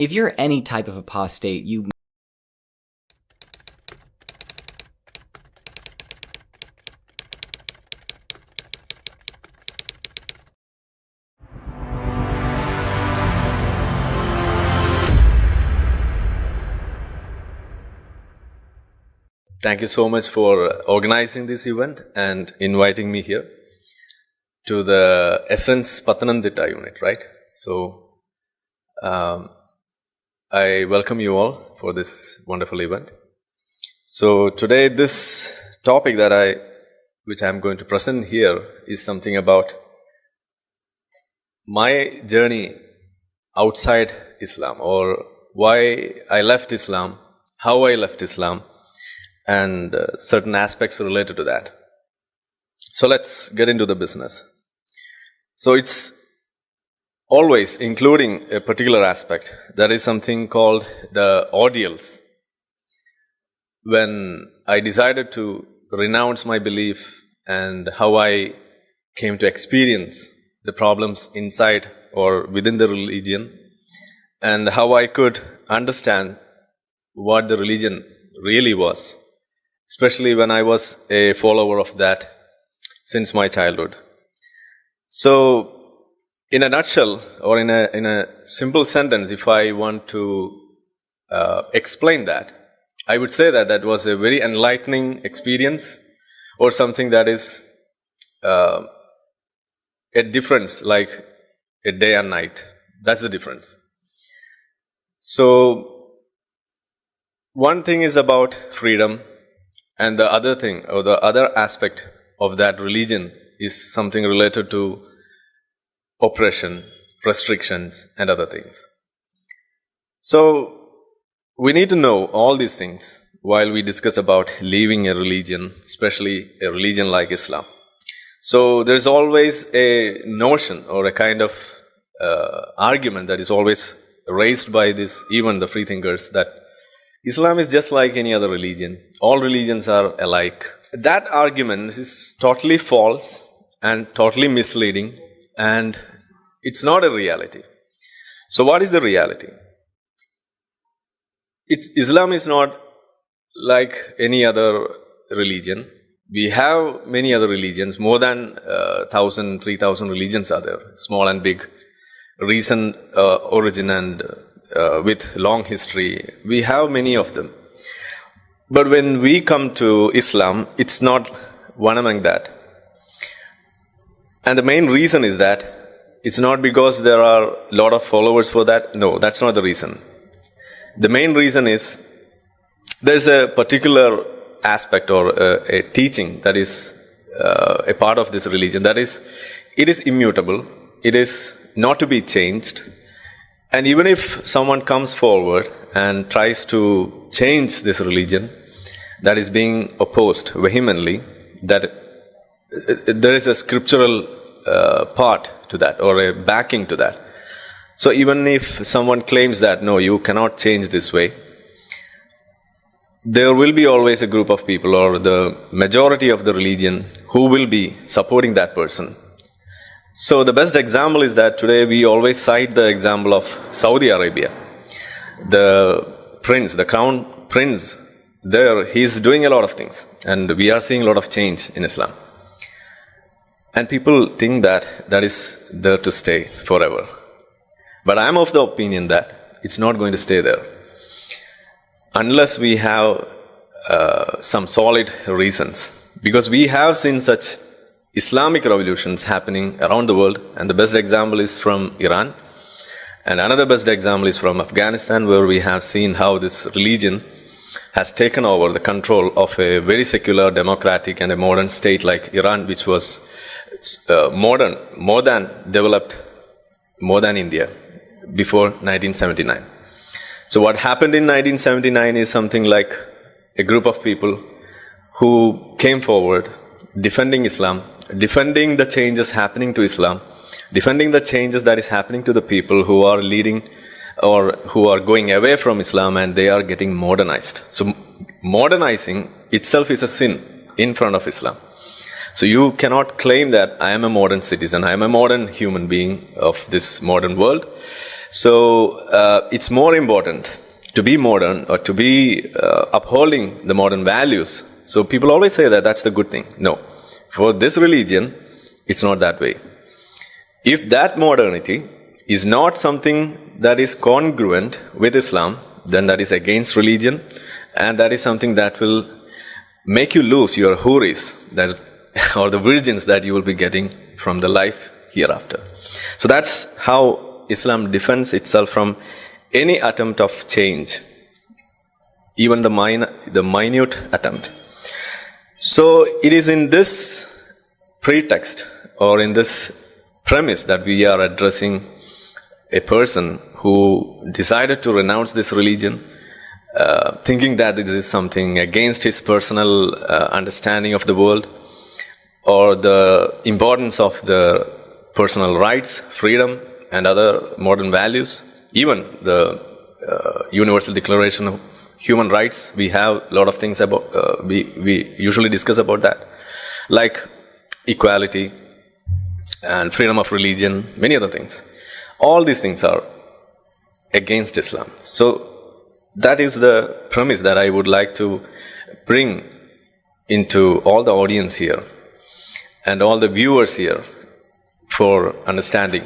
If you're any type of apostate, you Thank you so much for organizing this event and inviting me here to the Essence Pathanamthitta unit, right? So, I welcome you all for this wonderful event. So today this topic which I'm going to present here is something about my journey outside Islam, or why I left Islam, how I left Islam, and certain aspects related to that. So let's get into the business. So it's always including a particular aspect. There is something called the ordeals. When I decided to renounce my belief and how I came to experience the problems inside or within the religion, and how I could understand what the religion really was, especially when I was a follower of that since my childhood. So, in a nutshell, or in a simple sentence, if I want to explain that, I would say that that was a very enlightening experience, or something that is a difference, like a day and night. That's the difference. So, one thing is about freedom, and the other thing, or the other aspect of that religion, is something related to oppression, restrictions, and other things. So, we need to know all these things while we discuss about leaving a religion, especially a religion like Islam. So, there's always a notion or a kind of argument that is always raised by even the freethinkers, that Islam is just like any other religion. All religions are alike. That argument is totally false and totally misleading, and it's not a reality. So what is the reality? Islam is not like any other religion. We have many other religions, more than 1,000, 3,000 religions are there, small and big, recent origin and with long history. We have many of them. But when we come to Islam, it's not one among that. And the main reason is that it's not because there are a lot of followers for that. No, that's not the reason. The main reason is there's a particular aspect or a teaching that is a part of this religion. That is, it is immutable. It is not to be changed. And even if someone comes forward and tries to change this religion that is being opposed vehemently, that there is a scriptural part to that, or a backing to that. So even if someone claims that, no, you cannot change this way, there will be always a group of people, or the majority of the religion, who will be supporting that person. So the best example is that today we always cite the example of Saudi Arabia. The prince, the crown prince there, he's doing a lot of things, and we are seeing a lot of change in Islam. And people think that that is there to stay forever. But I am of the opinion that it's not going to stay there, unless we have some solid reasons. Because we have seen such Islamic revolutions happening around the world, and the best example is from Iran, and another best example is from Afghanistan, where we have seen how this religion has taken over the control of a very secular, democratic, and a modern state like Iran, which was more than developed, more than India, before 1979. So what happened in 1979 is something like a group of people who came forward defending Islam, defending the changes happening to Islam, defending the changes that is happening to the people who are leading or who are going away from Islam, and they are getting modernized. So modernizing itself is a sin in front of Islam. So you cannot claim that I am a modern citizen, I am a modern human being of this modern world. So it's more important to be modern or to be upholding the modern values. So people always say that that's the good thing. No, for this religion, it's not that way. If that modernity is not something that is congruent with Islam, then that is against religion, and that is something that will make you lose your huris, that or the virgins that you will be getting from the life hereafter. So that's how Islam defends itself from any attempt of change, even the minute attempt. So it is in this pretext or in this premise that we are addressing a person who decided to renounce this religion, thinking that this is something against his personal understanding of the world, or the importance of the personal rights, freedom, and other modern values. Even the Universal Declaration of Human Rights, we have a lot of things about, we usually discuss about that, like equality and freedom of religion, many other things. All these things are against Islam. So that is the premise that I would like to bring into all the audience here and all the viewers here for understanding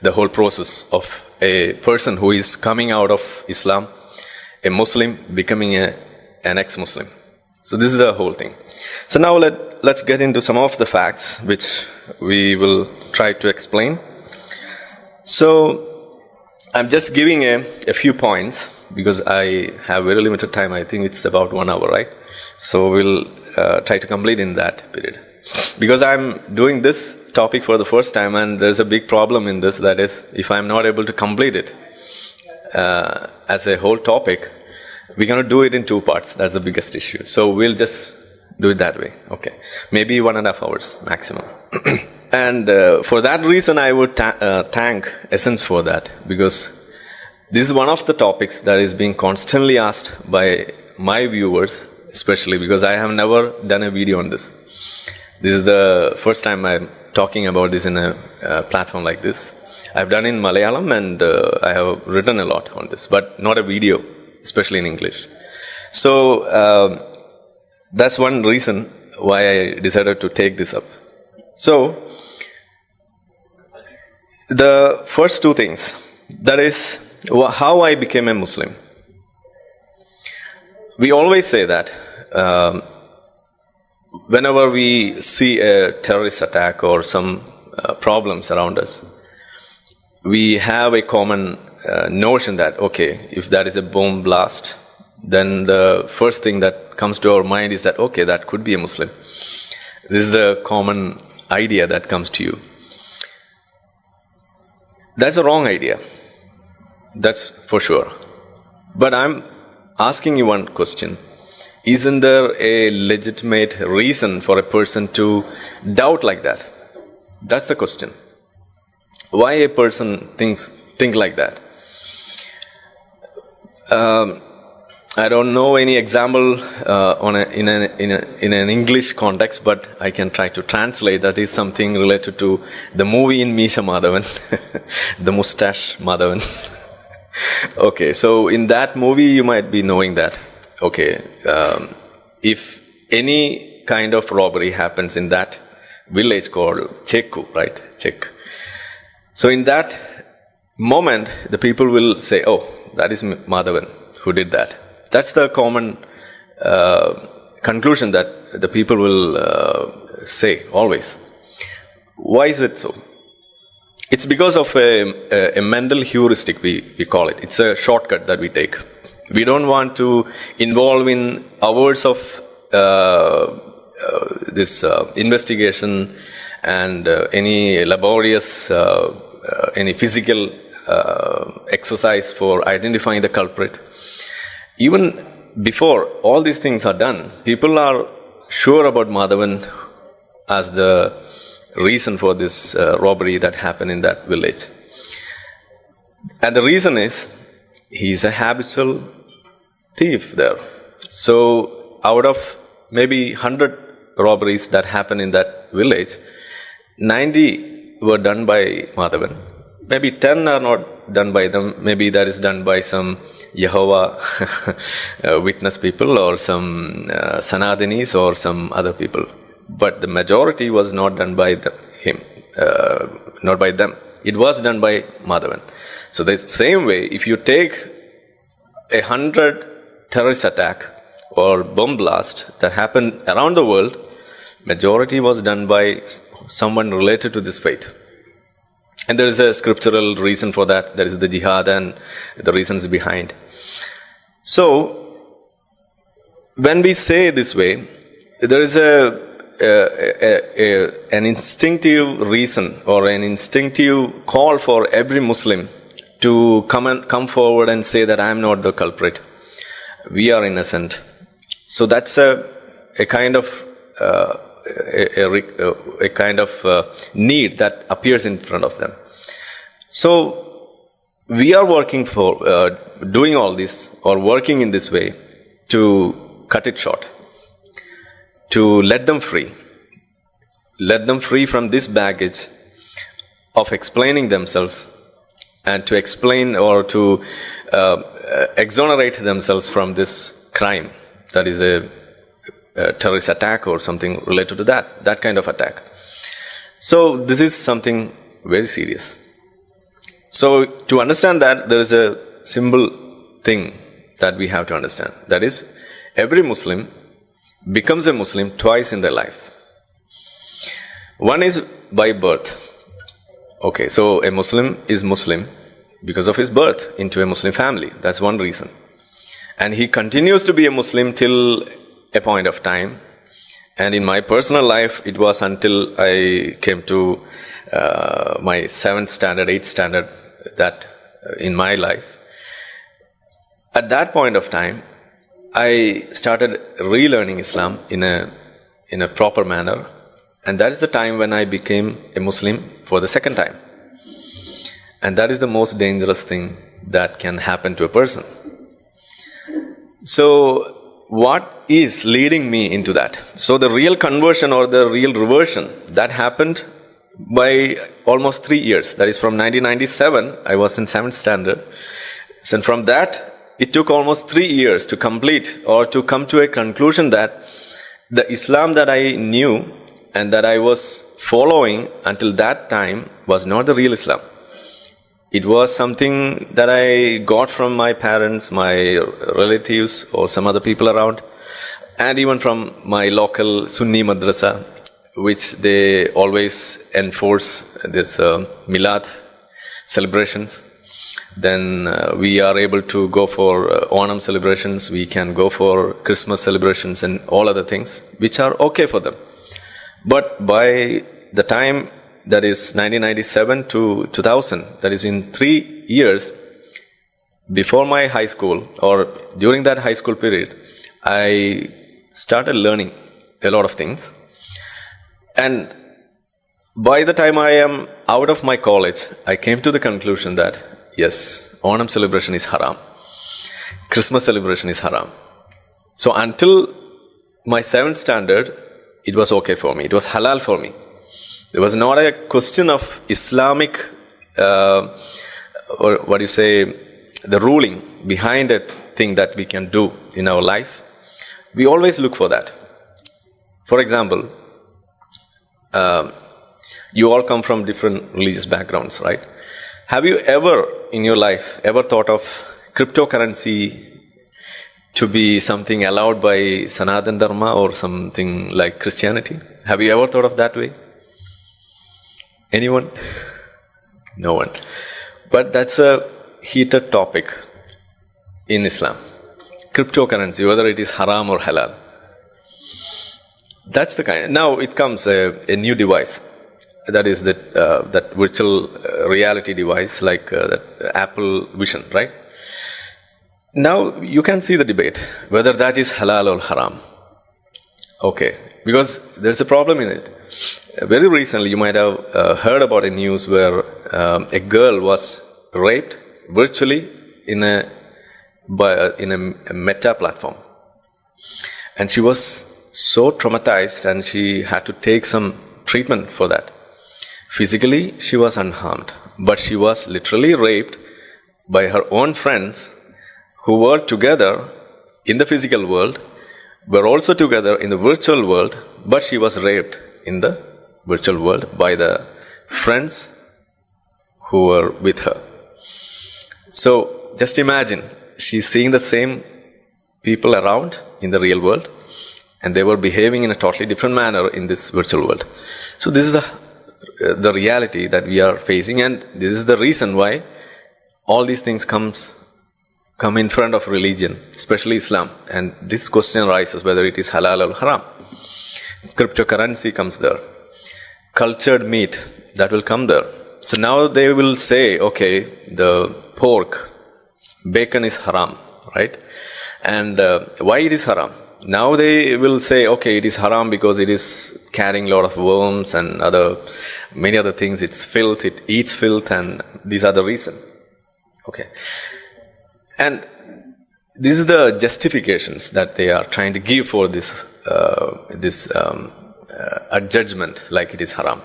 the whole process of a person who is coming out of Islam, a Muslim becoming an ex-Muslim. So this is the whole thing. So now let's get into some of the facts which we will try to explain. So I'm just giving a few points because I have very limited time. I think it's about 1 hour, right? So we'll try to complete in that period. Because I'm doing this topic for the first time, and there's a big problem in this, that is, if I'm not able to complete it as a whole topic, we cannot do it in 2 parts. That's the biggest issue. So we'll just do it that way. Okay. Maybe 1.5 hours maximum. And for that reason, I would thank Essence for that, because this is one of the topics that is being constantly asked by my viewers, especially because I have never done a video on this. This is the first time I'm talking about this in a platform like this. I've done in Malayalam and I have written a lot on this, but not a video, especially in English. So that's one reason why I decided to take this up. So the first 2 things, that is how I became a Muslim. We always say that whenever we see a terrorist attack or some problems around us, we have a common notion that, okay, if that is a bomb blast, then the first thing that comes to our mind is that, okay, that could be a Muslim. This is the common idea that comes to you. That's a wrong idea. That's for sure. But I'm asking you one question. Isn't there a legitimate reason for a person to doubt like that? That's the question. Why a person think like that? I don't know any example in an English context, but I can try to translate. That is something related to the movie in Meesha Madhavan, the mustache Madhavan. Okay, so in that movie, you might be knowing that. Okay, if any kind of robbery happens in that village called Chekku, right? Chek. So in that moment, the people will say, oh, that is Madhavan who did that. That's the common conclusion that the people will say always. Why is it so? It's because of a mental heuristic, we call it. It's a shortcut that we take. We don't want to involve in hours of this investigation and any laborious, any physical exercise for identifying the culprit. Even before all these things are done, people are sure about Madhavan as the reason for this robbery that happened in that village. And the reason is, he's a habitual thief there. So out of maybe 100 robberies that happened in that village, 90 were done by Madhavan. Maybe 10 are not done by them. Maybe that is done by some Jehovah witness people or some Sanadinis or some other people. But the majority was not done by him, not by them. It was done by Madhavan. So the same way, if you take 100 terrorist attack or bomb blast that happened around the world, majority was done by someone related to this faith. And there is a scriptural reason for that. There is the jihad and the reasons behind. So, when we say this way, there is an instinctive reason or an instinctive call for every Muslim to come forward and say that I am not the culprit. We are innocent. So that's a kind of need that appears in front of them. So we are working for doing all this or working in this way to cut it short, to let them free from this baggage of explaining themselves and to explain or to exonerate themselves from this crime that is a terrorist attack or something related to that kind of attack. So this is something very serious. So to understand that, there is a simple thing that we have to understand. That is, every Muslim becomes a Muslim twice in their life. One is by birth. Okay, so a Muslim is Muslim because of his birth into a Muslim family. That's one reason. And he continues to be a Muslim till a point of time. And in my personal life, it was until I came to my 7th standard, 8th standard, that in my life. At that point of time, I started relearning Islam in a proper manner. And that is the time when I became a Muslim for the second time. And that is the most dangerous thing that can happen to a person. So, what is leading me into that? So, the real conversion or the real reversion, that happened by almost 3 years. That is from 1997, I was in 7th standard. And from that, it took almost 3 years to complete or to come to a conclusion that the Islam that I knew and that I was following until that time was not the real Islam. It was something that I got from my parents, my relatives, or some other people around, and even from my local Sunni madrasa, which they always enforce this Milad celebrations. Then we are able to go for Onam celebrations, we can go for Christmas celebrations and all other things, which are okay for them. But by the time that is 1997 to 2000, that is in 3 years before my high school or during that high school period, I started learning a lot of things. And by the time I am out of my college, I came to the conclusion that yes, Onam celebration is haram. Christmas celebration is haram. So until my 7th standard, it was okay for me. It was halal for me. There was not a question of Islamic, or what you say, the ruling behind a thing that we can do in our life. We always look for that. For example, you all come from different religious backgrounds, right? Have you ever, in your life, ever thought of cryptocurrency to be something allowed by Sanatan Dharma or something like Christianity? Have you ever thought of that way? Anyone? No one. But that's a heated topic in Islam. Cryptocurrency, whether it is haram or halal. That's the kind. Now it comes a new device. That is that virtual reality device like that Apple Vision, right? Now you can see the debate whether that is halal or haram. Okay, because there's a problem in it. Very recently, you might have heard about a news where a girl was raped virtually in a meta platform, and she was so traumatized and she had to take some treatment for that. Physically, she was unharmed, but she was literally raped by her own friends who were together in the physical world, were also together in the virtual world, but she was raped in the virtual world by the friends who were with her. So just imagine, she's seeing the same people around in the real world, and they were behaving in a totally different manner in this virtual world. So this is the reality that we are facing, and this is the reason why all these things come in front of religion, especially Islam. And this question arises whether it is halal or haram. Cryptocurrency comes there. Cultured meat, that will come there. So now they will say, okay, the pork, bacon is haram, right? And why it is haram? Now they will say, okay, it is haram because it is carrying a lot of worms and many other things. It's filth, it eats filth, and these are the reason. Okay. And these are the justifications that they are trying to give for this a judgment like it is haram.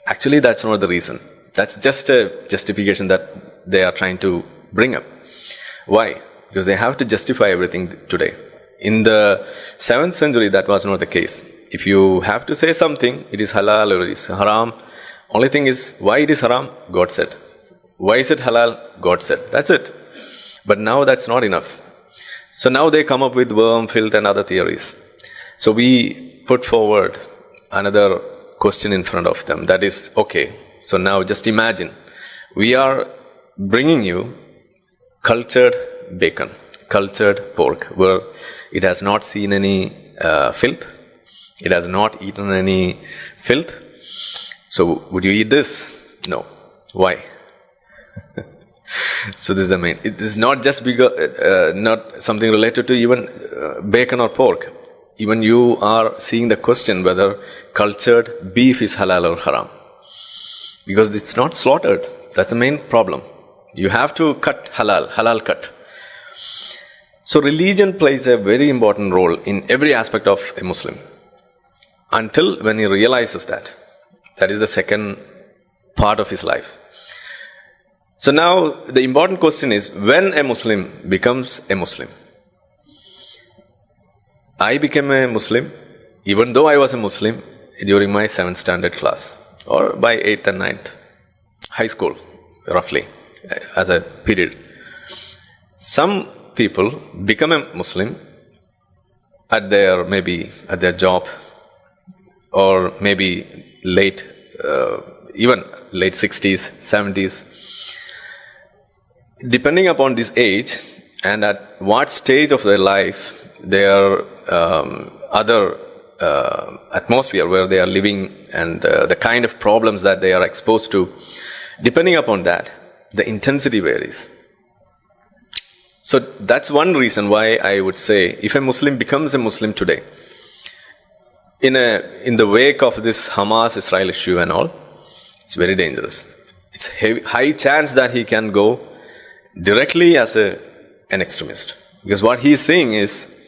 Actually, that's not the reason. That's just a justification that they are trying to bring up. Why? Because they have to justify everything today. In the 7th century, that was not the case. If you have to say something, it is halal or it is haram, only thing is, why it is haram? God said. Why is it halal? God said. That's it. But now that's not enough. So now they come up with worm, filth, and other theories. So we put forward another question in front of them. That is, okay, so now just imagine, we are bringing you cultured bacon, cultured pork, where it has not seen any filth, it has not eaten any filth. So would you eat this? No. Why? So this is the main. It is not just not something related to even bacon or pork. Even you are seeing the question whether cultured beef is halal or haram. Because it's not slaughtered. That's the main problem. You have to cut halal cut. So religion plays a very important role in every aspect of a Muslim. Until when he realizes that. That is the second part of his life. So now the important question is, when a Muslim becomes a Muslim? I became a Muslim, even though I was a Muslim, during my 7th standard class, or by 8th and 9th, high school, roughly, as a period. Some people become a Muslim maybe at their job, or maybe even late 60s, 70s. Depending upon this age and at what stage of their life, their other atmosphere where they are living and the kind of problems that they are exposed to, depending upon that, the intensity varies. So that's one reason why I would say, if a Muslim becomes a Muslim today, in the wake of this Hamas-Israel issue and all, it's very dangerous. It's high chance that he can go directly as an extremist. Because what he is saying is,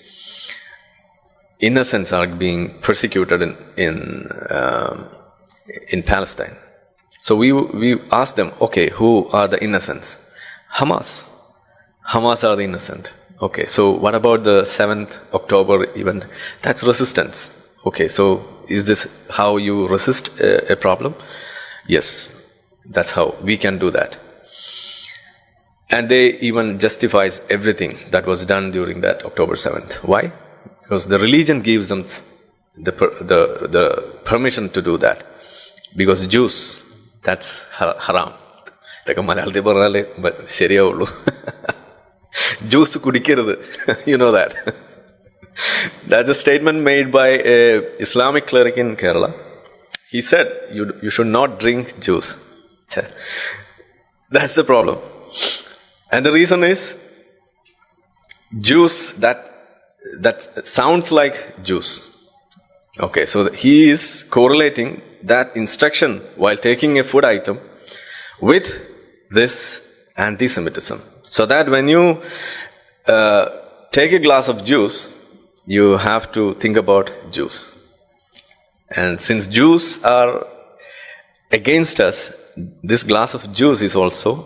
innocents are being persecuted in Palestine. So we asked them, okay, who are the innocents? Hamas. Hamas are the innocent. Okay, so what about the 7th October event? That's resistance. Okay, so is this how you resist a problem? Yes, that's how we can do that. And they even justifies everything that was done during that October 7th. Why? Because the religion gives them the permission to do that. Because Jews, that's haram. Juice kudikirudhu. You know that. That's a statement made by an Islamic cleric in Kerala. He said, you should not drink juice. That's the problem. And the reason is, juice, that sounds like juice. Okay, so he is correlating that instruction while taking a food item with this anti-Semitism. So that when you take a glass of juice, you have to think about Jews. And since Jews are against us, this glass of juice is also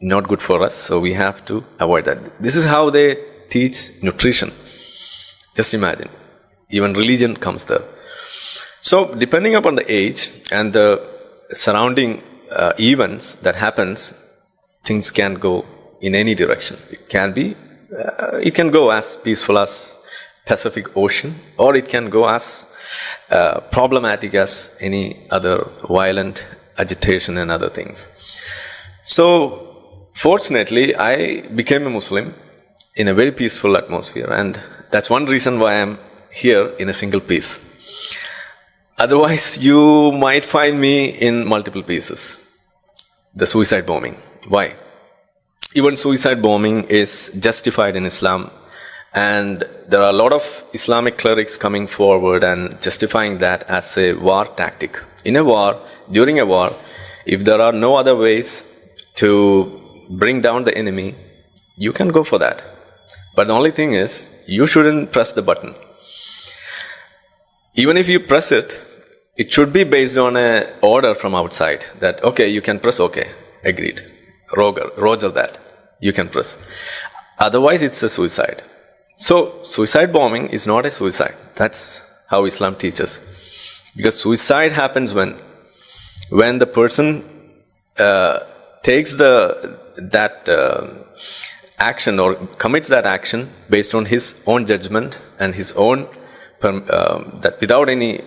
not good for us, so we have to avoid that. This is how they teach nutrition. Just imagine, even religion comes there. So depending upon the age and the surrounding events that happens, things can go in any direction. It can go as peaceful as Pacific Ocean, or it can go as problematic as any other violent agitation and other things. So fortunately, I became a Muslim in a very peaceful atmosphere, and that's one reason why I'm here in a single piece. Otherwise, you might find me in multiple pieces. The suicide bombing. Why? Even suicide bombing is justified in Islam, and there are a lot of Islamic clerics coming forward and justifying that as a war tactic. In a war, during a war, if there are no other ways to bring down the enemy, you can go for that. But the only thing is, you shouldn't press the button. Even if you press it, it should be based on an order from outside that, okay, you can press, okay, agreed. Roger that. You can press. Otherwise, it's a suicide. So, suicide bombing is not a suicide. That's how Islam teaches. Because suicide happens when the person takes that action or commits that action based on his own judgment and his own, that without any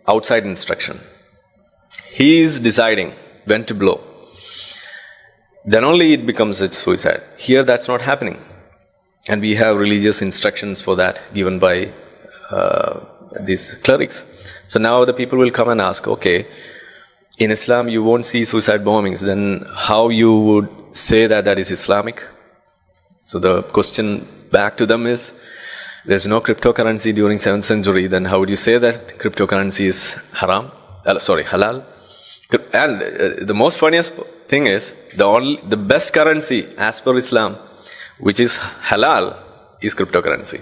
outside instruction. He is deciding when to blow. Then only it becomes a suicide. Here that's not happening. And we have religious instructions for that given by these clerics. So now the people will come and ask, okay, in Islam you won't see suicide bombings, then how you would say that that is Islamic? So the question back to them is, there's no cryptocurrency during 7th century, then how would you say that cryptocurrency is halal? And the most funniest thing is, the best currency as per Islam, which is halal, is cryptocurrency.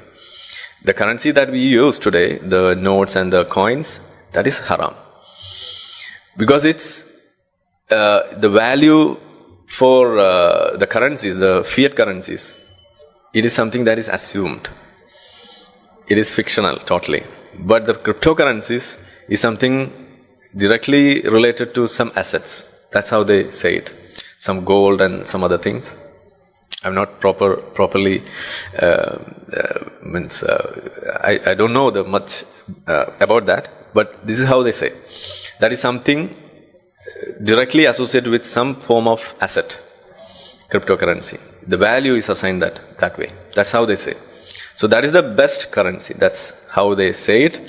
The currency that we use today, the notes and the coins, that is haram. Because it's the value for the currencies, the fiat currencies, it is something that is assumed. It is fictional, totally. But the cryptocurrencies is something directly related to some assets. That's how they say it. Some gold and some other things. I'm not properly I don't know much about that, but this is how they say. That is something directly associated with some form of asset, cryptocurrency. The value is assigned that way. That's how they say. So that is the best currency. That's how they say it.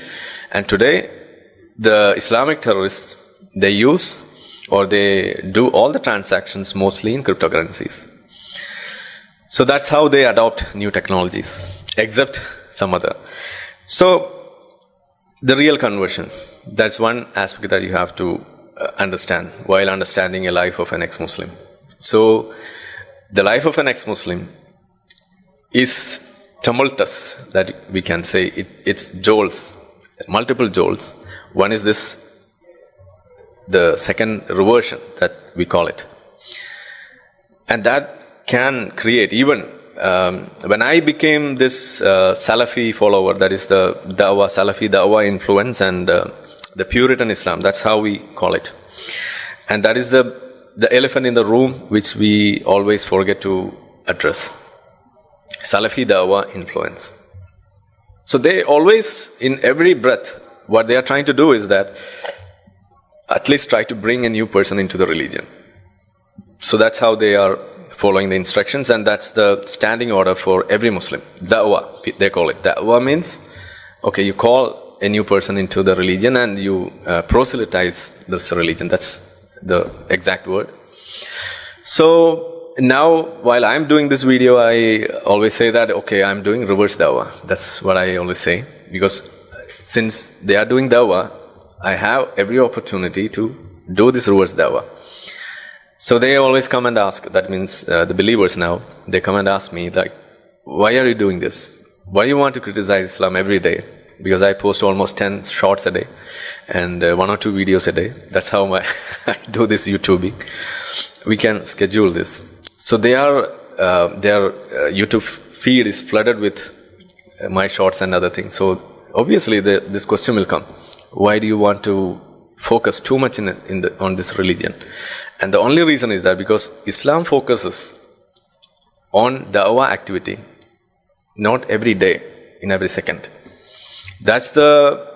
And today, the Islamic terrorists, they use or they do all the transactions mostly in cryptocurrencies. So that's how they adopt new technologies, except some other. So the real conversion, that's one aspect that you have to understand while understanding a life of an ex-Muslim. So the life of an ex-Muslim is tumultuous, that we can say. It's jolts, multiple jolts. One is the second reversion that we call it. And that can create, even when I became this Salafi follower, that is the Salafi Dawah influence and the Puritan Islam, that's how we call it. And that is the elephant in the room which we always forget to address. Salafi Dawah influence. So they always, in every breath, what they are trying to do is that at least try to bring a new person into the religion. So that's how they are following the instructions, and that's the standing order for every Muslim. Da'wah, they call it. Da'wah means, okay, you call a new person into the religion and you proselytize this religion. That's the exact word. So now, while I'm doing this video, I always say that, okay, I'm doing reverse dawah. That's what I always say. Because since they are doing dawah, I have every opportunity to do this reverse dawah. So they always come and ask, that means the believers now, they come and ask me, like, why are you doing this? why you want to criticize Islam every day? Because I post almost 10 shorts a day and 1 or 2 videos a day. That's how I do this YouTubing. We can schedule this. So their YouTube feed is flooded with my shorts and other things. So obviously this question will come. Why do you want to focus too much on this religion? And the only reason is that because Islam focuses on da'wah activity, not every day, in every second. That's the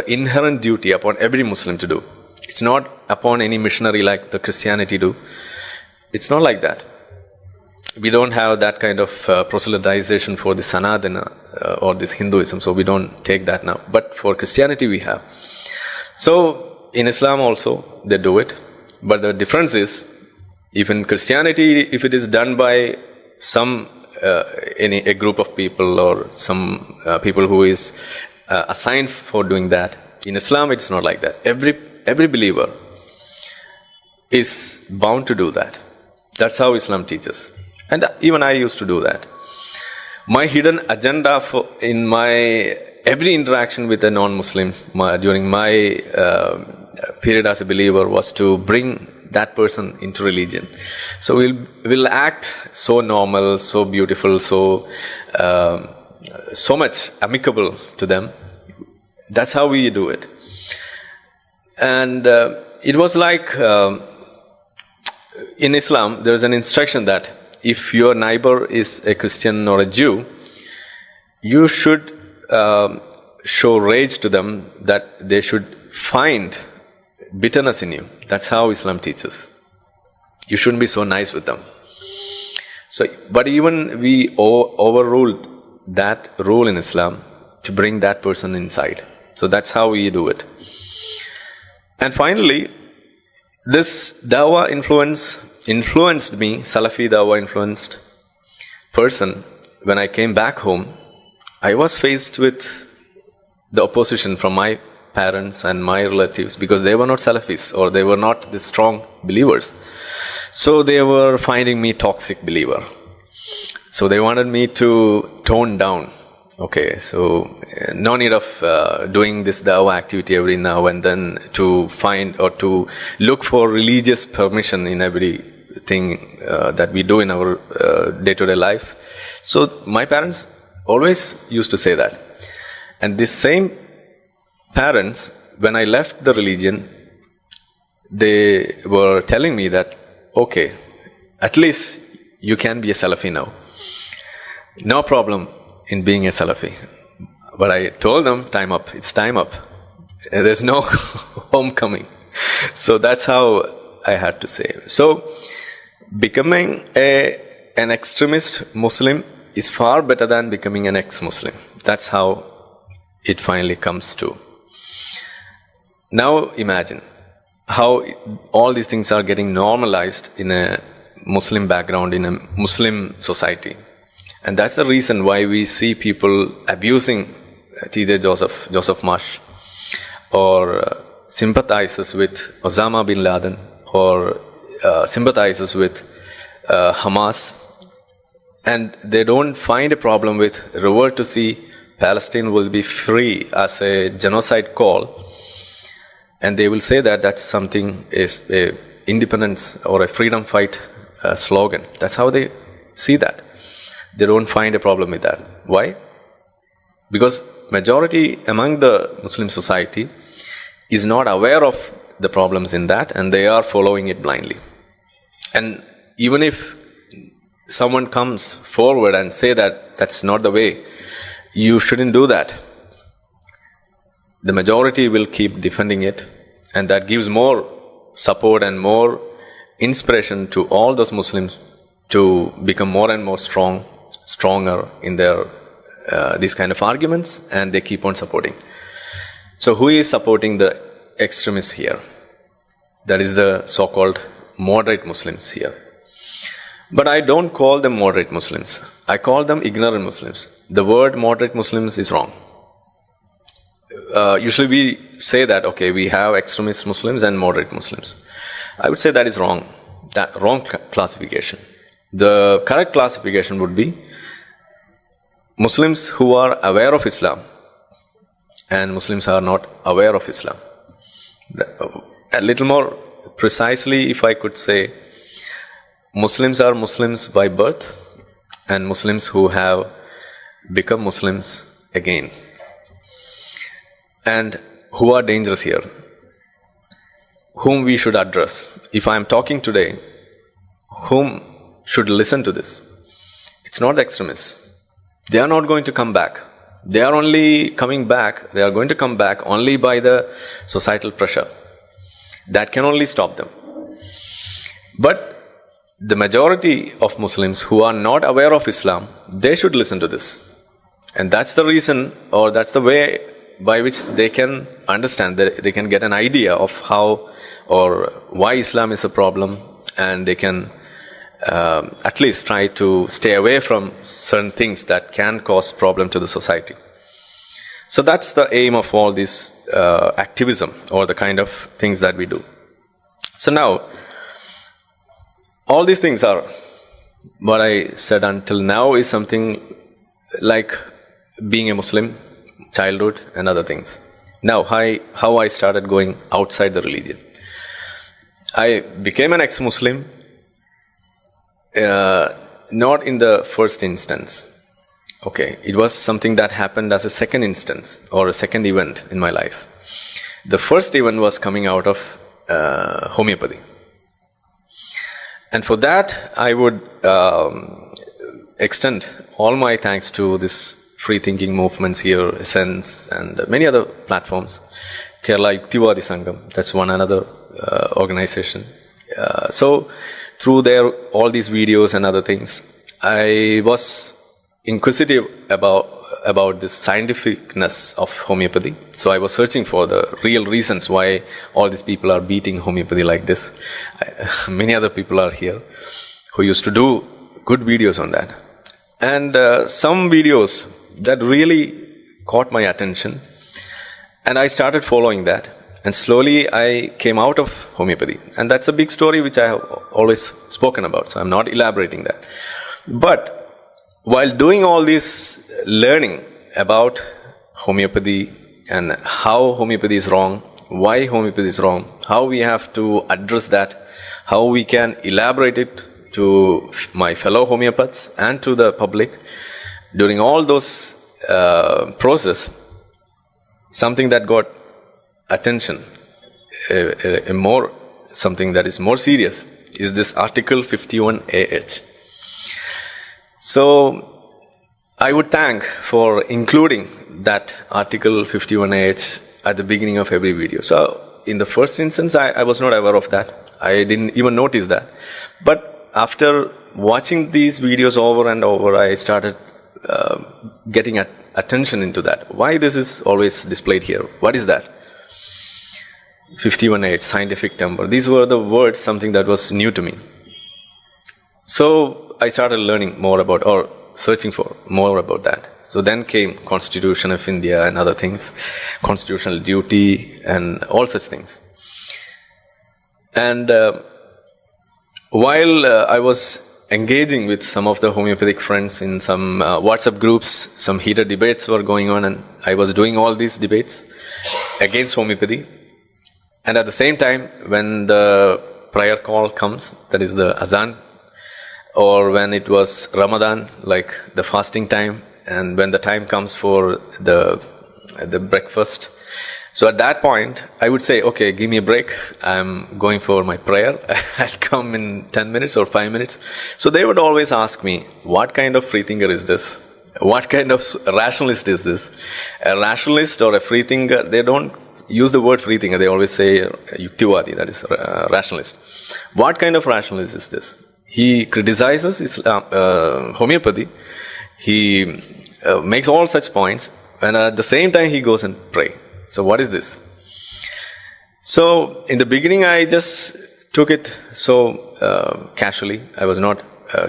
inherent duty upon every Muslim to do. It's not upon any missionary like the Christianity do. It's not like that. We don't have that kind of proselytization for the Sanatana or this Hinduism, so we don't take that now. But for Christianity we have. So in Islam also they do it. But the difference is, if in Christianity, if it is done by a group of people or some people who is assigned for doing that, in Islam it's not like that. Every believer is bound to do that. That's how Islam teaches. And even I used to do that. My hidden agenda in my every interaction with a non-Muslim during my period as a believer was to bring that person into religion. So we'll act so normal, so beautiful, so much amicable to them. That's how we do it. And it was like in Islam, there's an instruction that if your neighbor is a Christian or a Jew, you should show rage to them, that they should find bitterness in you. That's how Islam teaches. You shouldn't be so nice with them. So, but even we overruled that rule in Islam to bring that person inside. So that's how we do it. And finally, this dawah influenced me, Salafi dawah influenced person. When I came back home, I was faced with the opposition from my parents and my relatives, because they were not Salafis or they were not the strong believers. So they were finding me toxic believer. So they wanted me to tone down. Okay, so no need of doing this dawah activity every now and then to find or to look for religious permission in everything that we do in our day-to-day life. So my parents always used to say that. And this same parents, when I left the religion, they were telling me that, okay, at least you can be a Salafi now. No problem in being a Salafi. But I told them, time up, it's time up. There's no homecoming. So that's how I had to say. So becoming an extremist Muslim is far better than becoming an ex-Muslim. That's how it finally comes to. Now imagine how all these things are getting normalized in a Muslim background, in a Muslim society. And that's the reason why we see people abusing T.J. Joseph Marsh, or sympathizes with Osama bin Laden, or sympathizes with Hamas. And they don't find a problem with revert to see Palestine will be free as a genocide call. And they will say that that's something is a independence or a freedom fight slogan. That's how they see that. They don't find a problem with that. Why? Because majority among the Muslim society is not aware of the problems in that, and they are following it blindly. And even if someone comes forward and say that that's not the way, you shouldn't do that, the majority will keep defending it, and that gives more support and more inspiration to all those Muslims to become more and more stronger in their these kind of arguments, and they keep on supporting. So who is supporting the extremists here? That is the so-called moderate Muslims here. But I don't call them moderate Muslims. I call them ignorant Muslims. The word moderate Muslims is wrong. Usually we say that, okay, we have extremist Muslims and moderate Muslims. I would say that is wrong. That wrong classification. The correct classification would be Muslims who are aware of Islam and Muslims are not aware of Islam. A little more precisely, if I could say, Muslims are Muslims by birth and Muslims who have become Muslims again. And who are dangerous here? Whom we should address. If I am talking today, whom should listen to this? It's not the extremists. They are not going to come back. They are only coming back, they are going to come back only by the societal pressure. That can only stop them. But the majority of Muslims who are not aware of Islam, they should listen to this. And that's the reason, or that's the way by which they can understand, that they can get an idea of how or why Islam is a problem, and they can at least try to stay away from certain things that can cause problem to the society. So that's the aim of all this activism, or the kind of things that we do. So now, all these things are, what I said until now is something like being a Muslim, childhood and other things. Now, how I started going outside the religion. I became an ex-Muslim, not in the first instance. Okay, it was something that happened as a second instance or a second event in my life. The first event was coming out of homeopathy. And for that, I would extend all my thanks to this free thinking movements here, Essence, and many other platforms. Kerala Yuktivadi Sangam, that's one another organization. So through all these videos and other things, I was inquisitive about the scientificness of homeopathy. So I was searching for the real reasons why all these people are beating homeopathy like this. Many other people are here who used to do good videos on that. And some videos that really caught my attention, and I started following that. And slowly I came out of homeopathy. And that's a big story which I have always spoken about. So I'm not elaborating that. But while doing all this learning about homeopathy and how homeopathy is wrong, why homeopathy is wrong, how we have to address that, how we can elaborate it to my fellow homeopaths and to the public, during all those process, something that got attention, something that is more serious, is this article 51AH. So I would thank for including that article 51AH at the beginning of every video. So in the first instance, I was not aware of that. I didn't even notice that. But after watching these videos over and over, I started getting attention into that. Why this is always displayed here? What is that? 51H, scientific temper. These were the words, something that was new to me. So I started learning more about, or searching for more about that. So then came Constitution of India and other things, constitutional duty and all such things. And while I was engaging with some of the homeopathic friends in some WhatsApp groups, some heated debates were going on, and I was doing all these debates against homeopathy. And at the same time, when the prayer call comes, that is the azan, or when it was Ramadan, like the fasting time, and when the time comes for the breakfast. So at that point, I would say, okay, give me a break. I'm going for my prayer. I'll come in 10 minutes or 5 minutes. So they would always ask me, what kind of free thinker is this? What kind of rationalist is this? A rationalist or a free thinker, they don't use the word free thinker. They always say Yuktivadi, that is rationalist. What kind of rationalist is this? He criticizes Islam, homeopathy. He makes all such points, and at the same time he goes and pray. So what is this? So in the beginning I just took it so casually. I was not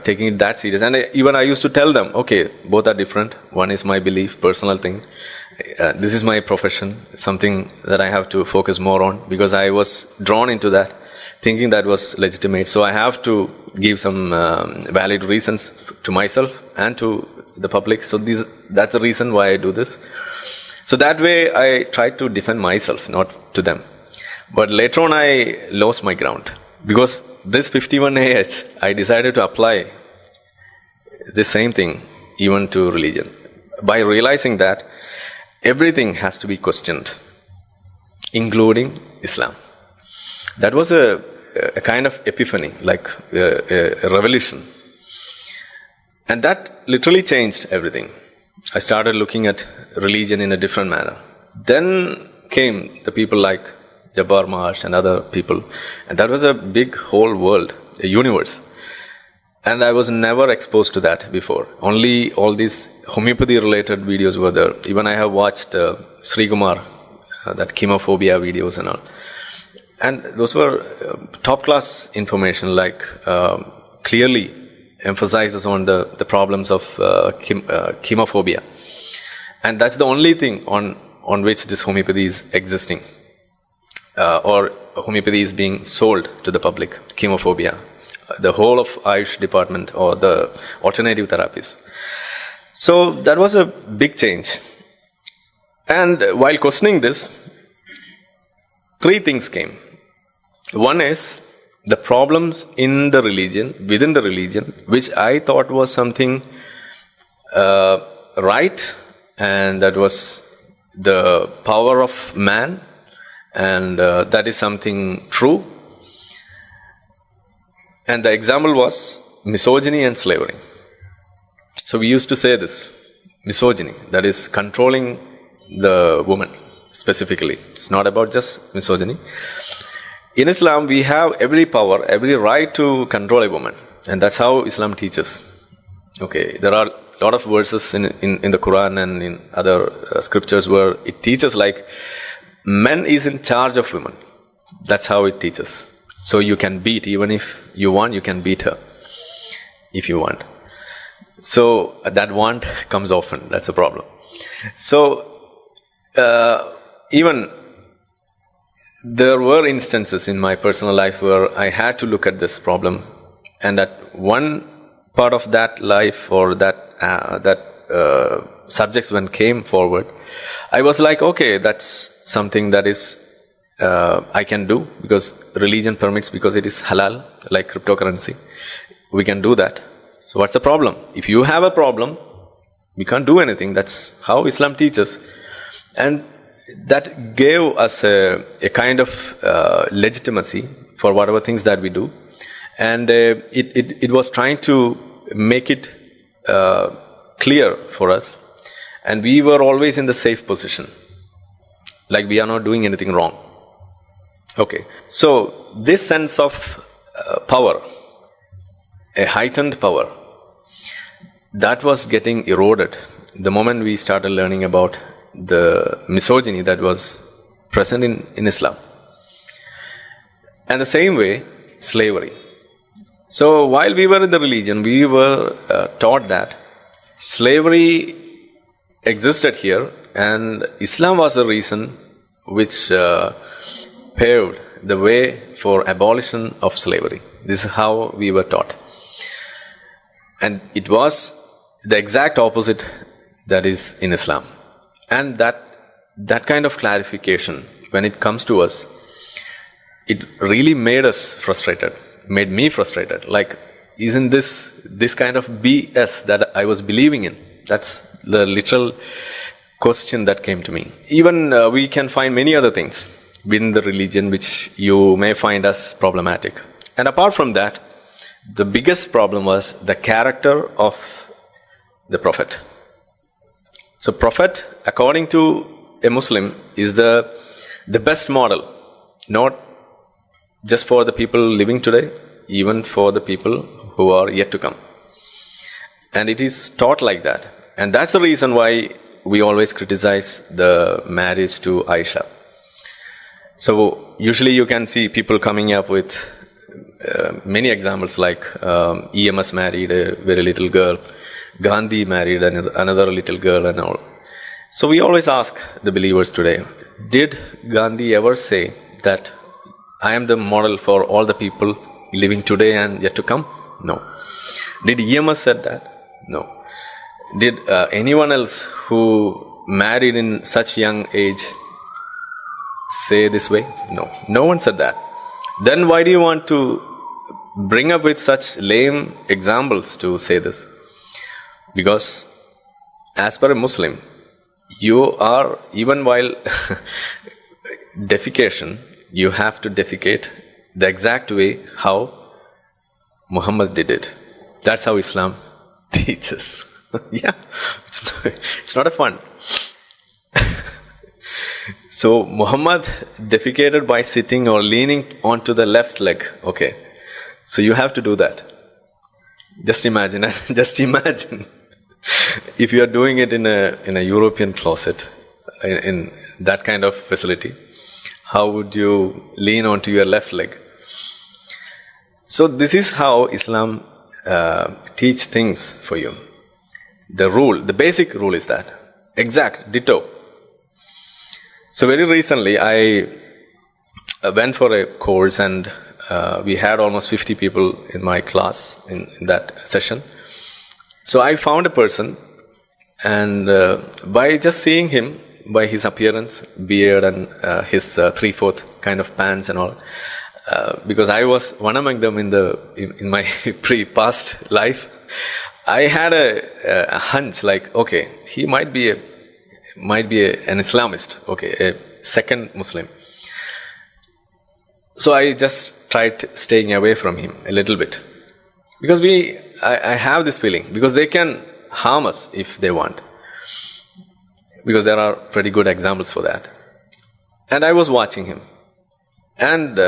taking it that serious. And even I used to tell them, okay, both are different. One is my belief, personal thing. This is my profession, something that I have to focus more on, because I was drawn into that, thinking that was legitimate. So I have to give some valid reasons to myself and to the public. So that's the reason why I do this. So that way I try to defend myself, not to them. But later on I lost my ground. Because this 51AH, I decided to apply the same thing even to religion. By realizing that everything has to be questioned, including Islam. That was a kind of epiphany, like a revolution. And that literally changed everything. I started looking at religion in a different manner. Then came the people like Jabbar Marsh and other people. And that was a big whole world, a universe. And I was never exposed to that before. Only all these homeopathy related videos were there. Even I have watched Sri Kumar, that chemophobia videos and all. And those were top class information, like clearly emphasizes on the problems of chemophobia. And that's the only thing on which this homeopathy is existing. Or homeopathy is being sold to the public, chemophobia. The whole of Ayush department or the alternative therapies. So that was a big change. And while questioning this, three things came. One is the problems in the religion, within the religion, which I thought was something right, and that was the power of man, and that is something true. And the example was misogyny and slavery. So we used to say this, misogyny, that is controlling the woman specifically. It's not about just misogyny. In Islam, we have every power, every right to control a woman. And that's how Islam teaches. Okay, there are a lot of verses in the Quran and in other scriptures where it teaches like men is in charge of women. That's how it teaches. So you can beat, even if you want, you can beat her if you want. So that want comes often. That's a problem. So even there were instances in my personal life where I had to look at this problem, and at one part of that life or that subjects when came forward, I was like, okay, that's something that is I can do because religion permits, because it is halal, like cryptocurrency. We can do that. So what's the problem? If you have a problem, we can't do anything. That's how Islam teaches. And that gave us a kind of legitimacy for whatever things that we do. And it was trying to make it clear for us. And we were always in the safe position. Like we are not doing anything wrong. Okay, so this sense of power, a heightened power, that was getting eroded the moment we started learning about the misogyny that was present in Islam. And the same way, slavery. So while we were in the religion, we were taught that slavery existed here, and Islam was the reason which paved the way for abolition of slavery. This is how we were taught. And it was the exact opposite that is in Islam. And that kind of clarification, when it comes to us, it really made us frustrated, made me frustrated. Like, isn't this kind of BS that I was believing in? That's the literal question that came to me. Even we can find many other things within the religion which you may find as problematic. And apart from that, the biggest problem was the character of the Prophet. So Prophet, according to a Muslim, is the best model, not just for the people living today, even for the people who are yet to come. And it is taught like that. And that's the reason why we always criticize the marriage to Aisha. So usually you can see people coming up with many examples, like EMS married a very little girl, Gandhi married another little girl and all. So we always ask the believers today, did Gandhi ever say that I am the model for all the people living today and yet to come? No. Did EMS said that? No. Did anyone else who married in such young age say this way? No. No one said that. Then why do you want to bring up with such lame examples to say this? Because as per a Muslim, you are, even while defecation, you have to defecate the exact way how Muhammad did it. That's how Islam teaches. Yeah, it's not a fun. So Muhammad defecated by sitting or leaning onto the left leg. Okay, so you have to do that. Just imagine, if you are doing it in a European closet, in that kind of facility, how would you lean onto your left leg? So this is how Islam teach things for you. The basic rule is that. Exact, ditto. So very recently I went for a course, and we had almost 50 people in my class in that session. So I found a person, and by just seeing him, by his appearance, beard, and his 3/4 kind of pants and all, because I was one among them in my past life, I had a hunch like, okay, he might be an Islamist, okay, a second Muslim. So I just tried staying away from him a little bit, because I have this feeling, because they can harm us if they want, because there are pretty good examples for that. And I was watching him, and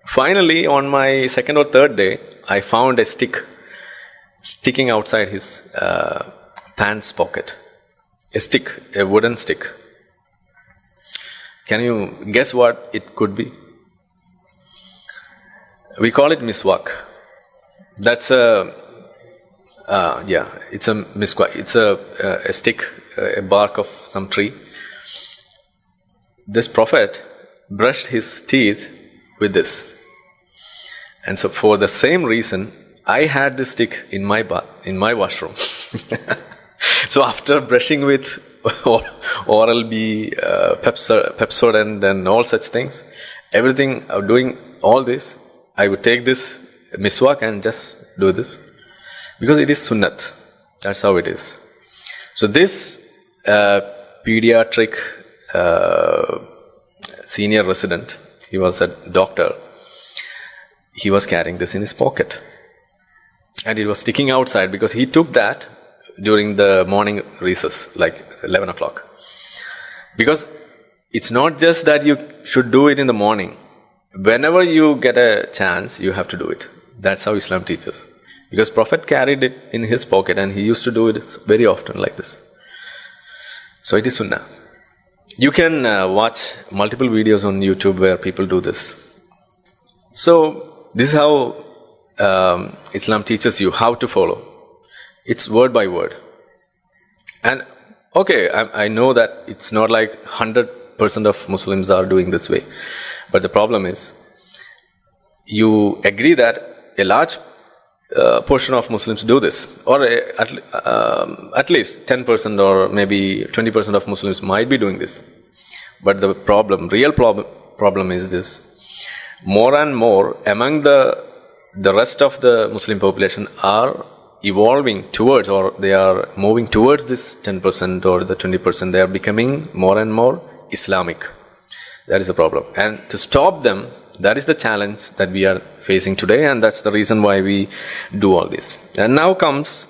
finally on my second or third day, I found a stick sticking outside his pants pocket. A wooden stick. Can you guess what it could be? We call it miswak. That's it's a miswak. It's a stick, a bark of some tree. This prophet brushed his teeth with this, and so for the same reason, I had this stick in my washroom. So after brushing with Oral-B, Pepsodent, and all such things, everything, doing all this, I would take this miswak and just do this, because it is sunnat. That's how it is. So this pediatric senior resident, he was a doctor, he was carrying this in his pocket, and it was sticking outside because he took that during the morning recess, like 11 o'clock. Because it's not just that you should do it in the morning. Whenever you get a chance, you have to do it. That's how Islam teaches. Because Prophet carried it in his pocket, and he used to do it very often like this. So it is sunnah. You can watch multiple videos on YouTube where people do this. So this is how Islam teaches you how to follow. It's word by word. And okay, I know that it's not like 100% of Muslims are doing this way. But the problem is, you agree that a large portion of Muslims do this, or at least 10% or maybe 20% of Muslims might be doing this. But the real problem is this: more and more among the rest of the Muslim population are evolving towards, or they are moving towards this 10% or the 20%. They are becoming more and more Islamic. That is the problem. And to stop them, that is the challenge that we are facing today, and that's the reason why we do all this. And now comes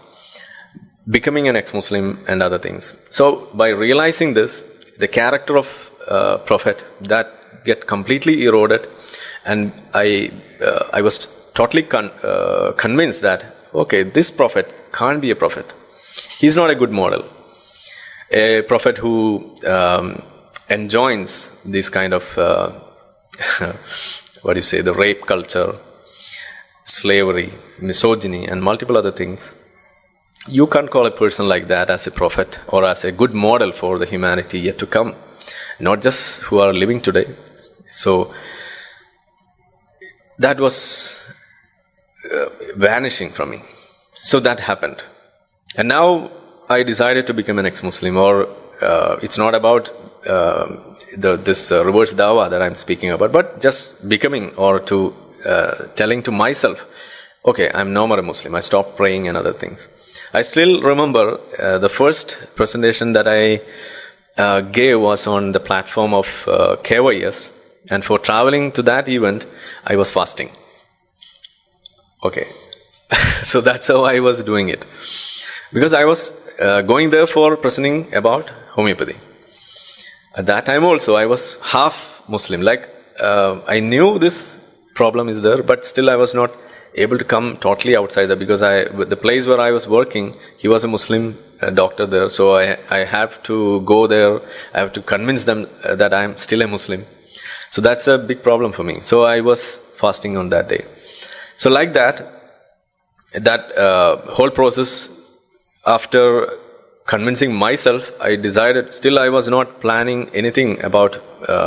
becoming an ex-Muslim and other things. So by realizing this, the character of Prophet, that get completely eroded, and I was totally convinced that, okay, this prophet can't be a prophet. He's not a good model. A prophet who enjoins this kind of, the rape culture, slavery, misogyny, and multiple other things. You can't call a person like that as a prophet or as a good model for the humanity yet to come. Not just who are living today. So that was vanishing from me. So that happened. And now I decided to become an ex-Muslim, or it's not about this reverse dawa that I'm speaking about, but just becoming, or to telling to myself, okay, I'm no more a Muslim. I stopped praying and other things. I still remember the first presentation that I gave was on the platform of KYS, and for traveling to that event, I was fasting. Okay, so that's how I was doing it, because I was going there for presenting about homeopathy. At that time also, I was half Muslim. Like, I knew this problem is there, but still I was not able to come totally outside that, because the place where I was working, he was a Muslim doctor there, so I have to go there. I have to convince them that I'm still a Muslim. So that's a big problem for me. So I was fasting on that day. So like that whole process, after convincing myself, I decided, still I was not planning anything about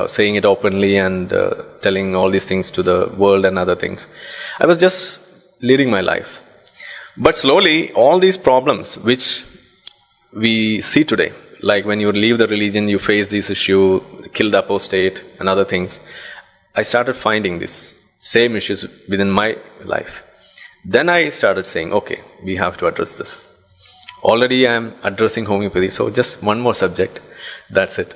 saying it openly and telling all these things to the world and other things. I was just leading my life. But slowly, all these problems which we see today, like when you leave the religion, you face this issue, kill the apostate and other things, I started finding these same issues within my life. Then I started saying, okay, we have to address this. Already I am addressing homeopathy, so just one more subject, that's it.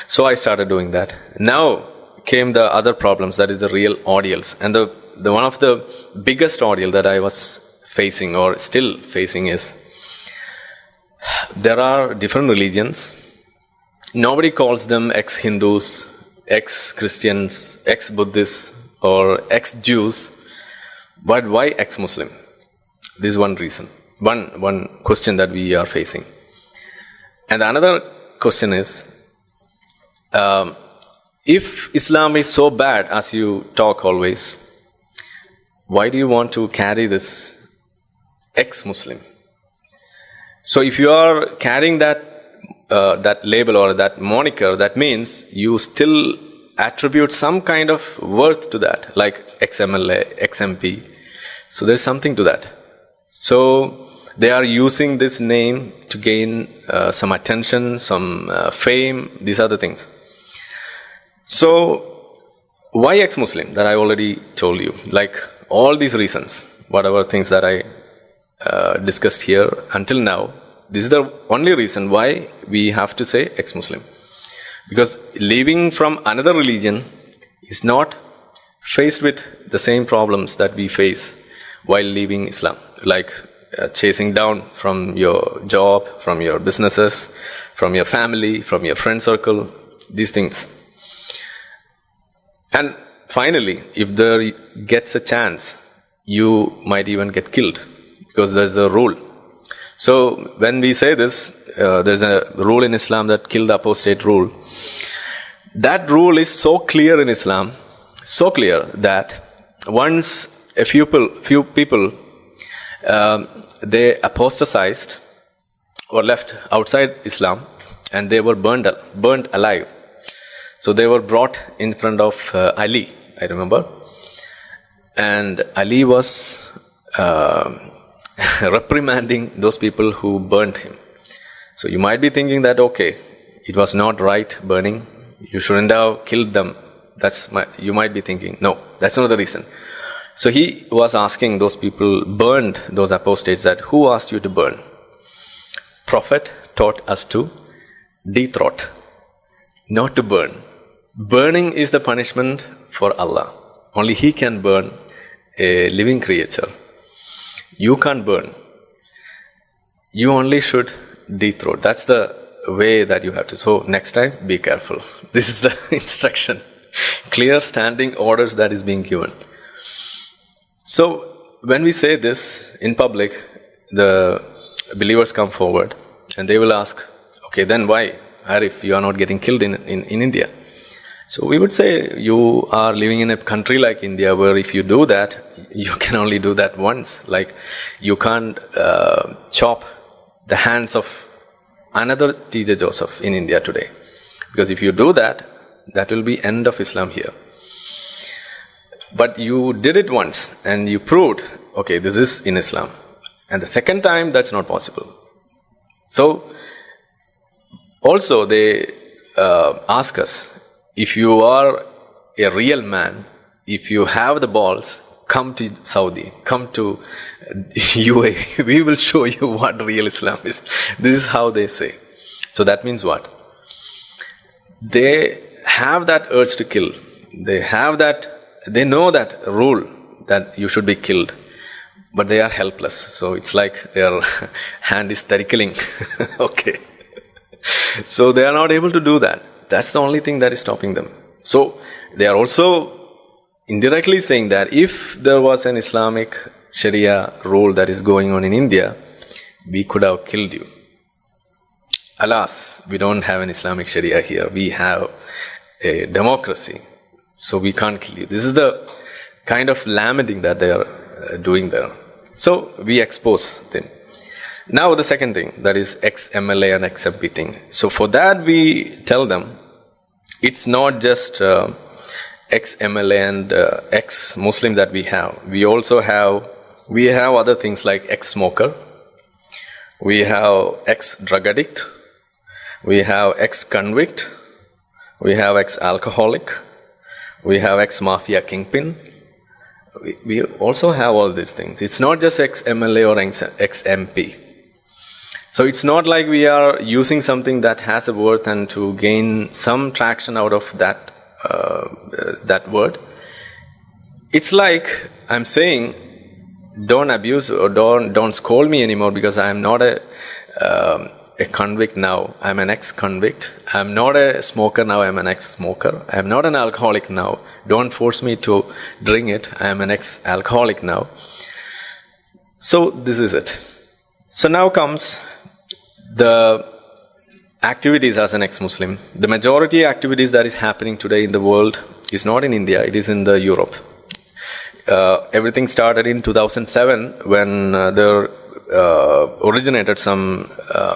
So I started doing that. Now came the other problems, that is the real ordeals. And the one of the biggest ordeal that I was facing, or still facing, is there are different religions. Nobody calls them ex-Hindus, ex-Christians, ex-Buddhists, or ex-Jews. But why ex-Muslim? This is one reason. One question that we are facing. And another question is, if Islam is so bad as you talk always, why do you want to carry this ex-Muslim? So if you are carrying that label or that moniker, that means you still attribute some kind of worth to that, like ex-MLA, ex-MP. So there's something to that. So they are using this name to gain some attention, some fame, these are the things. So why ex-Muslim? That I already told you. Like all these reasons, whatever things that I discussed here until now, this is the only reason why we have to say ex-Muslim. Because leaving from another religion is not faced with the same problems that we face while leaving Islam. Like chasing down from your job, from your businesses, from your family, from your friend circle, these things. And finally, if there gets a chance, you might even get killed, because there's a rule. So when we say this, there's a rule in Islam, that kill the apostate rule. That rule is so clear in Islam, so clear that once a few people they apostatized or left outside Islam, and they were burned alive. So they were brought in front of Ali, I remember, and Ali was reprimanding those people who burned him. So you might be thinking that, okay, it was not right burning, you shouldn't have killed them. You might be thinking, no, that's not the reason. So he was asking those people, burned those apostates, that who asked you to burn? Prophet taught us to de-throat, not to burn. Burning is the punishment for Allah. Only He can burn a living creature. You can't burn. You only should de-throat. That's the way that you have to. So next time, be careful. This is the instruction. Clear standing orders that is being given. So when we say this in public, the believers come forward and they will ask, okay, then why, Arif, you are not getting killed in India? So we would say, you are living in a country like India, where if you do that, you can only do that once. Like, you can't chop the hands of another TJ Joseph in India today. Because if you do that, that will be end of Islam here. But you did it once and you proved, okay, this is in Islam. And the second time, that's not possible. So also they ask us, if you are a real man, if you have the balls, come to Saudi, come to UAE, we will show you what real Islam is. This is how they say. So that means what? They have that urge to kill. They know that rule that you should be killed, but they are helpless. So it's like their hand is tickling. Okay. So they are not able to do that. That's the only thing that is stopping them. So they are also indirectly saying that if there was an Islamic Sharia rule that is going on in India, we could have killed you. Alas, we don't have an Islamic Sharia here. We have a democracy. So we can't kill you. This is the kind of lamenting that they are doing there. So we expose them. Now the second thing, that is ex-MLA and ex-MP thing. So for that we tell them, it's not just ex-MLA and ex-Muslim that we have. We also have other things like ex-smoker. We have ex-drug addict. We have ex-convict. We have ex-alcoholic. We have ex-mafia kingpin. We also have all these things. It's not just ex-MLA or ex-MP. So it's not like we are using something that has a worth and to gain some traction out of that word. It's like I'm saying, don't abuse or don't scold me anymore because I'm not a convict now. I'm an ex-convict. I'm not a smoker now. I'm an ex-smoker. I'm not an alcoholic now. Don't force me to drink it. I'm an ex-alcoholic now. So this is it. So now comes the activities as an ex-Muslim. The majority activities that is happening today in the world is not in India, it is in the Europe. Everything started in 2007 when there originated some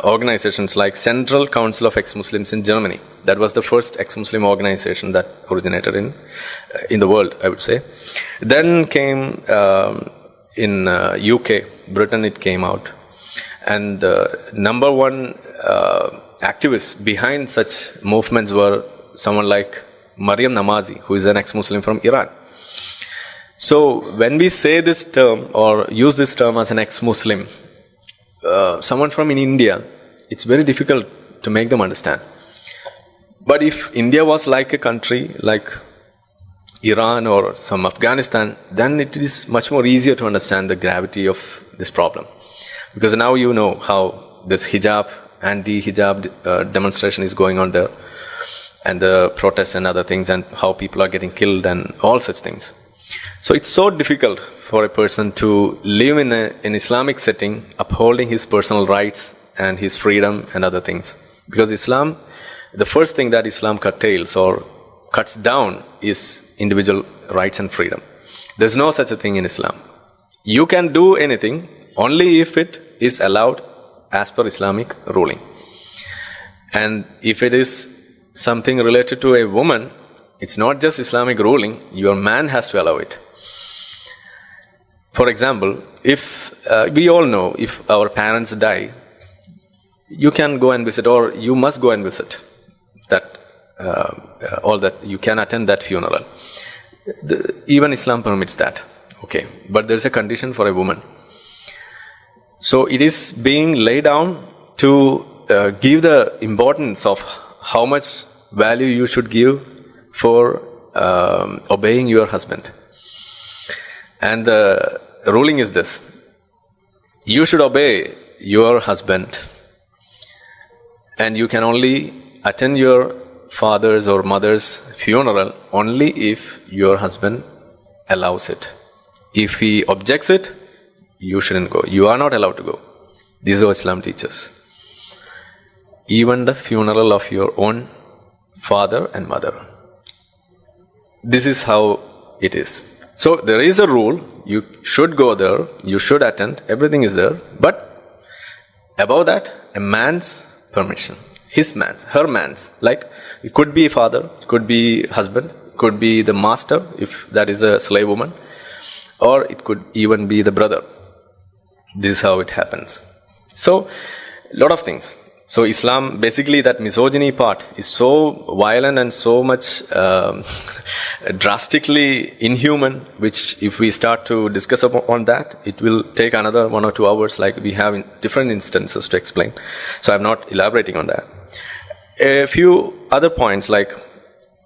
organizations like Central Council of Ex-Muslims in Germany. That was the first ex-Muslim organization that originated in the world, I would say. Then came in UK, Britain it came out. And number one activists behind such movements were someone like Maryam Namazi, who is an ex-Muslim from Iran. So when we say this term or use this term as an ex-Muslim, someone from in India, it's very difficult to make them understand. But if India was like a country like Iran or some Afghanistan, then it is much more easier to understand the gravity of this problem. Because now you know how this hijab, anti-hijab demonstration is going on there, and the protests and other things, and how people are getting killed and all such things. So it's so difficult for a person to live in an Islamic setting, upholding his personal rights and his freedom and other things. Because Islam, the first thing that Islam curtails or cuts down is individual rights and freedom. There's no such a thing in Islam. You can do anything only if it is allowed as per Islamic ruling. And if it is something related to a woman, it's not just Islamic ruling, your man has to allow it. For example, if we all know if our parents die, you can go and visit, or you must go and visit that, all that, you can attend that funeral. Even Islam permits that. Okay, but there's a condition for a woman. So it is being laid down to give the importance of how much value you should give for obeying your husband. And the ruling is this: you should obey your husband, and you can only attend your father's or mother's funeral only if your husband allows it. If he objects it, you shouldn't go. You are not allowed to go. This is what Islam teaches. Even the funeral of your own father and mother. This is how it is. So there is a rule. You should go there. You should attend. Everything is there. But above that, a man's permission. His man's, her man's. Like, it could be father, it could be husband, it could be the master, if that is a slave woman, or it could even be the brother. This is how it happens. So, lot of things. So Islam, basically that misogyny part is so violent and so much drastically inhuman, which if we start to discuss on that, it will take another 1 or 2 hours, like we have in different instances to explain. So I'm not elaborating on that. A few other points, like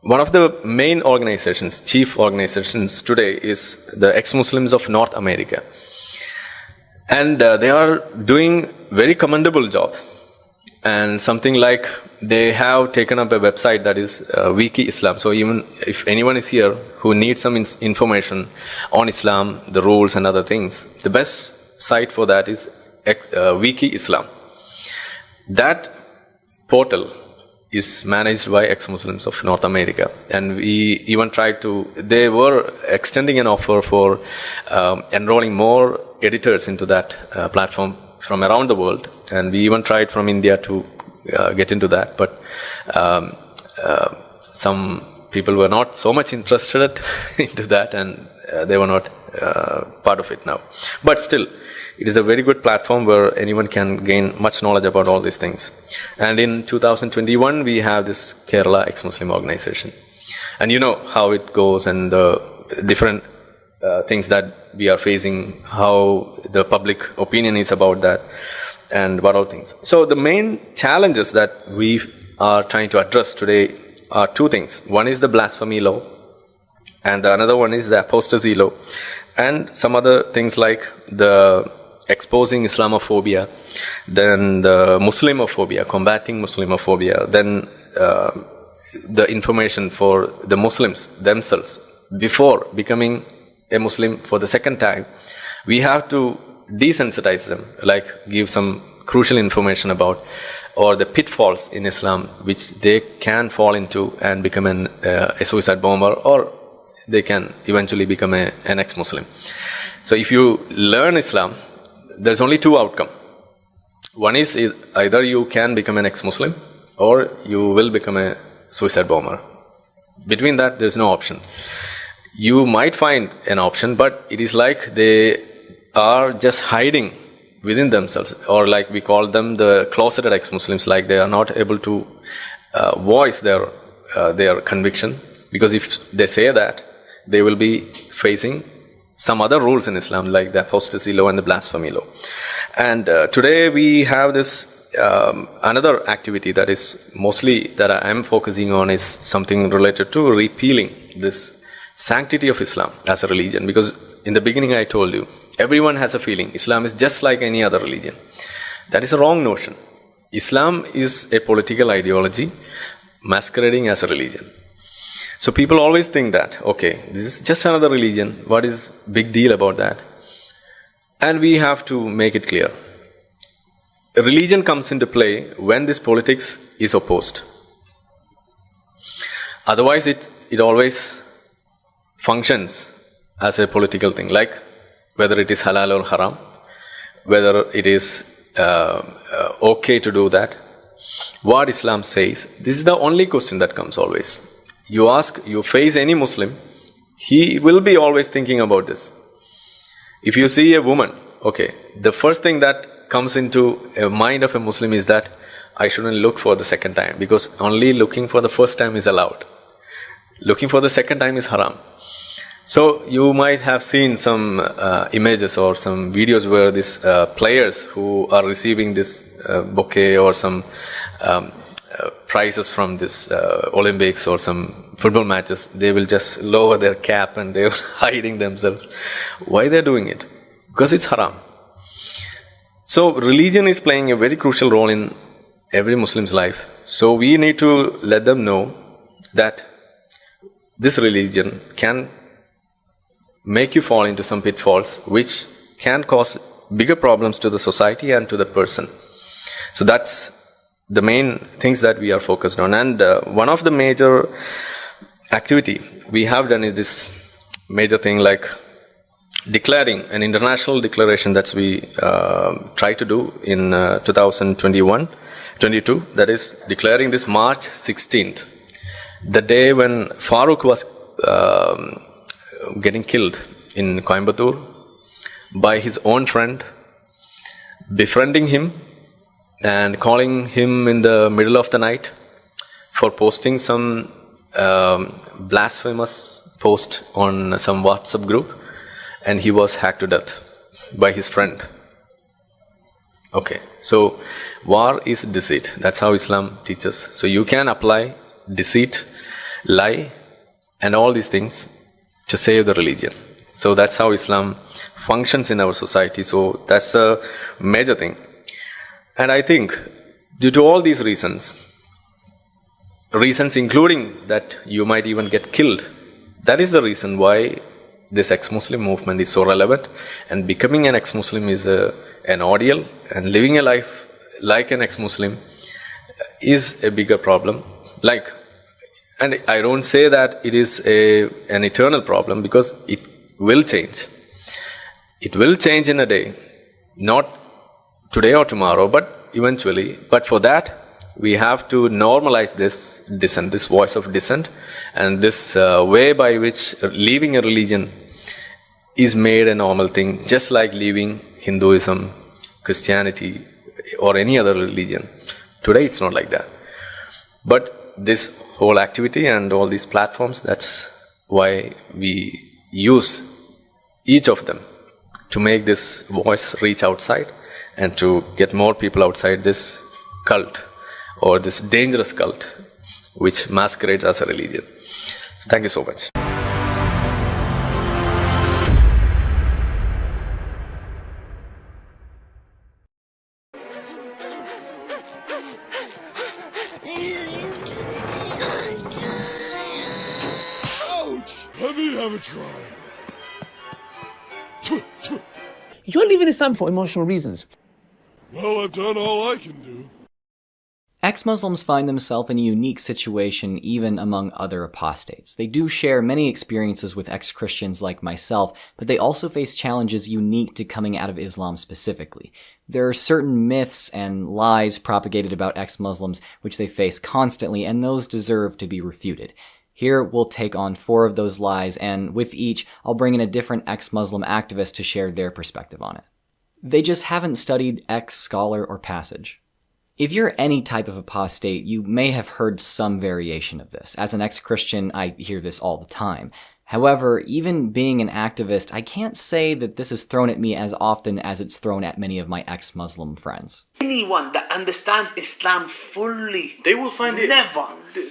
one of the main organizations, chief organizations today is the ex-Muslims of North America. And they are doing very commendable job. And something like they have taken up a website that is Wiki Islam. So even if anyone is here who needs some information on Islam, the rules and other things, the best site for that is Wiki Islam. That portal is managed by ex-Muslims of North America. And we even tried to, they were extending an offer for enrolling more editors into that platform from around the world, and we even tried from India to get into that, but some people were not so much interested into that, and they were not part of it now. But still, it is a very good platform where anyone can gain much knowledge about all these things. And in 2021, we have this Kerala ex-Muslim organization. And you know how it goes and the different things that we are facing, how the public opinion is about that, and what all things. So the main challenges that we are trying to address today are two things. One is the blasphemy law, and the another one is the apostasy law, and some other things like the exposing Islamophobia, then the Muslimophobia, combating Muslimophobia, then the information for the Muslims themselves before becoming a Muslim for the second time. We have to desensitize them, like give some crucial information about or the pitfalls in Islam which they can fall into and become a suicide bomber, or they can eventually become an ex-Muslim. So if you learn Islam, there's only two outcomes. One is either you can become an ex-Muslim or you will become a suicide bomber. Between that, there's no option. You might find an option, but it is like they are just hiding within themselves, or like we call them the closeted ex-Muslims, like they are not able to voice their conviction, because if they say that, they will be facing some other rules in Islam, like the apostasy law and the blasphemy law. And today we have this another activity that is mostly that I am focusing on is something related to repealing this sanctity of Islam as a religion, because in the beginning I told you, everyone has a feeling Islam is just like any other religion. That is a wrong notion. Islam is a political ideology masquerading as a religion. So people always think that, okay, this is just another religion, what is big deal about that? And we have to make it clear. Religion comes into play when this politics is opposed. Otherwise it always functions as a political thing, like whether it is halal or haram, whether it is okay to do that, what Islam says. This is the only question that comes always. You face any Muslim, he will be always thinking about this. If you see a woman, okay, the first thing that comes into a mind of a Muslim is that I shouldn't look for the second time, because only looking for the first time is allowed. Looking for the second time is haram. So you might have seen some images or some videos where these players who are receiving this bouquet or some prizes from this Olympics or some football matches, they will just lower their cap and they're hiding themselves. Why they're doing it? Because it's haram. So religion is playing a very crucial role in every Muslim's life. So we need to let them know that this religion can make you fall into some pitfalls which can cause bigger problems to the society and to the person. So that's the main things that we are focused on. And one of the major activity we have done is this major thing like declaring an international declaration that we try to do in 2021-22, that is declaring this March 16th, the day when Farooq was getting killed in Coimbatore by his own friend, befriending him and calling him in the middle of the night for posting some blasphemous post on some WhatsApp group, and he was hacked to death by his friend. Okay, so war is deceit. That's how Islam teaches. So you can apply deceit, lie, and all these things to save the religion. So that's how Islam functions in our society. So that's a major thing. And I think due to all these reasons including that you might even get killed, that is the reason why this ex-Muslim movement is so relevant, and becoming an ex-Muslim is an ordeal, and living a life like an ex-Muslim is a bigger problem. And I don't say that it is an eternal problem, because it will change. It will change in a day, not today or tomorrow, but eventually. But for that, we have to normalize this dissent, this voice of dissent, and this way by which leaving a religion is made a normal thing, just like leaving Hinduism, Christianity, or any other religion. Today it's not like that. But this whole activity and all these platforms, that's why we use each of them to make this voice reach outside and to get more people outside this cult, or this dangerous cult which masquerades as a religion. So thank you so much. Ouch! Let me have a try. You're leaving Islam for emotional reasons. Well, I've done all I can do. Ex-Muslims find themselves in a unique situation even among other apostates. They do share many experiences with ex-Christians like myself, but they also face challenges unique to coming out of Islam specifically. There are certain myths and lies propagated about ex-Muslims which they face constantly, and those deserve to be refuted. Here we'll take on 4 of those lies, and with each, I'll bring in a different ex-Muslim activist to share their perspective on it. They just haven't studied X, scholar, or passage. If you're any type of apostate, you may have heard some variation of this. As an ex-Christian, I hear this all the time. However, even being an activist, I can't say that this is thrown at me as often as it's thrown at many of my ex-Muslim friends. Anyone that understands Islam fully, they will find it.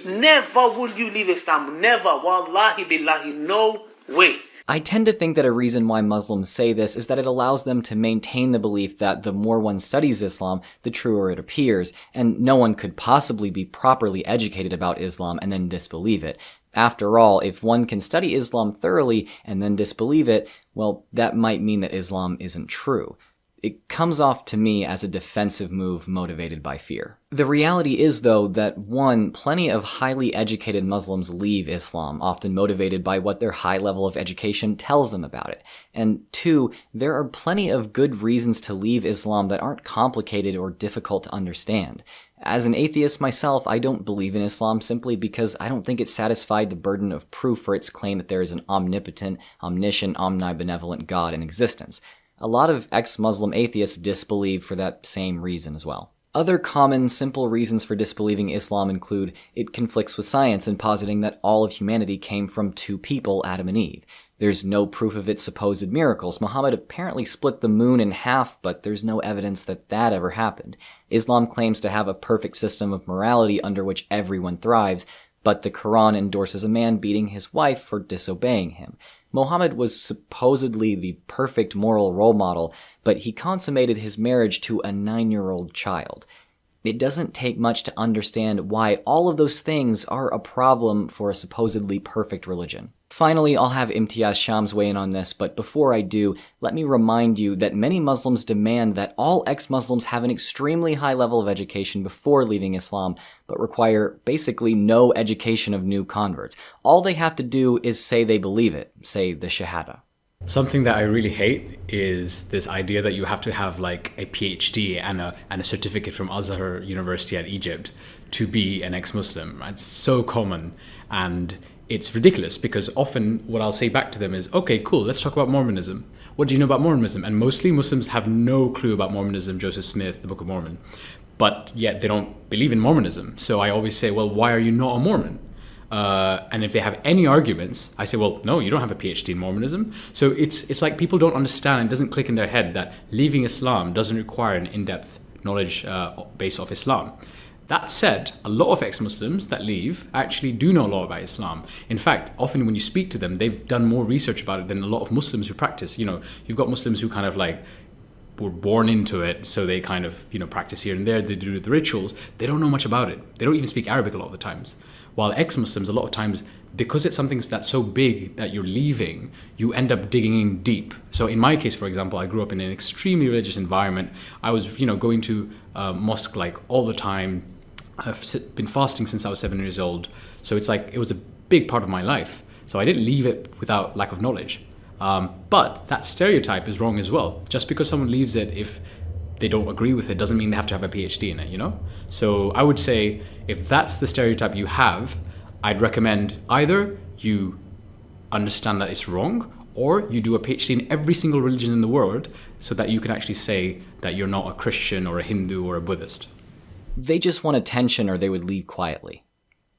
Never will you leave Islam. Never. Wallahi billahi. No way. I tend to think that a reason why Muslims say this is that it allows them to maintain the belief that the more one studies Islam, the truer it appears, and no one could possibly be properly educated about Islam and then disbelieve it. After all, if one can study Islam thoroughly and then disbelieve it, well, that might mean that Islam isn't true. It comes off to me as a defensive move motivated by fear. The reality is, though, that 1, plenty of highly educated Muslims leave Islam, often motivated by what their high level of education tells them about it. And 2, there are plenty of good reasons to leave Islam that aren't complicated or difficult to understand. As an atheist myself, I don't believe in Islam simply because I don't think it satisfied the burden of proof for its claim that there is an omnipotent, omniscient, omnibenevolent God in existence. A lot of ex-Muslim atheists disbelieve for that same reason as well. Other common, simple reasons for disbelieving Islam include it conflicts with science in positing that all of humanity came from 2 people, Adam and Eve. There's no proof of its supposed miracles. Muhammad apparently split the moon in half, but there's no evidence that that ever happened. Islam claims to have a perfect system of morality under which everyone thrives, but the Quran endorses a man beating his wife for disobeying him. Muhammad was supposedly the perfect moral role model, but he consummated his marriage to a 9-year-old child. It doesn't take much to understand why all of those things are a problem for a supposedly perfect religion. Finally, I'll have Imtiaz Shams weigh in on this, but before I do, let me remind you that many Muslims demand that all ex-Muslims have an extremely high level of education before leaving Islam, but require basically no education of new converts. All they have to do is say they believe it, say the Shahada. Something that I really hate is this idea that you have to have like a PhD and a certificate from Azhar University at Egypt to be an ex-Muslim. It's so common, and it's ridiculous because often what I'll say back to them is, okay, cool, let's talk about Mormonism. What do you know about Mormonism? And mostly Muslims have no clue about Mormonism, Joseph Smith, the Book of Mormon. but yet they don't believe in Mormonism. So I always say, well, why are you not a Mormon? And if they have any arguments, I say, well, no, you don't have a PhD in Mormonism. So it's like people don't understand, it doesn't click in their head that leaving Islam doesn't require an in-depth knowledge base of Islam. That said, a lot of ex-Muslims that leave actually do know a lot about Islam. In fact, often when you speak to them, they've done more research about it than a lot of Muslims who practice. You know, you've got Muslims who kind of like were born into it, so they kind of, you know, practice here and there, they do the rituals. They don't know much about it. They don't even speak Arabic a lot of the times. While ex-Muslims, a lot of times, because it's something that's so big that you're leaving, you end up digging in deep. So in my case, for example, I grew up in an extremely religious environment. I was, you know, going to mosque like all the time. I've been fasting since I was 7 years old. So it's like, it was a big part of my life. So I didn't leave it without lack of knowledge. But that stereotype is wrong as well. Just because someone leaves it, if they don't agree with it, doesn't mean they have to have a PhD in it, you know? So I would say, if that's the stereotype you have, I'd recommend either you understand that it's wrong, or you do a PhD in every single religion in the world so that you can actually say that you're not a Christian or a Hindu or a Buddhist. They just want attention or they would leave quietly.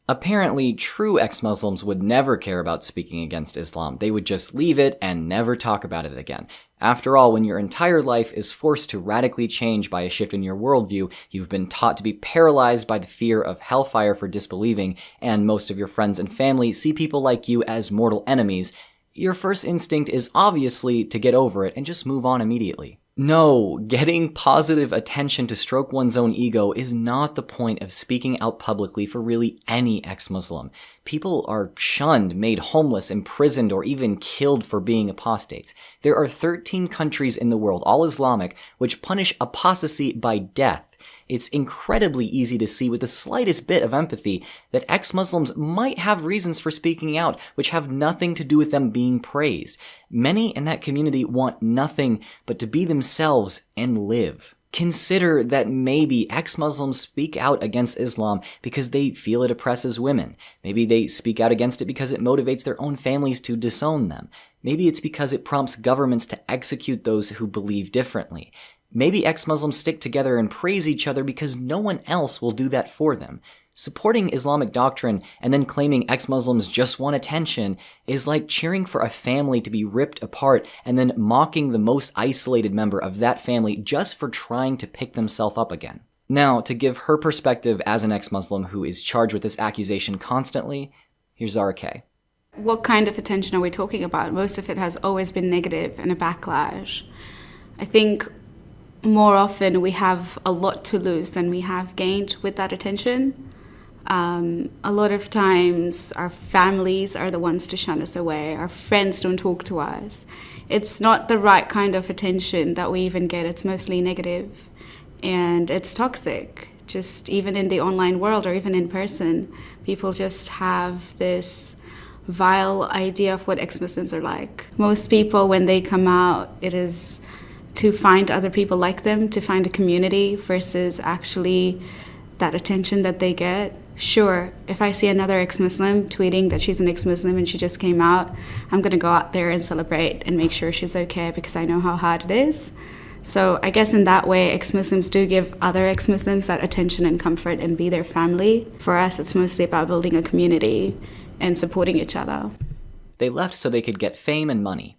Apparently, true ex-Muslims would never care about speaking against Islam. They would just leave it and never talk about it again. After all, when your entire life is forced to radically change by a shift in your worldview, you've been taught to be paralyzed by the fear of hellfire for disbelieving, and most of your friends and family see people like you as mortal enemies, your first instinct is obviously to get over it and just move on immediately. No, getting positive attention to stroke one's own ego is not the point of speaking out publicly for really any ex-Muslim. People are shunned, made homeless, imprisoned, or even killed for being apostates. There are 13 countries in the world, all Islamic, which punish apostasy by death. It's incredibly easy to see with the slightest bit of empathy that ex-Muslims might have reasons for speaking out which have nothing to do with them being praised. Many in that community want nothing but to be themselves and live. Consider that maybe ex-Muslims speak out against Islam because they feel it oppresses women. Maybe they speak out against it because it motivates their own families to disown them. Maybe it's because it prompts governments to execute those who believe differently. Maybe ex-Muslims stick together and praise each other because no one else will do that for them. Supporting Islamic doctrine and then claiming ex-Muslims just want attention is like cheering for a family to be ripped apart and then mocking the most isolated member of that family just for trying to pick themselves up again. Now, to give her perspective as an ex-Muslim who is charged with this accusation constantly, here's Zara K. What kind of attention are we talking about? Most of it has always been negative and a backlash. I think more often we have a lot to lose than we have gained with that attention. A lot of times our families are the ones to shun us away. Our friends don't talk to us. It's not the right kind of attention that we even get. It's mostly negative and it's toxic. Just even in the online world or even in person, people just have this vile idea of what ex-Muslims are like. Most people, when they come out, it is to find other people like them, to find a community versus actually that attention that they get. Sure, if I see another ex-Muslim tweeting that she's an ex-Muslim and she just came out, I'm gonna go out there and celebrate and make sure she's okay because I know how hard it is. So I guess in that way, ex-Muslims do give other ex-Muslims that attention and comfort and be their family. For us, it's mostly about building a community and supporting each other. They left so they could get fame and money.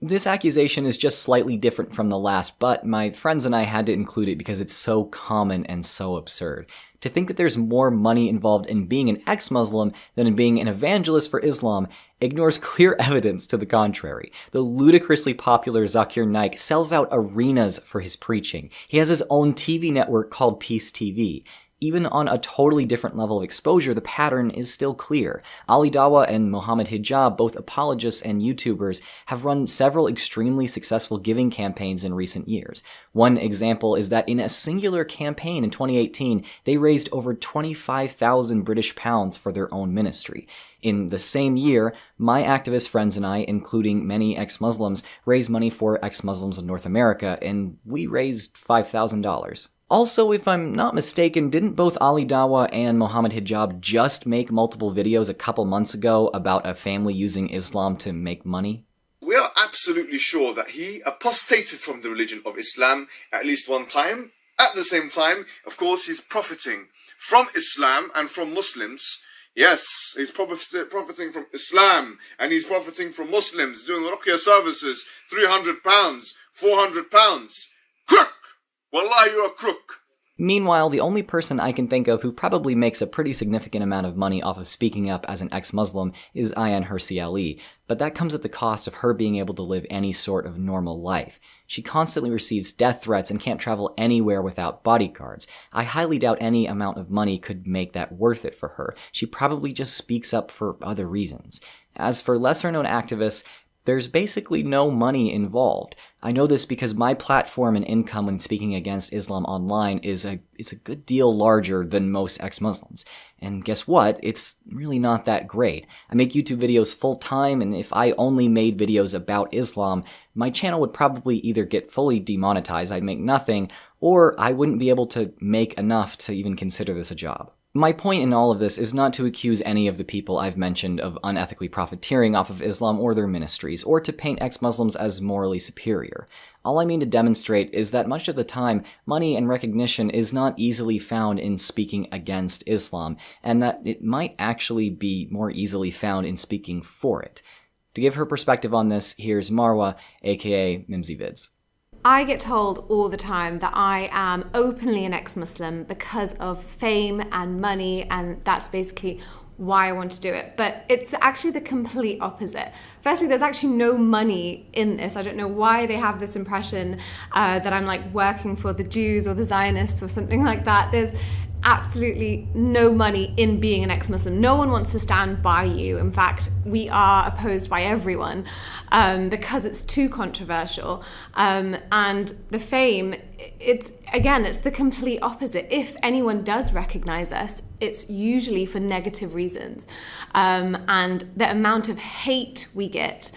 This accusation is just slightly different from the last, but my friends and I had to include it because it's so common and so absurd. To think that there's more money involved in being an ex-Muslim than in being an evangelist for Islam ignores clear evidence to the contrary. The ludicrously popular Zakir Naik sells out arenas for his preaching. He has his own TV network called Peace TV. Even on a totally different level of exposure, the pattern is still clear. Ali Dawah and Muhammad Hijab, both apologists and YouTubers, have run several extremely successful giving campaigns in recent years. One example is that in a singular campaign in 2018, they raised over 25,000 British pounds for their own ministry. In the same year, my activist friends and I, including many ex-Muslims, raised money for ex-Muslims in North America, and we raised $5,000. Also, if I'm not mistaken, didn't both Ali Dawah and Muhammad Hijab just make multiple videos a couple months ago about a family using Islam to make money? We are absolutely sure that he apostated from the religion of Islam at least one time, At the same time, of course, he's profiting from Islam and from Muslims. Yes, he's profiting from Islam and he's profiting from Muslims, doing ruqya services, £300, £400. Crook! Wallah, you're a crook. Meanwhile, the only person I can think of who probably makes a pretty significant amount of money off of speaking up as an ex-Muslim is Ayan Hirsi Ali, but that comes at the cost of her being able to live any sort of normal life. She constantly receives death threats and can't travel anywhere without bodyguards. I highly doubt any amount of money could make that worth it for her. She probably just speaks up for other reasons. As for lesser-known activists, there's basically no money involved. I know this because my platform and income when speaking against Islam online is a good deal larger than most ex-Muslims. And guess what? It's really not that great. I make YouTube videos full-time, and if I only made videos about Islam, my channel would probably either get fully demonetized, I'd make nothing, or I wouldn't be able to make enough to even consider this a job. My point in all of this is not to accuse any of the people I've mentioned of unethically profiteering off of Islam or their ministries, or to paint ex-Muslims as morally superior. All I mean to demonstrate is that much of the time, money and recognition is not easily found in speaking against Islam, and that it might actually be more easily found in speaking for it. To give her perspective on this, here's Marwa, aka MimsyVids. I get told all the time that I am openly an ex-Muslim because of fame and money, and that's basically why I want to do it. But it's actually the complete opposite. Firstly, there's actually no money in this. I don't know why they have this impression that I'm like working for the Jews or the Zionists or something like that. There's absolutely no money in being an ex-Muslim. No one wants to stand by you. In fact, we are opposed by everyone because it's too controversial. And the fame, it's the complete opposite. If anyone does recognize us, it's usually for negative reasons. And the amount of hate we get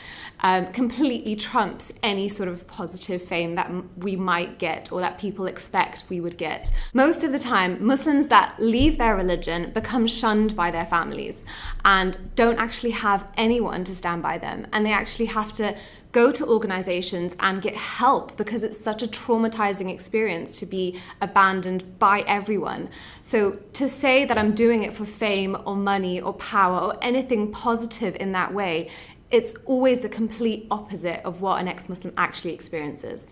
completely trumps any sort of positive fame that we might get or that people expect we would get. Most of the time, Muslims that leave their religion become shunned by their families and don't actually have anyone to stand by them. And they actually have to go to organizations and get help because it's such a traumatizing experience to be abandoned by everyone. So to say that I'm doing it for fame or money or power or anything positive in that way, it's always the complete opposite of what an ex-Muslim actually experiences.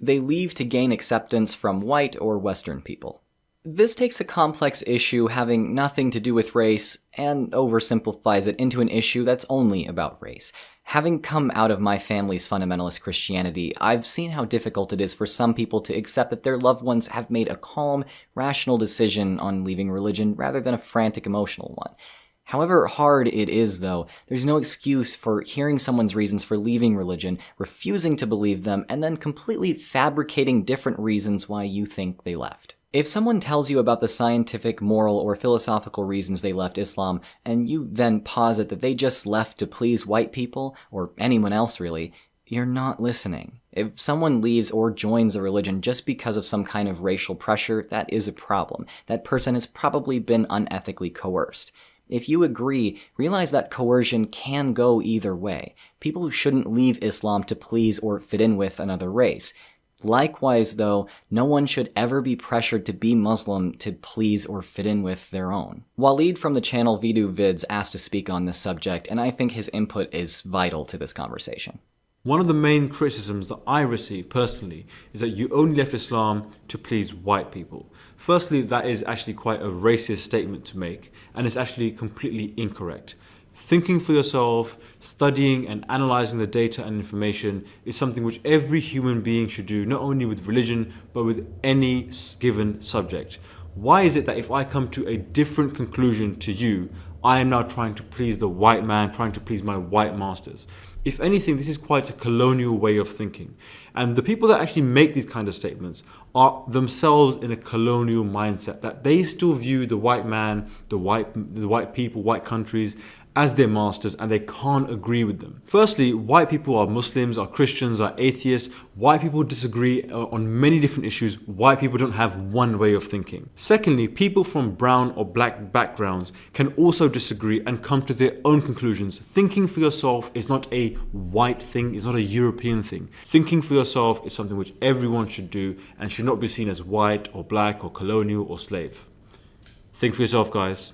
They leave to gain acceptance from white or Western people. This takes a complex issue having nothing to do with race and oversimplifies it into an issue that's only about race. Having come out of my family's fundamentalist Christianity, I've seen how difficult it is for some people to accept that their loved ones have made a calm, rational decision on leaving religion rather than a frantic, emotional one. However hard it is, though, there's no excuse for hearing someone's reasons for leaving religion, refusing to believe them, and then completely fabricating different reasons why you think they left. If someone tells you about the scientific, moral, or philosophical reasons they left Islam, and you then posit that they just left to please white people, or anyone else really, you're not listening. If someone leaves or joins a religion just because of some kind of racial pressure, that is a problem. That person has probably been unethically coerced. If you agree, realize that coercion can go either way. People shouldn't leave Islam to please or fit in with another race. Likewise, though, no one should ever be pressured to be Muslim to please or fit in with their own. Waleed from the channel Vidu Vids asked to speak on this subject, and I think his input is vital to this conversation. One of the main criticisms that I receive personally is that you only left Islam to please white people. Firstly, that is actually quite a racist statement to make, and it's actually completely incorrect. Thinking for yourself, studying and analyzing the data and information is something which every human being should do, not only with religion, but with any given subject. Why is it that if I come to a different conclusion to you, I am now trying to please the white man, trying to please my white masters? If anything, this is quite a colonial way of thinking. And the people that actually make these kind of statements are themselves in a colonial mindset, that they still view the white man, the white people, white countries as their masters, and they can't agree with them. Firstly, white people are Muslims, are Christians, are atheists. White people disagree on many different issues. White people don't have one way of thinking. Secondly, people from brown or black backgrounds can also disagree and come to their own conclusions. Thinking for yourself is not a white thing, it's not a European thing. Thinking for yourself is something which everyone should do and should not be seen as white or black or colonial or slave. Think for yourself, guys.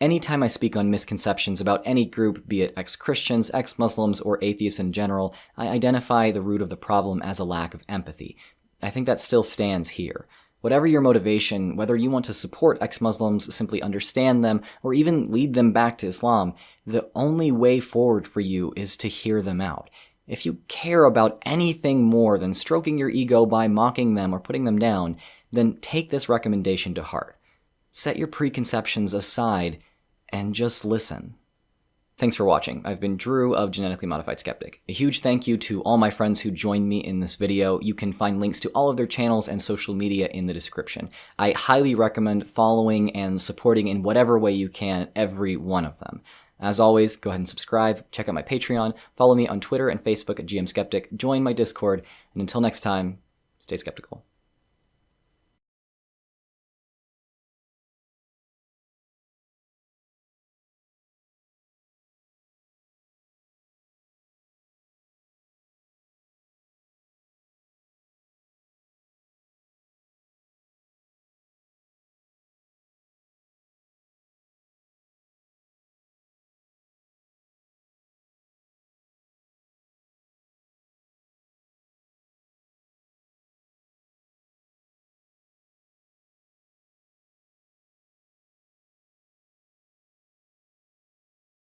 Anytime I speak on misconceptions about any group, be it ex-Christians, ex-Muslims, or atheists in general, I identify the root of the problem as a lack of empathy. I think that still stands here. Whatever your motivation, whether you want to support ex-Muslims, simply understand them, or even lead them back to Islam, the only way forward for you is to hear them out. If you care about anything more than stroking your ego by mocking them or putting them down, then take this recommendation to heart. Set your preconceptions aside and just listen. Thanks for watching. I've been Drew of Genetically Modified Skeptic. A huge thank you to all my friends who joined me in this video. You can find links to all of their channels and social media in the description. I highly recommend following and supporting in whatever way you can every one of them. As always, go ahead and subscribe, check out my Patreon, follow me on Twitter and Facebook at GMSkeptic, join my Discord, and until next time, stay skeptical.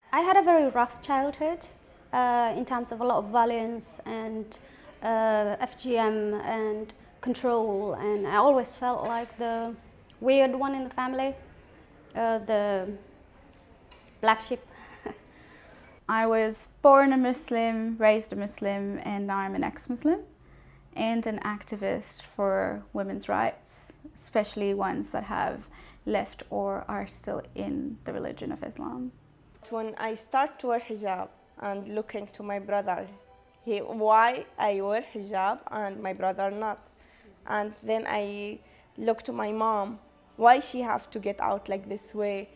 I had a very rough childhood in terms of a lot of violence and FGM and control, and I always felt like the weird one in the family, the black sheep. I was born a Muslim, raised a Muslim, and now I'm an ex-Muslim and an activist for women's rights, especially ones that have left or are still in the religion of Islam. When I start to wear hijab and looking to my brother, why I wear hijab and my brother not? And then I look to my mom, why she have to get out like this way?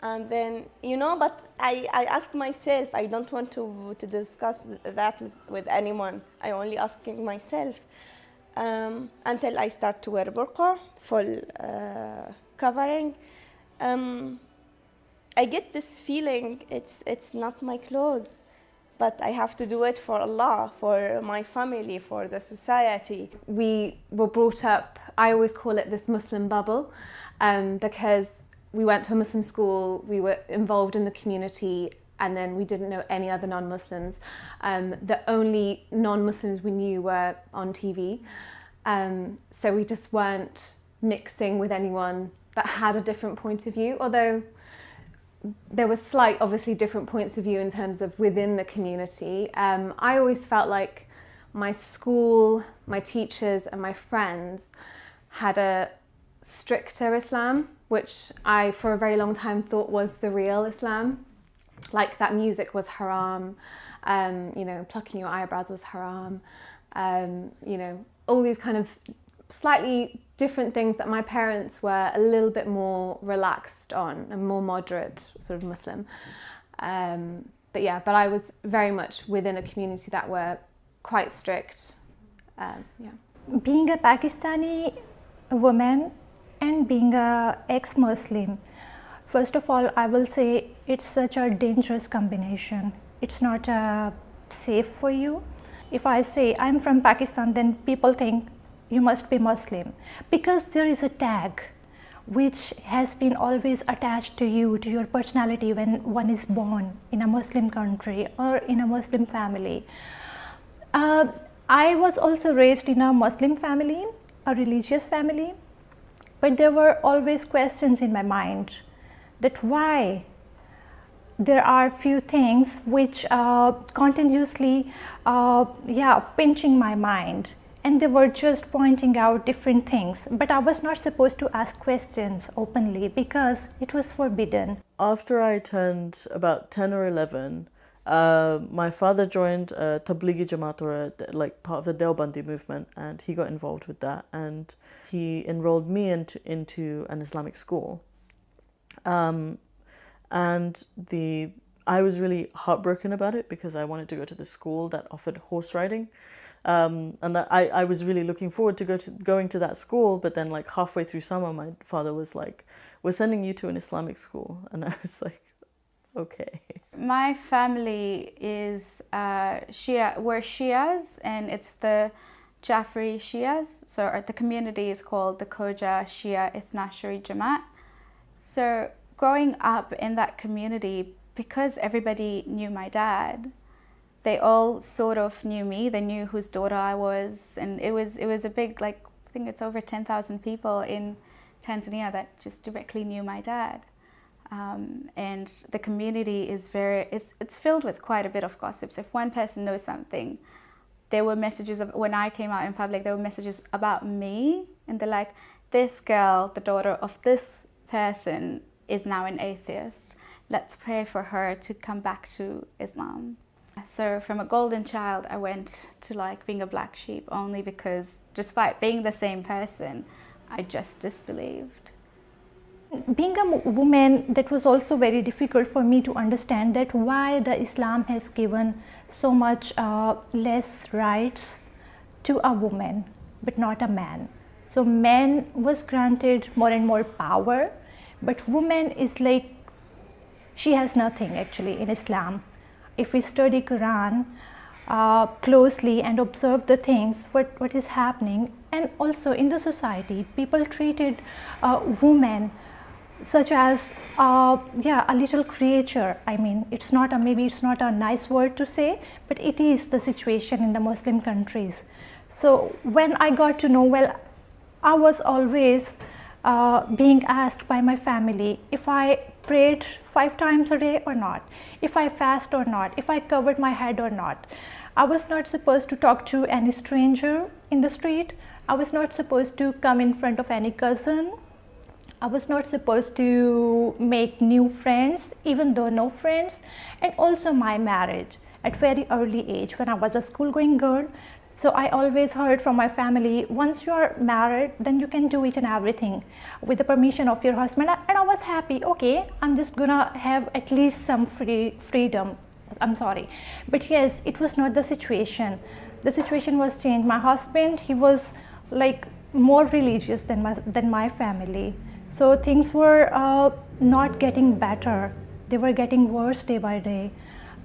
And then, but I ask myself, I don't want to discuss that with anyone. I only asking myself until I start to wear burqa, full covering. I get this feeling it's not my clothes, but I have to do it for Allah, for my family, for the society. We were brought up, I always call it this Muslim bubble, because we went to a Muslim school, we were involved in the community, and then we didn't know any other non-Muslims. The only non-Muslims we knew were on TV, so we just weren't mixing with anyone that had a different point of view, although there was slight, obviously, different points of view in terms of within the community. I always felt like my school, my teachers and my friends had a stricter Islam, which I for a very long time thought was the real Islam. Like that music was haram, plucking your eyebrows was haram, all these kind of slightly different things that my parents were a little bit more relaxed on, a more moderate sort of Muslim. But I was very much within a community that were quite strict. Being a Pakistani woman and being a ex-Muslim, first of all, I will say it's such a dangerous combination. It's not safe for you. If I say I'm from Pakistan, then people think you must be Muslim, because there is a tag which has been always attached to you, to your personality when one is born in a Muslim country or in a Muslim family. I was also raised in a Muslim family, a religious family, but there were always questions in my mind that why there are few things which continuously pinching my mind. and they were just pointing out different things. But I was not supposed to ask questions openly because it was forbidden. After I turned about 10 or 11, my father joined Tablighi Jamaat, or like part of the Deobandi movement, and he got involved with that, and he enrolled me into an Islamic school. And I was really heartbroken about it because I wanted to go to the school that offered horse riding. And that I was really looking forward to going to that school, but then like halfway through summer, my father was like, "We're sending you to an Islamic school," and I was like, "Okay." My family is Shia. We're Shias, and it's the Jafri Shias. So the community is called the Koja Shia Ithna Ashari Jamaat. So growing up in that community, because everybody knew my dad, they all sort of knew me. They knew whose daughter I was, and it was a big, like, I think it's over 10,000 people in Tanzania that just directly knew my dad. And the community is it's filled with quite a bit of gossips. If one person knows something, there were messages of, when I came out in public, there were messages about me, and they're like, this girl, the daughter of this person, is now an atheist. Let's pray for her to come back to Islam. So from a golden child, I went to like being a black sheep only because despite being the same person, I just disbelieved. Being a woman, that was also very difficult for me to understand that why the Islam has given so much less rights to a woman, but not a man. So man was granted more and more power, but woman is like, she has nothing actually in Islam. If we study Quran closely and observe the things, what is happening, and also in the society, people treated women such as a little creature. I mean, maybe it's not a nice word to say, but it is the situation in the Muslim countries. So when I got to know, well, I was always being asked by my family if I prayed 5 times a day or not, if I fast or not, if I covered my head or not. I was not supposed to talk to any stranger in the street. I was not supposed to come in front of any cousin. I was not supposed to make new friends, even though no friends. And also my marriage at very early age when I was a school-going girl. So I always heard from my family, once you are married, then you can do it and everything with the permission of your husband. And I was happy, okay, I'm just gonna have at least some freedom. I'm sorry. But yes, it was not the situation. The situation was changed. My husband, he was like more religious than my family. So things were not getting better. They were getting worse day by day.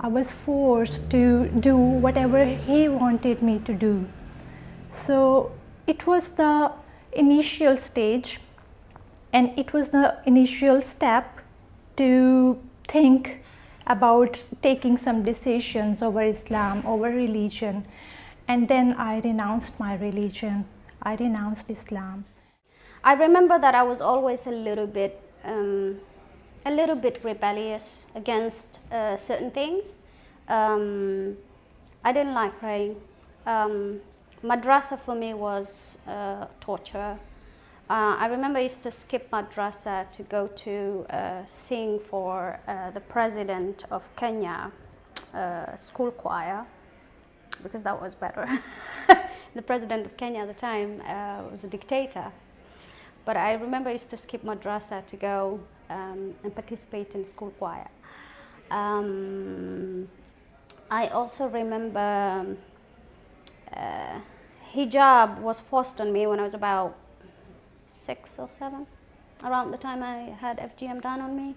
I was forced to do whatever he wanted me to do. So it was the initial stage, and it was the initial step to think about taking some decisions over Islam, over religion. And then I renounced my religion. I renounced Islam. I remember that I was always a little bit rebellious against certain things. I didn't like praying. Madrasa for me was torture. I remember I used to skip madrasa to go to sing for the president of Kenya school choir, because that was better. The president of Kenya at the time was a dictator. But I remember I used to skip madrasa to go and participate in school choir. I also remember hijab was forced on me when I was about 6 or 7, around the time I had FGM done on me.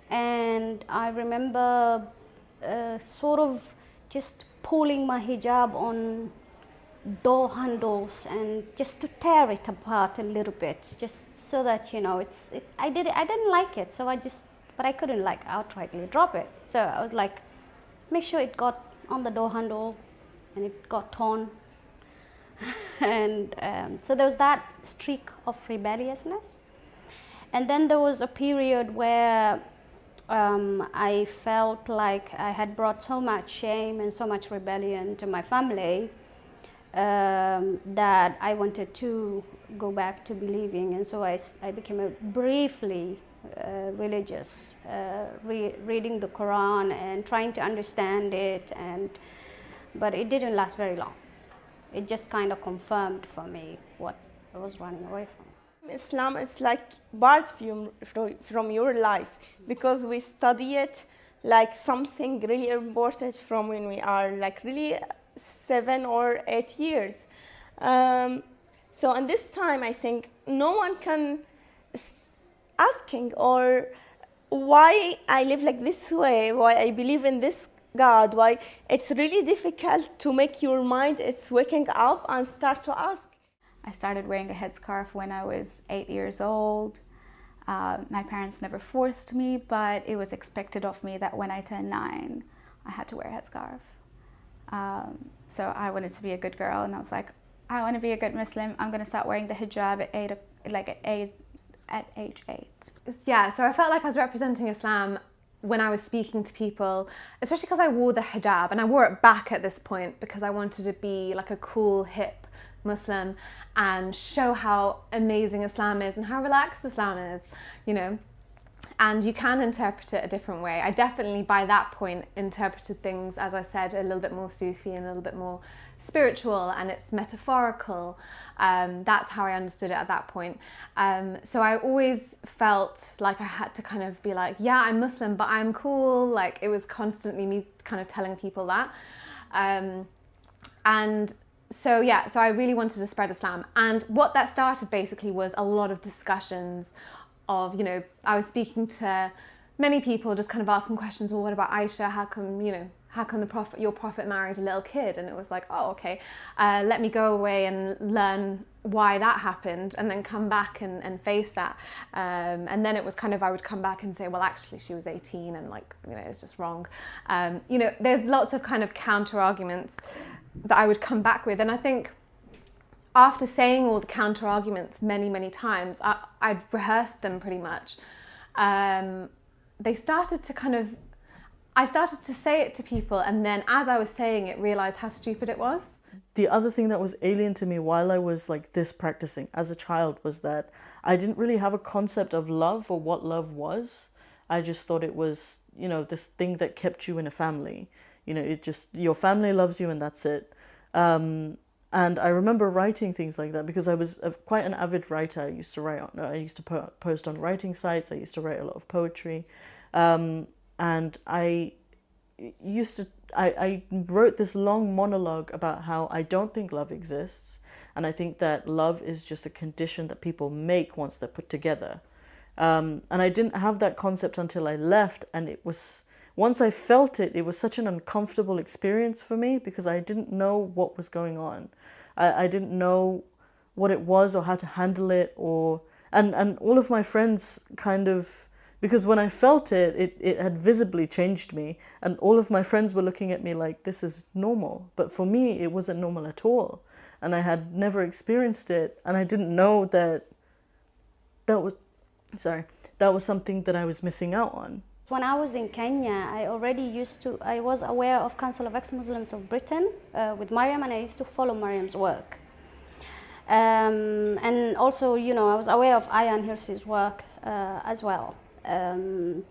And I remember sort of just pulling my hijab on door handles and just to tear it apart a little bit, just so that, you know, I didn't like it, so but I couldn't like outrightly drop it. So I was like, make sure it got on the door handle and it got torn. And so there was that streak of rebelliousness. And then there was a period where I felt like I had brought so much shame and so much rebellion to my family that I wanted to go back to believing, and so I became a briefly religious, reading the Quran and trying to understand it, but it didn't last very long. It just kind of confirmed for me what I was running away from. Islam is like part from your life, because we study it like something really important from when we are like really 7 or 8 years. So in this time, I think no one can asking or why I live like this way, why I believe in this God, why it's really difficult to make your mind, it's waking up and start to ask. I started wearing a headscarf when I was 8 years old. My parents never forced me, but it was expected of me that when I turned 9, I had to wear a headscarf. So I wanted to be a good girl, and I was like, I want to be a good Muslim. I'm going to start wearing the hijab at age 8. Yeah, so I felt like I was representing Islam when I was speaking to people, especially because I wore the hijab, and I wore it back at this point because I wanted to be like a cool, hip Muslim and show how amazing Islam is and how relaxed Islam is, you know. And you can interpret it a different way. I definitely, by that point, interpreted things, as I said, a little bit more Sufi and a little bit more spiritual, and it's metaphorical. That's how I understood it at that point. So I always felt like I had to kind of be like, yeah, I'm Muslim, but I'm cool. Like, it was constantly me kind of telling people that. And so, yeah, so I really wanted to spread Islam. And what that started basically was a lot of discussions of, you know, I was speaking to many people, just kind of asking questions. Well, what about Aisha? How come, you know, how come your prophet married a little kid? And it was like, oh, okay, let me go away and learn why that happened, and then come back and face that. And then it was kind of, I would come back and say, well, actually, she was 18, and like, you know, it's just wrong. You know, there's lots of kind of counter arguments that I would come back with, and I think after saying all the counter arguments many, many times, I'd rehearsed them pretty much. They started to kind of, I started to say it to people, and then as I was saying it, realized how stupid it was. The other thing that was alien to me while I was like this practicing as a child was that I didn't really have a concept of love or what love was. I just thought it was, you know, this thing that kept you in a family. You know, it just, your family loves you and that's it. And I remember writing things like that because I was quite an avid writer. I used to write on, I used to post on writing sites. I used to write a lot of poetry, and I wrote this long monologue about how I don't think love exists, and I think that love is just a condition that people make once they're put together. And I didn't have that concept until I left, and it was, once I felt it, it was such an uncomfortable experience for me because I didn't know what was going on. I didn't know what it was or how to handle it, or and all of my friends kind of, because when I felt it, it had visibly changed me, and all of my friends were looking at me like, this is normal. But for me, it wasn't normal at all. And I had never experienced it, and I didn't know that was something that I was missing out on. When I was in Kenya, I was aware of Council of Ex-Muslims of Britain with Mariam, and I used to follow Mariam's work. And also, you know, I was aware of Ayan Hirsi's work as well. And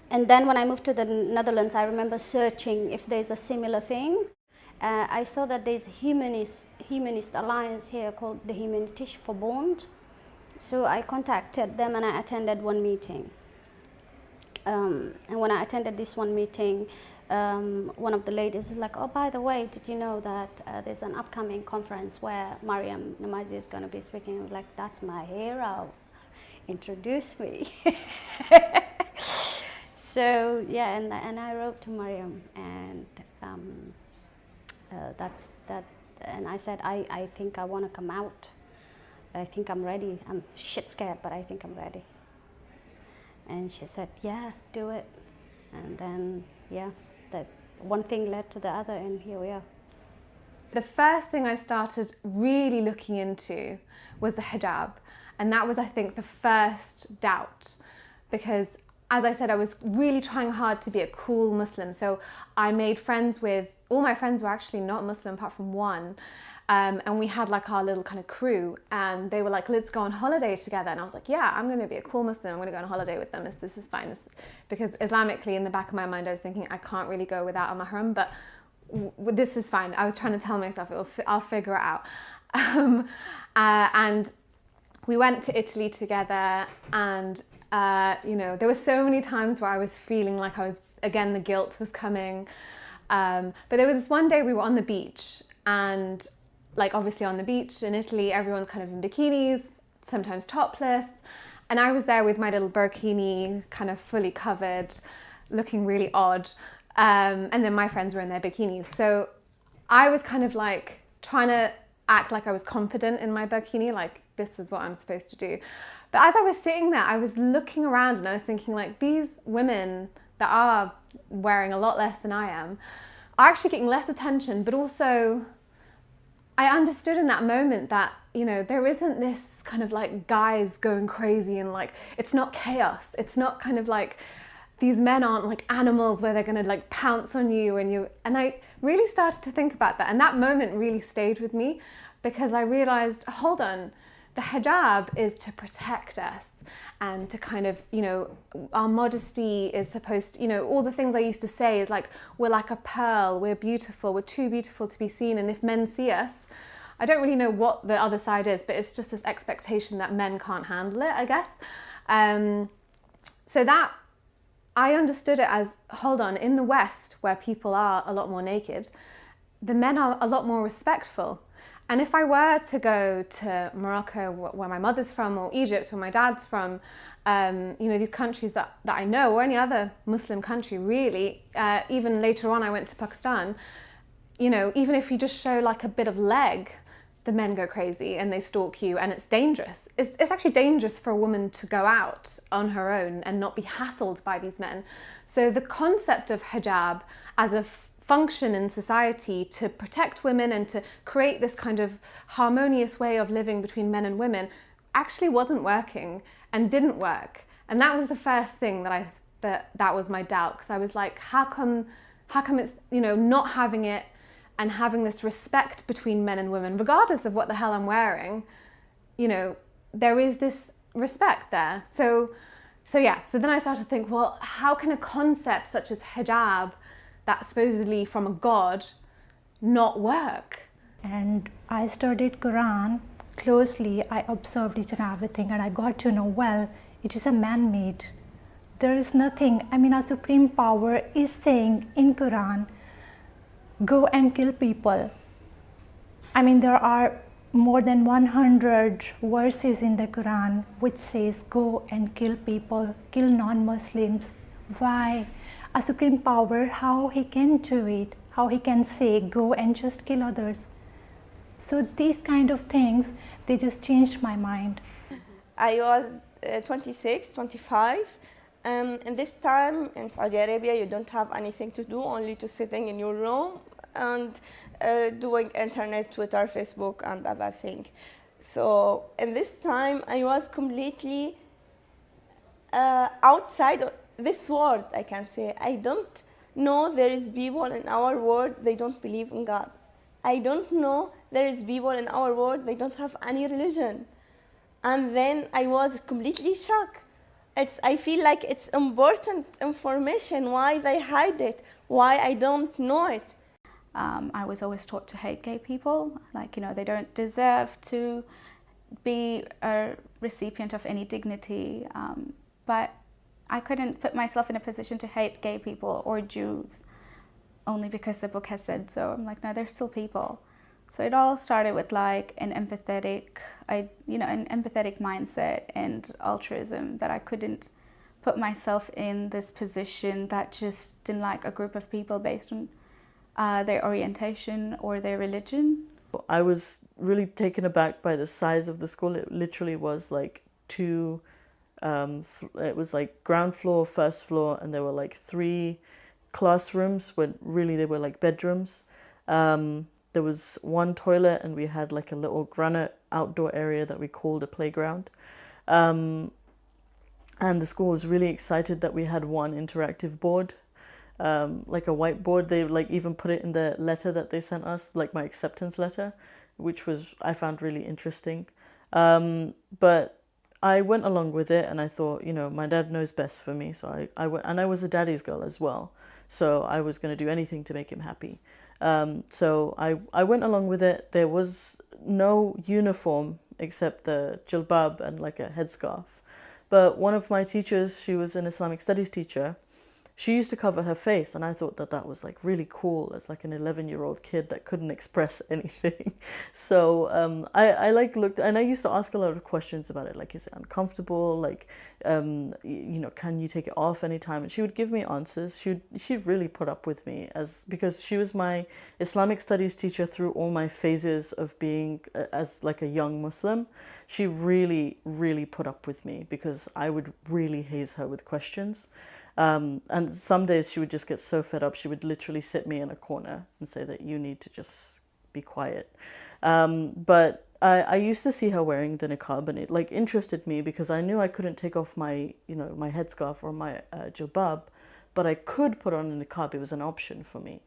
then when I moved to the Netherlands, I remember searching if there's a similar thing. I saw that there's a humanist alliance here called the Humanitische Verbond. So I contacted them and I attended one meeting. And when I attended this one meeting, one of the ladies was like, oh, by the way, did you know that there's an upcoming conference where Mariam Namazi is going to be speaking? I was like, that's my hero. Introduce me. So, yeah, and I wrote to Mariam, and that's that. And I said, I think I want to come out. I think I'm ready. I'm shit scared, but I think I'm ready. And she said, yeah, do it. And then, yeah, that one thing led to the other, and here we are. The first thing I started really looking into was the hijab. And that was, I think, the first doubt, because as I said, I was really trying hard to be a cool Muslim. So I made friends with, all my friends were actually not Muslim apart from one. And we had like our little kind of crew, and they were like, let's go on holiday together. And I was like, yeah, I'm going to be a cool Muslim. I'm going to go on holiday with them. This is fine. Because Islamically, in the back of my mind, I was thinking, I can't really go without a mahram, but this is fine. I was trying to tell myself, I'll figure it out. And we went to Italy together, and you know, there were so many times where I was feeling like I was, again, the guilt was coming. But there was this one day we were on the beach, and like obviously on the beach in Italy, everyone's kind of in bikinis, sometimes topless. And I was there with my little burkini, kind of fully covered, looking really odd. And then my friends were in their bikinis. So I was kind of like trying to act like I was confident in my burkini, like this is what I'm supposed to do. But as I was sitting there, I was looking around and I was thinking, like, these women that are wearing a lot less than I am are actually getting less attention, but also I understood in that moment that, you know, there isn't this kind of like guys going crazy and like, it's not chaos. It's not kind of like, these men aren't like animals where they're going to like pounce on you and I really started to think about that. And that moment really stayed with me because I realized, hold on, the hijab is to protect us and to kind of, you know, our modesty is supposed to, you know, all the things I used to say is like, we're like a pearl, we're beautiful, we're too beautiful to be seen. And if men see us, I don't really know what the other side is, but it's just this expectation that men can't handle it, I guess. So that, I understood it as, hold on, in the West, where people are a lot more naked, the men are a lot more respectful. And if I were to go to Morocco, where my mother's from, or Egypt, where my dad's from, you know, these countries that I know, or any other Muslim country, really, even later on I went to Pakistan, you know, even if you just show like a bit of leg, the men go crazy and they stalk you, and it's dangerous. It's actually dangerous for a woman to go out on her own and not be hassled by these men. So the concept of hijab as a function in society to protect women and to create this kind of harmonious way of living between men and women actually wasn't working and didn't work. And that was the first thing that was my doubt, because I was like, how come it's, you know, not having it and having this respect between men and women, regardless of what the hell I'm wearing, you know, there is this respect there. So then I started to think, well, how can a concept such as hijab, that's supposedly from a god, not work? And I studied Quran closely. I observed each and everything, and I got to know, well, it is a man-made. There is nothing, I mean, our supreme power is saying in Quran, go and kill people. I mean, there are more than 100 verses in the Quran which says go and kill people, kill non-Muslims. Why? A supreme power, how he can do it, how he can say go and just kill others. So these kind of things, they just changed my mind. I was 26, 25. In this time in Saudi Arabia, you don't have anything to do, only to sitting in your room and doing internet, Twitter, Facebook, and other things. So in this time, I was completely outside this world, I can say. I don't know there is people in our world, they don't believe in God. I don't know there is people in our world, they don't have any religion. And then I was completely shocked. I feel like it's important information, why they hide it, why I don't know it. I was always taught to hate gay people, like, you know, they don't deserve to be a recipient of any dignity, but I couldn't put myself in a position to hate gay people or Jews only because the book has said so. I'm like, no, they're still people. So it all started with like an empathetic mindset and altruism, that I couldn't put myself in this position that just didn't like a group of people based on their orientation or their religion. I was really taken aback by the size of the school. It literally was like it was like ground floor, first floor, and there were like 3 classrooms, but really they were like bedrooms. There was 1 toilet, and we had like a little granite outdoor area that we called a playground. And and the school was really excited that we had one interactive board, like a whiteboard. They like even put it in the letter that they sent us, like my acceptance letter, which was I found really interesting. But I went along with it, and I thought, my dad knows best for me, so I went, and I was a daddy's girl as well, so I was going to do anything to make him happy. So I went along with it. There was no uniform except the jilbab and like a headscarf. But one of my teachers, she was an Islamic studies teacher, she used to cover her face, and I thought that was like really cool as like an 11-year-old kid that couldn't express anything. So I like looked, and I used to ask a lot of questions about it, like, is it uncomfortable, like can you take it off anytime? And she would give me answers. She'd really put up with me, because she was my Islamic studies teacher through all my phases of being as like a young Muslim. She really put up with me, because I would really haze her with questions. And some days she would just get so fed up, she would literally sit me in a corner and say that you need to just be quiet. But I used to see her wearing the niqab, and it like interested me, because I knew I couldn't take off my, my headscarf or my jilbab, but I could put on a niqab. It was an option for me.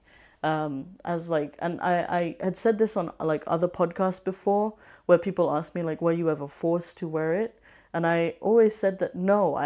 And I had said this on like other podcasts before, where people asked me like, were you ever forced to wear it? And I always said that no,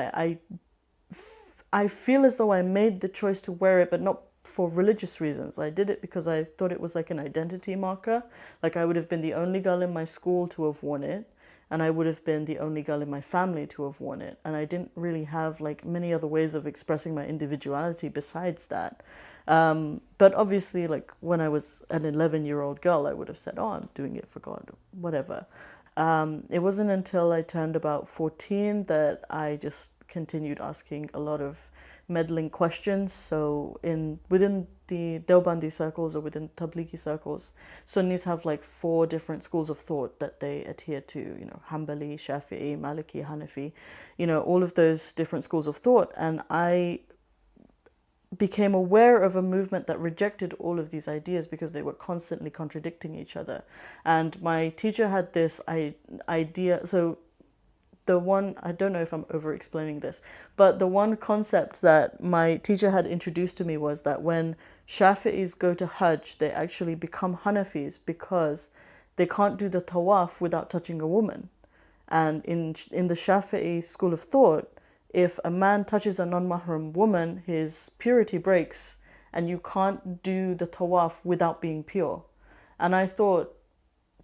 I feel as though I made the choice to wear it, but not for religious reasons. I did it because I thought it was like an identity marker. Like I would have been the only girl in my school to have worn it, and I would have been the only girl in my family to have worn it. And I didn't really have like many other ways of expressing my individuality besides that. But obviously, like when I was an 11-year-old girl, I would have said, oh, I'm doing it for God, whatever. It wasn't until I turned about 14 that I just continued asking a lot of meddling questions. So within the Deobandi circles or within Tablighi circles, Sunnis have like 4 different schools of thought that they adhere to, Hanbali, Shafi'i, Maliki, Hanafi, all of those different schools of thought. And I became aware of a movement that rejected all of these ideas because they were constantly contradicting each other. And my teacher had this idea, so the one, I don't know if I'm over explaining this, but the one concept that my teacher had introduced to me was that when Shafi'is go to Hajj, they actually become Hanafis because they can't do the tawaf without touching a woman. And in the Shafi'i school of thought, if a man touches a non-mahram woman, his purity breaks, and you can't do the tawaf without being pure. And I thought,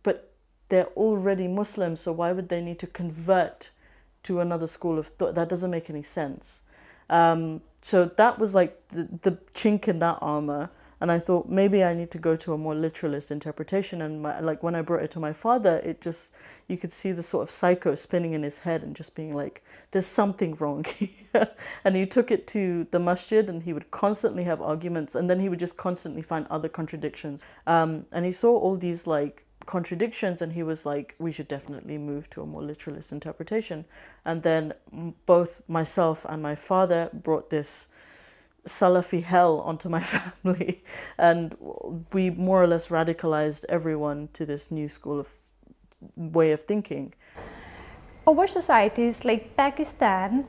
but they're already Muslims, so why would they need to convert to another school of thought? That doesn't make any sense. So that was like the chink in that armor. And I thought maybe I need to go to a more literalist interpretation. And like when I brought it to my father, you could see the sort of psycho spinning in his head and just being like, there's something wrong here. And he took it to the masjid, and he would constantly have arguments, and then he would just constantly find other contradictions. And he saw all these like contradictions, and he was like, we should definitely move to a more literalist interpretation. And then both myself and my father brought this Salafi hell onto my family, and we more or less radicalized everyone to this new school of way of thinking. Over societies like Pakistan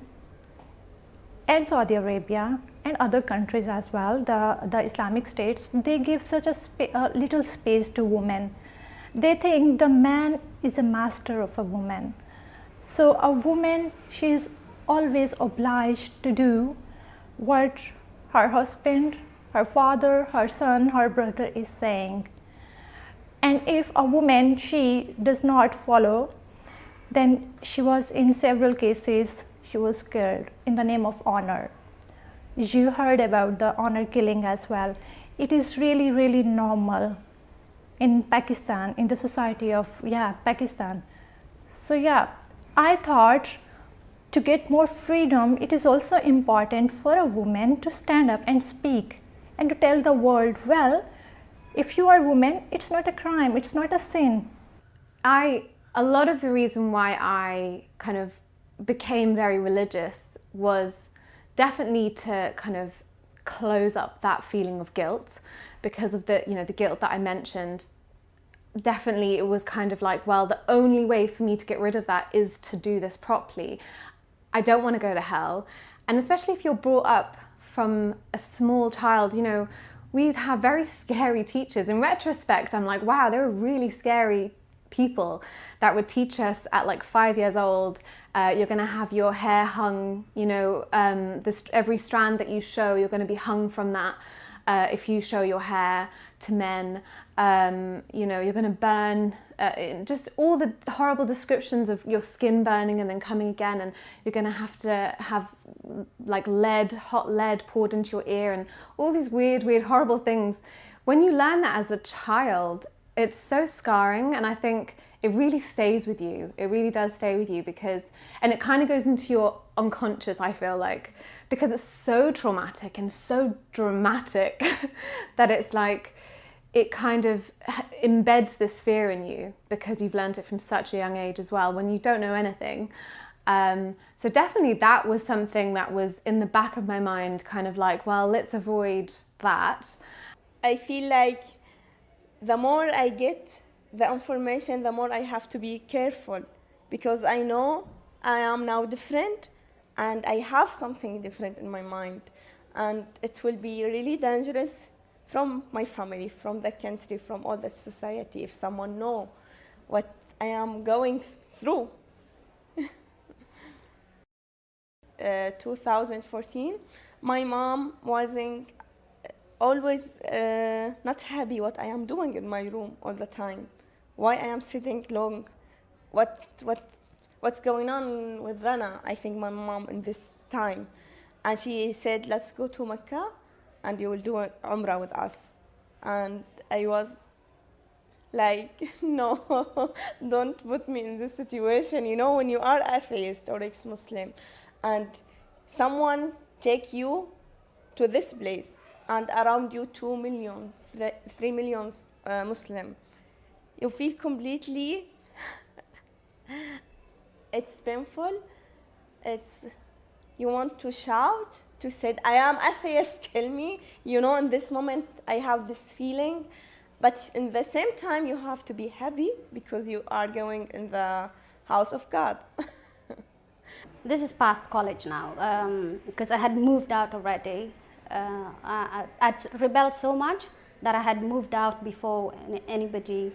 and Saudi Arabia and other countries as well, the Islamic states, they give such a little space to women. They think the man is a master of a woman. So a woman, she is always obliged to do what her husband, her father, her son, her brother is saying. And if a woman, she does not follow, then she was, in several cases, she was killed in the name of honor. You heard about the honor killing as well. It is really, really normal in Pakistan, in the society of, Pakistan. So I thought to get more freedom, it is also important for a woman to stand up and speak and to tell the world, well, if you are a woman, it's not a crime, it's not a sin. A lot of the reason why I kind of became very religious was definitely to kind of close up that feeling of guilt, because of the guilt that I mentioned. Definitely it was kind of like, well, the only way for me to get rid of that is to do this properly. I don't want to go to hell. And especially if you're brought up from a small child, you know, we'd have very scary teachers. In retrospect, I'm like, wow, they were really scary people that would teach us at like 5 years old. You're going to have your hair hung, you know, every strand that you show, you're going to be hung from that. If you show your hair to men, you know, you're going to burn, just all the horrible descriptions of your skin burning and then coming again, and you're going to have like hot lead poured into your ear, and all these weird, horrible things. When you learn that as a child, it's so scarring, and I think it really stays with you. It really does stay with you and it kind of goes into your unconscious, I feel like, because it's so traumatic and so dramatic that it's like, it kind of embeds this fear in you because you've learned it from such a young age as well, when you don't know anything. So definitely that was something that was in the back of my mind, kind of like, well, let's avoid that. I feel like the more I get the information, the more I have to be careful, because I know I am now different and I have something different in my mind, and it will be really dangerous from my family, from the country, from all the society, if someone know what I am going through. 2014, my mom wasn't always not happy what I am doing in my room all the time. Why I am sitting long? What's going on with Rana? I think my mom in this time, and she said, let's go to Mecca and you will do Umrah with us. And I was like, no, don't put me in this situation. You know, when you are atheist or ex-Muslim and someone take you to this place and around you 2 million, 3 million Muslim, you feel completely, it's painful. You want to shout, to say, I am atheist, kill me. You know, in this moment, I have this feeling. But in the same time, you have to be happy because you are going in the house of God. This is past college now, because I had moved out already. I'd rebelled so much that I had moved out before anybody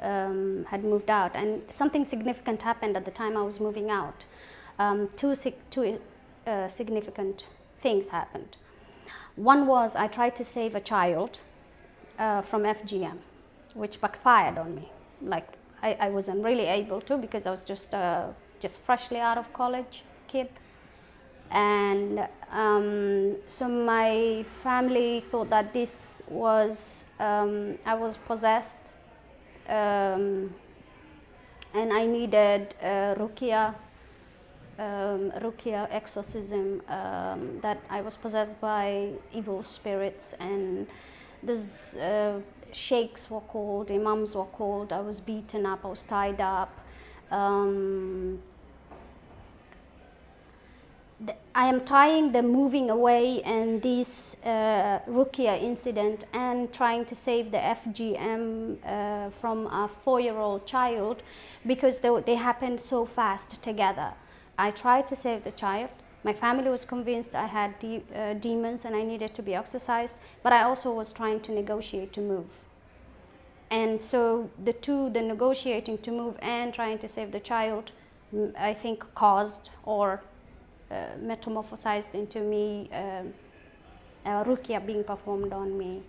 had moved out. And something significant happened at the time I was moving out. Two significant things happened. One was I tried to save a child from FGM, which backfired on me. Like I wasn't really able to, because I was just freshly out of college kid. And so my family thought that this was, I was possessed, and I needed ruqya exorcism, that I was possessed by evil spirits, and those sheikhs were called, imams were called, I was beaten up, I was tied up. I am tying the moving away and this ruqya incident and trying to save the FGM from a 4-year-old child, because they happened so fast together. I tried to save the child. My family was convinced I had demons and I needed to be exorcised, but I also was trying to negotiate to move. And so the negotiating to move and trying to save the child, I think caused or metamorphosized into me, ruqya being performed on me.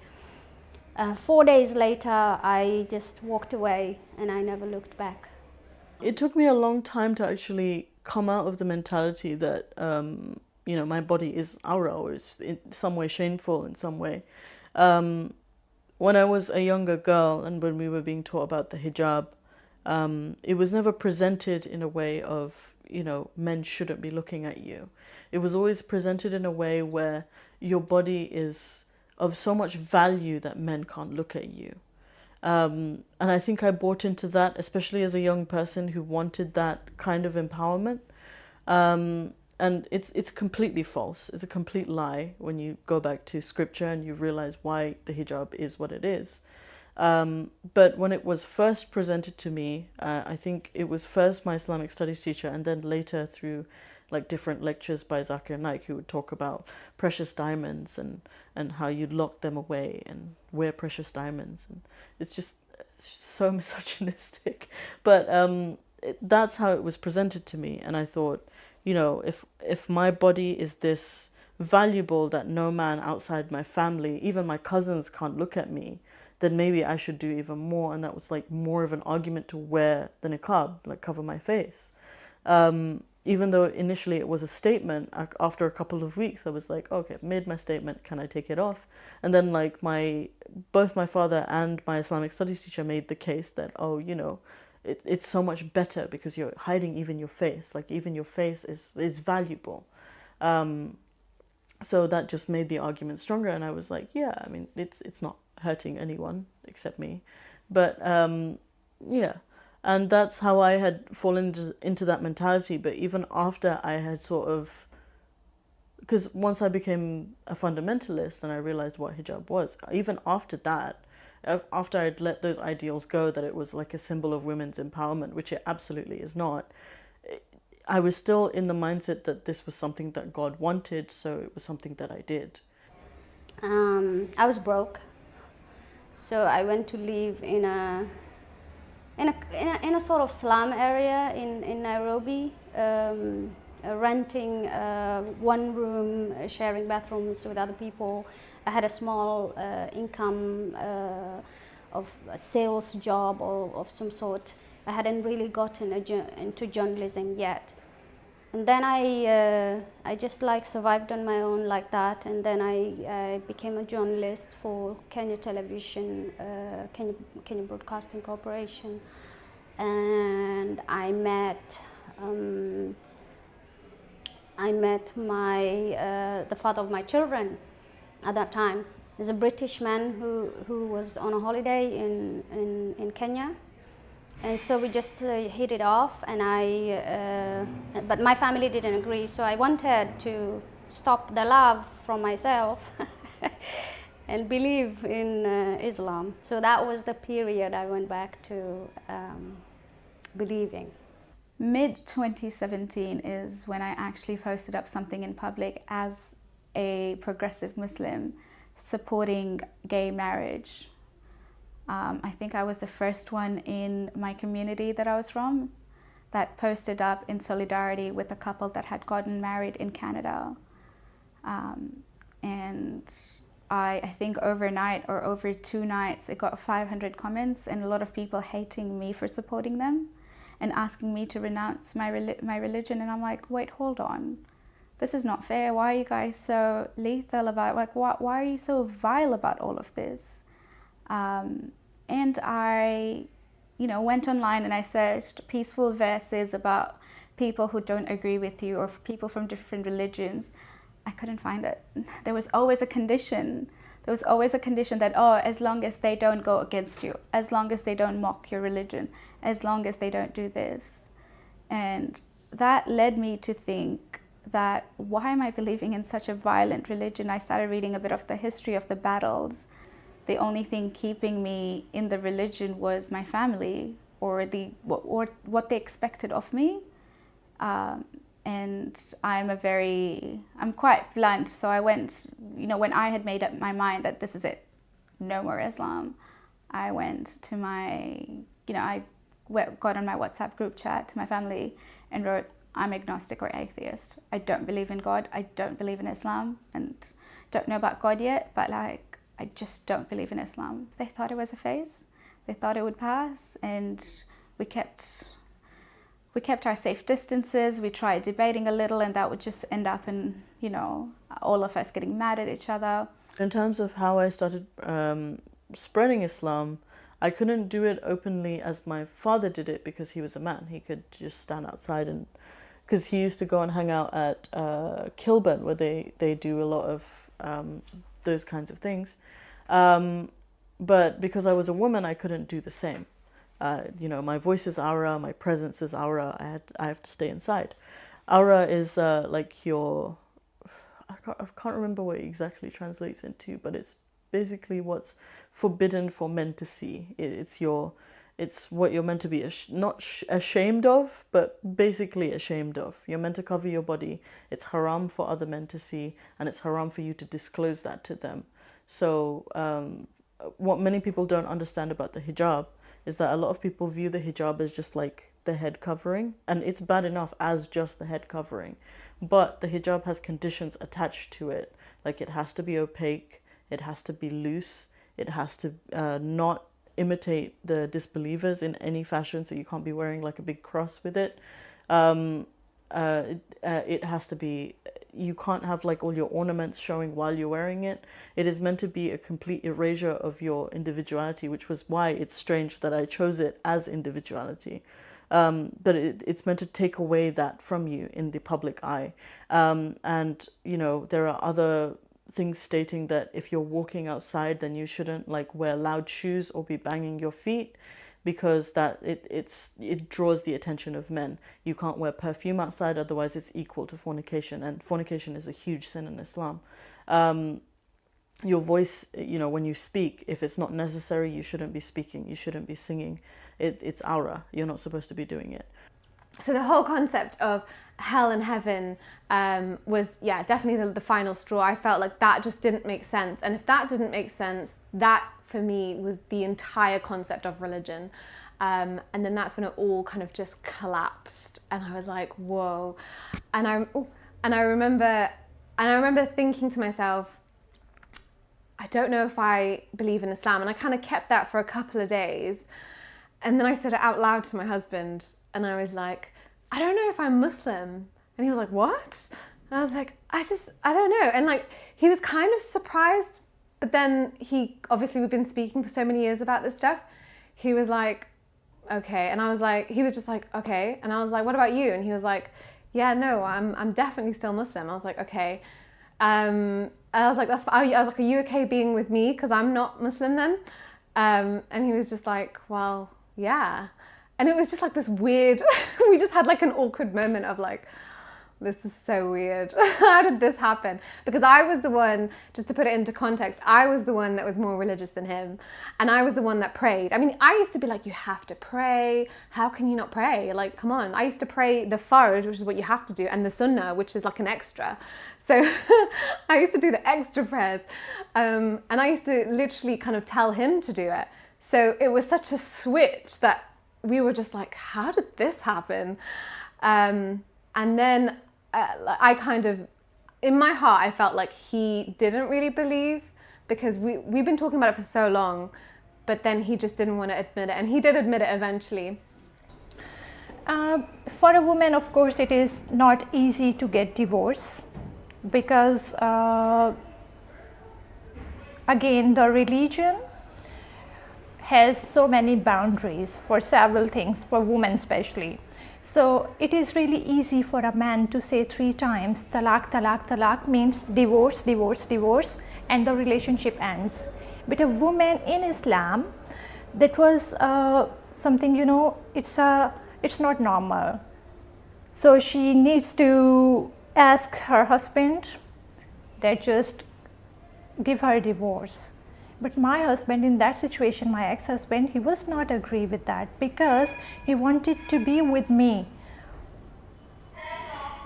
4 days later, I just walked away and I never looked back. It took me a long time to actually come out of the mentality that, you know, my body is aura, or is in some way shameful in some way. When I was a younger girl and when we were being taught about the hijab, it was never presented in a way of, you know, men shouldn't be looking at you. It was always presented in a way where your body is of so much value that men can't look at you. And I think I bought into that, especially as a young person who wanted that kind of empowerment. And it's completely false. It's a complete lie when you go back to scripture and you realize why the hijab is what it is. But when it was first presented to me, I think it was first my Islamic studies teacher and then later through like different lectures by Zakir Naik, who would talk about precious diamonds and how you'd lock them away and wear precious diamonds. And it's just so misogynistic. But that's how it was presented to me. And I thought, you know, if my body is this valuable that no man outside my family, even my cousins, can't look at me, then maybe I should do even more. And that was like more of an argument to wear the niqab, like cover my face. Even though initially it was a statement, after a couple of weeks I was like, okay, I've made my statement, can I take it off? And then like both my father and my Islamic studies teacher made the case that, oh, you know, it's so much better because you're hiding even your face, like even your face is valuable. So that just made the argument stronger, and I was like, yeah, I mean, it's not hurting anyone except me. But yeah, and that's how I had fallen into that mentality. But even after I had sort of, because once I became a fundamentalist and I realized what hijab was, even after that, after I'd let those ideals go, that it was like a symbol of women's empowerment, which it absolutely is not, I was still in the mindset that this was something that God wanted, so it was something that I did. I was broke, so I went to live in a sort of slum area in Nairobi, renting one room, sharing bathrooms with other people. I had a small income of a sales job or of some sort. I hadn't really gotten into journalism yet. And then I just like survived on my own like that. And then I became a journalist for Kenya Television, Kenya Broadcasting Corporation. And I met the father of my children at that time. He's a British man who was on a holiday in Kenya. And so we just hit it off, and but my family didn't agree, so I wanted to stop the love from myself and believe in Islam. So that was the period I went back to believing. Mid-2017 is when I actually posted up something in public as a progressive Muslim supporting gay marriage. I think I was the first one in my community that I was from that posted up in solidarity with a couple that had gotten married in Canada. And I think overnight or over 2 nights, it got 500 comments and a lot of people hating me for supporting them and asking me to renounce my religion. And I'm like, wait, hold on. This is not fair. Why are you guys so lethal about, like, why are you so vile about all of this? And I, went online and I searched peaceful verses about people who don't agree with you or people from different religions. I couldn't find it. There was always a condition. There was always a condition that, as long as they don't go against you, as long as they don't mock your religion, as long as they don't do this. And that led me to think that, why am I believing in such a violent religion? I started reading a bit of the history of the battles. The only thing keeping me in the religion was my family or what they expected of me. And I'm quite blunt. So I went, when I had made up my mind that this is it, no more Islam, I went to I got on my WhatsApp group chat to my family and wrote, I'm agnostic or atheist. I don't believe in God. I don't believe in Islam and don't know about God yet, but I just don't believe in Islam. They thought it was a phase. They thought it would pass, and we kept our safe distances. We tried debating a little, and that would just end up in, all of us getting mad at each other. In terms of how I started spreading Islam, I couldn't do it openly as my father did it because he was a man. He could just stand outside, and because he used to go and hang out at Kilburn, where they do a lot of those kinds of things. But because I was a woman, I couldn't do the same. My voice is aura, my presence is aura. I have to stay inside. Aura is like your, I can't remember what it exactly translates into, but it's basically what's forbidden for men to see. It's your It's what you're meant to be not ashamed of, but basically ashamed of. You're meant to cover your body. It's haram for other men to see, and it's haram for you to disclose that to them. So what many people don't understand about the hijab is that a lot of people view the hijab as just like the head covering, and it's bad enough as just the head covering. But the hijab has conditions attached to it. Like it has to be opaque, it has to be loose, it has to not imitate the disbelievers in any fashion, so you can't be wearing like a big cross with it. It has to be, you can't have like all your ornaments showing while you're wearing it. It is meant to be a complete erasure of your individuality, which was why it's strange that I chose it as individuality. But it's meant to take away that from you in the public eye. And, you know, there are other things stating that if you're walking outside, then you shouldn't like wear loud shoes or be banging your feet, because that it draws the attention of men. You can't wear perfume outside, otherwise it's equal to fornication, and fornication is a huge sin in Islam. Your voice, you know, when you speak, if it's not necessary, you shouldn't be speaking, you shouldn't be singing. It's aura, you're not supposed to be doing it. So the whole concept of hell and heaven was, yeah, definitely the final straw. I felt like that just didn't make sense. And if that didn't make sense, that for me was the entire concept of religion. And then that's when it all kind of just collapsed. And I was like, whoa. And I remember thinking to myself, I don't know if I believe in Islam. And I kind of kept that for a couple of days. And then I said it out loud to my husband. And I was like, I don't know if I'm Muslim. And he was like, what? And I was like, I don't know. And like, he was kind of surprised, but then obviously we've been speaking for so many years about this stuff. He was like, okay. And I was like, he was just like, okay. And I was like, what about you? And he was like, yeah, no, I'm definitely still Muslim. I was like, okay. And I was like, I was like, are you okay being with me? Cause I'm not Muslim then. And he was just like, well, yeah. And it was just like this weird, we just had like an awkward moment of like, this is so weird. How did this happen? Because I was the one, just to put it into context, I was the one that was more religious than him. And I was the one that prayed. I mean, I used to be like, you have to pray. How can you not pray? Like, come on. I used to pray the fard, which is what you have to do, and the sunnah, which is like an extra. So I used to do the extra prayers. And I used to literally kind of tell him to do it. So it was such a switch that we were just like, how did this happen? And then I kind of, in my heart, I felt like he didn't really believe, because we've been talking about it for so long, but then he just didn't want to admit it. And he did admit it eventually. For a woman, of course, it is not easy to get divorced, because again, the religion has so many boundaries for several things, for women especially. So it is really easy for a man to say 3 times, talaq, talaq, talaq means divorce, divorce, divorce, and the relationship ends. But a woman in Islam, that was something, you know, it's not normal. So she needs to ask her husband that just give her a divorce. But my husband, in that situation, my ex-husband, he was not agree with that, because he wanted to be with me.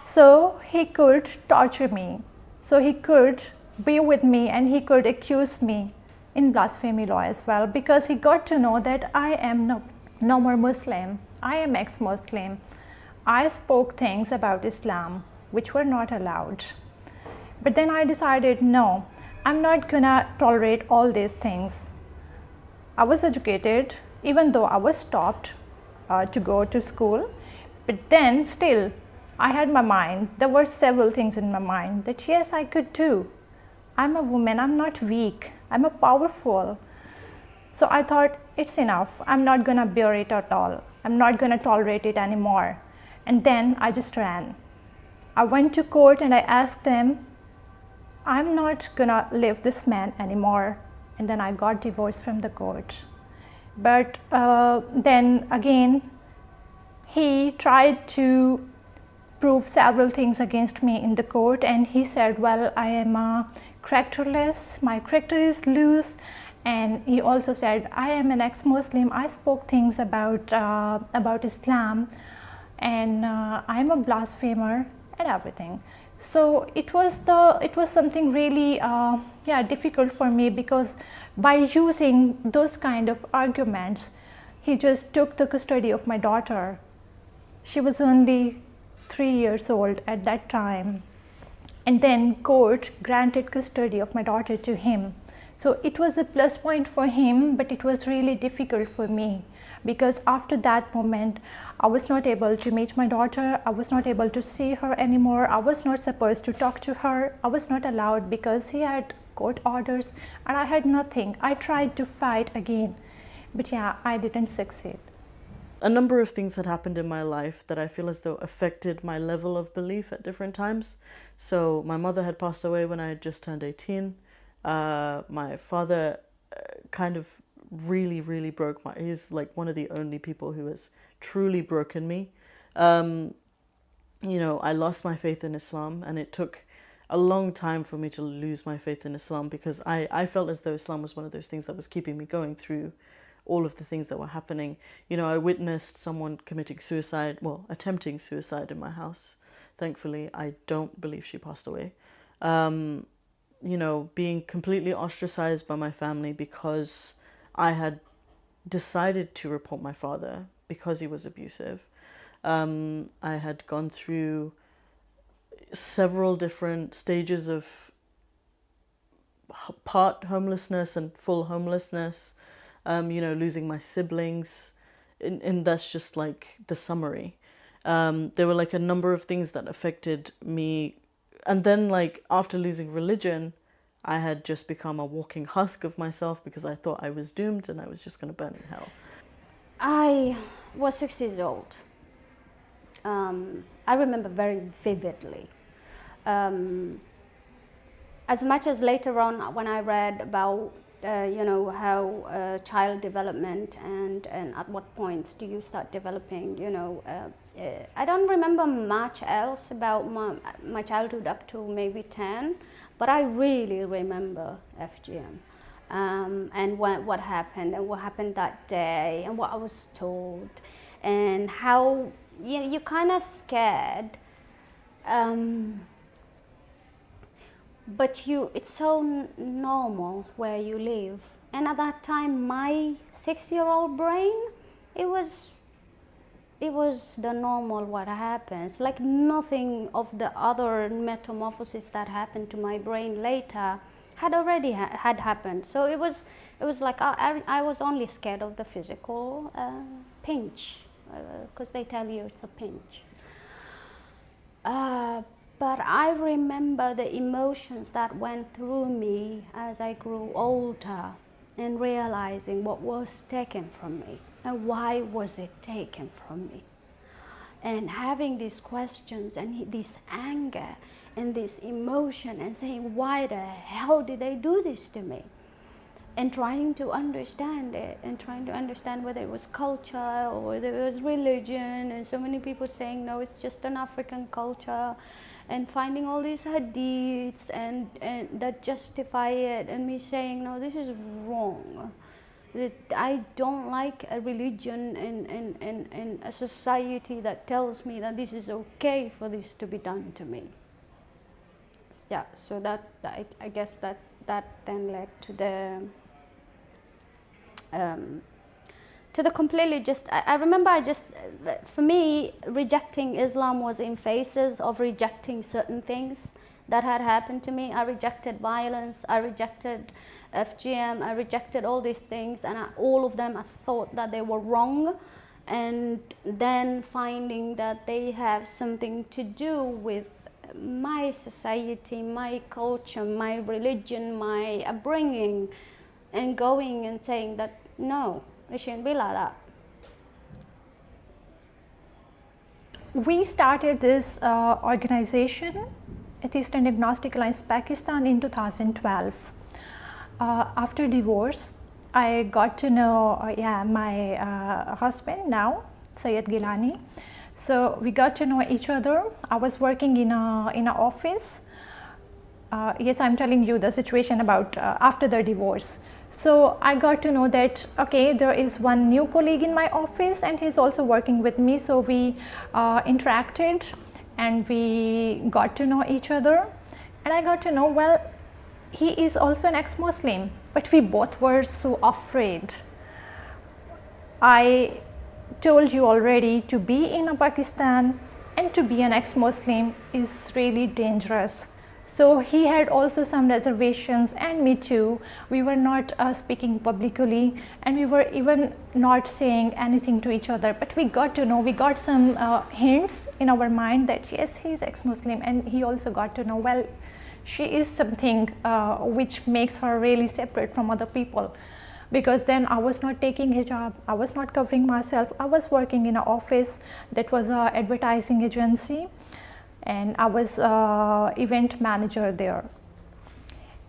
So he could torture me. So he could be with me, and he could accuse me in blasphemy law as well, because he got to know that I am no more Muslim. I am ex-Muslim. I spoke things about Islam which were not allowed. But then I decided, no, I'm not gonna tolerate all these things. I was educated, even though I was stopped to go to school, but then still I had my mind, there were several things in my mind that yes, I could do. I'm a woman, I'm not weak, I'm a powerful. So I thought, it's enough, I'm not gonna bear it at all. I'm not gonna tolerate it anymore. And then I just ran. I went to court and I asked them, I'm not gonna live this man anymore. And then I got divorced from the court. But then again, he tried to prove several things against me in the court, and he said, well, I am characterless, my character is loose, And he also said, I am an ex-Muslim, I spoke things about Islam, and I'm a blasphemer and everything. So it was something really difficult for me, because by using those kind of arguments, he just took the custody of my daughter. She was only 3 years old at that time, and then court granted custody of my daughter to him. So it was a plus point for him, but it was really difficult for me, because after that moment, I was not able to meet my daughter, I was not able to see her anymore, I was not supposed to talk to her, I was not allowed because he had court orders and I had nothing. I tried to fight again, but yeah, I didn't succeed. A number of things had happened in my life that I feel as though affected my level of belief at different times. So my mother had passed away when I had just turned 18. My father kind of really broke he's like one of the only people who has truly broken me. You know, I lost my faith in Islam, and it took a long time for me to lose my faith in Islam, because I felt as though Islam was one of those things that was keeping me going through all of the things that were happening. You know, I witnessed someone committing suicide, well, attempting suicide in my house. Thankfully, I don't believe she passed away. You know, being completely ostracized by my family because I had decided to report my father because he was abusive. I had gone through several different stages of part homelessness and full homelessness, you know, losing my siblings, and that's just like the summary. There were like a number of things that affected me. And then, like, after losing religion, I had just become a walking husk of myself, because I thought I was doomed and I was just going to burn in hell. I was 6 years old. I remember very vividly. As much as later on when I read about, you know, how child development and at what points do you start developing, you know, I don't remember much else about my childhood up to maybe 10, but I really remember FGM and what happened that day and what I was told, and how you're kind of scared, but it's so normal where you live. And at that time, my 6-year-old brain, it was the normal what happens. Like nothing of the other metamorphosis that happened to my brain later had already had happened. So it was like I was only scared of the physical pinch, because they tell you it's a pinch. But I remember the emotions that went through me as I grew older, and realizing what was taken from me and why was it taken from me, and having these questions and this anger and this emotion, and saying, why the hell did they do this to me? And trying to understand it, and trying to understand whether it was culture or whether it was religion, and so many people saying, no, it's just an African culture, and finding all these hadiths and that justify it, and me saying, no, this is wrong. That I don't like a religion and a society that tells me that this is okay for this to be done to me. Yeah, so I guess that then led to the completely I remember for me, rejecting Islam was in phases of rejecting certain things that had happened to me. I rejected violence, I rejected FGM, I rejected all these things, and all of them I thought that they were wrong, and then finding that they have something to do with my society, my culture, my religion, my upbringing, and going and saying that no, it shouldn't be like that. We started this organization, Atheist and Agnostic Alliance Pakistan, in 2012. After divorce, I got to know my husband now, Syed Gilani. So we got to know each other. I was working in an office. Yes, I'm telling you the situation about after the divorce. So I got to know that, okay, there is one new colleague in my office and he's also working with me. So we interacted and we got to know each other. And I got to know, well, he is also an ex-Muslim, but we both were so afraid. I told you already, to be in Pakistan and to be an ex-Muslim is really dangerous. So he had also some reservations, and me too. We were not speaking publicly, and we were even not saying anything to each other. But we got to know, we got some hints in our mind that yes, he is ex-Muslim, and he also got to know, well, she is something which makes her really separate from other people. Because then I was not taking hijab, I was not covering myself. I was working in an office that was an advertising agency, and I was event manager there.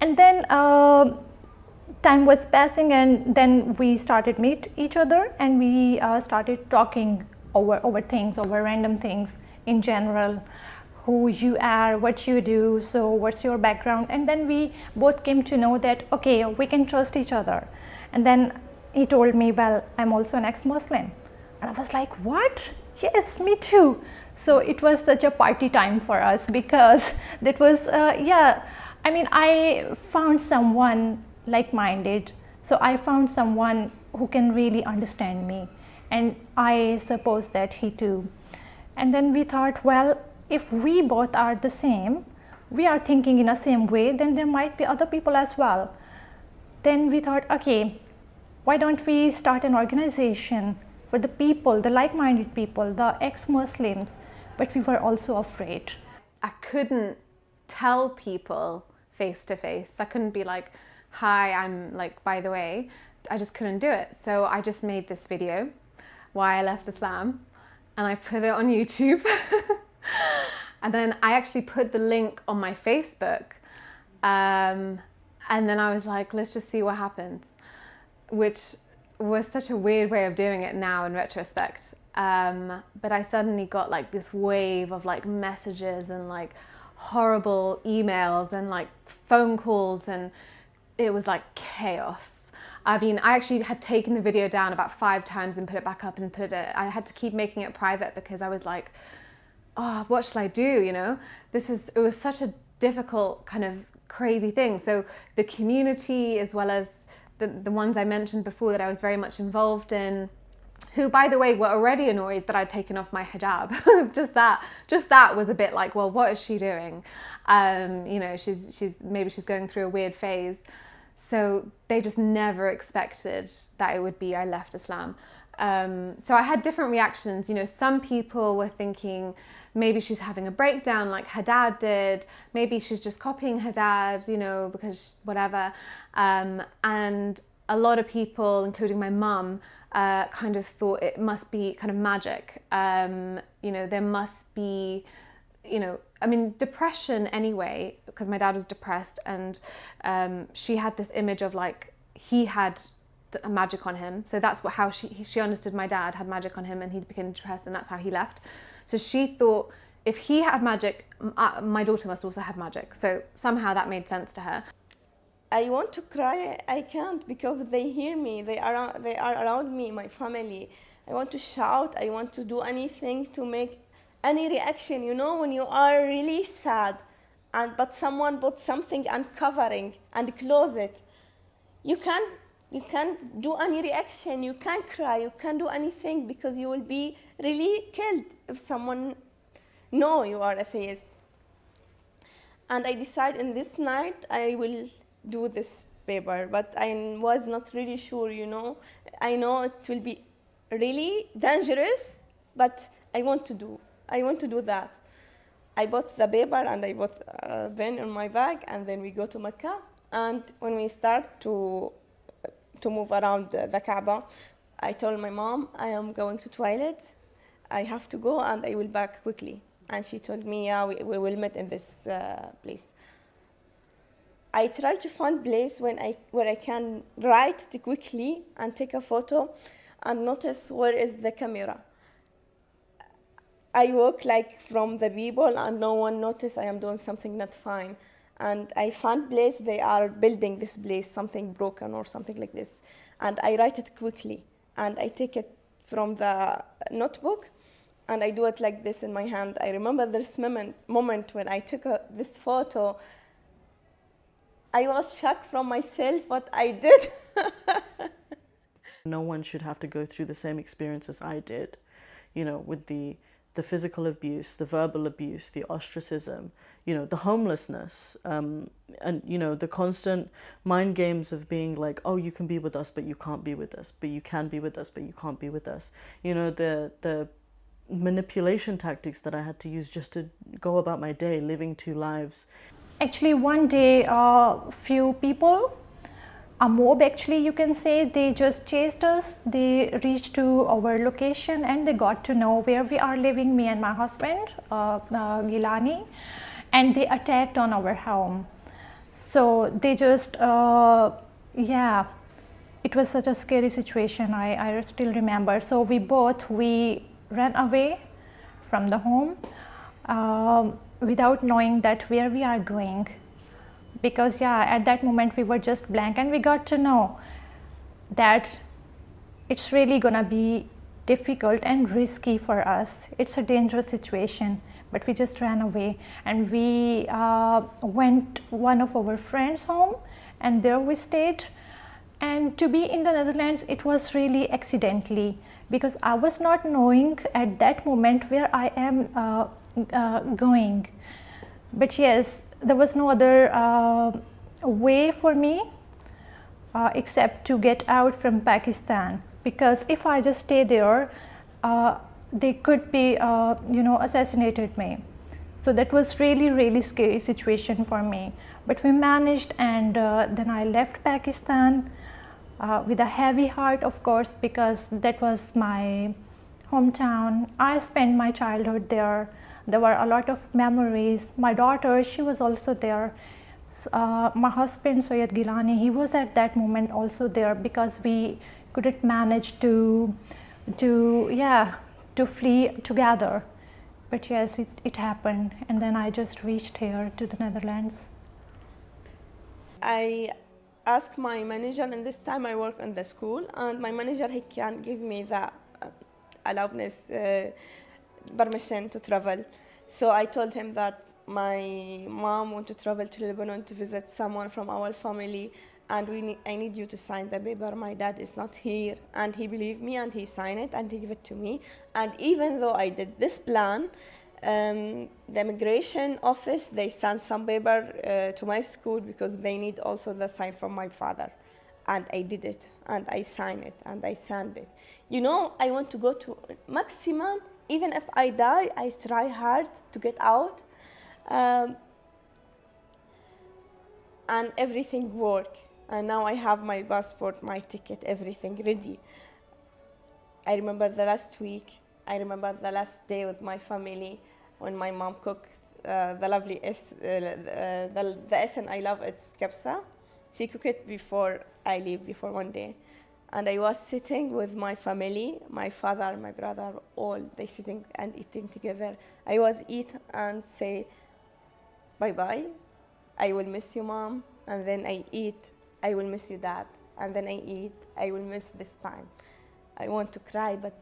And then time was passing, and then we started meet each other, and we started talking over things, over random things in general. Who you are, what you do, so what's your background. And then we both came to know that, okay, we can trust each other. And then he told me, well, I'm also an ex-Muslim. And I was like, what? Yes, me too. So it was such a party time for us, because that was, yeah, I mean, I found someone like-minded. So I found someone who can really understand me. And I suppose that he too. And then we thought, well, if we both are the same, we are thinking in the same way, then there might be other people as well. Then we thought, okay, why don't we start an organization for the people, the like-minded people, the ex-Muslims, but we were also afraid. I couldn't tell people face to face. I couldn't be like, hi, I'm like, by the way, I just couldn't do it. So I just made this video, why I left Islam, and I put it on YouTube. And then I actually put the link on my Facebook, and then I was like, let's just see what happens, which was such a weird way of doing it now in retrospect. But I suddenly got like this wave of like messages and like horrible emails and like phone calls, and it was like chaos. I mean, I actually had taken the video down about 5 times and put it back up and I had to keep making it private, because I was like, oh, what shall I do, you know? It was such a difficult kind of crazy thing. So the community, as well as the ones I mentioned before that I was very much involved in, who, by the way, were already annoyed that I'd taken off my hijab. just that was a bit like, well, what is she doing? You know, maybe she's going through a weird phase. So they just never expected that it would be I left Islam. So I had different reactions. You know, some people were thinking maybe she's having a breakdown like her dad did. Maybe she's just copying her dad, you know, because whatever. And a lot of people, including my mum, kind of thought it must be kind of magic. You know, there must be, you know, I mean, depression anyway, because my dad was depressed, and she had this image of like he had a magic on him. So that's how she understood my dad had magic on him, and he became depressed, and that's how he left. So she thought if he had magic, my daughter must also have magic. So somehow that made sense to her. I want to cry, I can't, because they hear me, they are around me, my family. I want to shout, I want to do anything to make any reaction, you know, when you are really sad, but someone put something uncovering and close it. You can't do any reaction, you can't cry, you can't do anything, because you will be really killed if someone know you are atheist. And I decided in this night I will do this paper, but I was not really sure, you know. I know it will be really dangerous, but I want to do that. I bought the paper and I bought a pen in my bag, and then we go to Mecca. And when we start to move around the Kaaba, I told my mom, I am going to toilet, I have to go and I will back quickly. And she told me, yeah, we will meet in this place. I try to find place where I can write it quickly and take a photo and notice where is the camera. I walk like from the people and no one notice I am doing something not fine. And I found place, they are building this place, something broken or something like this. And I write it quickly. And I take it from the notebook, and I do it like this in my hand. I remember this moment when I took this photo. I was shocked from myself what I did. No one should have to go through the same experience as I did, you know, with the physical abuse, the verbal abuse, the ostracism, you know, the homelessness, and, you know, the constant mind games of being like, oh, you can be with us, but you can't be with us, but you can be with us, but you can't be with us. You know, the manipulation tactics that I had to use just to go about my day, living two lives. Actually, one day, few people, a mob actually, you can say, they just chased us. They reached to our location and they got to know where we are living, me and my husband, Gilani, and they attacked on our home. So they just, yeah, it was such a scary situation. I still remember. So we ran away from the home without knowing that where we are going. Because yeah, at that moment we were just blank, and we got to know that it's really gonna be difficult and risky for us. It's a dangerous situation, but we just ran away, and we went one of our friends' home, and there we stayed. And to be in the Netherlands, it was really accidentally, because I was not knowing at that moment where I am going. But yes, there was no other way for me except to get out from Pakistan, because if I just stay there, they could be, you know, assassinated me. So that was really scary situation for me. But we managed, and then I left Pakistan with a heavy heart, of course, because that was my hometown. I spent my childhood there. There were a lot of memories. My daughter, she was also there. My husband, Soyed Gilani, he was at that moment also there, because we couldn't manage to flee together. But yes, it happened, and then I just reached here to the Netherlands. I asked my manager, and this time I work in the school, and my manager, he can give me the allowance, permission to travel. So I told him that my mom wants to travel to Lebanon to visit someone from our family, and I need you to sign the paper. My dad is not here. And he believed me, and he signed it, and he gave it to me. And even though I did this plan, the immigration office, they sent some paper to my school, because they need also the sign from my father. And I did it, and I signed it, and I signed it. You know, I want to go to maximum. Even if I die, I try hard to get out. And everything worked. And now I have my passport, my ticket, everything ready. I remember the last week. I remember the last day with my family when my mom cooked the lovely the essence I love. It's kabsa. She cooked it before I leave, before one day. And I was sitting with my family, my father, my brother, all they sitting and eating together. I was eat and say, bye-bye, I will miss you, Mom. And then I eat, I will miss you, Dad. And then I eat, I will miss this time. I want to cry, but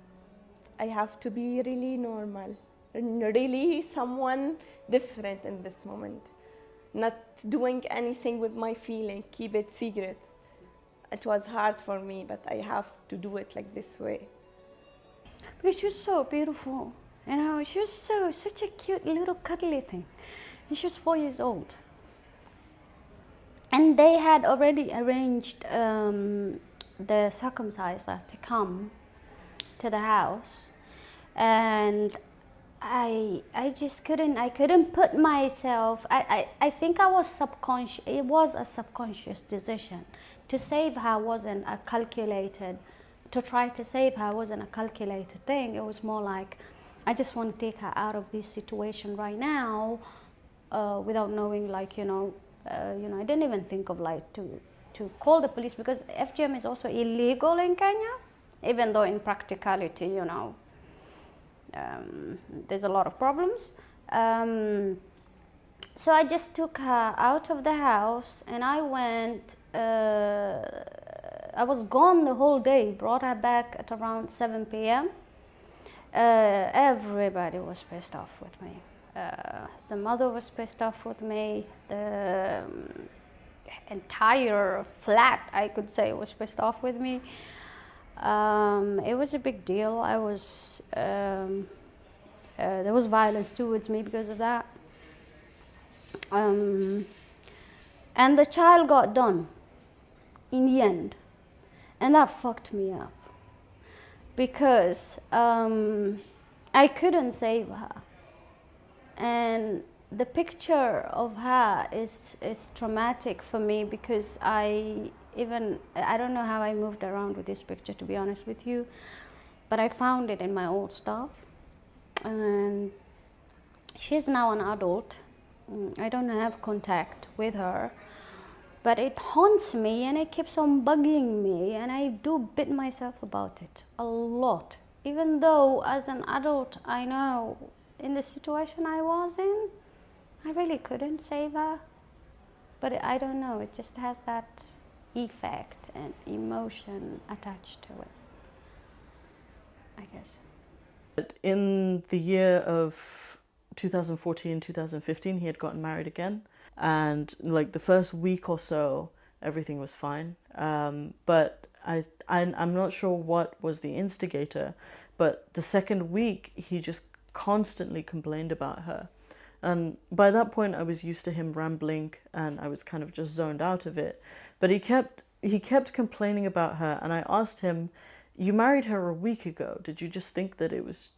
I have to be really normal, really someone different in this moment. Not doing anything with my feeling, keep it secret. It was hard for me, but I have to do it like this way. Because she was so beautiful, you know, she was such a cute little cuddly thing. And she was 4 years old. And they had already arranged the circumciser to come to the house. And I just couldn't put myself, I think I was subconscious, it was a subconscious decision. To save her wasn't a calculated, to try to save her wasn't a calculated thing. It was more like, I just want to take her out of this situation right now, without knowing, like, I didn't even think of like to call the police, because FGM is also illegal in Kenya, even though in practicality, there's a lot of problems. So I just took her out of the house and I went, I was gone the whole day, brought her back at around 7 p.m. Everybody was pissed off with me. The mother was pissed off with me. The entire flat, I could say, was pissed off with me. It was a big deal. I was, there was violence towards me because of that. And the child got done in the end. And that fucked me up. Because I couldn't save her. And the picture of her is traumatic for me because I don't know how I moved around with this picture, to be honest with you, but I found it in my old stuff. And she's now an adult. I don't have contact with her, but it haunts me and it keeps on bugging me, and I do beat myself about it a lot. Even though as an adult I know in the situation I was in, I really couldn't save her. But I don't know, it just has that effect and emotion attached to it, I guess. In the year of 2014, 2015, he had gotten married again. And like the first week or so, everything was fine. But I'm not sure what was the instigator, but the second week, he just constantly complained about her. And by that point, I was used to him rambling and I was kind of just zoned out of it. But he kept complaining about her, and I asked him, "You married her a week ago. Did you just think that it was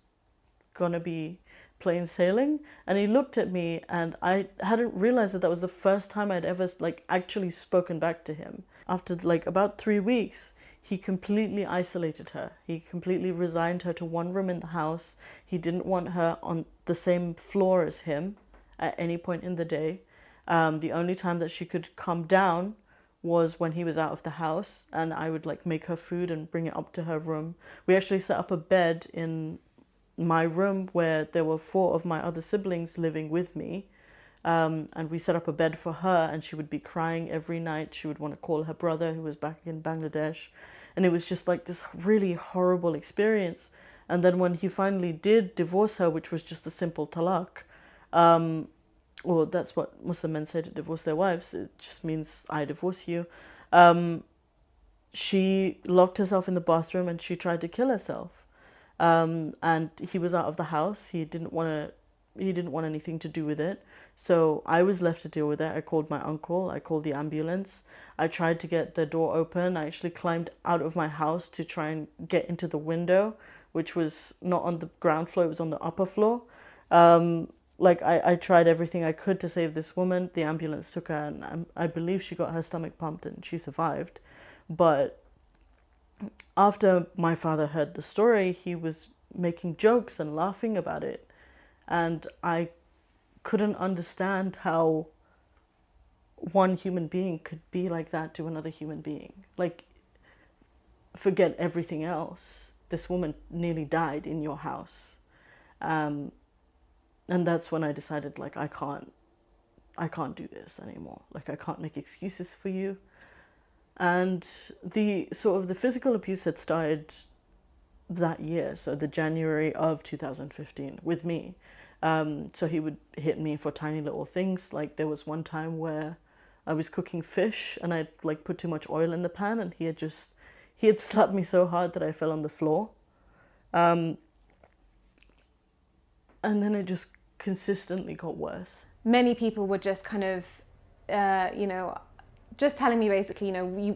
gonna be plain sailing?" And he looked at me, and I hadn't realized that was the first time I'd ever like actually spoken back to him. After like about 3 weeks, he completely isolated her. He completely resigned her to one room in the house. He didn't want her on the same floor as him at any point in the day. The only time that she could come down was when he was out of the house, and I would like make her food and bring it up to her room. We actually set up a bed in my room where there were 4 of my other siblings living with me. And we set up a bed for her, and she would be crying every night. She would want to call her brother who was back in Bangladesh. And it was just like this really horrible experience. And then when he finally did divorce her, which was just a simple talaq, or that's what Muslim men say to divorce their wives, it just means I divorce you. She locked herself in the bathroom and she tried to kill herself. And he was out of the house. He didn't want anything to do with it. So I was left to deal with it. I called my uncle. I called the ambulance. I tried to get the door open. I actually climbed out of my house to try and get into the window, which was not on the ground floor. It was on the upper floor. I tried everything I could to save this woman. The ambulance took her, and I believe she got her stomach pumped and she survived. But after my father heard the story, he was making jokes and laughing about it. And I couldn't understand how one human being could be like that to another human being. Like, forget everything else. This woman nearly died in your house. And that's when I decided, like, I can't do this anymore. Like, I can't make excuses for you. And the physical abuse had started that year, so the January of 2015 with me. So he would hit me for tiny little things. Like there was one time where I was cooking fish and I'd like put too much oil in the pan, and he had slapped me so hard that I fell on the floor. And then it just consistently got worse. Many people were just kind of, just telling me basically,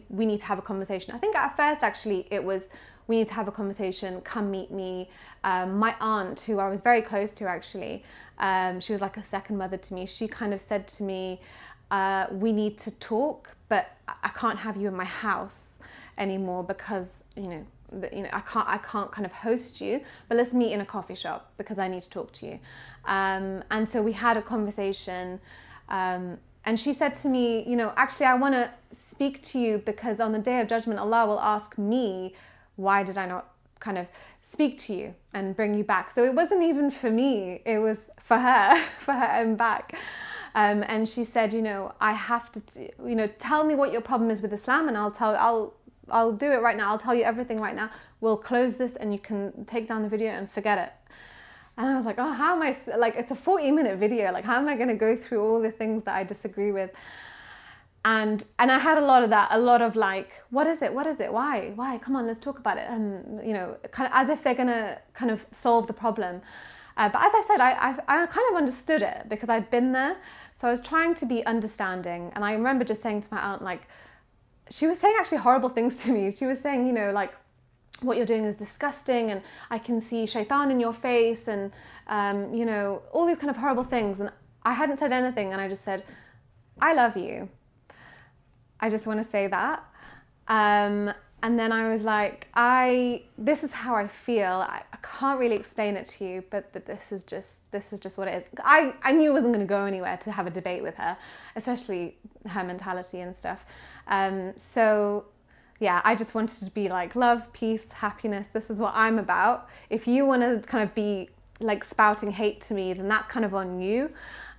we need to have a conversation. I think at first actually it was, we need to have a conversation, come meet me. My aunt, who I was very close to actually, she was like a second mother to me. She kind of said to me, we need to talk, but I can't have you in my house anymore because, I can't kind of host you, but let's meet in a coffee shop because I need to talk to you. And so we had a conversation, and she said to me, actually I want to speak to you because on the Day of Judgment, Allah will ask me, why did I not kind of speak to you and bring you back? So it wasn't even for me, it was for her, for her own back. And she said, I have to, tell me what your problem is with Islam, and I'll do it right now. I'll tell you everything right now. We'll close this and you can take down the video and forget it. And I was like, oh, how am I, like, it's a 40-minute video. Like, how am I going to go through all the things that I disagree with? And I had a lot of that, a lot of like, what is it? Why? Come on, let's talk about it. Kind of as if they're going to kind of solve the problem. But as I said, I kind of understood it because I'd been there. So I was trying to be understanding. And I remember just saying to my aunt, like, she was saying actually horrible things to me. She was saying, like, what you're doing is disgusting, and I can see shaitan in your face, and, all these kind of horrible things. And I hadn't said anything, and I just said, I love you. I just want to say that. And then I was like, this is how I feel. I can't really explain it to you, but this is just what it is. I knew it wasn't going to go anywhere to have a debate with her, especially her mentality and stuff. So yeah, I just wanted to be like, love, peace, happiness. This is what I'm about. If you want to kind of be like spouting hate to me, then that's kind of on you.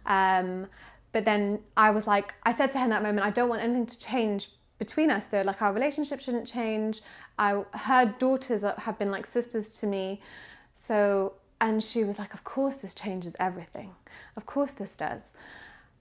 But then I was like, I said to her in that moment, I don't want anything to change between us though. Like, our relationship shouldn't change. Her daughters have been like sisters to me. So, and she was like, of course this changes everything. Of course this does.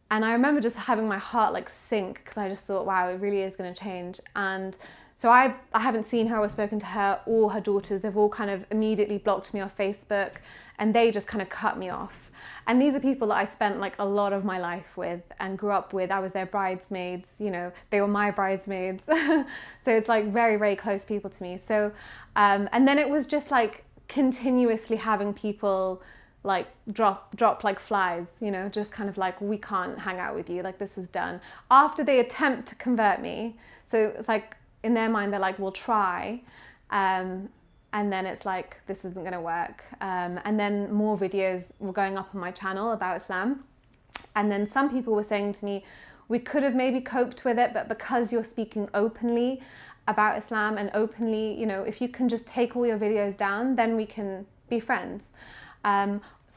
And I remember just having my heart like sink, because I just thought, wow, it really is going to change. And so I haven't seen her or spoken to her or her daughters. They've all kind of immediately blocked me off Facebook, and they just kind of cut me off. And these are people that I spent like a lot of my life with and grew up with. I was their bridesmaids, they were my bridesmaids. So it's like very, very close people to me. So, and then it was just like continuously having people like drop like flies, just kind of like, we can't hang out with you, like this is done. After they attempt to convert me, so it's like in their mind they're like, we'll try, and then it's like, this isn't going to work. And then more videos were going up on my channel about Islam, and then some people were saying to me, we could have maybe coped with it, but because you're speaking openly about Islam and openly, if you can just take all your videos down, then we can be friends.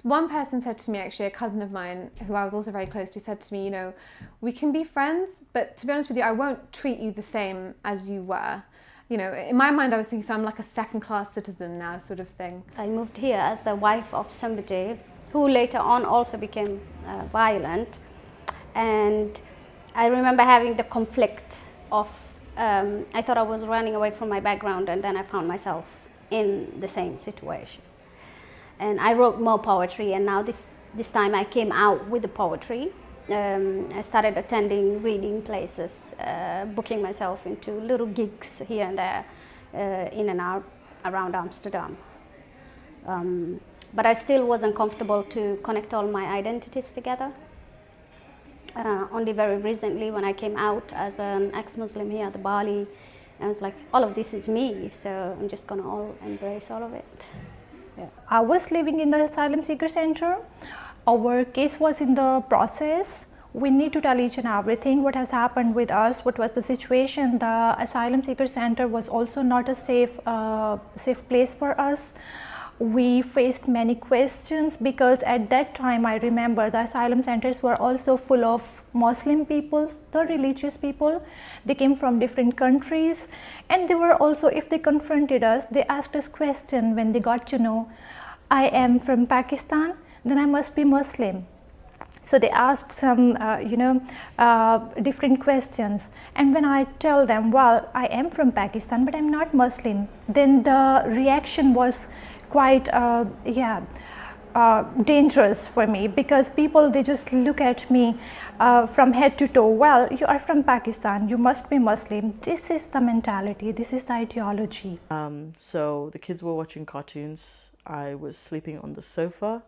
One person said to me, actually, a cousin of mine who I was also very close to, said to me, we can be friends, but to be honest with you, I won't treat you the same as you were. In my mind, I was thinking, so I'm like a second-class citizen now, sort of thing. I moved here as the wife of somebody who later on also became violent. And I remember having the conflict of, I thought I was running away from my background, and then I found myself in the same situation. And I wrote more poetry, and now this time I came out with the poetry. I started attending reading places, booking myself into little gigs here and there, in and out around Amsterdam. But I still wasn't comfortable to connect all my identities together. Only very recently, when I came out as an ex-Muslim here at Bali, I was like, all of this is me, so I'm just gonna embrace all of it. Yeah. I was living in the asylum seeker center. Our case was in the process. We need to tell each and everything what has happened with us, what was the situation. The asylum seeker center was also not a safe place for us. We faced many questions because at that time, I remember the asylum centers were also full of Muslim people, the religious people. They came from different countries, and they were also, if they confronted us, they asked us questions when they got to know, I am from Pakistan, then I must be Muslim. So they asked some, different questions. And when I tell them, well, I am from Pakistan, but I'm not Muslim, then the reaction was quite dangerous for me, because people, they just look at me from head to toe. Well, you are from Pakistan, you must be Muslim. This is the mentality, this is the ideology. So the kids were watching cartoons. I was sleeping on the sofa.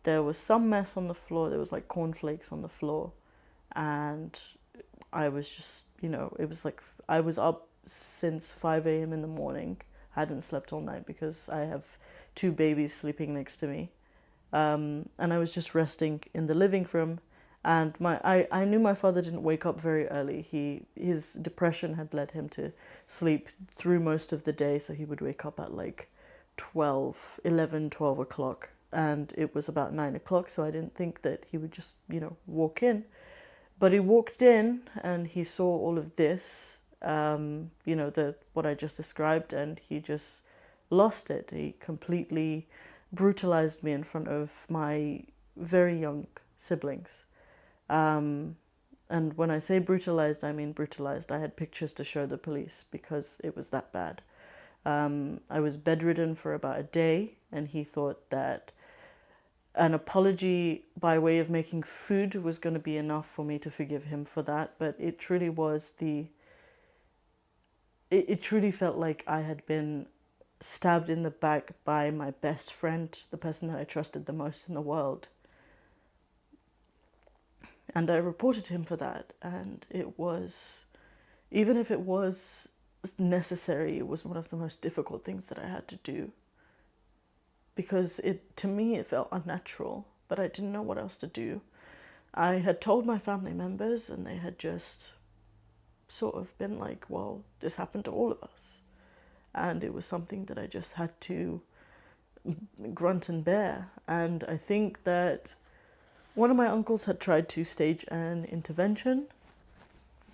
There was some mess on the floor. There was like cornflakes on the floor. And I was just, it was like, I was up since 5 a.m. in the morning. I hadn't slept all night because I have 2 babies sleeping next to me. And I was just resting in the living room. And I knew my father didn't wake up very early. His depression had led him to sleep through most of the day. So he would wake up at like 12 o'clock. And it was about 9 o'clock. So I didn't think that he would just, walk in. But he walked in and he saw all of this, what I just described, and he just lost it. He completely brutalized me in front of my very young siblings. And when I say brutalized, I mean brutalized. I had pictures to show the police because it was that bad. I was bedridden for about a day, and he thought that an apology by way of making food was going to be enough for me to forgive him for that. But it truly was it truly felt like I had been stabbed in the back by my best friend, the person that I trusted the most in the world. And I reported him for that, and it was, even if it was necessary, it was one of the most difficult things that I had to do. Because to me, it felt unnatural, but I didn't know what else to do. I had told my family members, and they had just sort of been like, well, this happened to all of us. And it was something that I just had to grunt and bear. And I think that one of my uncles had tried to stage an intervention,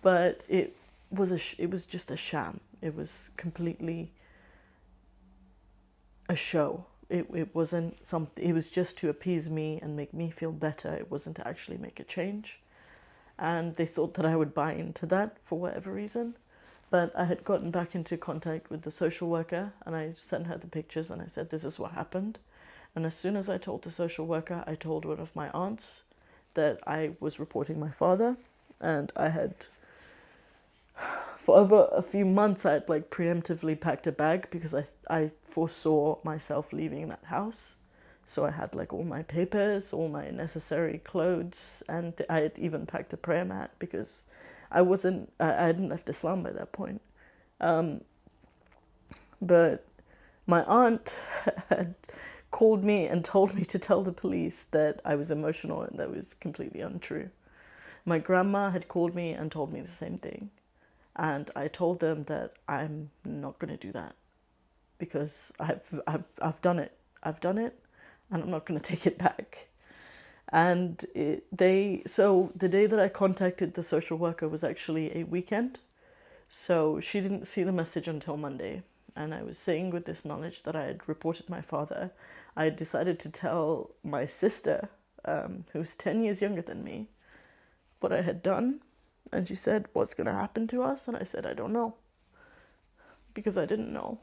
but it was just a sham. It was completely a show. It wasn't something. It was just to appease me and make me feel better. It wasn't to actually make a change. And they thought that I would buy into that for whatever reason. But I had gotten back into contact with the social worker, and I sent her the pictures, and I said, this is what happened. And as soon as I told the social worker, I told one of my aunts that I was reporting my father, and I had, for over a few months, I had like preemptively packed a bag because I foresaw myself leaving that house. So I had like all my papers, all my necessary clothes, and I had even packed a prayer mat because I hadn't left Islam by that point. But my aunt had called me and told me to tell the police that I was emotional, and that was completely untrue. My grandma had called me and told me the same thing. And I told them that I'm not going to do that because I've done it. I've done it, and I'm not going to take it back. And so the day that I contacted the social worker was actually a weekend. So she didn't see the message until Monday. And I was saying, with this knowledge that I had reported my father, I had decided to tell my sister, who's 10 years younger than me, what I had done. And she said, what's going to happen to us? And I said, I don't know. Because I didn't know.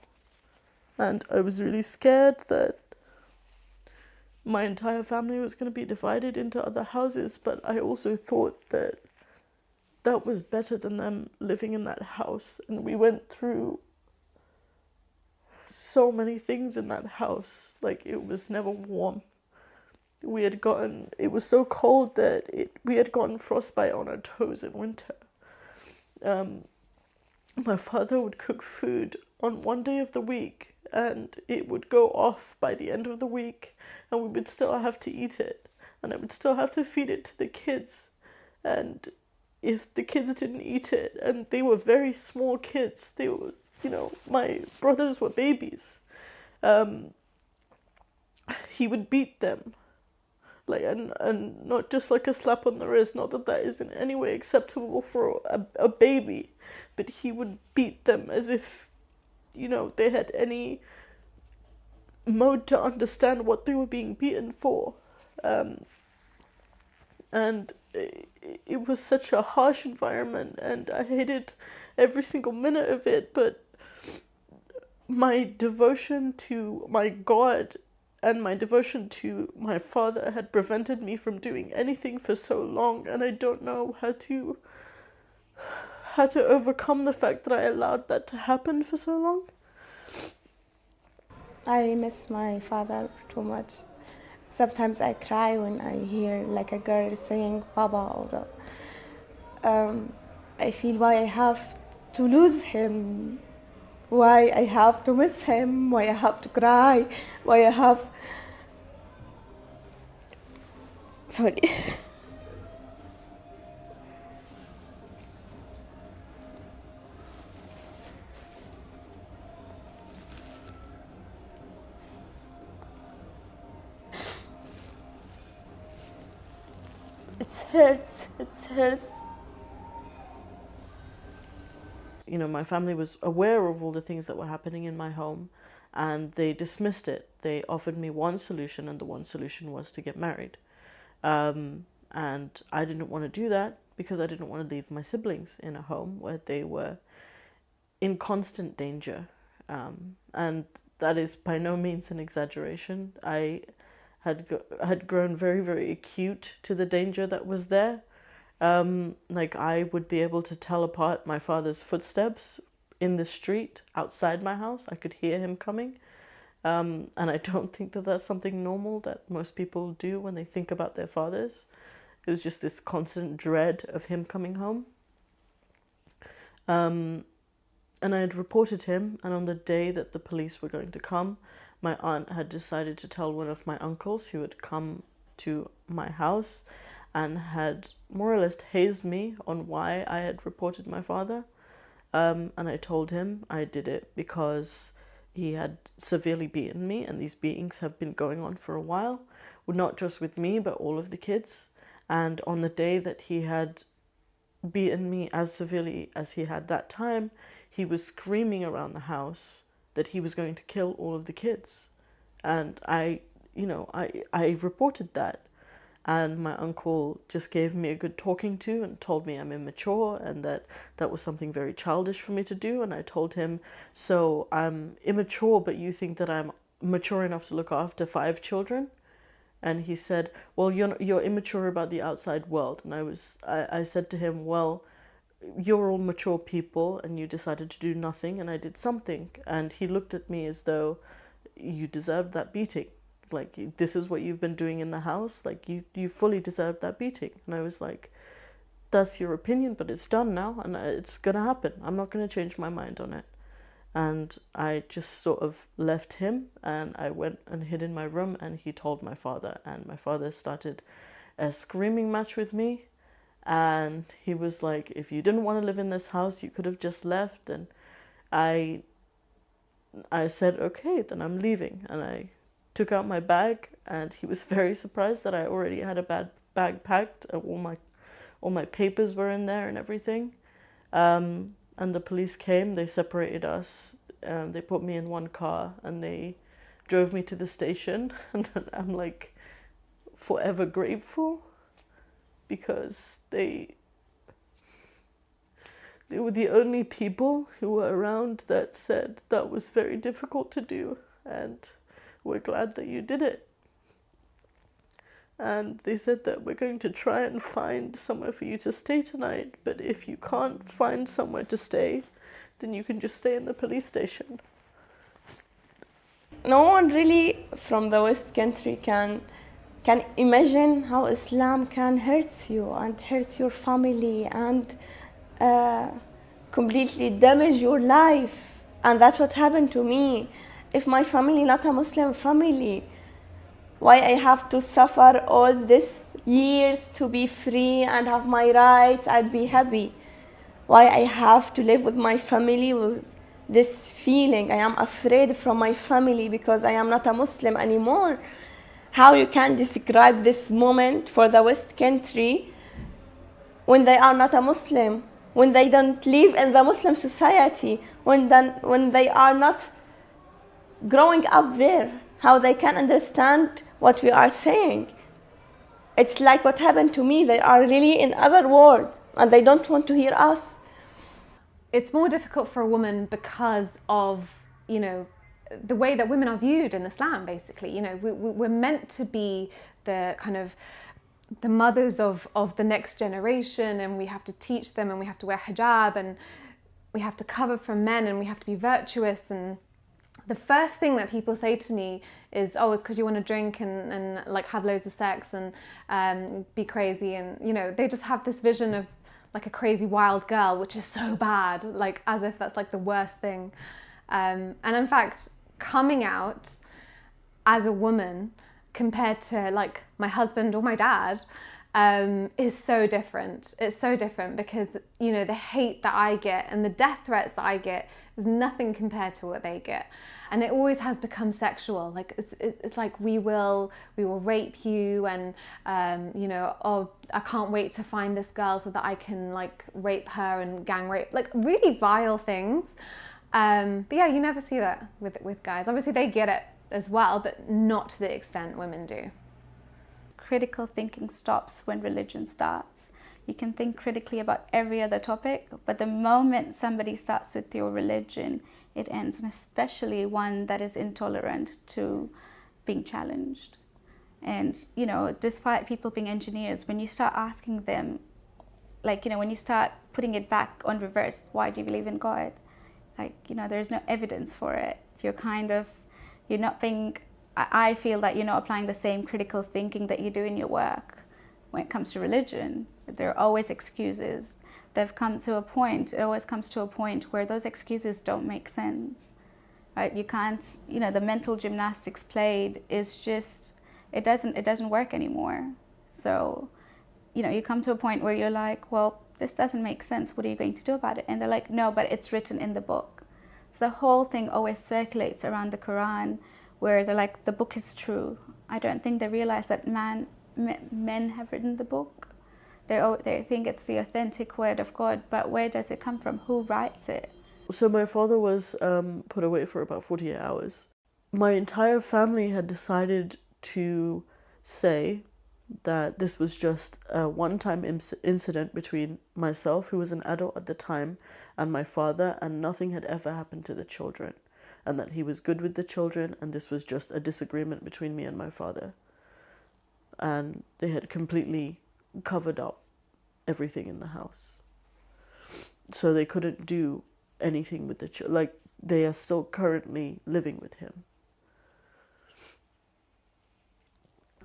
And I was really scared that my entire family was going to be divided into other houses, but I also thought that that was better than them living in that house. And we went through so many things in that house. Like, it was never warm. It was so cold that we had gotten frostbite on our toes in winter. My father would cook food on one day of the week, and it would go off by the end of the week, and we would still have to eat it, and I would still have to feed it to the kids. And if the kids didn't eat it, and they were very small kids, they were, my brothers were babies, he would beat them. Like, and not just like a slap on the wrist, not that that is in any way acceptable for a baby, but he would beat them as if, they had any mode to understand what they were being beaten for. And it was such a harsh environment, and I hated every single minute of it, but my devotion to my God and my devotion to my father had prevented me from doing anything for so long, and I don't know how to overcome the fact that I allowed that to happen for so long. I miss my father too much. Sometimes I cry when I hear like a girl saying Baba, or I feel why I have to lose him, why I have to miss him, why I have to cry, why I have... Sorry. It's hurts. It hurts. You know, my family was aware of all the things that were happening in my home, and they dismissed it. They offered me one solution, and the one solution was to get married. And I didn't want to do that because I didn't want to leave my siblings in a home where they were in constant danger. And that is by no means an exaggeration. I had grown very, very acute to the danger that was there. Like, I would be able to tell apart my father's footsteps in the street outside my house. I could hear him coming. And I don't think that that's something normal that most people do when they think about their fathers. It was just this constant dread of him coming home. And I had reported him, and on the day that the police were going to come, my aunt had decided to tell one of my uncles who had come to my house and had more or less hazed me on why I had reported my father. And I told him I did it because he had severely beaten me, and these beatings have been going on for a while, not just with me, but all of the kids. And on the day that he had beaten me as severely as he had that time, he was screaming around the house that he was going to kill all of the kids. And I reported that. And my uncle just gave me a good talking to and told me I'm immature and that was something very childish for me to do. And I told him, so I'm immature, but you think that I'm mature enough to look after 5 children? And he said, well, you're immature about the outside world. And I said to him, well, you're all mature people and you decided to do nothing and I did something. And he looked at me as though you deserved that beating. Like, this is what you've been doing in the house. Like, you fully deserved that beating. And I was like, that's your opinion, but it's done now and it's going to happen. I'm not going to change my mind on it. And I just sort of left him and I went and hid in my room, and he told my father, and my father started a screaming match with me. And he was like, if you didn't want to live in this house, you could have just left. And I said, okay, then I'm leaving. And I took out my bag, and he was very surprised that I already had a bag packed. All my papers were in there and everything. And the police came, they separated us, and they put me in one car and they drove me to the station. And I'm like forever grateful, because they were the only people who were around that said that was very difficult to do, and we're glad that you did it. And they said that we're going to try and find somewhere for you to stay tonight, but if you can't find somewhere to stay, then you can just stay in the police station. No one really from the West Country can imagine how Islam can hurt you and hurt your family and completely damage your life. And that's what happened to me. If my family not a Muslim family, why I have to suffer all these years to be free and have my rights and be happy? Why I have to live with my family with this feeling? I am afraid from my family because I am not a Muslim anymore. How you can describe this moment for the West Country when they are not a Muslim, when they don't live in the Muslim society, when they are not growing up there, how they can understand what we are saying? It's like what happened to me. They are really in other world and they don't want to hear us. It's more difficult for a woman because of, the way that women are viewed in Islam, basically. We're meant to be the kind of the mothers of the next generation, and we have to teach them, and we have to wear hijab, and we have to cover from men, and we have to be virtuous. And the first thing that people say to me is, oh, it's because you want to drink and like have loads of sex and be crazy. And, they just have this vision of like a crazy wild girl, which is so bad, like as if that's like the worst thing. And in fact, coming out as a woman compared to like my husband or my dad, is so different. It's so different because, you know, the hate that I get and the death threats that I get is nothing compared to what they get. And it always has become sexual. Like it's like we will rape you, and you know, oh, I can't wait to find this girl so that I can like rape her and gang rape, like really vile things. But yeah, you never see that with guys. Obviously they get it as well, but not to the extent women do. Critical thinking stops when religion starts. You can think critically about every other topic, but the moment somebody starts with your religion, it ends, and especially one that is intolerant to being challenged. And, you know, despite people being engineers, when you start asking them, like, you know, when you start putting it back on reverse, why do you believe in God? Like, you know, there's no evidence for it. You're not being, I feel that you're not applying the same critical thinking that you do in your work when it comes to religion. There are always excuses. It always comes to a point where those excuses don't make sense, right? You can't, you know, the mental gymnastics played is just, it doesn't work anymore. So, you know, you come to a point where you're like, well, this doesn't make sense. What are you going to do about it? And they're like, no, but it's written in the book. So the whole thing always circulates around the Quran, where they're like, the book is true. I don't think they realize that men have written the book. They think it's the authentic word of God, but where does it come from? Who writes it? So my father was put away for about 48 hours. My entire family had decided to say that this was just a one-time incident between myself, who was an adult at the time, and my father, and nothing had ever happened to the children, and that he was good with the children, and this was just a disagreement between me and my father. And they had completely covered up everything in the house. So they couldn't do anything with the children. Like, they are still currently living with him.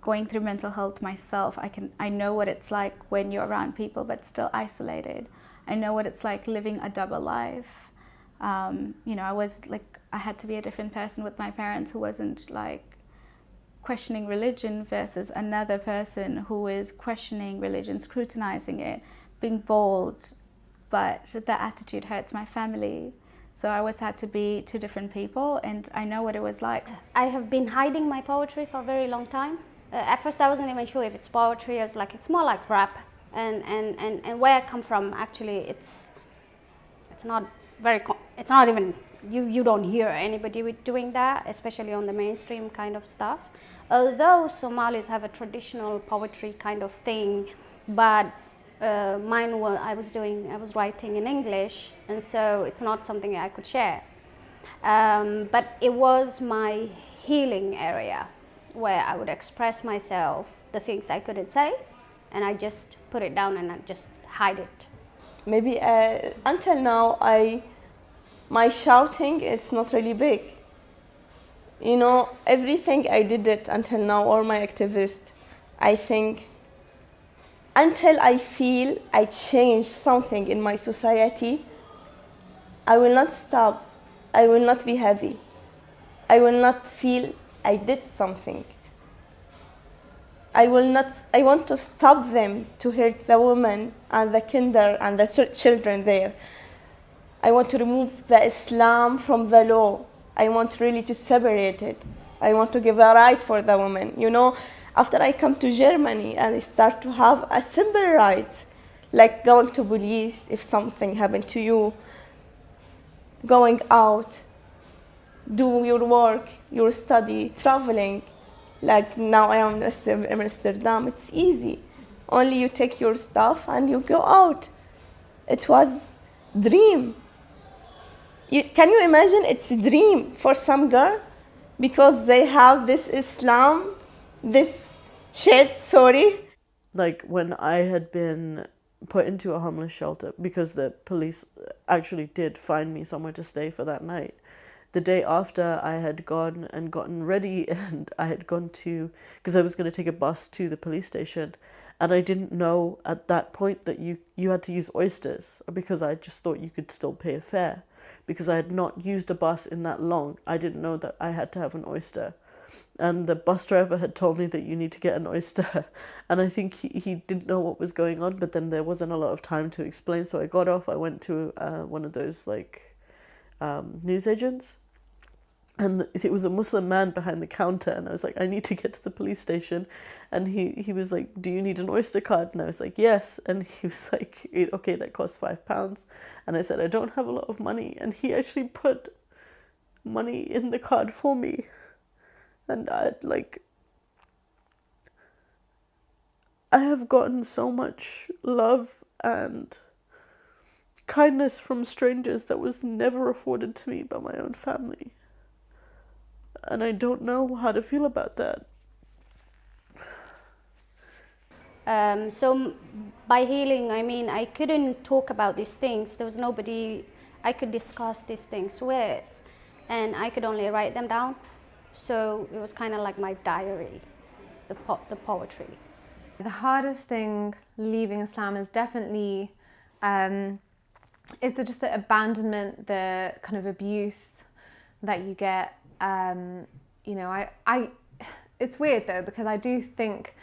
Going through mental health myself, I know what it's like when you're around people but still isolated. I know what it's like living a double life. You know, I had to be a different person with my parents who wasn't like questioning religion versus another person who is questioning religion, scrutinizing it, being bold, but the attitude hurts my family. So I always had to be two different people, and I know what it was like. I have been hiding my poetry for a very long time. At first I wasn't even sure if it's poetry. I was like, it's more like rap. And where I come from, actually, it's not even, you don't hear anybody doing that, especially on the mainstream kind of stuff. Although Somalis have a traditional poetry kind of thing, but mine was, I was writing in English, and so it's not something I could share. But it was my healing area, where I would express myself, the things I couldn't say, and I just put it down and I just hide it. Maybe until now, my shouting is not really big. You know, everything I did it until now, all my activists, I think, until I feel I change something in my society, I will not stop. I will not be happy. I will not feel I did something. I want to stop them to hurt the women and the kinder and the children there. I want to remove the Islam from the law. I want really to separate it. I want to give a right for the women. You know, after I come to Germany and I start to have a simple rights, like going to police if something happened to you, going out, do your work, your study, traveling. Like now I am in Amsterdam, it's easy. Only you take your stuff and you go out. It was dream. Can you imagine it's a dream for some girl? Because they have this Islam, this shit, sorry. Like when I had been put into a homeless shelter, because the police actually did find me somewhere to stay for that night. The day after, I had gone and gotten ready, and I had gone to, because I was going to take a bus to the police station, and I didn't know at that point that you had to use oysters, because I just thought you could still pay a fare, because I had not used a bus in that long. I didn't know that I had to have an oyster. and the bus driver had told me that you need to get an oyster, and I think he didn't know what was going on, but then there wasn't a lot of time to explain, so I got off. I went to one of those like newsagents, and it was a Muslim man behind the counter, and I was like, I need to get to the police station, and he was like, do you need an Oyster card? And I was like, yes. And he was like, okay, that costs £5. And I said, I don't have a lot of money, and he actually put money in the card for me. And I have gotten so much love and kindness from strangers that was never afforded to me by my own family. And I don't know how to feel about that. So by healing, I mean, I couldn't talk about these things. There was nobody I could discuss these things with, and I could only write them down. So it was kind of like my diary, the poetry. The hardest thing leaving Islam is definitely just the abandonment, the kind of abuse that you get. It's weird though, because I do think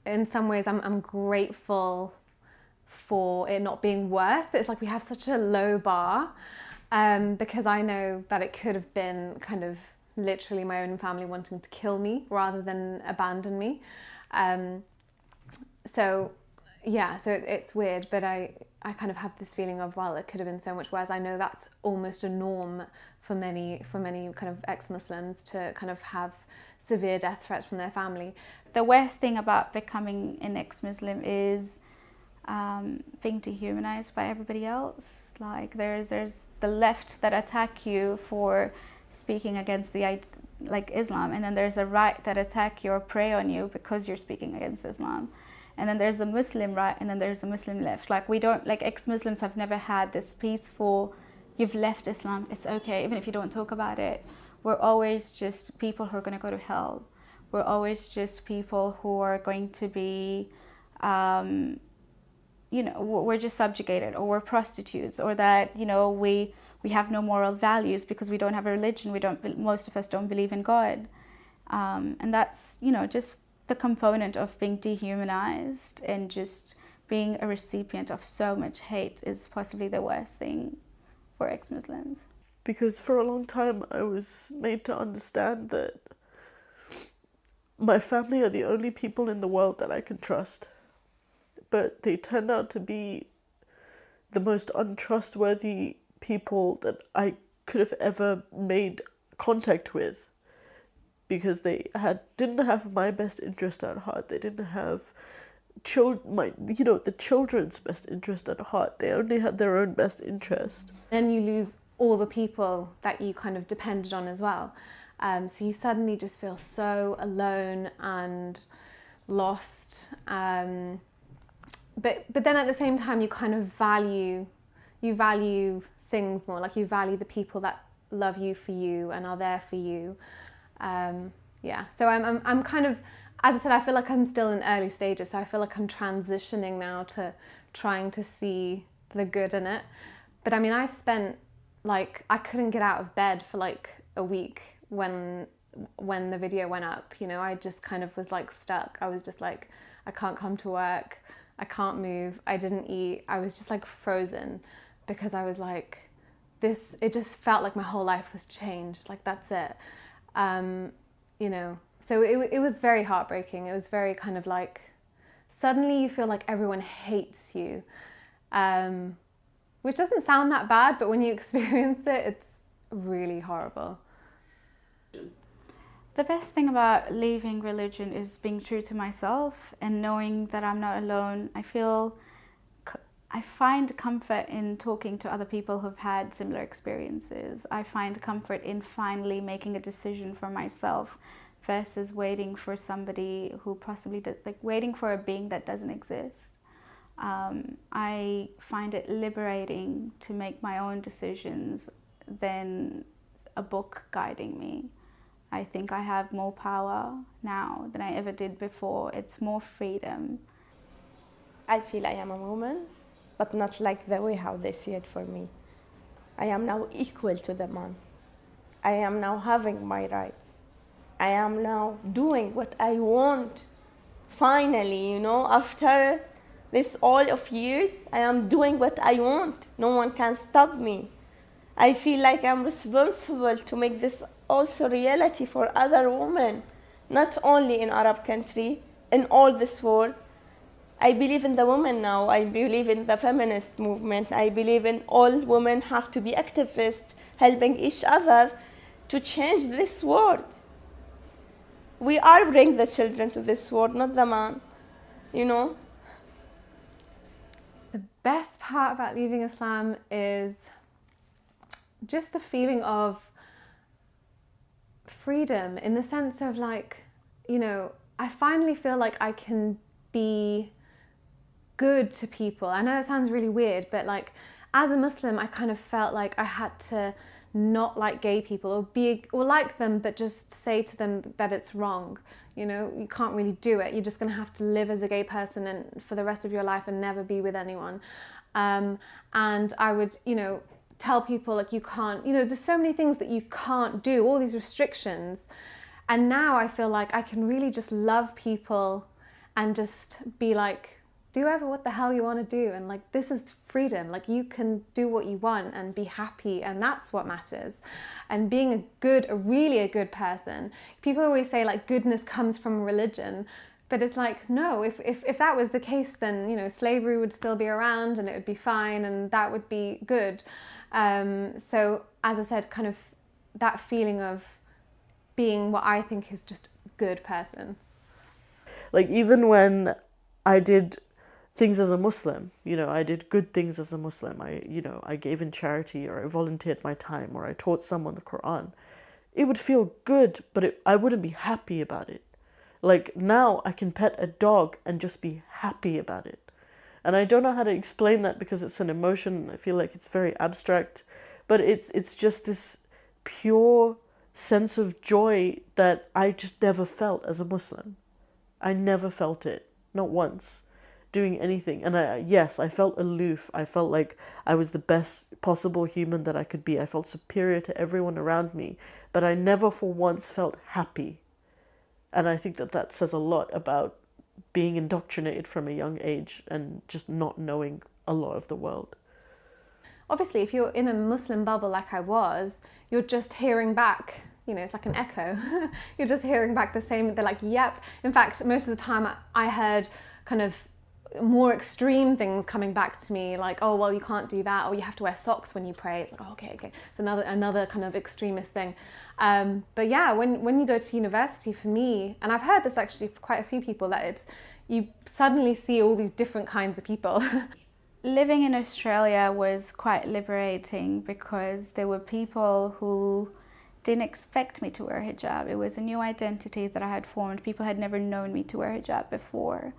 in some ways I'm grateful for it not being worse, but it's like we have such a low bar, because I know that it could have been kind of literally my own family wanting to kill me rather than abandon me. So it's weird, but I kind of have this feeling of, well, it could have been so much worse. I know that's almost a norm for many kind of ex-Muslims to kind of have severe death threats from their family. The worst thing about becoming an ex-Muslim is being dehumanized by everybody else. Like there's the left that attack you for speaking against Islam, and then there's a right that attack you or prey on you because you're speaking against Islam. And then there's the Muslim right, and then there's the Muslim left. Like ex-Muslims have never had this peaceful, you've left Islam, it's okay, even if you don't talk about it. We're always just people who are going to go to hell. We're always just people who are going to be, we're just subjugated, or we're prostitutes, or that, we have no moral values because we don't have a religion. Most of us don't believe in God. And that's, just the component of being dehumanized and just being a recipient of so much hate is possibly the worst thing for ex-Muslims. Because for a long time I was made to understand that my family are the only people in the world that I can trust. But they turned out to be the most untrustworthy people that I could have ever made contact with, because they didn't have my best interest at heart. They didn't have the children's best interest at heart. They only had their own best interest. Then you lose all the people that you kind of depended on as well. So you suddenly just feel so alone and lost. But then at the same time, you kind of value things more. Like you value the people that love you for you and are there for you. So I'm kind of, as I said, I feel like I'm still in early stages. So I feel like I'm transitioning now to trying to see the good in it. But I mean, I spent I couldn't get out of bed for a week when the video went up. I just kind of was stuck. I was just I can't come to work. I can't move. I didn't eat. I was just frozen, because I was this, it just felt like my whole life was changed. That's it. So it was very heartbreaking. It was very kind of suddenly you feel like everyone hates you, which doesn't sound that bad, but when you experience it, it's really horrible. The best thing about leaving religion is being true to myself and knowing that I'm not alone. I find comfort in talking to other people who've had similar experiences. I find comfort in finally making a decision for myself versus waiting for somebody who possibly waiting for a being that doesn't exist. I find it liberating to make my own decisions than a book guiding me. I think I have more power now than I ever did before. It's more freedom. I feel I am a woman, but not the way how they see it for me. I am now equal to the man. I am now having my rights. I am now doing what I want. Finally, you know, after this all of years, I am doing what I want. No one can stop me. I feel like I'm responsible to make this also reality for other women, not only in Arab country, in all this world. I believe in the women now. I believe in the feminist movement. I believe in all women have to be activists, helping each other to change this world. We are bringing the children to this world, not the man, you know. The best part about leaving Islam is just the feeling of freedom, in the sense of like, you know, I finally feel like I can be good to people. I know it sounds really weird, but like as a Muslim, I kind of felt like I had to not like gay people or like them, but just say to them that it's wrong. You know, you can't really do it. You're just going to have to live as a gay person and for the rest of your life and never be with anyone. And I would, you know, tell people like you can't, you know, there's so many things that you can't do, all these restrictions. And now I feel like I can really just love people and just be like, do whatever what the hell you want to do, and like this is freedom. Like you can do what you want and be happy, and that's what matters. And being a really good person. People always say like goodness comes from religion, but it's like no. If that was the case, then you know slavery would still be around and it would be fine, and that would be good. So as I said, kind of that feeling of being what I think is just a good person. Like even when I did things as a Muslim, you know, I did good things as a Muslim. I gave in charity, or I volunteered my time, or I taught someone the Quran. It would feel good, but I wouldn't be happy about it. Like now I can pet a dog and just be happy about it. And I don't know how to explain that because it's an emotion. I feel like it's very abstract, but it's just this pure sense of joy that I just never felt as a Muslim. I never felt it, not once, doing anything. And I felt aloof. I felt like I was the best possible human that I could be. I felt superior to everyone around me, but I never for once felt happy. And I think that says a lot about being indoctrinated from a young age and just not knowing a lot of the world. Obviously, if you're in a Muslim bubble like I was, you're just hearing back, you know, it's like an echo. You're just hearing back the same, they're like, yep. In fact, most of the time I heard kind of more extreme things coming back to me, like, oh, well, you can't do that, or you have to wear socks when you pray. It's like, oh, okay. It's another kind of extremist thing. But yeah, when you go to university, for me, and I've heard this actually for quite a few people, that you suddenly see all these different kinds of people. Living in Australia was quite liberating because there were people who didn't expect me to wear hijab. It was a new identity that I had formed. People had never known me to wear hijab before.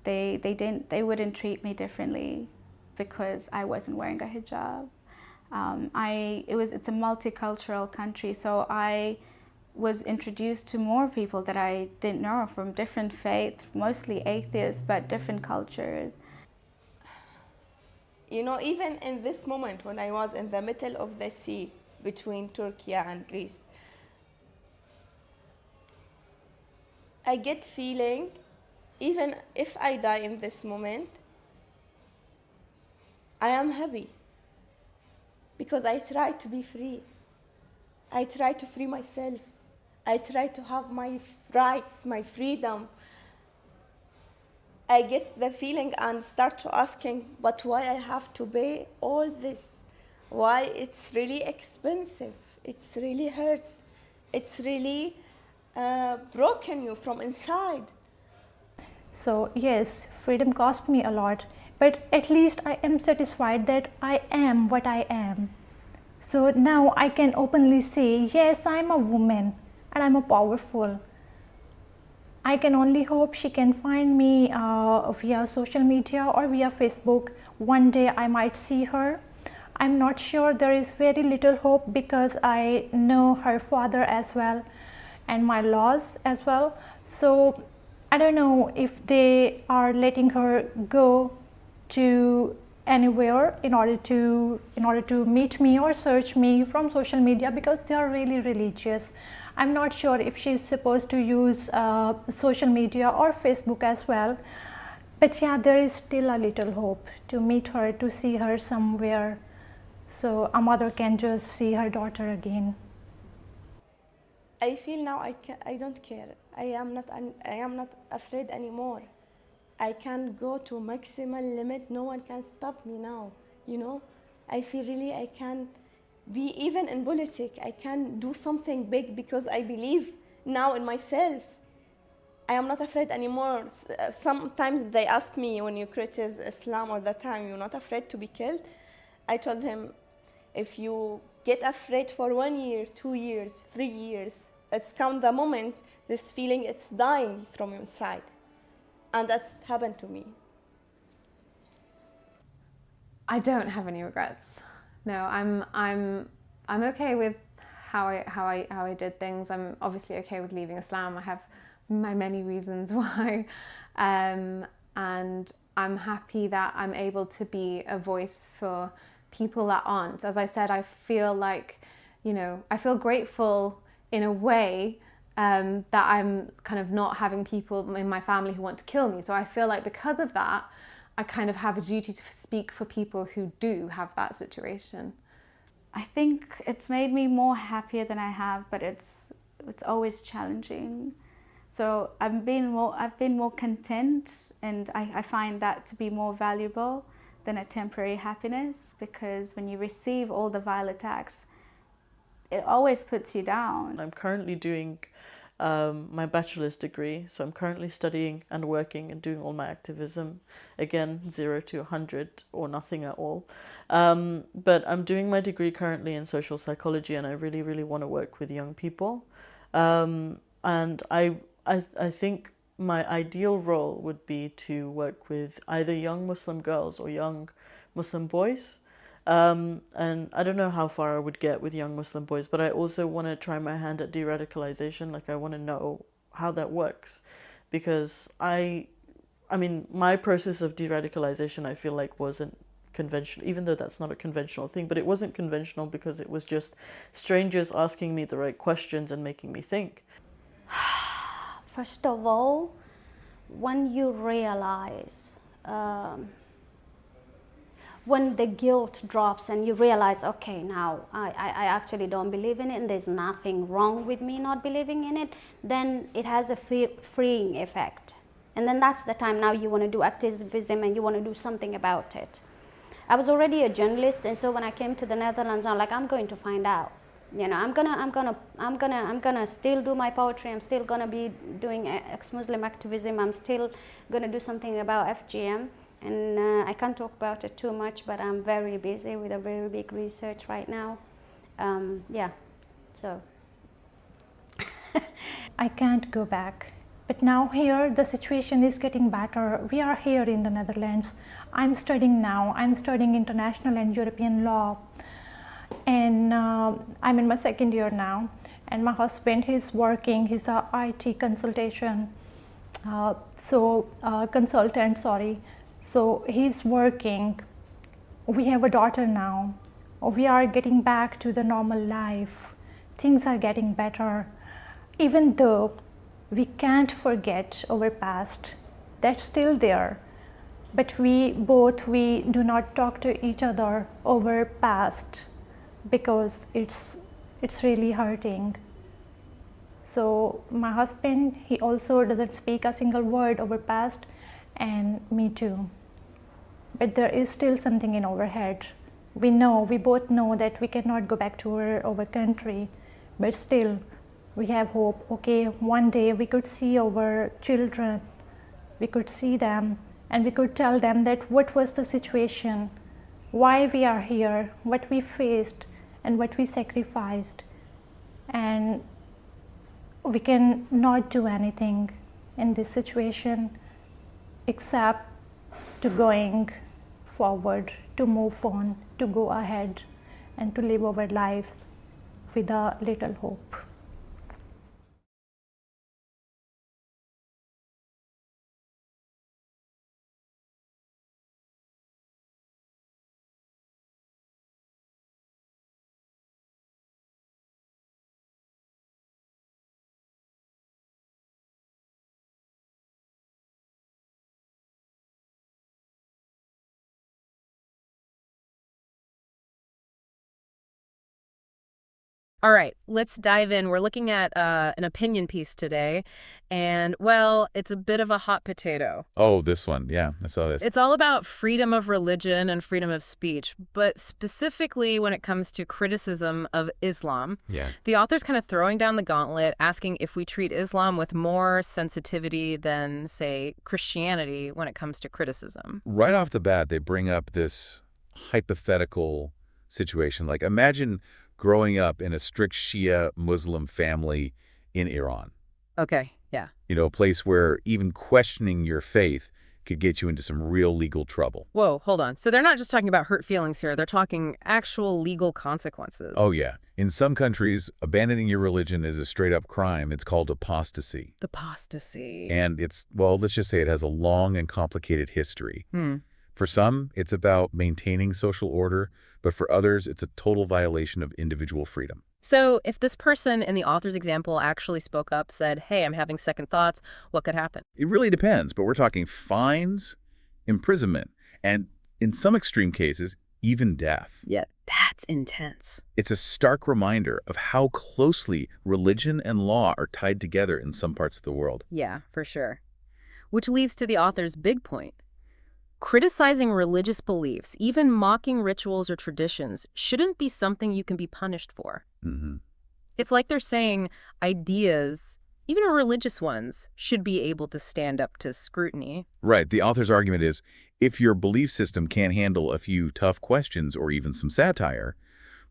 They wouldn't treat me differently because I wasn't wearing a hijab. It's a multicultural country, so I was introduced to more people that I didn't know, from different faiths, mostly atheists, but different cultures. You know, even in this moment when I was in the middle of the sea between Turkey and Greece, I get feeling, even if I die in this moment, I am happy because I try to be free. I try to free myself. I try to have my rights, my freedom. I get the feeling and start to asking, but why I have to pay all this? Why it's really expensive? It's really hurts. It's really broken you from inside. So yes, freedom cost me a lot, but at least I am satisfied that I am what I am. So now I can openly say, yes, I'm a woman and I'm a powerful. I can only hope she can find me via social media or via Facebook. One day I might see her. I'm not sure. There is very little hope because I know her father as well and my laws as well. So I don't know if they are letting her go to anywhere in order to meet me or search me from social media because they are really religious. I'm not sure if she's supposed to use social media or Facebook as well. But yeah, there is still a little hope to meet her, to see her somewhere, so a mother can just see her daughter again. I feel now I don't care. I am not afraid anymore. I can go to maximum limit. No one can stop me now. You know, I feel really I can be even in politics. I can do something big because I believe now in myself. I am not afraid anymore. Sometimes they ask me, when you criticize Islam all the time, you're not afraid to be killed? I told them, if you get afraid for 1 year, 2 years, 3 years, it's come the moment this feeling it's dying from inside. And that's happened to me. I don't have any regrets. No, I'm okay with how I did things. I'm obviously okay with leaving Islam. I have my many reasons why, and I'm happy that I'm able to be a voice for people that aren't. As I said, I feel like, I feel grateful in a way that I'm kind of not having people in my family who want to kill me. So I feel like because of that, I kind of have a duty to speak for people who do have that situation. I think it's made me more happier than I have, but it's always challenging. So I've been more content, and I find that to be more valuable than a temporary happiness, because when you receive all the vile attacks, it always puts you down. I'm currently doing my bachelor's degree, so I'm currently studying and working and doing all my activism. Again, 0 to 100 or nothing at all. But I'm doing my degree currently in social psychology, and I really, really want to work with young people. And I think my ideal role would be to work with either young Muslim girls or young Muslim boys. And I don't know how far I would get with young Muslim boys, but I also want to try my hand at de-radicalization. Like, I want to know how that works, because I mean, my process of de-radicalization, I feel like, wasn't conventional, even though that's not a conventional thing, but it wasn't conventional because it was just strangers asking me the right questions and making me think. First of all, when you realize, when the guilt drops and you realize, okay, now I actually don't believe in it and there's nothing wrong with me not believing in it, then it has a freeing effect. And then that's the time now you want to do activism and you want to do something about it. I was already a journalist, and so when I came to the Netherlands, I'm like, I'm going to find out. I'm gonna still do my poetry. I'm still gonna be doing ex-Muslim activism. I'm still gonna do something about FGM, and I can't talk about it too much, but I'm very busy with a very big research right now. Yeah, so. I can't go back. But now here the situation is getting better. We are here in the Netherlands. I'm studying now. I'm studying international and European law. And I'm in my second year now. And my husband, he's working. He's a IT consultant. So he's working. We have a daughter now. We are getting back to the normal life. Things are getting better. Even though we can't forget our past, that's still there. But we do not talk to each other over past because it's really hurting. So my husband, he also doesn't speak a single word over past, and me too. But there is still something in our head. We both know that we cannot go back to our country, but still we have hope. Okay, one day we could see our children, we could see them, and we could tell them that what was the situation, why we are here, what we faced, and what we sacrificed. And we can not do anything in this situation except to going forward, to move on, to go ahead, and to live our lives with a little hope. All right, let's dive in. We're looking at an opinion piece today, and, well, it's a bit of a hot potato. Oh, this one. Yeah, I saw this. It's all about freedom of religion and freedom of speech, but specifically when it comes to criticism of Islam. Yeah. The author's kind of throwing down the gauntlet, asking if we treat Islam with more sensitivity than, say, Christianity when it comes to criticism. Right off the bat, they bring up this hypothetical situation. Like, imagine growing up in a strict Shia Muslim family in Iran. Okay, yeah. You know, a place where even questioning your faith could get you into some real legal trouble. Whoa, hold on. So they're not just talking about hurt feelings here. They're talking actual legal consequences. Oh, yeah. In some countries, abandoning your religion is a straight-up crime. It's called apostasy. Apostasy. And it's, well, let's just say it has a long and complicated history. Hmm. For some, it's about maintaining social order, but for others, it's a total violation of individual freedom. So if this person in the author's example actually spoke up, said, hey, I'm having second thoughts, what could happen? It really depends, but we're talking fines, imprisonment, and in some extreme cases, even death. Yeah, that's intense. It's a stark reminder of how closely religion and law are tied together in some parts of the world. Yeah, for sure. Which leads to the author's big point. Criticizing religious beliefs, even mocking rituals or traditions, shouldn't be something you can be punished for. Mm-hmm. It's like they're saying ideas, even religious ones, should be able to stand up to scrutiny. Right. The author's argument is, if your belief system can't handle a few tough questions or even some satire,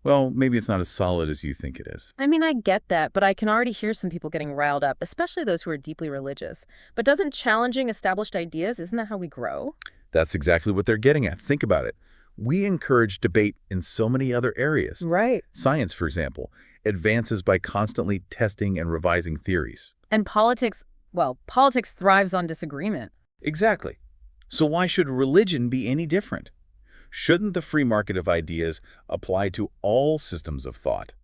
well, maybe it's not as solid as you think it is. I mean, I get that, but I can already hear some people getting riled up, especially those who are deeply religious. But doesn't challenging established ideas, isn't that how we grow? That's exactly what they're getting at. Think about it. We encourage debate in so many other areas. Right. Science, for example, advances by constantly testing and revising theories. And politics, well, politics thrives on disagreement. Exactly. So why should religion be any different? Shouldn't the free market of ideas apply to all systems of thought?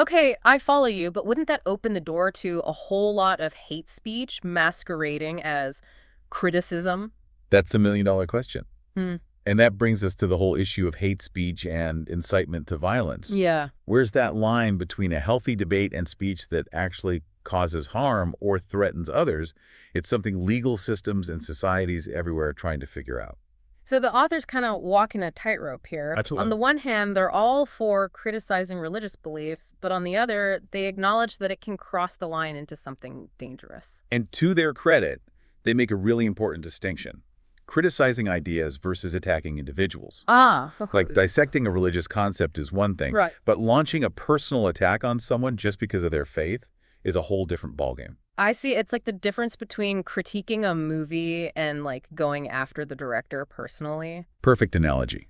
Okay, I follow you, but wouldn't that open the door to a whole lot of hate speech masquerading as criticism? That's the million-dollar question. Hmm. And that brings us to the whole issue of hate speech and incitement to violence. Yeah. Where's that line between a healthy debate and speech that actually causes harm or threatens others? It's something legal systems and societies everywhere are trying to figure out. So the author's kind of walking a tightrope here. Absolutely. On the one hand, they're all for criticizing religious beliefs, but on the other, they acknowledge that it can cross the line into something dangerous. And to their credit, they make a really important distinction. Criticizing ideas versus attacking individuals. Ah. Like dissecting a religious concept is one thing, Right. but launching a personal attack on someone just because of their faith is a whole different ballgame. I see. It's like the difference between critiquing a movie and like going after the director personally. Perfect analogy.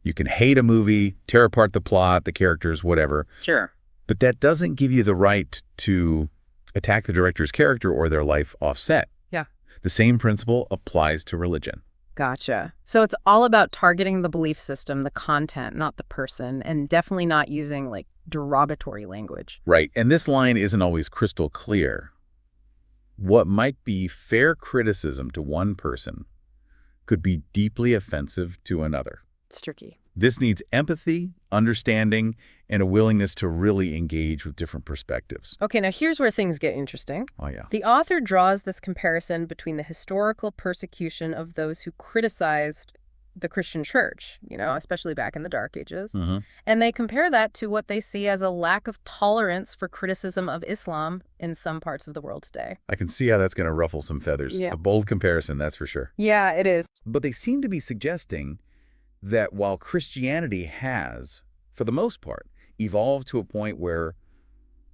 You can hate a movie, tear apart the plot, the characters, whatever. Sure. But that doesn't give you the right to attack the director's character or their life offset. Yeah. The same principle applies to religion. Gotcha. So it's all about targeting the belief system, the content, not the person, and definitely not using like derogatory language. Right. And this line isn't always crystal clear. What might be fair criticism to one person could be deeply offensive to another. It's tricky. This needs empathy, understanding, and a willingness to really engage with different perspectives. Okay, now here's where things get interesting. Oh, yeah. The author draws this comparison between the historical persecution of those who criticized the Christian church, you know, especially back in the Dark Ages. Mm-hmm. And they compare that to what they see as a lack of tolerance for criticism of Islam in some parts of the world today. I can see how that's going to ruffle some feathers. Yeah. A bold comparison, that's for sure. Yeah, it is. But they seem to be suggesting that while Christianity has, for the most part, evolved to a point where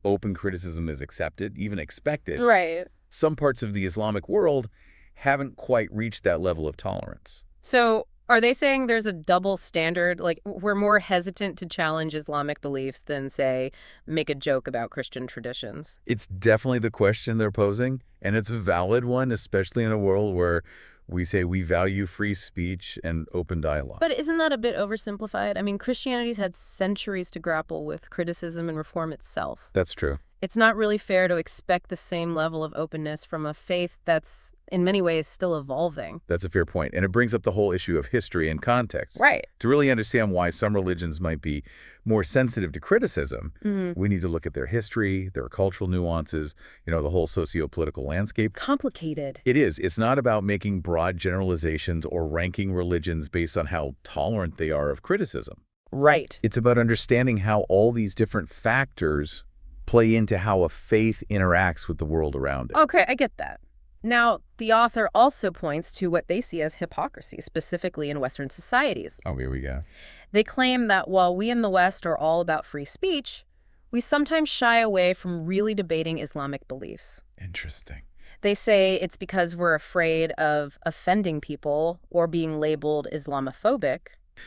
open criticism is accepted, even expected, Right. some parts of the Islamic world haven't quite reached that level of tolerance. So are they saying there's a double standard? Like we're more hesitant to challenge Islamic beliefs than, say, make a joke about Christian traditions? It's definitely the question they're posing, and it's a valid one, especially in a world where we say we value free speech and open dialogue. But isn't that a bit oversimplified? I mean, Christianity's had centuries to grapple with criticism and reform itself. That's true. It's not really fair to expect the same level of openness from a faith that's, in many ways, still evolving. That's a fair point. And it brings up the whole issue of history and context. Right. To really understand why some religions might be more sensitive to criticism, we need to look at their history, their cultural nuances, the whole socio-political landscape. Complicated. It is. It's not about making broad generalizations or ranking religions based on how tolerant they are of criticism. Right. It's about understanding how all these different factors play into how a faith interacts with the world around it. Okay, I get that. Now, the author also points to what they see as hypocrisy, specifically in Western societies. Oh, here we go. They claim that while we in the West are all about free speech, we sometimes shy away from really debating Islamic beliefs. Interesting. They say it's because we're afraid of offending people or being labeled Islamophobic.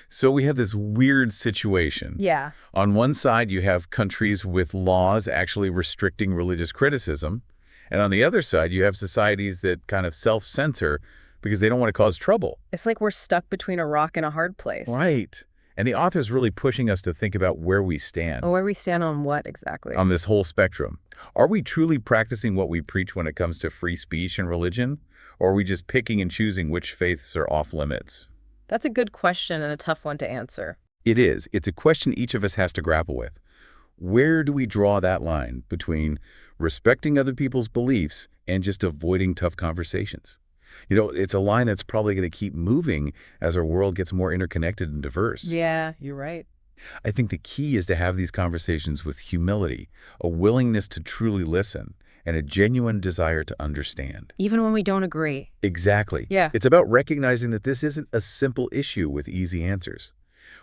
So we have this weird situation. Yeah. On one side, you have countries with laws actually restricting religious criticism. And on the other side, you have societies that kind of self-censor because they don't want to cause trouble. It's like we're stuck between a rock and a hard place. Right. And the author's really pushing us to think about where we stand. Where we stand on what exactly? On this whole spectrum. Are we truly practicing what we preach when it comes to free speech and religion? Or are we just picking and choosing which faiths are off limits? That's a good question and a tough one to answer. It is. It's a question each of us has to grapple with. Where do we draw that line between respecting other people's beliefs and just avoiding tough conversations? It's a line that's probably going to keep moving as our world gets more interconnected and diverse. Yeah, you're right. I think the key is to have these conversations with humility, a willingness to truly listen, and a genuine desire to understand. Even when we don't agree. Exactly. Yeah. It's about recognizing that this isn't a simple issue with easy answers.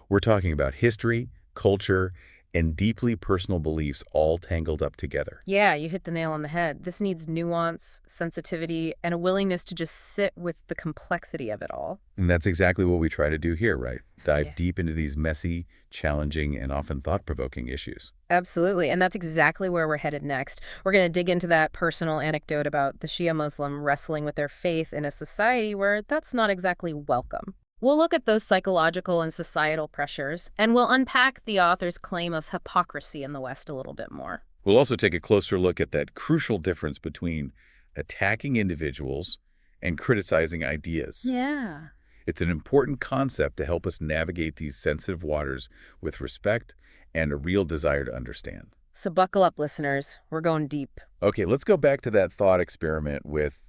We're talking about history, culture, and deeply personal beliefs all tangled up together. Yeah, you hit the nail on the head. This needs nuance, sensitivity, and a willingness to just sit with the complexity of it all. And that's exactly what we try to do here, right? Dive deep into these messy, challenging, and often thought-provoking issues. Absolutely, and that's exactly where we're headed next. We're going to dig into that personal anecdote about the Shia Muslim wrestling with their faith in a society where that's not exactly welcome. We'll look at those psychological and societal pressures, and we'll unpack the author's claim of hypocrisy in the West a little bit more. We'll also take a closer look at that crucial difference between attacking individuals and criticizing ideas. Yeah. It's an important concept to help us navigate these sensitive waters with respect and a real desire to understand. So buckle up, listeners. We're going deep. Okay, let's go back to that thought experiment with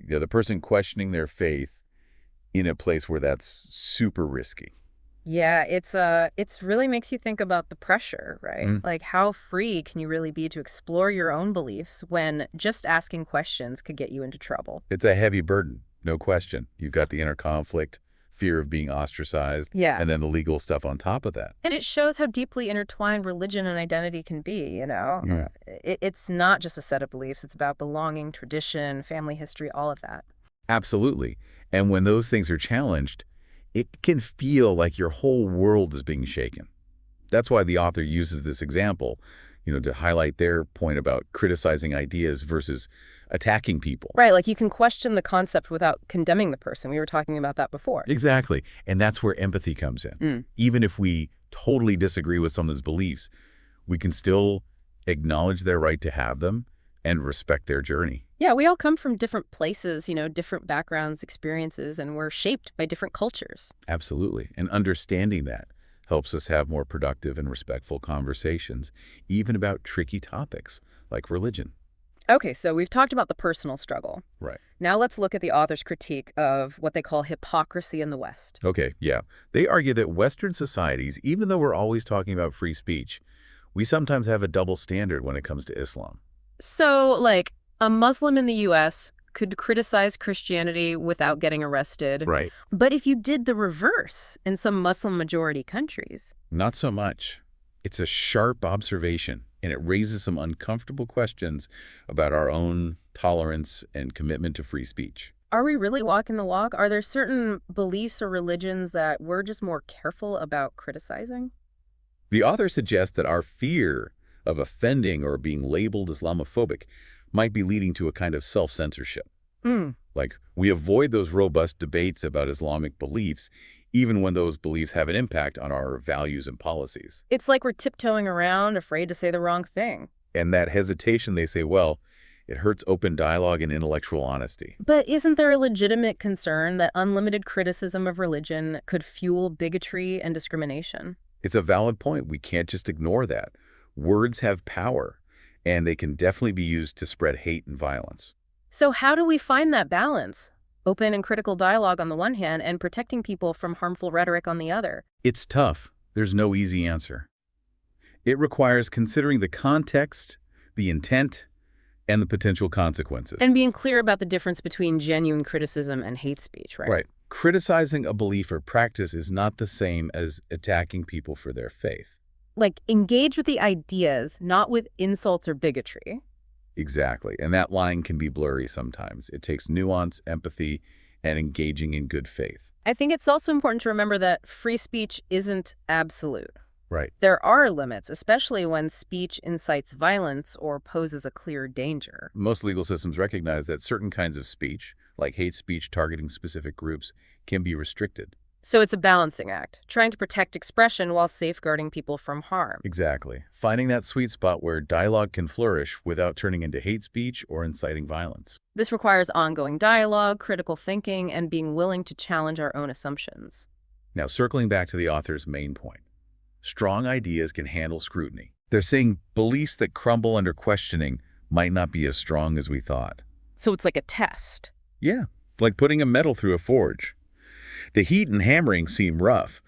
the person questioning their faith in a place where that's super risky. Yeah, it's really makes you think about the pressure, right? Like, how free can you really be to explore your own beliefs when just asking questions could get you into trouble? It's a heavy burden, no question. You've got the inner conflict, fear of being ostracized, and then the legal stuff on top of that. And it shows how deeply intertwined religion and identity can be, Yeah. It's not just a set of beliefs. It's about belonging, tradition, family history, all of that. Absolutely. And when those things are challenged, it can feel like your whole world is being shaken. That's why the author uses this example, to highlight their point about criticizing ideas versus attacking people. Right, like you can question the concept without condemning the person. We were talking about that before. Exactly. And that's where empathy comes in. Even if we totally disagree with someone's beliefs, we can still acknowledge their right to have them and respect their journey. Yeah, we all come from different places, different backgrounds, experiences, and we're shaped by different cultures. Absolutely. And understanding that helps us have more productive and respectful conversations, even about tricky topics like religion. Okay, so we've talked about the personal struggle. Right. Now let's look at the author's critique of what they call hypocrisy in the West. Okay, yeah. They argue that Western societies, even though we're always talking about free speech, we sometimes have a double standard when it comes to Islam. So, like, a Muslim in the U.S. could criticize Christianity without getting arrested. Right. But if you did the reverse in some Muslim-majority countries... Not so much. It's a sharp observation, and it raises some uncomfortable questions about our own tolerance and commitment to free speech. Are we really walking the walk? Are there certain beliefs or religions that we're just more careful about criticizing? The author suggests that our fear of offending or being labeled Islamophobic might be leading to a kind of self-censorship. Like, we avoid those robust debates about Islamic beliefs, even when those beliefs have an impact on our values and policies. It's like we're tiptoeing around, afraid to say the wrong thing. And that hesitation, they say, well, it hurts open dialogue and intellectual honesty. But isn't there a legitimate concern that unlimited criticism of religion could fuel bigotry and discrimination? It's a valid point. We can't just ignore that. Words have power, and they can definitely be used to spread hate and violence. So how do we find that balance? Open and critical dialogue on the one hand and protecting people from harmful rhetoric on the other. It's tough. There's no easy answer. It requires considering the context, the intent, and the potential consequences. And being clear about the difference between genuine criticism and hate speech, right? Right. Criticizing a belief or practice is not the same as attacking people for their faith. Like, engage with the ideas, not with insults or bigotry. Exactly. And that line can be blurry sometimes. It takes nuance, empathy, and engaging in good faith. I think it's also important to remember that free speech isn't absolute. Right. There are limits, especially when speech incites violence or poses a clear danger. Most legal systems recognize that certain kinds of speech, like hate speech targeting specific groups, can be restricted. So it's a balancing act, trying to protect expression while safeguarding people from harm. Exactly. Finding that sweet spot where dialogue can flourish without turning into hate speech or inciting violence. This requires ongoing dialogue, critical thinking, and being willing to challenge our own assumptions. Now, circling back to the author's main point. Strong ideas can handle scrutiny. They're saying beliefs that crumble under questioning might not be as strong as we thought. So it's like a test. Yeah, like putting a metal through a forge. The heat and hammering seem rough,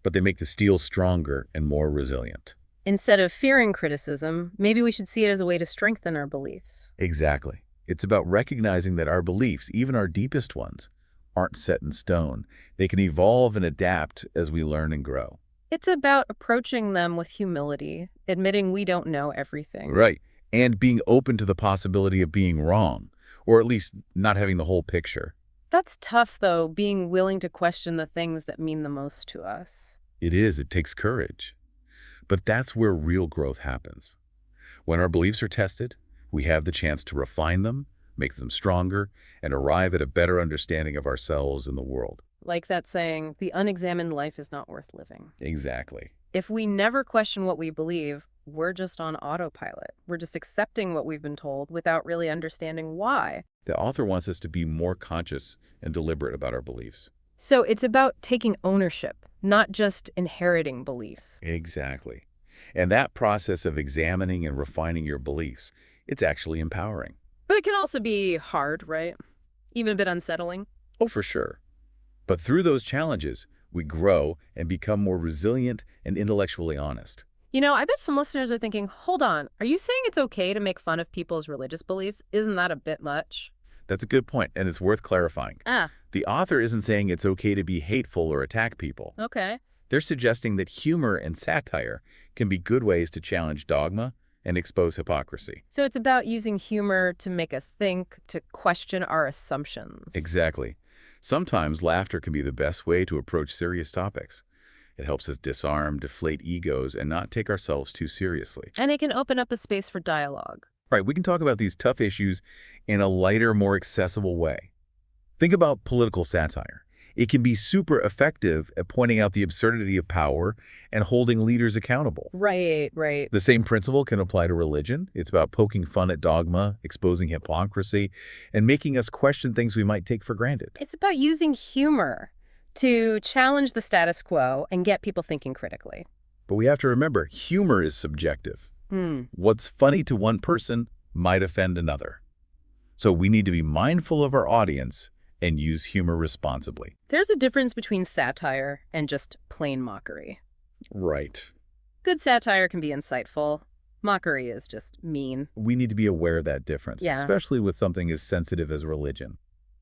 but they make the steel stronger and more resilient. Instead of fearing criticism, maybe we should see it as a way to strengthen our beliefs. Exactly. It's about recognizing that our beliefs, even our deepest ones, aren't set in stone. They can evolve and adapt as we learn and grow. It's about approaching them with humility, admitting we don't know everything. Right. And being open to the possibility of being wrong, or at least not having the whole picture. That's tough, though, being willing to question the things that mean the most to us. It is. It takes courage. But that's where real growth happens. When our beliefs are tested, we have the chance to refine them, make them stronger, and arrive at a better understanding of ourselves and the world. Like that saying, the unexamined life is not worth living. Exactly. If we never question what we believe, we're just on autopilot. We're just accepting what we've been told without really understanding why. The author wants us to be more conscious and deliberate about our beliefs. So it's about taking ownership, not just inheriting beliefs. Exactly. And that process of examining and refining your beliefs, it's actually empowering. But it can also be hard, right? Even a bit unsettling. Oh, for sure. But through those challenges, we grow and become more resilient and intellectually honest. You know, I bet some listeners are thinking, hold on, are you saying it's okay to make fun of people's religious beliefs? Isn't that a bit much? That's a good point, and it's worth clarifying. Ah. The author isn't saying it's okay to be hateful or attack people. Okay. They're suggesting that humor and satire can be good ways to challenge dogma and expose hypocrisy. So it's about using humor to make us think, to question our assumptions. Exactly. Sometimes laughter can be the best way to approach serious topics. It helps us disarm, deflate egos, and not take ourselves too seriously. And it can open up a space for dialogue. Right, we can talk about these tough issues in a lighter, more accessible way. Think about political satire. It can be super effective at pointing out the absurdity of power and holding leaders accountable. Right, right. The same principle can apply to religion. It's about poking fun at dogma, exposing hypocrisy, and making us question things we might take for granted. It's about using humor to challenge the status quo and get people thinking critically. But we have to remember, humor is subjective. What's funny to one person might offend another. So we need to be mindful of our audience and use humor responsibly. There's a difference between satire and just plain mockery. Right. Good satire can be insightful. Mockery is just mean. We need to be aware of that difference, Yeah. especially with something as sensitive as religion.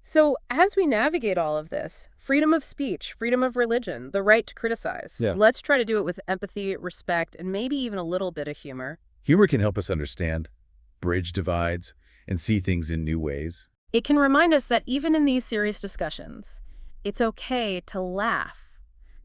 So as we navigate all of this, freedom of speech, freedom of religion, the right to criticize, let's try to do it with empathy, respect, and maybe even a little bit of humor. Humor can help us understand, bridge divides, and see things in new ways. It can remind us that even in these serious discussions, it's okay to laugh,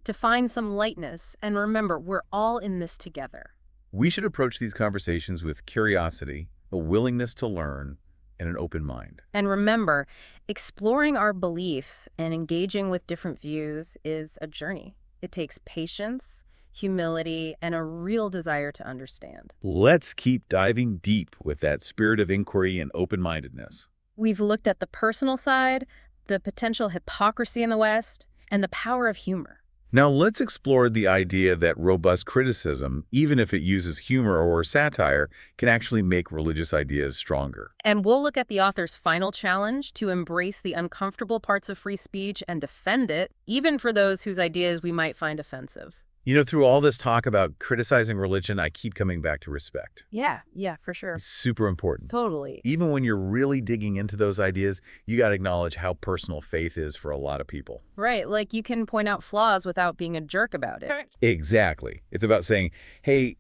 to find some lightness, and remember, we're all in this together. We should approach these conversations with curiosity, a willingness to learn, and an open mind. And remember, exploring our beliefs and engaging with different views is a journey. It takes patience, humility, and a real desire to understand. Let's keep diving deep with that spirit of inquiry and open-mindedness. We've looked at the personal side, the potential hypocrisy in the West, and the power of humor. Now let's explore the idea that robust criticism, even if it uses humor or satire, can actually make religious ideas stronger. And we'll look at the author's final challenge to embrace the uncomfortable parts of free speech and defend it, even for those whose ideas we might find offensive. You know, through all this talk about criticizing religion, I keep coming back to respect. Yeah, for sure. It's super important. Totally. Even when you're really digging into those ideas, you got to acknowledge how personal faith is for a lot of people. Right, like you can point out flaws without being a jerk about it. Exactly. It's about saying, hey,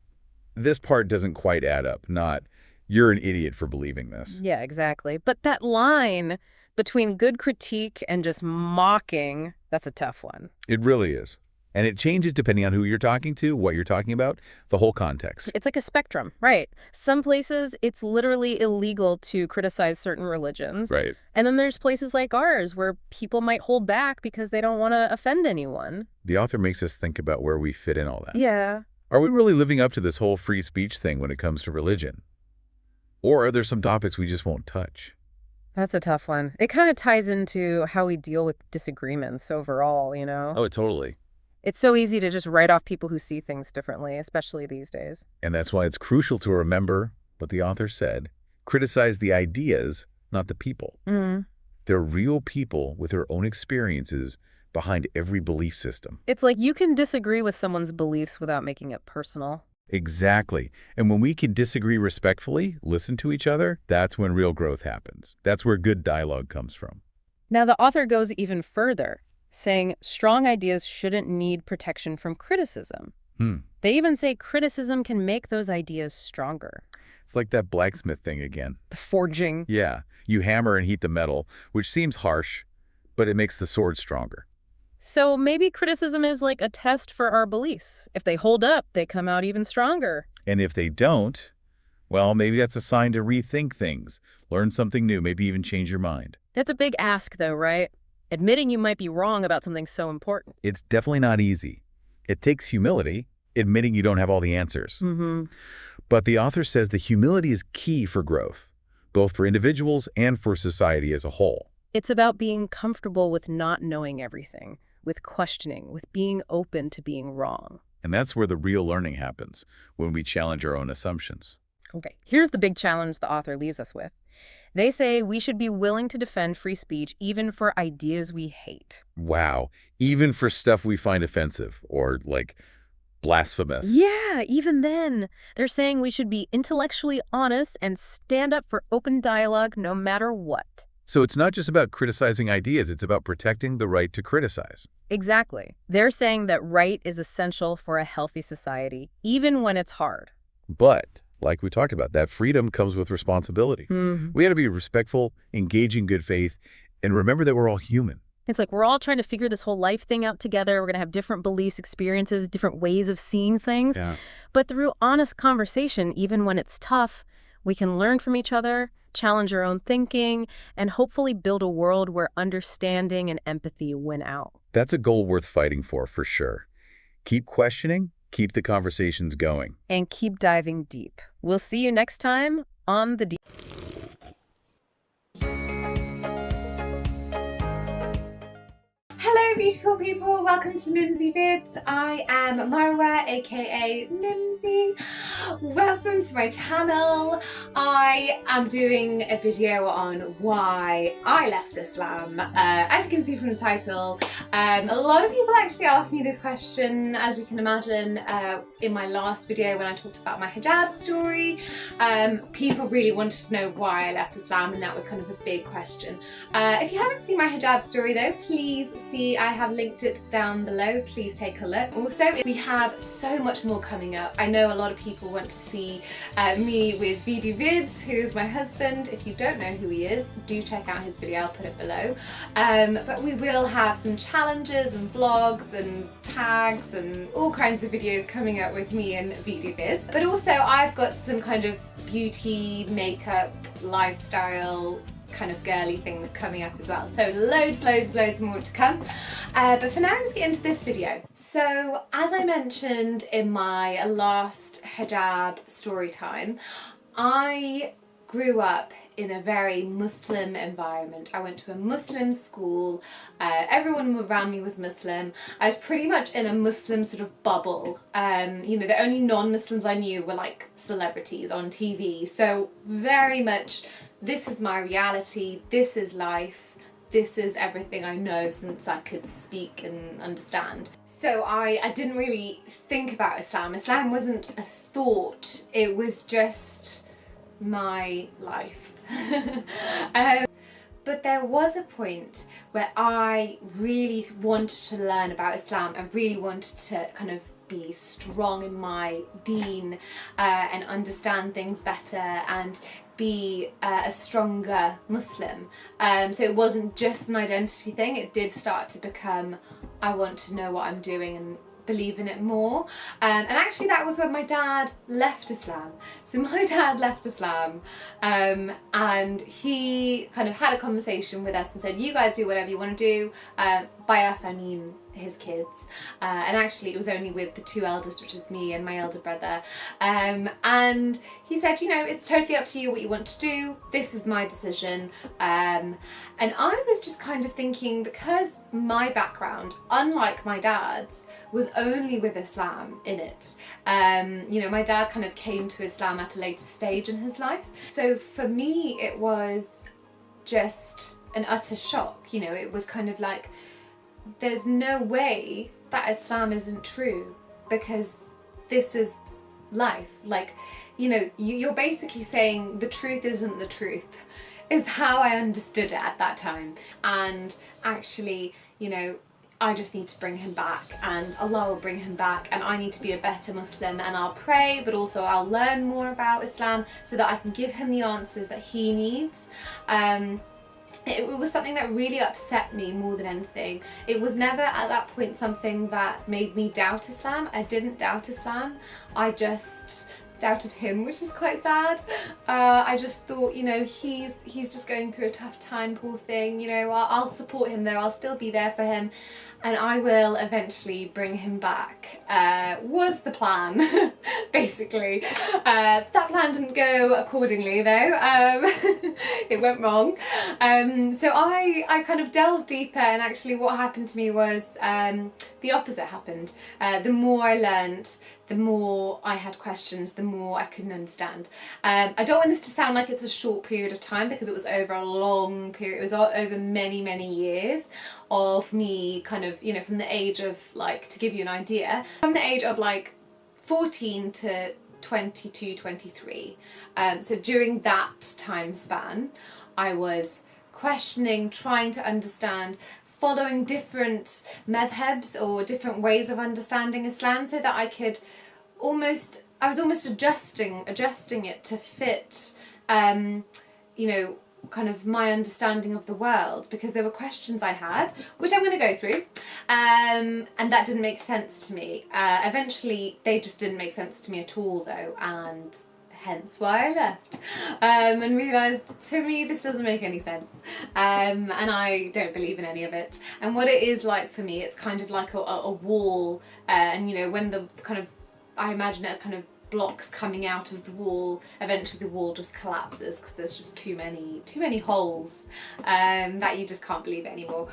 this part doesn't quite add up, not, you're an idiot for believing this. Yeah, exactly. But that line between good critique and just mocking, that's a tough one. It really is. And it changes depending on who you're talking to, what you're talking about, the whole context. It's like a spectrum, right? Some places, it's literally illegal to criticize certain religions. Right. And then there's places like ours where people might hold back because they don't want to offend anyone. The author makes us think about where we fit in all that. Yeah. Are we really living up to this whole free speech thing when it comes to religion? Or are there some topics we just won't touch? That's a tough one. It kind of ties into how we deal with disagreements overall, you know? Oh, totally. It's so easy to just write off people who see things differently, especially these days. And that's why it's crucial to remember what the author said. Criticize the ideas, not the people. Mm. They're real people with their own experiences behind every belief system. It's like you can disagree with someone's beliefs without making it personal. Exactly. And when we can disagree respectfully, listen to each other, that's when real growth happens. That's where good dialogue comes from. Now, the author goes even further, saying strong ideas shouldn't need protection from criticism. They even say criticism can make those ideas stronger. It's like that blacksmith thing again. The forging. Yeah. You hammer and heat the metal, which seems harsh, but it makes the sword stronger. So maybe criticism is like a test for our beliefs. If they hold up, they come out even stronger. And if they don't, well, maybe that's a sign to rethink things, learn something new, maybe even change your mind. That's a big ask, though, right? Admitting you might be wrong about something so important. It's definitely not easy. It takes humility, admitting you don't have all the answers. But the author says the humility is key for growth, both for individuals and for society as a whole. It's about being comfortable with not knowing everything, with questioning, with being open to being wrong. And that's where the real learning happens, when we challenge our own assumptions. Okay, here's the big challenge the author leaves us with. They say we should be willing to defend free speech even for ideas we hate. Wow. Even for stuff we find offensive or, like, blasphemous. Yeah, even then. They're saying we should be intellectually honest and stand up for open dialogue no matter what. So it's not just about criticizing ideas, it's about protecting the right to criticize. Exactly. They're saying that right is essential for a healthy society, even when it's hard. But, like we talked about, that freedom comes with responsibility. We got to be respectful, engage in good faith, and remember that we're all human. It's like we're all trying to figure this whole life thing out together. We're going to have different beliefs, experiences, different ways of seeing things. Yeah. But through honest conversation, even when it's tough, we can learn from each other, challenge our own thinking, and hopefully build a world where understanding and empathy win out. That's a goal worth fighting for sure. Keep questioning, keep the conversations going. And keep diving deep. We'll see you next time on The Deep. Hello beautiful people, welcome to Mimsy Vids. I am Marwa, aka Mimsy. Welcome to my channel. I am doing a video on why I left Islam. As you can see from the title, a lot of people actually asked me this question, as you can imagine, in my last video when I talked about my hijab story. People really wanted to know why I left Islam, and that was kind of a big question. If you haven't seen my hijab story though, please see I have linked it down below. Please take a look. Also, we have so much more coming up. I know a lot of people want to see me with VD Vids, who is my husband. If you don't know who he is, do check out his video, I'll put it below. But we will have some challenges and vlogs and tags and all kinds of videos coming up with me and VD Vids. But also I've got some kind of beauty, makeup, lifestyle kind of girly things coming up as well. So loads more to come. But for now, let's get into this video. So as I mentioned in my last hijab story time, I grew up in a very Muslim environment. I went to a Muslim school, everyone around me was Muslim. I was pretty much in a Muslim sort of bubble. You know, the only non-Muslims I knew were like celebrities on TV. So very much, this is my reality, this is life, this is everything I know since I could speak and understand. So I didn't really think about Islam. Islam wasn't a thought, it was just my life. But there was a point where I really wanted to learn about Islam and really wanted to kind of be strong in my deen and understand things better and be a stronger Muslim. So it wasn't just an identity thing, it did start to become, I want to know what I'm doing and believe in it more. And actually that was when my dad left Islam. So my dad left Islam and he kind of had a conversation with us and said, you guys do whatever you want to do. By us I mean his kids, and actually it was only with the two eldest, which is me and my elder brother, and he said, you know, it's totally up to you what you want to do, this is my decision. And I was just kind of thinking, because my background, unlike my dad's, was only with Islam in it. You know, my dad kind of came to Islam at a later stage in his life. So for me, it was just an utter shock. You know, it was kind of like, there's no way that Islam isn't true, because this is life. Like, you know, you're basically saying the truth isn't the truth, is how I understood it at that time. And actually, you know, I just need to bring him back, and Allah will bring him back, and I need to be a better Muslim, and I'll pray, but also I'll learn more about Islam so that I can give him the answers that he needs. It was something that really upset me more than anything. It was never at that point something that made me doubt Islam. I didn't doubt Islam, I just doubted him, which is quite sad. I just thought, you know, he's just going through a tough time, poor thing, you know, I'll support him there, I'll still be there for him, and I will eventually bring him back, was the plan, basically. That plan didn't go accordingly though, it went wrong. So I kind of delved deeper, and actually what happened to me was the opposite happened. The more I learnt, the more I had questions, the more I couldn't understand. I don't want this to sound like it's a short period of time, because it was over a long period. It was over many years of me kind of, you know, from the age of, like, to give you an idea, from the age of like 14 to 22, 23. So during that time span, I was questioning, trying to understand, following different madhabs or different ways of understanding Islam, so that I could almost, I was almost adjusting it to fit, you know, kind of my understanding of the world, because there were questions I had, which I'm going to go through, and that didn't make sense to me. Eventually they just didn't make sense to me at all though, and hence why I left, and realised, to me this doesn't make any sense, and I don't believe in any of it. And what it is like for me, it's kind of like a wall, and you know, when the kind of, I imagine it as kind of blocks coming out of the wall, eventually the wall just collapses because there's just too many holes, that you just can't believe it anymore.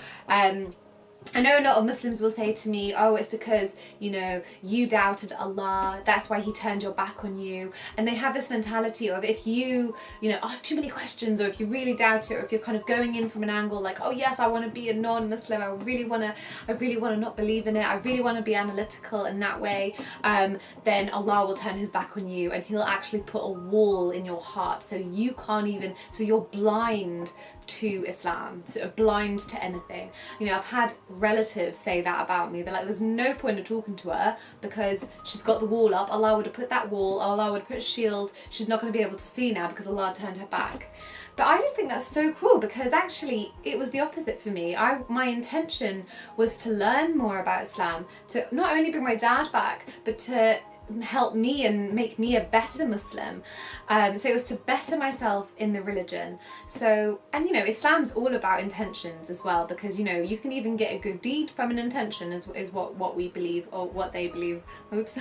I know a lot of Muslims will say to me, oh, it's because, you know, you doubted Allah, that's why he turned your back on you. And they have this mentality of, if you know, ask too many questions, or if you really doubt it, or if you're kind of going in from an angle like, oh yes, I want to be a non-Muslim, I really want to not believe in it, I really want to be analytical in that way, then Allah will turn his back on you, and he'll actually put a wall in your heart, so you can't even, so you're blind to Islam, so blind to anything. You know, I've had relatives say that about me. They're like, there's no point in talking to her because she's got the wall up. Allah would have put that wall, Allah would have put a shield. She's not going to be able to see now because Allah turned her back. But I just think that's so cruel, because actually it was the opposite for me. My intention was to learn more about Islam, to not only bring my dad back, but to help me and make me a better Muslim. So it was to better myself in the religion. So, and you know, Islam's all about intentions as well, because you know, you can even get a good deed from an intention, is what we believe, or what they believe. Oops.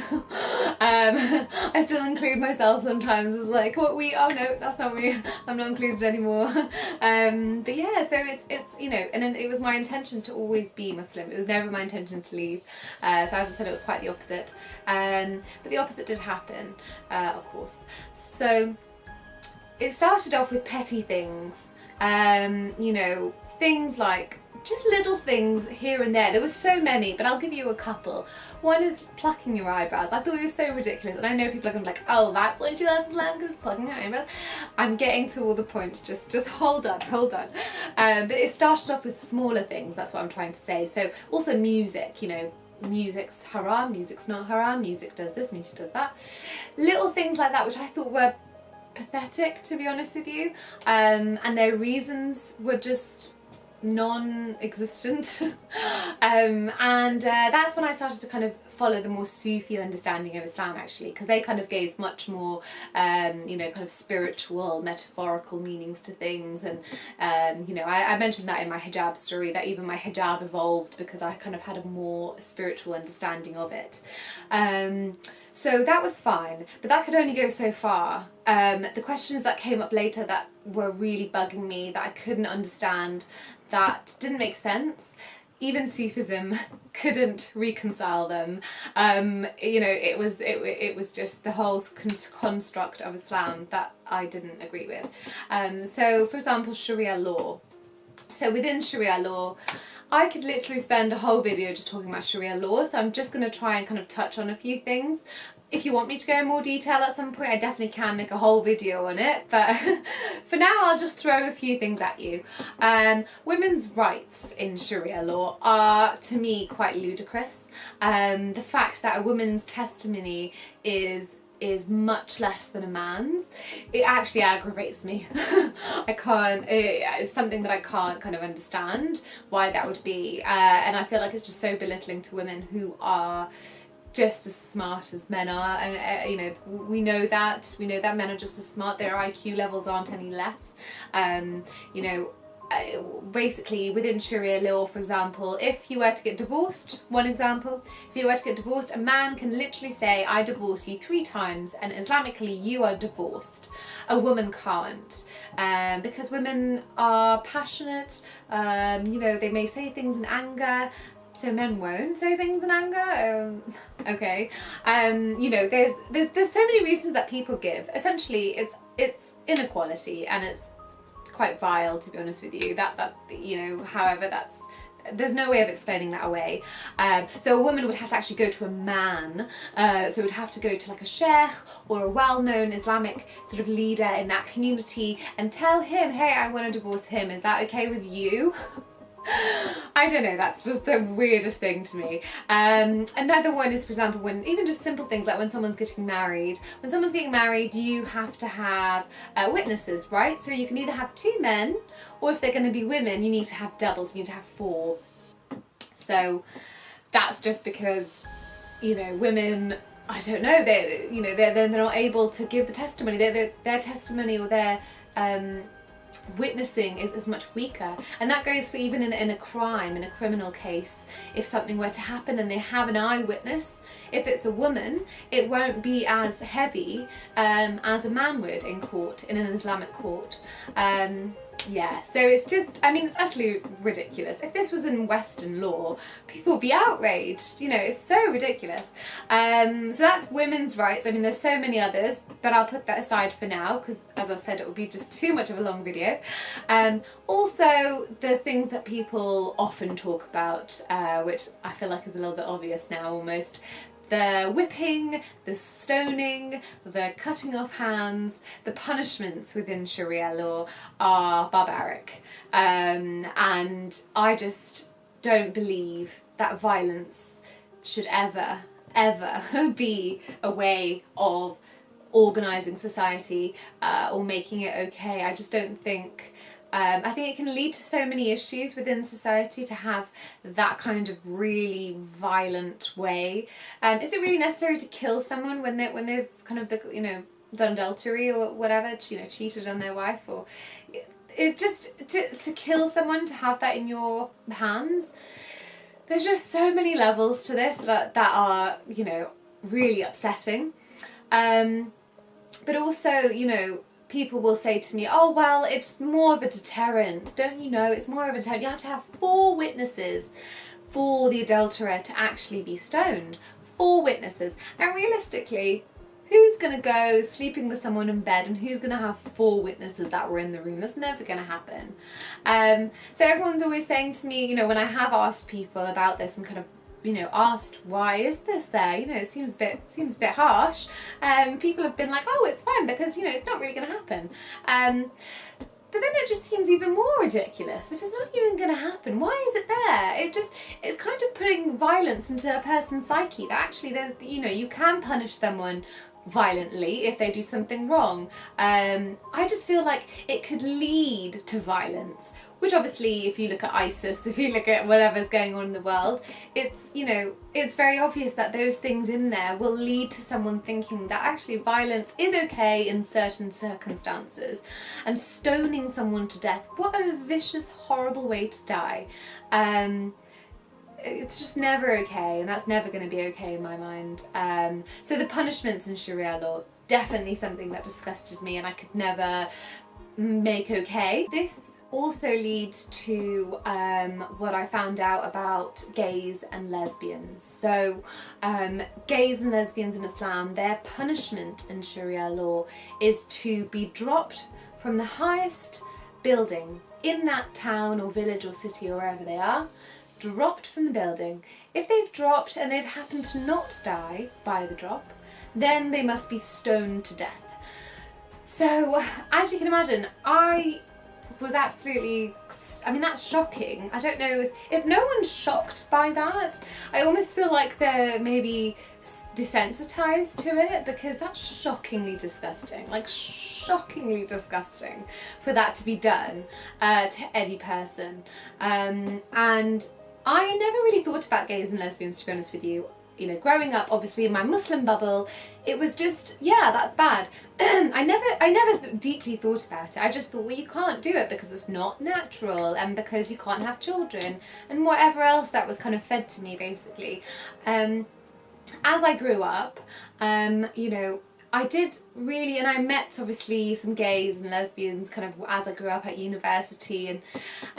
I still include myself sometimes as like, oh no, that's not me, I'm not included anymore. But yeah, so it's you know, and then it was my intention to always be Muslim. It was never my intention to leave. So as I said, it was quite the opposite. But the opposite did happen, of course. So it started off with petty things, you know, things like just little things here and there. There were so many, but I'll give you a couple. One is plucking your eyebrows. I thought it was so ridiculous, and I know people are going to be like, oh, that's what you love Islam, because plucking your eyebrows. I'm getting to all the points, just hold on. But it started off with smaller things, that's what I'm trying to say. So also music, you know, music's haram, music's not haram, music does this, music does that. Little things like that, which I thought were pathetic, to be honest with you, and their reasons were just non-existent. And that's when I started to kind of follow the more Sufi understanding of Islam, actually, because they kind of gave much more you know, kind of spiritual, metaphorical meanings to things. And you know, I mentioned that in my hijab story, that even my hijab evolved because I kind of had a more spiritual understanding of it. So that was fine, but that could only go so far. The questions that came up later that were really bugging me, that I couldn't understand, that didn't make sense, even Sufism couldn't reconcile them. You know, it was just the whole construct of Islam that I didn't agree with. So for example, Sharia law. So within Sharia law, I could literally spend a whole video just talking about Sharia law, so I'm just going to try and kind of touch on a few things. If you want me to go in more detail at some point, I definitely can make a whole video on it, but for now I'll just throw a few things at you. Women's rights in Sharia law are, to me, quite ludicrous. The fact that a woman's testimony is much less than a man's, it actually aggravates me. It's something that I can't kind of understand why that would be, and I feel like it's just so belittling to women who are just as smart as men are, and you know, we know that men are just as smart. Their IQ levels aren't any less. You know, basically within Sharia law, for example, if you were to get divorced, one example, if you were to get divorced, a man can literally say, I divorce you 3 times, and Islamically you are divorced. A woman can't, because women are passionate. You know, they may say things in anger, so men won't say things in anger. Okay. You know, there's so many reasons that people give. Essentially, it's inequality, and it's quite vile, to be honest with you. That you know, however, there's no way of explaining that away. So a woman would have to actually go to a man, so would have to go to like a sheikh or a well-known Islamic sort of leader in that community and tell him, hey, I want to divorce him, is that okay with you? I don't know, that's just the weirdest thing to me. Another one is, for example, when even just simple things like when someone's getting married. When someone's getting married, you have to have witnesses, right? So you can either have 2 men, or if they're going to be women, you need to have doubles, you need to have 4. So that's just because, you know, women, I don't know, they're not able to give the testimony. Their testimony or their witnessing is much weaker, and that goes for even in a crime, in a criminal case. If something were to happen and they have an eyewitness, if it's a woman, it won't be as heavy as a man would in court, in an Islamic court. Yeah, so it's just, I mean, it's actually ridiculous. If this was in Western law, people would be outraged, you know, it's so ridiculous. So that's women's rights. I mean, there's so many others, but I'll put that aside for now, because as I said, it would be just too much of a long video. Also, the things that people often talk about, which I feel like is a little bit obvious now almost. The whipping, the stoning, the cutting off hands, the punishments within Sharia law are barbaric. And I just don't believe that violence should ever be a way of organising society or making it okay. I just don't think I think it can lead to so many issues within society to have that kind of really violent way. Is it really necessary to kill someone when they've kind of, you know, done adultery or whatever, you know, cheated on their wife? Or it's just to kill someone, to have that in your hands. There's just so many levels to this that are, you know, really upsetting. But also, you know, people will say to me, oh, well, it's more of a deterrent. Don't you know, it's more of a deterrent. You have to have 4 witnesses for the adulterer to actually be stoned. 4 witnesses. And realistically, who's going to go sleeping with someone in bed and who's going to have 4 witnesses that were in the room? That's never going to happen. So everyone's always saying to me, you know, when I have asked people about this and kind of, you know, asked why is this there, you know, it seems a bit harsh, people have been like, oh, it's fine because, you know, it's not really going to happen. But then it just seems even more ridiculous. If it's not even going to happen, why is it there? It's kind of putting violence into a person's psyche, that actually there's, you know, you can punish someone violently if they do something wrong. I just feel like it could lead to violence, which obviously if you look at ISIS, if you look at whatever's going on in the world, it's, you know, it's very obvious that those things in there will lead to someone thinking that actually violence is okay in certain circumstances. And stoning someone to death, what a vicious, horrible way to die. It's just never okay, and that's never going to be okay in my mind. So the punishments in Sharia law, definitely something that disgusted me and I could never make okay. This also leads to what I found out about gays and lesbians. So gays and lesbians in Islam, their punishment in Sharia law is to be dropped from the highest building in that town or village or city or wherever they are, dropped from the building. If they've dropped and they've happened to not die by the drop, then they must be stoned to death. So as you can imagine, I was absolutely, I mean, that's shocking. I don't know if no one's shocked by that. I almost feel like they're maybe desensitized to it, because that's shockingly disgusting, like shockingly disgusting for that to be done to any person. And I never really thought about gays and lesbians, to be honest with you. You know, growing up, obviously in my Muslim bubble, it was just, yeah, that's bad. I never deeply thought about it. I just thought, well, you can't do it because it's not natural and because you can't have children and whatever else that was kind of fed to me, basically. As I grew up, you know, I did really, and I met obviously some gays and lesbians kind of as I grew up at university, and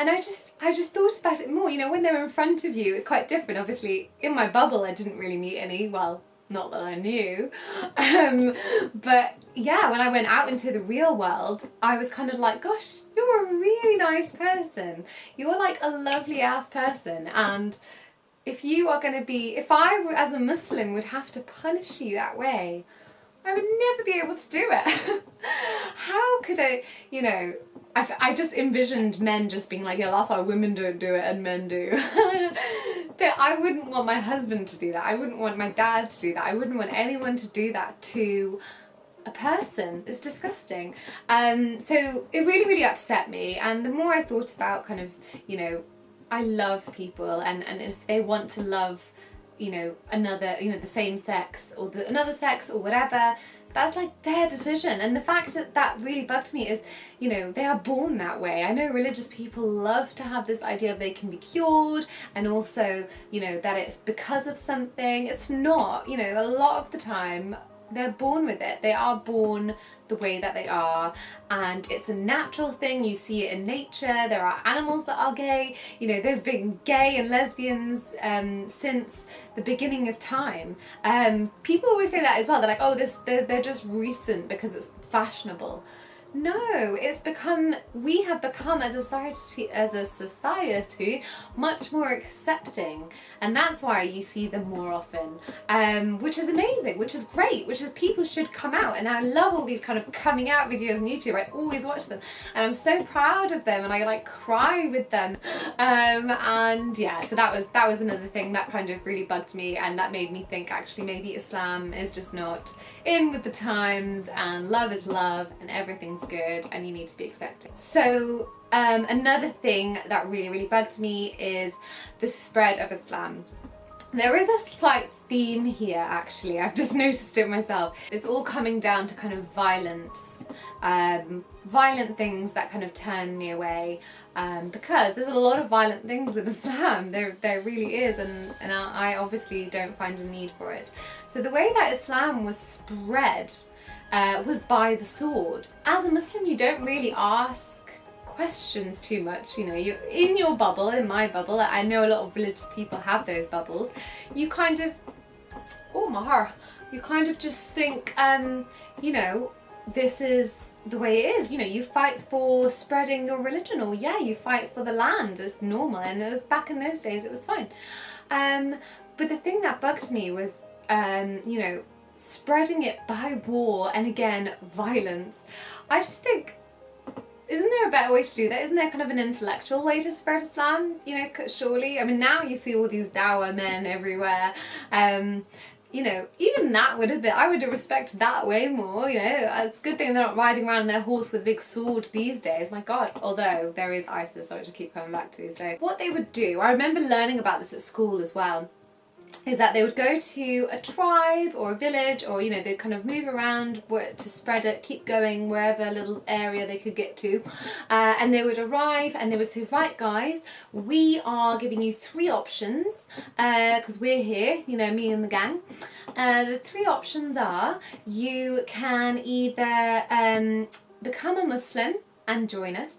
I just thought about it more. You know, when they're in front of you, it's quite different. Obviously, in my bubble, I didn't really meet any. Well, not that I knew, but yeah, when I went out into the real world, I was kind of like, gosh, you're a really nice person. You're like a lovely ass person, and if you are going to be, if I as a Muslim would have to punish you that way, I would never be able to do it. How could I, you know, I just envisioned men just being like, yeah, that's why women don't do it and men do. But I wouldn't want my husband to do that. I wouldn't want my dad to do that. I wouldn't want anyone to do that to a person. It's disgusting. So it really, really upset me. And the more I thought about kind of, you know, I love people, and if they want to love, you know, another, you know, the same sex or another sex or whatever, that's like their decision. And the fact that really bugged me is, you know, they are born that way. I know religious people love to have this idea of they can be cured, and also, you know, that it's because of something. It's not, you know, a lot of the time they're born with it. They are born the way that they are, and it's a natural thing. You see it in nature. There are animals that are gay. You know, there's been gay and lesbians since the beginning of time. People always say that as well. They're like, oh, they're just recent because it's fashionable. No, it's become, we have become as a society much more accepting, and that's why you see them more often, which is amazing, which is great, which is people should come out. And I love all these kind of coming out videos on YouTube. I always watch them and I'm so proud of them, and I like cry with them. And yeah, so that was another thing that kind of really bugged me, and that made me think actually maybe Islam is just not in with the times, and love is love and everything's everything's good and you need to be accepted. So another thing that really bugged me is the spread of Islam. There is a slight theme here, actually. I've just noticed it myself. It's all coming down to kind of violence, violent things that kind of turn me away, because there's a lot of violent things in Islam. There really is, and I obviously don't find a need for it. So the way that Islam was spread was by the sword. As a Muslim, you don't really ask questions too much, you know, you're in your bubble, in my bubble. I know a lot of religious people have those bubbles. You kind of, oh my heart, you kind of just think, you know, this is the way it is. You know, you fight for spreading your religion, or yeah, you fight for the land. It's normal, and it was back in those days, it was fine. But the thing that bugged me was, you know, spreading it by war and again violence. I just think, isn't there a better way to do that? Isn't there kind of an intellectual way to spread Islam? You know, surely. I mean, now you see all these dawah men everywhere. You know, even that would have been, I would respect that way more, you know. It's a good thing they're not riding around on their horse with a big sword these days, my God. Although there is ISIS, which I keep coming back to. So what they would do, I remember learning about this at school as well, is that they would go to a tribe or a village, or, you know, they'd kind of move around to spread it, keep going wherever little area they could get to, and they would arrive and they would say, right guys, we are giving you 3 options, because we're here, you know, me and the gang. The 3 options are, you can either become a Muslim and join us,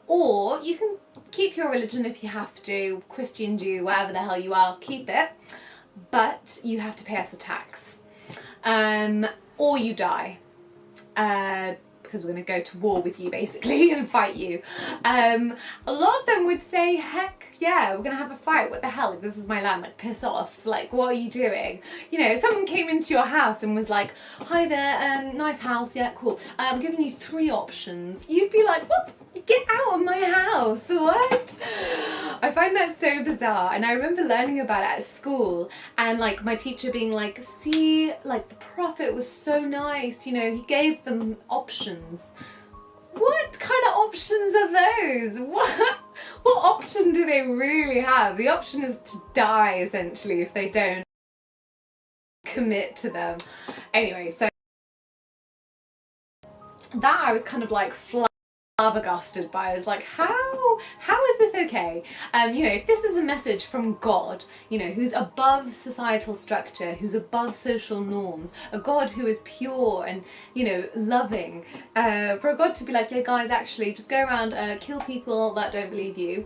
or you can keep your religion if you have to, Christian, Jew, whatever the hell you are, keep it, but you have to pay us a tax, or you die, because we're going to go to war with you basically and fight you. A lot of them would say, heck yeah, we're going to have a fight, what the hell, like, this is my land, like, piss off, like, what are you doing? You know, if someone came into your house and was like, hi there, nice house, yeah, cool, I'm giving you 3 options, you'd be like, what? Get out of my house, what? I find that so bizarre, and I remember learning about it at school, and like my teacher being like, see, like the Prophet was so nice, you know, he gave them options. What kind of options are those? What option do they really have? The option is to die, essentially, if they don't commit to them. Anyway, so that I was kind of like flabbergasted by. I was like, how is this okay? You know, if this is a message from God, you know, who's above societal structure, who's above social norms, a God who is pure and, you know, loving, for a God to be like, yeah guys, actually just go around, kill people that don't believe you,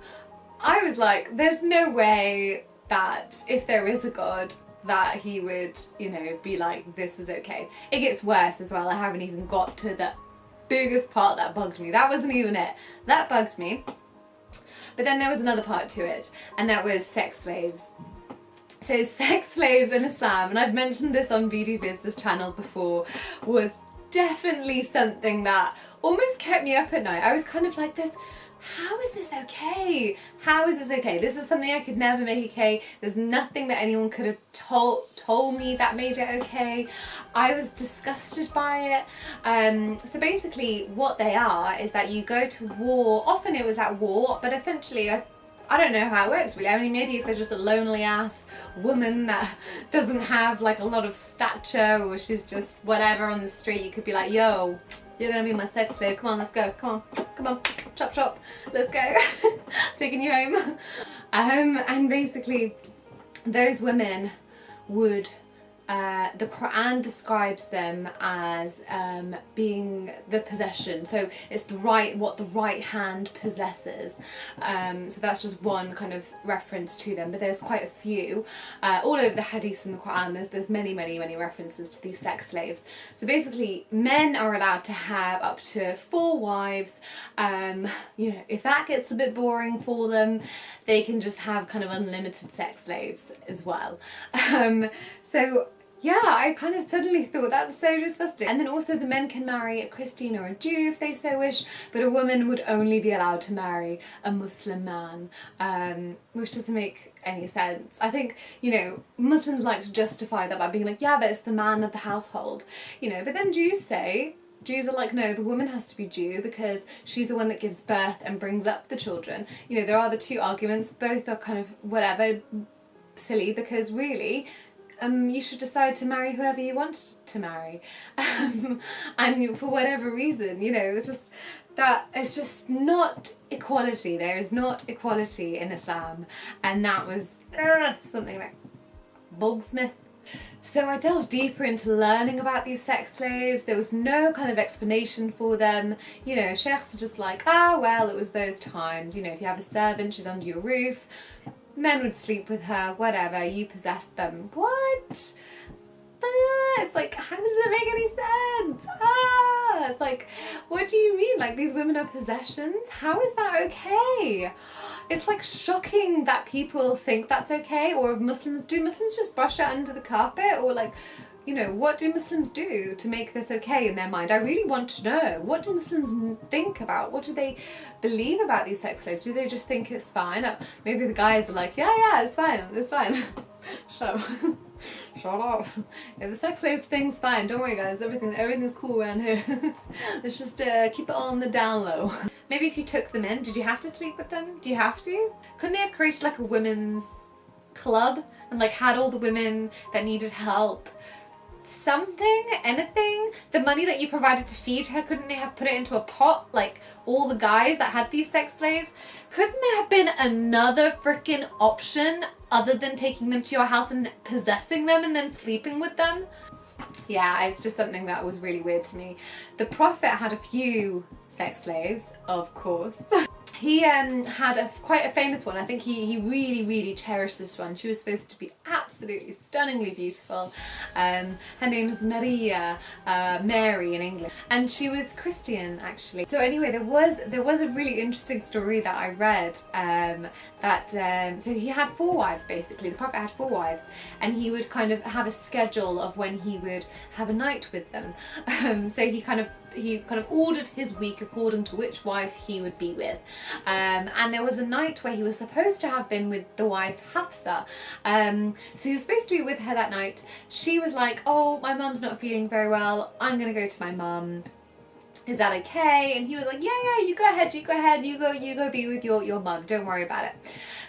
I was like, there's no way that if there is a God that he would, you know, be like, this is okay. It gets worse as well. I haven't even got to the biggest part that bugged me. That wasn't even it. That bugged me. But then there was another part to it, and that was sex slaves. So sex slaves in Islam, and I've mentioned this on BD Vids' channel before, was definitely something that almost kept me up at night. I was kind of like this, how is this okay? How is this okay? This is something I could never make okay. There's nothing that anyone could have told me that made it okay. I was disgusted by it. So basically what they are is that you go to war, often it was at war, but essentially I don't know how it works really. I mean, maybe if they're just a lonely ass woman that doesn't have like a lot of stature, or she's just whatever on the street, you could be like, yo, you're gonna be my sex slave, come on, let's go, come on, chop chop, let's go, taking you home. And basically those women would, the Quran describes them as being the possession, so it's what the right hand possesses. So that's just one kind of reference to them, but there's quite a few all over the hadiths in the Quran. There's many references to these sex slaves. So basically men are allowed to have up to 4 wives. You know, if that gets a bit boring for them, they can just have kind of unlimited sex slaves as well. So yeah, I kind of suddenly thought that's so disgusting. And then also the men can marry a Christian or a Jew if they so wish, but a woman would only be allowed to marry a Muslim man, which doesn't make any sense. I think, you know, Muslims like to justify that by being like, yeah, but it's the man of the household, you know, but then Jews say, Jews are like, no, the woman has to be Jew because she's the one that gives birth and brings up the children. You know, there are the two arguments. Both are kind of whatever, silly, because really, you should decide to marry whoever you want to marry. And for whatever reason, you know, it's just that it's just not equality. There is not equality in Islam. And that was something that bugs me. So I delved deeper into learning about these sex slaves. There was no kind of explanation for them. You know, sheikhs are just like, ah, well, it was those times. You know, if you have a servant, she's under your roof. Men would sleep with her, whatever, you possessed them. What? It's like, how does it make any sense? It's like, what do you mean? Like, these women are possessions? How is that okay? It's like shocking that people think that's okay. Or do Muslims just brush it under the carpet? Or like, you know, what do Muslims do to make this okay in their mind? I really want to know. What do Muslims think about? What do they believe about these sex slaves? Do they just think it's fine? Maybe the guys are like, yeah, it's fine, it's fine. Shut up. Shut up. Yeah, the sex slaves thing's fine. Don't worry, guys. Everything's cool around here. Let's just keep it on the down low. Maybe if you took them in, did you have to sleep with them? Do you have to? Couldn't they have created like a women's club and like had all the women that needed help? Something, anything. The money that you provided to feed her, couldn't they have put it into a pot like all the guys that had these sex slaves? Couldn't there have been another freaking option other than taking them to your house and possessing them and then sleeping with them? Yeah, it's just something that was really weird to me. The Prophet had a few sex slaves, of course. He had quite a famous one. I think he really cherished this one. She was supposed to be absolutely stunningly beautiful. Her name is Maria, Mary in English, and she was Christian actually. So anyway, there was a really interesting story that I read so he had 4 wives basically. The Prophet had 4 wives, and he would kind of have a schedule of when he would have a night with them. So he kind of ordered his week according to which wife he would be with. And there was a night where he was supposed to have been with the wife Hafsa. So he was supposed to be with her that night. She was like, oh, my mum's not feeling very well. I'm gonna go to my mum. Is that okay? And he was like, yeah, you go ahead, you go be with your mum. Don't worry about it.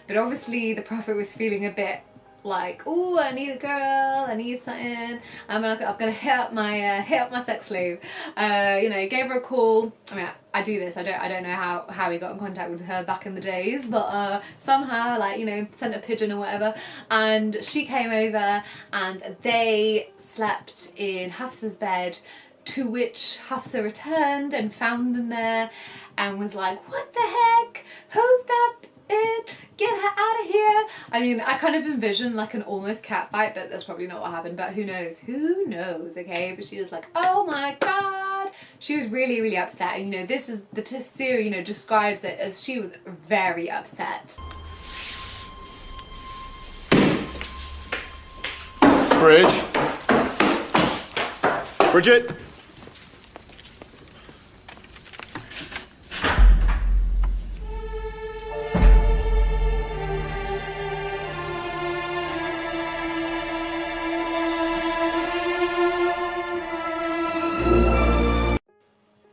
But obviously the Prophet was feeling a bit like, oh, I need a girl, I need something. I'm gonna hit up my sex slave. You know, gave her a call. I mean, I do this. I don't know how he got in contact with her back in the days, but somehow, like, you know, sent a pigeon or whatever, and she came over and they slept in Hafsa's bed. To which Hafsa returned and found them there, and was like, what the heck? Who's that? Get her out of here. I mean, I kind of envisioned like an almost cat fight, but that's probably not what happened, but who knows, okay? But she was like, oh my god. She was really upset, and you know, this is the tafsir, you know, describes it as she was very upset. Bridget.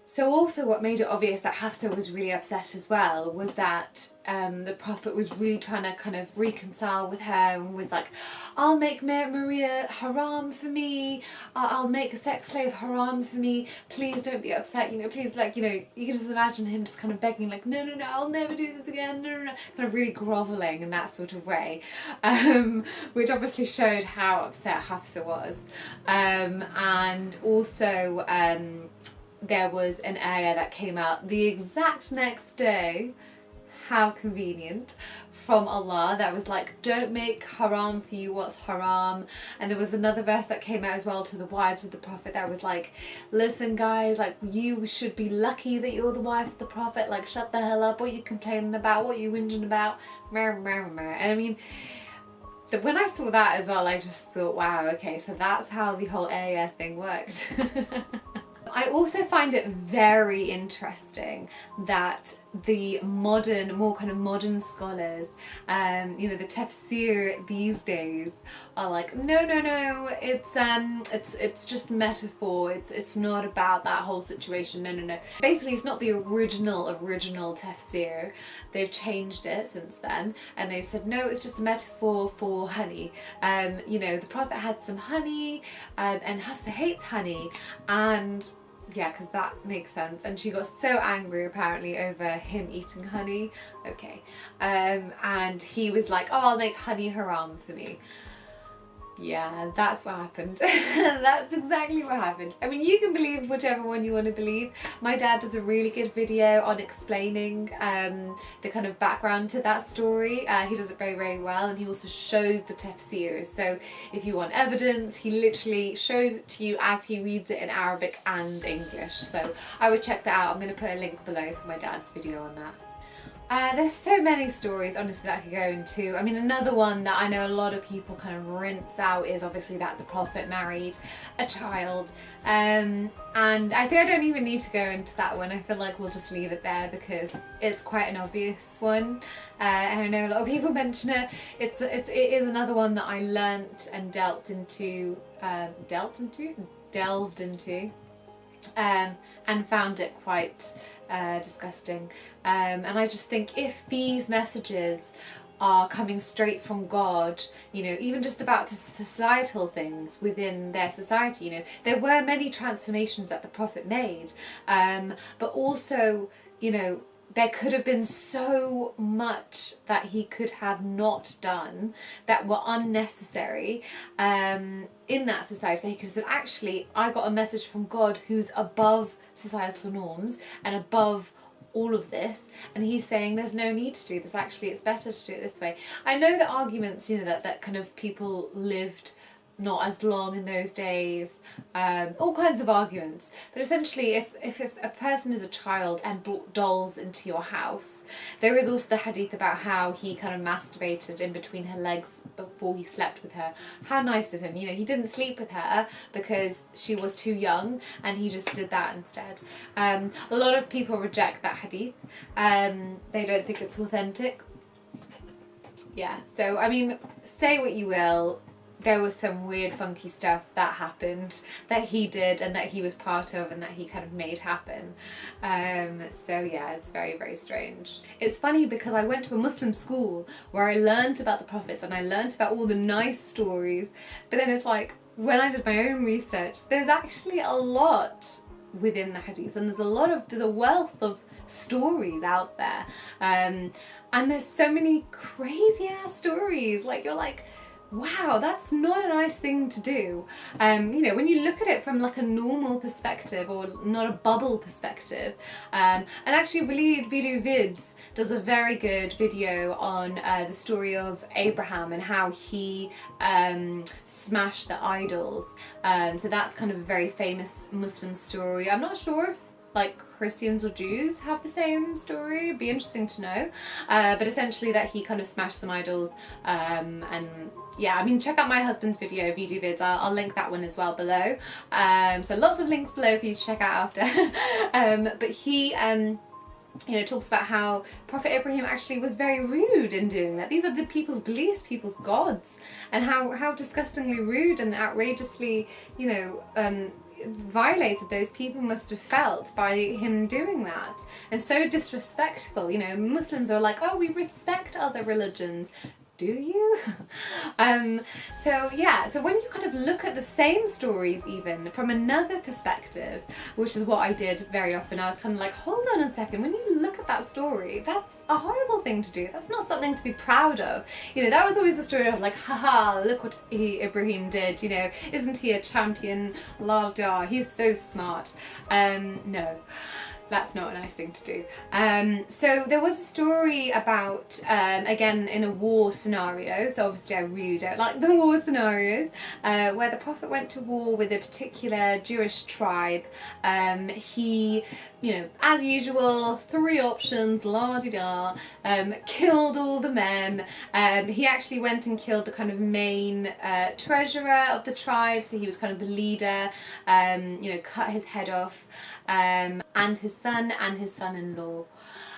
So also what made it obvious that Hafsa was really upset as well was that the Prophet was really trying to kind of reconcile with her and was like, I'll make Maria haram for me, I'll make a sex slave haram for me, please don't be upset, you know, please, like, you know, you can just imagine him just kind of begging like, no, I'll never do this again, no, kind of really grovelling in that sort of way, which obviously showed how upset Hafsa was. And also there was an ayah that came out the exact next day, how convenient, from Allah, that was like, don't make haram for you what's haram. And there was another verse that came out as well to the wives of the Prophet that was like, listen guys, like, you should be lucky that you're the wife of the Prophet, like, shut the hell up, what you complaining about, what you whinging about, and I mean, when I saw that as well, I just thought, wow, okay, so that's how the whole ayah thing worked. I also find it very interesting that the modern, more kind of modern scholars, you know, the tafsir these days are like, no, it's just metaphor. It's not about that whole situation. No. Basically, it's not the original tafsir. They've changed it since then, and they've said no, it's just a metaphor for honey. You know, the Prophet had some honey, and Hafsa hates honey, and yeah, because that makes sense. And she got so angry apparently over him eating honey. Okay. And he was like, oh, I'll make honey haram for me. Yeah, that's what happened. That's exactly what happened. I mean, you can believe whichever one you want to believe. My dad does a really good video on explaining the kind of background to that story. He does it very, very well, and he also shows the tafsir. So if you want evidence, he literally shows it to you as he reads it in Arabic and English. So I would check that out. I'm going to put a link below for my dad's video on that. There's so many stories, honestly, that I could go into. I mean, another one that I know a lot of people kind of rinse out is obviously that the Prophet married a child. And I think I don't even need to go into that one. I feel like we'll just leave it there because it's quite an obvious one. And I know a lot of people mention it. It is another one that I learnt and delved into, and found it quite disgusting. And I just think if these messages are coming straight from God, you know, even just about the societal things within their society, you know, there were many transformations that the Prophet made, but also, you know, there could have been so much that he could have not done that were unnecessary in that society. He could have said, actually, I got a message from God who's above societal norms and above all of this, and he's saying there's no need to do this. Actually, it's better to do it this way. I know the arguments, you know, that kind of people lived not as long in those days, all kinds of arguments, but essentially if a person is a child and brought dolls into your house, there is also the hadith about how he kind of masturbated in between her legs before he slept with her. How nice of him, you know, he didn't sleep with her because she was too young and he just did that instead. A lot of people reject that hadith. They don't think it's authentic. Yeah, so I mean, say what you will, there was some weird funky stuff that happened that he did and that he was part of and that he kind of made happen. So yeah, it's very, very strange. It's funny because I went to a Muslim school where I learned about the prophets and I learned about all the nice stories, but then it's like when I did my own research, there's actually a lot within the hadiths, and there's a wealth of stories out there, and there's so many crazy ass stories. Like, you're like, wow, that's not a nice thing to do. You know, when you look at it from like a normal perspective or not a bubble perspective, and actually Waleed Video Vids does a very good video on the story of Abraham and how he smashed the idols. So that's kind of a very famous Muslim story. I'm not sure if like Christians or Jews have the same story. It'd be interesting to know. But essentially that he kind of smashed some idols, and yeah, I mean, check out my husband's video Vids. I'll link that one as well below. So lots of links below for you to check out after. But he you know, talks about how Prophet Ibrahim actually was very rude in doing that. These are the people's beliefs, people's gods, and how disgustingly rude and outrageously, you know, violated those people must have felt by him doing that, and so disrespectful. You know, Muslims are like, oh, we respect other religions. Do you? So yeah, so when you kind of look at the same stories even from another perspective, which is what I did very often, I was kind of like, hold on a second, when you look at that story, that's a horrible thing to do. That's not something to be proud of. You know, that was always the story of like, haha, look what Ibrahim did, you know, isn't he a champion? La da, he's so smart. No. That's not a nice thing to do. So there was a story about, again, in a war scenario, so obviously I really don't like the war scenarios, where the Prophet went to war with a particular Jewish tribe. He, you know, as usual, 3 options, la-di-da, killed all the men. He actually went and killed the kind of main treasurer of the tribe, so he was kind of the leader, you know, cut his head off, and his son and his son-in-law.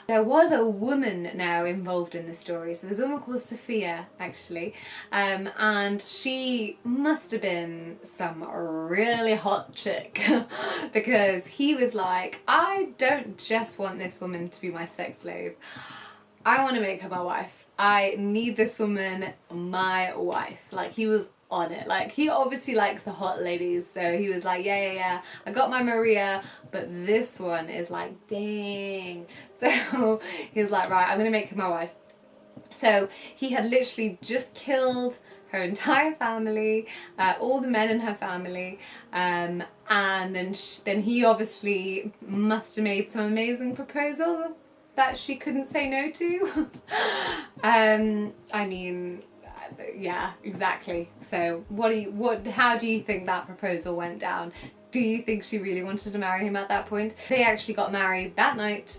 There was a woman now involved in the story. So there's a woman called Sophia, actually, and she must have been some really hot chick because he was like, I don't just want this woman to be my sex slave. I want to make her my wife. I need this woman my wife. Like, he was on it. Like, he obviously likes the hot ladies, so he was like, yeah, I got my Maria, but this one is like, dang. So he was like, right, I'm gonna make her my wife. So he had literally just killed her entire family, all the men in her family, and then he obviously must have made some amazing proposal that she couldn't say no to. I mean, yeah, exactly. So how do you think that proposal went down? Do you think she really wanted to marry him at that point? They actually got married that night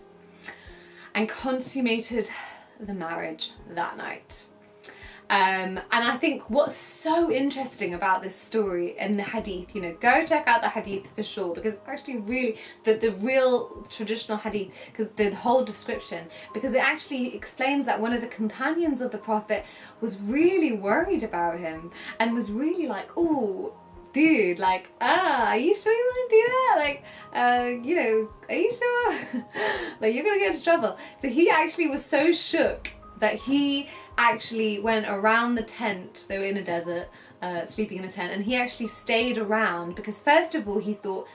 and consummated the marriage that night. And I think what's so interesting about this story and the hadith, you know, go check out the hadith for sure, because it's actually really the real traditional hadith, because the whole description, because it actually explains that one of the companions of the Prophet was really worried about him and was really like, oh, dude, like, are you sure you want to do that? Like, you know, are you sure? Like, you're gonna get into trouble. So he actually was so shook that he actually went around the tent. They were in a desert, sleeping in a tent, and he actually stayed around because first of all he thought,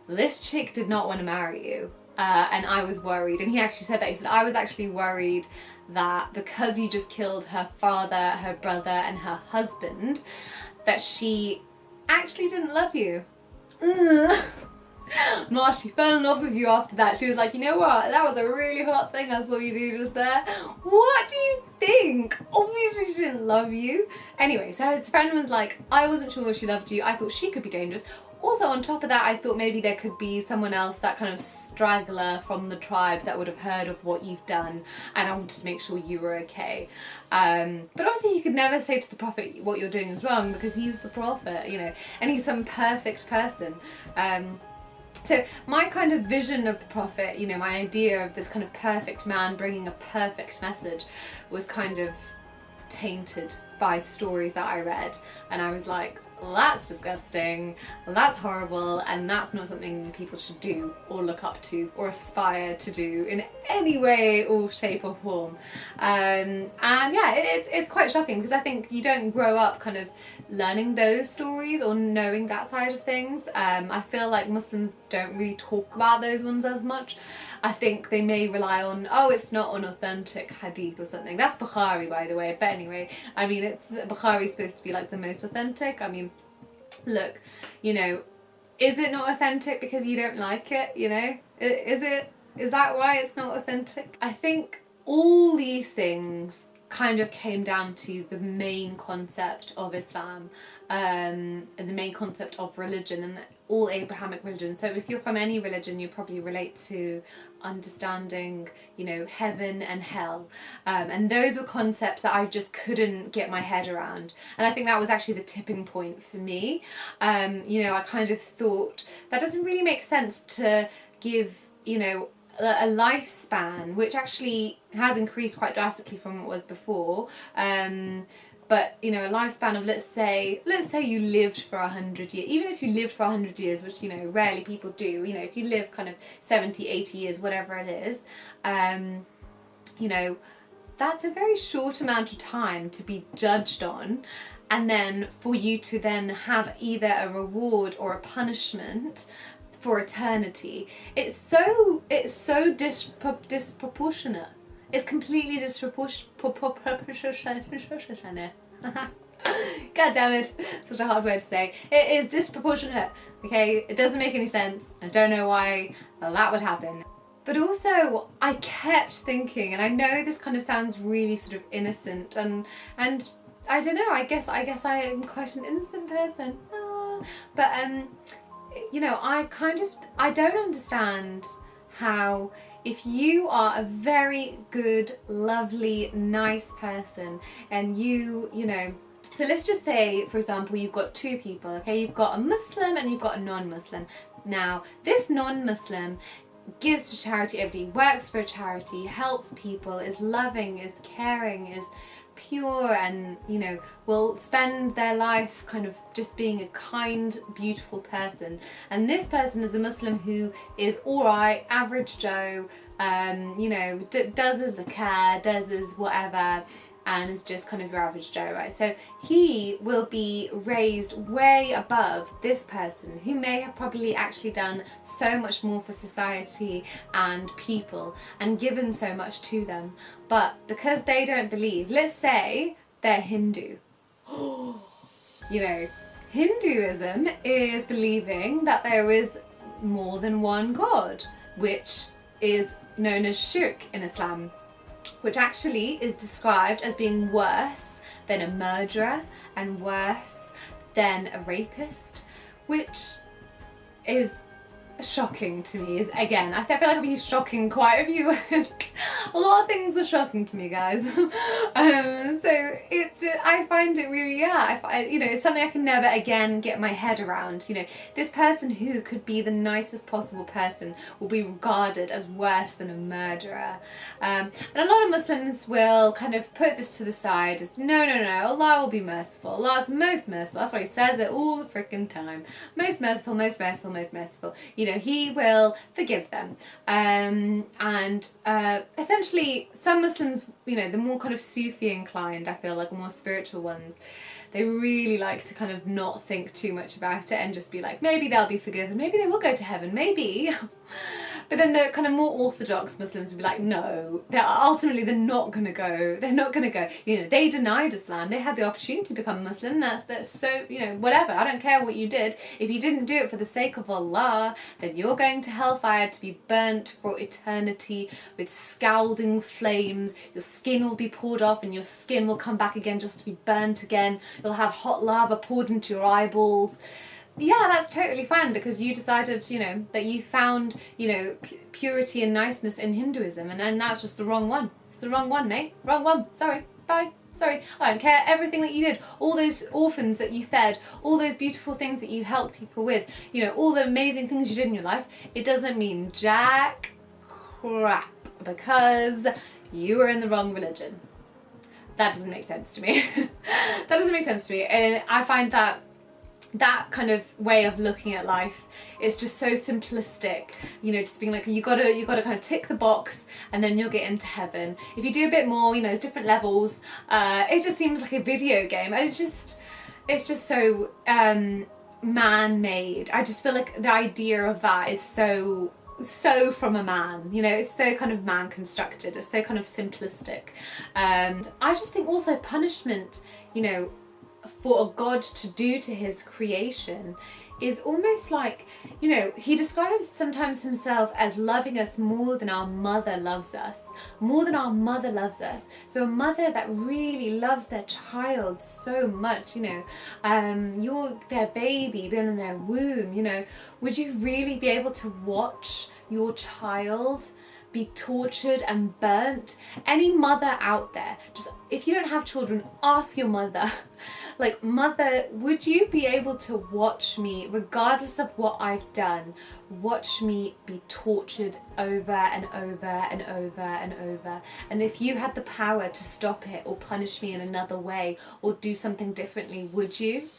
this chick did not want to marry you, and I was worried. And he actually said that, he said, I was actually worried that because you just killed her father, her brother and her husband, that she actually didn't love you. No, she fell in love with you after that. She was like, you know what, that was a really hot thing I saw you do just there. What do you think? Obviously she didn't love you. Anyway, so his friend was like, I wasn't sure she loved you. I thought she could be dangerous. Also, on top of that, I thought maybe there could be someone else, that kind of straggler from the tribe that would have heard of what you've done, and I wanted to make sure you were okay. But obviously you could never say to the Prophet what you're doing is wrong, because he's the Prophet, you know, and he's some perfect person. So my kind of vision of the Prophet, you know, my idea of this kind of perfect man bringing a perfect message was kind of tainted by stories that I read, and I was like, well, that's disgusting, well, that's horrible, and that's not something people should do or look up to or aspire to do in any way or shape or form. And yeah, it's quite shocking, because I think you don't grow up kind of learning those stories or knowing that side of things. I feel like Muslims don't really talk about those ones as much. I think they may rely on, oh, it's not an authentic hadith or something. That's Bukhari, by the way. But anyway, I mean, Bukhari is supposed to be like the most authentic. I mean, look, you know, is it not authentic because you don't like it, you know? Is that why it's not authentic? I think all these things kind of came down to the main concept of Islam, and the main concept of religion and all Abrahamic religions. So if you're from any religion, you probably relate to understanding, you know, heaven and hell, and those were concepts that I just couldn't get my head around, and I think that was actually the tipping point for me. You know, I kind of thought that doesn't really make sense to give, you know, a lifespan, which actually has increased quite drastically from what it was before, but you know, a lifespan of let's say you lived for 100 years, even if you lived for 100 years, which, you know, rarely people do, you know, if you live kind of 70, 80 years, whatever it is, you know, that's a very short amount of time to be judged on, and then for you to then have either a reward or a punishment for eternity. It's so disproportionate. It's completely disproportionate. God damn it, such a hard word to say. It is disproportionate, okay? It doesn't make any sense. I don't know why that would happen. But also, I kept thinking, and I know this kind of sounds really sort of innocent, and I don't know, I guess I am quite an innocent person. But you know, I don't understand how, if you are a very good, lovely, nice person, and you know, so let's just say, for example, you've got two people, okay? You've got a Muslim and you've got a non-Muslim. Now, this non-Muslim gives to charity every day, works for a charity, helps people, is loving, is caring, is pure, and will spend their life kind of just being a kind, beautiful person. And this person is a Muslim who is alright, average Joe, does his zakah, does his whatever, and is just kind of your average Joe, right? So he will be raised way above this person who may have probably actually done so much more for society and people and given so much to them. But because they don't believe, let's say they're Hindu. Hinduism is believing that there is more than one God, which is known as shirk in Islam, which actually is described as being worse than a murderer and worse than a rapist, which is shocking to me. Again, I feel like I've been shocking quite a few a lot of things are shocking to me, guys. So I find it really, it's something I can never again get my head around. This person who could be the nicest possible person will be regarded as worse than a murderer. And a lot of Muslims will kind of put this to the side as no, Allah will be merciful. Allah is the most merciful. That's why he says it all the freaking time. Most merciful, most merciful, most merciful. He will forgive them. Essentially, some Muslims, the more kind of Sufi inclined, I feel like more spiritual ones, they really like to kind of not think too much about it and just be like, maybe they'll be forgiven, maybe they will go to heaven, maybe. But then the kind of more orthodox Muslims would be like, no, they're not gonna go. They're not gonna go. They denied Islam. They had the opportunity to become Muslim. That's so, whatever. I don't care what you did. If you didn't do it for the sake of Allah, then you're going to hellfire to be burnt for eternity with scalding flames. Your skin will be poured off and your skin will come back again just to be burnt again. You'll have hot lava poured into your eyeballs. Yeah, that's totally fine because you decided, that you found, purity and niceness in Hinduism, and that's just the wrong one. It's the wrong one, mate. Wrong one. Sorry. Bye. Sorry. I don't care. Everything that you did, all those orphans that you fed, all those beautiful things that you helped people with, all the amazing things you did in your life, it doesn't mean jack crap because you were in the wrong religion. That doesn't make sense to me. That doesn't make sense to me. And I find that kind of way of looking at life is just so simplistic, just being like, you gotta kind of tick the box and then you'll get into heaven. If you do a bit more, there's different levels. It just seems like a video game. It's just so man-made. I just feel like the idea of that is so from a man, it's so kind of man constructed, it's so kind of simplistic. And I just think also punishment, for a God to do to his creation is almost like, he describes sometimes himself as loving us more than our mother loves us. More than our mother loves us. So a mother that really loves their child so much, you're their baby, been in their womb, would you really be able to watch your child be tortured and burnt? Any mother out there, just if you don't have children, ask your mother, like, mother, would you be able to watch me, regardless of what I've done, watch me be tortured over and over and over and over? And if you had the power to stop it or punish me in another way or do something differently, would you?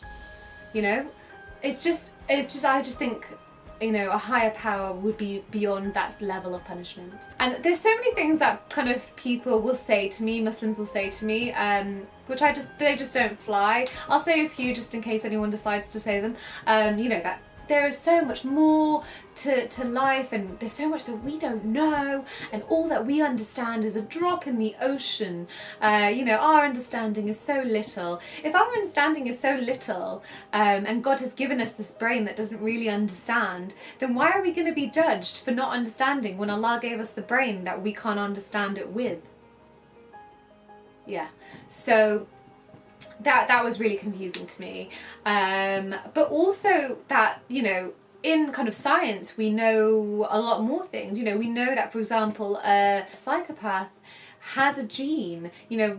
It's just I just think, a higher power would be beyond that level of punishment. And there's so many things that kind of people will say to me, Muslims will say to me, which they just don't fly. I'll say a few just in case anyone decides to say them. That there is so much more to life, and there's so much that we don't know, and all that we understand is a drop in the ocean. Our understanding is so little. If our understanding is so little, and God has given us this brain that doesn't really understand, then why are we going to be judged for not understanding when Allah gave us the brain that we can't understand it with? Yeah, so that was really confusing to me. But also that, in kind of science, we know a lot more things. We know that, for example, a psychopath has a gene.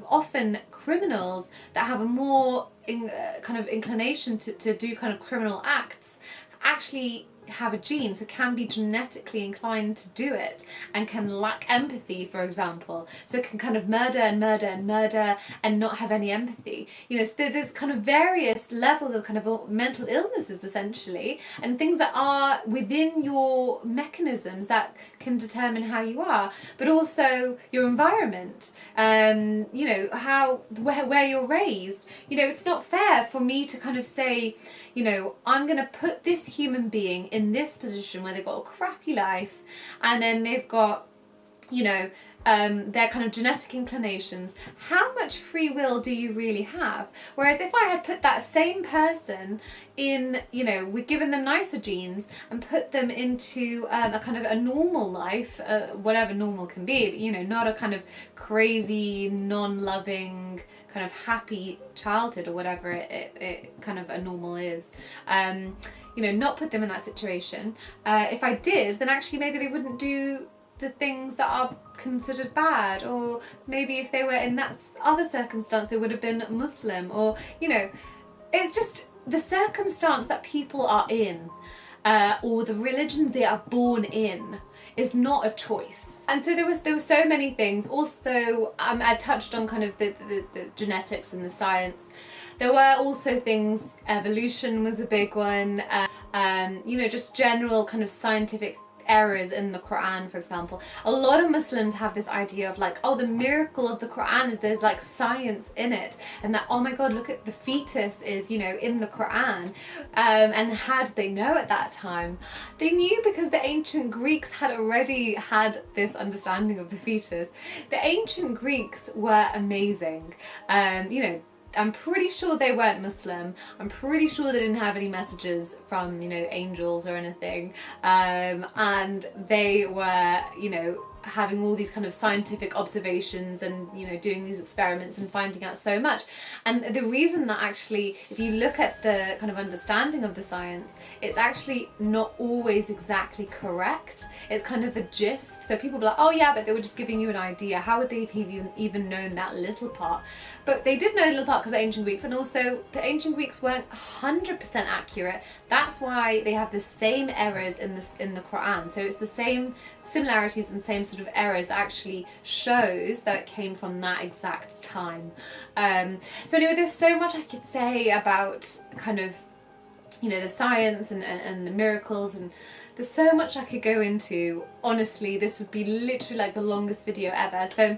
Often criminals that have a more kind of inclination to do kind of criminal acts actually have a gene, so can be genetically inclined to do it, and can lack empathy, for example, so can kind of murder and murder and murder and not have any empathy. You know, so there's kind of various levels of kind of mental illnesses essentially, and things that are within your mechanisms that can determine how you are, but also your environment, you know, where you're raised. You know, it's not fair for me to kind of say, you know, I'm going to put this human being in this position where they've got a crappy life, and then they've got, you know, their kind of genetic inclinations. How much free will do you really have? Whereas if I had put that same person in, you know, we'd given them nicer genes and put them into a kind of a normal life, whatever normal can be, you know, not a kind of crazy, non-loving, kind of happy childhood or whatever it kind of a normal is, you know, not put them in that situation. If I did, then actually maybe they wouldn't do the things that are considered bad, or maybe if they were in that other circumstance they would have been Muslim, or, you know, it's just the circumstance that people are in, or the religions they are born in, is not a choice. And so there were so many things. Also, I touched on kind of the genetics and the science. There were also things, evolution was a big one, you know, just general kind of scientific errors in the Quran, for example. A lot of Muslims have this idea of like, oh, the miracle of the Quran is there's like science in it, and that, oh my god, look at the fetus is, you know, in the Quran. And how did they know at that time? They knew because the ancient Greeks had already had this understanding of the fetus. The ancient Greeks were amazing. You know, I'm pretty sure they weren't Muslim. I'm pretty sure they didn't have any messages from, you know, angels or anything. And they were, you know, having all these kind of scientific observations and, you know, doing these experiments and finding out so much. And the reason that actually, if you look at the kind of understanding of the science, it's actually not always exactly correct. It's kind of a gist. So people be like, oh yeah, but they were just giving you an idea. How would they have even known that little part? But they did know a little part because of ancient Greeks, and also the ancient Greeks weren't 100% accurate. That's why they have the same errors in the Quran. So it's the same similarities and same sort of errors that actually shows that it came from that exact time. So anyway, there's so much I could say about kind of, you know, the science and the miracles, and there's so much I could go into. Honestly, this would be literally like the longest video ever. So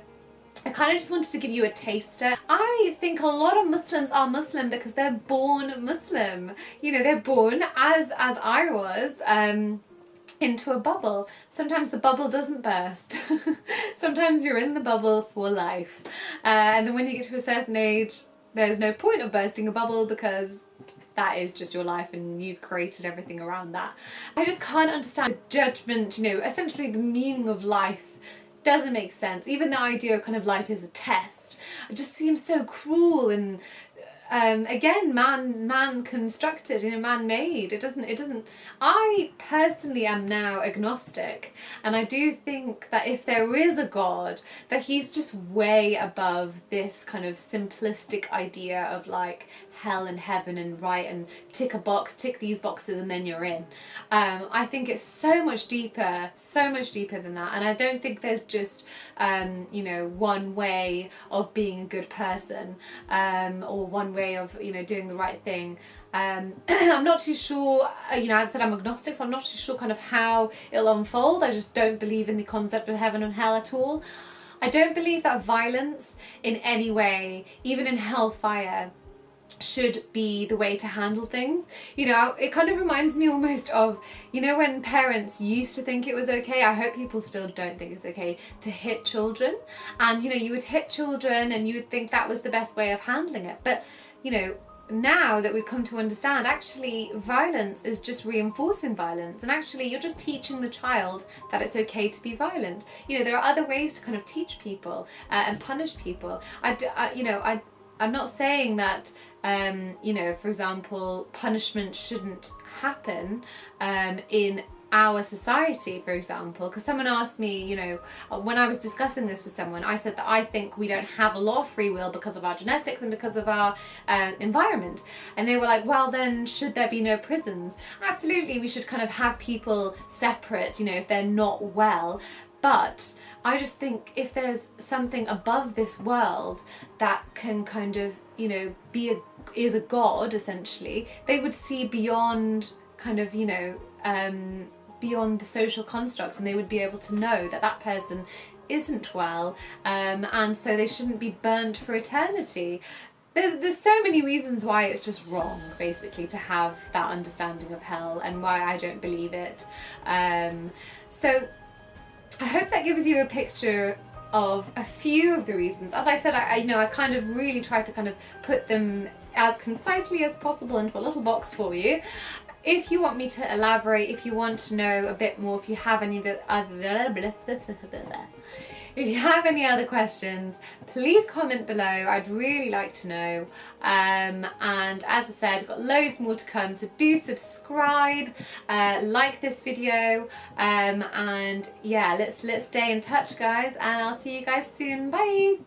I kind of just wanted to give you a taster. I think a lot of Muslims are Muslim because they're born Muslim. You know, they're born, as I was, into a bubble. Sometimes the bubble doesn't burst. Sometimes you're in the bubble for life. And then when you get to a certain age, there's no point of bursting a bubble because that is just your life and you've created everything around that. I just can't understand the judgment, you know, essentially the meaning of life doesn't make sense. Even the idea of kind of life is a test, it just seems so cruel and again, man constructed, you know, man-made. It doesn't. I personally am now agnostic, and I do think that if there is a God, that he's just way above this kind of simplistic idea of like hell and heaven and right and tick a box, tick these boxes and then you're in. I think it's so much deeper than that, and I don't think there's just you know, one way of being a good person, or one way of, you know, doing the right thing. I'm not too sure, you know, as I said, I'm agnostic, so I'm not too sure kind of how it'll unfold. I just don't believe in the concept of heaven and hell at all. I don't believe that violence in any way, even in hellfire, should be the way to handle things. You know, it kind of reminds me almost of, you know, when parents used to think it was okay, I hope people still don't think it's okay to hit children, and you know, you would hit children and you would think that was the best way of handling it. But you know, now that we've come to understand, actually violence is just reinforcing violence, and actually you're just teaching the child that it's okay to be violent. You know, there are other ways to kind of teach people and punish people. I'm not saying that you know, for example, punishment shouldn't happen in our society, for example, because someone asked me, you know, when I was discussing this with someone, I said that I think we don't have a lot of free will because of our genetics and because of our environment. And they were like, well, then should there be no prisons? Absolutely, we should kind of have people separate, you know, if they're not well. But I just think if there's something above this world that can kind of, you know, is a god, essentially, they would see beyond kind of, you know, beyond the social constructs, and they would be able to know that that person isn't well, and so they shouldn't be burnt for eternity. There's so many reasons why it's just wrong, basically, to have that understanding of hell, and why I don't believe it. So I hope that gives you a picture of a few of the reasons. As I said, I kind of really tried to kind of put them as concisely as possible into a little box for you. If you want me to elaborate, if you want to know a bit more, if you have any other questions, please comment below. I'd really like to know. And as I said, I've got loads more to come, so do subscribe, like this video, and yeah, let's stay in touch, guys, and I'll see you guys soon. Bye.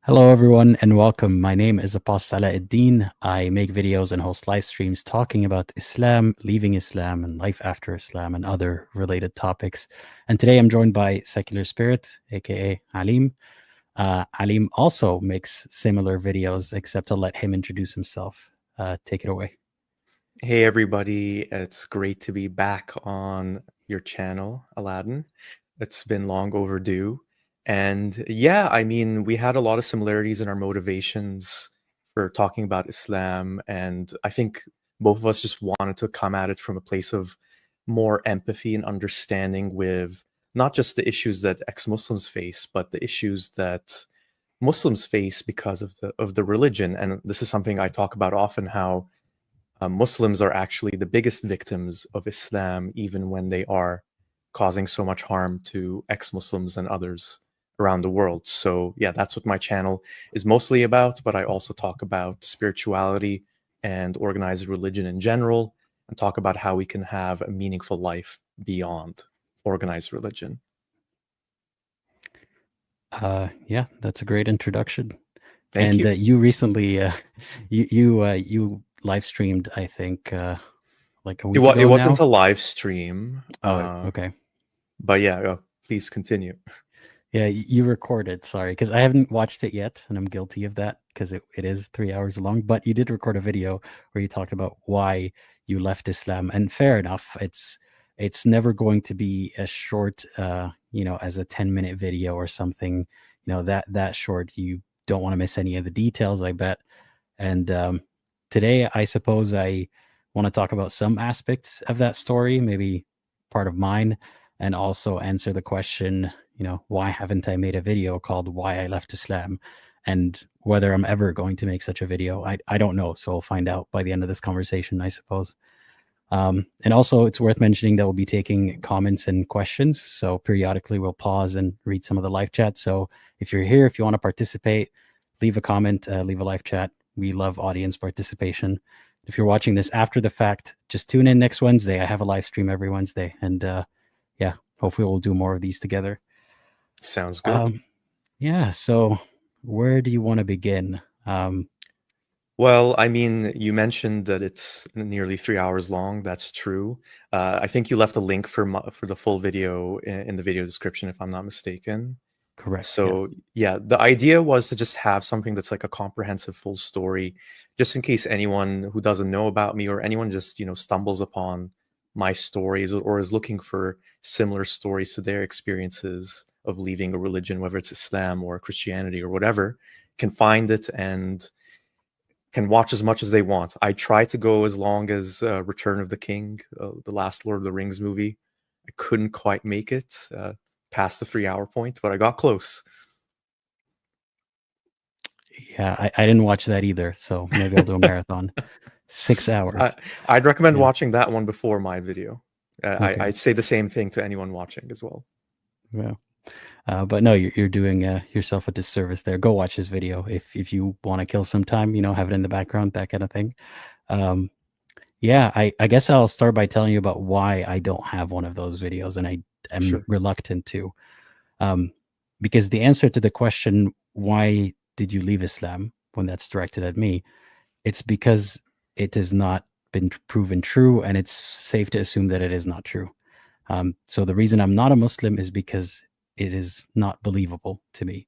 Hello everyone and welcome. My name is Apostle Alauddin. I make videos and host live streams talking about Islam, leaving Islam, and life after Islam, and other related topics. And today I'm joined by Secular Spirit, aka Alim. Alim also makes similar videos, except I'll let him introduce himself. Take it away. Hey everybody, it's great to be back on your channel, Aladdin. It's been long overdue. And yeah, I mean, we had a lot of similarities in our motivations for talking about Islam. And I think both of us just wanted to come at it from a place of more empathy and understanding with not just the issues that ex-Muslims face, but the issues that Muslims face because of the religion. And this is something I talk about often, how Muslims are actually the biggest victims of Islam, even when they are causing so much harm to ex-Muslims and others around the world. So yeah, that's what my channel is mostly about, but I also talk about spirituality and organized religion in general, and talk about how we can have a meaningful life beyond organized religion. Yeah, that's a great introduction. Thank you. You recently, you live streamed, I think, like a week ago It wasn't now? a live stream. Okay. But yeah, please continue. Yeah, you recorded, sorry, because I haven't watched it yet, and I'm guilty of that, because it is 3 hours long, but you did record a video where you talked about why you left Islam, and fair enough, it's never going to be as short, you know, as a 10-minute video or something, you know, that short. You don't want to miss any of the details, I bet. And today, I suppose I want to talk about some aspects of that story, maybe part of mine, and also answer the question, you know, why haven't I made a video called Why I Left Islam? And whether I'm ever going to make such a video, I don't know. So we'll find out by the end of this conversation, I suppose. And also, it's worth mentioning that we'll be taking comments and questions. So periodically, we'll pause and read some of the live chat. So if you're here, if you want to participate, leave a comment, leave a live chat. We love audience participation. If you're watching this after the fact, just tune in next Wednesday. I have a live stream every Wednesday. And yeah, hopefully we'll do more of these together. Sounds good. Yeah, so where do you want to begin? Well, I mean, you mentioned that it's nearly 3 hours long. That's true. I think you left a link for the full video in the video description, if I'm not mistaken. Correct. So yeah, the idea was to just have something that's like a comprehensive full story, just in case anyone who doesn't know about me, or anyone just, you know, stumbles upon my stories, or is looking for similar stories to their experiences of leaving a religion, whether it's Islam or Christianity or whatever, can find it and can watch as much as they want. I try to go as long as Return of the King, the last Lord of the Rings movie. I couldn't quite make it past the 3 hour point, but I got close. Yeah, I didn't watch that either, so maybe I'll do a marathon. 6 hours. I'd recommend watching that one before my video. Okay. I'd say the same thing to anyone watching as well. Yeah. But no, you're doing yourself a disservice there. Go watch this video if you want to kill some time. Have it in the background, that kind of thing. Yeah, I guess I'll start by telling you about why I don't have one of those videos, and I am Sure. reluctant to. Because the answer to the question, why did you leave Islam, when that's directed at me, it's because it has not been proven true, and it's safe to assume that it is not true. So the reason I'm not a Muslim is because it is not believable to me.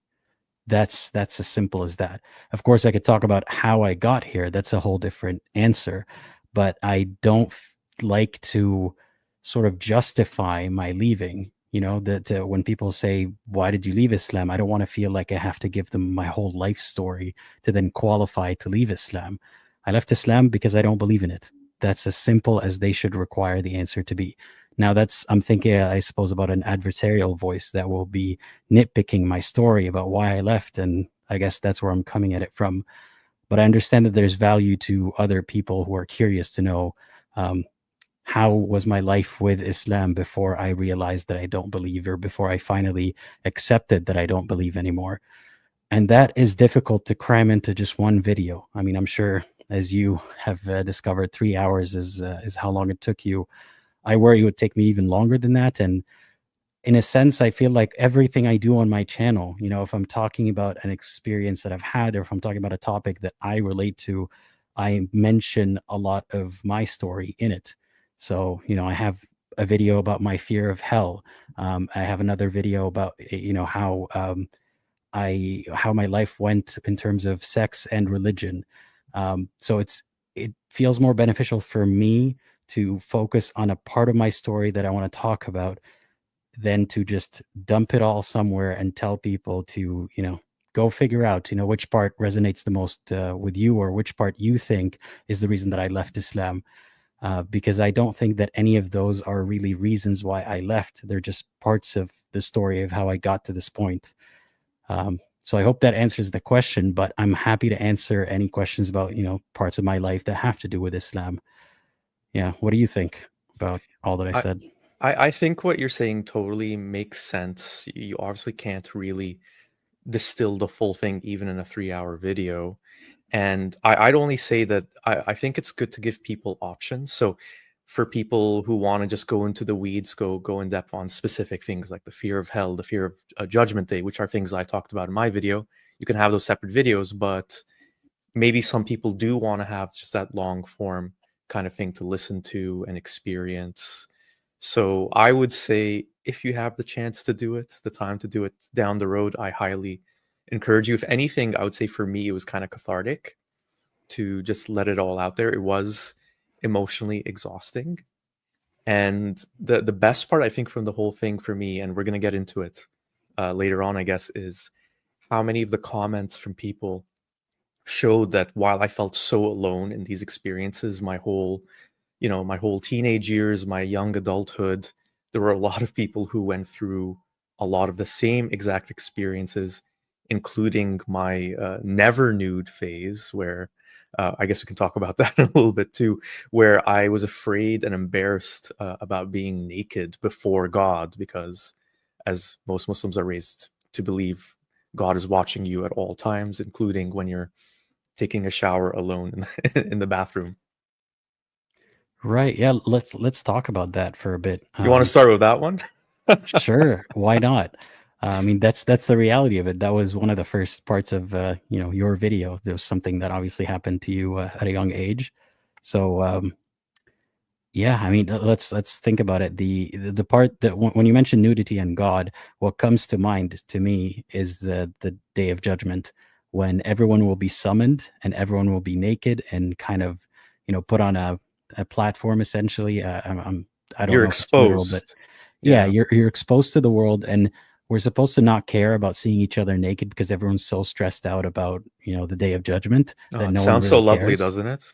That's as simple as that. Of course, I could talk about how I got here. That's a whole different answer. But I don't like to sort of justify my leaving. That when people say, why did you leave Islam? I don't want to feel like I have to give them my whole life story to then qualify to leave Islam. I left Islam because I don't believe in it. That's as simple as they should require the answer to be. Now I'm thinking, I suppose, about an adversarial voice that will be nitpicking my story about why I left. And I guess that's where I'm coming at it from. But I understand that there's value to other people who are curious to know, how was my life with Islam before I realized that I don't believe, or before I finally accepted that I don't believe anymore. And that is difficult to cram into just one video. I mean, I'm sure, as you have discovered, 3 hours is how long it took you. I worry it would take me even longer than that. And in a sense, I feel like everything I do on my channel, if I'm talking about an experience that I've had, or if I'm talking about a topic that I relate to, I mention a lot of my story in it. So, I have a video about my fear of hell. I have another video about, how my life went in terms of sex and religion. So it feels more beneficial for me to focus on a part of my story that I want to talk about than to just dump it all somewhere and tell people to, go figure out, which part resonates the most with you, or which part you think is the reason that I left Islam. Because I don't think that any of those are really reasons why I left. They're just parts of the story of how I got to this point. So I hope that answers the question, but I'm happy to answer any questions about, parts of my life that have to do with Islam. Yeah. What do you think about all that I said? I think what you're saying totally makes sense. You obviously can't really distill the full thing even in a 3-hour video. And I'd only say that I think it's good to give people options. So for people who want to just go into the weeds, go in depth on specific things like the fear of hell, the fear of Judgment Day, which are things I talked about in my video, you can have those separate videos. But maybe some people do want to have just that long form kind of thing to listen to and experience. So I would say, if you have the chance to do it, the time to do it down the road, I highly encourage you. If anything, I would say for me, it was kind of cathartic to just let it all out there. It was emotionally exhausting. And the best part, I think, from the whole thing for me, and we're going to get into it later on, I guess, is how many of the comments from people showed that while I felt so alone in these experiences, my whole teenage years, my young adulthood, there were a lot of people who went through a lot of the same exact experiences, including my never nude phase, where I guess we can talk about that in a little bit too, where I was afraid and embarrassed about being naked before God, because as most Muslims are raised to believe, God is watching you at all times, including when you're taking a shower alone in the bathroom. Right. Yeah. Let's talk about that for a bit. You want to start with that one? Sure. Why not? I mean, that's the reality of it. That was one of the first parts of your video. There was something that obviously happened to you at a young age. So yeah, I mean, let's think about it. The part that when you mention nudity and God, what comes to mind to me is the day of judgment, when everyone will be summoned and everyone will be naked and kind of put on a platform, essentially. I don't You're know if it's literal, but exposed. yeah, you're exposed to the world, and we're supposed to not care about seeing each other naked because everyone's so stressed out about the day of judgment that It no one sounds really so lovely, cares. doesn't it?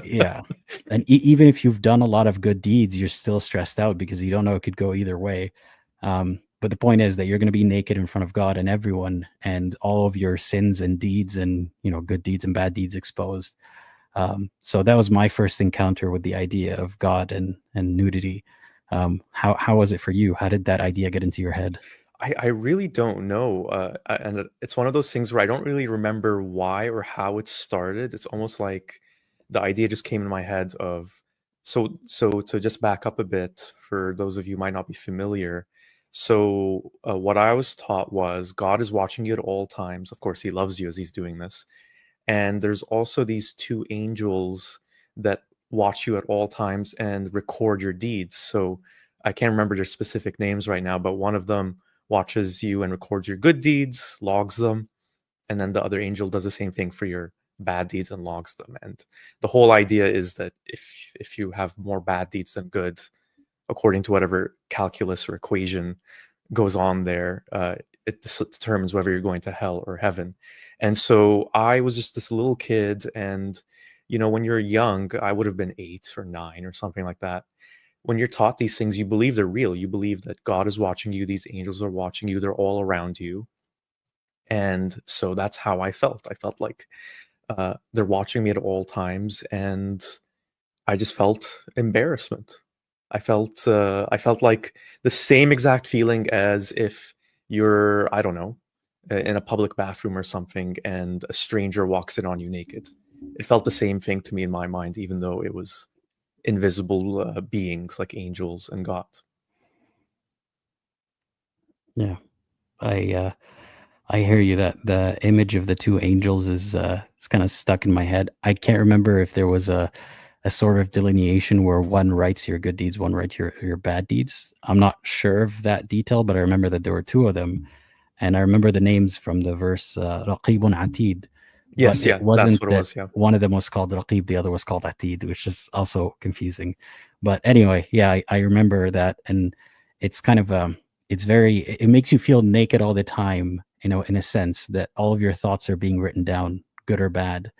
Yeah, and even if you've done a lot of good deeds, you're still stressed out because you don't know it could go either way. But the point is that you're going to be naked in front of God and everyone, and all of your sins and deeds, and good deeds and bad deeds exposed. So that was my first encounter with the idea of God and nudity. How was it for you? How did that idea get into your head? I really don't know. And it's one of those things where I don't really remember why or how it started. It's almost like the idea just came in my head of, so to just back up a bit for those of you who might not be familiar. So what I was taught was God is watching you at all times. Of course, he loves you as he's doing this. And there's also these two angels that watch you at all times and record your deeds. So I can't remember their specific names right now, but one of them watches you and records your good deeds, logs them, and then the other angel does the same thing for your bad deeds and logs them. And the whole idea is that if you have more bad deeds than good, according to whatever calculus or equation goes on there, it determines whether you're going to hell or heaven. And so I was just this little kid, and when you're young, I would have been 8 or 9 or something like that. When you're taught these things, you believe they're real. You believe that God is watching you, these angels are watching you, they're all around you. And so that's how I felt. I felt like they're watching me at all times, and I just felt embarrassment. I felt like the same exact feeling as if you're, I don't know, in a public bathroom or something, and a stranger walks in on you naked. It felt the same thing to me in my mind, even though it was invisible beings like angels and God. Yeah, I hear you. That the image of the two angels is kind of stuck in my head. I can't remember if there was a sort of delineation where one writes your good deeds, one writes your bad deeds. I'm not sure of that detail, but I remember that there were two of them, and I remember the names from the verse Raqibun Atid. But Yes, it yeah, that's wasn't what it that was. Yeah. one of them was called Raqib, the other was called Atid, which is also confusing. But anyway, yeah, I remember that, and it's kind of it's very, it makes you feel naked all the time, in a sense that all of your thoughts are being written down, good or bad,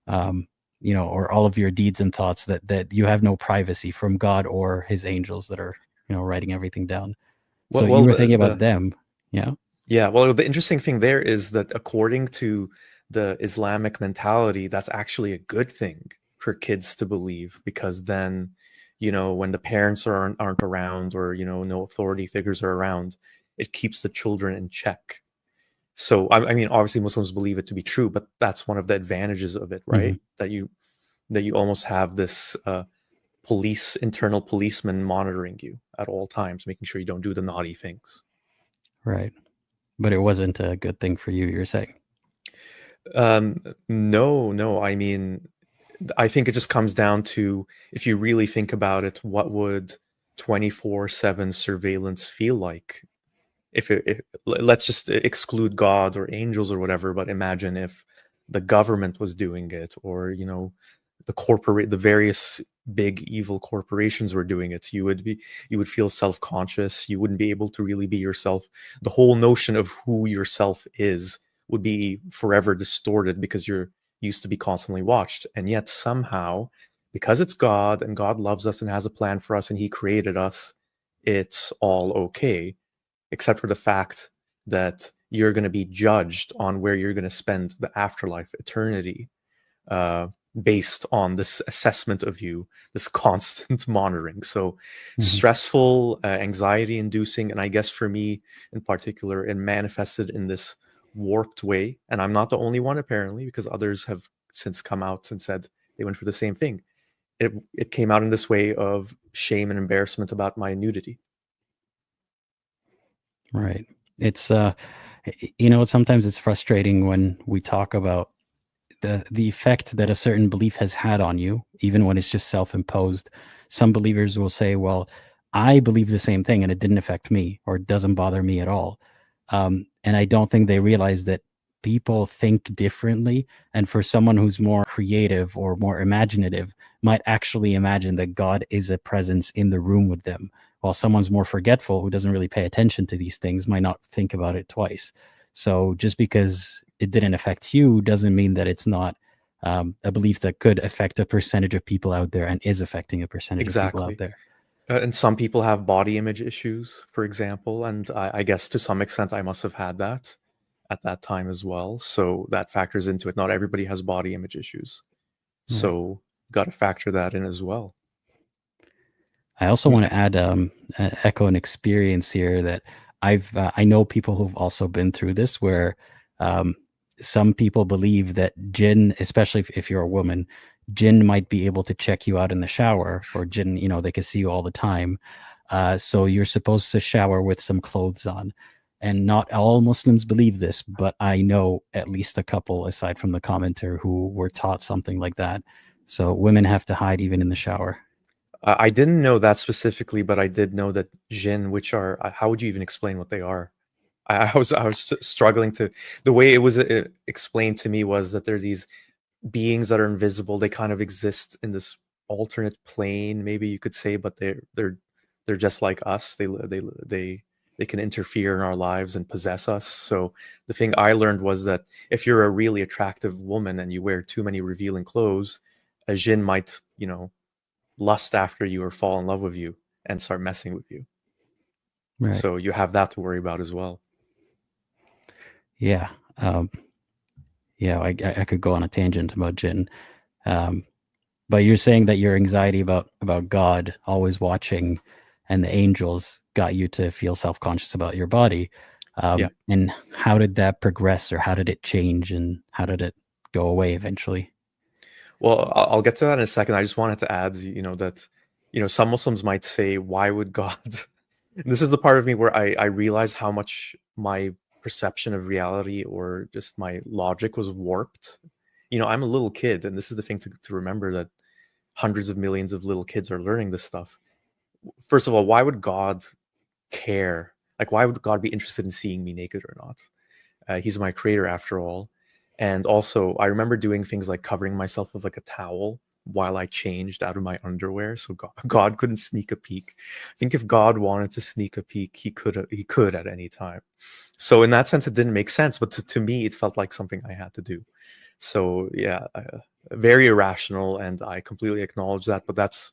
or all of your deeds and thoughts, that you have no privacy from God or his angels that are, writing everything down. So you Well, were thinking about them, yeah? Yeah, well, the interesting thing there is that according to the Islamic mentality, that's actually a good thing for kids to believe, because then, when the parents aren't around, or, no authority figures are around, it keeps the children in check. So, I mean, obviously Muslims believe it to be true, but that's one of the advantages of it, right? Mhm. That you almost have this internal policeman monitoring you at all times, making sure you don't do the naughty things. Right. But it wasn't a good thing for you, you're saying? No. I mean, I think it just comes down to, if you really think about it, what would 24/7 surveillance feel like? Let's just exclude God or angels or whatever, but imagine if the government was doing it, or the various big evil corporations were doing it. You would feel self-conscious. You wouldn't be able to really be yourself. The whole notion of who yourself is would be forever distorted, because you're used to be constantly watched. And yet somehow, because it's God, and God loves us and has a plan for us, and he created us, it's all okay, except for the fact that you're going to be judged on where you're going to spend the afterlife, eternity, uh, based on this assessment of you, this constant monitoring. So stressful, anxiety inducing. And I guess for me in particular, it manifested in this warped way. And I'm not the only one, apparently, because others have since come out and said they went through the same thing. It came out in this way of shame and embarrassment about my nudity. Right. It's sometimes it's frustrating when we talk about the effect that a certain belief has had on you, even when it's just self-imposed. Some believers will say, well, I believe the same thing and it didn't affect me, or it doesn't bother me at all. And I don't think they realize that people think differently. And for someone who's more creative or more imaginative, might actually imagine that God is a presence in the room with them, while someone's more forgetful, who doesn't really pay attention to these things, might not think about it twice. So just because it didn't affect you doesn't mean that it's not a belief that could affect a percentage of people out there, and is affecting a percentage of people out Exactly. there. And some people have body image issues, for example, and I guess to some extent I must have had that at that time as well. So that factors into it. Not everybody has body image issues, Right. so got to factor that in as well. I also want to add, echo an experience here that I know people who've also been through this where um, some people believe that jinn, especially if you're a woman, jinn might be able to check you out in the shower, or jinn, they can see you all the time. So you're supposed to shower with some clothes on. And not all Muslims believe this, but I know at least a couple, aside from the commenter, who were taught something like that. So women have to hide even in the shower. I didn't know that specifically, but I did know that jinn, which are, how would you even explain what they are? I was struggling to, the way it was explained to me was that they're these beings that are invisible. They kind of exist in this alternate plane, maybe you could say, but they're just like us. They can interfere in our lives and possess us. So the thing I learned was that if you're a really attractive woman and you wear too many revealing clothes, a jinn might, lust after you or fall in love with you and start messing with you. Right. So you have that to worry about as well. Yeah. Yeah, I could go on a tangent about jinn. But you're saying that your anxiety about God always watching and the angels got you to feel self-conscious about your body. Yeah. And how did that progress, or how did it change, and how did it go away eventually? Well, I'll get to that in a second. I just wanted to add, that, some Muslims might say, why would God? This is the part of me where I realize how much my perception of reality or just my logic was warped. I'm a little kid, and this is the thing to remember, that hundreds of millions of little kids are learning this stuff. First of all, why would God care? Like, why would God be interested in seeing me naked or not? He's my creator after all. And also, I remember doing things like covering myself with like a towel while I changed out of my underwear, so God couldn't sneak a peek. I think if God wanted to sneak a peek, he could at any time. So in that sense, it didn't make sense, but to me, it felt like something I had to do. So yeah, very irrational, and I completely acknowledge that. But that's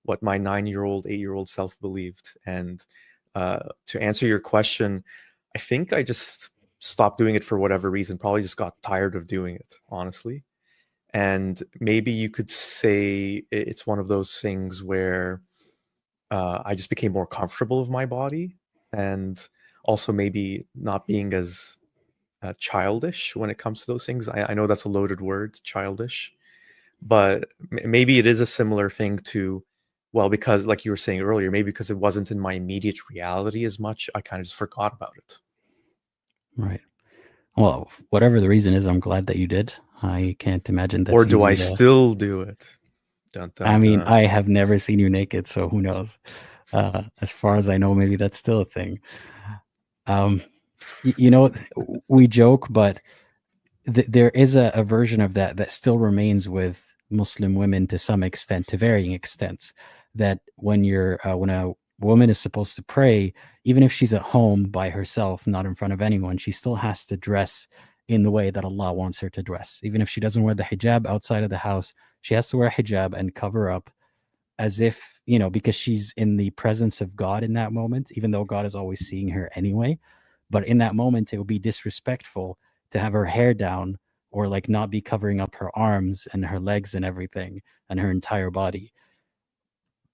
what my 9-year-old, 8-year-old self believed. And to answer your question, I think I just stopped doing it for whatever reason. Probably just got tired of doing it, honestly. And maybe you could say it's one of those things where I just became more comfortable with my body, and also maybe not being as childish when it comes to those things. I know that's a loaded word, childish, but maybe it is a similar thing to, well, because like you were saying earlier, maybe because it wasn't in my immediate reality as much, I kind of just forgot about it. Right. Well, whatever the reason is, I'm glad that you did. I can't imagine that's Or do I easy to... still do it? Dun, dun, I mean, dun. I have never seen you naked, so who knows? As far as I know, maybe that's still a thing. We joke, but there is a version of that still remains with Muslim women to some extent, to varying extents. That when a woman is supposed to pray, even if she's at home by herself, not in front of anyone, she still has to dress in the way that Allah wants her to dress. Even if she doesn't wear the hijab outside of the house, she has to wear a hijab and cover up, as if, because she's in the presence of God in that moment, even though God is always seeing her anyway. But in that moment, it would be disrespectful to have her hair down, or like not be covering up her arms and her legs and everything and her entire body.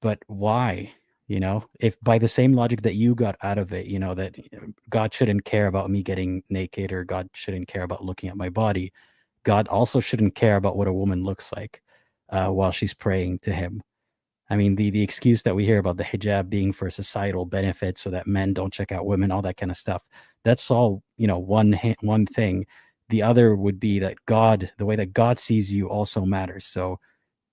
But why? If by the same logic that you got out of it, that God shouldn't care about me getting naked, or God shouldn't care about looking at my body, God also shouldn't care about what a woman looks like while she's praying to him. I mean, the excuse that we hear about the hijab being for societal benefit so that men don't check out women, all that kind of stuff, that's all, one thing. The other would be that God, the way that God sees you also matters. So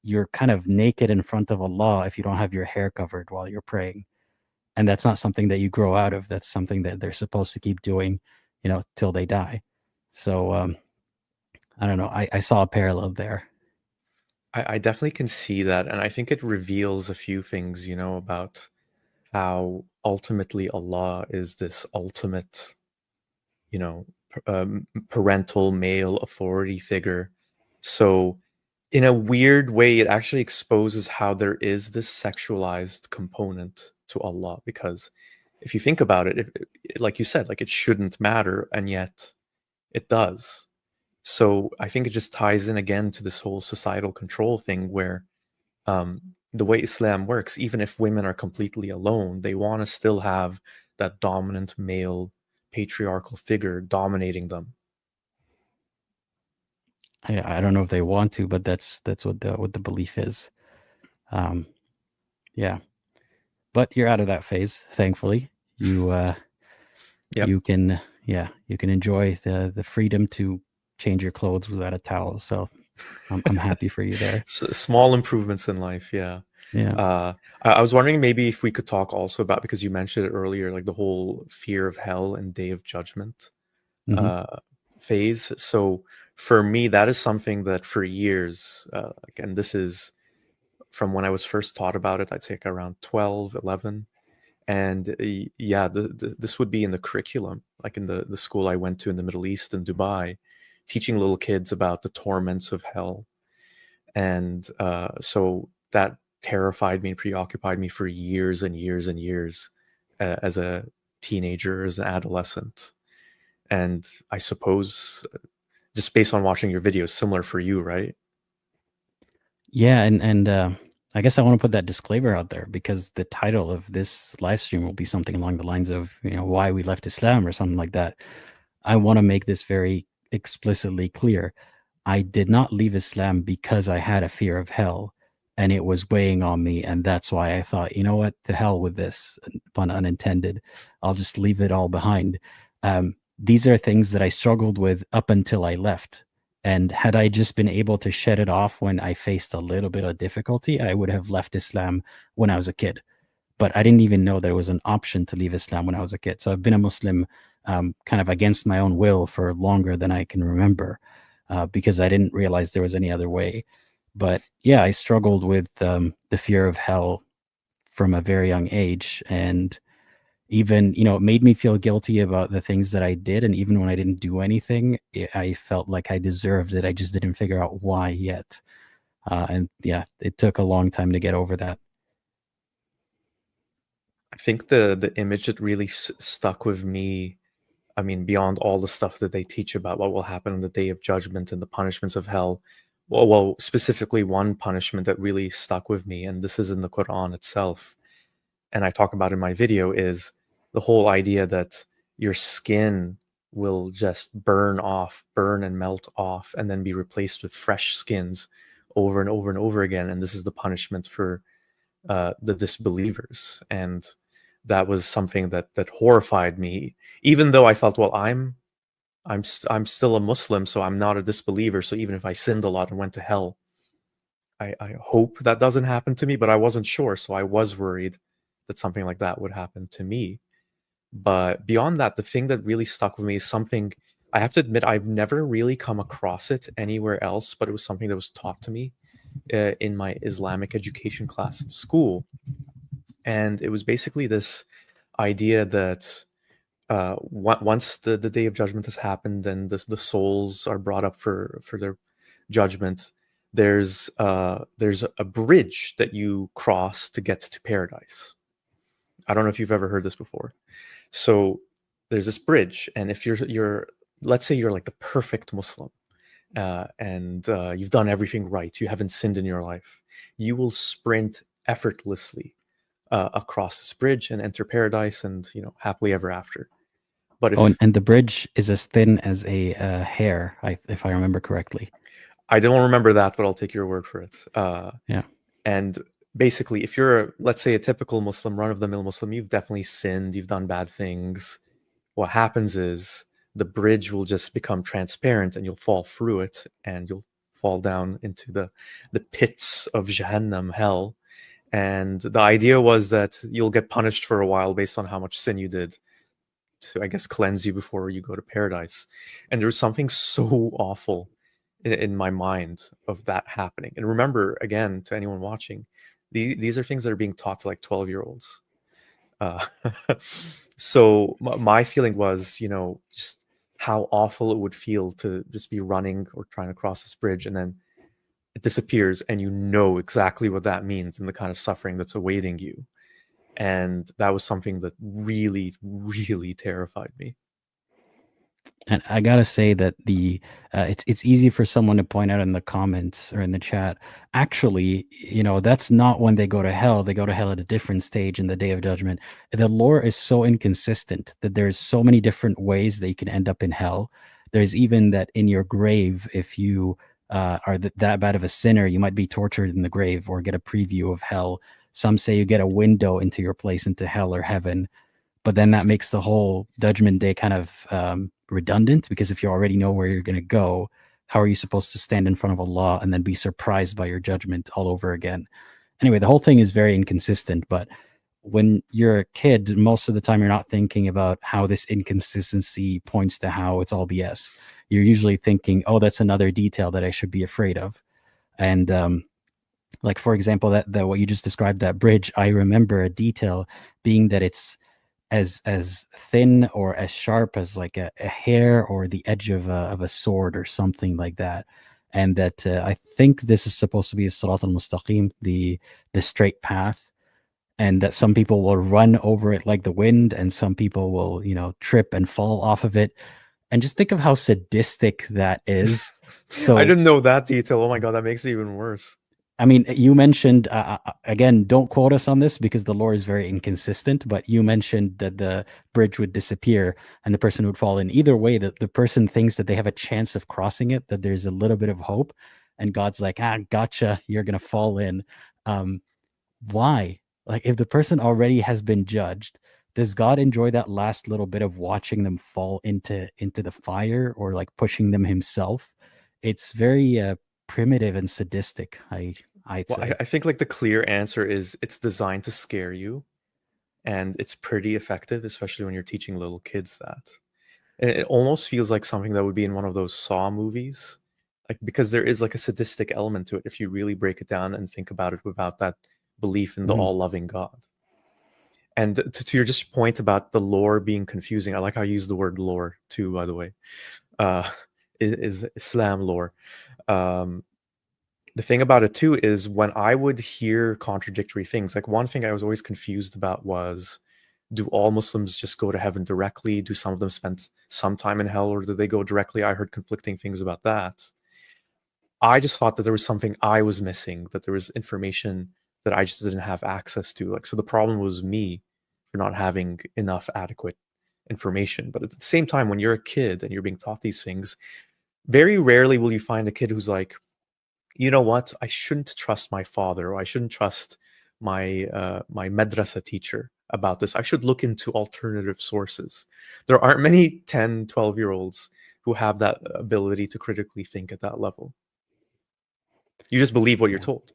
you're kind of naked in front of Allah if you don't have your hair covered while you're praying. And that's not something that you grow out of. That's something that they're supposed to keep doing, till they die. So I don't know. I saw a parallel there. I definitely can see that. And I think it reveals a few things, about how ultimately Allah is this ultimate, parental male authority figure. So in a weird way, it actually exposes how there is this sexualized component to Allah, because if you think about it, like you said, like it shouldn't matter, and yet it does. So I think it just ties in again to this whole societal control thing, where the way Islam works, even if women are completely alone, they want to still have that dominant male patriarchal figure dominating them. I don't know if they want to, but that's what the belief is. Yeah, but you're out of that phase, thankfully. You Yep. you can you can enjoy the freedom to change your clothes without a towel. So I'm happy for you there. Small improvements in life, yeah. Yeah. I was wondering maybe if we could talk also about, because you mentioned it earlier, like the whole fear of hell and day of judgment phase. So for me, that is something that for years, again, this is from when I was first taught about it, I'd say like around 12, 11. And yeah, this would be in the curriculum, like in the school I went to in the Middle East in Dubai, teaching little kids about the torments of hell. And so that terrified me and preoccupied me for years and years and years as a teenager, as an adolescent. And I suppose just based on watching your videos, similar for you, right? Yeah, and I guess I want to put that disclaimer out there because the title of this live stream will be something along the lines of, why we left Islam or something like that. I want to make this very explicitly clear. I did not leave Islam because I had a fear of hell and it was weighing on me. And that's why I thought, you know what, to hell with this, pun unintended. I'll just leave it all behind. These are things that I struggled with up until I left. And had I just been able to shed it off when I faced a little bit of difficulty, I would have left Islam when I was a kid. But I didn't even know there was an option to leave Islam when I was a kid. So I've been a Muslim kind of against my own will for longer than I can remember because I didn't realize there was any other way. But yeah, I struggled with the fear of hell from a very young age. And even, it made me feel guilty about the things that I did. And even when I didn't do anything, I felt like I deserved it. I just didn't figure out why yet. And yeah, it took a long time to get over that. I think the image that really stuck with me, I mean, beyond all the stuff that they teach about what will happen on the day of judgment and the punishments of hell, well, specifically one punishment that really stuck with me, and this is in the Quran itself, and I talk about in my video, is the whole idea that your skin will just burn and melt off, and then be replaced with fresh skins over and over and over again. And this is the punishment for the disbelievers. And that was something that horrified me, even though I felt, well, I'm still a Muslim, so I'm not a disbeliever. So even if I sinned a lot and went to hell, I hope that doesn't happen to me, but I wasn't sure. So I was worried that something like that would happen to me. But beyond that, the thing that really stuck with me is something I have to admit, I've never really come across it anywhere else, but it was something that was taught to me in my Islamic education class in school. And it was basically this idea that once the Day of Judgment has happened and the souls are brought up for their judgment, there's a bridge that you cross to get to paradise. I don't know if you've ever heard this before. So there's this bridge, and if you're let's say you're like the perfect Muslim, and you've done everything right, you haven't sinned in your life, you will sprint effortlessly across this bridge and enter paradise, and happily ever after. But if and the bridge is as thin as a hair, if I remember correctly. I don't remember that, but I'll take your word for it. Yeah. And basically, if you're, let's say, a typical Muslim, run-of-the-mill Muslim, you've definitely sinned, you've done bad things. What happens is the bridge will just become transparent, and you'll fall through it, and you'll fall down into the pits of Jahannam, hell. And the idea was that you'll get punished for a while based on how much sin you did, to, I guess, cleanse you before you go to paradise. And there was something so awful in my mind of that happening. And remember, again, to anyone watching, these are things that are being taught to like 12-year-olds. So my feeling was, just how awful it would feel to just be running or trying to cross this bridge, and then it disappears, and you know exactly what that means and the kind of suffering that's awaiting you. And that was something that really, really terrified me. And I gotta say that it's easy for someone to point out in the comments or in the chat. Actually, that's not when they go to hell. They go to hell at a different stage in the Day of Judgment. The lore is so inconsistent that there's so many different ways that you can end up in hell. There's even that in your grave, if you are that bad of a sinner, you might be tortured in the grave or get a preview of hell. Some say you get a window into your place into hell or heaven. But then that makes the whole Judgment Day kind of redundant, because if you already know where you're going to go, how are you supposed to stand in front of Allah and then be surprised by your judgment all over again? Anyway, the whole thing is very inconsistent, but when you're a kid, most of the time you're not thinking about how this inconsistency points to how it's all BS. You're usually thinking, oh, that's another detail that I should be afraid of. And like, for example, that what you just described, that bridge, I remember a detail being that it's as thin or as sharp as like a hair or the edge of a sword or something like that. And that I think this is supposed to be a Sirat al-Mustaqim, the straight path, and that some people will run over it like the wind and some people will, trip and fall off of it. And just think of how sadistic that is. So I didn't know that detail. Oh my God, that makes it even worse. I mean, you mentioned, again, don't quote us on this because the lore is very inconsistent, but you mentioned that the bridge would disappear and the person would fall in. Either way, the person thinks that they have a chance of crossing it, that there's a little bit of hope. And God's like, gotcha, you're going to fall in. Why? Like, if the person already has been judged, does God enjoy that last little bit of watching them fall into the fire or like pushing them himself? It's very primitive and sadistic. I'd say. I think like the clear answer is it's designed to scare you, and it's pretty effective, especially when you're teaching little kids that. And it almost feels like something that would be in one of those Saw movies, like because there is like a sadistic element to it if you really break it down and think about it without that belief in the all-loving God. And to your just point about the lore being confusing, I like how you use the word lore too, by the way. Is Islam lore. The thing about it too is when I would hear contradictory things, like one thing I was always confused about was, do all Muslims just go to heaven directly? Do some of them spend some time in hell, or do they go directly? I heard conflicting things about that. I just thought that there was something I was missing, that there was information that I just didn't have access to. Like, so the problem was me for not having enough adequate information. But at the same time, when you're a kid and you're being taught these things, very rarely will you find a kid who's like, you know what, I shouldn't trust my father, or I shouldn't trust my my madrasa teacher about this. I should look into alternative sources. There aren't many 10, 12-year-olds who have that ability to critically think at that level. You just believe what you're told.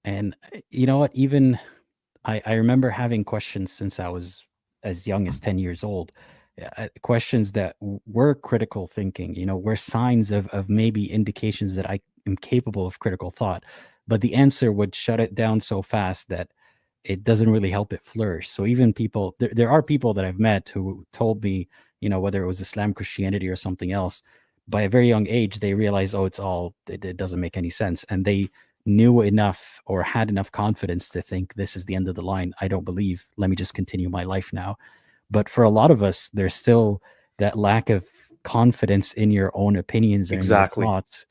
And you know what? Even I remember having questions since I was as young as 10 years old. Questions that were critical thinking, were signs of maybe indications that I am capable of critical thought. But the answer would shut it down so fast that it doesn't really help it flourish. So even people, there are people that I've met who told me, whether it was Islam, Christianity, or something else, by a very young age, they realized, oh, it doesn't make any sense. And they knew enough or had enough confidence to think this is the end of the line. I don't believe. Let me just continue my life now. But for a lot of us, there's still that lack of confidence in your own opinions and Exactly. your thoughts.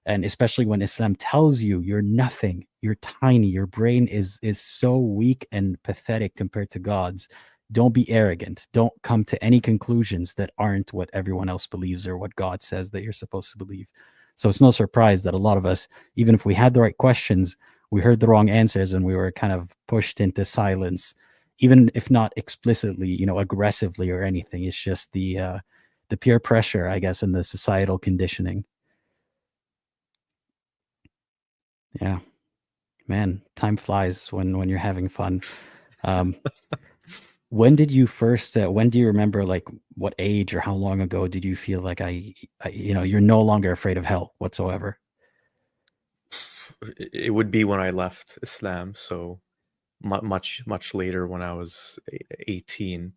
And especially when Islam tells you you're nothing, you're tiny, your brain is so weak and pathetic compared to God's. Don't be arrogant. Don't come to any conclusions that aren't what everyone else believes or what God says that you're supposed to believe. So it's no surprise that a lot of us, even if we had the right questions, we heard the wrong answers and we were kind of pushed into silence, even if not explicitly, aggressively or anything. It's just the peer pressure, I guess, and the societal conditioning. Yeah, man, time flies when you're having fun. When did you first? When do you remember, like, what age or how long ago did you feel like you're no longer afraid of hell whatsoever? It would be when I left Islam, so much later, when I was 18.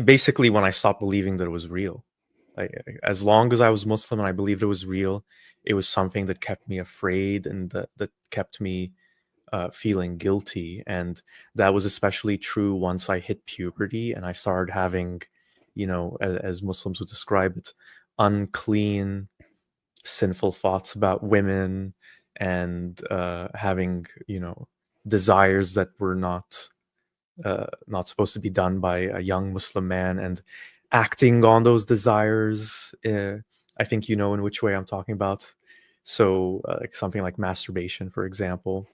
Basically, when I stopped believing that it was real. As long as I was Muslim and I believed it was real, it was something that kept me afraid and that kept me feeling guilty. And that was especially true once I hit puberty and I started having as Muslims would describe it, unclean, sinful thoughts about women, and having desires that were not supposed to be done by a young Muslim man, and acting on those desires. I think you know in which way I'm talking about. So like something like masturbation, for example.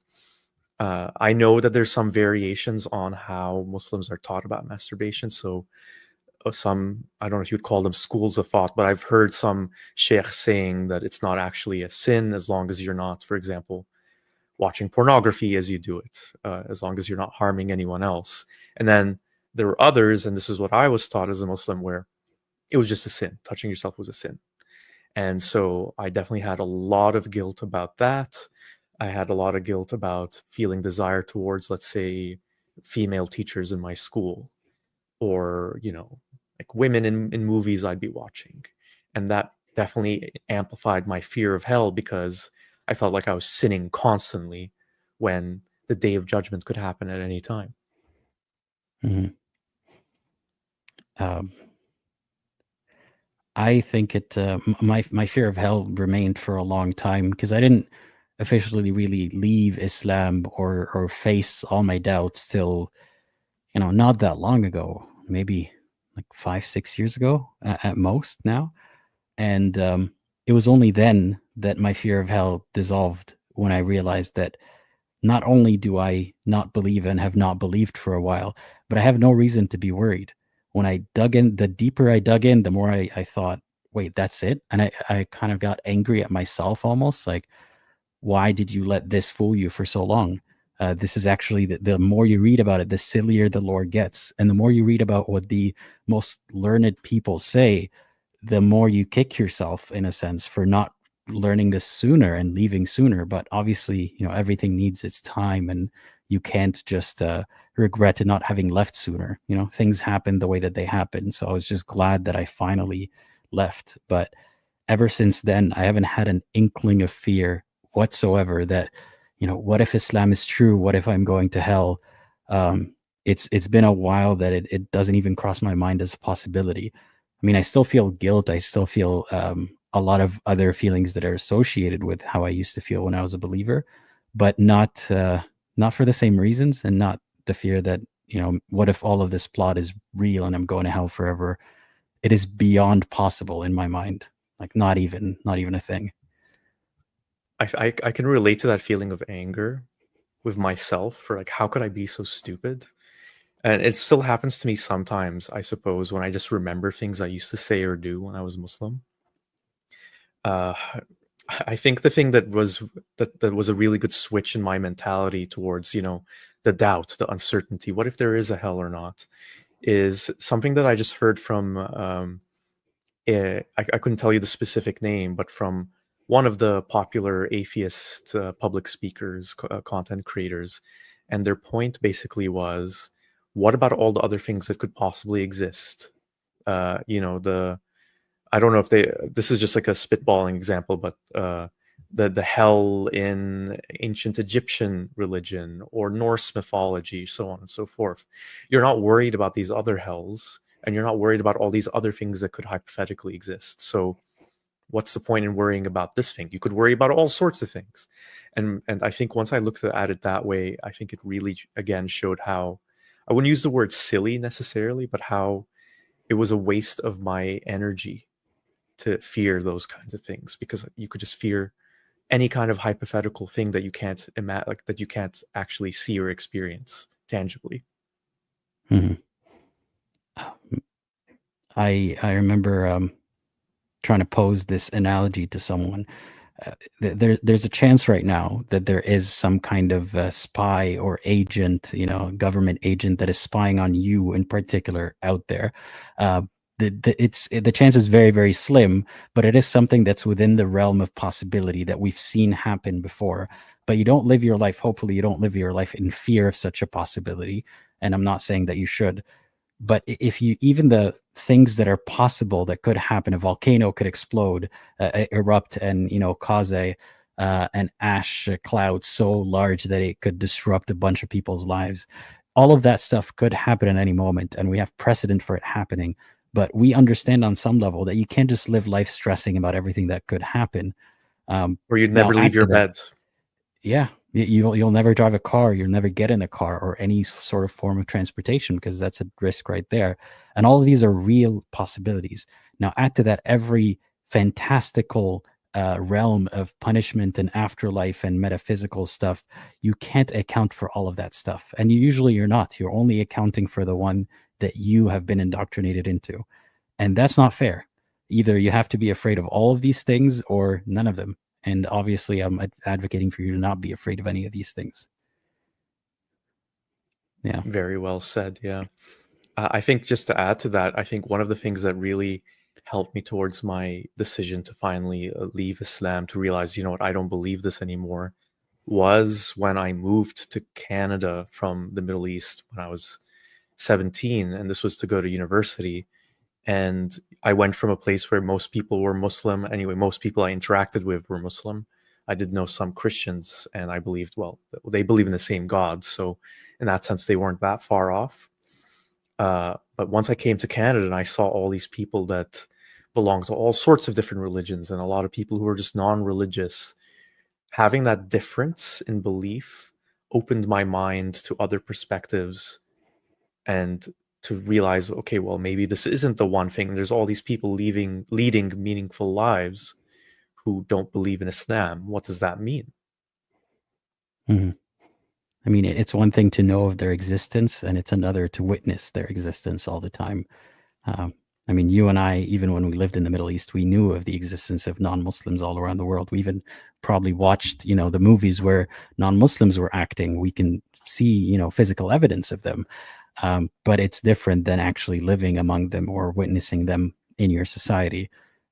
I know that there's some variations on how Muslims are taught about masturbation. So some, I don't know if you'd call them schools of thought, but I've heard some sheikh saying that it's not actually a sin as long as you're not, for example, watching pornography as you do it, as long as you're not harming anyone else. And then there were others, and this is what I was taught as a Muslim, where it was just a sin. Touching yourself was a sin. And so I definitely had a lot of guilt about that. I had a lot of guilt about feeling desire towards, let's say, female teachers in my school, or, like women in movies I'd be watching. And that definitely amplified my fear of hell, because I felt like I was sinning constantly when the day of judgment could happen at any time. Mhm. I think my fear of hell remained for a long time, because I didn't officially really leave Islam or face all my doubts till, not that long ago, maybe like 5-6 years ago at most now. And it was only then that my fear of hell dissolved, when I realized that not only do I not believe and have not believed for a while, but I have no reason to be worried. When I dug in, the deeper I dug in, the more I thought, wait, that's it? And I kind of got angry at myself, almost like, why did you let this fool you for so long? This is actually, the more you read about it, the sillier the lore gets. And the more you read about what the most learned people say, the more you kick yourself, in a sense, for not learning this sooner and leaving sooner. But obviously, everything needs its time, and you can't just regret not having left sooner. Things happen the way that they happen. So I was just glad that I finally left. But ever since then, I haven't had an inkling of fear whatsoever that, what if Islam is true? What if I'm going to hell? It's been a while that it doesn't even cross my mind as a possibility. I mean, I still feel guilt. I still feel a lot of other feelings that are associated with how I used to feel when I was a believer, but not for the same reasons, and not the fear that, what if all of this plot is real and I'm going to hell forever? It is beyond possible in my mind. Like not even a thing. I can relate to that feeling of anger with myself, for like, how could I be so stupid? And it still happens to me sometimes, I suppose, when I just remember things I used to say or do when I was Muslim. I think the thing that was a really good switch in my mentality towards, the doubt, the uncertainty, what if there is a hell or not, is something that I just heard from, I couldn't tell you the specific name, but from one of the popular atheist public speakers, content creators. And their point basically was, what about all the other things that could possibly exist? I don't know if this is just like a spitballing example, but the hell in ancient Egyptian religion or Norse mythology, so on and so forth. You're not worried about these other hells, and you're not worried about all these other things that could hypothetically exist. So what's the point in worrying about this thing? You could worry about all sorts of things. And I think once I looked at it that way, I think it really, again, showed how, I wouldn't use the word silly necessarily, but how it was a waste of my energy to fear those kinds of things, because you could just fear any kind of hypothetical thing that you can't imagine, like that you can't actually see or experience tangibly. Mm-hmm. I remember trying to pose this analogy to someone. There's a chance right now that there is some kind of spy or agent, government agent that is spying on you in particular out there. The chance is very, very slim, but it is something that's within the realm of possibility that we've seen happen before. But you don't live your life, hopefully you don't live your life in fear of such a possibility. And I'm not saying that you should. But if you, even the things that are possible that could happen, a volcano could explode, erupt, and cause an ash cloud so large that it could disrupt a bunch of people's lives. All of that stuff could happen at any moment, and we have precedent for it happening. But we understand on some level that you can't just live life stressing about everything that could happen. Or you'd Now never add leave to your that, bed. yeah, you'll never drive a car, you'll never get in a car or any sort of form of transportation, because that's a risk right there. And all of these are real possibilities. Now add to that every fantastical realm of punishment and afterlife and metaphysical stuff. You can't account for all of that stuff, and you're not. You're only accounting for the one that you have been indoctrinated into, and that's not fair. Either you have to be afraid of all of these things or none of them. And obviously, I'm advocating for you to not be afraid of any of these things. Yeah. Very well said. Yeah. I think just to add to that, I think one of the things that really helped me towards my decision to finally leave Islam, to realize, you know what, I don't believe this anymore, was when I moved to Canada from the Middle East when I was 17. And this was to go to university. And I went from a place where most people were Muslim. Anyway, most people I interacted with were Muslim. I did know some Christians, and I believed, well, they believe in the same God. So in that sense, they weren't that far off. But once I came to Canada and I saw all these people that belong to all sorts of different religions and a lot of people who are just non-religious, having that difference in belief opened my mind to other perspectives and to realize, okay, well, maybe this isn't the one thing. There's all these people leading meaningful lives who don't believe in Islam. What does that mean? Mhm. I mean, it's one thing to know of their existence, and it's another to witness their existence all the time. I mean, you and I, even when we lived in the Middle East, we knew of the existence of non-Muslims all around the world. We even probably watched, the movies where non-Muslims were acting. We can see, physical evidence of them. But it's different than actually living among them or witnessing them in your society.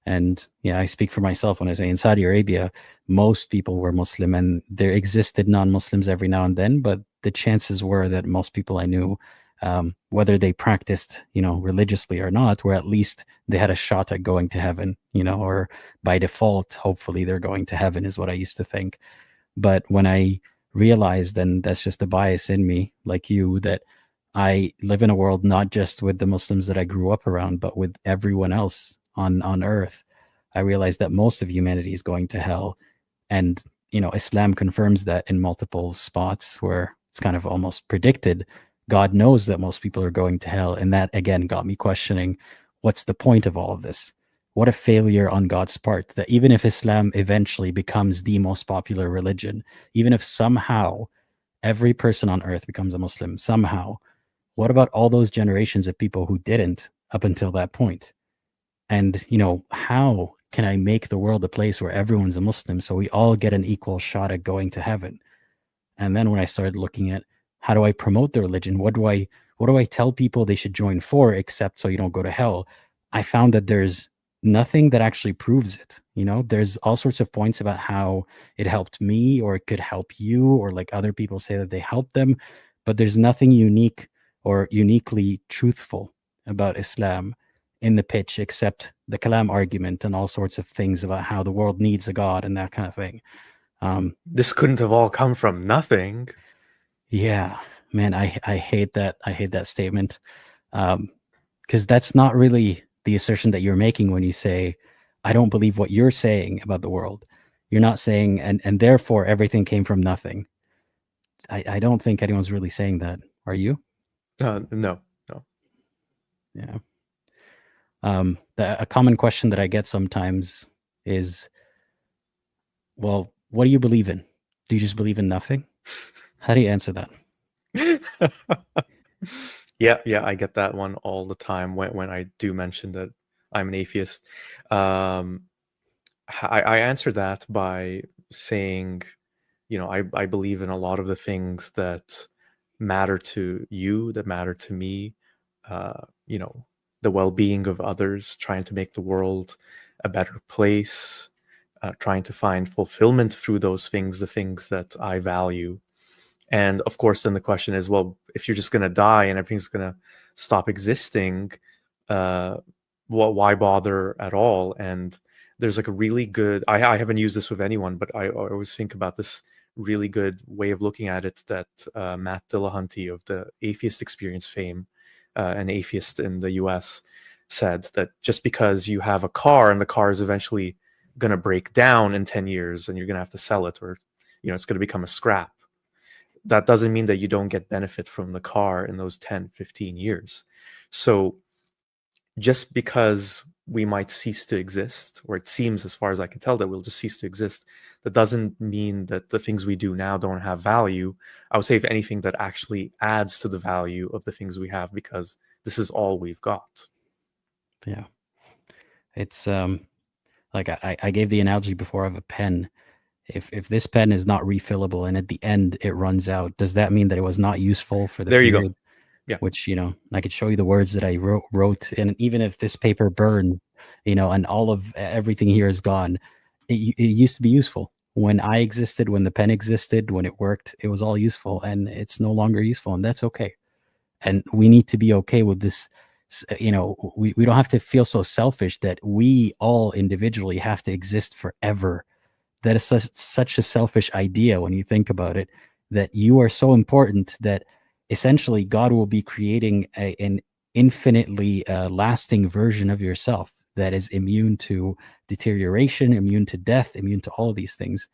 And yeah, I speak for myself when I say in Saudi Arabia, most people were Muslim, and there existed non-Muslims every now and then, but the chances were that most people I knew, whether they practiced, religiously or not, were at least they had a shot at going to heaven, or by default, hopefully they're going to heaven is what I used to think. But when I realized, and that's just the bias in me, like you, that I live in a world not just with the Muslims that I grew up around, but with everyone else on earth, I realized that most of humanity is going to hell. And, Islam confirms that in multiple spots where it's kind of almost predicted. God knows that most people are going to hell. And that, again, got me questioning, what's the point of all of this? What a failure on God's part, that even if Islam eventually becomes the most popular religion, even if somehow every person on earth becomes a Muslim, somehow, what about all those generations of people who didn't up until that point? And, how can I make the world a place where everyone's a Muslim so we all get an equal shot at going to heaven? And then when I started looking at how do I promote the religion, what do I tell people they should join for, except so you don't go to hell? I found that there's nothing that actually proves it. There's all sorts of points about how it helped me or it could help you, or like other people say that they helped them, but there's nothing unique or uniquely truthful about Islam in the pitch, except the Kalam argument and all sorts of things about how the world needs a God and that kind of thing. This couldn't have all come from nothing. Yeah, man, I hate that. I hate that statement, because that's not really the assertion that you're making when you say, I don't believe what you're saying about the world. You're not saying, and therefore everything came from nothing. I don't think anyone's really saying that. Are you? No. Yeah. A common question that I get sometimes is, well, what do you believe in? Do you just believe in nothing? How do you answer that? Yeah, I get that one all the time when I do mention that I'm an atheist. I answer that by saying, I believe in a lot of the things that matter to you, that matter to me, the well-being of others, trying to make the world a better place, trying to find fulfillment through those things, the things that I value. And of course, then the question is, well, if you're just going to die and everything's going to stop existing, why bother at all? And there's like a really good, I haven't used this with anyone, but I always think about this really good way of looking at it that Matt Dillahunty of the Atheist Experience fame, an atheist in the US, said, that just because you have a car and the car is eventually going to break down in 10 years and you're going to have to sell it, or it's going to become a scrap, that doesn't mean that you don't get benefit from the car in those 10, 15 years. So just because we might cease to exist, or it seems, as far as I can tell, that we'll just cease to exist, that doesn't mean that the things we do now don't have value. I would say, if anything, that actually adds to the value of the things we have, because this is all we've got. Yeah. It's like I gave the analogy before of a pen. If this pen is not refillable and at the end it runs out, does that mean that it was not useful for the There you go. period? Yeah. Which, I could show you the words that I wrote, and even if this paper burns, and all of everything here is gone, it used to be useful. When I existed, when the pen existed, when it worked, it was all useful, and it's no longer useful, and that's okay. And we need to be okay with this. We don't have to feel so selfish that we all individually have to exist forever. That is such a selfish idea when you think about it, that you are so important that essentially God will be creating an infinitely lasting version of yourself that is immune to deterioration, immune to death, immune to all of these things.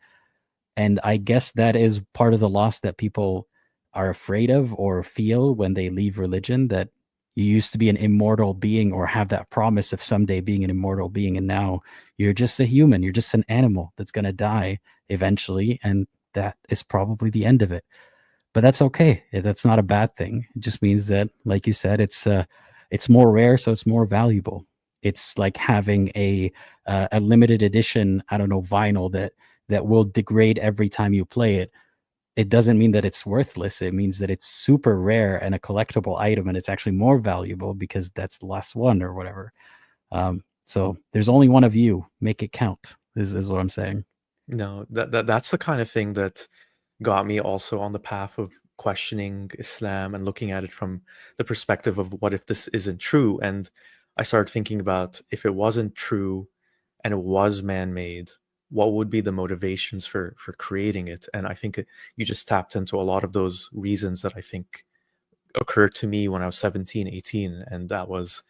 And I guess that is part of the loss that people are afraid of or feel when they leave religion, that you used to be an immortal being or have that promise of someday being an immortal being, and now you're just a human, you're just an animal that's going to die eventually, and that is probably the end of it. But that's okay. That's not a bad thing. It just means that, like you said, it's more rare, so it's more valuable. It's like having a limited edition, I don't know, vinyl that will degrade every time you play it. It doesn't mean that it's worthless. It means that it's super rare and a collectible item, and it's actually more valuable because that's the last one or whatever. So there's only one of you. Make it count, is what I'm saying. No, that's the kind of thing that got me also on the path of questioning Islam and looking at it from the perspective of, what if this isn't true? And I started thinking about, if it wasn't true and it was man-made, what would be the motivations for creating it? And I think you just tapped into a lot of those reasons that I think occurred to me when I was 17, 18. And that was,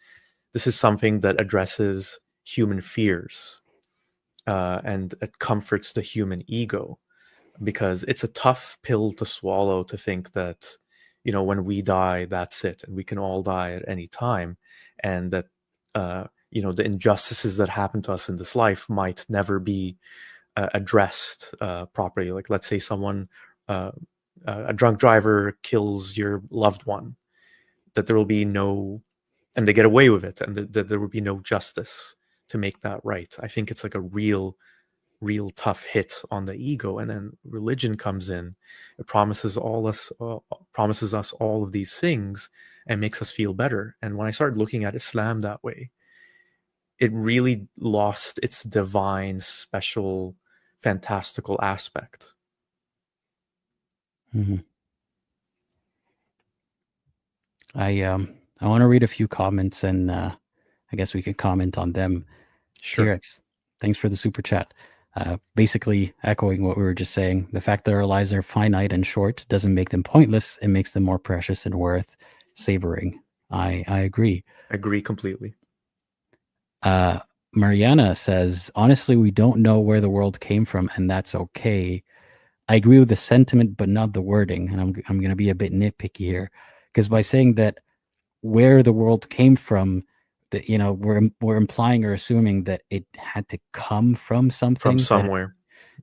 this is something that addresses human fears, and it comforts the human ego, because it's a tough pill to swallow, to think that, when we die, that's it, and we can all die at any time, and that the injustices that happen to us in this life might never be addressed properly. Like, let's say someone, a drunk driver kills your loved one, that there will be no, and they get away with it, and that there will be no justice to make that right. I think it's like a real tough hit on the ego. And then religion comes in. It promises us all of these things and makes us feel better. And when I started looking at Islam that way, it really lost its divine, special, fantastical aspect. Mm-hmm. I want to read a few comments, and I guess we could comment on them. Sure. T-Rex, thanks for the super chat. Basically echoing what we were just saying, the fact that our lives are finite and short doesn't make them pointless. It makes them more precious and worth savoring. I agree. Agree completely. Mariana says, honestly, we don't know where the world came from, and that's okay. I agree with the sentiment, but not the wording. And I'm going to be a bit nitpicky here, because by saying that where the world came from, that we're implying or assuming that it had to come from something, from somewhere.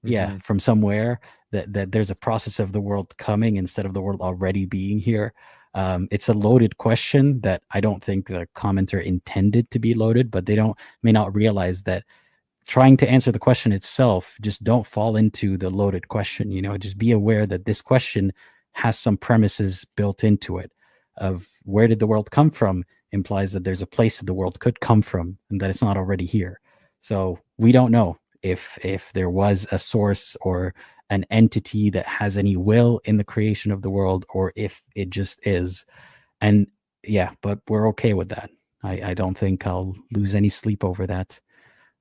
Yeah, from somewhere, that there's a process of the world coming instead of the world already being here. It's a loaded question that I don't think the commenter intended to be loaded, but they may not realize that trying to answer the question itself, just don't fall into the loaded question. Just be aware that this question has some premises built into it of where did the world come from, implies that there's a place that the world could come from and that it's not already here. So we don't know if there was a source or an entity that has any will in the creation of the world, or if it just is. And yeah, but we're okay with that. I don't think I'll lose any sleep over that.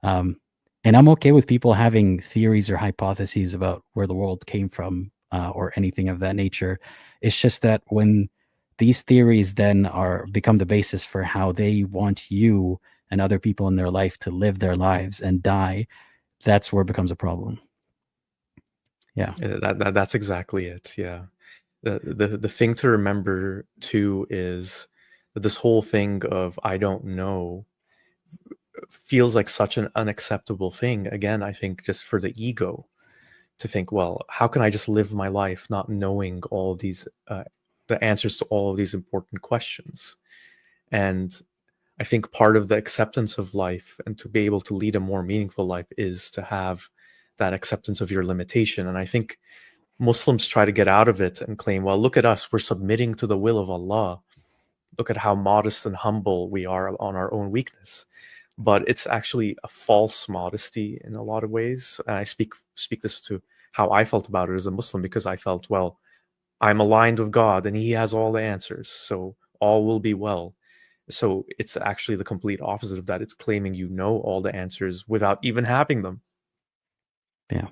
And I'm okay with people having theories or hypotheses about where the world came from, or anything of that nature. It's just that when these theories then become the basis for how they want you and other people in their life to live their lives and die, that's where it becomes a problem. Yeah. That's exactly it. Yeah. The thing to remember too is that this whole thing of I don't know feels like such an unacceptable thing. Again, I think just for the ego to think, well, how can I just live my life not knowing all of these, the answers to all of these important questions? And I think part of the acceptance of life and to be able to lead a more meaningful life is to have that acceptance of your limitation. And I think Muslims try to get out of it and claim, well, look at us, we're submitting to the will of Allah. Look at how modest and humble we are on our own weakness. But it's actually a false modesty in a lot of ways. And I speak this to how I felt about it as a Muslim, because I felt, well, I'm aligned with God and he has all the answers, so all will be well. So it's actually the complete opposite of that. It's claiming you know all the answers without even having them. Yeah.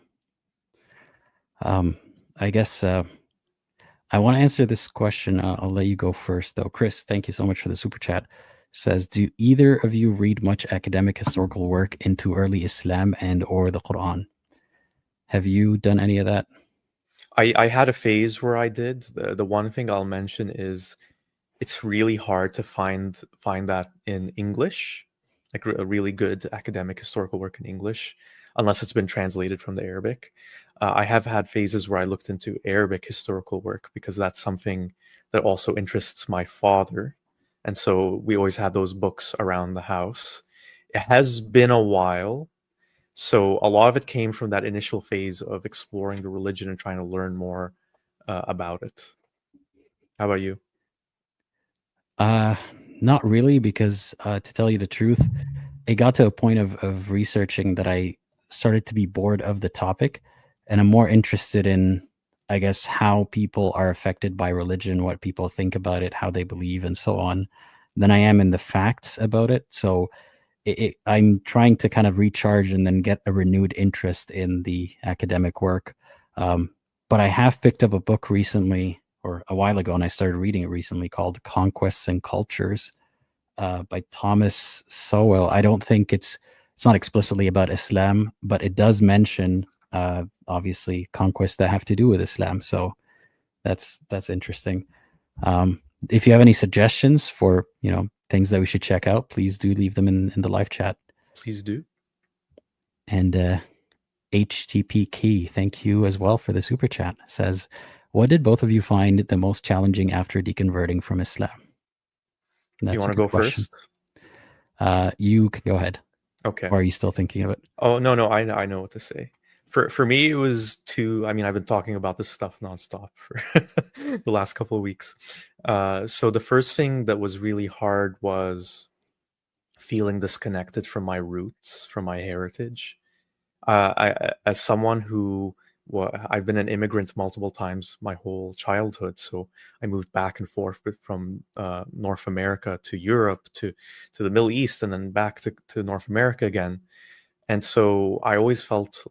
I guess I want to answer this question. I'll let you go first, though. Chris, thank you so much for the super chat. Says, do either of you read much academic historical work into early Islam and or the Quran? Have you done any of that? I had a phase where I did. The one thing I'll mention is it's really hard to find that in English, like a really good academic historical work in English, unless it's been translated from the Arabic. I have had phases where I looked into Arabic historical work because that's something that also interests my father. And so we always had those books around the house. It has been a while. So a lot of it came from that initial phase of exploring the religion and trying to learn more about it. How about you? Not really, because to tell you the truth, it got to a point of researching that I started to be bored of the topic, and I'm more interested in, I guess, how people are affected by religion, what people think about it, how they believe, and so on, than I am in the facts about it. So I'm trying to kind of recharge and then get a renewed interest in the academic work. But I have picked up a book recently, or a while ago, and I started reading it recently, called Conquests and Cultures by Thomas Sowell. I don't think it's not explicitly about Islam, but it does mention obviously conquests that have to do with Islam. So that's interesting. If you have any suggestions for things that we should check out, please do leave them in the live chat. Please do. And HTP Key, thank you as well for the super chat. Says, what did both of you find the most challenging after deconverting from Islam? That's you want to go question. first? You can go ahead. Okay. Or are you still thinking of it? Oh, no, I know what to say. For me, it was I've been talking about this stuff nonstop for the last couple of weeks. So the first thing that was really hard was feeling disconnected from my roots, from my heritage. As someone who I've been an immigrant multiple times my whole childhood, so I moved back and forth from North America to Europe to the Middle East, and then back to North America again. And so I always felt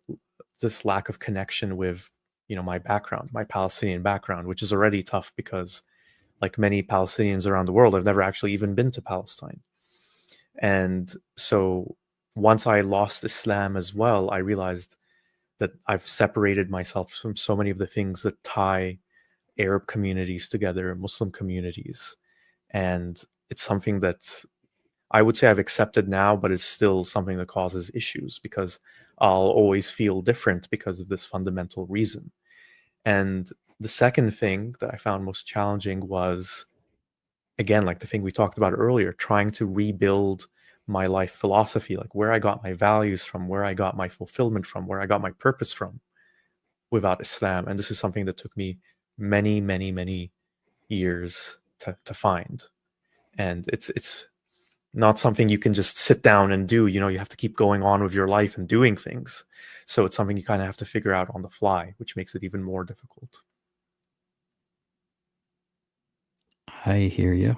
this lack of connection with my background, my Palestinian background, which is already tough because, like many Palestinians around the world, I've never actually even been to Palestine. And so once I lost Islam as well, I realized that I've separated myself from so many of the things that tie Arab communities together, Muslim communities. And it's something that I would say I've accepted now, but it's still something that causes issues because I'll always feel different because of this fundamental reason. And the second thing that I found most challenging was, again, like the thing we talked about earlier, trying to rebuild my life philosophy, like where I got my values from, where I got my fulfillment from, where I got my purpose from without Islam. And this is something that took me many, many, many years to find. And it's not something you can just sit down and do. You have to keep going on with your life and doing things. So it's something you kind of have to figure out on the fly, which makes it even more difficult. I hear you.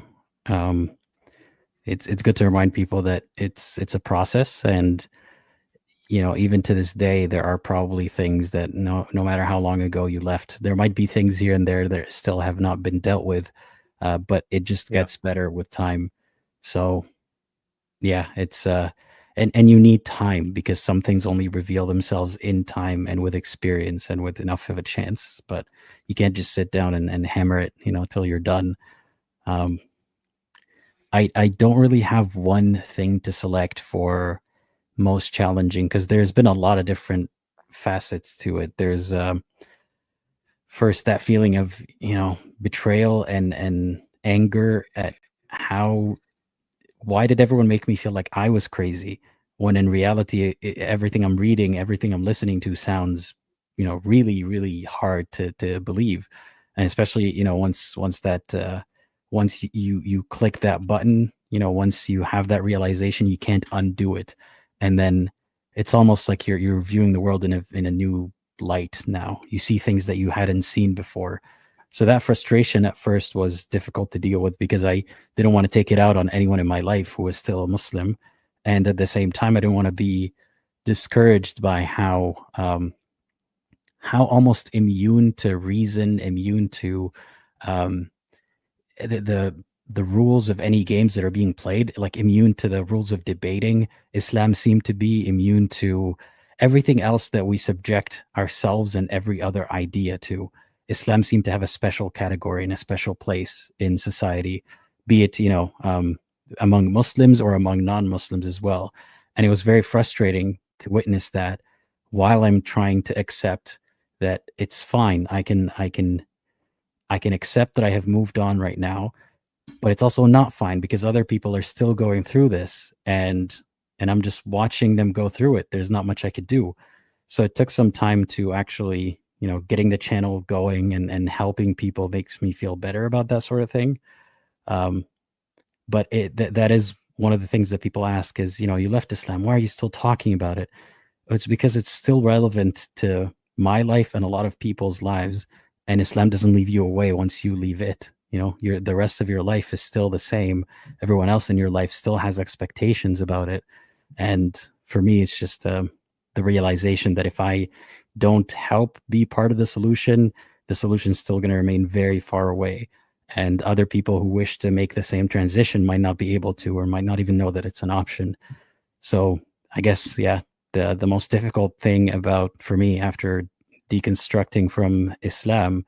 It's good to remind people that it's a process, and even to this day, there are probably things that no matter how long ago you left, there might be things here and there that still have not been dealt with. but it just gets better with time. So yeah, it's and you need time, because some things only reveal themselves in time and with experience and with enough of a chance. But you can't just sit down and hammer it, till you're done. I don't really have one thing to select for most challenging, because there's been a lot of different facets to it. There's first that feeling of betrayal and anger at how why did everyone make me feel like I was crazy, when in reality everything I'm reading, everything I'm listening to sounds really, really hard to believe. And especially once you click that button, once you have that realization, you can't undo it. And then it's almost like you're viewing the world in a new light. Now you see things that you hadn't seen before. So that frustration at first was difficult to deal with, because I didn't want to take it out on anyone in my life who was still a Muslim. And at the same time, I didn't want to be discouraged by how almost immune to reason, immune to um, the rules of any games that are being played, like immune to the rules of debating. Islam seemed to be immune to everything else that we subject ourselves and every other idea to. Islam seemed to have a special category and a special place in society, be it among Muslims or among non-Muslims as well. And it was very frustrating to witness that, while I'm trying to accept that it's fine. I can accept that I have moved on right now, but it's also not fine, because other people are still going through this, and I'm just watching them go through it. There's not much I could do. So it took some time to actually, getting the channel going and helping people makes me feel better about that sort of thing. But that is one of the things that people ask is, you left Islam, why are you still talking about it? It's because it's still relevant to my life and a lot of people's lives. And Islam doesn't leave you away once you leave it. The rest of your life is still the same. Everyone else in your life still has expectations about it. And for me, it's just the realization that if I don't help be part of the solution's still going to remain very far away. And other people who wish to make the same transition might not be able to, or might not even know that it's an option. So I guess, yeah, the most difficult thing for me after deconstructing from Islam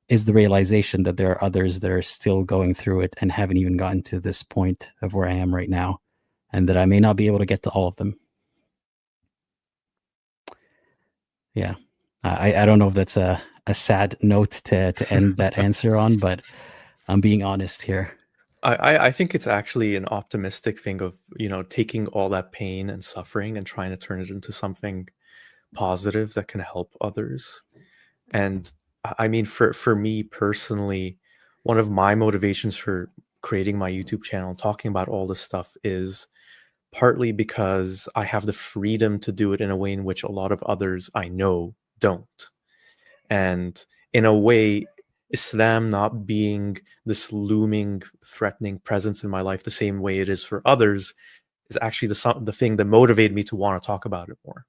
is the realization that there are others that are still going through it and haven't even gotten to this point of where I am right now, and that I may not be able to get to all of them. Yeah. I don't know if that's a sad note to end that answer on, but I'm being honest here. I think it's actually an optimistic thing of, taking all that pain and suffering and trying to turn it into something positive that can help others. And I mean, for me personally, one of my motivations for creating my YouTube channel and talking about all this stuff is partly because I have the freedom to do it in a way in which a lot of others I know don't. And in a way, Islam not being this looming, threatening presence in my life the same way it is for others is actually the thing that motivated me to want to talk about it more.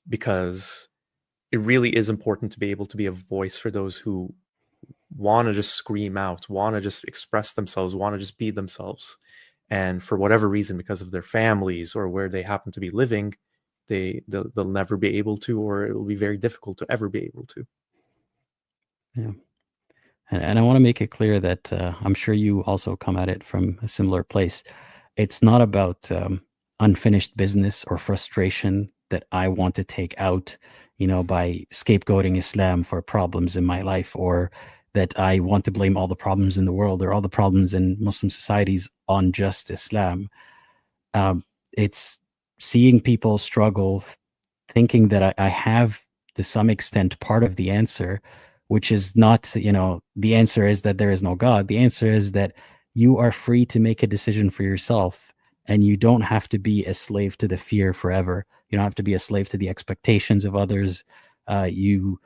Because it really is important to be able to be a voice for those who want to just scream out, want to just express themselves, want to just be themselves. And for whatever reason, because of their families or where they happen to be living, they'll never be able to, or it will be very difficult to ever be able to. Yeah. And I want to make it clear that I'm sure you also come at it from a similar place. It's not about unfinished business or frustration that I want to take out, by scapegoating Islam for problems in my life, or that I want to blame all the problems in the world or all the problems in Muslim societies on just Islam. It's seeing people struggle, thinking that I have, to some extent, part of the answer, which is not, the answer is that there is no God. The answer is that you are free to make a decision for yourself, and you don't have to be a slave to the fear forever. You don't have to be a slave to the expectations of others. You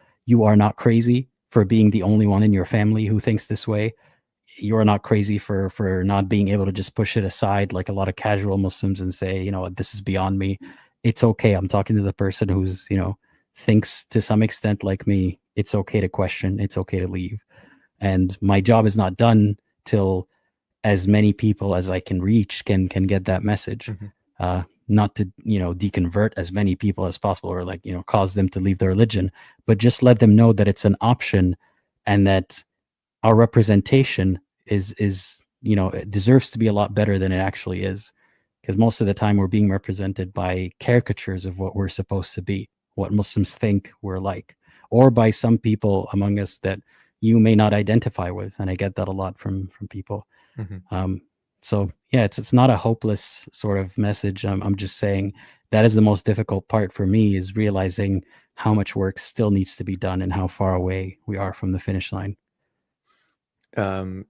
are not crazy for being the only one in your family who thinks this way. You are not crazy for not being able to just push it aside like a lot of casual Muslims and say, this is beyond me. It's okay. I'm talking to the person who's, thinks to some extent like me. It's okay to question. It's okay to leave. And my job is not done till as many people as I can reach can get that message. Not to, deconvert as many people as possible, or like, cause them to leave their religion, but just let them know that it's an option, and that our representation is it deserves to be a lot better than it actually is. Because most of the time we're being represented by caricatures of what we're supposed to be, what Muslims think we're like, or by some people among us that you may not identify with. And I get that a lot from people. So yeah, it's not a hopeless sort of message. I'm just saying that is the most difficult part for me, is realizing how much work still needs to be done and how far away we are from the finish line.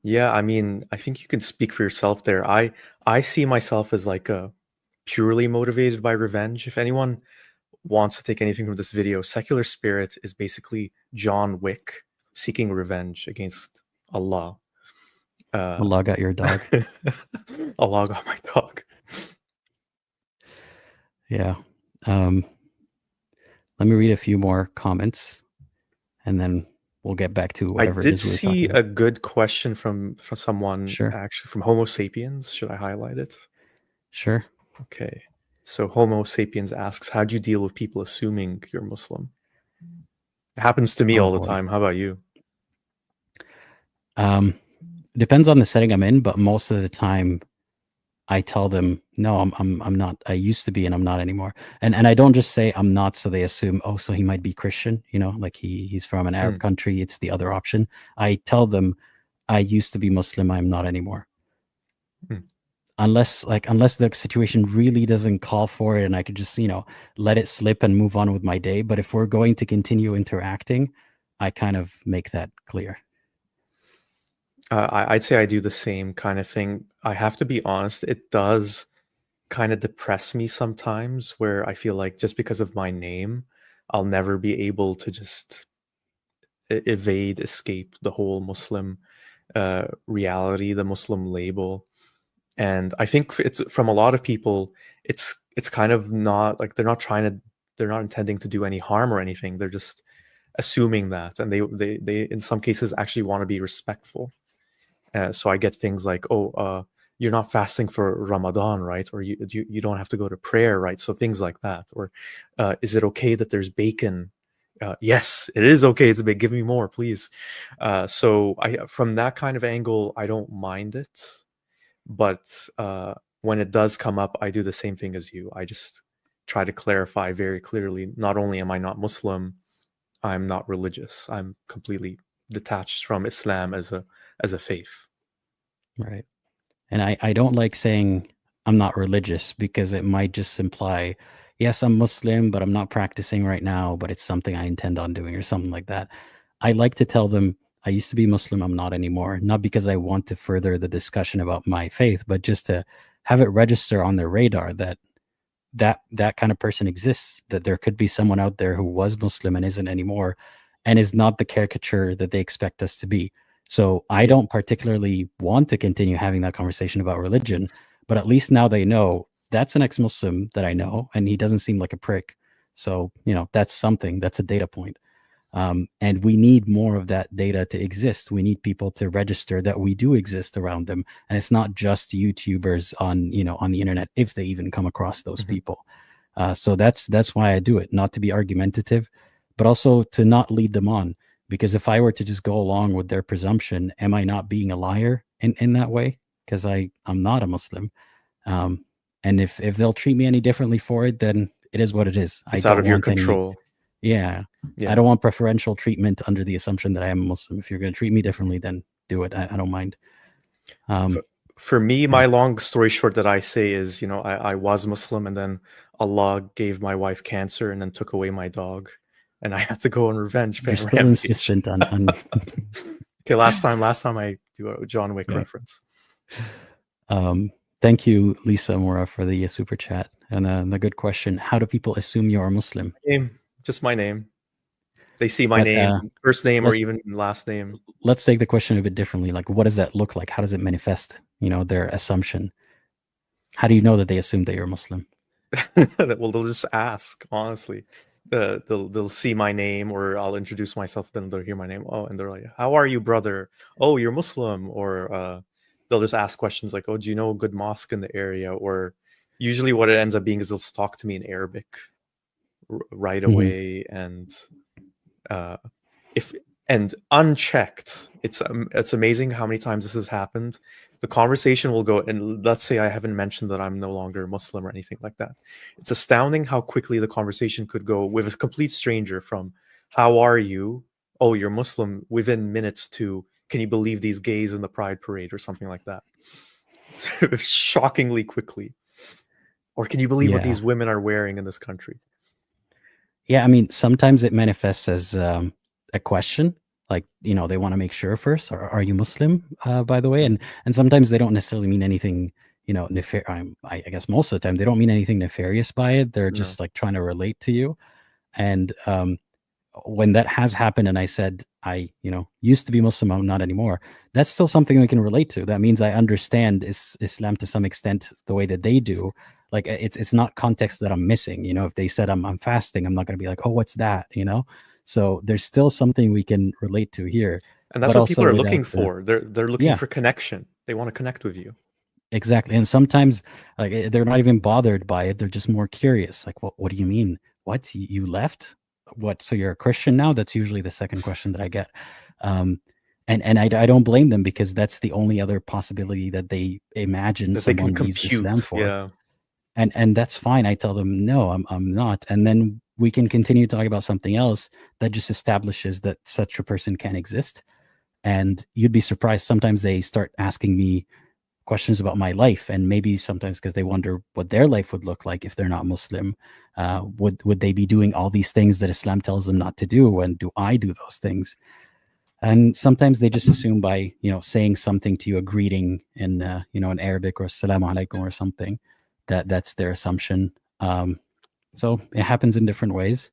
Yeah, I mean, I think you can speak for yourself there. I see myself as like a purely motivated by revenge. If anyone wants to take anything from this video, Secular Spirit is basically John Wick seeking revenge against Allah. Allah got your dog. Allah got my dog. Yeah. Let me read a few more comments, and then we'll get back to whatever I it did is we were see talking about. a good question from someone, Sure. actually from Homo sapiens. Should I highlight it? Sure. Okay. So Homo sapiens asks, how do you deal with people assuming you're Muslim? It happens to me Oh, all the boy. time. How about you? Depends on the setting I'm in, but most of the time I tell them, no, I'm not. I used to be, and I'm not anymore. And I don't just say I'm not, so they assume, oh, so he might be Christian, like he's from an Arab country. It's the other option. I tell them, I used to be Muslim. I'm not anymore. Unless the situation really doesn't call for it, and I could just, let it slip and move on with my day. But if we're going to continue interacting, I kind of make that clear. I'd say I do the same kind of thing. I have to be honest, it does kind of depress me sometimes, where I feel like just because of my name, I'll never be able to just escape the whole Muslim reality, the Muslim label. And I think it's from a lot of people, it's kind of not like they're not intending to do any harm or anything. They're just assuming that, and they in some cases actually want to be respectful. So I get things like, oh, you're not fasting for Ramadan, right? Or you don't have to go to prayer, right? So things like that. Or is it okay that there's bacon? Yes, it is okay to bake. Give me more, please. So from that kind of angle, I don't mind it. But when it does come up, I do the same thing as you. I just try to clarify very clearly, not only am I not Muslim, I'm not religious. I'm completely detached from Islam as a faith. Right. And I don't like saying I'm not religious, because it might just imply, yes, I'm Muslim, but I'm not practicing right now, but it's something I intend on doing, or something like that. I like to tell them I used to be Muslim, I'm not anymore. Not because I want to further the discussion about my faith, but just to have it register on their radar that kind of person exists, that there could be someone out there who was Muslim and isn't anymore, and is not the caricature that they expect us to be. So I don't particularly want to continue having that conversation about religion, but at least now they know that's an ex-Muslim that I know, and he doesn't seem like a prick. So, that's something, that's a data point. And we need more of that data to exist. We need people to register that we do exist around them. And it's not just YouTubers on the internet, if they even come across those people. So that's why I do it, not to be argumentative, but also to not lead them on. Because if I were to just go along with their presumption, am I not being a liar in that way? Because I'm not a Muslim. And if they'll treat me any differently for it, then it is what it is. It's out of your control. Yeah. I don't want preferential treatment under the assumption that I am a Muslim. If you're going to treat me differently, then do it. I don't mind. For me, my long story short that I say is, I was Muslim, and then Allah gave my wife cancer and then took away my dog. And I had to go on revenge. You're still insistent on Okay, last time I do a John Wick reference. Thank you, Lisa Mora, for the super chat. And the good question: how do people assume you are Muslim? Just my name. They see my name, first name, or even last name. Let's take the question a bit differently. Like, what does that look like? How does it manifest? Their assumption. How do you know that they assume that you're Muslim? Well, they'll just ask. Honestly, they'll see my name, or I'll introduce myself, then they'll hear my name. Oh, and they're like, "How are you, brother? Oh, you're Muslim." Or they'll just ask questions like, "Oh, do you know a good mosque in the area?" Or usually what it ends up being is they'll talk to me in Arabic right Mhm. away, and if and unchecked, it's amazing how many times this has happened. The conversation will go, and let's say I haven't mentioned that I'm no longer Muslim or anything like that. It's astounding how quickly the conversation could go with a complete stranger from "How are you? Oh, you're Muslim," within minutes to "Can you believe these gays in the Pride Parade?" or something like that. It's shockingly quickly. Or "Can you believe what Yeah. these women are wearing in this country?" Yeah, I mean, sometimes it manifests as a question, like, they want to make sure first, are you Muslim, by the way? And sometimes they don't necessarily mean anything, I guess most of the time they don't mean anything nefarious by it. They're No. just like trying to relate to you. And when that has happened and I said, I, used to be Muslim, I'm not anymore, that's still something we can relate to. That means I understand Islam to some extent the way that they do. Like it's not context that I'm missing. If they said I'm fasting, I'm not going to be like, oh, what's that? So there's still something we can relate to here, And that's but what people also are without looking the, for. They're looking yeah, for connection. They want to connect with you. exactly. And sometimes like they're not even bothered by it. They're just more curious. Like, what do you mean? What, you left? What? So you're a Christian now? That's usually the second question that I get. Um, and I don't blame them, because that's the only other possibility that they imagine That they can someone leaves Islam compute. for. Yeah. And that's fine. I tell them, no, I'm not. And then we can continue talking about something else that just establishes that such a person can exist. And you'd be surprised. Sometimes they start asking me questions about my life, and maybe sometimes because they wonder what their life would look like if they're not Muslim. Would they be doing all these things that Islam tells them not to do, and do I do those things? And sometimes they just assume by saying something to you, a greeting in in Arabic or "Assalamu alaikum" or something, that's their assumption. So it happens in different ways.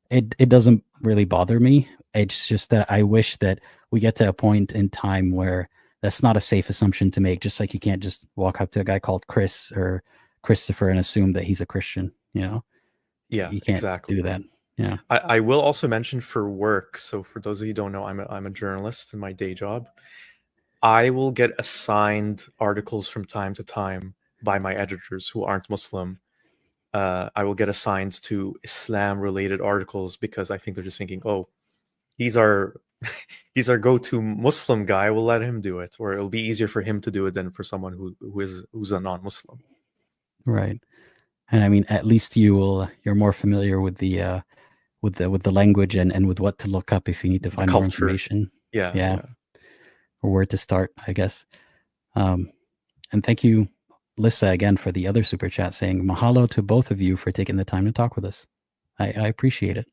It doesn't really bother me. It's just that I wish that we get to a point in time where that's not a safe assumption to make. Just like you can't just walk up to a guy called Chris or Christopher and assume that he's a Christian. Yeah, You can't do exactly. that. Yeah. I will also mention for work. So for those of you who don't know, I'm a journalist in my day job. I will get assigned articles from time to time by my editors who aren't Muslim. I will get assigned to Islam-related articles because I think they're just thinking, oh, he's our he's our go-to Muslim guy. We'll let him do it, or it'll be easier for him to do it than for someone who's a non-Muslim. Right. And I mean, at least you're more familiar with the language and with what to look up if you need to The find more culture. information. Yeah, Yeah. yeah. Or where to start, I guess. And thank you, Lissa, again for the other super chat saying mahalo to both of you for taking the time to talk with us. I appreciate it.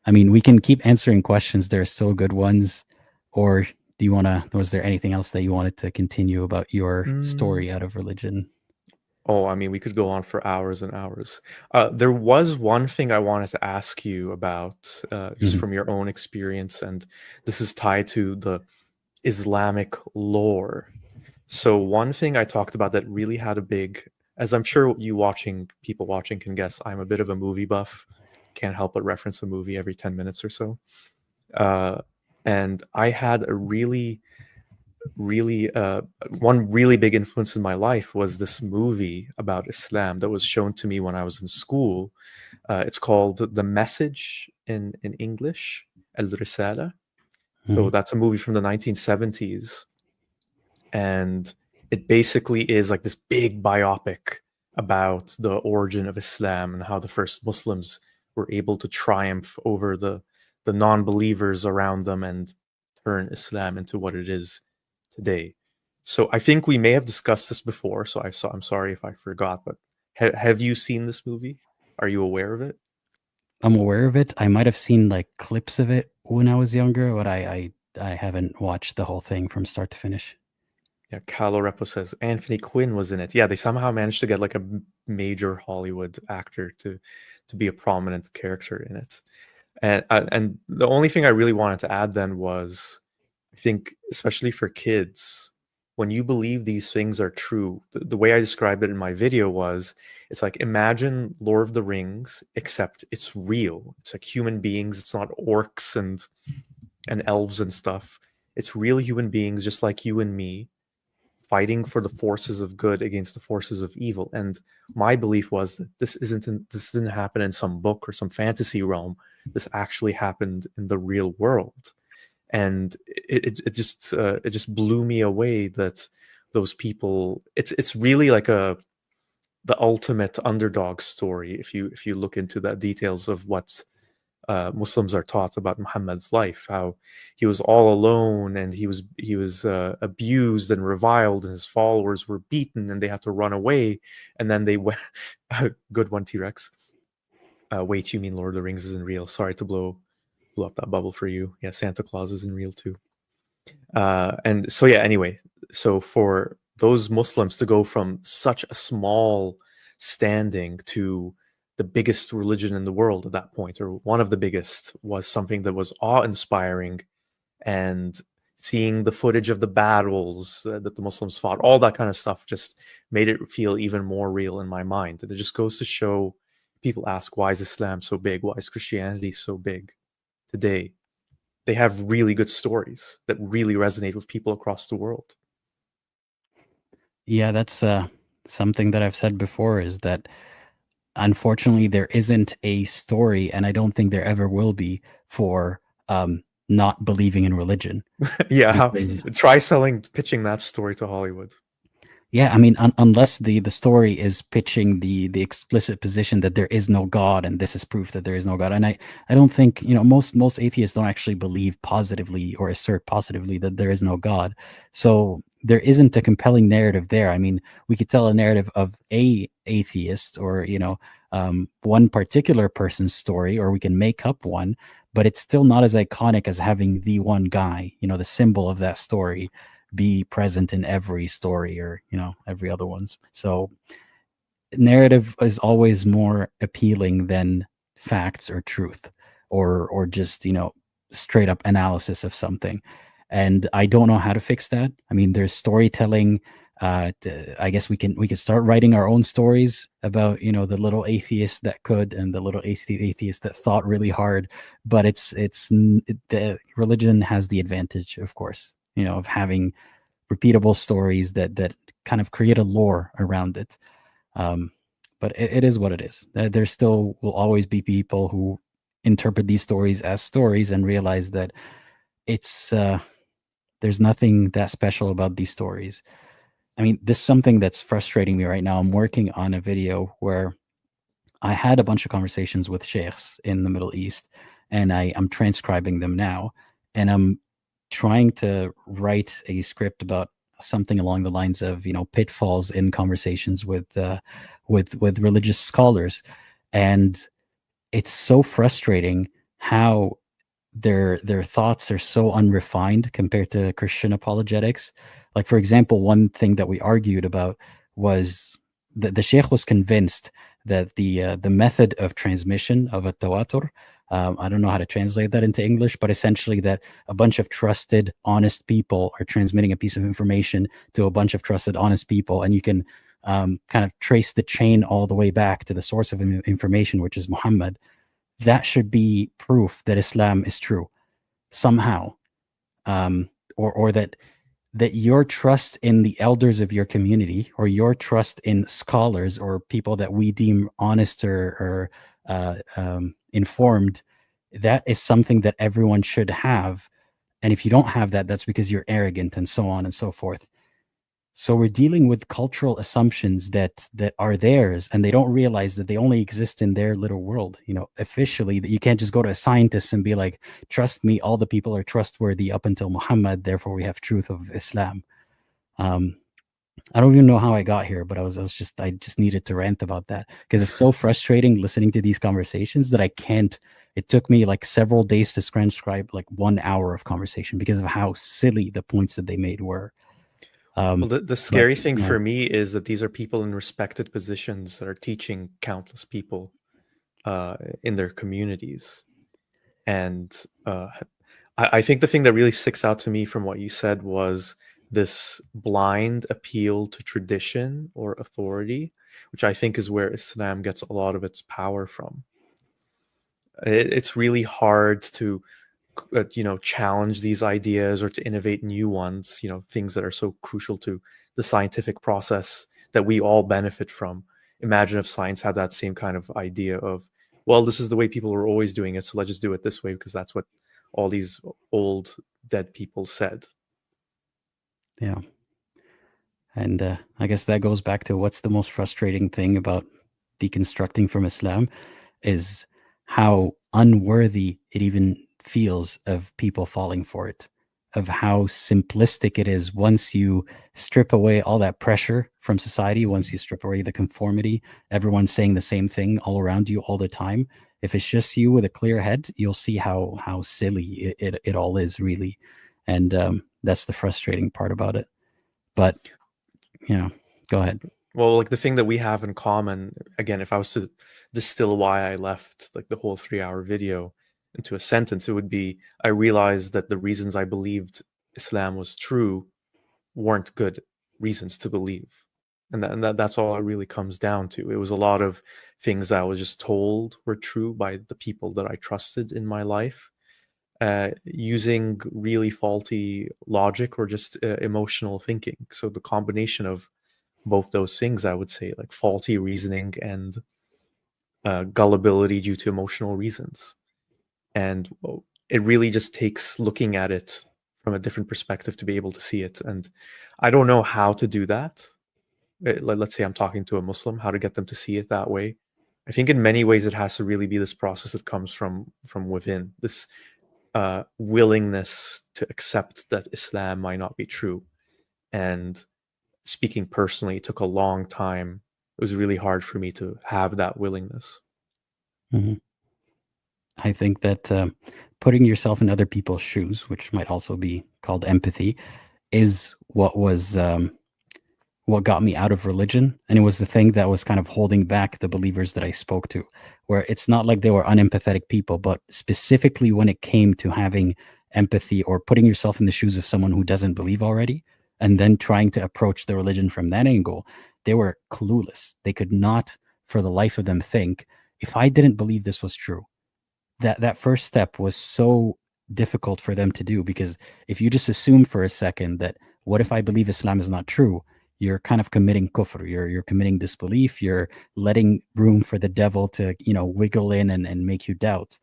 I mean, we can keep answering questions. There are still good ones. Or was there anything else that you wanted to continue about your story out of religion? Oh, I mean, we could go on for hours and hours. There was one thing I wanted to ask you about, just Mhm. from your own experience, and this is tied to the Islamic lore. So one thing I talked about that really had a big, as I'm sure people watching can guess, I'm a bit of a movie buff. Can't help but reference a movie every 10 minutes or so. And I had a really one really big influence in my life was this movie about Islam that was shown to me when I was in school. It's called The Message in English, El Risala. So Mhm. that's a movie from the 1970s. And it basically is like this big biopic about the origin of Islam and how the first Muslims were able to triumph over the non-believers around them and turn Islam into what it is today. So I think we may have discussed this before, so I'm sorry if I forgot, but have you seen this movie? Are you aware of it? I'm aware of it. I might have seen like clips of it when I was younger, but I haven't watched the whole thing from start to finish. Yeah, Calo Repo says Anthony Quinn was in it. Yeah, they somehow managed to get like a major Hollywood actor to be a prominent character in it. And the only thing I really wanted to add then was, I think, especially for kids, when you believe these things are true, the way I described it in my video was, It's like, imagine Lord of the Rings, except it's real. It's like human beings. It's not orcs and elves and stuff. It's real human beings, just like you and me, fighting for the forces of good against the forces of evil. And my belief was that this didn't happen in some book or some fantasy realm. This actually happened in the real world, and it just blew me away that those people. It's really like the ultimate underdog story if you look into the details of what Muslims are taught about Muhammad's life, how he was all alone and he was abused and reviled, and his followers were beaten and they had to run away, and then they went. Good one, T-Rex. Wait, you mean Lord of the Rings isn't real? Sorry to blow up that bubble for you. Yeah, Santa Claus isn't real too. And so yeah, anyway, so for those Muslims to go from such a small standing to the biggest religion in the world at that point, or one of the biggest, was something that was awe-inspiring. And seeing the footage of the battles that the Muslims fought, all that kind of stuff just made it feel even more real in my mind. And it just goes to show, people ask, why is Islam so big? Why is Christianity so big today? They have really good stories that really resonate with people across the world. Yeah, that's something that I've said before, is that unfortunately there isn't a story, and I don't think there ever will be, for not believing in religion. Yeah, Because, try pitching that story to Hollywood. yeah, I mean, unless the story is pitching the explicit position that there is no God and this is proof that there is no God, and I don't think, most atheists don't actually believe positively or assert positively that there is no God. So there isn't a compelling narrative there. I mean, we could tell a narrative of a atheist, or one particular person's story, or we can make up one, but it's still not as iconic as having the one guy, the symbol of that story, be present in every story, or every other one's. So narrative is always more appealing than facts or truth, or just straight up analysis of something. And I don't know how to fix that. I mean, there's storytelling. I guess we can start writing our own stories about the little atheist that could, and the little atheist that thought really hard. But the religion has the advantage, of course, of having repeatable stories that kind of create a lore around it. But it is what it is. There still will always be people who interpret these stories as stories and realize that it's there's nothing that special about these stories. I mean, this is something that's frustrating me right now. I'm working on a video where I had a bunch of conversations with sheikhs in the Middle East, and I'm transcribing them now, and I'm trying to write a script about something along the lines of pitfalls in conversations with religious scholars. And it's so frustrating how their thoughts are so unrefined compared to Christian apologetics. Like, for example, one thing that we argued about was that the sheikh was convinced that the method of transmission of a tawatur, I don't know how to translate that into English, but essentially that a bunch of trusted, honest people are transmitting a piece of information to a bunch of trusted, honest people, and you can kind of trace the chain all the way back to the source of information, which is Muhammad. That should be proof that Islam is true somehow, or that your trust in the elders of your community, or your trust in scholars or people that we deem honest or informed, that is something that everyone should have. And if you don't have that, that's because you're arrogant, and so on and so forth. So we're dealing with cultural assumptions that are theirs, and they don't realize that they only exist in their little world. Officially, that you can't just go to a scientist and be like, trust me, all the people are trustworthy up until Muhammad, therefore we have truth of Islam. I don't even know how I got here, but I just needed to rant about that, because it's so frustrating listening to these conversations that I can't. It took me like several days to transcribe like 1 hour of conversation because of how silly the points that they made were. Well, the scary thing for me is that these are people in respected positions that are teaching countless people in their communities. And I think the thing that really sticks out to me from what you said was this blind appeal to tradition or authority which I think is where Islam gets a lot of its power from. It's really hard to challenge these ideas or to innovate new ones, things that are so crucial to the scientific process that we all benefit from. Imagine if science had that same kind of idea of, well, this is the way people are always doing it, so let's just do it this way because that's what all these old dead people said. Yeah. And I guess that goes back to what's the most frustrating thing about deconstructing from Islam is how unworthy it even feels of people falling for it, of how simplistic it is once you strip away all that pressure from society, once you strip away the conformity, everyone's saying the same thing all around you all the time. If it's just you with a clear head, you'll see how silly it all is, really. And that's the frustrating part about it. But, go ahead. Well, like the thing that we have in common, again, if I was to distill why I left like the whole 3-hour video into a sentence, it would be I realized that the reasons I believed Islam was true weren't good reasons to believe. And that's all it really comes down to. It was a lot of things that I was just told were true by the people that I trusted in my life, using really faulty logic or just emotional thinking. So the combination of both those things, I would say, like faulty reasoning and gullibility due to emotional reasons. And it really just takes looking at it from a different perspective to be able to see it. And I don't know how to do that. Let's say I'm talking to a Muslim, how to get them to see it that way. I think in many ways it has to really be this process that comes from within, this willingness to accept that Islam might not be true. And speaking personally, it took a long time. It was really hard for me to have that willingness. Mm-hmm. I think that putting yourself in other people's shoes, which might also be called empathy, is what got me out of religion. And it was the thing that was kind of holding back the believers that I spoke to, where it's not like they were unempathetic people, but specifically when it came to having empathy or putting yourself in the shoes of someone who doesn't believe already, and then trying to approach the religion from that angle, they were clueless. They could not, for the life of them, think, if I didn't believe this was true, that first step was so difficult for them to do, because if you just assume for a second that what if I believe Islam is not true, you're kind of committing kufr, you're committing disbelief, you're letting room for the devil to wiggle in and make you doubt.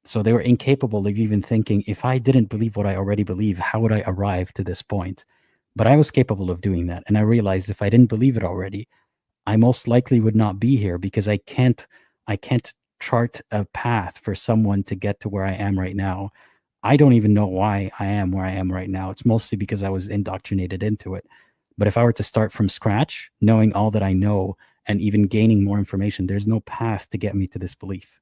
So they were incapable of even thinking, if I didn't believe what I already believe, how would I arrive to this point? But I was capable of doing that, and I realized if I didn't believe it already, I most likely would not be here, because I can't chart a path for someone to get to where I am right now. I don't even know why I am where I am right now. It's mostly because I was indoctrinated into it. But if I were to start from scratch, knowing all that I know and even gaining more information, there's no path to get me to this belief.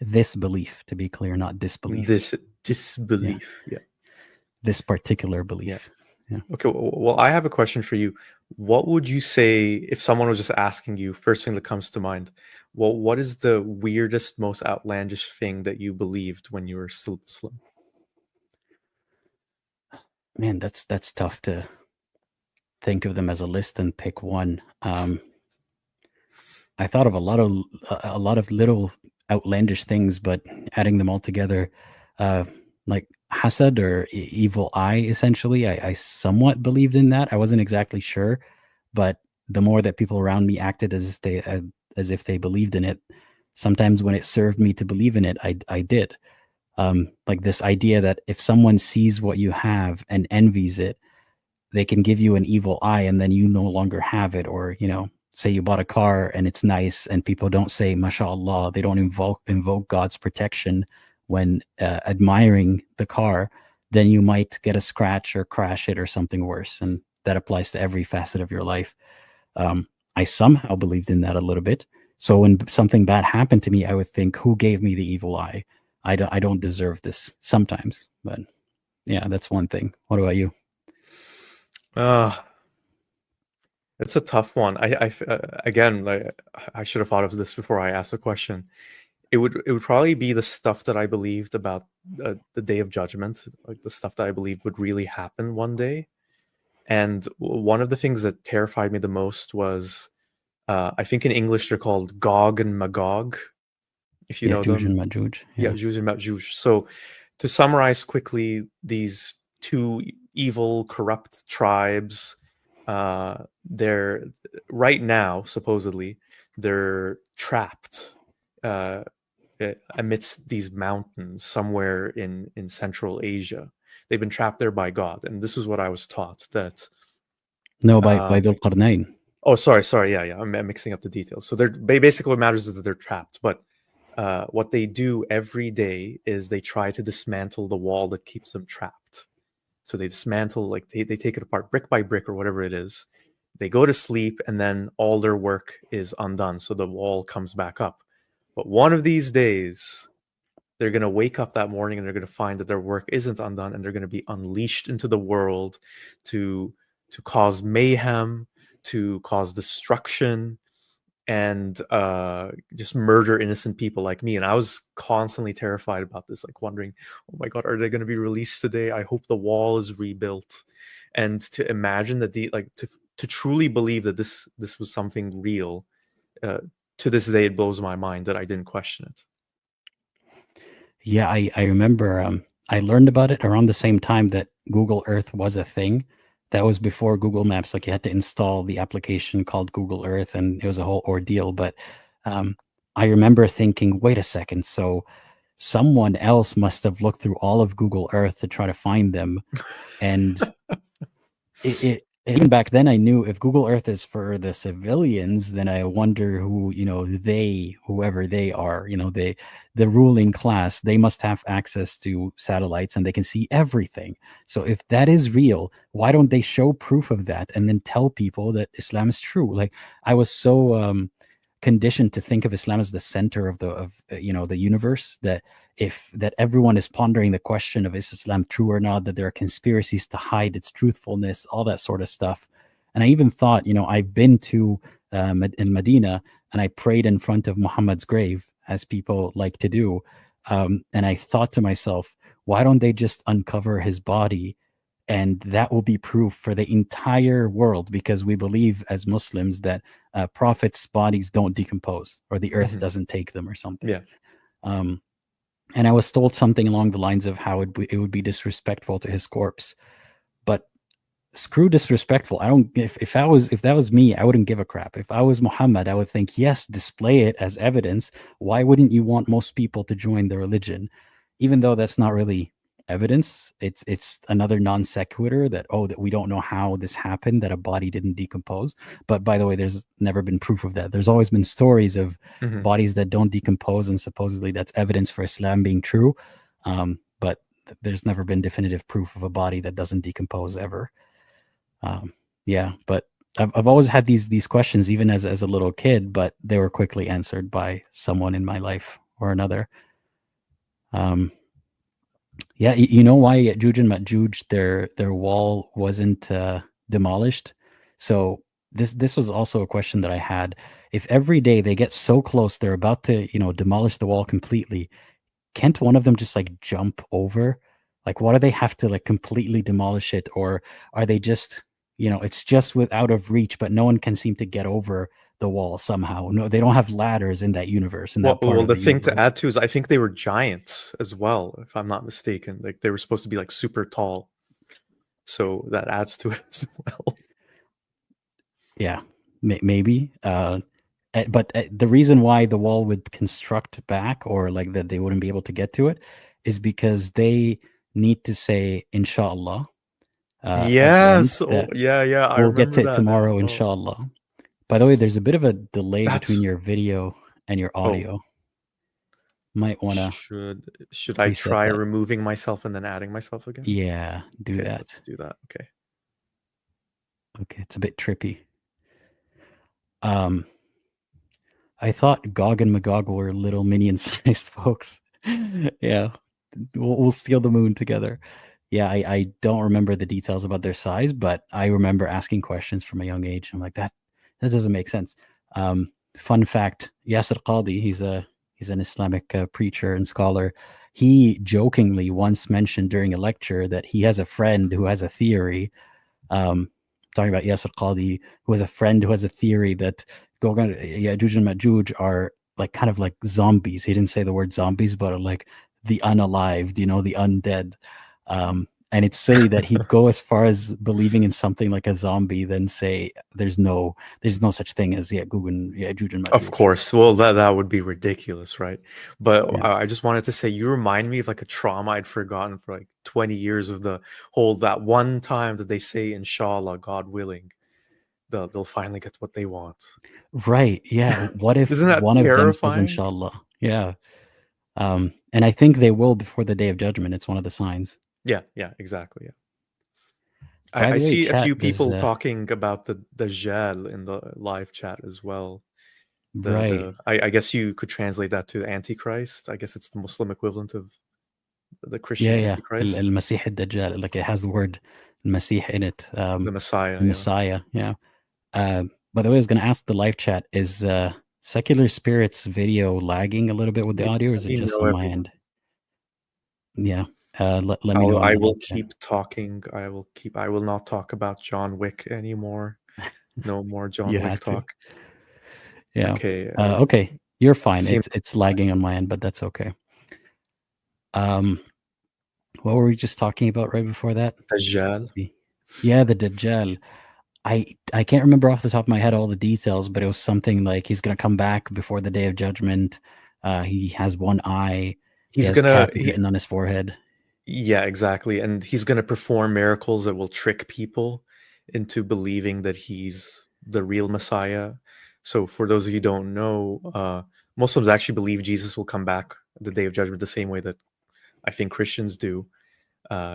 This belief, to be clear, not disbelief. This disbelief, yeah. This particular belief. Yeah. Okay, well, I have a question for you. What would you say if someone was just asking you, first thing that comes to mind, well, what is the weirdest, most outlandish thing that you believed when you were still Muslim? Man, that's tough to think of them as a list and pick one. I thought of a lot of little outlandish things, but adding them all together, like hasad or evil eye, essentially, I somewhat believed in that. I wasn't exactly sure, but the more that people around me acted as if they believed in it, sometimes when it served me to believe in it, I did. Like this idea that if someone sees what you have and envies it, they can give you an evil eye and then you no longer have it. Or, say you bought a car and it's nice and people don't say, mashallah, they don't invoke God's protection when admiring the car, then you might get a scratch or crash it or something worse. And that applies to every facet of your life. I somehow believed in that a little bit. So when something bad happened to me, I would think, who gave me the evil eye? I don't deserve this sometimes. But yeah, that's one thing. What about you? It's a tough one. Again, like I should have thought of this before I asked the question. It would probably be the stuff that I believed about the day of judgment, like the stuff that I believed would really happen one day. And one of the things that terrified me the most was, I think in English they're called Gog and Magog, if you Yeah, know Juj them. and Majuj. Yeah, Juj and Majuj. So to summarize quickly, these two evil, corrupt tribes, they're right now, supposedly, they're trapped amidst these mountains somewhere in Central Asia. They've been trapped there by God. And this is what I was taught, that No, by Dhul Qarnayn. Oh, sorry. Yeah. I'm mixing up the details. So basically what matters is that they're trapped. But what they do every day is they try to dismantle the wall that keeps them trapped. So they dismantle, like they take it apart brick by brick or whatever it is. They go to sleep and then all their work is undone. So the wall comes back up. But one of these days, they're going to wake up that morning and they're going to find that their work isn't undone, and they're going to be unleashed into the world to cause mayhem, to cause destruction, and just murder innocent people like me. And I was constantly terrified about this, like wondering, oh my God, are they going to be released today? I hope the wall is rebuilt. And to imagine that to truly believe that this was something real, to this day, it blows my mind that I didn't question it. Yeah, I remember I learned about it around the same time that Google Earth was a thing. That was before Google Maps. Like, you had to install the application called Google Earth, and it was a whole ordeal. But I remember thinking, wait a second, so someone else must have looked through all of Google Earth to try to find them. And even back then, I knew if Google Earth is for the civilians, then I wonder who, whoever they are, the ruling class, they must have access to satellites and they can see everything. So if that is real, why don't they show proof of that and then tell people that Islam is true? Like, I was so conditioned to think of Islam as the center of the universe, that everyone is pondering the question of, is Islam true or not, that there are conspiracies to hide its truthfulness, all that sort of stuff. And I even thought, I've been to in Medina and I prayed in front of Muhammad's grave, as people like to do. And I thought to myself, why don't they just uncover his body? And that will be proof for the entire world, because we believe as Muslims that prophets' bodies don't decompose, or the earth doesn't take them or something. Yeah. And I was told something along the lines of how it would be disrespectful to his corpse. But screw disrespectful. If that was me, I wouldn't give a crap. If I was Muhammad, I would think, yes, display it as evidence. Why wouldn't you want most people to join the religion? Even though that's not really evidence, it's another non sequitur that we don't know how this happened, that a body didn't decompose. But by the way, there's never been proof of that. There's always been stories of bodies that don't decompose, and supposedly that's evidence for Islam being true. But there's never been definitive proof of a body that doesn't decompose ever. But I've always had these questions, even as a little kid, but they were quickly answered by someone in my life or another. You know why at Juj and Majuj their wall wasn't demolished? So this was also a question that I had. If every day they get so close, they're about to demolish the wall completely, can't one of them just like jump over? Like, why do they have to like completely demolish it? Or are they just, it's just out of reach, but no one can seem to get over the wall somehow? No, they don't have ladders in that universe. The thing to add to is, I think they were giants as well, if I'm not mistaken. Like, they were supposed to be like super tall. So that adds to it as well. Yeah, maybe. But the reason why the wall would construct back, or like that they wouldn't be able to get to it, is because they need to say inshallah. Yes. I we'll get to that it tomorrow, now. inshallah. By the way, there's a bit of a delay between your video and your audio. Might want to. Should I try removing myself and then adding myself again? Yeah, do that. Let's do that. Okay. Okay, it's a bit trippy. I thought Gog and Magog were little minion-sized folks. Yeah, we'll steal the moon together. Yeah, I don't remember the details about their size, but I remember asking questions from a young age. I'm like, that doesn't make sense. Fun fact: Yasser Qadi, he's an Islamic preacher and scholar. He jokingly once mentioned during a lecture that he has a friend who has a theory talking about Yasser Qadi, who has a friend who has a theory that Ya'juj and Ma'juj are like kind of like zombies. He didn't say the word zombies, but are like the unalived, the undead. And it's silly that he'd go as far as believing in something like a zombie, then say there's no such thing as Ya'juj and Ma'juj. Of course. Well, that would be ridiculous, right? But I just wanted to say, you remind me of like a trauma I'd forgotten for like 20 years of the whole, that one time that they say, inshallah, God willing, they'll finally get what they want. Right. Yeah. What if Isn't that one of them says terrifying? inshallah? Yeah. And I think they will before the Day of Judgment. It's one of the signs. Yeah, exactly. Yeah. By I the way, see a chat, few there's, people talking about the Dajjal in the live chat as well. Right. I guess you could translate that to Antichrist. I guess it's the Muslim equivalent of the Christian Yeah. Antichrist. Al-Masih al-Dajjal. Like it has the word Masih in it. The Messiah. The Messiah. Yeah. By the way, I was going to ask the live chat, is Secular Spirits video lagging a little bit with the audio, or is it just on my end? Yeah. Let me know. I will keep talking. I will not talk about John Wick anymore. No more John Wick talk. Yeah. Okay. Okay. You're fine. It's lagging on my end, but that's okay. What were we just talking about right before that? Dajjal. Yeah, the Dajjal. I can't remember off the top of my head all the details, but it was something like he's going to come back before the Day of Judgment. He has one eye. He's written on his forehead. Yeah, exactly. And he's going to perform miracles that will trick people into believing that he's the real Messiah. So for those of you who don't know, Muslims actually believe Jesus will come back the Day of Judgment the same way that I think Christians do.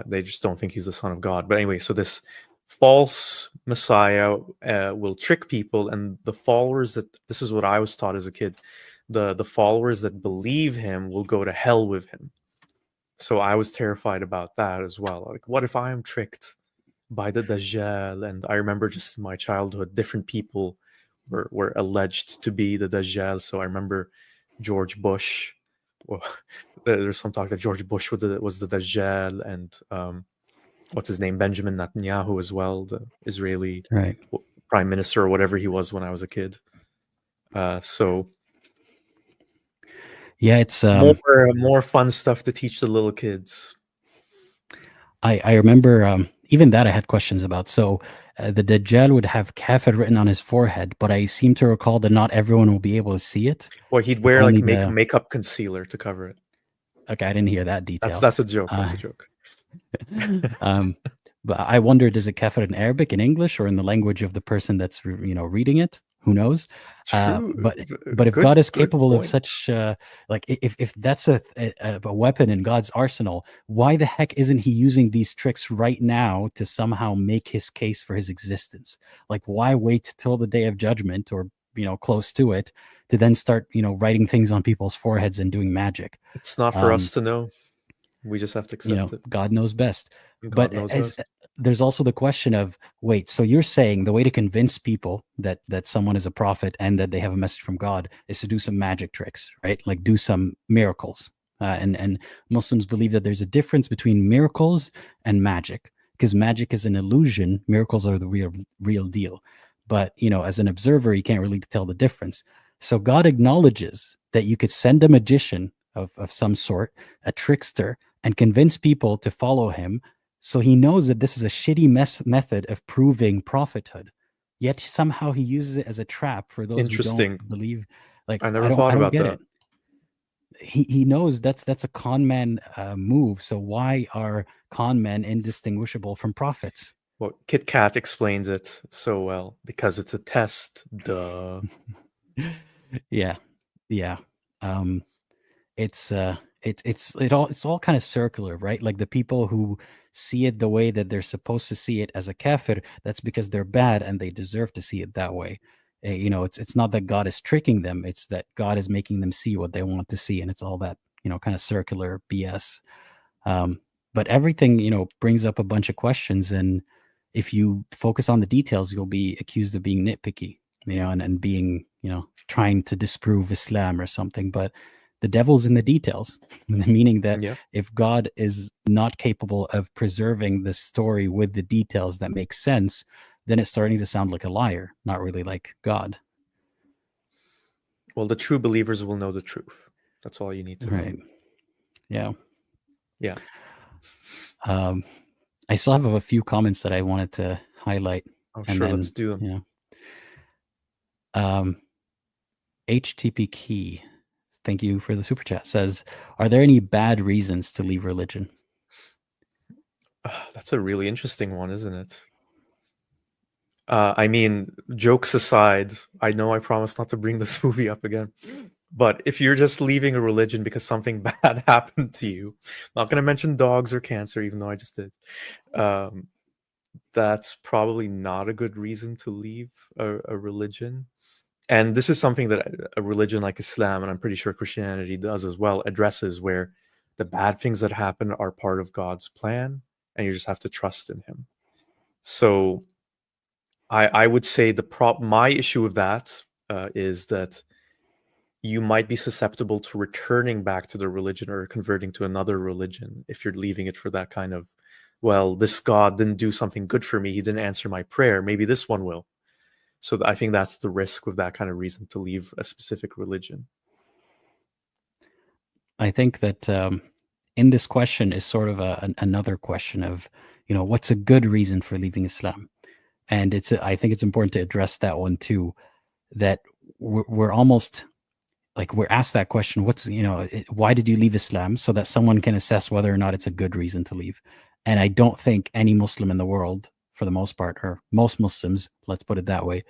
They just don't think he's the Son of God. But anyway, so this false Messiah will trick people, and the followers this is what I was taught as a kid, the followers that believe him will go to hell with him. So I was terrified about that as well. Like, what if I am tricked by the Dajjal? And I remember just in my childhood, different people were alleged to be the Dajjal. So I remember George Bush. Well, there's some talk that George Bush was the Dajjal, and what's his name, Benjamin Netanyahu as well, the Israeli prime minister or whatever he was when I was a kid. So yeah, it's more fun stuff to teach the little kids. I remember even that I had questions about. So the Dajjal would have kafir written on his forehead, but I seem to recall that not everyone will be able to see it. Well, he'd wear like makeup concealer to cover it. Okay, I didn't hear that detail. That's a joke. That's a joke. But I wonder, does it kafir in Arabic, in English, or in the language of the person that's reading it? Who knows? But if God is capable of such, like if that's a weapon in God's arsenal, why the heck isn't he using these tricks right now to somehow make his case for his existence? Like, why wait till the Day of Judgment or close to it to then start writing things on people's foreheads and doing magic? It's not for us to know. We just have to accept it. God knows best. God knows best. There's also the question of, wait, so you're saying the way to convince people that someone is a prophet and that they have a message from God is to do some magic tricks, right? Like do some miracles. And Muslims believe that there's a difference between miracles and magic, because magic is an illusion. Miracles are the real deal. But, as an observer, you can't really tell the difference. So God acknowledges that you could send a magician of some sort, a trickster, and convince people to follow him. So he knows that this is a shitty method of proving prophethood. Yet somehow he uses it as a trap for those who don't believe. Like, I never thought about that. He knows that's a con man move. So why are con men indistinguishable from prophets? Well, Kit Kat explains it so well, because it's a test. Duh. Yeah. It's all kind of circular, right? Like the people who see it the way that they're supposed to see it as a kafir, that's because they're bad and they deserve to see it that way. It's not that God is tricking them, it's that God is making them see what they want to see, and it's all that kind of circular BS. But everything brings up a bunch of questions, and if you focus on the details, you'll be accused of being nitpicky, and being trying to disprove Islam or something. But the devil's in the details, meaning that if God is not capable of preserving the story with the details that make sense, then it's starting to sound like a liar, not really like God. Well, the true believers will know the truth. That's all you need to know. Right. Yeah. Yeah. I still have a few comments that I wanted to highlight. Oh, and sure. then, Let's do them. HTP Key, thank you for the super chat, says, are there any bad reasons to leave religion? That's a really interesting one, isn't it? I mean, jokes aside, I know I promised not to bring this movie up again. But if you're just leaving a religion because something bad happened to you, not going to mention dogs or cancer, even though I just did, that's probably not a good reason to leave a religion. And this is something that a religion like Islam, and I'm pretty sure Christianity does as well, addresses, where the bad things that happen are part of God's plan, and you just have to trust in Him. So I would say my issue with that is that you might be susceptible to returning back to the religion or converting to another religion if you're leaving it for that kind of, well, this God didn't do something good for me. He didn't answer my prayer. Maybe this one will. So I think that's the risk with that kind of reason to leave a specific religion. I think that in this question is sort of another question of, what's a good reason for leaving Islam? And I think it's important to address that one too, that we're almost like, we're asked that question, why did you leave Islam? So that someone can assess whether or not it's a good reason to leave. And I don't think any Muslim in the world, for the most part, or most Muslims, let's put it that way,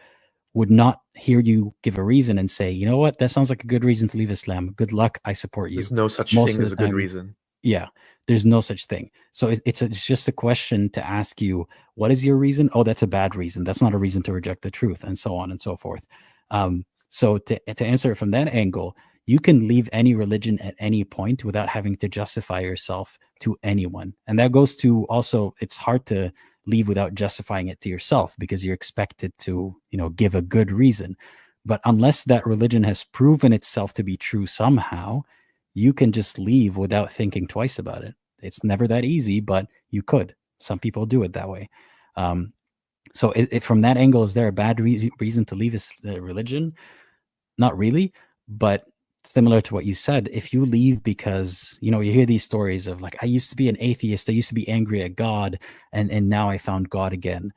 would not hear you give a reason and say, you know what, that sounds like a good reason to leave Islam. Good luck. I support you. There's no such Most thing of as the a good time, reason. Yeah, there's no such thing. So it's just a question to ask you, what is your reason? Oh, that's a bad reason. That's not a reason to reject the truth, and so on and so forth. So to answer it from that angle, you can leave any religion at any point without having to justify yourself to anyone. And that goes to also, it's hard to leave without justifying it to yourself because you're expected to, give a good reason. But unless that religion has proven itself to be true somehow, you can just leave without thinking twice about it. It's never that easy, but you could. Some people do it that way. So from that angle, is there a bad reason to leave this religion? Not really, but similar to what you said, if you leave because, you hear these stories of like, I used to be an atheist, I used to be angry at God, and now I found God again.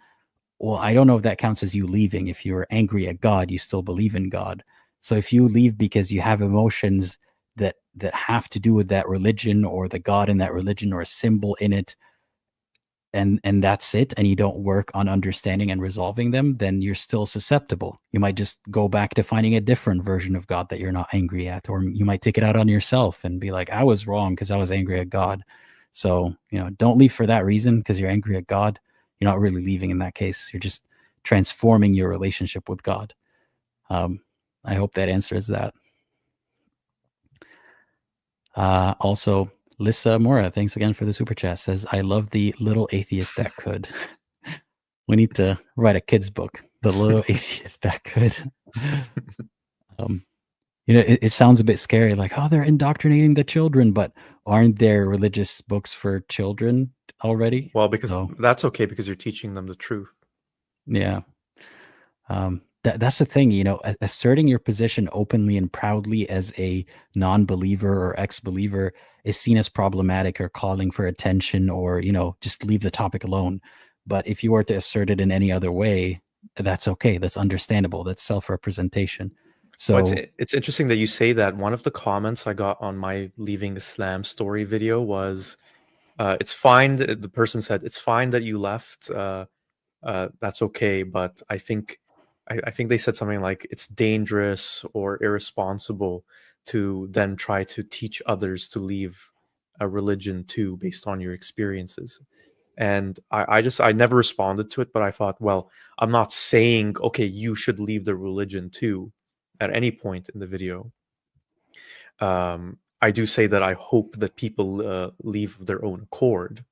Well, I don't know if that counts as you leaving. If you're angry at God, you still believe in God. So if you leave because you have emotions that have to do with that religion or the God in that religion or a symbol in it, and that's it, and you don't work on understanding and resolving them, then you're still susceptible. You might just go back to finding a different version of God that you're not angry at, or you might take it out on yourself and be like, I was wrong because I was angry at God. So, don't leave for that reason because you're angry at God. You're not really leaving in that case. You're just transforming your relationship with God. I hope that answers that. Also, Lissa Mora, thanks again for the super chat, says, I love the little atheist that could. We need to write a kid's book, The Little Atheist That Could. It sounds a bit scary, like, oh, they're indoctrinating the children, but aren't there religious books for children already? Well, because that's okay, because you're teaching them the truth. Yeah. That's the thing, asserting your position openly and proudly as a non-believer or ex-believer is seen as problematic or calling for attention, or, just leave the topic alone. But if you were to assert it in any other way, that's okay. That's understandable. That's self-representation. So well, it's interesting that you say that. One of the comments I got on my Leaving Islam story video was, it's fine. The person said, it's fine that you left. That's okay. But I think they said something like, it's dangerous or irresponsible to then try to teach others to leave a religion too, based on your experiences. And I never responded to it, but I thought, well, I'm not saying, okay, you should leave the religion too at any point in the video. I do say that I hope that people leave of their own accord,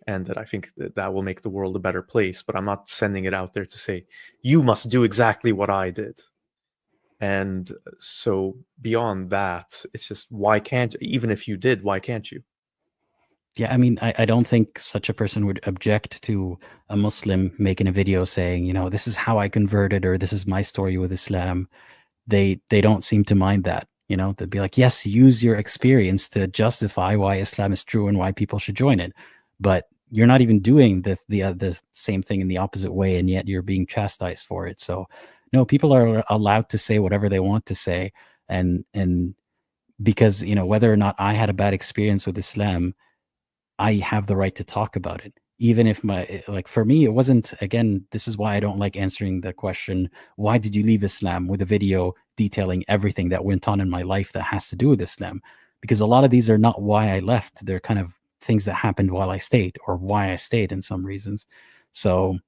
and that I think that will make the world a better place. But I'm not sending it out there to say, you must do exactly what I did. And so beyond that, it's just, why can't, even if you did, why can't you? Yeah, I mean, I don't think such a person would object to a Muslim making a video saying, this is how I converted, or this is my story with Islam. They don't seem to mind that. They'd be like, yes, use your experience to justify why Islam is true and why people should join it. But you're not even doing the same thing in the opposite way, and yet you're being chastised for it. So, no, people are allowed to say whatever they want to say, and because whether or not I had a bad experience with Islam, I have the right to talk about it. Even if for me, it wasn't, again, this is why I don't like answering the question, why did you leave Islam, with a video detailing everything that went on in my life that has to do with Islam. Because a lot of these are not why I left. They're kind of things that happened while I stayed, or why I stayed in some reasons. So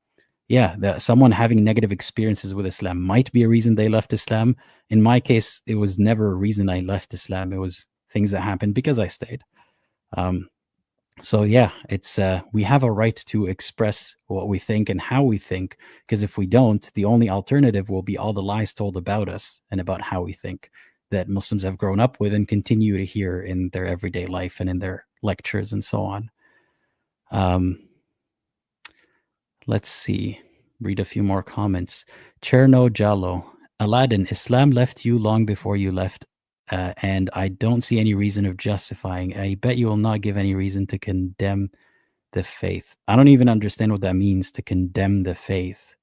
yeah, someone having negative experiences with Islam might be a reason they left Islam. In my case, it was never a reason I left Islam. It was things that happened because I stayed. So yeah, it's we have a right to express what we think and how we think, because if we don't, the only alternative will be all the lies told about us and about how we think that Muslims have grown up with and continue to hear in their everyday life and in their lectures and so on. Let's see, read a few more comments. Cherno Jallo, Aladdin, Islam left you long before you left. And I don't see any reason of justifying. I bet you will not give any reason to condemn the faith. I don't even understand what that means, to condemn the faith.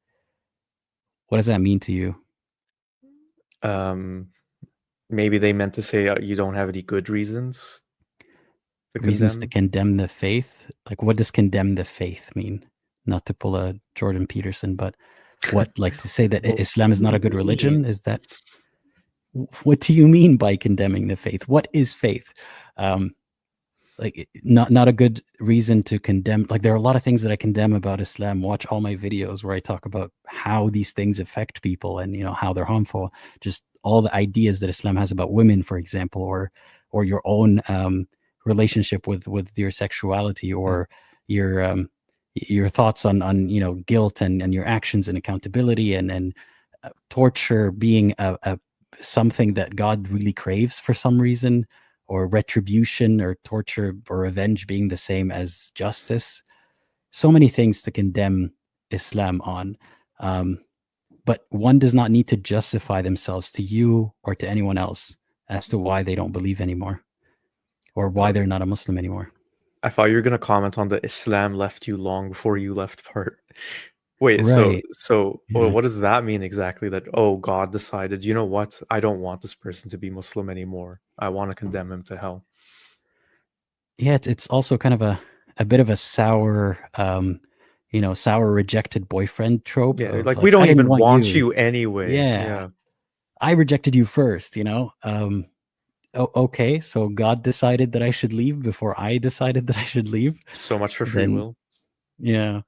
What does that mean to you? Maybe they meant to say you don't have any good reasons to Reasons condemn. to condemn the faith? Like, what does condemn the faith mean? Not to pull a Jordan Peterson, but what, like to say that Islam is not a good religion? Is that, what do you mean by condemning the faith? What is faith? Like, not a good reason to condemn. Like, there are a lot of things that I condemn about Islam. Watch all my videos where I talk about how these things affect people and how they're harmful. Just all the ideas that Islam has about women, for example, or your own relationship with your sexuality, or your thoughts on guilt and your actions and accountability, and torture being a something that God really craves for some reason, or retribution or torture or revenge being the same as justice. So many things to condemn Islam on. But one does not need to justify themselves to you or to anyone else as to why they don't believe anymore, or why they're not a Muslim anymore. I thought you were going to comment on the Islam left you long before you left part. Wait, Right. so Yeah. what does that mean exactly? That, oh, God decided, you know what? I don't want this person to be Muslim anymore. I want to condemn him to hell. Yeah, it's also kind of a bit of a sour, sour rejected boyfriend trope. Yeah, Of, like, we don't I didn't even want you. you anyway. Yeah. I rejected you first, okay, so God decided that I should leave before I decided that I should leave. So much for free will. Yeah.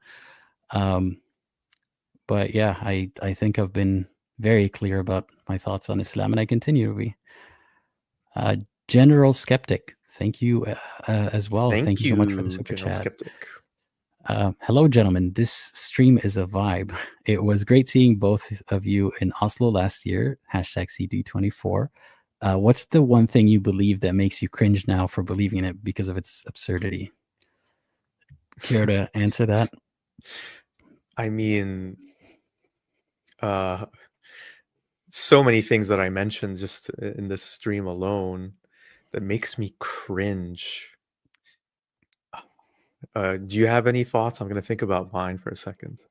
But yeah, I think I've been very clear about my thoughts on Islam, and I continue to be. General Skeptic, thank you as well. Thank you so much for the super General chat. Skeptic. Hello, gentlemen. This stream is a vibe. It was great seeing both of you in Oslo last year. #CD24. What's the one thing you believe that makes you cringe now for believing in it because of its absurdity? Care to answer that? I mean, so many things that I mentioned just in this stream alone that makes me cringe. Do you have any thoughts? I'm going to think about mine for a second.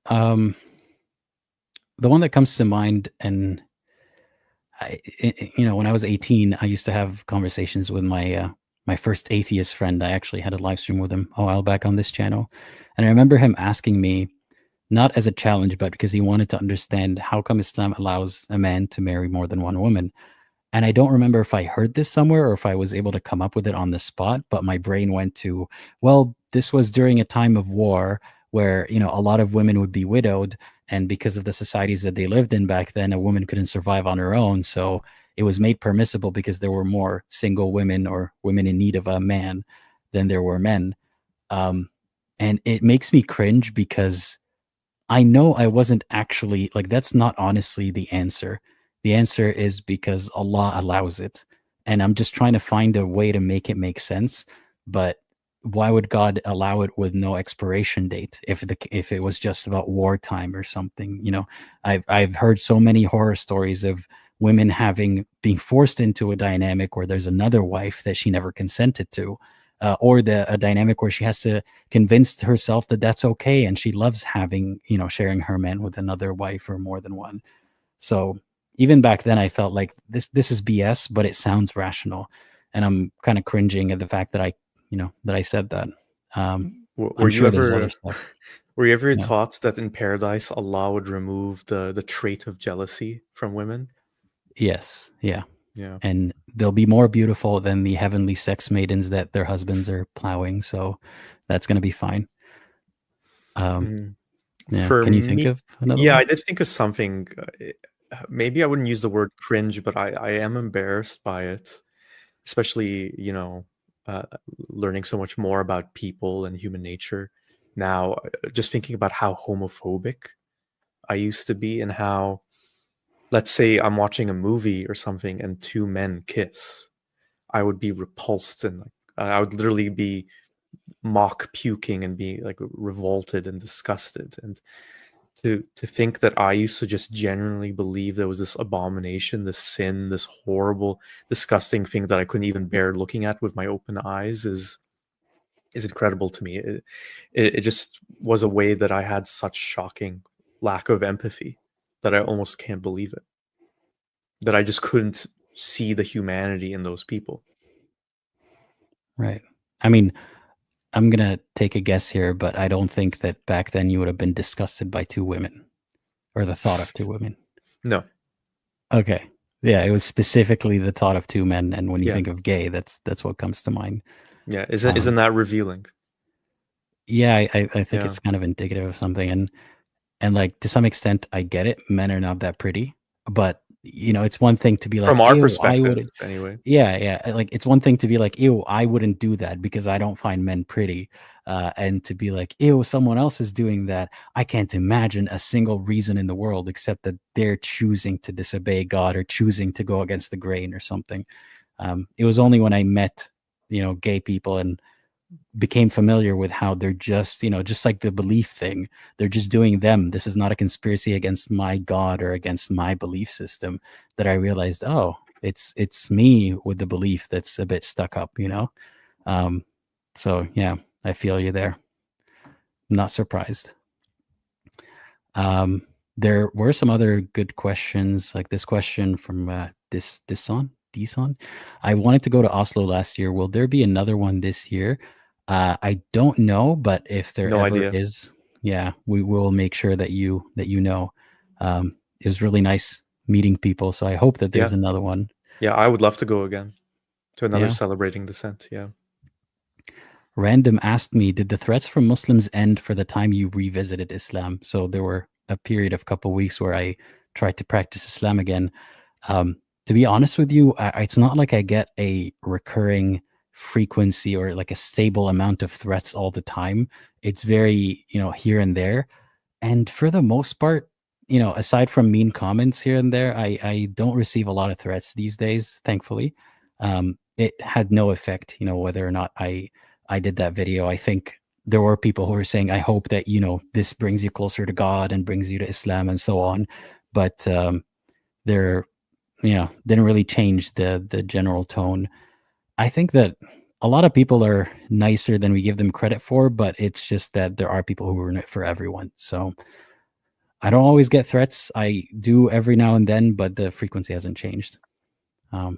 The one that comes to mind, and when I was 18, I used to have conversations with my first atheist friend. I actually had a live stream with him a while back on this channel, and I remember him asking me, not as a challenge, but because he wanted to understand how come Islam allows a man to marry more than one woman. And I don't remember if I heard this somewhere or if I was able to come up with it on the spot, but my brain went to, well, this was during a time of war where, a lot of women would be widowed. And because of the societies that they lived in back then, a woman couldn't survive on her own. So it was made permissible because there were more single women or women in need of a man than there were men. And it makes me cringe because I know I wasn't actually, like, that's not honestly the answer. The answer is because Allah allows it. and I'm just trying to find a way to make it make sense. But why would God allow it with no expiration date if it was just about wartime or something? I've heard so many horror stories of women being forced into a dynamic where there's another wife that she never consented to, or a dynamic where she has to convince herself that that's okay, and she loves sharing her man with another wife or more than one. So even back then, I felt like this is BS, but it sounds rational, and I'm kind of cringing at the fact that I said that. Were I'm you sure there's ever other stuff. were you ever Yeah. taught that in paradise Allah would remove the trait of jealousy from women? Yes. Yeah. Yeah. And they'll be more beautiful than the heavenly sex maidens that their husbands are plowing. So that's going to be fine. Mm. Yeah. For Can you think me, of another yeah, one? I did think of something. Maybe I wouldn't use the word cringe, but I am embarrassed by it, especially, uh, learning so much more about people and human nature now. Just thinking about how homophobic I used to be, and how, let's say I'm watching a movie or something and two men kiss, I would be repulsed, and like, I would literally be mock puking and be like revolted and disgusted. And to think that I used to just genuinely believe there was this abomination, this sin, this horrible, disgusting thing that I couldn't even bear looking at with my open eyes is incredible to me. It just was a way that I had such shocking lack of empathy that I almost can't believe it. That I just couldn't see the humanity in those people. Right. I mean, I'm going to take a guess here, but I don't think that back then you would have been disgusted by two women or the thought of two women. No. Okay. Yeah, it was specifically the thought of two men, and when you Yeah. think of gay, that's what comes to mind. Yeah, isn't that revealing? Yeah, I think Yeah. it's kind of indicative of something, and like to some extent, I get it. Men are not that pretty, but it's one thing to be like, From our ew, I perspective, wouldn't. anyway. Yeah. Like it's one thing to be like, ew, I wouldn't do that because I don't find men pretty, and to be like, ew, someone else is doing that. I can't imagine a single reason in the world except that they're choosing to disobey God or choosing to go against the grain or something. It was only when I met, gay people and became familiar with how they're just, just like the belief thing, they're just doing them. This is not a conspiracy against my God or against my belief system, that I realized, oh, it's me with the belief that's a bit stuck up, so yeah, I feel you there. I'm not surprised. There were some other good questions, like this question from Dison. I wanted to go to Oslo last year. Will there be another one this year? I don't know, but if there No ever idea. is, yeah, we will make sure that you know. It was really nice meeting people, so I hope that there's Yeah. another one. Yeah, I would love to go again to another Yeah. celebrating descent. Yeah. Random asked me, did the threats from Muslims end for the time you revisited Islam? So there were a period of a couple of weeks where I tried to practice Islam again. To be honest with you, it's not like I get a recurring frequency or like a stable amount of threats all the time. It's very, here and there. And for the most part, aside from mean comments here and there, I don't receive a lot of threats these days, thankfully. It had no effect, whether or not I did that video. I think there were people who were saying, I hope that, this brings you closer to God and brings you to Islam and so on. But they're, didn't really change the general tone. I think that a lot of people are nicer than we give them credit for, but it's just that there are people who are in it for everyone. So I don't always get threats. I do every now and then, but the frequency hasn't changed. I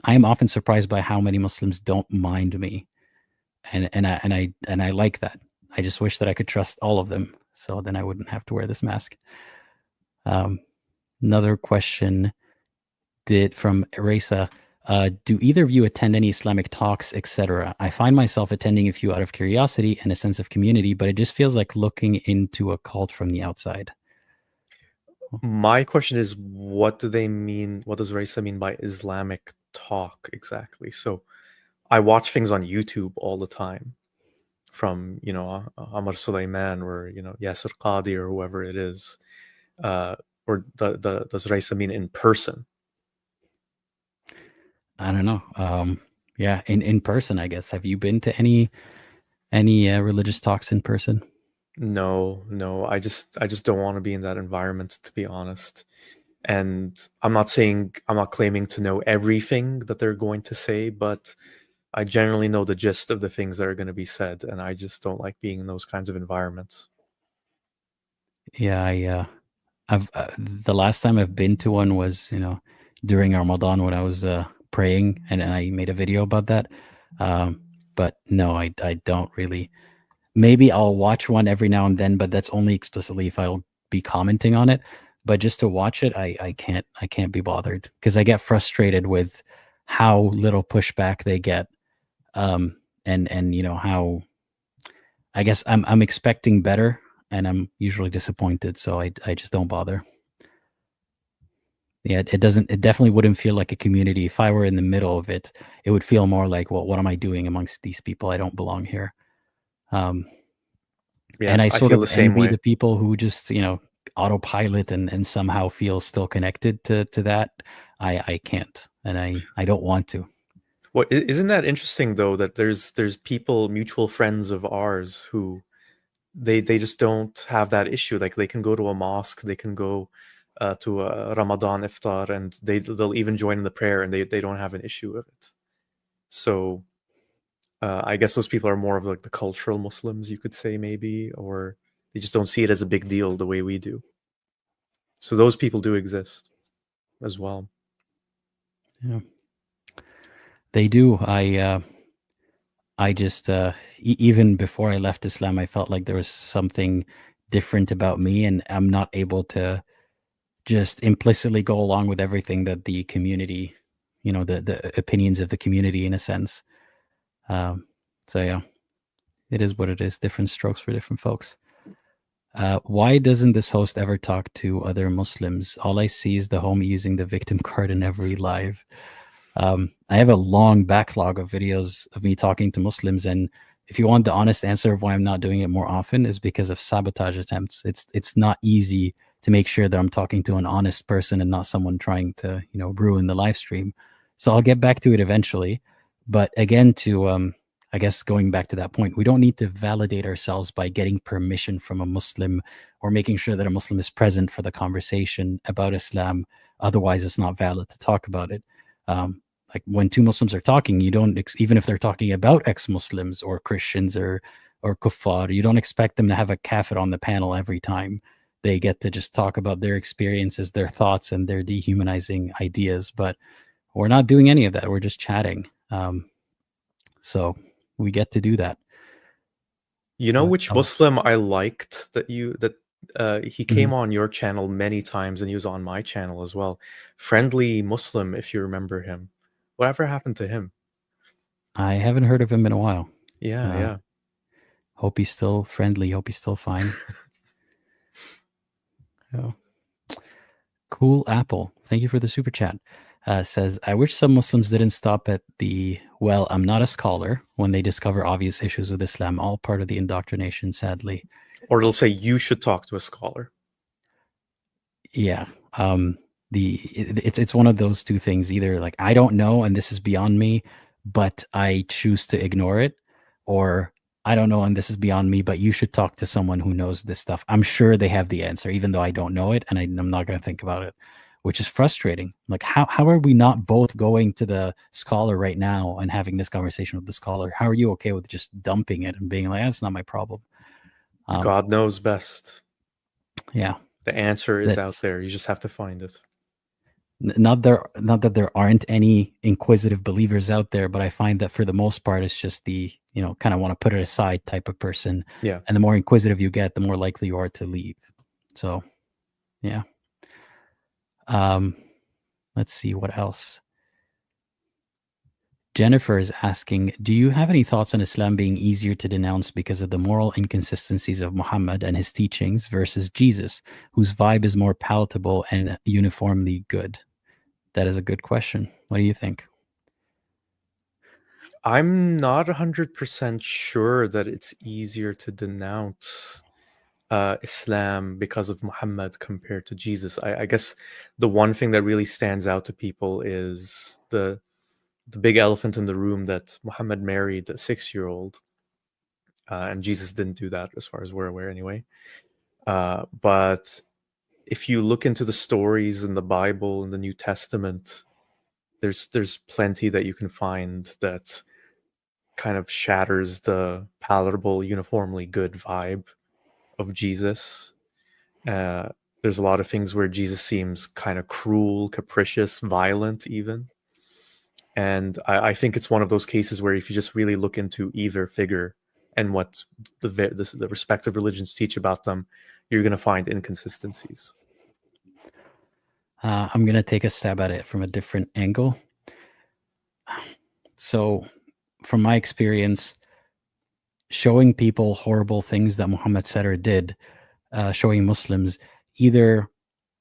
am often surprised by how many Muslims don't mind me. And I like that. I just wish that I could trust all of them, so then I wouldn't have to wear this mask. Another question from Erasa. Do either of you attend any Islamic talks, etc.? I find myself attending a few out of curiosity and a sense of community, but it just feels like looking into a cult from the outside. My question is, what do they mean? What does Raisa mean by Islamic talk exactly? So I watch things on YouTube all the time from, Amr Sulaiman or, Yasser Qadi or whoever it is. Or does Raisa mean in person? I don't know. Yeah, in person, I guess. Have you been to any religious talks in person? No, I just don't want to be in that environment, to be honest. And I'm not claiming to know everything that they're going to say, but I generally know the gist of the things that are going to be said, and I just don't like being in those kinds of environments. Yeah, I've the last time I've been to one was, during Ramadan when I was praying, and I made a video about that. But no, I don't really. Maybe I'll watch one every now and then, but that's only explicitly if I'll be commenting on it. But just to watch it, I can't be bothered because I get frustrated with how little pushback they get, and how I guess I'm expecting better, and I'm usually disappointed, so I just don't bother. Yeah, it definitely wouldn't feel like a community. If I were in the middle of it, it would feel more like, well, what am I doing amongst these people? I don't belong here. Yeah, And I I sort feel of the same envy way. the people who just, autopilot and somehow feel still connected to that. I can't, and I don't want to. Well, isn't that interesting though, that there's people, mutual friends of ours, who they just don't have that issue. Like they can go to a mosque, they can go to a Ramadan iftar, and they'll even join in the prayer, and they don't have an issue with it. So I guess those people are more of like the cultural Muslims, you could say, maybe, or they just don't see it as a big deal the way we do. So those people do exist as well. Yeah. They do. I just even before I left Islam, I felt like there was something different about me, and I'm not able to just implicitly go along with everything that the community, the opinions of the community, in a sense. Um, so yeah, it is what it is. Different strokes for different folks. Why doesn't this host ever talk to other Muslims? All I see is the homie using the victim card in every live. I have a long backlog of videos of me talking to Muslims, and if you want the honest answer of why I'm not doing it more often, is because of sabotage attempts. It's not easy to make sure that I'm talking to an honest person and not someone trying to ruin the live stream. So I'll get back to it eventually, but again, to I guess going back to that point, we don't need to validate ourselves by getting permission from a Muslim or making sure that a Muslim is present for the conversation about Islam. Otherwise, it's not valid to talk about it. Like when two Muslims are talking, you don't even if they're talking about ex-Muslims or Christians or kuffar, you don't expect them to have a kafir on the panel every time. They get to just talk about their experiences, their thoughts, and their dehumanizing ideas. But we're not doing any of that. We're just chatting. So we get to do that. You know What which else? Muslim I liked that he came Mhm. on your channel many times, and he was on my channel as well. Friendly Muslim, if you remember him. Whatever happened to him? I haven't heard of him in a while. Yeah. Hope he's still friendly. Hope he's still fine. Oh. Cool Apple. Thank you for the super chat. Says, I wish some Muslims didn't stop at the, well, I'm not a scholar when they discover obvious issues with Islam, all part of the indoctrination, sadly. Or they'll say you should talk to a scholar. Yeah. It's one of those two things. Either like, I don't know and this is beyond me, but I choose to ignore it, or I don't know and this is beyond me, but you should talk to someone who knows this stuff. I'm sure they have the answer, even though I don't know it, and I'm not going to think about it, which is frustrating. Like, how are we not both going to the scholar right now and having this conversation with the scholar? How are you okay with just dumping it and being like, that's not my problem? God knows best. Yeah. The answer is out That's there. You just have to find it. not that there aren't any inquisitive believers out there, but I find that for the most part, it's just the, kind of want to put it aside type of person. Yeah. And the more inquisitive you get, the more likely you are to leave. So, yeah. Let's see what else. Jennifer is asking, do you have any thoughts on Islam being easier to denounce because of the moral inconsistencies of Muhammad and his teachings versus Jesus, whose vibe is more palatable and uniformly good? That is a good question. What do you think? I'm not 100% sure that it's easier to denounce Islam because of Muhammad compared to Jesus. I guess the one thing that really stands out to people is the the big elephant in the room that Muhammad married a 6-year-old, and Jesus didn't do that, as far as we're aware, anyway. But if you look into the stories in the Bible and the New Testament, there's plenty that you can find that kind of shatters the palatable, uniformly good vibe of Jesus. There's a lot of things where Jesus seems kind of cruel, capricious, violent, even. And I think it's one of those cases where if you just really look into either figure and what the respective religions teach about them, you're going to find inconsistencies. I'm going to take a stab at it from a different angle. So, from my experience, showing people horrible things that Muhammad said or did, showing Muslims, either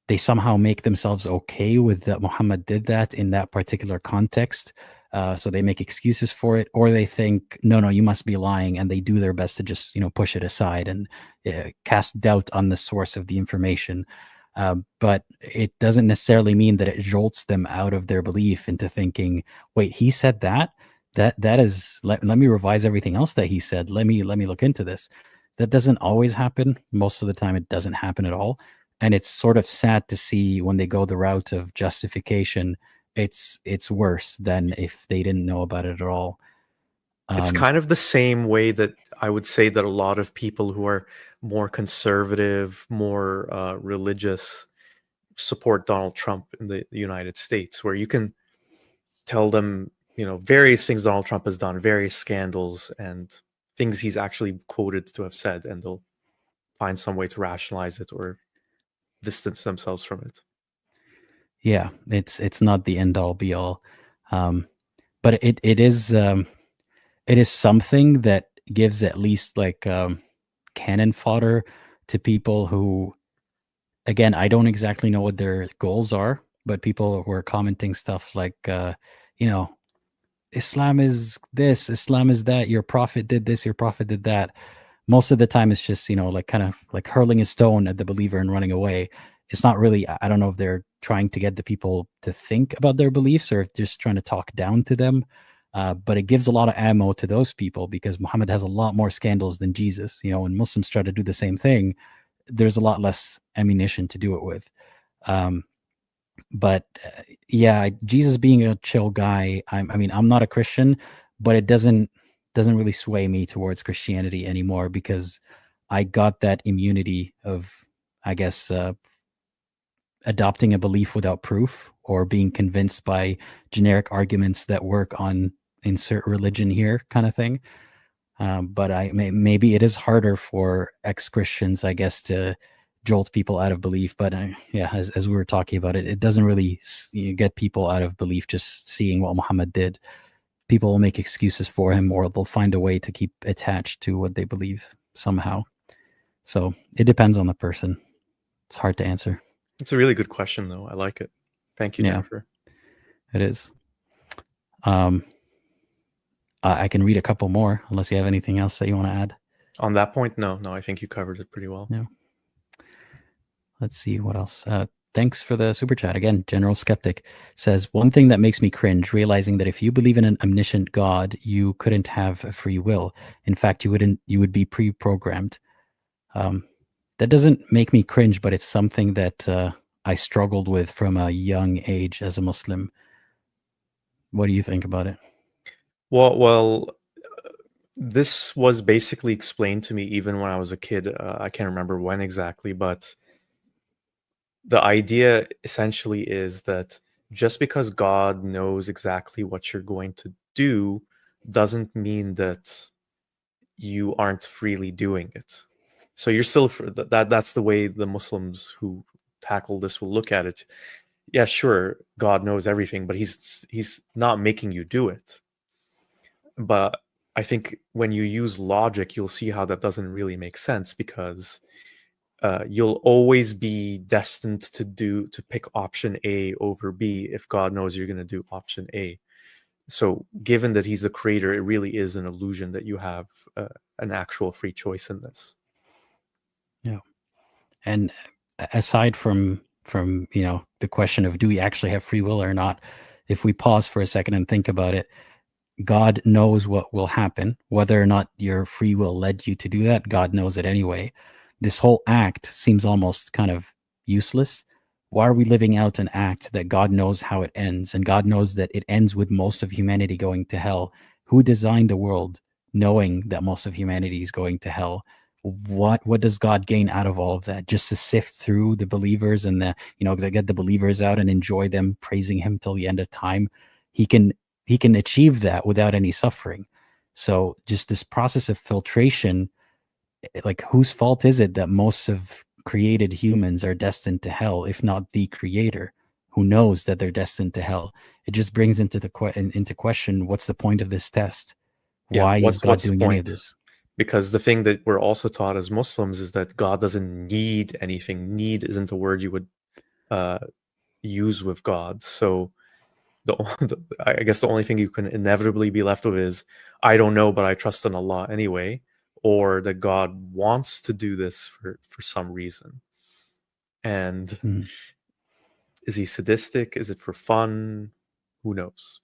they somehow make themselves okay with that Muhammad did that in that particular context, so they make excuses for it, or they think, no, you must be lying, and they do their best to just push it aside and cast doubt on the source of the information. But it doesn't necessarily mean that it jolts them out of their belief into thinking, wait, he said that? That is, let me revise everything else that he said. Let me look into this. That doesn't always happen. Most of the time, it doesn't happen at all. And it's sort of sad to see when they go the route of justification. It's worse than if they didn't know about it at all. It's kind of the same way that I would say that a lot of people who are more conservative, more religious, support Donald Trump in the United States, where you can tell them, various things Donald Trump has done, various scandals and things he's actually quoted to have said, and they'll find some way to rationalize it or distance themselves from it. Yeah, it's not the end all be all, but it is something that gives at least like cannon fodder to people who, again, I don't exactly know what their goals are, but people who are commenting stuff like, Islam is this, Islam is that, your prophet did this, your prophet did that. Most of the time it's just, like kind of like hurling a stone at the believer and running away. It's not really, I don't know if they're trying to get the people to think about their beliefs or if they're just trying to talk down to them. But it gives a lot of ammo to those people because Muhammad has a lot more scandals than Jesus. When Muslims try to do the same thing, there's a lot less ammunition to do it with. But yeah, Jesus being a chill guy, I'm not a Christian, but it doesn't really sway me towards Christianity anymore because I got that immunity of, I guess, adopting a belief without proof or being convinced by generic arguments that work on insert religion here kind of thing. But maybe it is harder for ex-Christians, I guess, to jolt people out of belief. But yeah, as we were talking about it, it doesn't really get people out of belief just seeing what Muhammad did. People will make excuses for him or they'll find a way to keep attached to what they believe somehow. So it depends on the person. It's hard to answer. It's a really good question, though. I like it. Thank you, Jennifer. It is. I can read a couple more unless you have anything else that you want to add. On that point, no, I think you covered it pretty well. Yeah. Let's see what else. Thanks for the super chat. Again, General Skeptic says, one thing that makes me cringe, realizing that if you believe in an omniscient God, you couldn't have a free will. In fact, you would be pre-programmed. That doesn't make me cringe, but it's something that I struggled with from a young age as a Muslim. What do you think about it? Well, this was basically explained to me even when I was a kid. I can't remember when exactly, but the idea essentially is that just because God knows exactly what you're going to do doesn't mean that you aren't freely doing it. So you're still, that's the way the Muslims who tackle this will look at it. Yeah, sure, God knows everything, but he's not making you do it. But I think when you use logic, you'll see how that doesn't really make sense because you'll always be destined to pick option A over B if God knows you're going to do option A. So given that he's the creator, it really is an illusion that you have an actual free choice in this. Yeah. And aside from the question of do we actually have free will or not, if we pause for a second and think about it, God knows what will happen, whether or not your free will led you to do that. God knows it anyway. This whole act seems almost kind of useless. Why are we living out an act that God knows how it ends, and God knows that it ends with most of humanity going to hell? Who designed a world knowing that most of humanity is going to hell? What does God gain out of all of that? Just to sift through the believers and to get the believers out and enjoy them praising him till the end of time? He can achieve that without any suffering. So just this process of filtration, like, whose fault is it that most of created humans are destined to hell, if not the creator, who knows that they're destined to hell? It just brings into question, what's the point of this test? Why is God what's the doing any of point? this? Because the thing that we're also taught as Muslims is that God doesn't need anything. Need isn't a word you would use with God. So I guess the only thing you can inevitably be left with is, I don't know, but I trust in Allah anyway, or that God wants to do this for some reason. And is he sadistic? Is it for fun? Who knows?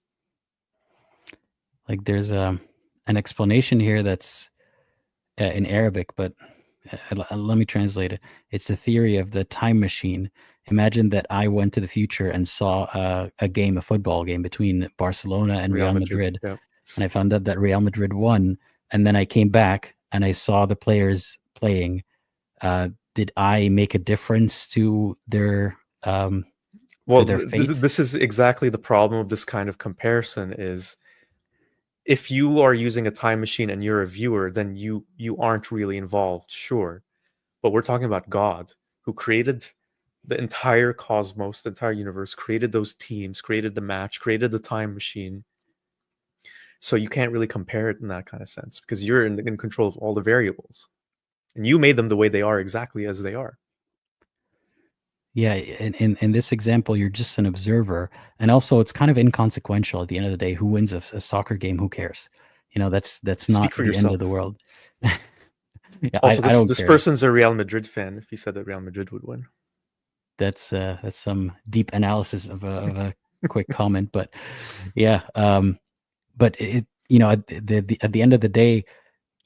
Like, there's an explanation here that's in Arabic, but let me translate it. It's the theory of the time machine. Imagine that I went to the future and saw a football game between Barcelona and Real Madrid, yeah. and I found out that Real Madrid won, and then I came back and I saw the players playing. Did I make a difference to their well, to their fate? This is exactly the problem of this kind of comparison is, if you are using a time machine and you're a viewer, then you aren't really involved, sure. But we're talking about God, who created the entire cosmos, the entire universe, created those teams, created the match, created the time machine. So you can't really compare it in that kind of sense, because you're in control of all the variables. And you made them the way they are, exactly as they are. Yeah, in this example, you're just an observer, and also it's kind of inconsequential at the end of the day. Who wins a soccer game? Who cares? That's not for the end yourself. of the world. Yeah, Also, I don't this care. person's a Real Madrid fan. If he said that Real Madrid would win, That's some deep analysis of a quick comment, but yeah, but at the end of the day,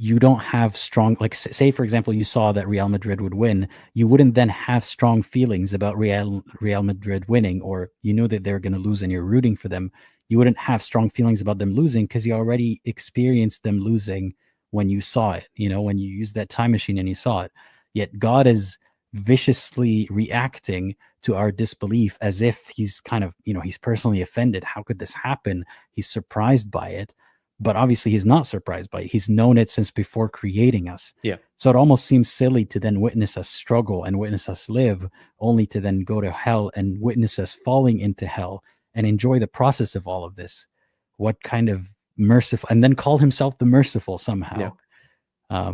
you don't have strong, like, say for example, you saw that Real Madrid would win, you wouldn't then have strong feelings about Real Madrid winning, or you knew that they're going to lose and you're rooting for them. You wouldn't have strong feelings about them losing because you already experienced them losing when you saw it, when you used that time machine and you saw it. Yet God is viciously reacting to our disbelief as if he's kind of, he's personally offended. How could this happen? He's surprised by it. But obviously he's not surprised by it. He's known it since before creating us. Yeah. So it almost seems silly to then witness us struggle and witness us live, only to then go to hell and witness us falling into hell and enjoy the process of all of this. What kind of merciful, and then call himself the merciful somehow. Yeah.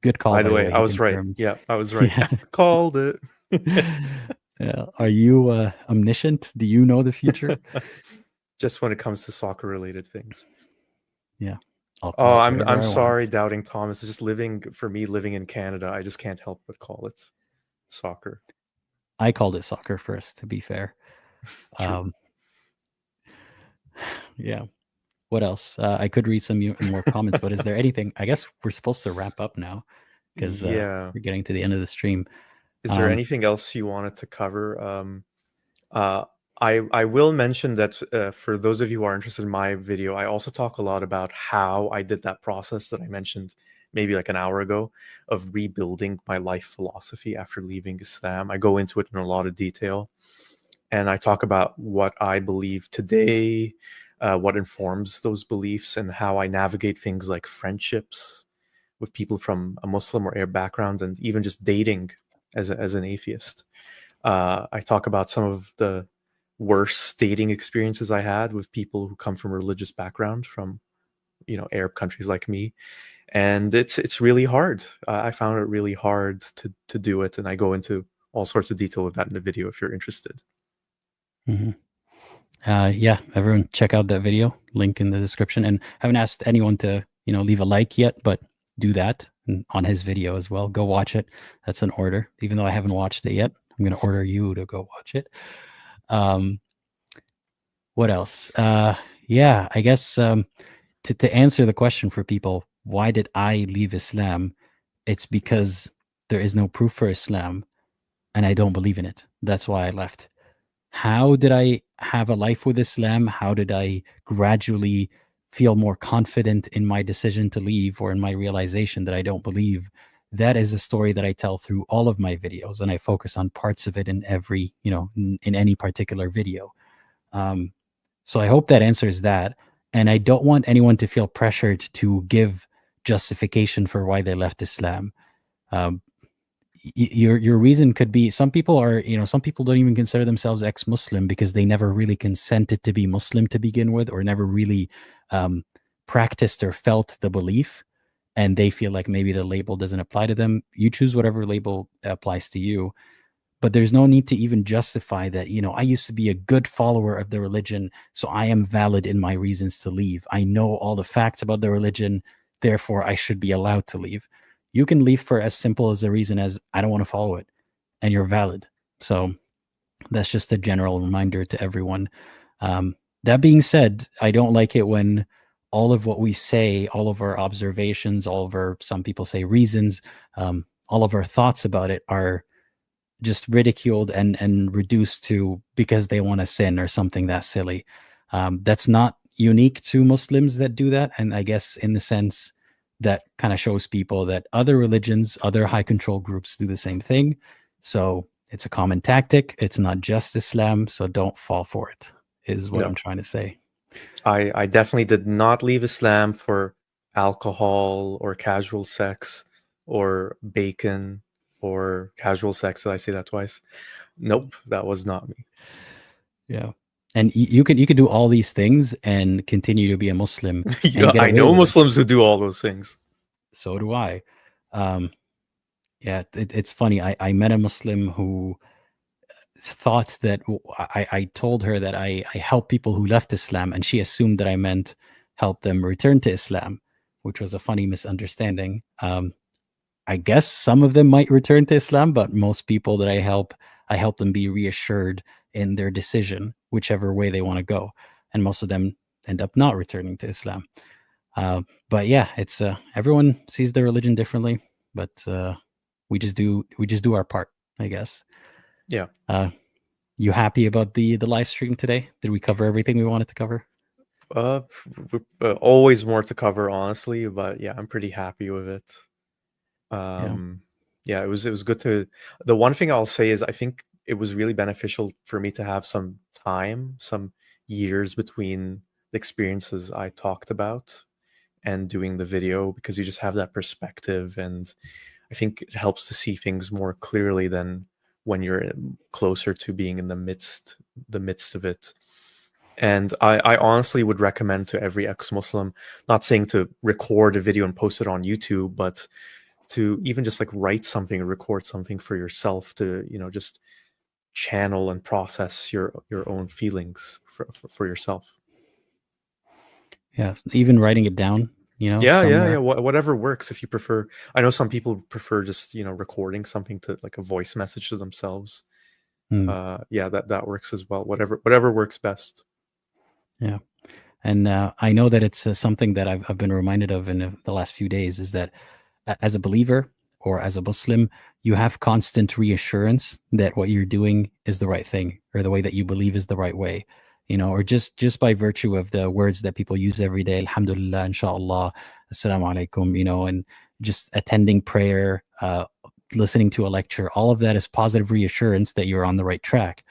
Good call. By the way, I was confirmed. right. Yeah, I was right. Yeah. Called it. Are you omniscient? Do you know the future? Just when it comes to soccer related things. Yeah. Oh, I'm sorry, Doubting Thomas. It's just living in Canada, I just can't help but call it soccer. I called it soccer first, to be fair. Yeah. What else? I could read some more comments, but is there anything? I guess we're supposed to wrap up now because we're getting to the end of the stream. Is there anything else you wanted to cover? I will mention that for those of you who are interested in my video, I also talk a lot about how I did that process that I mentioned maybe like an hour ago of rebuilding my life philosophy after leaving Islam. I go into it in a lot of detail, and I talk about what I believe today, what informs those beliefs, and how I navigate things like friendships with people from a Muslim or Arab background, and even just dating as an atheist. I talk about some of the worst dating experiences I had with people who come from a religious background, from Arab countries like me, and it's really hard. I found it really hard to do it, and I go into all sorts of detail with that in the video if you're interested. Mm-hmm. Yeah, everyone check out that video, link in the description. And I haven't asked anyone to leave a like yet, but do that on his video as well. Go watch it. That's an order. Even though I haven't watched it yet, I'm going to order you to go watch it. What else? Yeah, I guess to answer the question for people, why did I leave Islam? It's because there is no proof for Islam and I don't believe in it. That's why I left. How did I have a life with Islam? How did I gradually feel more confident in my decision to leave or in my realization that I don't believe? That is a story that I tell through all of my videos, and I focus on parts of it in every, in any particular video. So I hope that answers that. And I don't want anyone to feel pressured to give justification for why they left Islam. Um, your reason could be, some people are, some people don't even consider themselves ex-Muslim because they never really consented to be Muslim to begin with, or never really practiced or felt the belief, and they feel like maybe the label doesn't apply to them. You choose whatever label applies to you, but there's no need to even justify that, I used to be a good follower of the religion, so I am valid in my reasons to leave. I know all the facts about the religion, therefore I should be allowed to leave. You can leave for as simple as a reason as I don't want to follow it, and you're valid. So that's just a general reminder to everyone. That being said, I don't like it when all of what we say, all of our observations, all of our, some people say reasons, all of our thoughts about it are just ridiculed and reduced to because they want to sin or something that silly. That's not unique to Muslims that do that. And I guess in the sense that kind of shows people that other religions, other high control groups do the same thing. So it's a common tactic. It's not just Islam. So don't fall for it, is what No. I'm trying to say. I definitely did not leave Islam for alcohol or casual sex or bacon or casual sex. Did I say that twice? Nope, that was not me. Yeah. And you could do all these things and continue to be a Muslim. Yeah, I know Muslims who do all those things. So do I. Yeah, it's funny. I met a Muslim who thought that I told her that I help people who left Islam, and she assumed that I meant help them return to Islam, which was a funny misunderstanding. I guess some of them might return to Islam, but most people that I help them be reassured in their decision, whichever way they want to go. And most of them end up not returning to Islam. But yeah, it's everyone sees their religion differently, but we just do our part, I guess. Yeah. You happy about the live stream today? Did we cover everything we wanted to cover? Always more to cover, honestly, but yeah, I'm pretty happy with it. Yeah, it was good to. The one thing I'll say is I think it was really beneficial for me to have some time, some years between the experiences I talked about and doing the video, because you just have that perspective, and I think it helps to see things more clearly than when you're closer to being in the midst of it. And I honestly would recommend to every ex-Muslim, not saying to record a video and post it on YouTube, but to even just like write something or record something for yourself to, just channel and process your own feelings for yourself. Yeah, even writing it down, Yeah. Whatever works. If you prefer, I know some people prefer just, recording something to like a voice message to themselves. Yeah, that works as well. Whatever works best. Yeah. And I know that it's something that I've been reminded of in the last few days, is that as a believer or as a Muslim, you have constant reassurance that what you're doing is the right thing, or the way that you believe is the right way, or just by virtue of the words that people use every day, alhamdulillah, inshallah, assalamu alaikum, and just attending prayer, listening to a lecture, all of that is positive reassurance that you're on the right track.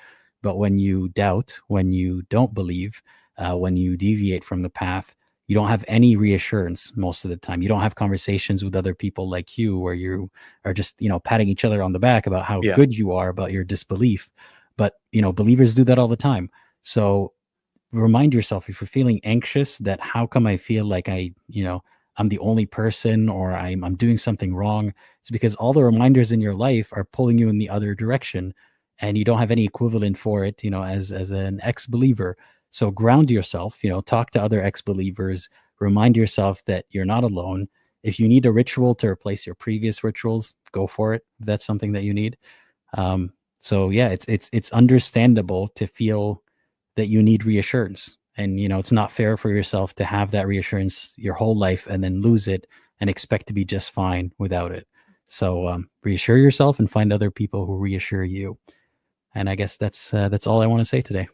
But when you doubt, when you don't believe, when you deviate from the path, you don't have any reassurance most of the time. You don't have conversations with other people like you, where you are just, patting each other on the back about how good you are about your disbelief. But, believers do that all the time. So remind yourself, if you're feeling anxious, that how come I feel like I'm the only person, or I'm doing something wrong? It's because all the reminders in your life are pulling you in the other direction, and you don't have any equivalent for it, as an ex-believer. So ground yourself, talk to other ex-believers, remind yourself that you're not alone. If you need a ritual to replace your previous rituals, go for it, if that's something that you need. So yeah, it's understandable to feel that you need reassurance. And, it's not fair for yourself to have that reassurance your whole life and then lose it and expect to be just fine without it. So reassure yourself and find other people who reassure you. And I guess that's all I want to say today.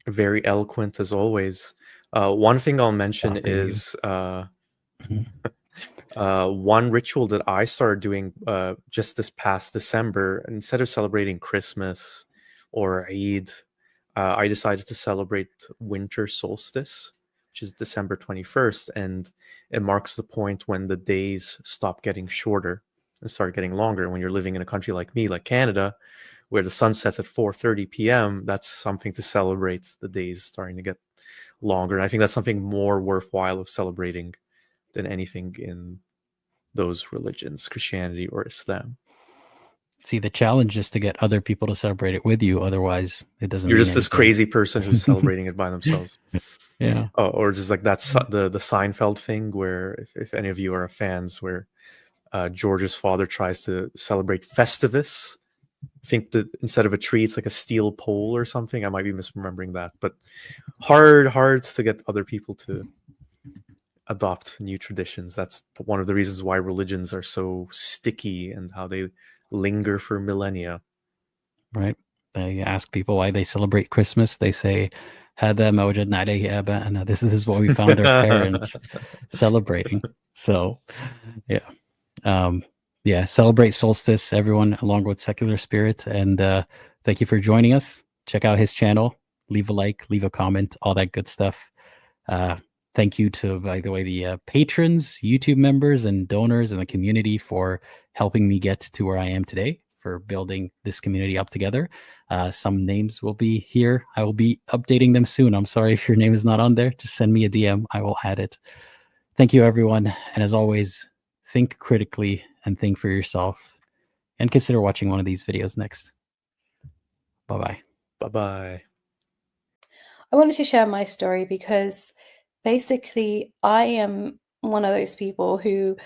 Very eloquent as always. One thing I'll mention Stalker you. is one ritual that I started doing just this past December. Instead of celebrating Christmas or Eid, I decided to celebrate winter solstice, which is December 21st, and it marks the point when the days stop getting shorter and start getting longer. When you're living in a country like me, like Canada, where the sun sets at 4:30 p.m., that's something to celebrate, the days starting to get longer. And I think that's something more worthwhile of celebrating than anything in those religions, Christianity or Islam. See, the challenge is to get other people to celebrate it with you. Otherwise, it doesn't You're mean just this anything. crazy person who's celebrating it by themselves. Yeah. Oh, or just like that's the Seinfeld thing, where if any of you are fans, where George's father tries to celebrate Festivus. I think that instead of a tree, it's like a steel pole or something. I might be misremembering that, but hard to get other people to adopt new traditions. That's one of the reasons why religions are so sticky and how they linger for millennia. Right. They ask people why they celebrate Christmas. They say, "Hada ma wajadna alayhi aba'ana." This is what we found our parents celebrating. So, yeah, celebrate solstice, everyone, along with Secular Spirit. And thank you for joining us. Check out his channel. Leave a like, leave a comment, all that good stuff. Thank you to, by the way, the patrons, YouTube members, and donors in the community for helping me get to where I am today, for building this community up together. Some names will be here. I will be updating them soon. I'm sorry if your name is not on there. Just send me a DM. I will add it. Thank you, everyone. And as always, think critically and think for yourself. And consider watching one of these videos next. Bye-bye. Bye-bye. I wanted to share my story because basically I am one of those people who,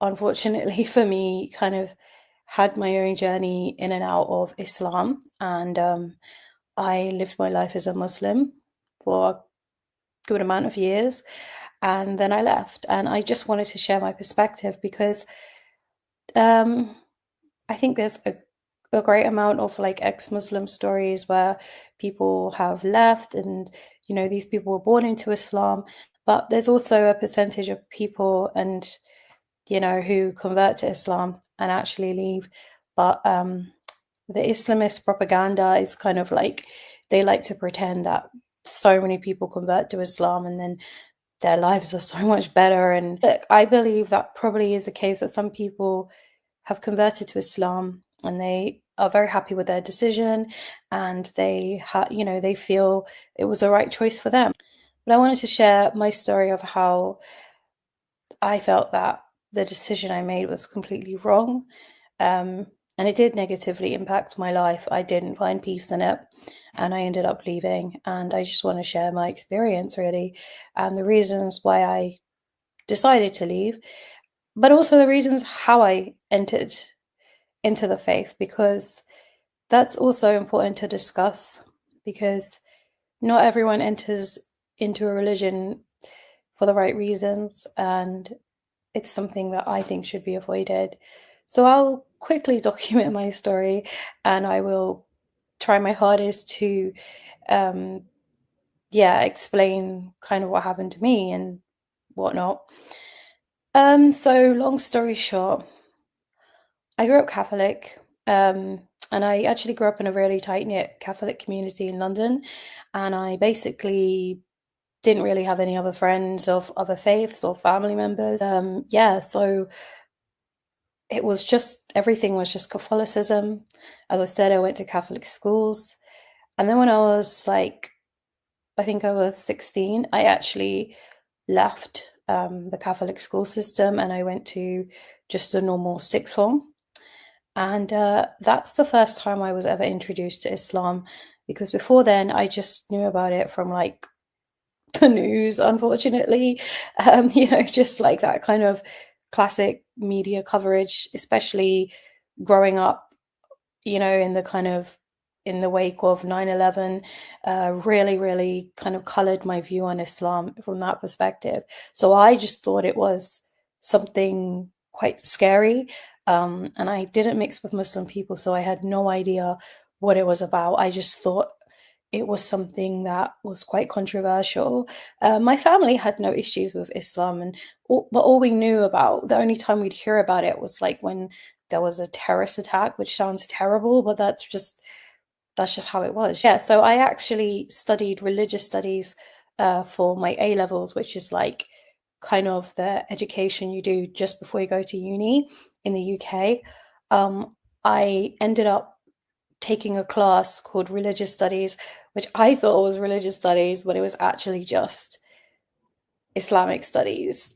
unfortunately for me, kind of had my own journey in and out of Islam. And I lived my life as a Muslim for a good amount of years. And then I left. And I just wanted to share my perspective because I think there's a great amount of like ex-Muslim stories where people have left and, these people were born into Islam, but there's also a percentage of people and, who convert to Islam and actually leave. But the Islamist propaganda is kind of like, they like to pretend that so many people convert to Islam and then their lives are so much better. And look, I believe that probably is a case that some people have converted to Islam and they are very happy with their decision and they they feel it was the right choice for them. But I wanted to share my story of how I felt that the decision I made was completely wrong. And it did negatively impact my life. I didn't find peace in it and I ended up leaving. And I just want to share my experience really and the reasons why I decided to leave, but also the reasons how I entered into the faith, because that's also important to discuss, because not everyone enters into a religion for the right reasons, and it's something that I think should be avoided. So I'll quickly document my story and I will try my hardest to explain kind of what happened to me and whatnot. So long story short, I grew up Catholic, and I actually grew up in a really tight-knit Catholic community in London, and I basically didn't really have any other friends of other faiths or family members. So it was just, everything was just Catholicism. As I said, I went to Catholic schools, and then when I was like, I think I was 16, I actually left the Catholic school system and I went to just a normal sixth form. And that's the first time I was ever introduced to Islam, because before then I just knew about it from like the news, unfortunately, just like that kind of classic media coverage, especially growing up, in the kind of in the wake of 9/11 really kind of colored my view on Islam from that perspective. So I just thought it was something quite scary. And I didn't mix with Muslim people, so I had no idea what it was about. I just thought it was something that was quite controversial. My family had no issues with Islam, but all we knew about, the only time we'd hear about it was like when there was a terrorist attack, which sounds terrible, but that's just how it was. Yeah, so I actually studied religious studies for my A levels, which is like kind of the education you do just before you go to uni in the UK. I ended up taking a class called religious studies, which I thought was religious studies, but it was actually just Islamic studies.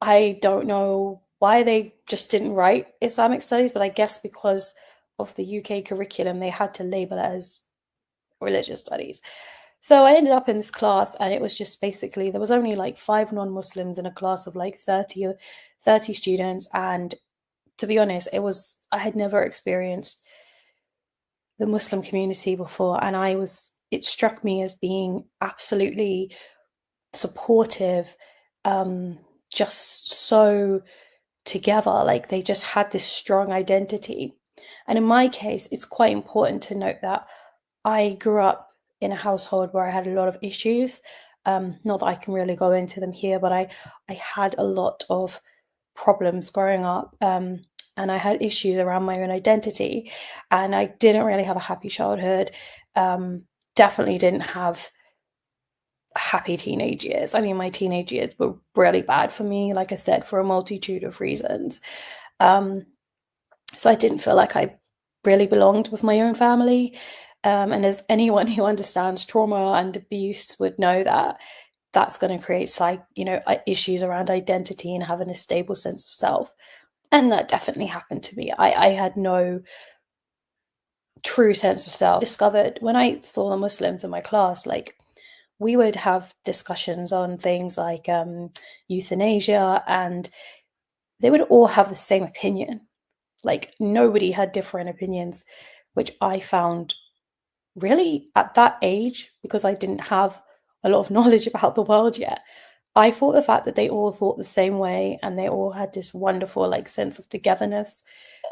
I don't know why they just didn't write Islamic studies, but I guess because of the UK curriculum, they had to label it as religious studies. So I ended up in this class, and it was just basically, there was only like 5 non-Muslims in a class of like 30 students. And to be honest, I had never experienced the Muslim community before, and it struck me as being absolutely supportive, just so together. Like, they just had this strong identity. And in my case, it's quite important to note that I grew up in a household where I had a lot of issues. Not that I can really go into them here, but I had a lot of problems growing up. And I had issues around my own identity, and I didn't really have a happy childhood. Definitely didn't have happy teenage years. I mean, my teenage years were really bad for me, like I said, for a multitude of reasons. So I didn't feel like I really belonged with my own family. And as anyone who understands trauma and abuse would know, that that's going to create issues around identity and having a stable sense of self. And that definitely happened to me. I had no true sense of self. Discovered when I saw the Muslims in my class, like, we would have discussions on things like euthanasia, and they would all have the same opinion. Like, nobody had different opinions, which I found really, at that age, because I didn't have a lot of knowledge about the world yet, I thought the fact that they all thought the same way and they all had this wonderful like sense of togetherness.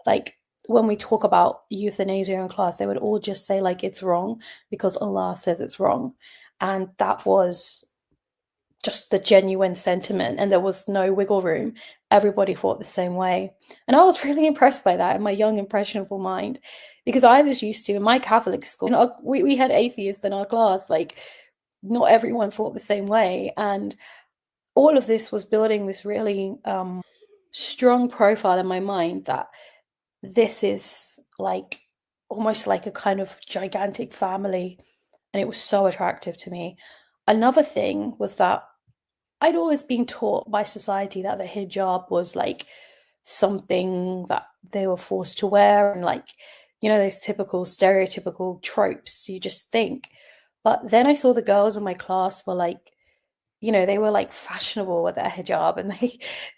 Like, when we talk about euthanasia in class, they would all just say like it's wrong because Allah says it's wrong. And that was just the genuine sentiment, and there was no wiggle room. Everybody thought the same way. And I was really impressed by that in my young, impressionable mind, because I was used to, in my Catholic school, we had atheists in our class. Like, not everyone thought the same way. And all of this was building this really strong profile in my mind that this is like almost like a kind of gigantic family. And it was so attractive to me. Another thing was that I'd always been taught by society that the hijab was like something that they were forced to wear, and like, those typical stereotypical tropes you just think. But then I saw the girls in my class were like, they were like fashionable with their hijab, and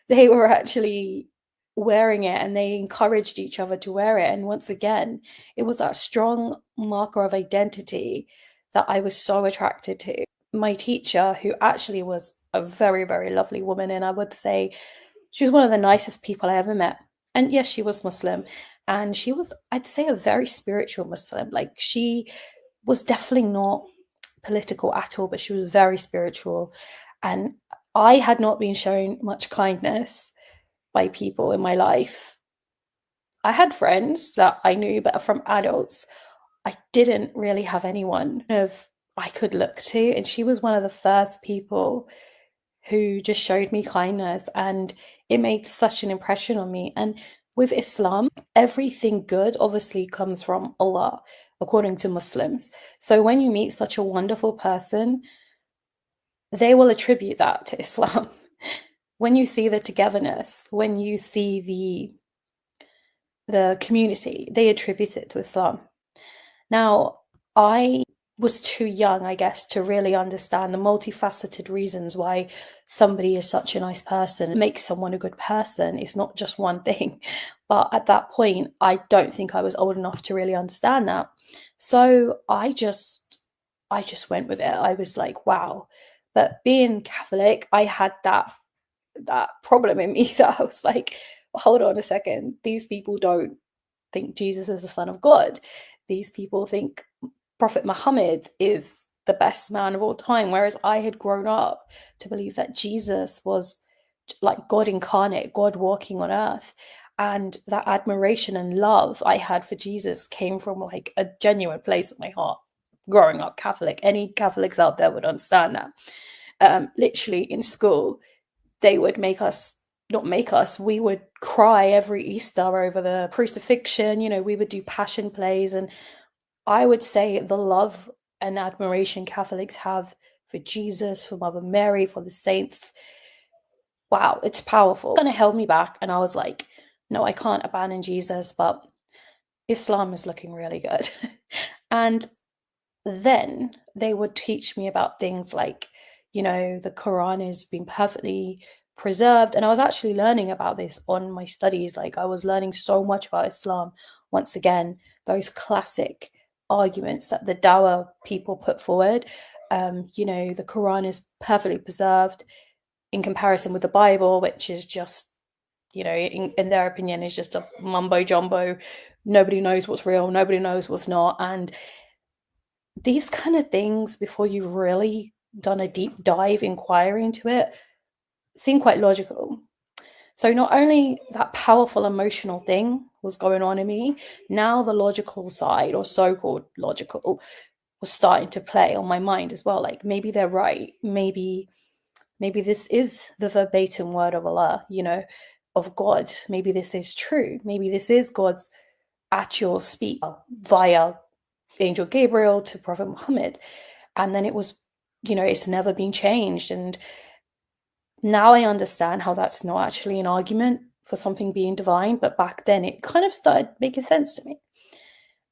they were actually wearing it, and they encouraged each other to wear it. And once again, it was that strong marker of identity that I was so attracted to. My teacher, who actually was a very, very lovely woman, and I would say she was one of the nicest people I ever met. And yes, she was Muslim, and she was, I'd say, a very spiritual Muslim. Like, she was definitely not political at all, but she was very spiritual. And I had not been shown much kindness by people in my life. I had friends that I knew, but from adults, I didn't really have anyone I could look to. And she was one of the first people who just showed me kindness, and it made such an impression on me. And with Islam, everything good obviously comes from Allah, according to Muslims. So when you meet such a wonderful person, they will attribute that to Islam. When you see the togetherness, when you see the community, they attribute it to Islam. Now, I was too young, I guess, to really understand the multifaceted reasons why somebody is such a nice person. It makes someone a good person. It's not just one thing. But at that point, I don't think I was old enough to really understand that. So I just went with it. I was like, wow. But being Catholic, I had that problem in me that I was like, hold on a second. These people don't think Jesus is the Son of God. These people think Prophet Muhammad is the best man of all time, whereas I had grown up to believe that Jesus was like God incarnate, God walking on earth. And that admiration and love I had for Jesus came from like a genuine place in my heart. Growing up Catholic, any Catholics out there would understand that. Literally in school, they would we would cry every Easter over the crucifixion. You know, we would do passion plays. And I would say the love and admiration Catholics have for Jesus, for Mother Mary, for the saints, wow, it's powerful. It kind of held me back. And I was like, no, I can't abandon Jesus, but Islam is looking really good. And then they would teach me about things like, you know, the Quran is being perfectly preserved. And I was actually learning about this on my studies. Like I was learning so much about Islam. Once again, those classic arguments that the Dawah people put forward. You know, the Quran is perfectly preserved in comparison with the Bible, which is just, you know, in their opinion, is just a mumbo jumbo. Nobody knows what's real. Nobody knows what's not. And these kind of things, before you've really done a deep dive inquiry into it, seem quite logical. So not only that powerful emotional thing was going on in me, now the logical side, or so-called logical, was starting to play on my mind as well. Like maybe they're right. Maybe this is the verbatim word of Allah, you know, of God. Maybe this is true. Maybe this is God's actual speech via Angel Gabriel to Prophet Muhammad. And then it was, you know, it's never been changed. And now I understand how that's not actually an argument for something being divine, but back then it kind of started making sense to me.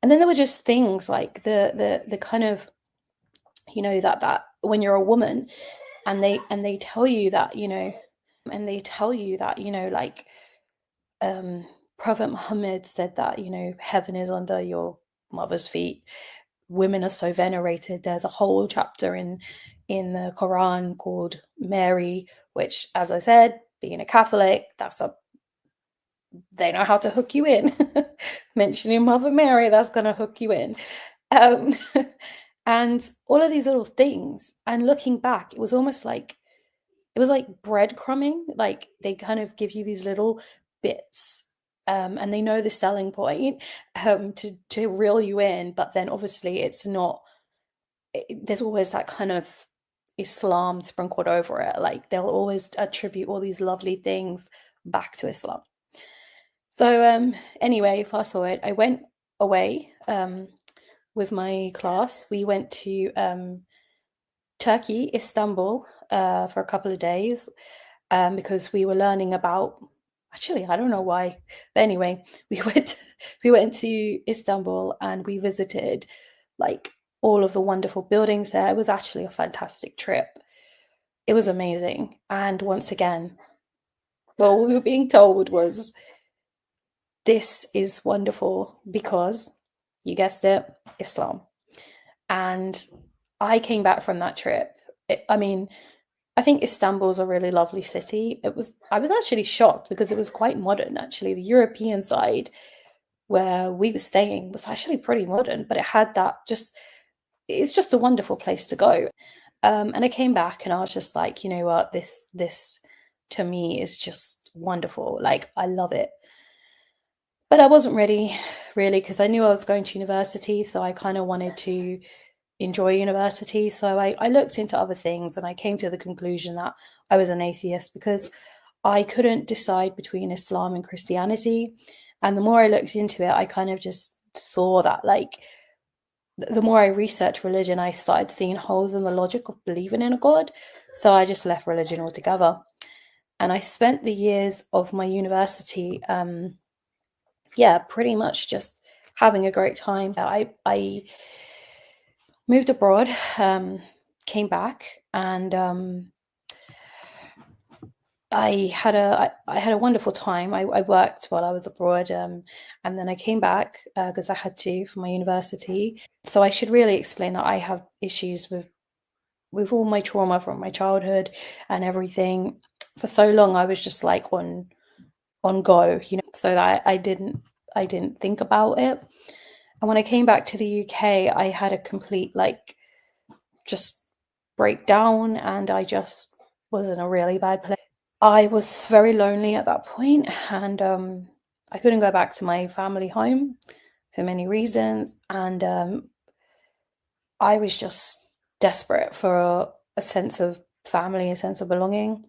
And then there were just things like the kind of, you know, that when you're a woman and they tell you that, you know, like Prophet Muhammad said that, you know, heaven is under your mother's feet. Women are so venerated. There's a whole chapter in the Quran called Mary, which, as I said, being a Catholic, they know how to hook you in. Mentioning Mother Mary, that's going to hook you in. And all of these little things. And looking back, it was like breadcrumbing. Like they kind of give you these little bits. And they know the selling point to reel you in, but then obviously it's not. There's always that kind of Islam sprinkled over it. Like they'll always attribute all these lovely things back to Islam. So anyway, fast forward, I went away with my class. We went to Turkey, Istanbul, for a couple of days because we were learning about. Actually, I don't know why, but anyway, we went to Istanbul and we visited like all of the wonderful buildings there. It was actually a fantastic trip. It was amazing. And once again, what we were being told was, this is wonderful because, you guessed it, Islam. And I came back from that trip. I think Istanbul's a really lovely city. I was actually shocked because it was quite modern, actually. The European side where we were staying was actually pretty modern, but it had it's just a wonderful place to go. And I came back and I was just like, you know what, this to me is just wonderful. Like, I love it. But I wasn't ready, really, because I knew I was going to university, so I kind of wanted to enjoy university. So I looked into other things and I came to the conclusion that I was an atheist because I couldn't decide between Islam and Christianity. And the more I looked into it, I kind of just saw that, like, the more I researched religion, I started seeing holes in the logic of believing in a God. So I just left religion altogether. And I spent the years of my university, pretty much just having a great time. moved abroad, came back, and I had a wonderful time. I worked while I was abroad, and then I came back because I had to for my university. So I should really explain that I have issues with all my trauma from my childhood and everything. For so long, I was just like on go, so that I didn't think about it. And when I came back to the UK, I had a complete like just breakdown, and I just was in a really bad place. I was very lonely at that point, and I couldn't go back to my family home for many reasons, and I was just desperate for a sense of family, a sense of belonging,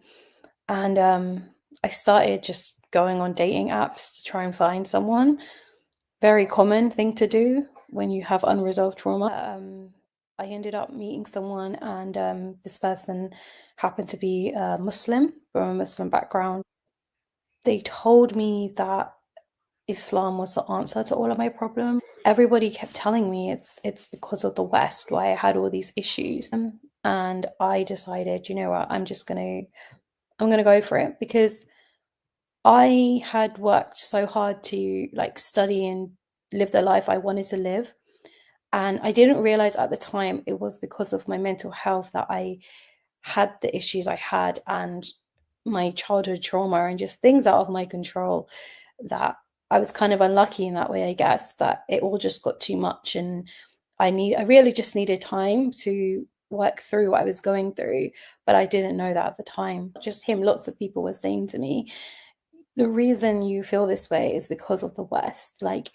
and I started just going on dating apps to try and find someone. Very common thing to do when you have unresolved trauma. I ended up meeting someone, and this person happened to be Muslim, from a Muslim background. They told me that Islam was the answer to all of my problems. Everybody kept telling me it's because of the West why I had all these issues, and I decided, you know what, I'm gonna go for it, because I had worked so hard to like study and live the life I wanted to live. And I didn't realize at the time it was because of my mental health that I had the issues I had, and my childhood trauma and just things out of my control, that I was kind of unlucky in that way, I guess, that it all just got too much, and I really just needed time to work through what I was going through, but I didn't know that at the time. Just him, lots of people were saying to me, the reason you feel this way is because of the West. Like,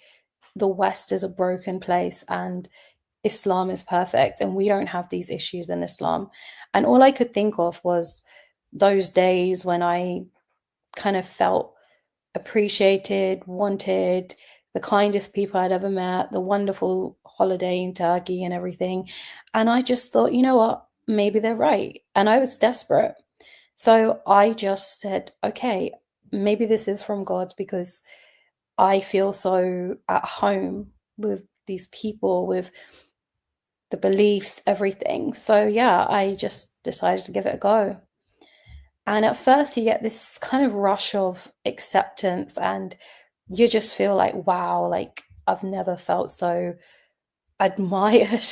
the West is a broken place and Islam is perfect, and we don't have these issues in Islam. And all I could think of was those days when I kind of felt appreciated, wanted, the kindest people I'd ever met, the wonderful holiday in Turkey and everything. And I just thought, you know what, maybe they're right. And I was desperate. So I just said, okay, maybe this is from God, because I feel so at home with these people, with the beliefs, everything. So yeah, I just decided to give it a go. And at first you get this kind of rush of acceptance, and you just feel like, wow, like I've never felt so admired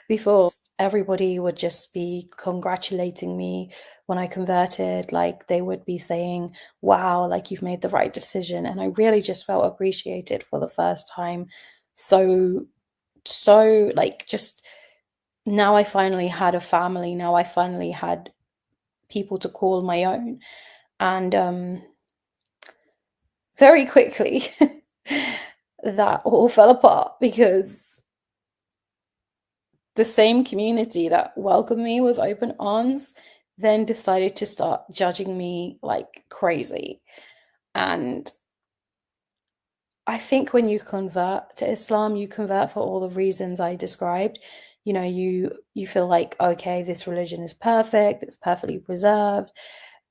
before. Everybody would just be congratulating me when I converted. Like, they would be saying, wow, like you've made the right decision. And I really just felt appreciated for the first time. So like, just now I finally had a family. Now I finally had people to call my own. And very quickly, that all fell apart, because the same community that welcomed me with open arms then decided to start judging me like crazy. And I think when you convert to Islam, you convert for all the reasons I described. You feel like, okay, this religion is perfect, it's perfectly preserved,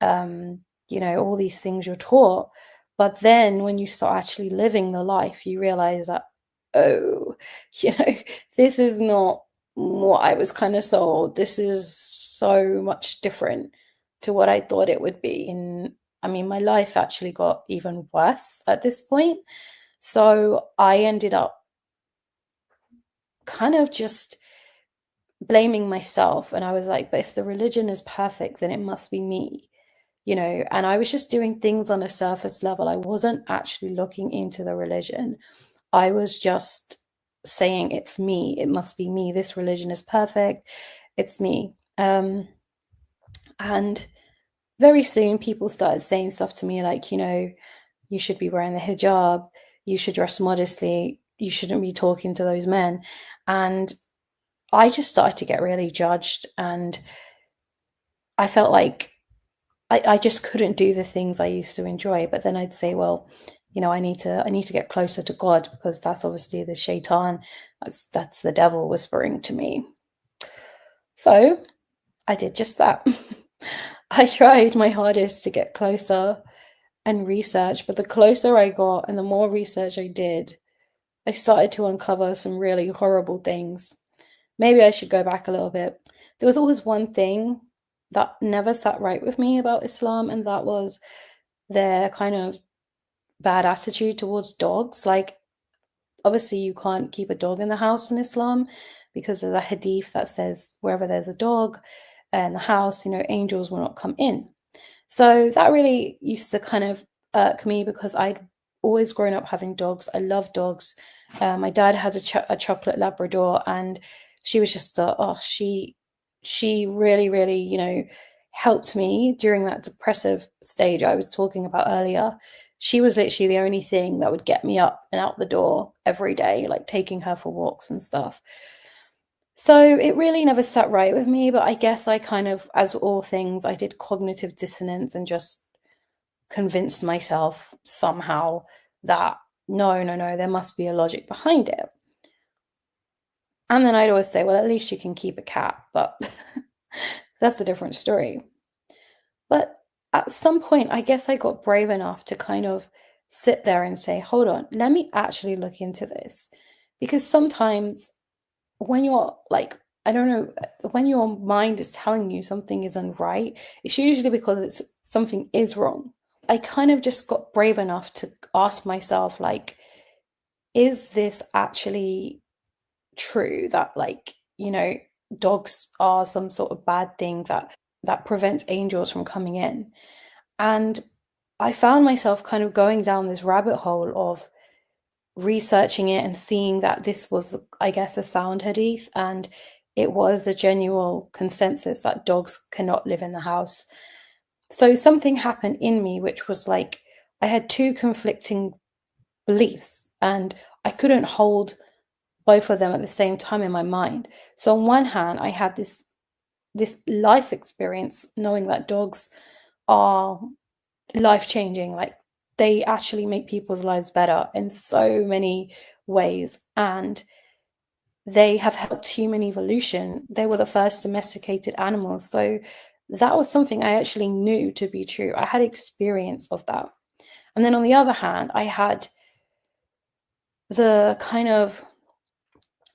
all these things you're taught. But then when you start actually living the life, you realize that, oh, this is not what I was kind of sold. This is so much different to what I thought it would be. And I mean, my life actually got even worse at this point. So I ended up kind of just blaming myself. And I was like, but if the religion is perfect, then it must be me, and I was just doing things on a surface level. I wasn't actually looking into the religion. I was just saying, it's me. It must be me. This religion is perfect. It's me. And very soon people started saying stuff to me like, you should be wearing the hijab, you should dress modestly, you shouldn't be talking to those men. And I just started to get really judged, and I felt like I just couldn't do the things I used to enjoy. But then I'd say, well, I need to get closer to God, because that's obviously the shaitan, that's the devil whispering to me. So I did just that. I tried my hardest to get closer and research, but the closer I got and the more research I did, I started to uncover some really horrible things. maybe I should go back a little bit. There was always one thing that never sat right with me about Islam, and that was their kind of bad attitude towards dogs. Like, obviously, you can't keep a dog in the house in Islam because there's a hadith that says wherever there's a dog in the house, angels will not come in. So that really used to kind of irk me because I'd always grown up having dogs. I love dogs. My dad had a chocolate Labrador, and she was just she really, really, helped me during that depressive stage I was talking about earlier. She was literally the only thing that would get me up and out the door every day, like taking her for walks and stuff. So it really never sat right with me, but I guess I kind of, as all things, I did cognitive dissonance and just convinced myself somehow that no, there must be a logic behind it. And then I'd always say, well, at least you can keep a cat, but that's a different story. But at some point, I guess I got brave enough to kind of sit there and say, hold on, let me actually look into this. Because sometimes when you're like, I don't know, when your mind is telling you something isn't right, it's usually because something is wrong. I kind of just got brave enough to ask myself, like, is this actually true that, like, dogs are some sort of bad thing that prevents angels from coming in? And I found myself kind of going down this rabbit hole of researching it and seeing that this was, I guess, a sound hadith, and it was the genuine consensus that dogs cannot live in the house. So something happened in me, which was like, I had two conflicting beliefs and I couldn't hold both of them at the same time in my mind. So on one hand, I had this life experience knowing that dogs are life-changing, like they actually make people's lives better in so many ways, and they have helped human evolution. They were the first domesticated animals. So that was something I actually knew to be true. I had experience of that. And then on the other hand, I had the kind of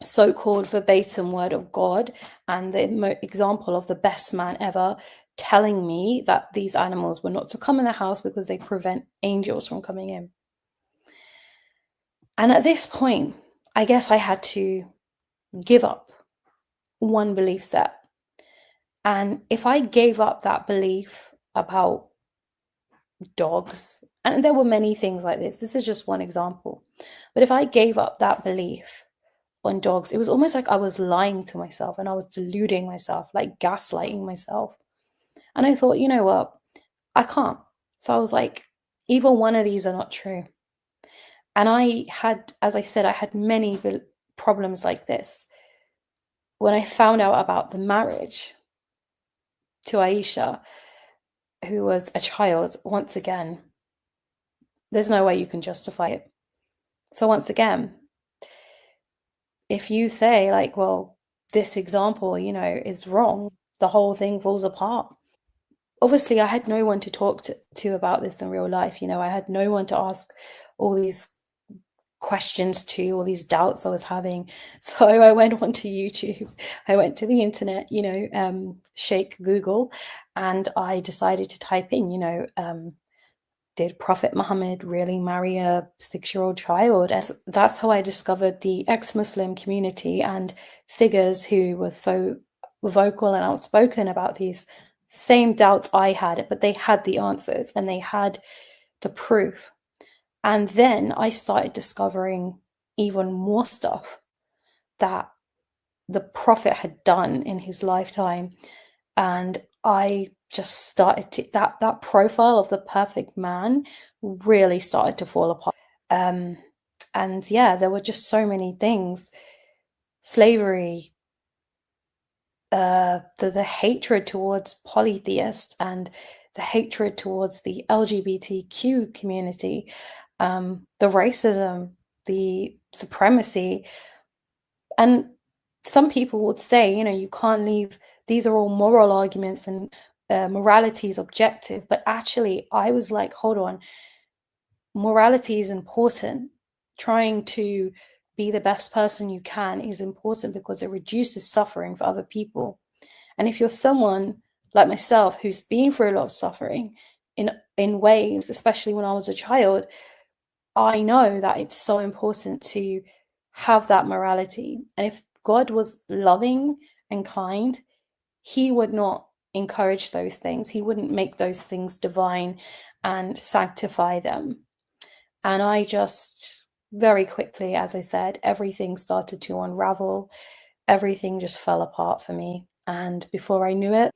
so-called verbatim word of God and the example of the best man ever telling me that these animals were not to come in the house because they prevent angels from coming in. And at this point, I guess I had to give up one belief set. And if I gave up that belief about dogs, and there were many things like this is just one example, but if I gave up that belief on dogs, it was almost like I was lying to myself and I was deluding myself, like gaslighting myself. And I thought, you know what, I can't. So I was like, either one of these are not true. And I had, as I said, I had many problems like this. When I found out about the marriage to Aisha, who was a child, once again, there's no way you can justify it. So once again, if you say like, well, this example, is wrong, the whole thing falls apart. Obviously, I had no one to talk to about this in real life. I had no one to ask all these questions to, all these doubts I was having. So I went onto YouTube. I went to the internet, shake Google, and I decided to type in, did Prophet Muhammad really marry a 6-year-old child? And that's how I discovered the ex-Muslim community and figures who were so vocal and outspoken about these same doubts I had, but they had the answers and they had the proof. And then I started discovering even more stuff that the Prophet had done in his lifetime. And I just started to, that profile of the perfect man really started to fall apart. And yeah, there were just so many things. Slavery, the hatred towards polytheists and the hatred towards the LGBTQ community, the racism, the supremacy. And some people would say, you can't leave, these are all moral arguments and morality is objective. But actually, I was like, hold on, morality is important. Trying to be the best person you can is important because it reduces suffering for other people. And if you're someone like myself who's been through a lot of suffering in ways, especially when I was a child, I know that it's so important to have that morality. And if God was loving and kind, he would not encourage those things. He wouldn't make those things divine and sanctify them. And I just very quickly, as I said, everything started to unravel. Everything just fell apart for me. And before I knew it,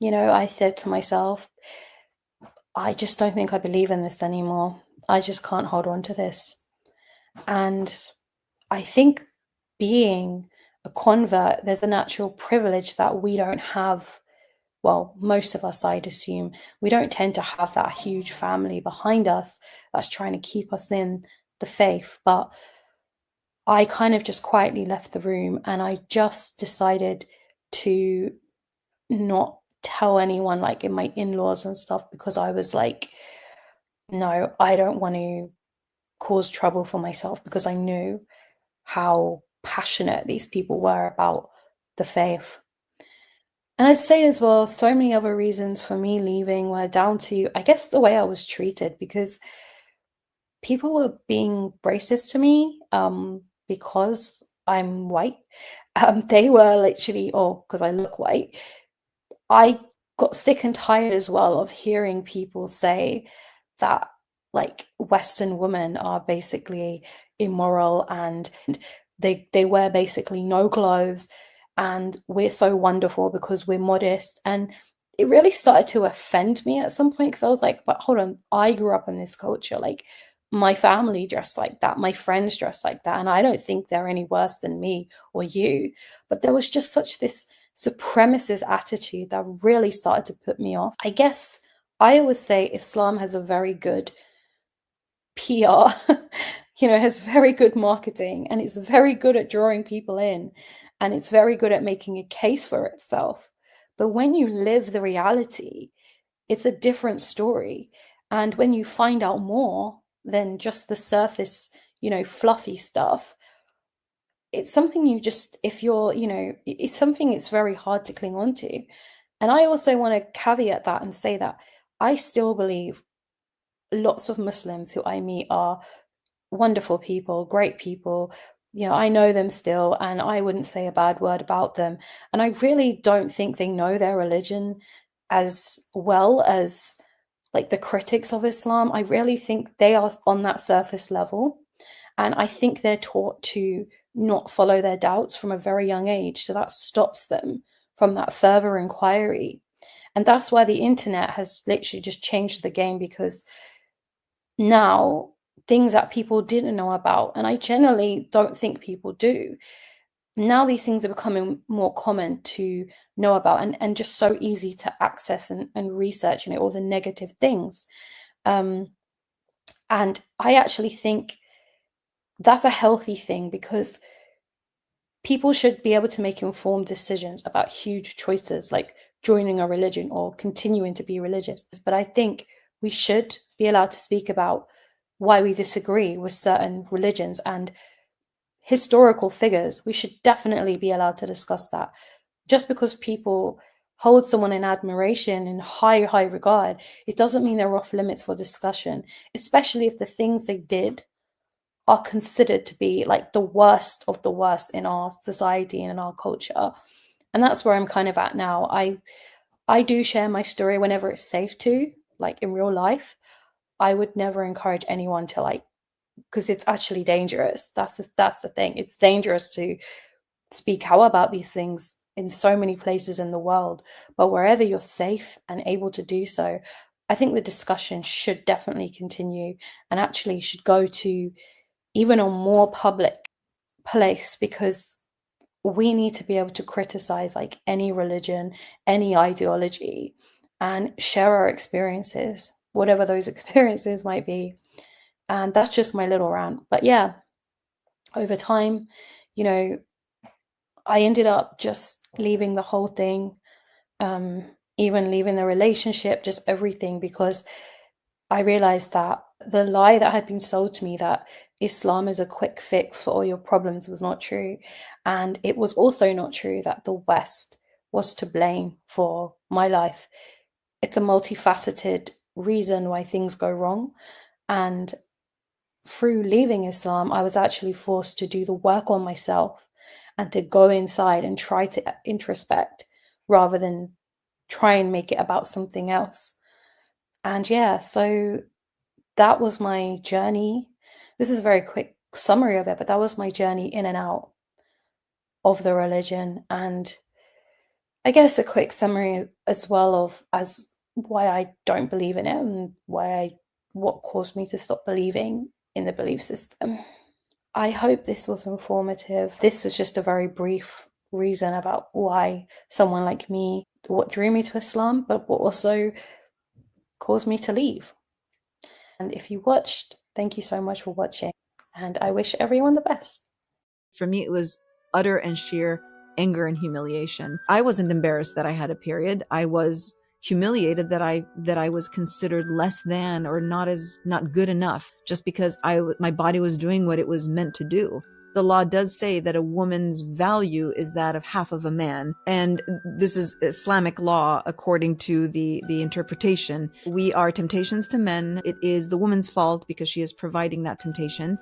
I said to myself, I just don't think I believe in this anymore. I just can't hold on to this. And I think being a convert, there's a natural privilege that we don't have. Well, most of us, I'd assume, we don't tend to have that huge family behind us that's trying to keep us in the faith. But I kind of just quietly left the room, and I just decided to not tell anyone, like in my in-laws and stuff, because I was like, no, I don't want to cause trouble for myself, because I knew how passionate these people were about the faith. And I'd say as well, so many other reasons for me leaving were down to, I guess, the way I was treated, because people were being racist to me because I'm white. They were literally, because I look white. I got sick and tired as well of hearing people say that like Western women are basically immoral and they wear basically no clothes and we're so wonderful because we're modest. And it really started to offend me at some point, because I was like, but hold on, I grew up in this culture. Like, my family dressed like that, my friends dressed like that, and I don't think they're any worse than me or you. But there was just such this supremacist attitude that really started to put me off. I guess I always say Islam has a very good PR, has very good marketing, and it's very good at drawing people in, and it's very good at making a case for itself. But when you live the reality, it's a different story. And when you find out more than just the surface, fluffy stuff, it's something you just, if you're, it's something it's very hard to cling on to. And I also want to caveat that and say that I still believe lots of Muslims who I meet are wonderful people, great people. I know them still, and I wouldn't say a bad word about them. And I really don't think they know their religion as well as like the critics of Islam. I really think they are on that surface level. And I think they're taught to not follow their doubts from a very young age. So that stops them from that further inquiry. And that's why the internet has literally just changed the game, because now things that people didn't know about, and I generally don't think people do, now these things are becoming more common to know about, and just so easy to access and research, all the negative things. And I actually think that's a healthy thing, because people should be able to make informed decisions about huge choices like joining a religion or continuing to be religious. But I think we should be allowed to speak about why we disagree with certain religions and historical figures. We should definitely be allowed to discuss that. Just because people hold someone in admiration and high regard, it doesn't mean they're off limits for discussion, especially if the things they did are considered to be like the worst of the worst in our society and in our culture. And that's where I'm kind of at now. I do share my story whenever it's safe to, like in real life. I would never encourage anyone to because it's actually dangerous. That's the thing. It's dangerous to speak out about these things in so many places in the world. But wherever you're safe and able to do so, I think the discussion should definitely continue, and actually should go to even a more public place, because we need to be able to criticize like any religion, any ideology, and share our experiences, whatever those experiences might be. And that's just my little rant. But yeah, over time, I ended up just leaving the whole thing, even leaving the relationship, just everything, because I realized that the lie that had been sold to me that Islam is a quick fix for all your problems was not true. And it was also not true that the West was to blame for my life. It's a multifaceted reason why things go wrong. And through leaving Islam, I was actually forced to do the work on myself and to go inside and try to introspect rather than try and make it about something else. And yeah, so that was my journey. This is a very quick summary of it, but that was my journey in and out of the religion. And I guess a quick summary as well of as why I don't believe in it and what caused me to stop believing in the belief system. I hope this was informative. This was just a very brief reason about why someone like me, what drew me to Islam, but what also caused me to leave. And if you watched, thank you so much for watching. And I wish everyone the best. For me, it was utter and sheer anger and humiliation. I wasn't embarrassed that I had a period. I was humiliated that I was considered less than or not good enough just because my body was doing what it was meant to do. The law does say that a woman's value is that of half of a man. And this is Islamic law according to the interpretation. We are temptations to men. It is the woman's fault because she is providing that temptation.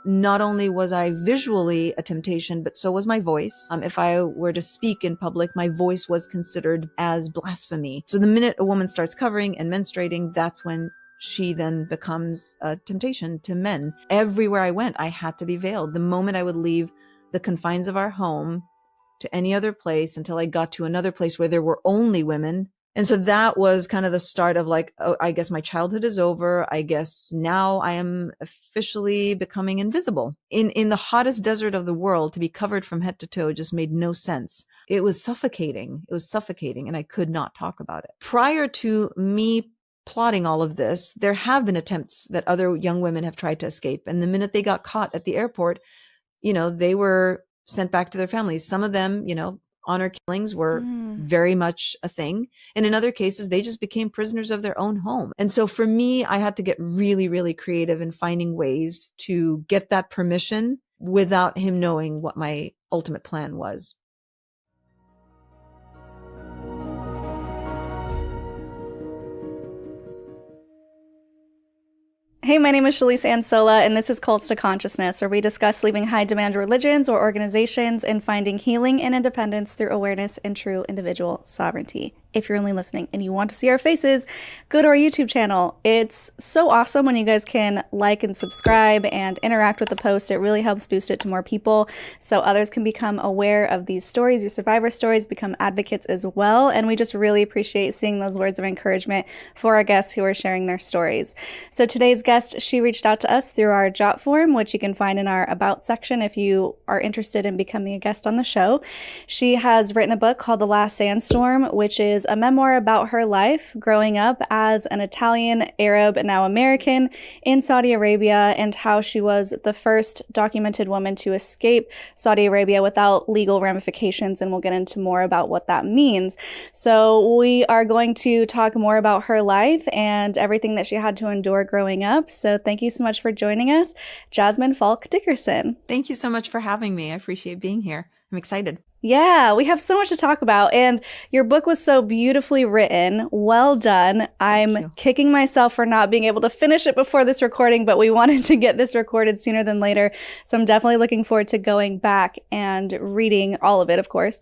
Not only was I visually a temptation, but so was my voice. If I were to speak in public, my voice was considered as blasphemy. So the minute a woman starts covering and menstruating, that's when she then becomes a temptation to men. Everywhere I went, I had to be veiled. The moment I would leave the confines of our home to any other place until I got to another place where there were only women. And so that was kind of the start of like, oh, I guess my childhood is over. I guess now I am officially becoming invisible. In the hottest desert of the world, to be covered from head to toe just made no sense. It was suffocating. It was suffocating, and I could not talk about it. Prior to me plotting all of this, there have been attempts that other young women have tried to escape. And the minute they got caught at the airport, they were sent back to their families. Some of them, honor killings were very much a thing. And in other cases, they just became prisoners of their own home. And so for me, I had to get really, really creative in finding ways to get that permission without him knowing what my ultimate plan was. Hey, my name is Shalise Ansola, and this is Cults to Consciousness, where we discuss leaving high-demand religions or organizations and finding healing and independence through awareness and true individual sovereignty. If you're only listening and you want to see our faces, go to our YouTube channel. It's so awesome when you guys can like and subscribe and interact with the post. It really helps boost it to more people so others can become aware of these stories, your survivor stories, become advocates as well. And we just really appreciate seeing those words of encouragement for our guests who are sharing their stories. So today's guest, she reached out to us through our Jot form, which you can find in our About section if you are interested in becoming a guest on the show. She has written a book called The Last Sandstorm, which is a memoir about her life growing up as an Italian, Arab, and now American in Saudi Arabia, and how she was the first documented woman to escape Saudi Arabia without legal ramifications, and we'll get into more about what that means. So we are going to talk more about her life and everything that she had to endure growing up. So thank you so much for joining us, Jasmine Falk Dickerson. Thank you so much for having me. I appreciate being here. I'm excited. Yeah, we have so much to talk about, and your book was so beautifully written. Well done. I'm kicking myself for not being able to finish it before this recording, but we wanted to get this recorded sooner than later, so I'm definitely looking forward to going back and reading all of it, of course.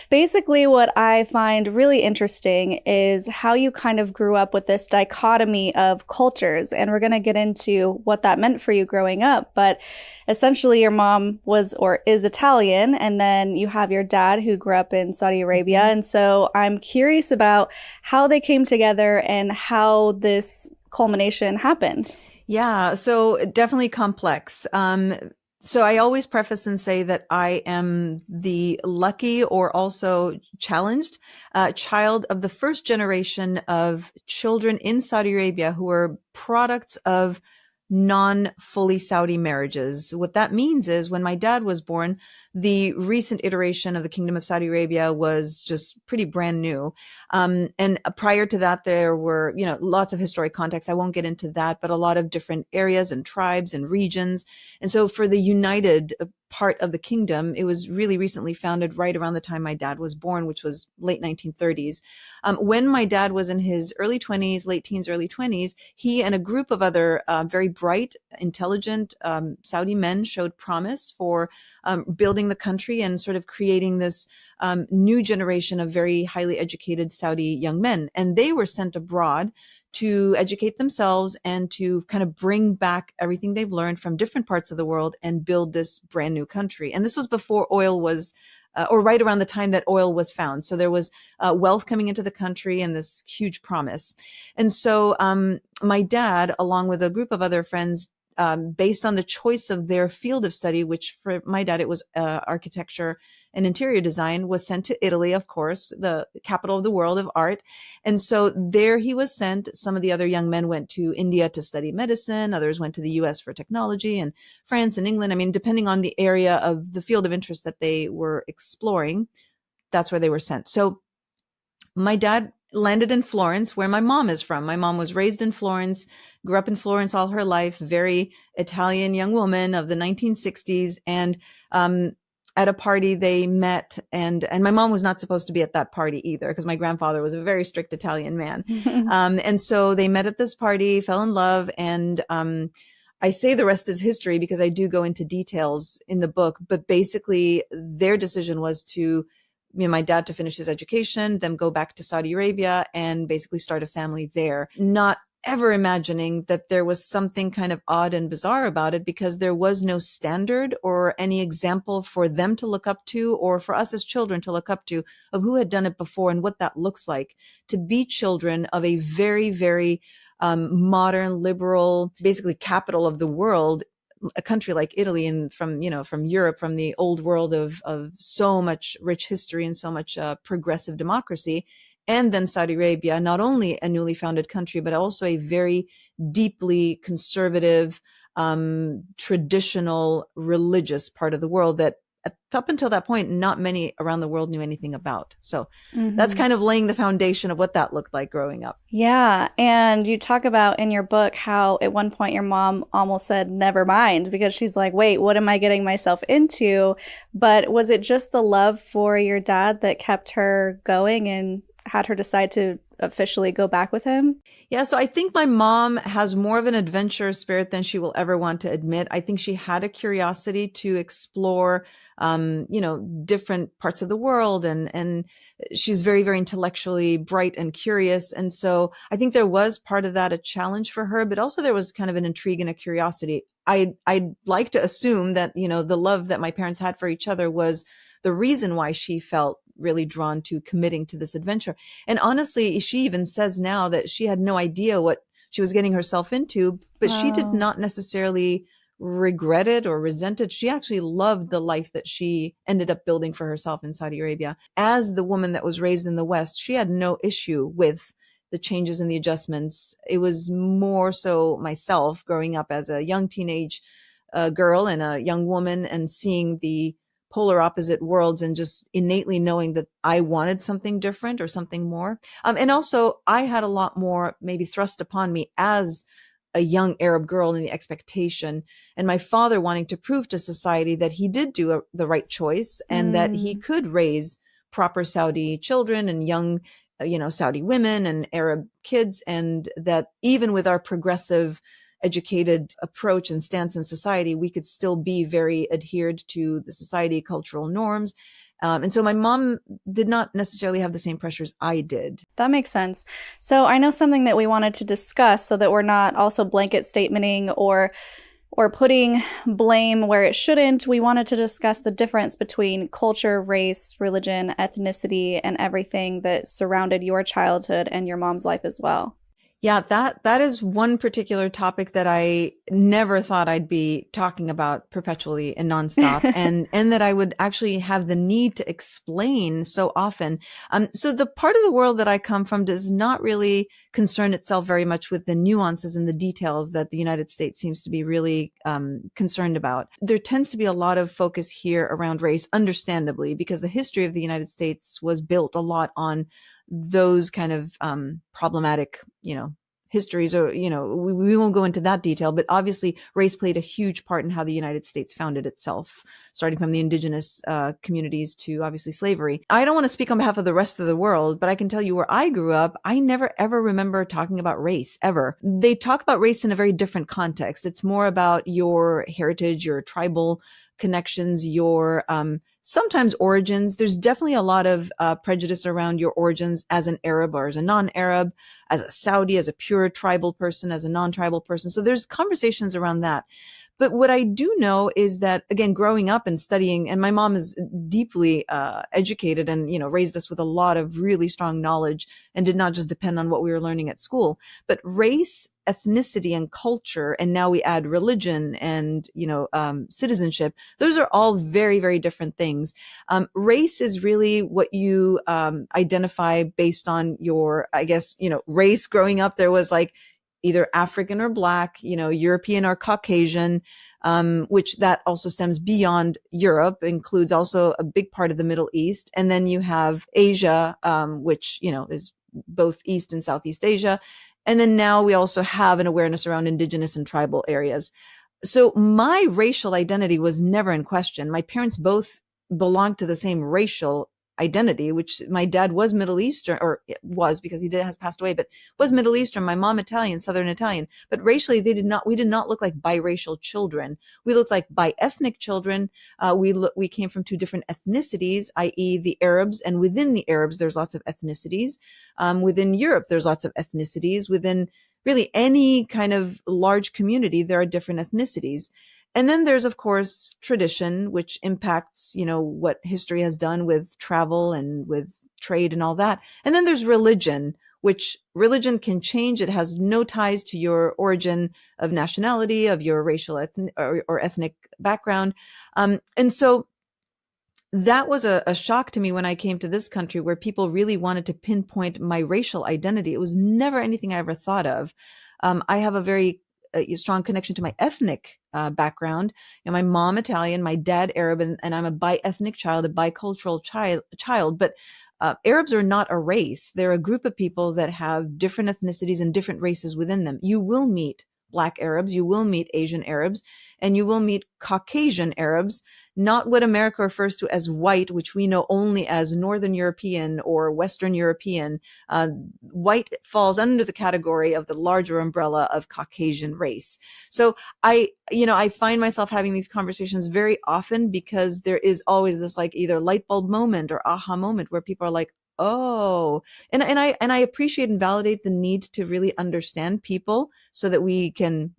Basically, what I find really interesting is how you kind of grew up with this dichotomy of cultures, and we're going to get into what that meant for you growing up, but essentially your mom was or is Italian, and then you have your dad who grew up in Saudi Arabia. And so I'm curious about how they came together and how this culmination happened. Yeah, so definitely complex. So I always preface and say that I am the lucky or also challenged child of the first generation of children in Saudi Arabia who were products of non-fully Saudi marriages. What that means is when my dad was born, the recent iteration of the Kingdom of Saudi Arabia was just pretty brand new. And prior to that, there were, lots of historic context. I won't get into that, but a lot of different areas and tribes and regions. And so for the united part of the kingdom, it was really recently founded right around the time my dad was born, which was late 1930s. When my dad was in his early 20s, late teens, early 20s, he and a group of other very bright, intelligent Saudi men showed promise for building the country and sort of creating this new generation of very highly educated Saudi young men. And they were sent abroad to educate themselves and to kind of bring back everything they've learned from different parts of the world and build this brand new country. And this was before oil was, or right around the time that oil was found. So there was wealth coming into the country and this huge promise. And so my dad, along with a group of other friends, based on the choice of their field of study, which for my dad, it was architecture and interior design, was sent to Italy, of course, the capital of the world of art. And so there he was sent. Some of the other young men went to India to study medicine. Others went to the US for technology, and France and England. I mean, depending on the area of the field of interest that they were exploring, that's where they were sent. So my dad landed in Florence, where my mom is from. My mom was raised in Florence, grew up in Florence all her life, very Italian young woman of the 1960s. And at a party they met, and my mom was not supposed to be at that party either, because my grandfather was a very strict Italian man. And so they met at this party, fell in love, and I say the rest is history because I do go into details in the book, but basically their decision was to my dad to finish his education, then go back to Saudi Arabia and basically start a family there, not ever imagining that there was something kind of odd and bizarre about it, because there was no standard or any example for them to look up to, or for us as children to look up to, of who had done it before and what that looks like to be children of a very, very modern, liberal, basically capital of the world, a country like Italy, and from Europe, from the old world of so much rich history and so much progressive democracy. And then Saudi Arabia, not only a newly founded country, but also a very deeply conservative, traditional, religious part of the world that up until that point, not many around the world knew anything about. So that's kind of laying the foundation of what that looked like growing up. Yeah. And you talk about in your book how at one point your mom almost said, never mind, because she's like, wait, what am I getting myself into? But was it just the love for your dad that kept her going and had her decide to officially go back with him? Yeah, so I think my mom has more of an adventurous spirit than she will ever want to admit. I think she had a curiosity to explore, different parts of the world, and she's very, very intellectually bright and curious. And so I think there was part of that a challenge for her, but also there was kind of an intrigue and a curiosity. I'd like to assume that, the love that my parents had for each other was the reason why she felt really drawn to committing to this adventure. And honestly, she even says now that she had no idea what she was getting herself into, but she did not necessarily regret it or resent it. She actually loved the life that she ended up building for herself in Saudi Arabia. As the woman that was raised in the West, she had no issue with the changes and the adjustments. It was more so myself growing up as a young teenage girl and a young woman, and seeing the polar opposite worlds and just innately knowing that I wanted something different or something more. And also I had a lot more maybe thrust upon me as a young Arab girl in the expectation, and my father wanting to prove to society that he did do the right choice and that he could raise proper Saudi children and young, Saudi women and Arab kids, and that even with our progressive educated approach and stance in society, we could still be very adhered to the society cultural norms. And so my mom did not necessarily have the same pressures I did. That makes sense. So I know something that we wanted to discuss so that we're not also blanket statementing or putting blame where it shouldn't. We wanted to discuss the difference between culture, race, religion, ethnicity, and everything that surrounded your childhood and your mom's life as well. Yeah, that is one particular topic that I never thought I'd be talking about perpetually and nonstop, and that I would actually have the need to explain so often. So the part of the world that I come from does not really concern itself very much with the nuances and the details that the United States seems to be really concerned about. There tends to be a lot of focus here around race, understandably, because the history of the United States was built a lot on those kind of problematic, histories, or, we won't go into that detail, but obviously race played a huge part in how the United States founded itself, starting from the indigenous communities to obviously slavery. I don't want to speak on behalf of the rest of the world, but I can tell you where I grew up, I never ever remember talking about race, ever. They talk about race in a very different context. It's more about your heritage, your tribal connections, your sometimes origins. There's definitely a lot of prejudice around your origins as an Arab or as a non-Arab, as a Saudi, as a pure tribal person, as a non-tribal person. So there's conversations around that. But what I do know is that, again, growing up and studying, and my mom is deeply educated and, raised us with a lot of really strong knowledge and did not just depend on what we were learning at school. But race, ethnicity, and culture, and now we add religion and, citizenship, those are all very, very different things. Race is really what you identify based on your, I guess, race. Growing up, there was like either African or Black, European or Caucasian, which that also stems beyond Europe, includes also a big part of the Middle East. And then you have Asia, which, is both East and Southeast Asia. And then now we also have an awareness around indigenous and tribal areas. So my racial identity was never in question. My parents both belonged to the same racial identity, which my dad was Middle Eastern, or was, because he has passed away, but was Middle Eastern, my mom Italian, Southern Italian. But racially, we did not look like biracial children. We looked like bi-ethnic children. We came from two different ethnicities, i.e. the Arabs, and within the Arabs, there's lots of ethnicities. Within Europe, there's lots of ethnicities. Within really any kind of large community, there are different ethnicities. And then there's, of course, tradition, which impacts, what history has done with travel and with trade and all that. And then there's religion, which religion can change. It has no ties to your origin of nationality, of your racial or ethnic background. And so that was a shock to me when I came to this country, where people really wanted to pinpoint my racial identity. It was never anything I ever thought of. I have a strong connection to my ethnic background. My mom Italian, my dad Arab, and I'm a bi-ethnic child, a bicultural child. But Arabs are not a race. They're a group of people that have different ethnicities and different races within them. You will meet Black Arabs, you will meet Asian Arabs, and you will meet Caucasian Arabs, not what America refers to as white, which we know only as Northern European or Western European. White falls under the category of the larger umbrella of Caucasian race. So I find myself having these conversations very often, because there is always this like either light bulb moment or aha moment where people are like, oh, and I appreciate and validate the need to really understand people so that we can,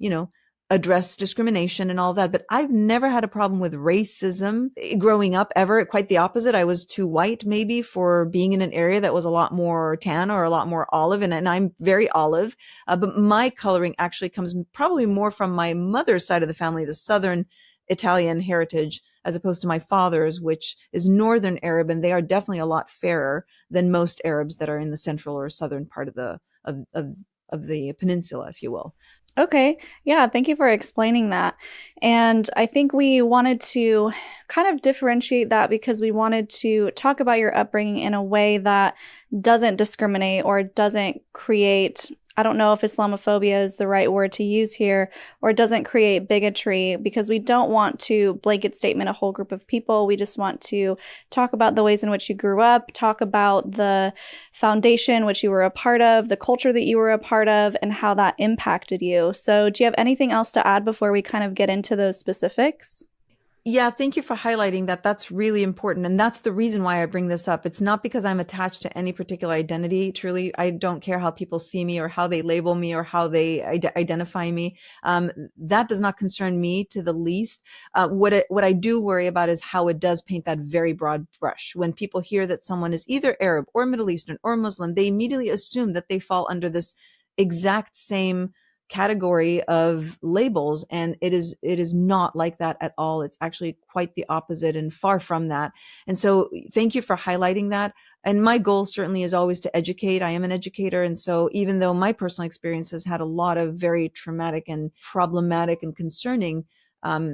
address discrimination and all that. But I've never had a problem with racism growing up, ever. Quite the opposite. I was too white maybe for being in an area that was a lot more tan or a lot more olive. And I'm very olive. But my coloring actually comes probably more from my mother's side of the family, the Southern Italian heritage, as opposed to my father's, which is Northern Arab, and they are definitely a lot fairer than most Arabs that are in the central or southern part of the peninsula, if you will. Okay. Yeah. Thank you for explaining that. And I think we wanted to kind of differentiate that because we wanted to talk about your upbringing in a way that doesn't discriminate or doesn't create, I don't know if Islamophobia is the right word to use here, or doesn't create bigotry, because we don't want to blanket statement a whole group of people. We just want to talk about the ways in which you grew up, talk about the foundation which you were a part of, the culture that you were a part of, and how that impacted you. So do you have anything else to add before we kind of get into those specifics? Yeah, thank you for highlighting that. That's really important. And that's the reason why I bring this up. It's not because I'm attached to any particular identity. Truly, I don't care how people see me or how they label me or how they identify me. That does not concern me to the least. What I do worry about is how it does paint that very broad brush. When people hear that someone is either Arab or Middle Eastern or Muslim, they immediately assume that they fall under this exact same category of labels, and it is not like that at all. It's actually quite the opposite and far from that. And so thank you for highlighting that. And my goal certainly is always to educate. I am an educator, and so even though my personal experience has had a lot of very traumatic and problematic and concerning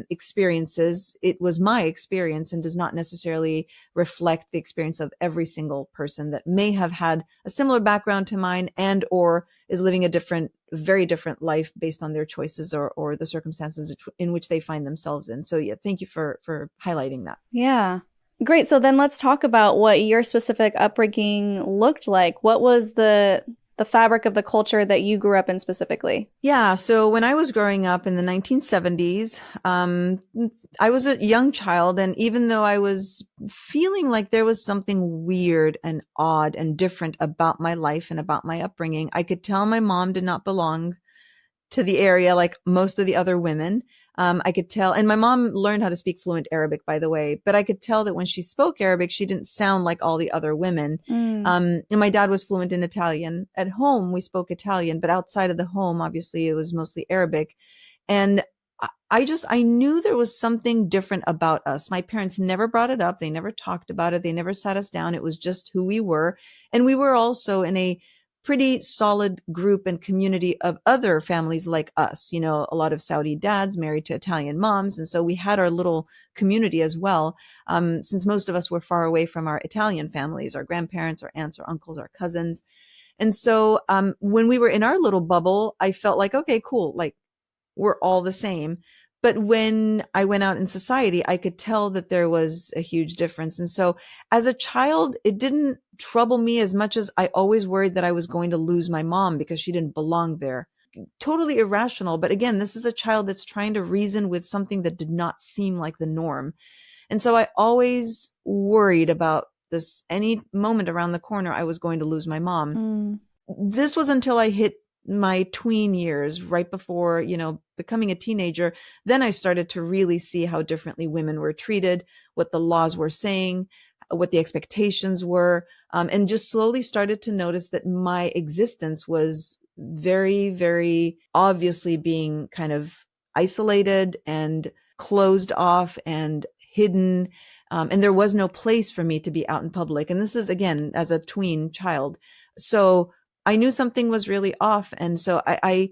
experiences, it was my experience and does not necessarily reflect the experience of every single person that may have had a similar background to mine and or is living a very different life based on their choices or the circumstances in which they find themselves in. So yeah, thank you for highlighting that. Yeah. Great. So then let's talk about what your specific upbringing looked like. What was the fabric of the culture that you grew up in specifically? Yeah. So when I was growing up in the 1970s, I was a young child. And even though I was feeling like there was something weird and odd and different about my life and about my upbringing, I could tell my mom did not belong to the area like most of the other women. I could tell, and my mom learned how to speak fluent Arabic, by the way, but I could tell that when she spoke Arabic, she didn't sound like all the other women. And my dad was fluent in Italian. At home, we spoke Italian, but outside of the home, obviously, it was mostly Arabic. And I knew there was something different about us. My parents never brought it up. They never talked about it. They never sat us down. It was just who we were. And we were also in a pretty solid group and community of other families like us, you know, a lot of Saudi dads married to Italian moms. And so we had our little community as well. Since most of us were far away from our Italian families, our grandparents, our aunts, our uncles, our cousins. And so when we were in our little bubble, I felt like, okay, cool. Like we're all the same. But when I went out in society, I could tell that there was a huge difference. And so as a child, it didn't trouble me as much as I always worried that I was going to lose my mom because she didn't belong there. Totally irrational. But again, this is a child that's trying to reason with something that did not seem like the norm. And so I always worried about this. Any moment around the corner, I was going to lose my mom. This was until I hit my tween years, right before, you know, becoming a teenager. Then I started to really see how differently women were treated, what the laws were saying, what the expectations were, and just slowly started to notice that my existence was very, very obviously being kind of isolated and closed off and hidden. And there was no place for me to be out in public. And this is, again, as a tween child. So I knew something was really off. And so I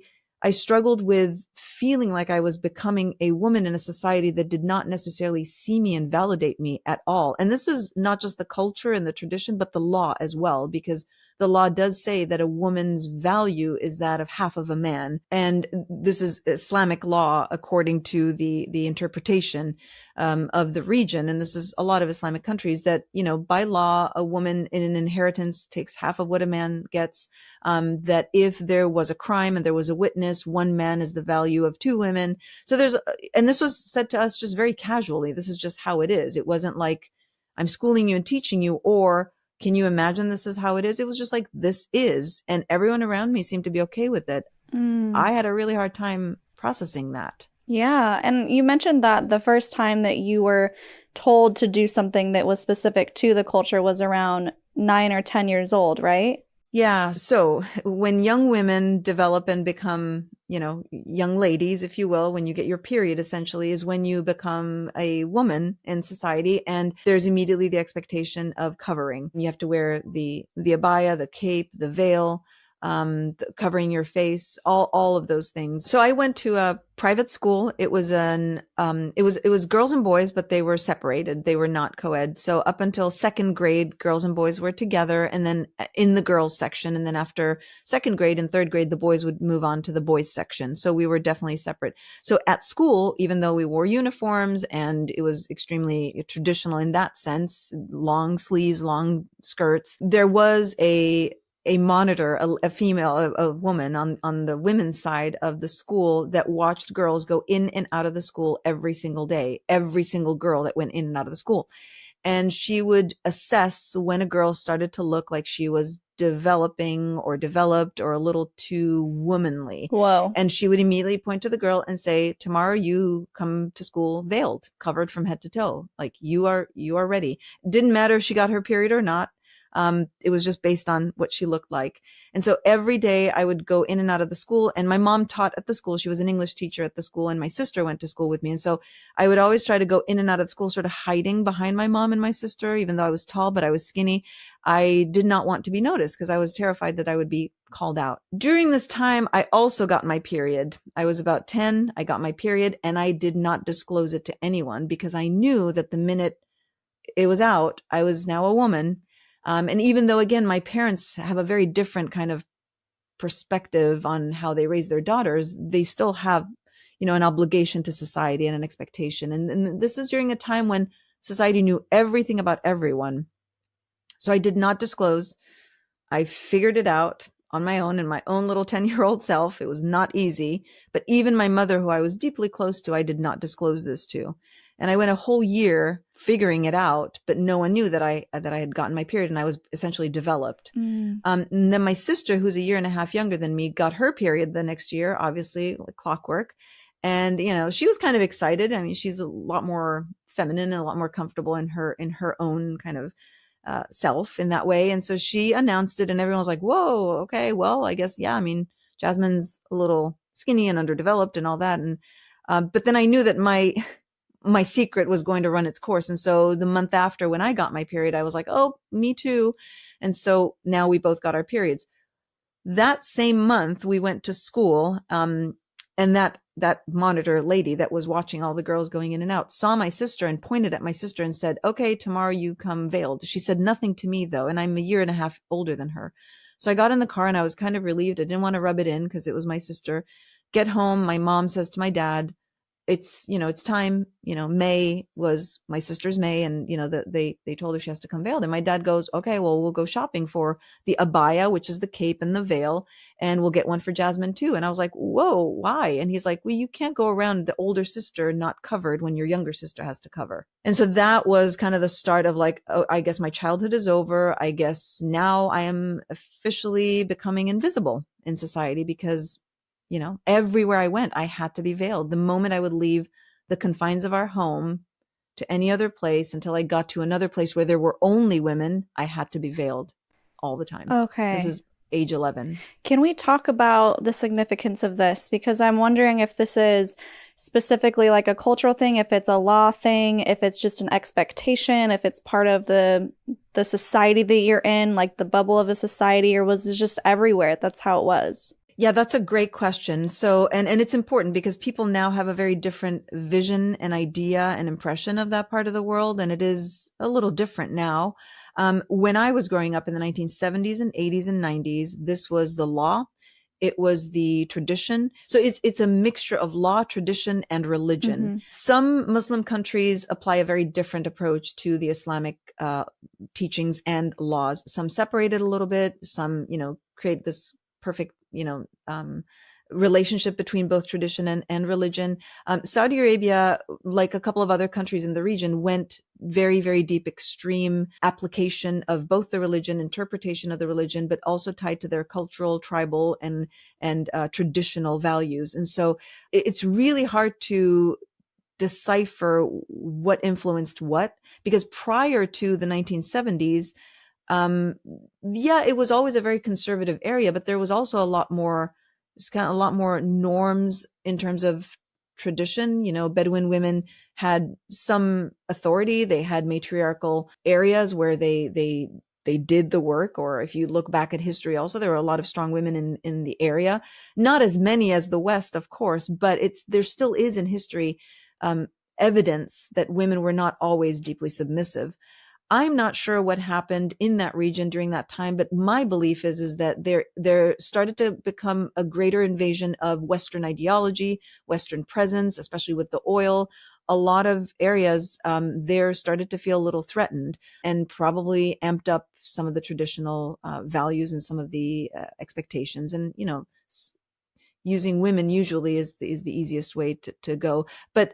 struggled with feeling like I was becoming a woman in a society that did not necessarily see me and validate me at all. And this is not just the culture and the tradition, but the law as well, because the law does say that a woman's value is that of half of a man. And this is Islamic law according to the interpretation of the region. And this is a lot of Islamic countries that, you know, by law, a woman in an inheritance takes half of what a man gets. That if there was a crime and there was a witness, one man is the value of two women. So and this was said to us just very casually. This is just how it is. It wasn't like I'm schooling you and teaching you, or can you imagine this is how it is? It was just like, this is, and everyone around me seemed to be okay with it. I had a really hard time processing that. Yeah. And you mentioned that the first time that you were told to do something that was specific to the culture was around 9 or 10 years old, right? Yeah. So when young women develop and become, you know, young ladies, if you will, when you get your period, essentially is when you become a woman in society. And there's immediately the expectation of covering. You have to wear the abaya, the cape, the veil, covering your face, all of those things. So I went to a private school. It was it was girls and boys, but they were separated. They were not co-ed. So up until second grade, girls and boys were together, and then in the girls section. And then after second grade and third grade, the boys would move on to the boys section. So we were definitely separate. So at school, even though we wore uniforms and it was extremely traditional in that sense, long sleeves, long skirts, there was a monitor, a female, a woman on the women's side of the school that watched girls go in and out of the school every single day, every single girl that went in and out of the school. And she would assess when a girl started to look like she was developing or developed or a little too womanly. Whoa. And she would immediately point to the girl and say, tomorrow you come to school veiled, covered from head to toe. Like you are ready. Didn't matter if she got her period or not. It was just based on what she looked like. And so every day I would go in and out of the school, and my mom taught at the school. She was an English teacher at the school, and my sister went to school with me. And so I would always try to go in and out of the school, sort of hiding behind my mom and my sister, even though I was tall, but I was skinny. I did not want to be noticed because I was terrified that I would be called out. During this time, I also got my period. I was about 10. I got my period, and I did not disclose it to anyone because I knew that the minute it was out, I was now a woman. And even though, again, my parents have a very different kind of perspective on how they raise their daughters, they still have, an obligation to society and an expectation. And this is during a time when society knew everything about everyone. So I did not disclose. I figured it out on my own in my own little 10-year-old self. It was not easy, but even my mother, who I was deeply close to, I did not disclose this to. And I went a whole year figuring it out, but no one knew that I had gotten my period, and I was essentially developed. And then my sister, who's a year and a half younger than me, got her period the next year, obviously like clockwork. And, she was kind of excited. I mean, she's a lot more feminine and a lot more comfortable in her own kind of self in that way. And so she announced it, and everyone was like, whoa, okay, well, I guess, yeah, I mean, Jasmine's a little skinny and underdeveloped and all that. And, but then I knew that my secret was going to run its course. And so the month after, when I got my period, I was like, oh, me too. And so now we both got our periods. That same month we went to school. And that monitor lady that was watching all the girls going in and out saw my sister and pointed at my sister and said, okay, tomorrow you come veiled. She said nothing to me though. And I'm a year and a half older than her. So I got in the car and I was kind of relieved. I didn't want to rub it in because it was my sister. Get home. My mom says to my dad, it's time. May was my sister's May, and they told her she has to come veiled. And my dad goes, okay, well, we'll go shopping for the abaya, which is the cape, and the veil, and we'll get one for Jasmine too. And I was like, whoa, why? And he's like, well, you can't go around the older sister not covered when your younger sister has to cover. And so that was kind of the start of like, oh, I guess my childhood is over. I guess now I am officially becoming invisible in society because everywhere I went, I had to be veiled. The moment I would leave the confines of our home to any other place until I got to another place where there were only women, I had to be veiled all the time. Okay. This is age 11. Can we talk about the significance of this? Because I'm wondering if this is specifically like a cultural thing, if it's a law thing, if it's just an expectation, if it's part of the society that you're in, like the bubble of a society, or was it just everywhere? That's how it was. Yeah, that's a great question. So, and it's important because people now have a very different vision and idea and impression of that part of the world. And it is a little different now. When I was growing up in the 1970s and 80s and 90s, this was the law. It was the tradition. So it's a mixture of law, tradition, and religion. Mm-hmm. Some Muslim countries apply a very different approach to the Islamic teachings and laws. Some separate it a little bit. Some, create this perfect, relationship between both tradition and religion. Saudi Arabia, like a couple of other countries in the region, went very, very deep, extreme application of both the religion, interpretation of the religion, but also tied to their cultural, tribal, and traditional values. And so it's really hard to decipher what influenced what, because prior to the 1970s, it was always a very conservative area, but there was also a lot more norms in terms of tradition. Bedouin women had some authority. They had matriarchal areas where they did the work. Or if you look back at history, also there were a lot of strong women in the area. Not as many as the West, of course, but there still is in history evidence that women were not always deeply submissive. I'm not sure what happened in that region during that time, but my belief is that there started to become a greater invasion of Western ideology, Western presence, especially with the oil. A lot of areas there started to feel a little threatened, and probably amped up some of the traditional values and some of the expectations. And using women usually is the easiest way to go. But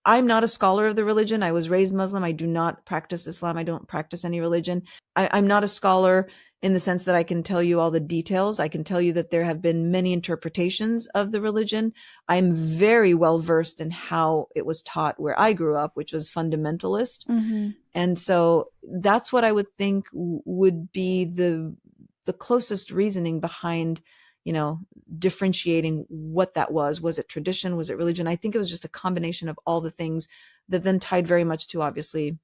I'm not a scholar of the religion. I was raised Muslim. I do not practice Islam. I don't practice any religion. I'm not a scholar in the sense that I can tell you all the details. I can tell you that there have been many interpretations of the religion. I'm very well versed in how it was taught where I grew up, which was fundamentalist. Mm-hmm. And so that's what I would think would be the closest reasoning behind, differentiating what that was. Was it tradition? Was it religion? I think it was just a combination of all the things that then tied very much to, obviously,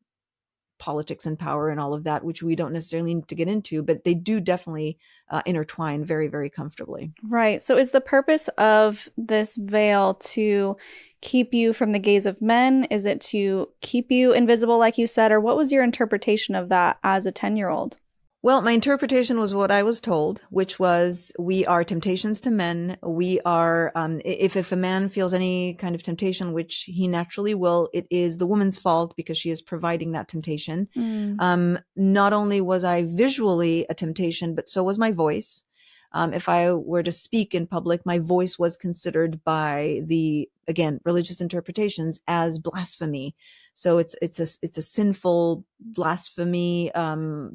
politics and power and all of that, which we don't necessarily need to get into, but they do definitely intertwine very, very comfortably. Right. So is the purpose of this veil to keep you from the gaze of men? Is it to keep you invisible, like you said? Or what was your interpretation of that as a 10-year-old? Well, my interpretation was what I was told, which was we are temptations to men. We are, if a man feels any kind of temptation, which he naturally will, it is the woman's fault because she is providing that temptation. Not only was I visually a temptation, but so was my voice. If I were to speak in public, my voice was considered by the, again, religious interpretations as blasphemy. So it's a sinful blasphemy,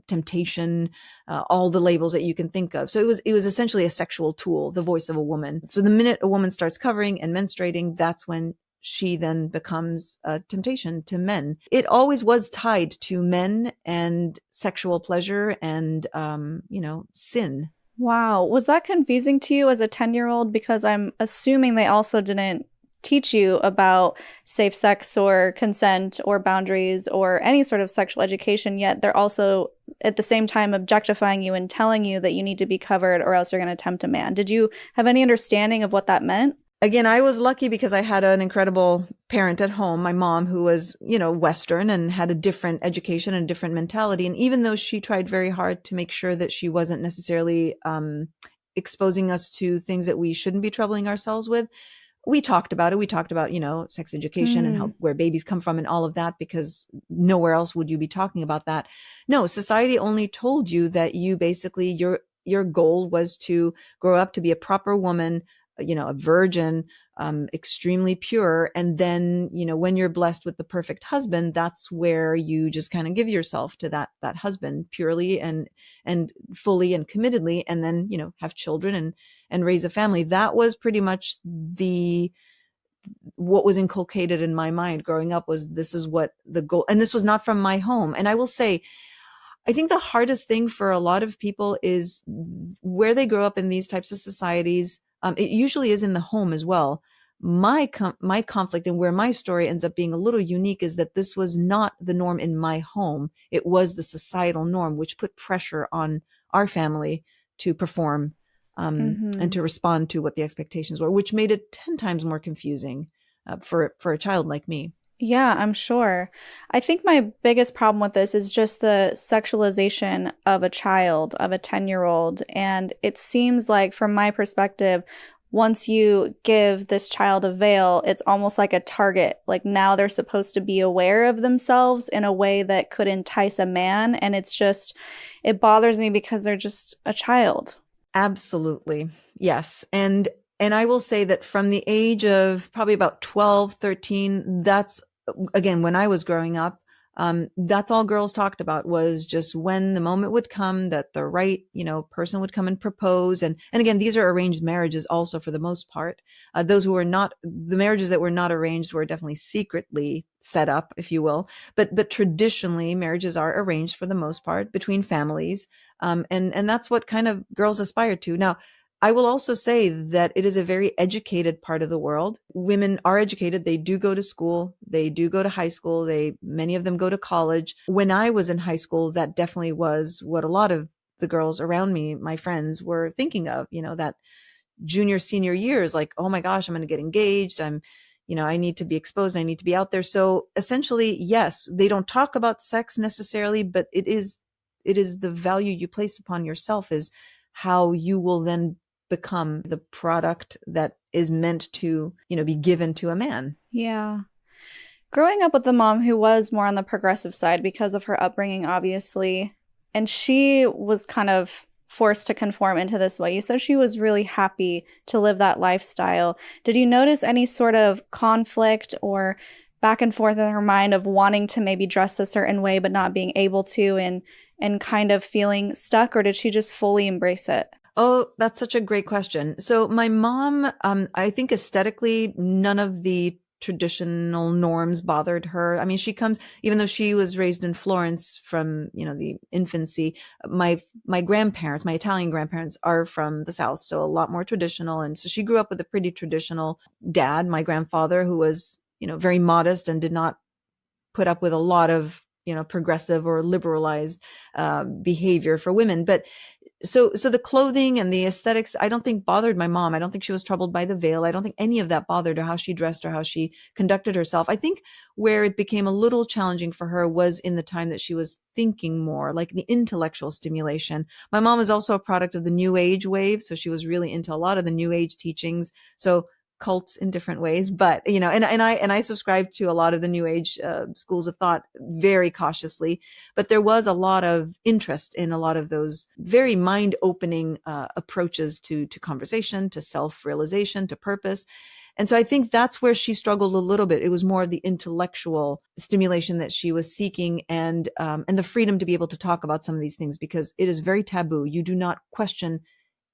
temptation, all the labels that you can think of. So it was essentially a sexual tool, the voice of a woman. So the minute a woman starts covering and menstruating, that's when she then becomes a temptation to men. It always was tied to men and sexual pleasure and, sin. Wow. Was that confusing to you as a 10-year-old? Because I'm assuming they also didn't teach you about safe sex or consent or boundaries or any sort of sexual education, yet they're also at the same time objectifying you and telling you that you need to be covered or else you're going to tempt a man. Did you have any understanding of what that meant? Again, I was lucky because I had an incredible parent at home, my mom, who was, Western and had a different education and different mentality. And even though she tried very hard to make sure that she wasn't necessarily exposing us to things that we shouldn't be troubling ourselves with, we talked about it. We talked about, sex education and where babies come from and all of that, because nowhere else would you be talking about that. No, society only told you that you basically, your goal was to grow up to be a proper woman, a virgin, extremely pure. And then, when you're blessed with the perfect husband, that's where you just kind of give yourself to that husband purely and fully and committedly, and then, have children and raise a family. That was pretty much what was inculcated in my mind growing up, was this is what the goal, and this was not from my home. And I will say, I think the hardest thing for a lot of people is where they grow up in these types of societies. It usually is in the home as well. My conflict and where my story ends up being a little unique is that this was not the norm in my home. It was the societal norm, which put pressure on our family to perform and to respond to what the expectations were, which made it 10 times more confusing for a child like me. Yeah, I'm sure. I think my biggest problem with this is just the sexualization of a child, of a 10-year-old. And it seems like, from my perspective, once you give this child a veil, it's almost like a target. Like, now they're supposed to be aware of themselves in a way that could entice a man. And it bothers me because they're just a child. Absolutely. Yes. And I will say that from the age of probably about 12, 13, that's, again, when I was growing up, that's all girls talked about, was just when the moment would come that the right, person would come and propose. And again, these are arranged marriages also, for the most part. Those who were not, the marriages that were not arranged were definitely secretly set up, if you will. But traditionally, marriages are arranged for the most part between families. And that's what kind of girls aspire to. Now, I will also say that it is a very educated part of the world. Women are educated. They do go to school. They do go to high school. Many of them go to college. When I was in high school, that definitely was what a lot of the girls around me, my friends, were thinking of, that junior, senior years, like, oh my gosh, I'm going to get engaged. I need to be exposed. I need to be out there. So essentially, yes, they don't talk about sex necessarily, but it is the value you place upon yourself, is how you will then become the product that is meant to, be given to a man. Yeah. Growing up with a mom who was more on the progressive side because of her upbringing, obviously, and she was kind of forced to conform into this way. You said she was really happy to live that lifestyle. Did you notice any sort of conflict or back and forth in her mind of wanting to maybe dress a certain way but not being able to, and kind of feeling stuck, or did she just fully embrace it? Oh, that's such a great question. So my mom, I think aesthetically, none of the traditional norms bothered her. I mean, she comes, even though she was raised in Florence from, the infancy, my grandparents, my Italian grandparents are from the South, so a lot more traditional. And so she grew up with a pretty traditional dad, my grandfather, who was, very modest and did not put up with a lot of, progressive or liberalized behavior for women. But so the clothing and the aesthetics, I don't think bothered my mom. I don't think she was troubled by the veil. I don't think any of that bothered her, how she dressed or how she conducted herself. I think where it became a little challenging for her was in the time that she was thinking more, like the intellectual stimulation. My mom is also a product of the New Age wave, so she was really into a lot of the New Age teachings. So cults in different ways, but and I subscribe to a lot of the New Age schools of thought very cautiously, but there was a lot of interest in a lot of those very mind-opening approaches to conversation, to self-realization, to purpose. And so I think that's where she struggled a little bit. It was more of the intellectual stimulation that she was seeking, and the freedom to be able to talk about some of these things, because it is very taboo. You do not question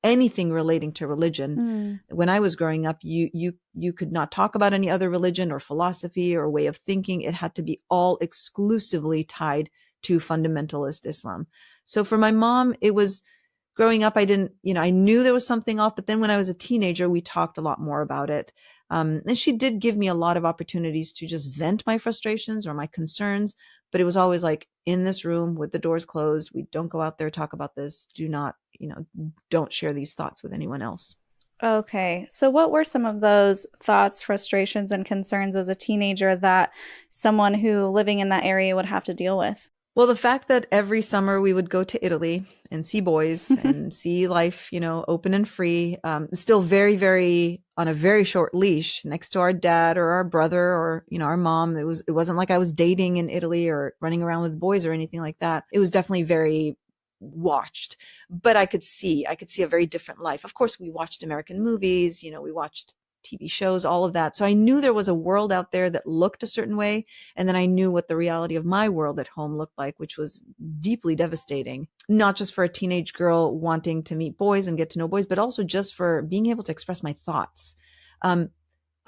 anything relating to religion. When I was growing up, you could not talk about any other religion or philosophy or way of thinking. It had to be all exclusively tied to fundamentalist Islam. So for my mom, it was growing up, I didn't, I knew there was something off, but then when I was a teenager, we talked a lot more about it. And she did give me a lot of opportunities to just vent my frustrations or my concerns, but it was always like in this room with the doors closed. We don't go out there, talk about this. Do not, don't share these thoughts with anyone else. Okay. So what were some of those thoughts, frustrations, and concerns as a teenager that someone who living in that area would have to deal with? Well, the fact that every summer we would go to Italy and see boys and see life, open and free, still very, very on a very short leash next to our dad or our brother or, our mom. It wasn't like I was dating in Italy or running around with boys or anything like that. It was definitely very watched, but I could see a very different life. Of course, we watched American movies, we watched TV shows, all of that. So I knew there was a world out there that looked a certain way. And then I knew what the reality of my world at home looked like, which was deeply devastating, not just for a teenage girl wanting to meet boys and get to know boys, but also just for being able to express my thoughts.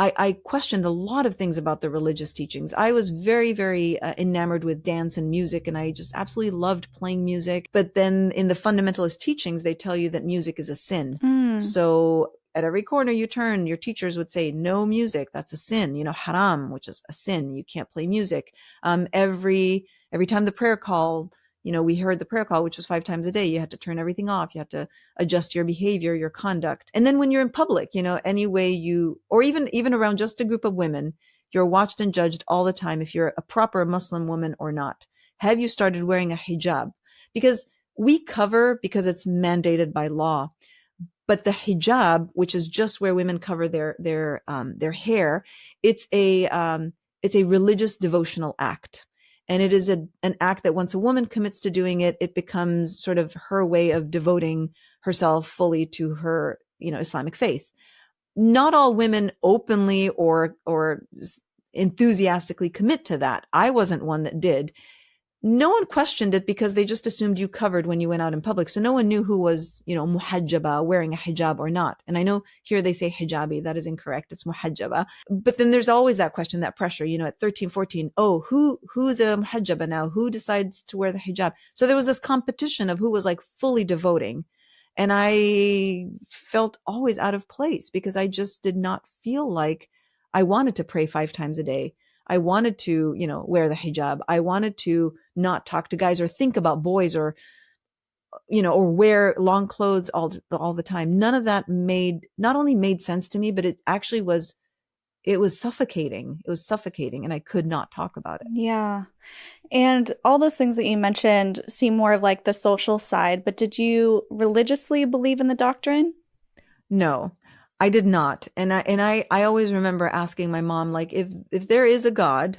I questioned a lot of things about the religious teachings. I was very, very enamored with dance and music, and I just absolutely loved playing music. But then in the fundamentalist teachings, they tell you that music is a sin. So at every corner you turn, your teachers would say, no music, that's a sin, haram, which is a sin. You can't play music. Every time the prayer call, we heard the prayer call, which was 5 times a day. You had to turn everything off. You had to adjust your behavior, your conduct. And then when you're in public, any way or even around just a group of women, you're watched and judged all the time if you're a proper Muslim woman or not. Have you started wearing a hijab? Because we cover because it's mandated by law. But the hijab, which is just where women cover their hair, it's a religious devotional act. And it is an act that once a woman commits to doing it, it becomes sort of her way of devoting herself fully to her, Islamic faith. Not all women openly or enthusiastically commit to that. I wasn't one that did. No one questioned it because they just assumed you covered when you went out in public. So no one knew who was, muhajjaba, wearing a hijab or not. And I know here they say hijabi. That is incorrect. It's muhajjaba. But then there's always that question, that pressure, at 13, 14. Oh, who's a muhajjaba now? Who decides to wear the hijab? So there was this competition of who was like fully devoting. And I felt always out of place because I just did not feel like I wanted to pray 5 times a day. I wanted to, wear the hijab. I wanted to not talk to guys or think about boys or wear long clothes all the time. None of that not only made sense to me, but it actually was suffocating. It was suffocating and I could not talk about it. Yeah. And all those things that you mentioned seem more of like the social side, but did you religiously believe in the doctrine? No. I did not. And I always remember asking my mom, like, if there is a God,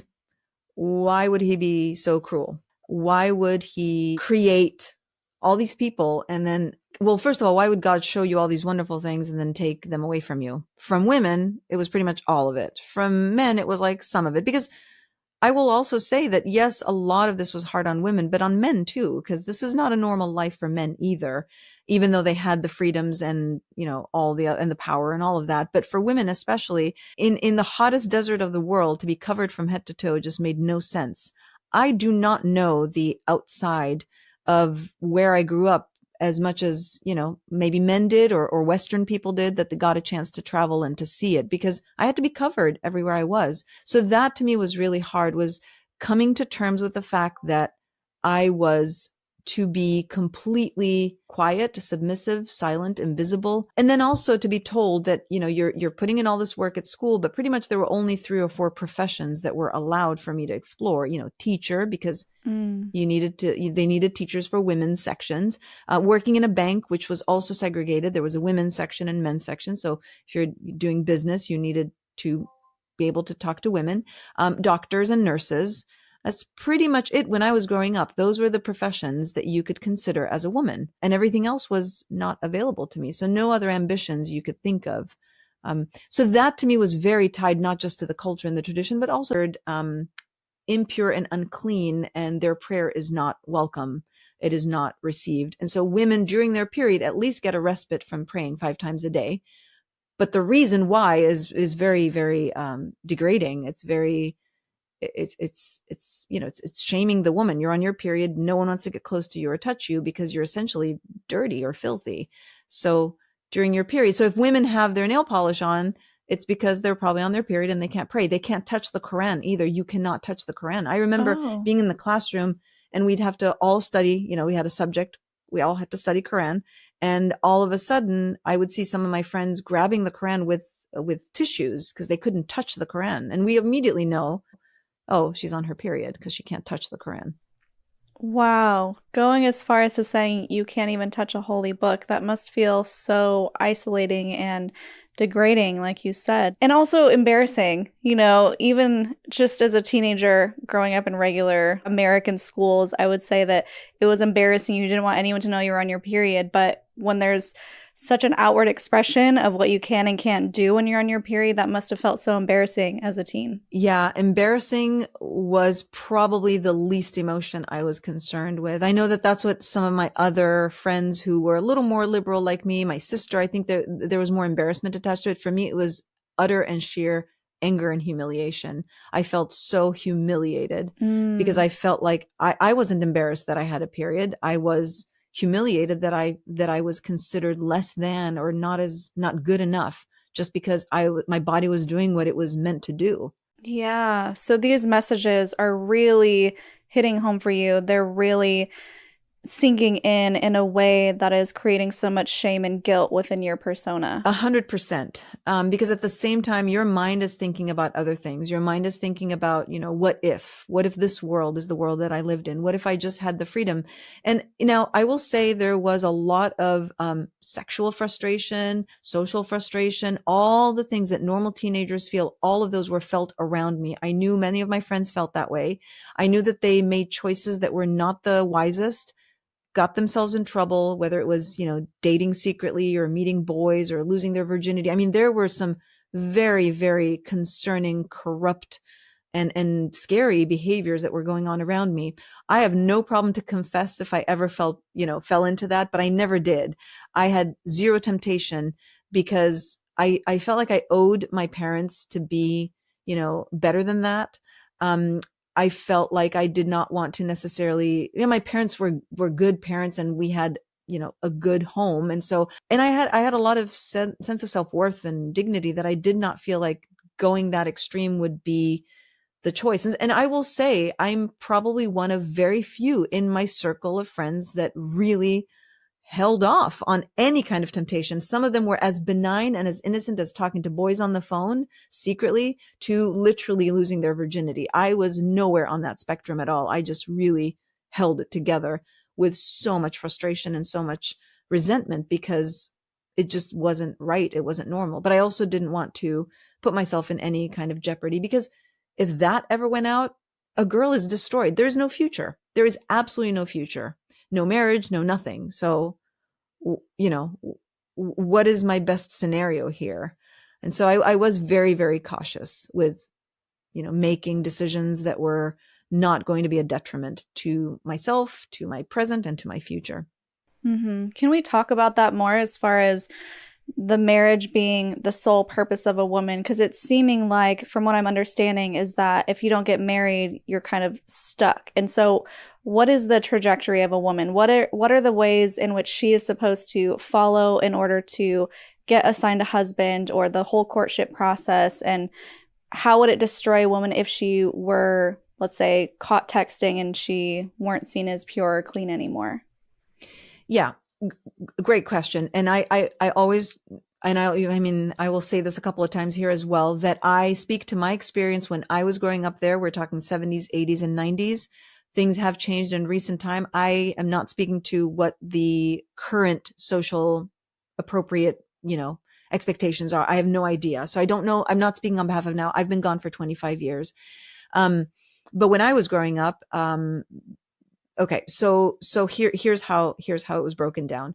why would he be so cruel? Why would he create all these people? And then, well, first of all, why would God show you all these wonderful things and then take them away from you? From women, it was pretty much all of it. From men, it was like some of it. Because I will also say that, yes, a lot of this was hard on women, but on men too, because this is not a normal life for men either, even though they had the freedoms and, all and the power and all of that. But for women, especially in the hottest desert of the world, to be covered from head to toe just made no sense. I do not know the outside of where I grew up as much as, maybe men did or Western people did, that they got a chance to travel and to see it, because I had to be covered everywhere I was. So that to me was really hard, was coming to terms with the fact that I was to be completely quiet, submissive, silent, invisible. And then also to be told that, you're putting in all this work at school, but pretty much there were only 3 or 4 professions that were allowed for me to explore, teacher, because they needed teachers for women's sections, working in a bank, which was also segregated. There was a women's section and men's section. So if you're doing business, you needed to be able to talk to women, doctors and nurses. That's pretty much it. When I was growing up, those were the professions that you could consider as a woman, and everything else was not available to me. So no other ambitions you could think of. So that to me was very tied, not just to the culture and the tradition, but also impure and unclean, and their prayer is not welcome. It is not received. And so women during their period at least get a respite from praying 5 times a day. But the reason why is very, very degrading. It's very, it's shaming the woman. You're on your period. No one wants to get close to you or touch you because you're essentially dirty or filthy. So during your period, so if women have their nail polish on, it's because they're probably on their period and they can't pray. They can't touch the Quran either. You cannot touch the Quran. I remember being in the classroom and we'd have to all study, we had a subject, we all had to study Quran. And all of a sudden I would see some of my friends grabbing the Quran with tissues because they couldn't touch the Quran. And we immediately know, oh, she's on her period because she can't touch the Quran. Wow. Going as far as to saying you can't even touch a holy book, that must feel so isolating and degrading, like you said, and also embarrassing, even just as a teenager growing up in regular American schools. I would say that it was embarrassing. You didn't want anyone to know you were on your period, but when there's such an outward expression of what you can and can't do when you're on your period, that must have felt so embarrassing as a teen. Yeah, embarrassing was probably the least emotion I was concerned with. I know that that's what some of my other friends who were a little more liberal like me, my sister, I think there was more embarrassment attached to it. For me, it was utter and sheer anger and humiliation. I felt so humiliated because I felt like I wasn't embarrassed that I had a period. I was humiliated that I was considered less than or not good enough just because my body was doing what it was meant to do. Yeah. So these messages are really hitting home for you. They're really sinking in a way that is creating so much shame and guilt within your persona. 100%. Because at the same time, your mind is thinking about other things. Your mind is thinking about, what if this world is the world that I lived in? What if I just had the freedom? And, I will say there was a lot of sexual frustration, social frustration, all the things that normal teenagers feel, all of those were felt around me. I knew many of my friends felt that way. I knew that they made choices that were not the wisest, got themselves in trouble, whether it was, dating secretly or meeting boys or losing their virginity. I mean, there were some very, very concerning, corrupt and scary behaviors that were going on around me. I have no problem to confess if I ever fell into that, but I never did. I had zero temptation because I felt like I owed my parents to be, better than that. I felt like I did not want to necessarily, my parents were good parents and we had, a good home. And I had a lot of sense of self-worth and dignity that I did not feel like going that extreme would be the choice. And I will say I'm probably one of very few in my circle of friends that really held off on any kind of temptation. Some of them were as benign and as innocent as talking to boys on the phone secretly to literally losing their virginity. I was nowhere on that spectrum at all. I just really held it together with so much frustration and so much resentment because it just wasn't right. It wasn't normal. But I also didn't want to put myself in any kind of jeopardy because if that ever went out, a girl is destroyed. There's no future. There is absolutely no future. No marriage, no nothing. So, what is my best scenario here? And so I was very, very cautious with making decisions that were not going to be a detriment to myself, to my present, and to my future. Can we talk about that more as far as the marriage being the sole purpose of a woman? Because it's seeming like, from what I'm understanding, is that if you don't get married, you're kind of stuck. And so what is the trajectory of a woman? What are the ways in which she is supposed to follow in order to get assigned a husband, or the whole courtship process? And how would it destroy a woman if she were, let's say, caught texting and she weren't seen as pure or clean anymore? Yeah, great question. And I always, and I will say this a couple of times here as well, that I speak to my experience when I was growing up there. We're talking 70s, 80s, and 90s. Things have changed in recent time. I am not speaking to what the current social appropriate, expectations are. I have no idea. So I don't know. I'm not speaking on behalf of now. I've been gone for 25 years. But when I was growing up, okay, so here's how it was broken down.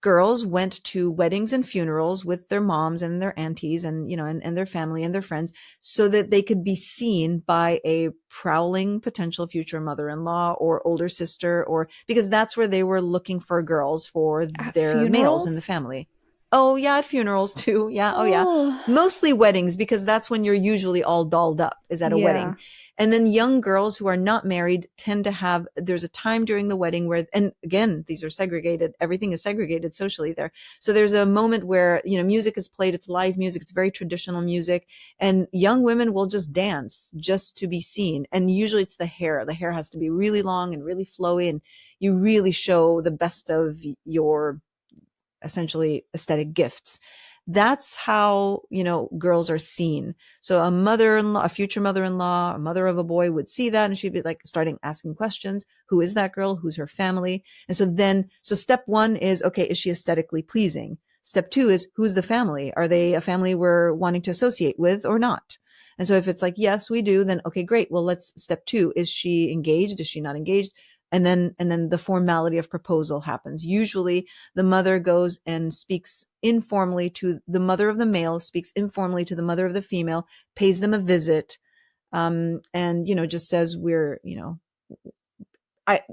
Girls went to weddings and funerals with their moms and their aunties and and their family and their friends, so that they could be seen by a prowling potential future mother-in-law or older sister, or because that's where they were looking for girls for their males in the family. Oh yeah, at funerals too. Yeah. Oh yeah. Mostly weddings, because that's when you're usually all dolled up, is at a wedding. And then young girls who are not married tend to have, there's a time during the wedding where, and again, these are segregated, everything is segregated socially there. So there's a moment where, music is played, it's live music, it's very traditional music, and young women will just dance just to be seen. And usually it's the hair. The hair has to be really long and really flowy, and you really show the best of your essentially aesthetic gifts. That's how, girls are seen. So a mother-in-law, a future mother-in-law, a mother of a boy would see that, and she'd be like starting asking questions. Who is that girl? Who's her family? And so step one is, okay, is she aesthetically pleasing? Step two is, who's the family? Are they a family we're wanting to associate with or not? And so if it's like, yes, we do, then okay, great. Well, step two, is she engaged? Is she not engaged? And then the formality of proposal happens. Usually the mother goes and speaks informally to the mother of the male, speaks informally to the mother of the female, pays them a visit, and, just says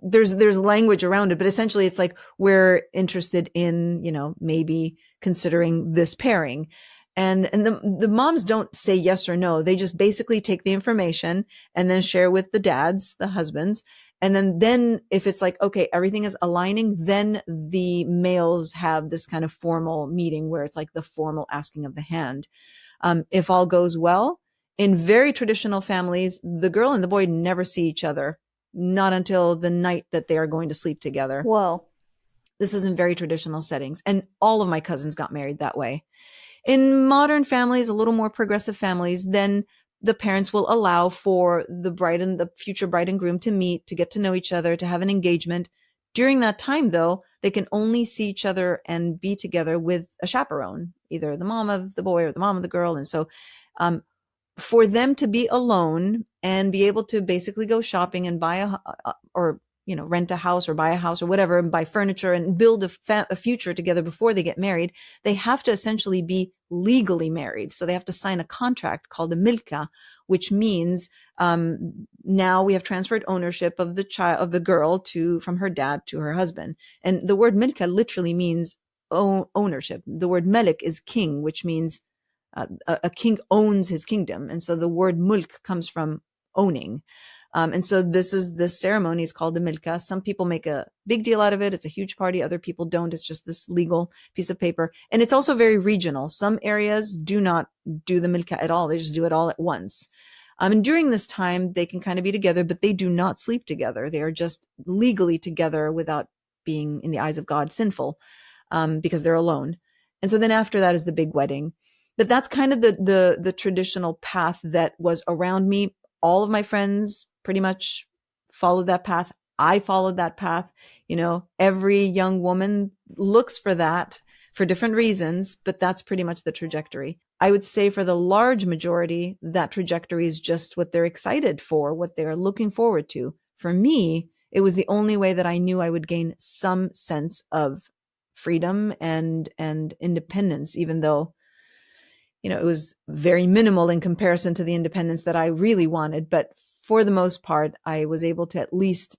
there's language around it, but essentially it's like, we're interested in, maybe considering this pairing. And the moms don't say yes or no. They just basically take the information and then share with the dads, the husbands. And then if it's like, okay, everything is aligning, then the males have this kind of formal meeting where it's like the formal asking of the hand. If all goes well, in very traditional families, the girl and the boy never see each other, not until the night that they are going to sleep together. Whoa. This is in very traditional settings. And all of my cousins got married that way. In modern families, a little more progressive families, then the parents will allow for the bride and the future bride and groom to meet, to get to know each other, to have an engagement. During that time, though, they can only see each other and be together with a chaperone, either the mom of the boy or the mom of the girl. And so for them to be alone and be able to basically go shopping and buy rent a house or buy a house or whatever, and buy furniture and build a future together before they get married, they have to essentially be legally married. So they have to sign a contract called a milka, which means now we have transferred ownership of the child, of the girl, from her dad to her husband. And the word milka literally means ownership. The word melik is king, which means a king owns his kingdom. And so the word mulk comes from owning. And so this ceremony is called the milka. Some people make a big deal out of it. It's a huge party. Other people don't. It's just this legal piece of paper. And it's also very regional. Some areas do not do the milka at all. They just do it all at once. And during this time, they can kind of be together, but they do not sleep together. They are just legally together without being, in the eyes of God, sinful, because they're alone. And so then after that is the big wedding. But that's kind of the traditional path that was around me. All of my friends pretty much followed that path. I followed that path. Every young woman looks for that for different reasons, but that's pretty much the trajectory. I would say for the large majority, that trajectory is just what they're excited for, what they're looking forward to. For me, it was the only way that I knew I would gain some sense of freedom and independence, even though it was very minimal in comparison to the independence that I really wanted. But for the most part, I was able to at least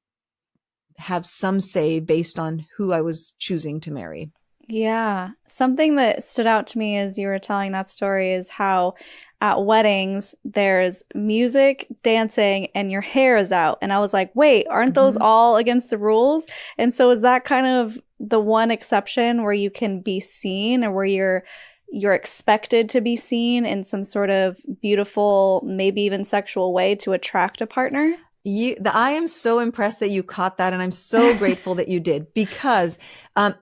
have some say based on who I was choosing to marry. Yeah. Something that stood out to me as you were telling that story is how at weddings there's music, dancing, and your hair is out. And I was like, wait, aren't those all against the rules? And so is that kind of the one exception where you can be seen, or where you're expected to be seen in some sort of beautiful, maybe even sexual way to attract a partner? I am so impressed that you caught that, and I'm so grateful that you did, because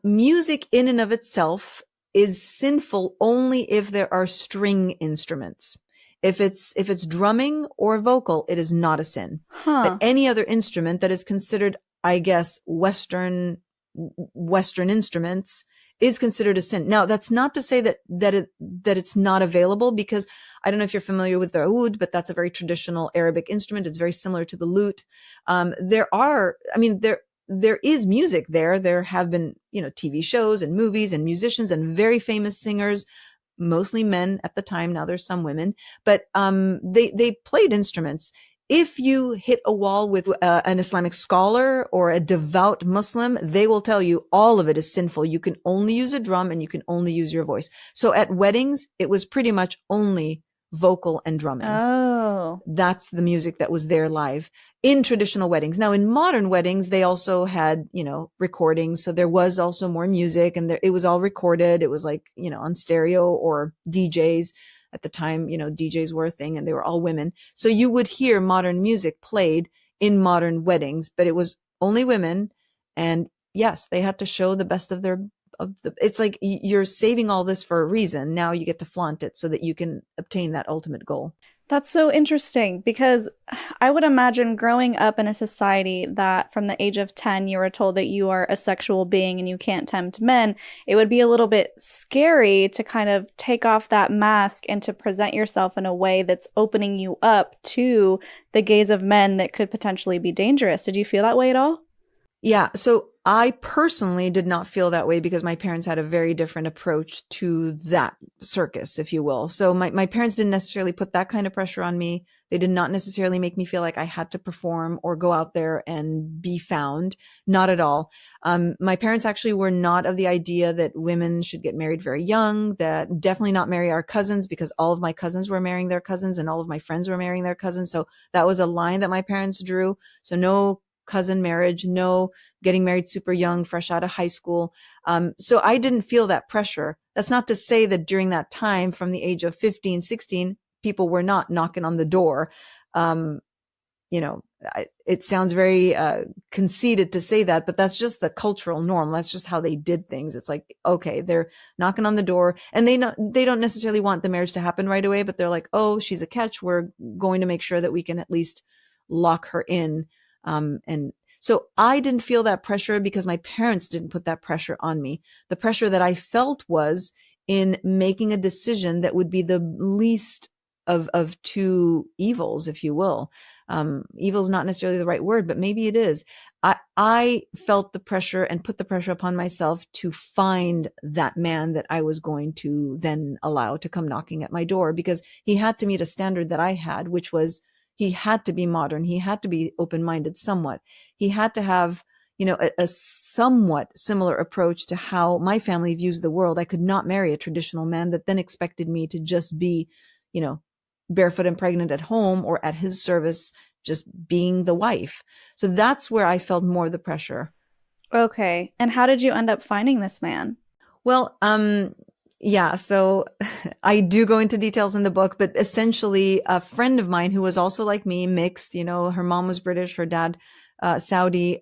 music in and of itself is sinful only if there are string instruments. If it's drumming or vocal, it is not a sin. But any other instrument that is considered, I guess, Western instruments is considered a sin. Now, that's not to say that it's not available, because I don't know if you're familiar with the oud, but that's a very traditional Arabic instrument. It's very similar to the lute. There is music there. There have been, TV shows and movies and musicians and very famous singers, mostly men at the time. Now there's some women, but they played instruments. If you hit a wall with an Islamic scholar or a devout Muslim, they will tell you all of it is sinful. You can only use a drum and you can only use your voice. So at weddings, it was pretty much only vocal and drumming. Oh. That's the music that was there live in traditional weddings. Now in modern weddings, they also had, recordings. So there was also more music, and it was all recorded. It was like, on stereo or DJs. At the time, DJs were a thing, and they were all women. So you would hear modern music played in modern weddings, but it was only women. And yes, they had to show the best of it's like you're saving all this for a reason. Now you get to flaunt it so that you can obtain that ultimate goal. That's so interesting, because I would imagine growing up in a society that from the age of 10, you were told that you are a sexual being and you can't tempt men, it would be a little bit scary to kind of take off that mask and to present yourself in a way that's opening you up to the gaze of men that could potentially be dangerous. Did you feel that way at all? Yeah. So I personally did not feel that way, because my parents had a very different approach to that circus, if you will. So my parents didn't necessarily put that kind of pressure on me. They did not necessarily make me feel like I had to perform or go out there and be found. Not at all. My parents actually were not of the idea that women should get married very young, that definitely not marry our cousins, because all of my cousins were marrying their cousins and all of my friends were marrying their cousins. So that was a line that my parents drew. So no cousin marriage, no getting married super young, fresh out of high school. So I didn't feel that pressure. That's not to say that during that time, from the age of 15, 16, people were not knocking on the door. It sounds very conceited to say that, but that's just the cultural norm. That's just how they did things. It's like, okay, they're knocking on the door, and they don't necessarily want the marriage to happen right away, but they're like, oh, she's a catch. We're going to make sure that we can at least lock her in. And so I didn't feel that pressure because my parents didn't put that pressure on me. The pressure that I felt was in making a decision that would be the least of two evils, if you will. Evil is not necessarily the right word, but maybe it is. I felt the pressure and put the pressure upon myself to find that man that I was going to then allow to come knocking at my door, because he had to meet a standard that I had, which was he had to be modern. He had to be open-minded somewhat. He had to have, a somewhat similar approach to how my family views the world. I could not marry a traditional man that then expected me to just be, barefoot and pregnant at home or at his service, just being the wife. So that's where I felt more of the pressure. Okay. And how did you end up finding this man? Well, yeah, so I do go into details in the book, but essentially a friend of mine who was also like me, mixed, her mom was British, her dad, Saudi,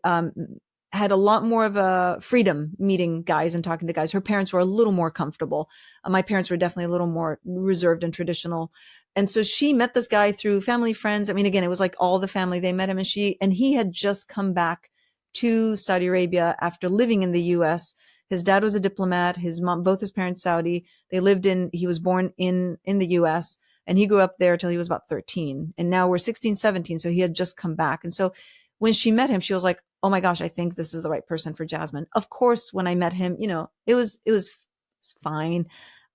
had a lot more of a freedom meeting guys and talking to guys. Her parents were a little more comfortable. My parents were definitely a little more reserved and traditional. And so she met this guy through family friends. I mean, again, it was like all the family, they met him, and he had just come back to Saudi Arabia after living in the US. His dad was a diplomat, his mom, both his parents Saudi. He was born in the US, and he grew up there till he was about 13. And now we're 16, 17. So he had just come back. And so when she met him, she was like, oh my gosh, I think this is the right person for Jasmine. Of course, when I met him, it was fine.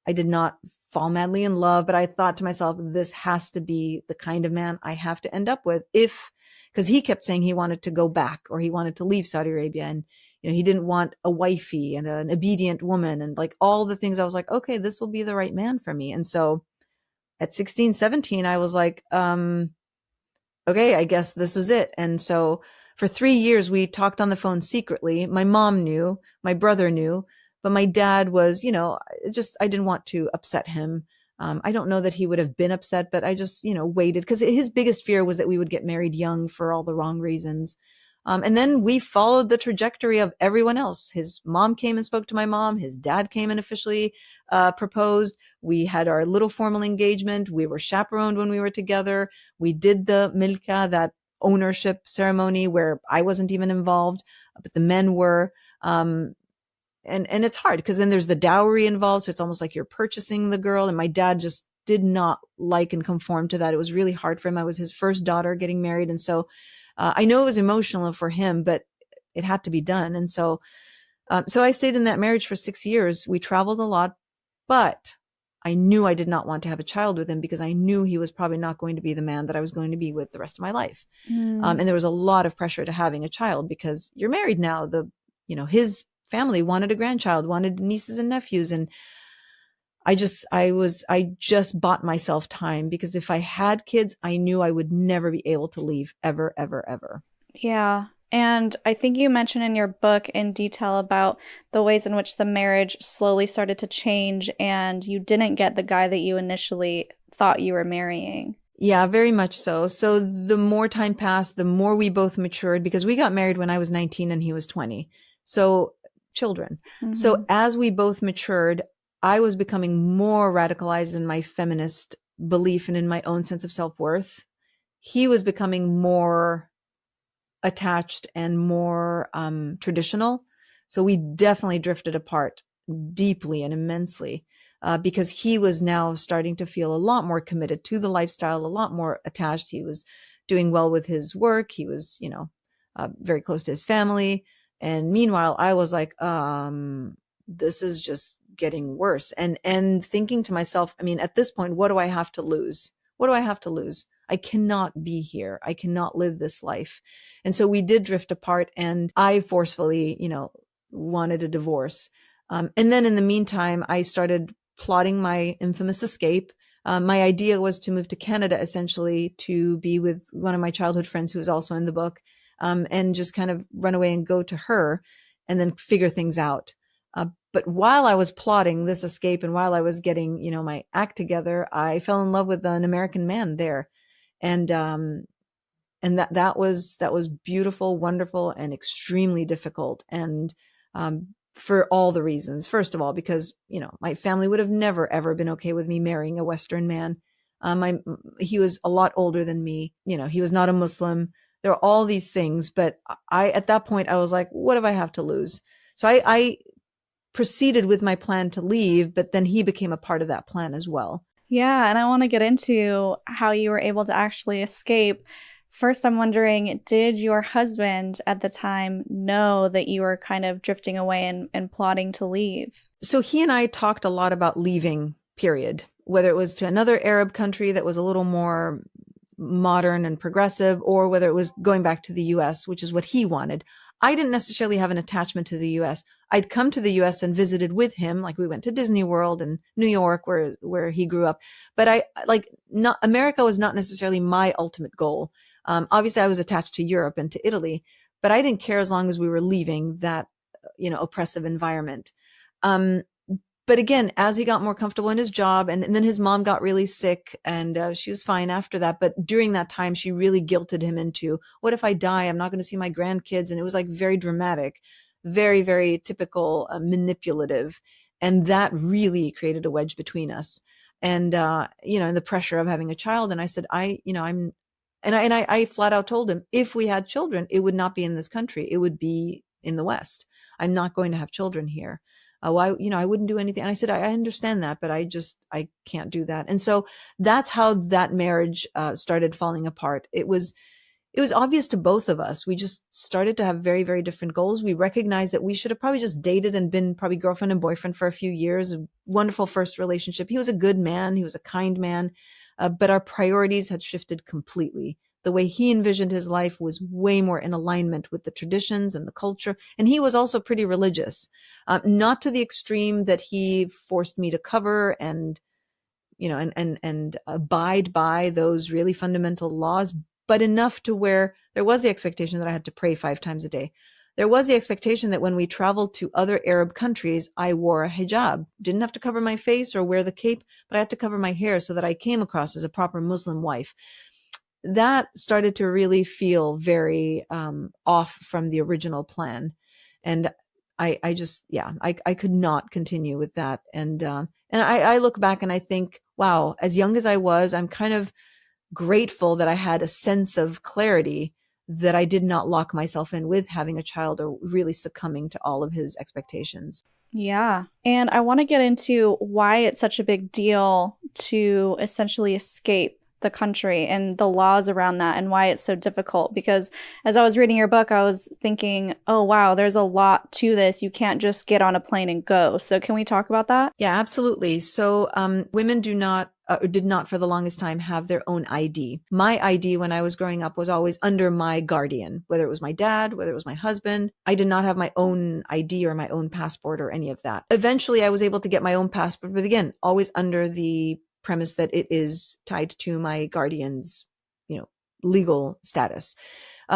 I did not fall madly in love, but I thought to myself, this has to be the kind of man I have to end up with because he kept saying he wanted to go back or he wanted to leave Saudi Arabia, and he didn't want a wifey and an obedient woman and like all the things. I was like, okay, this will be the right man for me. And so at 16, 17, I was like, okay, I guess this is it. And so for 3 years, we talked on the phone secretly. My mom knew, my brother knew, but my dad was, I didn't want to upset him. I don't know that he would have been upset, but I just, waited because his biggest fear was that we would get married young for all the wrong reasons. And then we followed the trajectory of everyone else. His mom came and spoke to my mom. His dad came and officially proposed. We had our little formal engagement. We were chaperoned when we were together. We did the milka, that ownership ceremony where I wasn't even involved, but the men were. And it's hard because then there's the dowry involved. So it's almost like you're purchasing the girl. And my dad just did not like and conform to that. It was really hard for him. I was his first daughter getting married. And so I know it was emotional for him, but it had to be done. And so I stayed in that marriage for 6 years. We traveled a lot, but I knew I did not want to have a child with him because I knew he was probably not going to be the man that I was going to be with the rest of my life. And there was a lot of pressure to having a child because you're married now. His family wanted a grandchild, wanted nieces and nephews. And I just bought myself time because if I had kids, I knew I would never be able to leave ever, ever, ever. Yeah. And I think you mentioned in your book in detail about the ways in which the marriage slowly started to change and you didn't get the guy that you initially thought you were marrying. Yeah, very much so. So the more time passed, the more we both matured because we got married when I was 19 and he was 20. So children. Mm-hmm. So as we both matured, I was becoming more radicalized in my feminist belief and in my own sense of self-worth. He was becoming more attached and more traditional. So we definitely drifted apart deeply and immensely because he was now starting to feel a lot more committed to the lifestyle, a lot more attached. He was doing well with his work. He was, very close to his family. And meanwhile, I was like, this is just getting worse. And thinking to myself, I mean, at this point, what do I have to lose? What do I have to lose? I cannot be here. I cannot live this life. And so we did drift apart and I forcefully, wanted a divorce. And then in the meantime, I started plotting my infamous escape. My idea was to move to Canada, essentially to be with one of my childhood friends who was also in the book, and just kind of run away and go to her and then figure things out. But while I was plotting this escape and while I was getting, my act together, I fell in love with an American man there. And that was beautiful, wonderful, and extremely difficult. And for all the reasons. First of all, because, my family would have never, ever been okay with me marrying a Western man. He was a lot older than me. He was not a Muslim. There are all these things. But at that point, I was like, what do I have to lose? So I proceeded with my plan to leave, but then he became a part of that plan as well. Yeah, and I want to get into how you were able to actually escape. First, I'm wondering, did your husband at the time know that you were kind of drifting away and plotting to leave? So he and I talked a lot about leaving, period, whether it was to another Arab country that was a little more modern and progressive, or whether it was going back to the US, which is what he wanted. I didn't necessarily have an attachment to the US. I'd come to the US and visited with him. Like we went to Disney World and New York where he grew up. But America was not necessarily my ultimate goal. Obviously I was attached to Europe and to Italy, but I didn't care as long as we were leaving that, oppressive environment. But again, as he got more comfortable in his job and then his mom got really sick and she was fine after that. But during that time, she really guilted him into, what if I die? I'm not going to see my grandkids. And it was like very dramatic, very, very typical, manipulative. And that really created a wedge between us. And, and the pressure of having a child. And I said, I flat out told him, if we had children, it would not be in this country. It would be in the West. I'm not going to have children here. I wouldn't do anything. And I said, I understand that, but I can't do that. And so that's how that marriage started falling apart. It was it was obvious to both of us. We just started to have very, very different goals. We recognized that we should have probably just dated and been probably girlfriend and boyfriend for a few years, a wonderful first relationship. He was a good man. He was a kind man. But our priorities had shifted completely. The way he envisioned his life was way more in alignment with the traditions and the culture. And he was also pretty religious, not to the extreme that he forced me to cover and, you know, and abide by those really fundamental laws, but enough to where there was the expectation that I had to pray 5 times a day. There was the expectation that when we traveled to other Arab countries, I wore a hijab. Didn't have to cover my face or wear the cape, but I had to cover my hair so that I came across as a proper Muslim wife. That started to really feel very off from the original plan. And I just, I could not continue with that. And I look back and I think, wow, as young as I was, I'm kind of grateful that I had a sense of clarity that I did not lock myself in with having a child or really succumbing to all of his expectations. Yeah. And I want to get into why it's such a big deal to essentially escape the country and the laws around that and why it's so difficult. Because as I was reading your book, I was thinking, oh, wow, there's a lot to this. You can't just get on a plane and go. So can we talk about that? Yeah, absolutely. So women did not for the longest time have their own ID. My ID when I was growing up was always under my guardian, whether it was my dad, whether it was my husband. I did not have my own ID or my own passport or any of that. Eventually, I was able to get my own passport, but again, always under the premise that it is tied to my guardian's, legal status.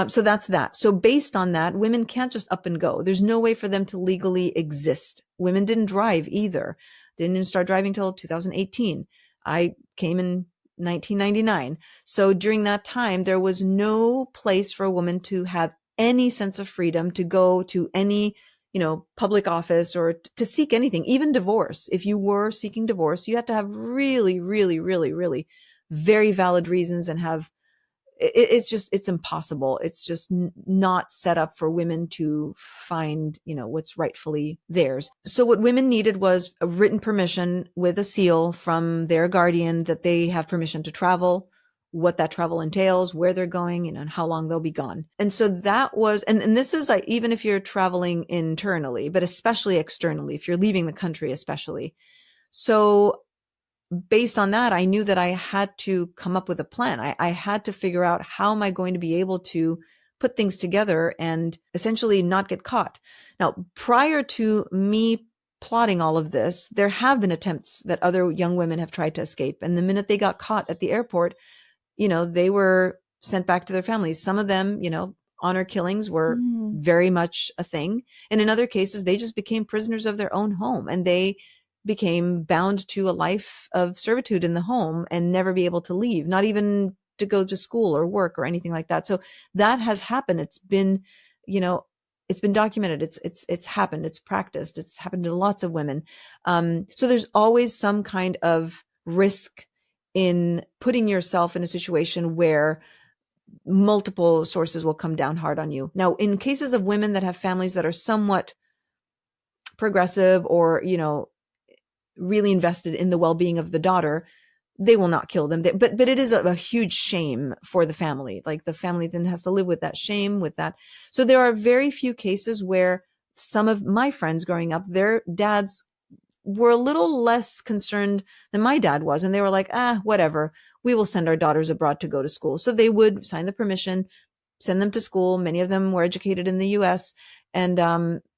So that's that. So based on that, women can't just up and go. There's no way for them to legally exist. Women didn't drive either. Didn't even start driving till 2018. I came in 1999. So during that time, there was no place for a woman to have any sense of freedom to go to any public office or to seek anything, even divorce. If you were seeking divorce, you had to have really, really, really, really very valid reasons and have, it's impossible. It's just not set up for women to find, what's rightfully theirs. So what women needed was a written permission with a seal from their guardian that they have permission to travel, what that travel entails, where they're going, and how long they'll be gone. And so that was, and this is like, even if you're traveling internally, but especially externally, if you're leaving the country, especially. So based on that, I knew that I had to come up with a plan. I had to figure out how am I going to be able to put things together and essentially not get caught. Now, prior to me plotting all of this, there have been attempts that other young women have tried to escape. And the minute they got caught at the airport, they were sent back to their families. Some of them, honor killings were very much a thing. And in other cases, they just became prisoners of their own home and they became bound to a life of servitude in the home and never be able to leave, not even to go to school or work or anything like that. So that has happened. It's been, it's been documented. It's happened. It's practiced. It's happened to lots of women. So there's always some kind of risk in putting yourself in a situation where multiple sources will come down hard on you. Now, in cases of women that have families that are somewhat progressive or, really invested in the well-being of the daughter, they will not kill them. But it is a huge shame for the family. Like the family then has to live with that shame, with that. So there are very few cases where some of my friends growing up, their dads were a little less concerned than my dad was. And they were like, whatever, we will send our daughters abroad to go to school. So they would sign the permission, send them to school. Many of them were educated in the US and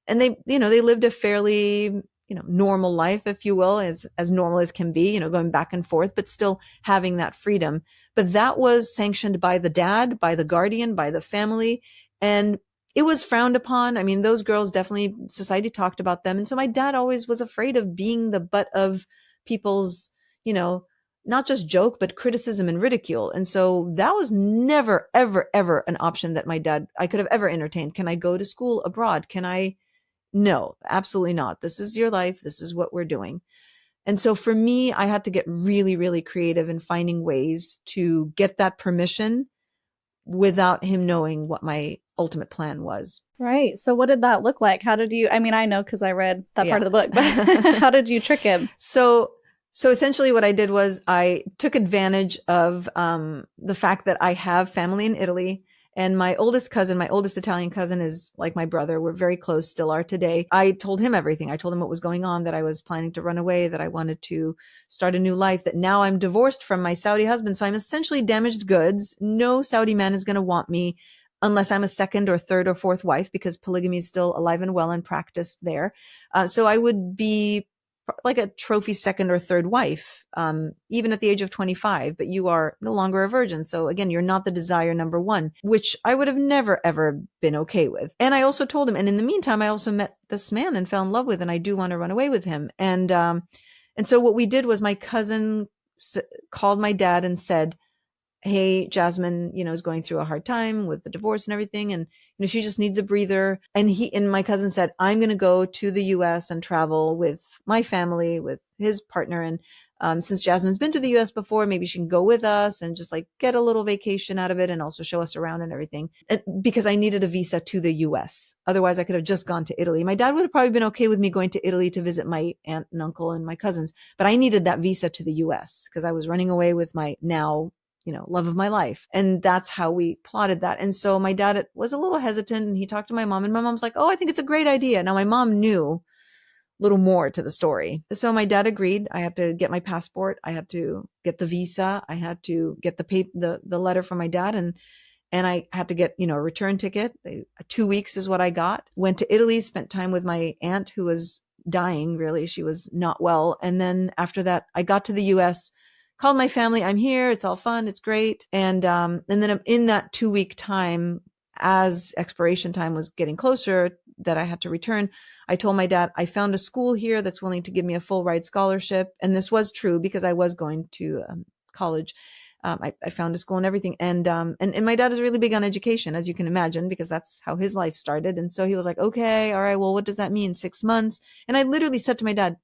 they, they lived a fairly, normal life, if you will, as normal as can be, going back and forth, but still having that freedom. But that was sanctioned by the dad, by the guardian, by the family. And it was frowned upon. I mean, those girls definitely, society talked about them. And so my dad always was afraid of being the butt of people's, not just joke, but criticism and ridicule. And so that was never, ever, ever an option that I could have ever entertained. Can I go to school abroad? No, absolutely not. This is your life. This is what we're doing. And so for me, I had to get really, really creative in finding ways to get that permission without him knowing what my ultimate plan was. Right. So what did that look like? How did you, I know because I read that part of the book, but how did you trick him? So essentially what I did was I took advantage of the fact that I have family in Italy And my oldest Italian cousin is like my brother. We're very close, still are today. I told him everything. I told him what was going on, that I was planning to run away, that I wanted to start a new life, that now I'm divorced from my Saudi husband. So I'm essentially damaged goods. No Saudi man is going to want me unless I'm a second or third or fourth wife, because polygamy is still alive and well and practiced there. So I would be like a trophy second or third wife, even at the age of 25, but you are no longer a virgin. So again, you're not the desire number one, which I would have never, ever been okay with. And I also told him, and in the meantime, I also met this man and fell in love with, and I do want to run away with him. And so what we did was my cousin called my dad and said, hey, Jasmine, is going through a hard time with the divorce and everything. And, she just needs a breather. And my cousin said, I'm going to go to the US and travel with my family, with his partner. And since Jasmine's been to the US before, maybe she can go with us and just like get a little vacation out of it and also show us around and everything. Because I needed a visa to the US. Otherwise, I could have just gone to Italy. My dad would have probably been okay with me going to Italy to visit my aunt and uncle and my cousins. But I needed that visa to the US because I was running away with my now love of my life. And that's how we plotted that. And so my dad was a little hesitant, and he talked to my mom, and my mom's like, oh, I think it's a great idea. Now my mom knew a little more to the story. So my dad agreed. I had to get my passport. I had to get the visa. I had to get the letter from my dad, and I had to get, a return ticket. 2 weeks is what I got. Went to Italy, spent time with my aunt who was dying, really. She was not well. And then after that, I got to the US, called my family. I'm here. It's all fun. It's great. And then in that 2 week time, as expiration time was getting closer that I had to return, I told my dad, I found a school here that's willing to give me a full ride scholarship. And this was true because I was going to college. I found a school and everything. And my dad is really big on education, as you can imagine, because that's how his life started. And so he was like, okay, all right, well, what does that mean? 6 months. And I literally said to my dad,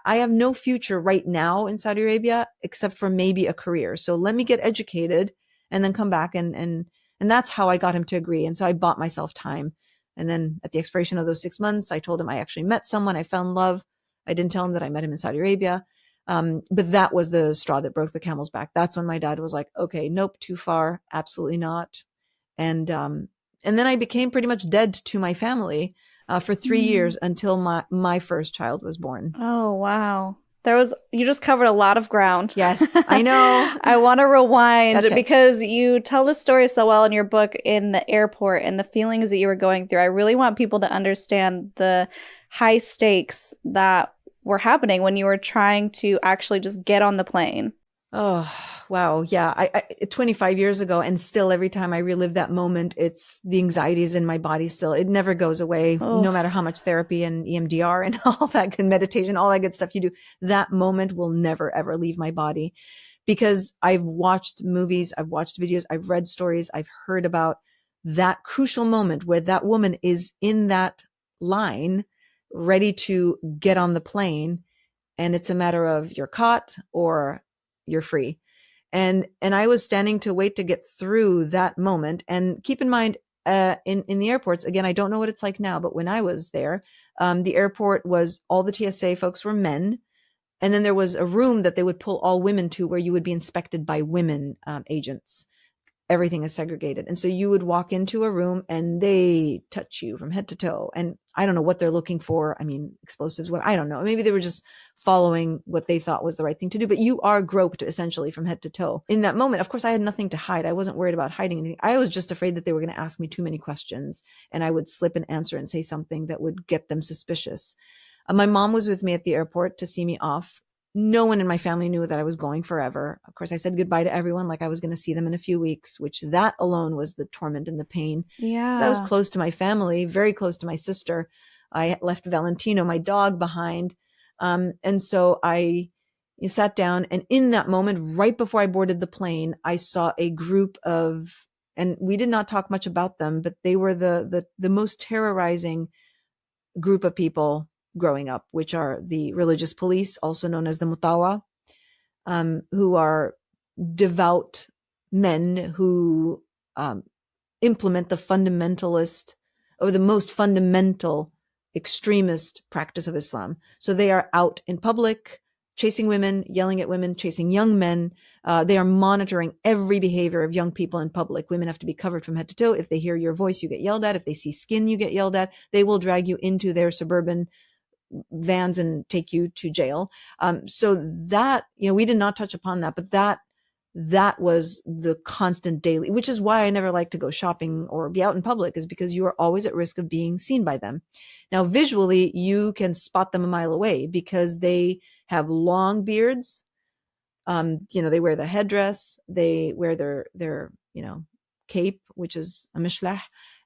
I have no future right now in Saudi Arabia, except for maybe a career. So let me get educated and then come back. And that's how I got him to agree. And so I bought myself time. And then at the expiration of those 6 months, I told him I actually met someone. I fell in love. I didn't tell him that I met him in Saudi Arabia. But that was the straw that broke the camel's back. That's when my dad was like, okay, nope, too far. Absolutely not. And then I became pretty much dead to my family for 3 years until my first child was born. Oh, wow. You just covered a lot of ground. Yes, I know. I want to rewind Okay. because you tell the story so well in your book in the airport and the feelings that you were going through. I really want people to understand the high stakes that were happening when you were trying to actually just get on the plane. Oh, wow. Yeah. I 25 years ago, and still every time I relive that moment, it's the anxieties in my body still. It never goes away, Oh. no matter how much therapy and EMDR and all that good meditation, all that good stuff you do. That moment will never, ever leave my body, because I've watched movies, I've watched videos, I've read stories, I've heard about that crucial moment where that woman is in that line ready to get on the plane. And it's a matter of you're caught or you're free. And I was standing to wait to get through that moment. And keep in mind, in the airports, again, I don't know what it's like now, but when I was there, the airport was, all the TSA folks were men. And then there was a room that they would pull all women to, where you would be inspected by women agents. Everything is segregated. And so you would walk into a room and they touch you from head to toe. And I don't know what they're looking for. I mean, explosives, I don't know. Maybe they were just following what they thought was the right thing to do, but you are groped essentially from head to toe. In that moment, of course, I had nothing to hide. I wasn't worried about hiding anything. I was just afraid that they were going to ask me too many questions and I would slip an answer and say something that would get them suspicious. My mom was with me at the airport to see me off. No one in my family knew that I was going forever. Of course, I said goodbye to everyone like I was going to see them in a few weeks, which that alone was the torment and the pain. Yeah. 'Cause I was close to my family, very close to my sister. I left Valentino, my dog, behind. And so I sat down, and in that moment, right before I boarded the plane, I saw a group of, and we did not talk much about them, but they were the most terrorizing group of people growing up, which are the religious police, also known as the Mutawa, who are devout men who implement the fundamentalist, or the most fundamental extremist practice of Islam. So they are out in public chasing women, yelling at women, chasing young men. They are monitoring every behavior of young people in public. Women have to be covered from head to toe. If they hear your voice, you get yelled at. If they see skin, you get yelled at. They will drag you into their suburban vans and take you to jail. So that, we did not touch upon that, but that was the constant daily, which is why I never like to go shopping or be out in public, is because you are always at risk of being seen by them. Now, visually, you can spot them a mile away because they have long beards. They wear the headdress, they wear their cape, which is a mishlah,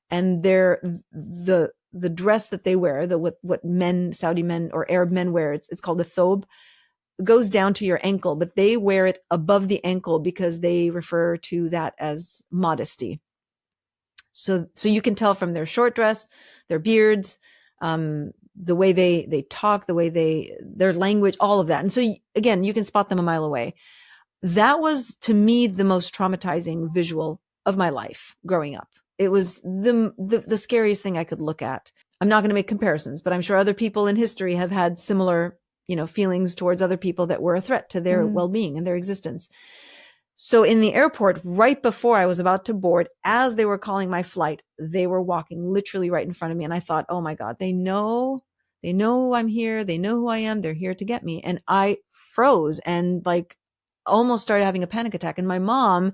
and the dress that they wear, what men, Saudi men or Arab men wear, it's called a thobe, goes down to your ankle, but they wear it above the ankle because they refer to that as modesty. So you can tell from their short dress, their beards, the way they talk, the way their language, all of that. And so again, you can spot them a mile away. That was, to me, the most traumatizing visual of my life growing up. It was the scariest thing I could look at. I'm not going to make comparisons, but I'm sure other people in history have had similar, feelings towards other people that were a threat to their well-being and their existence. So in the airport, right before I was about to board, as they were calling my flight, they were walking literally right in front of me. And I thought, oh my God, they know I'm here. They know who I am. They're here to get me. And I froze and almost started having a panic attack. And my mom,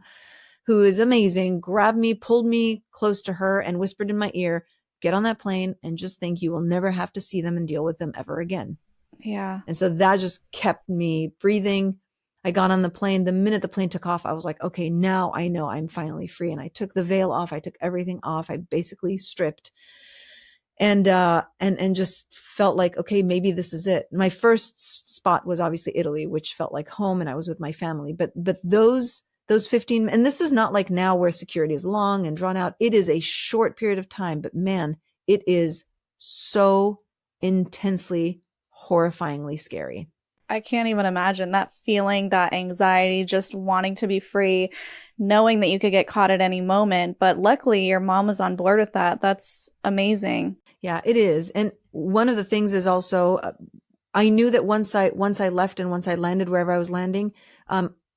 who is amazing, grabbed me, pulled me close to her and whispered in my ear, get on that plane and just think you will never have to see them and deal with them ever again. Yeah. And so that just kept me breathing. I got on the plane. The minute the plane took off, I was like, okay, now I know I'm finally free. And I took the veil off. I took everything off. I basically stripped and just felt like, okay, maybe this is it. My first spot was obviously Italy, which felt like home, and I was with my family. But those 15, and this is not like now where security is long and drawn out. It is a short period of time, but man, it is so intensely, horrifyingly scary. I can't even imagine that feeling, that anxiety, just wanting to be free, knowing that you could get caught at any moment. But luckily, your mom was on board with that. That's amazing. Yeah, it is. And one of the things is also, I knew that once I left and once I landed wherever I was landing,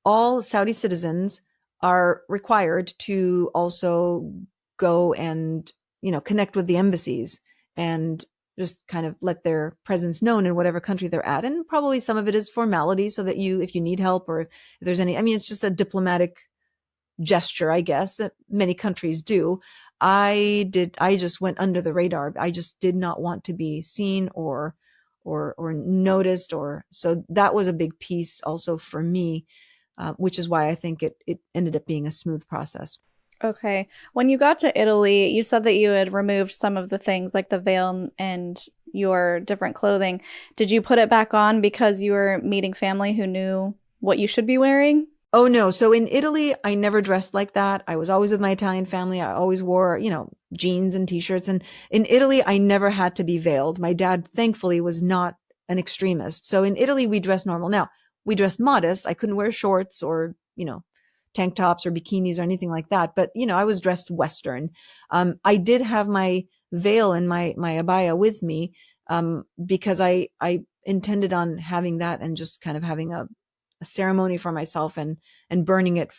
all Saudi citizens are required to also go and, connect with the embassies and just kind of let their presence known in whatever country they're at. And probably some of it is formality so that if you need help or if there's any, it's just a diplomatic gesture, I guess, that many countries do. I just went under the radar. I just did not want to be seen or noticed, so that was a big piece also for me, which is why I think it ended up being a smooth process. Okay. When you got to Italy, you said that you had removed some of the things like the veil and your different clothing. Did you put it back on because you were meeting family who knew what you should be wearing? Oh, no. So in Italy, I never dressed like that. I was always with my Italian family. I always wore, jeans and t-shirts. And in Italy, I never had to be veiled. My dad, thankfully, was not an extremist. So in Italy, we dressed normal. Now, we dressed modest. I couldn't wear shorts or, tank tops or bikinis or anything like that. But, I was dressed Western. I did have my veil and my abaya with me because I intended on having that and just kind of having a ceremony for myself and burning it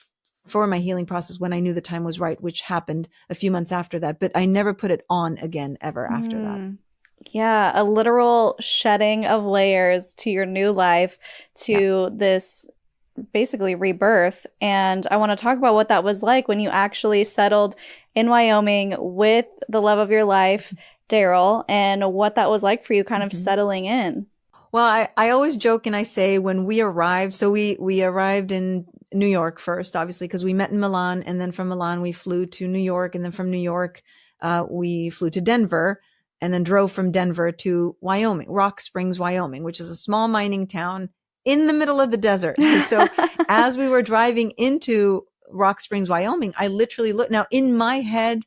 for my healing process when I knew the time was right, which happened a few months after that. But I never put it on again ever after that. Yeah, a literal shedding of layers to your new life, to this basically rebirth. And I want to talk about what that was like when you actually settled in Wyoming with the love of your life, Daryl, and what that was like for you kind of settling in. Well, I always joke and I say when we arrived, so we arrived in New York first, obviously, because we met in Milan. And then from Milan, we flew to New York. And then from New York, we flew to Denver and then drove from Denver to Wyoming, Rock Springs, Wyoming, which is a small mining town in the middle of the desert. So as we were driving into Rock Springs, Wyoming, I literally looked. Now, in my head,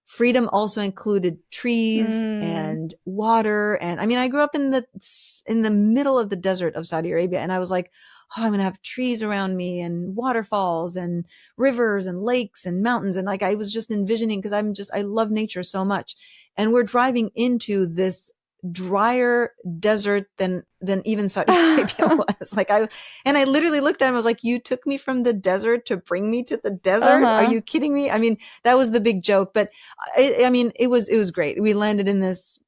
freedom also included trees and water. And I grew up in the middle of the desert of Saudi Arabia. And I was like, oh, I'm going to have trees around me and waterfalls and rivers and lakes and mountains. And I was just envisioning, because I love nature so much. And we're driving into this drier desert than even Saudi Arabia was. I literally looked at him. I was like, "You took me from the desert to bring me to the desert? Are you kidding me?" I mean, that was the big joke. But it was great. We landed in this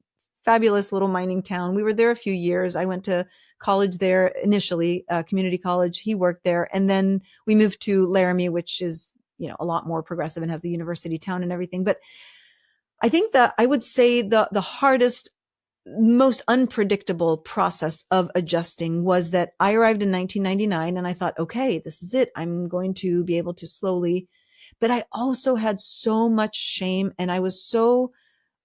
fabulous little mining town. We were there a few years. I went to college there initially, community college. He worked there, and then we moved to Laramie, which is a lot more progressive and has the university town and everything. But I think that I would say the hardest, most unpredictable process of adjusting was that I arrived in 1999 and I thought, okay, this is it. I'm going to be able to slowly, but I also had so much shame, and I was so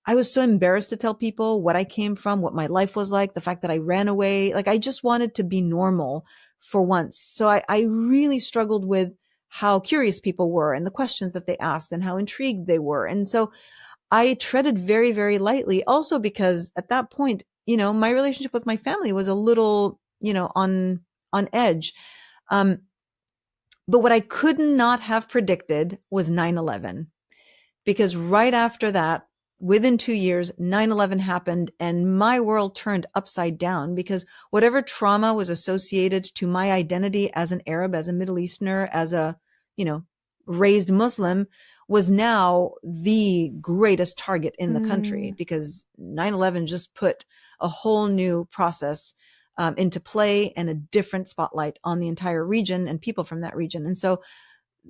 embarrassed to tell people what I came from, what my life was like, the fact that I ran away. I just wanted to be normal for once. So I really struggled with how curious people were and the questions that they asked and how intrigued they were. And so I treaded very, very lightly, also because at that point, my relationship with my family was a little, on edge. But what I could not have predicted was 9/11, because right after that, within 2 years, 9/11 happened, and my world turned upside down, because whatever trauma was associated to my identity as an Arab, as a Middle Easterner, as a, raised Muslim, was now the greatest target in the country, because 9/11 just put a whole new process into play and a different spotlight on the entire region and people from that region. And so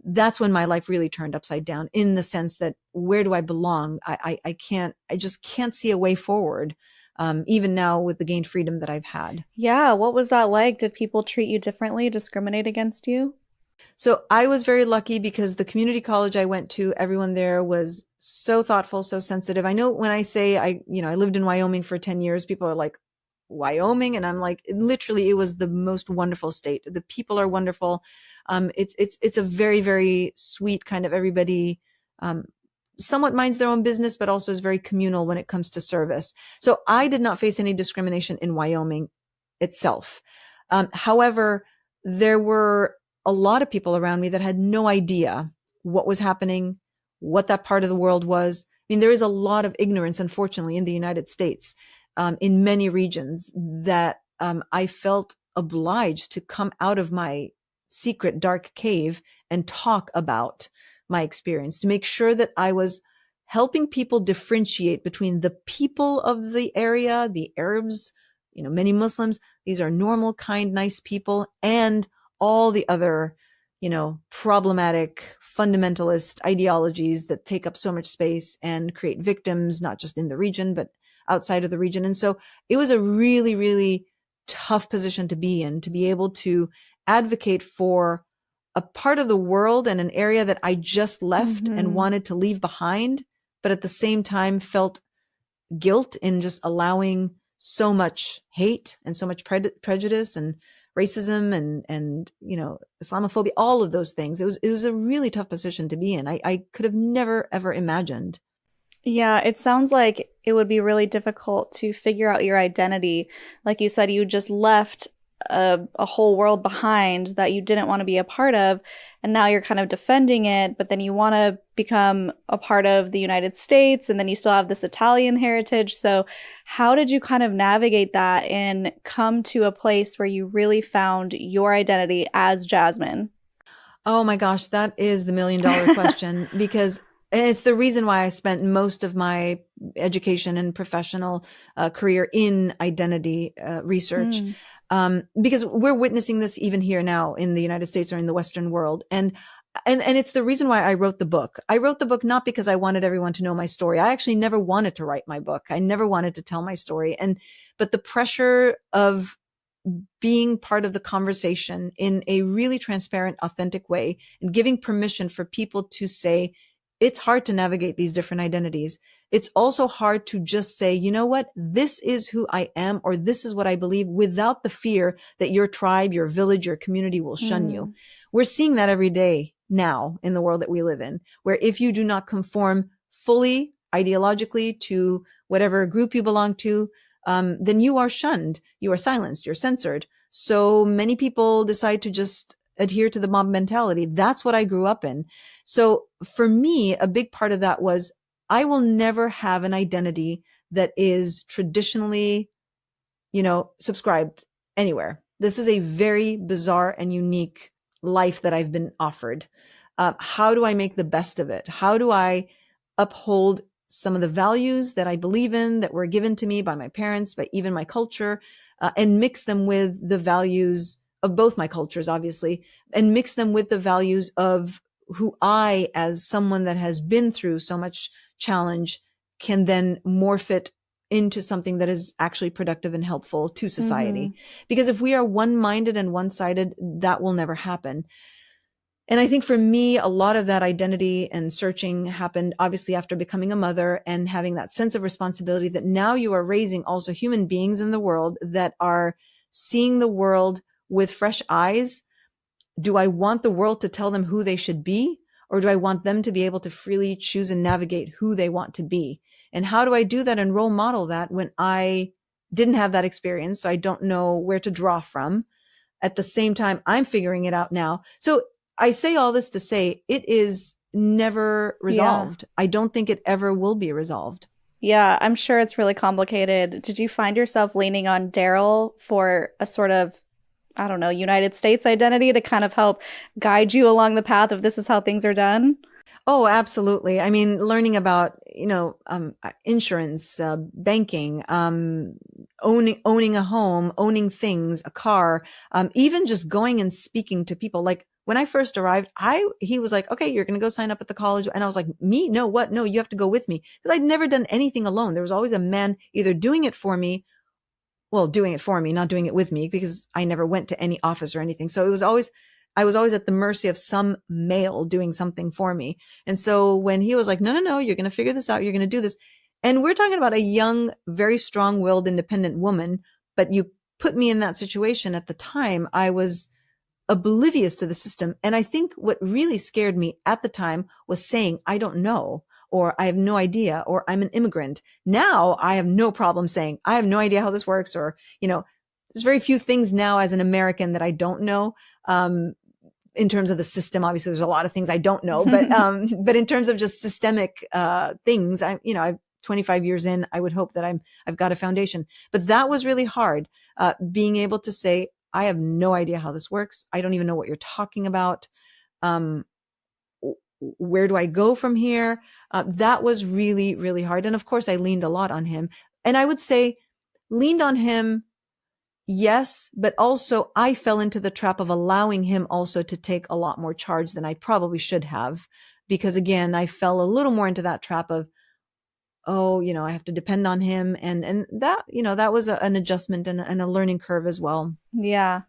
that's when my life really turned upside down, in the sense that, where do I belong? I just can't see a way forward, even now with the gained freedom that I've had. Yeah. What was that like? Did people treat you differently, discriminate against you? So I was very lucky, because the community college I went to, everyone there was so thoughtful, so sensitive. I know when I say I lived in Wyoming for 10 years, people are like, Wyoming? And I'm like, literally, it was the most wonderful state. The people are wonderful. It's a very, very sweet kind of, everybody somewhat minds their own business, but also is very communal when it comes to service. So I did not face any discrimination in Wyoming itself. However, there were a lot of people around me that had no idea what was happening, what that part of the world was. I mean, there is a lot of ignorance, unfortunately, in the United States, in many regions, that I felt obliged to come out of my secret dark cave and talk about my experience, to make sure that I was helping people differentiate between the people of the area, the Arabs, many Muslims. These are normal, kind, nice people, and all the other, problematic fundamentalist ideologies that take up so much space and create victims, not just in the region, but outside of the region. And so it was a really, really tough position to be in, to be able to advocate for a part of the world and an area that I just left and wanted to leave behind, but at the same time felt guilt in just allowing so much hate and so much prejudice and racism and Islamophobia, all of those things. It was a really tough position to be in. I could have never, ever imagined. Yeah, it sounds like it would be really difficult to figure out your identity. Like you said, you just left a whole world behind that you didn't want to be a part of, and now you're kind of defending it, but then you want to become a part of the United States, and then you still have this Italian heritage. So how did you kind of navigate that and come to a place where you really found your identity as Jasmine? Oh my gosh, that is the $1 million question, because it's the reason why I spent most of my education and professional career in identity research. Because we're witnessing this even here now in the United States or in the Western world. And it's the reason why I wrote the book. I wrote the book not because I wanted everyone to know my story. I actually never wanted to write my book. I never wanted to tell my story. But the pressure of being part of the conversation in a really transparent, authentic way, and giving permission for people to say, it's hard to navigate these different identities. It's also hard to just say, you know what, this is who I am, or this is what I believe, without the fear that your tribe, your village, your community will shun you. We're seeing that every day now in the world that we live in, where if you do not conform fully ideologically to whatever group you belong to, then you are shunned, you are silenced, you're censored. So many people decide to just adhere to the mob mentality. That's what I grew up in. So for me, a big part of that was, I will never have an identity that is traditionally, subscribed anywhere. This is a very bizarre and unique life that I've been offered. How do I make the best of it? How do I uphold some of the values that I believe in, that were given to me by my parents, by even my culture, and mix them with the values of both my cultures, obviously, and mix them with the values of who I, as someone that has been through so much challenge, can then morph it into something that is actually productive and helpful to society. Because if we are one-minded and one-sided, that will never happen. And I think for me, a lot of that identity and searching happened obviously after becoming a mother and having that sense of responsibility that now you are raising also human beings in the world that are seeing the world with fresh eyes. Do I want the world to tell them who they should be? Or do I want them to be able to freely choose and navigate who they want to be? And how do I do that and role model that when I didn't have that experience? So I don't know where to draw from. At the same time, I'm figuring it out now. So I say all this to say it is never resolved. I don't think it ever will be resolved. Yeah, I'm sure it's really complicated. Did you find yourself leaning on Daryl for a sort of, I don't know, United States identity to kind of help guide you along the path of this is how things are done? Oh, absolutely. I mean, learning about, insurance, banking, owning a home, owning things, a car, even just going and speaking to people. Like when I first arrived, he was like, okay, you're going to go sign up at the college. And I was like, me? No, what? No, you have to go with me. Because I'd never done anything alone. There was always a man either doing it for me, not doing it with me, because I never went to any office or anything. So I was always at the mercy of some male doing something for me. And so when he was like, no, you're going to figure this out. You're going to do this. And we're talking about a young, very strong-willed, independent woman. But you put me in that situation at the time, I was oblivious to the system. And I think what really scared me at the time was saying, I don't know, or I have no idea, or I'm an immigrant. Now I have no problem saying, I have no idea how this works, or, there's very few things now as an American that I don't know. In terms of the system, obviously there's a lot of things I don't know, but in terms of just systemic, things, I'm 25 years in, I would hope that I've got a foundation, but that was really hard. Being able to say, I have no idea how this works. I don't even know what you're talking about. Where do I go from here? That was really, really hard. And of course I leaned a lot on him, and I would say leaned on him. Yes, but also I fell into the trap of allowing him also to take a lot more charge than I probably should have, because again, I fell a little more into that trap of, I have to depend on him. And that, that was an adjustment and a learning curve as well. Yeah.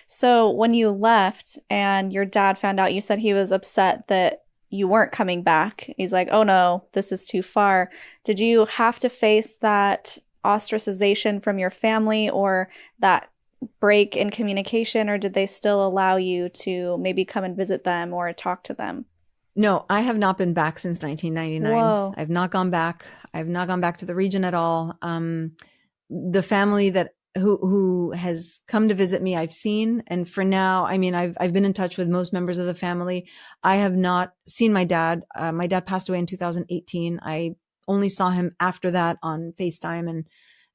So when you left and your dad found out, you said he was upset that you weren't coming back. He's like, oh no, this is too far. Did you have to face that ostracization from your family or that break in communication, or did they still allow you to maybe come and visit them or talk to them? No, I have not been back since 1999. Whoa. I've not gone back. I've not gone back to the region at all. The family who has come to visit me, I've seen. And for now, I mean, I've been in touch with most members of the family. I have not seen my dad. My dad passed away in 2018. I only saw him after that on FaceTime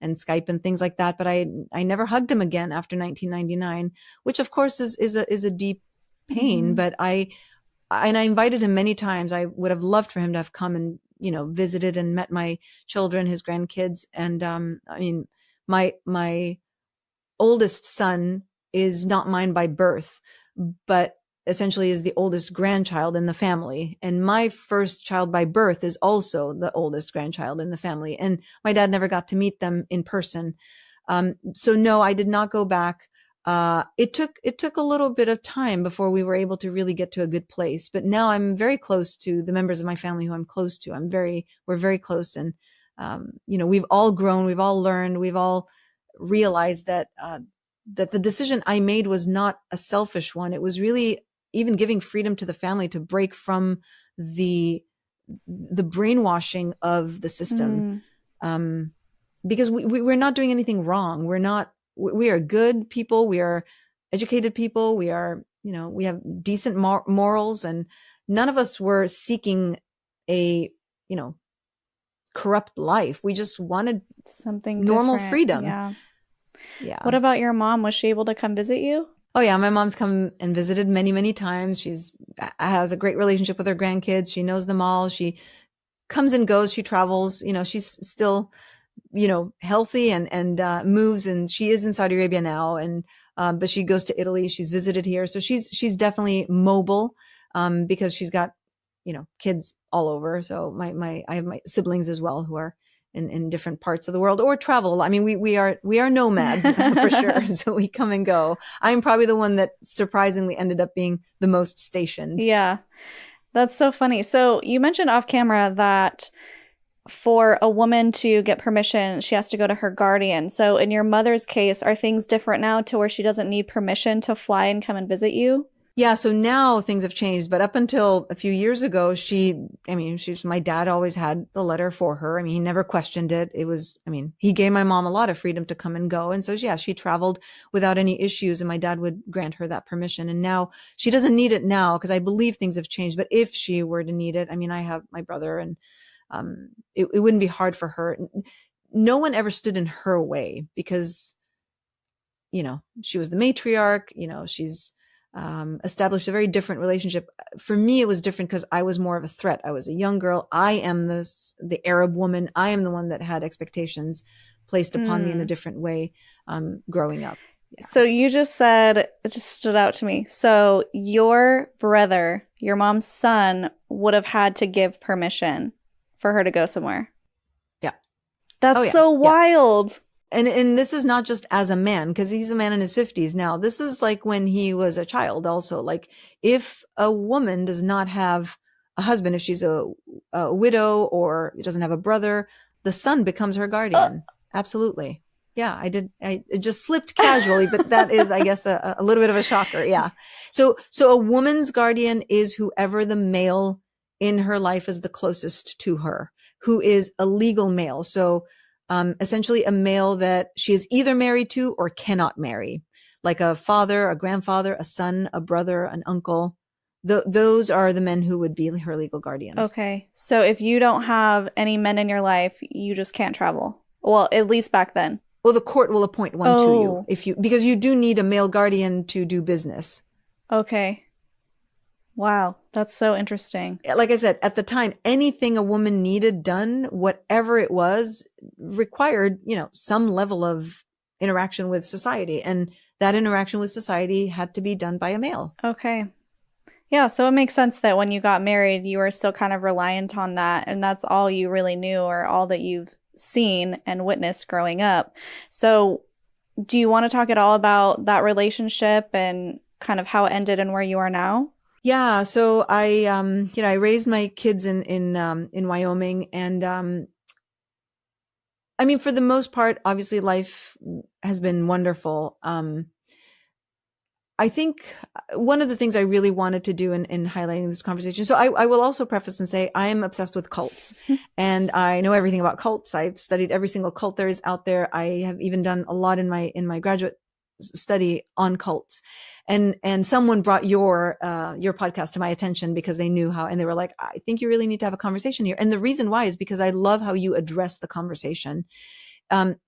and Skype and things like that. But I never hugged him again after 1999, which of course is a deep pain. But I invited him many times. I would have loved for him to have come and, visited and met my children, his grandkids. And, I mean, my oldest son is not mine by birth, but essentially is the oldest grandchild in the family. And my first child by birth is also the oldest grandchild in the family. And my dad never got to meet them in person. So no, I did not go back. It took a little bit of time before we were able to really get to a good place. But now I'm very close to the members of my family who I'm close to. We're very close. And, we've all grown, we've all learned, we've all realized that the decision I made was not a selfish one. It was really even giving freedom to the family to break from the brainwashing of the system. Because we're not doing anything wrong. We are good people. We are educated people. We are, we have decent morals, and none of us were seeking a, corrupt life. We just wanted something normal different. freedom. Yeah. Yeah. What about your mom? Was she able to come visit you? Oh yeah, my mom's come and visited many, many times. She's has a great relationship with her grandkids. She knows them all. She comes and goes. She travels. You know, she's still, you know, healthy and moves. And she is in Saudi Arabia now. And but she goes to Italy. She's visited here, so she's definitely mobile because she's got, you know, kids all over. So I have my siblings as well who are in different parts of the world or travel. I mean, we are nomads for sure. So we come and go. I'm probably the one that surprisingly ended up being the most stationed. Yeah. That's so funny. So you mentioned off camera that for a woman to get permission, she has to go to her guardian. So in your mother's case, are things different now to where she doesn't need permission to fly and come and visit you? Yeah, so now things have changed, but up until a few years ago, my dad always had the letter for her. I mean, he never questioned it. He gave my mom a lot of freedom to come and go. And so, yeah, she traveled without any issues and my dad would grant her that permission. And now she doesn't need it now because I believe things have changed. But if she were to need it, I mean, I have my brother and it wouldn't be hard for her. No one ever stood in her way because, you know, she was the matriarch, you know, she's established a very different relationship. For me, it was different because I was more of a threat. I was a young girl. I am the Arab woman. I am the one that had expectations placed upon me in a different way growing up. Yeah. So you just said, it just stood out to me. So your brother, your mom's son, would have had to give permission for her to go somewhere. Yeah. That's so wild. Yeah. And this is not just as a man, because he's a man in his 50s now. This is like when he was a child also. Like if a woman does not have a husband, if she's a widow or doesn't have a brother, the son becomes her guardian. Absolutely. Yeah, it just slipped casually, but that is, I guess, a little bit of a shocker. Yeah. So a woman's guardian is whoever the male in her life is the closest to her, who is a legal male. So essentially a male that she is either married to or cannot marry, like a father, a grandfather, a son, a brother, an uncle. Those are the men who would be her legal guardians. Okay. So if you don't have any men in your life, you just can't travel. Well, at least back then. Well, the court will appoint one to you because you do need a male guardian to do business. Okay. Wow, that's so interesting. Like I said, at the time, anything a woman needed done, whatever it was, required, you know, some level of interaction with society. And that interaction with society had to be done by a male. Okay. Yeah, so it makes sense that when you got married, you were still kind of reliant on that. And that's all you really knew or all that you've seen and witnessed growing up. So do you want to talk at all about that relationship and kind of how it ended and where you are now? Yeah, so I raised my kids in Wyoming, and I mean, for the most part, obviously, life has been wonderful. I think one of the things I really wanted to do in highlighting this conversation. So I will also preface and say I am obsessed with cults, and I know everything about cults. I've studied every single cult there is out there. I have even done a lot in my graduate study on cults. And someone brought your podcast to my attention because they knew how, and they were like, I think you really need to have a conversation here. And the reason why is because I love how you address the conversation.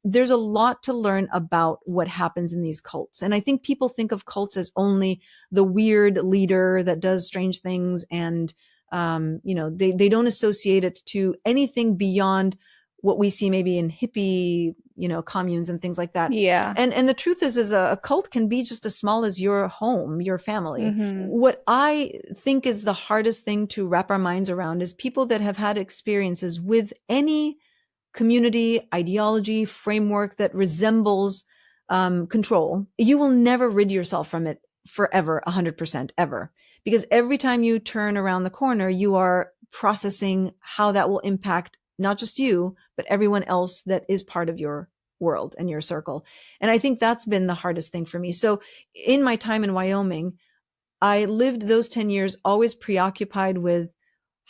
There's a lot to learn about what happens in these cults. And I think people think of cults as only the weird leader that does strange things. And, they don't associate it to anything beyond what we see maybe in hippie, communes and things like that. Yeah. And the truth is a cult can be just as small as your home, your family. Mm-hmm. What I think is the hardest thing to wrap our minds around is people that have had experiences with any community, ideology, framework that resembles control. You will never rid yourself from it forever, 100% ever. Because every time you turn around the corner, you are processing how that will impact not just you, but everyone else that is part of your world and your circle. And I think that's been the hardest thing for me. So in my time in Wyoming, I lived those 10 years always preoccupied with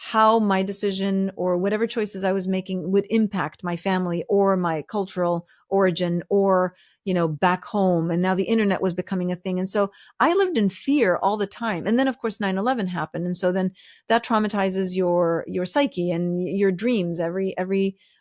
how my decision or whatever choices I was making would impact my family or my cultural origin or, back home. And now the internet was becoming a thing. And so I lived in fear all the time. And then of course 9/11 happened. And so then that traumatizes your psyche and your dreams.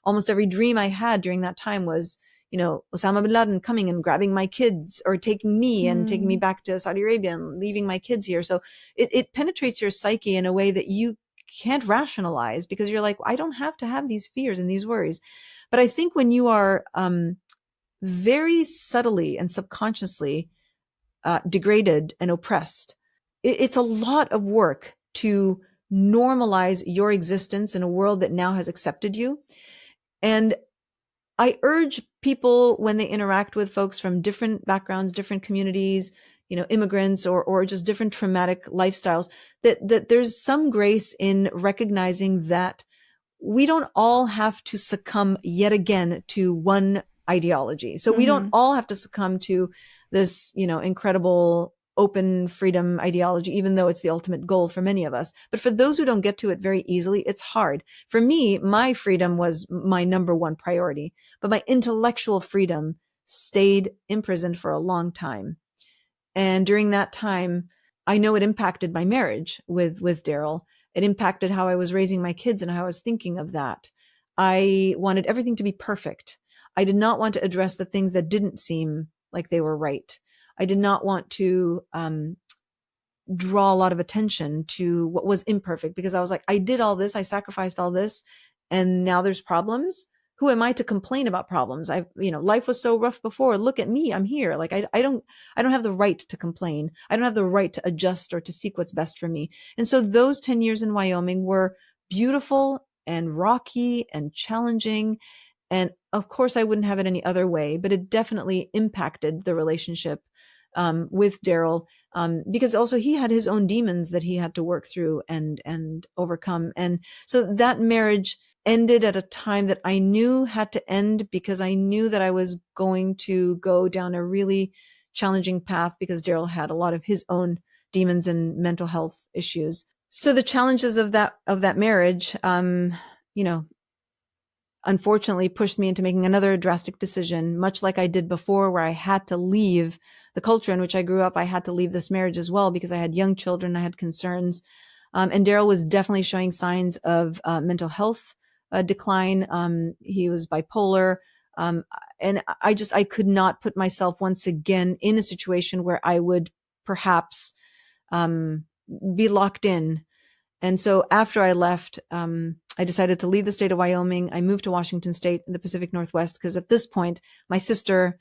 Almost every dream I had during that time was, Osama bin Laden coming and grabbing my kids or taking me and taking me back to Saudi Arabia and leaving my kids here. So it penetrates your psyche in a way that you can't rationalize because you're like, I don't have to have these fears and these worries. But I think when you are very subtly and subconsciously degraded and oppressed, it's a lot of work to normalize your existence in a world that now has accepted you. And I urge people when they interact with folks from different backgrounds, different communities, immigrants or just different traumatic lifestyles, that there's some grace in recognizing that we don't all have to succumb yet again to one ideology. So we don't all have to succumb to this, incredible open freedom ideology, even though it's the ultimate goal for many of us. But for those who don't get to it very easily, it's hard. For me, my freedom was my number one priority, but my intellectual freedom stayed imprisoned for a long time. And during that time, I know it impacted my marriage with Daryl. It impacted how I was raising my kids and how I was thinking of that. I wanted everything to be perfect. I did not want to address the things that didn't seem like they were right. I did not want to draw a lot of attention to what was imperfect because I was like, I did all this, I sacrificed all this, and now there's problems. Who am I to complain about problems? Life was so rough before. Look at me. I'm here. Like, I don't have the right to complain. I don't have the right to adjust or to seek what's best for me. And so those 10 years in Wyoming were beautiful and rocky and challenging. And of course I wouldn't have it any other way, but it definitely impacted the relationship with Daryl, because also he had his own demons that he had to work through and overcome. And so that marriage ended at a time that I knew had to end because I knew that I was going to go down a really challenging path because Daryl had a lot of his own demons and mental health issues. So the challenges of that marriage, unfortunately pushed me into making another drastic decision, much like I did before, where I had to leave the culture in which I grew up. I had to leave this marriage as well because I had young children. I had concerns. And Daryl was definitely showing signs of mental health decline. He was bipolar. And I could not put myself once again in a situation where I would perhaps be locked in. And so after I left, I decided to leave the state of Wyoming. I moved to Washington State in the Pacific Northwest because at this point, my sister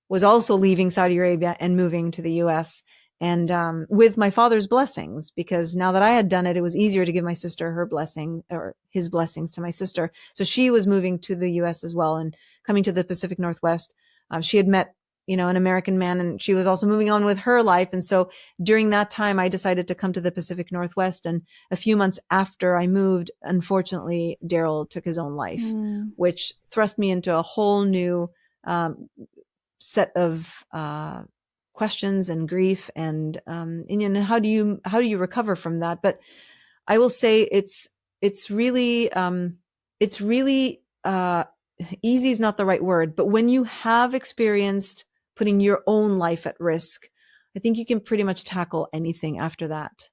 was also leaving Saudi Arabia and moving to the U.S. And with my father's blessings, because now that I had done it, it was easier to give my sister her blessing or his blessings to my sister. So she was moving to the U.S. as well and coming to the Pacific Northwest. She had met, an American man, and she was also moving on with her life. And so during that time, I decided to come to the Pacific Northwest. And a few months after I moved, unfortunately, Daryl took his own life, which thrust me into a whole new set of questions and grief and how do you recover from that? But I will say it's really easy is not the right word, but when you have experienced putting your own life at risk, I think you can pretty much tackle anything after that.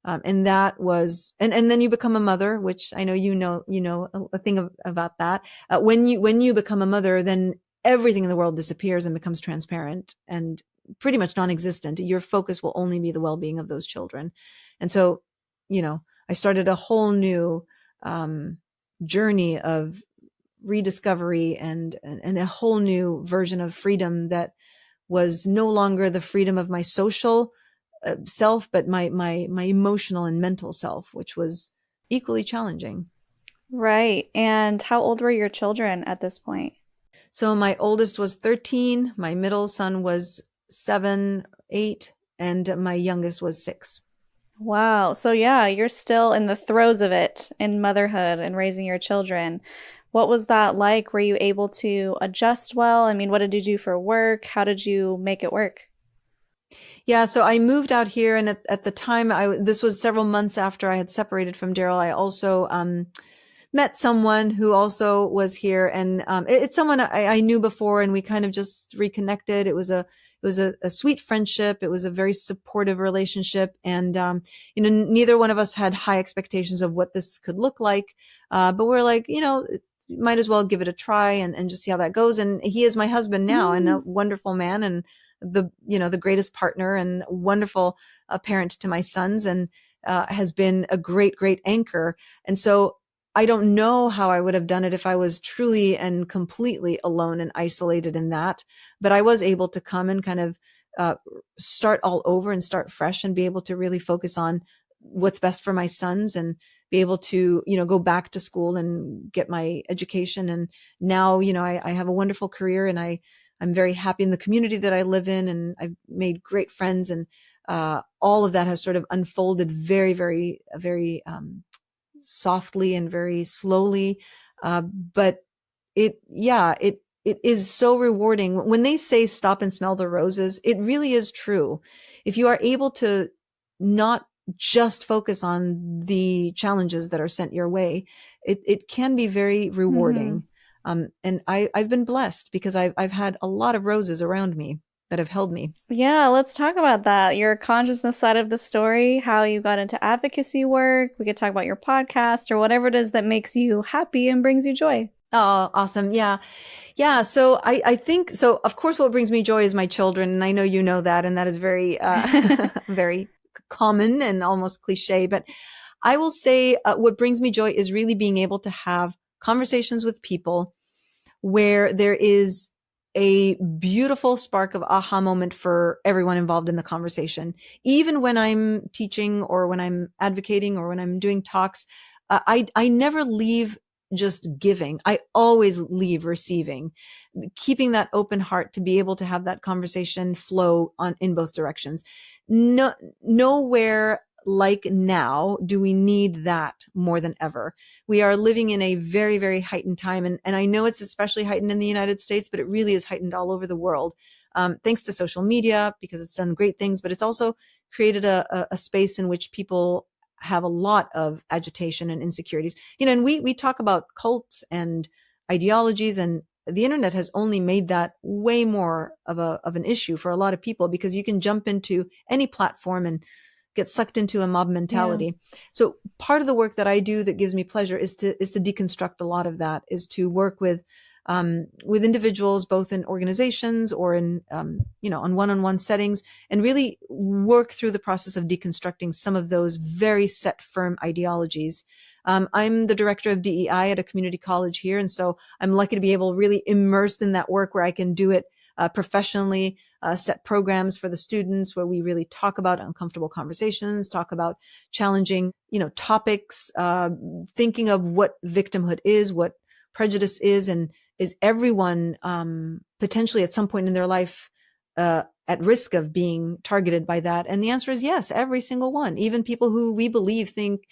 And that was, and then you become a mother, which I know you know a thing about that. When you become a mother, then everything in the world disappears and becomes transparent and pretty much non-existent. Your focus will only be the well-being of those children. And so, I started a whole new journey of rediscovery and a whole new version of freedom that was no longer the freedom of my social self, but my emotional and mental self, which was equally challenging. Right. And how old were your children at this point? So my oldest was 13, my middle son was 7, 8, and my youngest was 6. Wow. So yeah, you're still in the throes of it in motherhood and raising your children. What was that like? Were you able to adjust well? I mean, what did you do for work? How did you make it work? Yeah, so I moved out here, and at the time, this was several months after I had separated from Daryl. I also met someone who also was here, and it's someone I knew before, and we kind of just reconnected. It was a sweet friendship. It was a very supportive relationship, and neither one of us had high expectations of what this could look like, but we're like, might as well give it a try and just see how that goes. And he is my husband now, and a wonderful man, and the greatest partner, and wonderful parent to my sons, and has been a great anchor. And so I don't know how I would have done it if I was truly and completely alone and isolated in that, but I was able to come and kind of start all over and start fresh and be able to really focus on what's best for my sons, and be able to, go back to school and get my education. And now, I have a wonderful career, and I'm very happy in the community that I live in, and I've made great friends, and all of that has sort of unfolded very, very, very softly and very slowly. But it is so rewarding. When they say stop and smell the roses, it really is true. If you are able to not just focus on the challenges that are sent your way, it can be very rewarding. And I've been blessed because I've had a lot of roses around me that have held me. Yeah, let's talk about that. Your consciousness side of the story, how you got into advocacy work. We could talk about your podcast or whatever it is that makes you happy and brings you joy. Oh, awesome. Yeah. So I think, so of course, what brings me joy is my children. And I know you know that, and that is very, very common and almost cliche, but I will say what brings me joy is really being able to have conversations with people where there is a beautiful spark of aha moment for everyone involved in the conversation. Even when I'm teaching or when I'm advocating or when I'm doing talks, I never leave just giving. I always leave receiving, keeping that open heart to be able to have that conversation flow in both directions. Nowhere like now do we need that more than ever. We are living in a very, very heightened time. And I know it's especially heightened in the United States, but it really is heightened all over the world. Thanks to social media, because it's done great things, but it's also created a space in which people have a lot of agitation and insecurities. And we talk about cults and ideologies, and the internet has only made that way more of an issue for a lot of people, because you can jump into any platform and get sucked into a mob mentality. Yeah. So part of the work that I do that gives me pleasure is to deconstruct a lot of that, is to work with individuals, both in organizations or in, on one-on-one settings, and really work through the process of deconstructing some of those very set, firm ideologies. I'm the director of DEI at a community college here. And so I'm lucky to be able really immersed in that work where I can do it professionally, set programs for the students where we really talk about uncomfortable conversations, talk about challenging, topics, thinking of what victimhood is, what prejudice is, and is everyone potentially at some point in their life at risk of being targeted by that? And the answer is yes, every single one. Even people who we believe think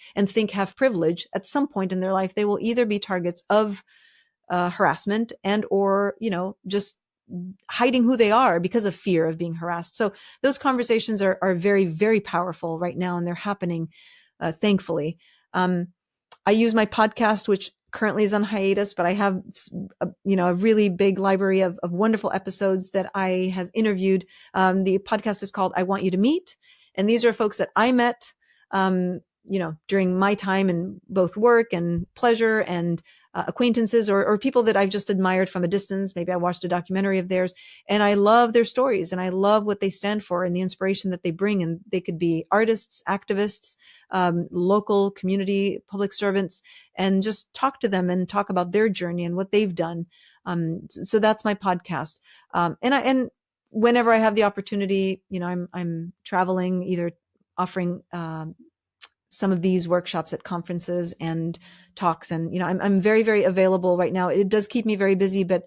have privilege, at some point in their life, they will either be targets of harassment and or, just hiding who they are because of fear of being harassed. So those conversations are very, very powerful right now, and they're happening, thankfully. I use my podcast, which currently is on hiatus, but I have a really big library of wonderful episodes that I have interviewed. The podcast is called I Want You to Meet. And these are folks that I met, during my time in both work and pleasure, and acquaintances or people that I've just admired from a distance. Maybe I watched a documentary of theirs, and I love their stories, and I love what they stand for and the inspiration that they bring. And they could be artists, activists, local community, public servants, and just talk to them and talk about their journey and what they've done. So that's my podcast. And whenever I have the opportunity, I'm traveling, either offering some of these workshops at conferences and talks. And, I'm very, very available right now. It does keep me very busy, but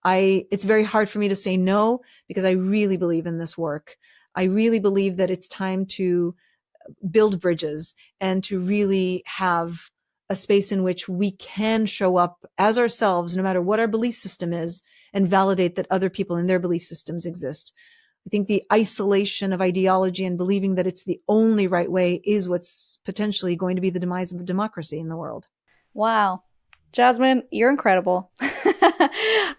it's very hard for me to say no, because I really believe in this work. I really believe that it's time to build bridges and to really have a space in which we can show up as ourselves, no matter what our belief system is, and validate that other people and their belief systems exist. I think the isolation of ideology and believing that it's the only right way is what's potentially going to be the demise of democracy in the world. Wow. Jasmine, you're incredible.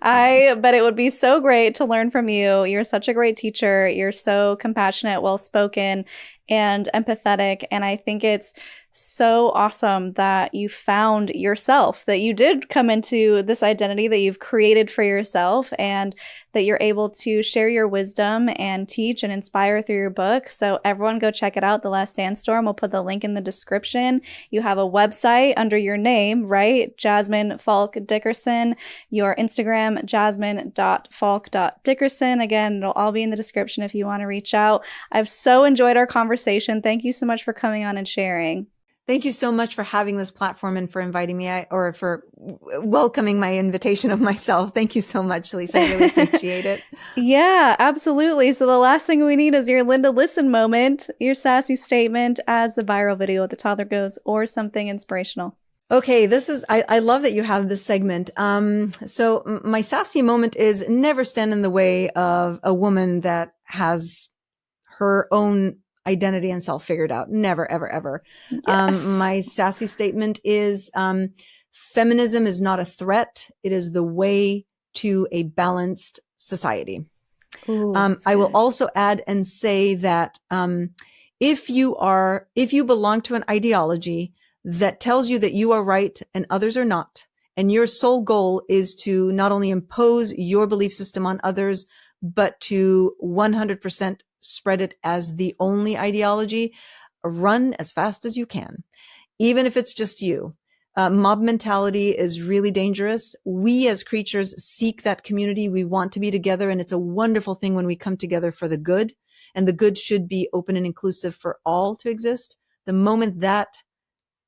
I bet it would be so great to learn from you. You're such a great teacher. You're so compassionate, well-spoken, and empathetic. And I think it's so awesome that you found yourself, that you did come into this identity that you've created for yourself, and that you're able to share your wisdom and teach and inspire through your book. So everyone go check it out, The Last Sandstorm. We'll put the link in the description. You have a website under your name, right? Jasmine Falk Dickerson. Your Instagram, jasmine.falk.dickerson. Again, it'll all be in the description if you want to reach out. I've so enjoyed our conversation. Thank you so much for coming on and sharing. Thank you so much for having this platform and for inviting me, or for welcoming my invitation of myself. Thank you so much, Lisa. I really appreciate it. Yeah, absolutely. So the last thing we need is your Linda Listen moment, your sassy statement as the viral video with the toddler goes, or something inspirational. Okay, I love that you have this segment. So my sassy moment is never stand in the way of a woman that has her own identity and self figured out. Never, ever, ever. Yes. My sassy statement is, feminism is not a threat. It is the way to a balanced society. Ooh, I will also add and say that, if you belong to an ideology that tells you that you are right and others are not, and your sole goal is to not only impose your belief system on others, but to 100% spread it as the only ideology, run as fast as you can, even if it's just you. Mob mentality is really dangerous. We as creatures seek that community. We want to be together, and it's a wonderful thing when we come together for the good, and the good should be open and inclusive for all to exist. The moment that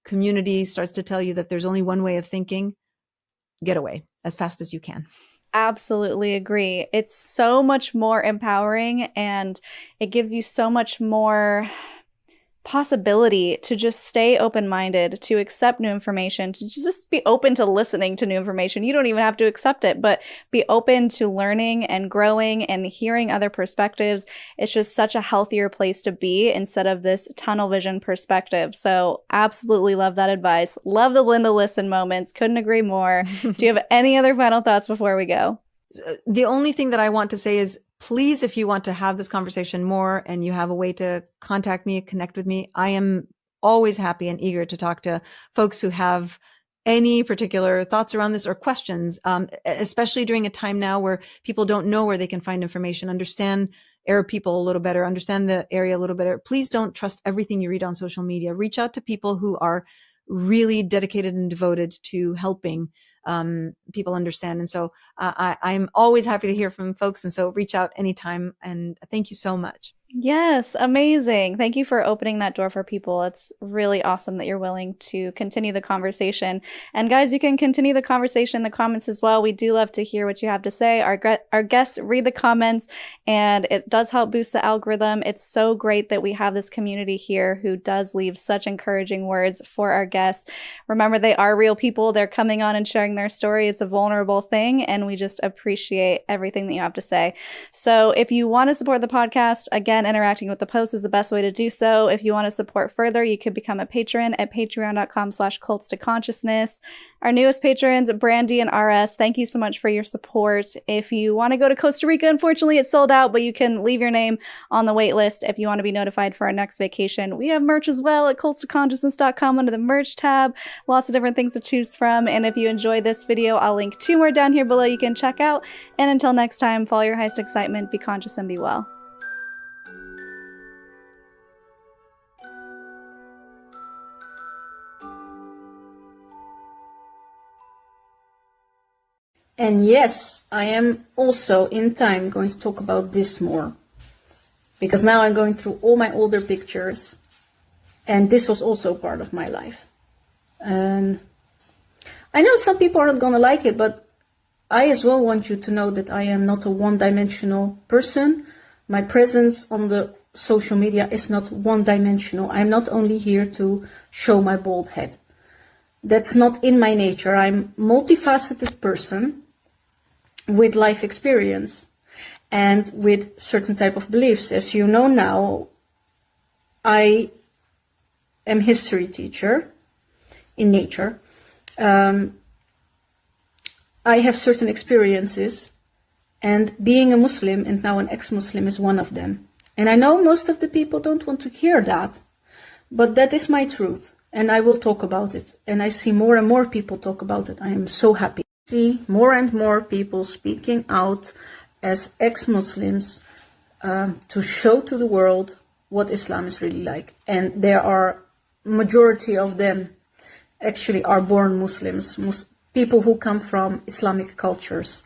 community starts to tell you that there's only one way of thinking, get away as fast as you can. Absolutely agree. It's so much more empowering, and it gives you so much more possibility to just stay open-minded, to accept new information, to just be open to listening to new information. You don't even have to accept it, but be open to learning and growing and hearing other perspectives. It's just such a healthier place to be instead of this tunnel vision perspective. So absolutely love that advice. Love the Linda Listen moments. Couldn't agree more. Do you have any other final thoughts before we go? The only thing that I want to say is, please, if you want to have this conversation more and you have a way to contact me, connect with me, I am always happy and eager to talk to folks who have any particular thoughts around this or questions, especially during a time now where people don't know where they can find information, understand Arab people a little better, understand the area a little better. Please don't trust everything you read on social media. Reach out to people who are really dedicated and devoted to helping people understand. And so I'm always happy to hear from folks. And so reach out anytime. And thank you so much. Yes, amazing. Thank you for opening that door for people. It's really awesome that you're willing to continue the conversation. And guys, you can continue the conversation in the comments as well. We do love to hear what you have to say. Our guests read the comments, and it does help boost the algorithm. It's so great that we have this community here who does leave such encouraging words for our guests. Remember, they are real people. They're coming on and sharing their story. It's a vulnerable thing, and we just appreciate everything that you have to say. So if you want to support the podcast, again, interacting with the post is the best way to do so. If you want to support further, you could become a patron at patreon.com/cults2consciousness. Our newest patrons, Brandy and RS, thank you so much for your support. If you want to go to Costa Rica, unfortunately it's sold out, but you can leave your name on the wait list if you want to be notified for our next vacation. We have merch as well at cults2consciousness.com under the merch tab. Lots of different things to choose from. And if you enjoyed this video, I'll link 2 more down here below you can check out. And until next time, follow your highest excitement, be conscious and be well. And yes, I am also in time going to talk about this more, because now I'm going through all my older pictures, and this was also part of my life. And I know some people aren't going to like it, but I as well want you to know that I am not a one-dimensional person. My presence on the social media is not one-dimensional. I'm not only here to show my bald head. That's not in my nature. I'm a multifaceted person with life experience. and with certain type of beliefs. As you know now, I am history teacher in nature. I have certain experiences, and being a Muslim and now an ex-Muslim is one of them. And I know most of the people don't want to hear that, but that is my truth, and I will talk about it. And I see more and more people talk about it. I am so happy. I see more and more people speaking out as ex-Muslims to show to the world what Islam is really like. And there are majority of them actually are born Muslims, people who come from Islamic cultures.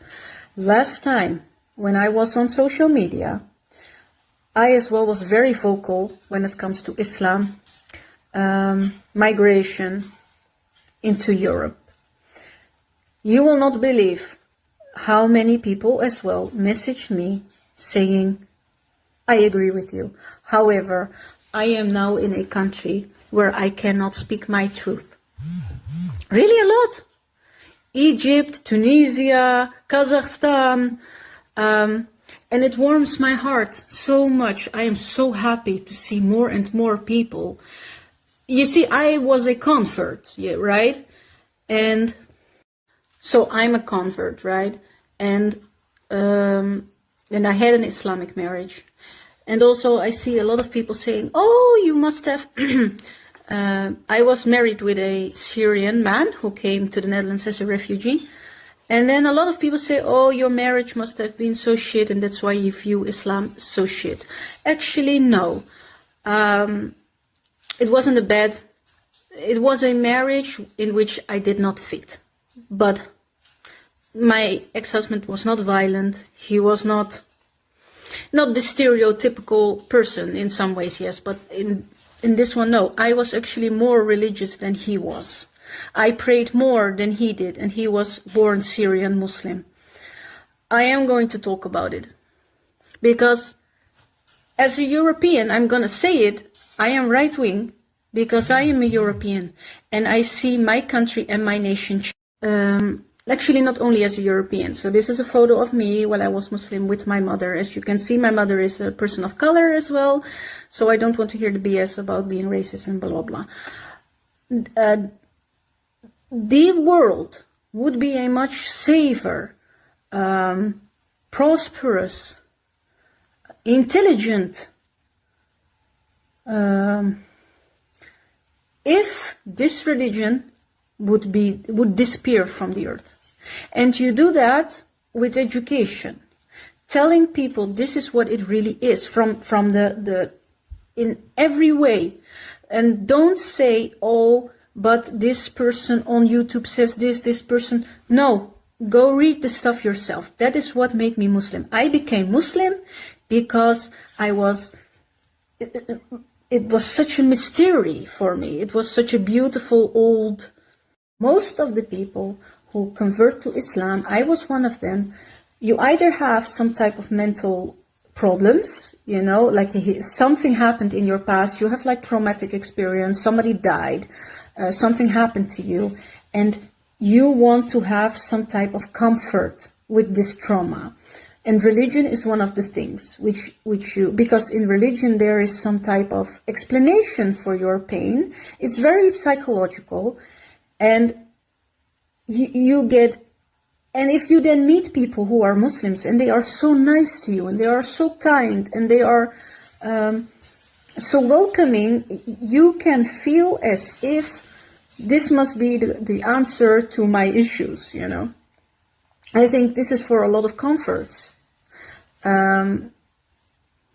Last time, when I was on social media, I as well was very vocal when it comes to Islam, migration into Europe. You will not believe how many people as well messaged me saying, I agree with you. However, I am now in a country where I cannot speak my truth. Really a lot. Egypt, Tunisia, Kazakhstan, and it warms my heart so much. I am so happy to see more and more people. You see, I was a convert, yeah, right? And so I'm a convert, right? And I had an Islamic marriage. And also I see a lot of people saying, oh, you must have... I was married with a Syrian man who came to the Netherlands as a refugee. And then a lot of people say, oh, your marriage must have been so shit and that's why you view Islam so shit. Actually, no. It wasn't a bad... It was a marriage in which I did not fit. But my ex-husband was not violent. He was not the stereotypical person in some ways, yes, but in this one, no. I was actually more religious than he was. I prayed more than he did, and he was born Syrian Muslim. I am going to talk about it. Because as a European, I'm going to say it, I am right-wing because I am a European. And I see my country and my nation actually not only as a European. So this is a photo of me while I was Muslim with my mother. As you can see, my mother is a person of color as well. So I don't want to hear the BS about being racist and blah, blah, blah. The world would be a much safer, prosperous, intelligent, if this religion would disappear from the earth. And you do that with education, telling people this is what it really is from the in every way. And don't say, oh, but this person on YouTube says this person. No, go read the stuff yourself. That is what made me Muslim. I became Muslim because it was such a mystery for me. It was such a beautiful old... Most of the people who convert to Islam, I was one of them, you either have some type of mental problems, you know, like something happened in your past, you have like traumatic experience, somebody died, something happened to you, and you want to have some type of comfort with this trauma. And religion is one of the things which you, because in religion there is some type of explanation for your pain. It's very psychological, and you get, and if you then meet people who are Muslims and they are so nice to you and they are so kind and they are so welcoming, you can feel as if this must be the answer to my issues, you know. I think this is for a lot of comforts.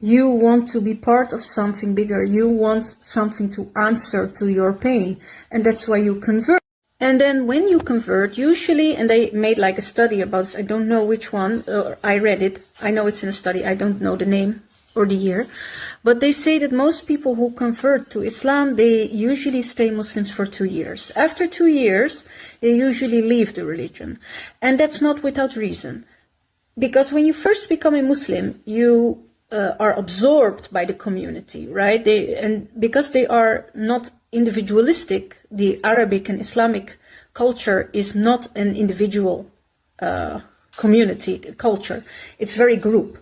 You want to be part of something bigger. You want something to answer to your pain. And that's why you convert. And then when you convert, usually, and they made like a study about this, I don't know which one, I read it. I know it's in a study. I don't know the name or the year. But they say that most people who convert to Islam, they usually stay Muslims for 2 years. After 2 years, they usually leave the religion. And that's not without reason. Because when you first become a Muslim, you are absorbed by the community, right? And because they are not individualistic, the Arabic and Islamic culture is not an individual community culture. It's very group.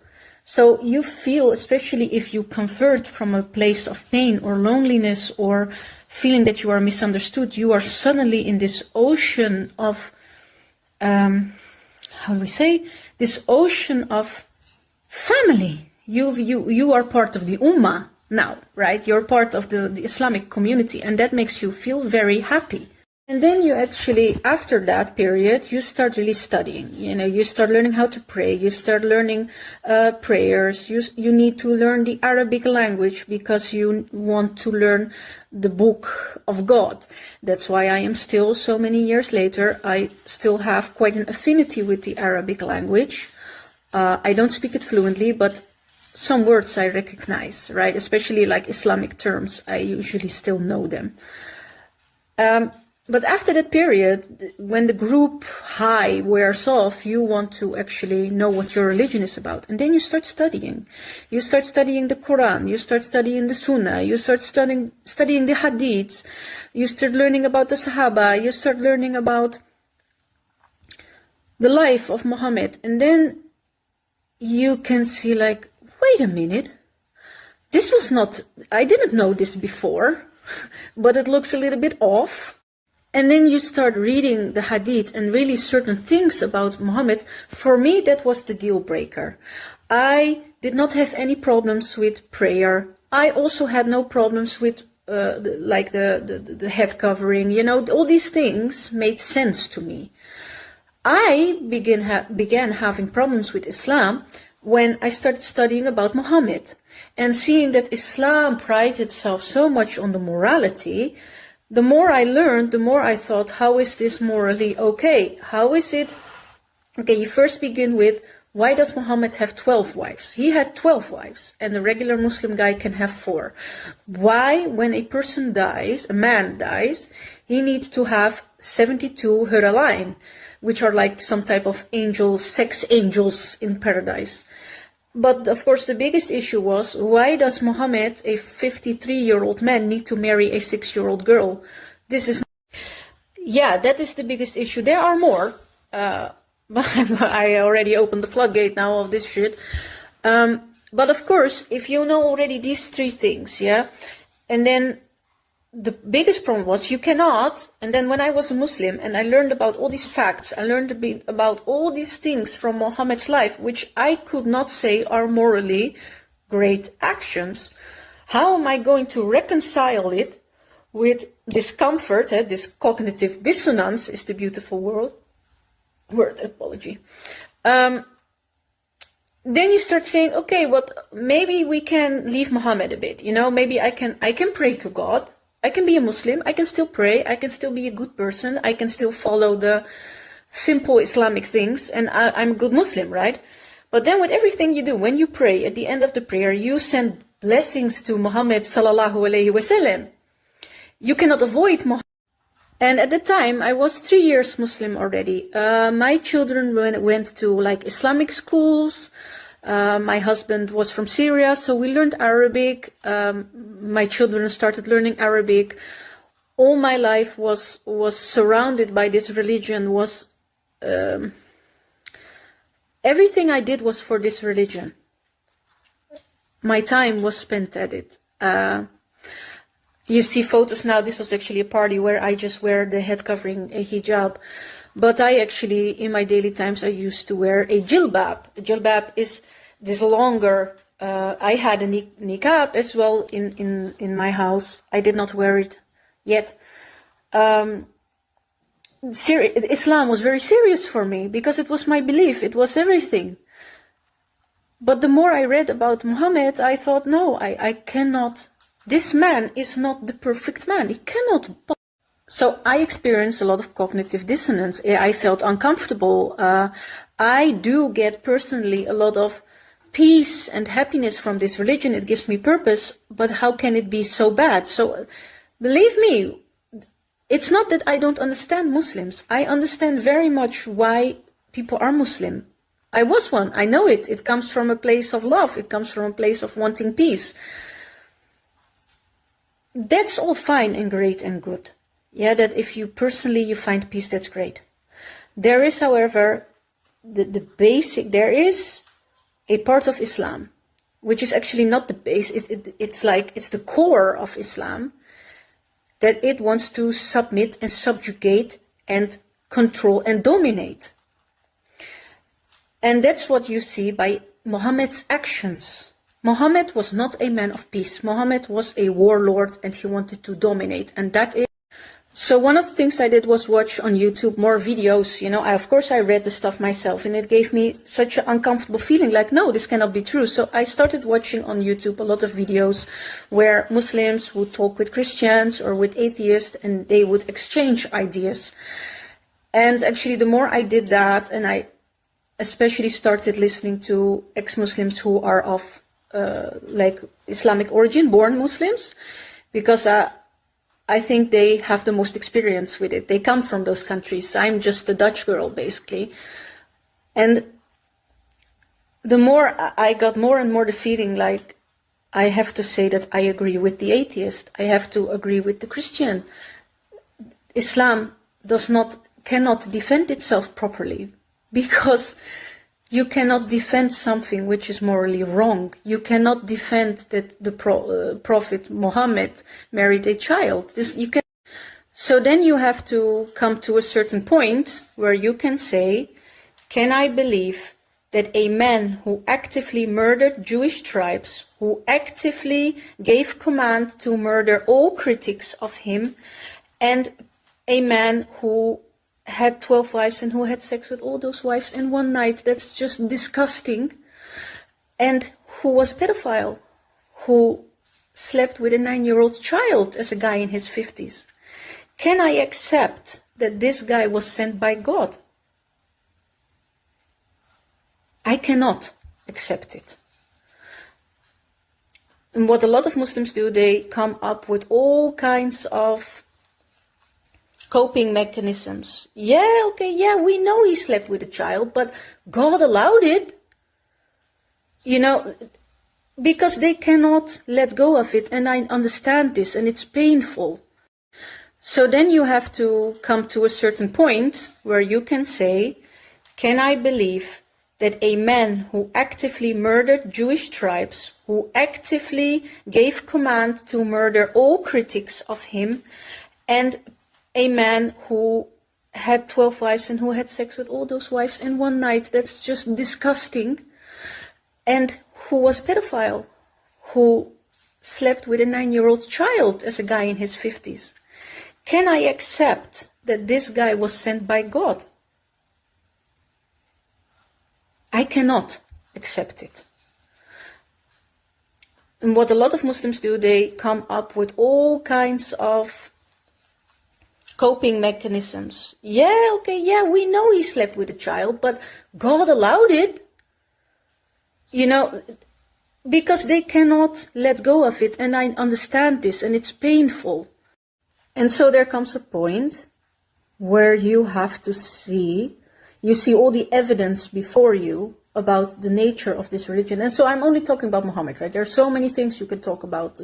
So you feel, especially if you convert from a place of pain or loneliness or feeling that you are misunderstood, you are suddenly in this ocean of, how do we say, this ocean of family. You are part of the Ummah now, right? You're part of the Islamic community, and that makes you feel very happy. And then you actually, after that period, you start really studying. You start learning how to pray. You start learning prayers. You need to learn the Arabic language because you want to learn the book of God. That's why I am still, so many years later, I still have quite an affinity with the Arabic language. I don't speak it fluently, but some words I recognize, right? Especially like Islamic terms, I usually still know them. But after that period, when the group high wears off, you want to actually know what your religion is about. And then you start studying. You start studying the Quran. You start studying the Sunnah. You start studying the Hadiths. You start learning about the Sahaba. You start learning about the life of Muhammad. And then you can see like, wait a minute. This was not, I didn't know this before, but it looks a little bit off. And then you start reading the Hadith and really certain things about Muhammad. For me, that was the deal breaker. I did not have any problems with prayer. I also had no problems with the head covering. All these things made sense to me. I began having problems with Islam when I started studying about Muhammad and seeing that Islam prided itself so much on the morality. The more I learned, the more I thought, how is this morally okay? How is it? Okay, you first begin with, why does Muhammad have 12 wives? He had 12 wives, and a regular Muslim guy can have 4. Why, when a person dies, a man dies, he needs to have 72 huralain, which are like some type of angels, sex angels in paradise. But of course, the biggest issue was, why does Muhammad, a 53-year-old man, need to marry a 6-year-old girl? That is the biggest issue. There are more. I already opened the floodgate now of this shit. But of course, if you know already these 3 things, and then the biggest problem was you cannot, and then when I was a Muslim and I learned about all these facts, I learned a bit about all these things from Muhammad's life, which I could not say are morally great actions. How am I going to reconcile it with discomfort? This cognitive dissonance is the beautiful word, apology. Then you start saying, okay, but maybe we can leave Muhammad a bit, maybe I can pray to God. I can be a Muslim, I can still pray, I can still be a good person, I can still follow the simple Islamic things, and I'm a good Muslim, right? But then with everything you do, when you pray, at the end of the prayer, you send blessings to Muhammad sallallahu alaihi wasallam. You cannot avoid Muhammad. And at the time, I was 3 years Muslim already. My children went to like Islamic schools. My husband was from Syria, so we learned Arabic. My children started learning Arabic. All my life was surrounded by this religion. Everything I did was for this religion. My time was spent at it. You see photos now. This was actually a party where I just wear the head covering, a hijab. But I actually, in my daily times, I used to wear a jilbab. A jilbab is this longer. I had a niqab as well in my house. I did not wear it yet. Islam was very serious for me because it was my belief. It was everything. But the more I read about Muhammad, I thought, no, I cannot. This man is not the perfect man. He cannot. So I experienced a lot of cognitive dissonance. I felt uncomfortable. I do get personally a lot of peace and happiness from this religion. It gives me purpose, but how can it be so bad? So believe me, it's not that I don't understand Muslims. I understand very much why people are Muslim. I was one. I know it. It comes from a place of love. It comes from a place of wanting peace. That's all fine and great and good. Yeah, that if you personally find peace, that's great. There is, however, the basic, there is a part of Islam, which is actually not the base, it's the core of Islam, that it wants to submit and subjugate and control and dominate. And that's what you see by Muhammad's actions. Muhammad was not a man of peace. Muhammad was a warlord and he wanted to dominate. And that is... So one of the things I did was watch on YouTube more videos. You know, of course I read the stuff myself and it gave me such an uncomfortable feeling like, no, this cannot be true. So I started watching on YouTube a lot of videos where Muslims would talk with Christians or with atheists and they would exchange ideas. And actually the more I did that, and I especially started listening to ex-Muslims who are of like Islamic origin, born Muslims, because I think they have the most experience with it. They come from those countries. I'm just a Dutch girl, basically. And the more I got more and more the feeling like I have to say that I agree with the atheist. I have to agree with the Christian. Islam cannot defend itself properly, because you cannot defend something which is morally wrong. You cannot defend that the Prophet Muhammad married a child. So then you have to come to a certain point where you can say, can I believe that a man who actively murdered Jewish tribes, who actively gave command to murder all critics of him, and a man who had 12 wives and who had sex with all those wives in one night, that's just disgusting, and who was a pedophile, who slept with a 9-year-old child as a guy in his 50s. Can I accept that this guy was sent by God? I cannot accept it. And what a lot of Muslims do, they come up with all kinds of coping mechanisms. Yeah, okay, yeah, we know he slept with a child, but God allowed it. You know, because they cannot let go of it, and I understand this, and it's painful. So then you have to come to a certain point where you can say, can I believe that a man who actively murdered Jewish tribes, who actively gave command to murder all critics of him, and a man who had 12 wives and who had sex with all those wives in one night, that's just disgusting, and who was a pedophile, who slept with a 9-year-old child as a guy in his 50s. Can I accept that this guy was sent by God? I cannot accept it. And what a lot of Muslims do, they come up with all kinds of coping mechanisms. Yeah, okay, yeah, we know he slept with a child, but God allowed it. You know, because they cannot let go of it, and I understand this, and it's painful. And so there comes a point where you have to see all the evidence before you about the nature of this religion. And so I'm only talking about Muhammad, right? There are so many things you can talk about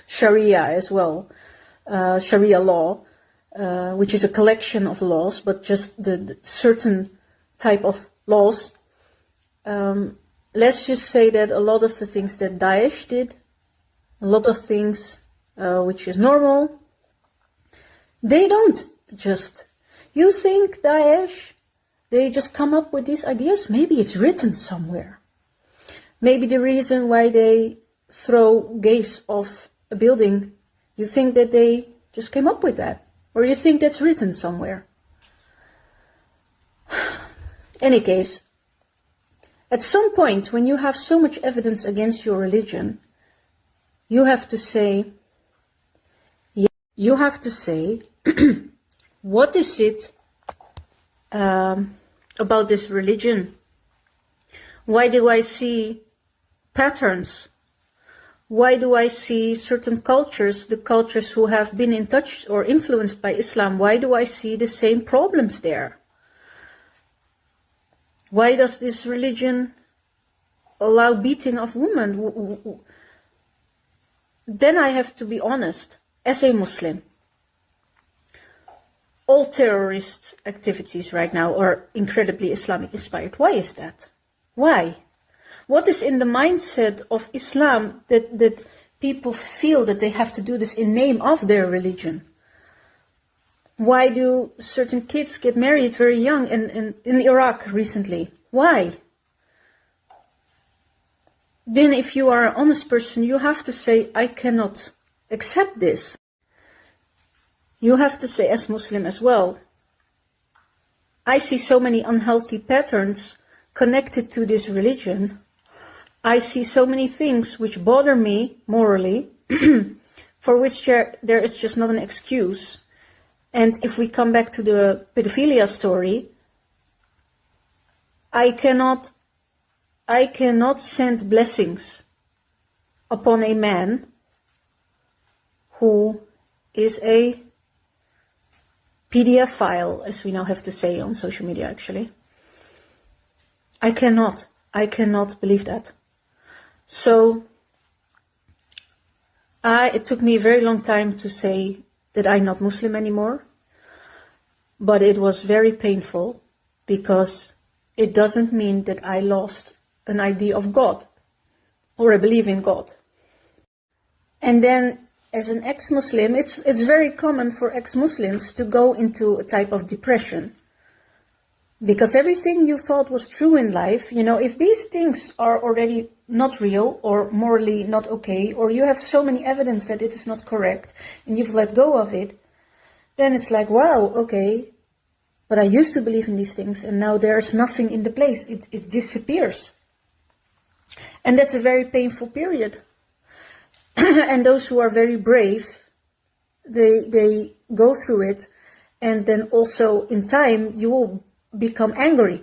Sharia as well, Sharia law, which is a collection of laws, but just the certain type of laws. Let's just say that a lot of the things that Daesh did, a lot of things which is normal, they don't just... You think Daesh, they just come up with these ideas? Maybe it's written somewhere. Maybe the reason why they throw gays off a building, you think that they just came up with that? Or you think that's written somewhere? Any case, at some point when you have so much evidence against your religion, you have to say, what is it about this religion? Why do I see patterns? Why do I see certain cultures, the cultures who have been in touch or influenced by Islam, why do I see the same problems there? Why does this religion allow beating of women? Then I have to be honest, as a Muslim, all terrorist activities right now are incredibly Islamic inspired. Why is that? Why? What is in the mindset of Islam that people feel that they have to do this in name of their religion? Why do certain kids get married very young in Iraq recently? Why? Then if you are an honest person, you have to say, I cannot accept this. You have to say, as Muslim as well, I see so many unhealthy patterns connected to this religion. I see so many things which bother me morally, for which there is just not an excuse. And if we come back to the pedophilia story, I cannot send blessings upon a man who is a PDF file, as we now have to say on social media, actually. I cannot believe that. So, it took me a very long time to say that I'm not Muslim anymore, but it was very painful because it doesn't mean that I lost an idea of God or a belief in God. And then as an ex-Muslim, it's very common for ex-Muslims to go into a type of depression. Because everything you thought was true in life, if these things are already not real or morally not okay, or you have so many evidence that it is not correct and you've let go of it, then it's like, wow, okay, but I used to believe in these things and now there's nothing in the place. It disappears. And that's a very painful period. And those who are very brave, they go through it, and then also in time you will become angry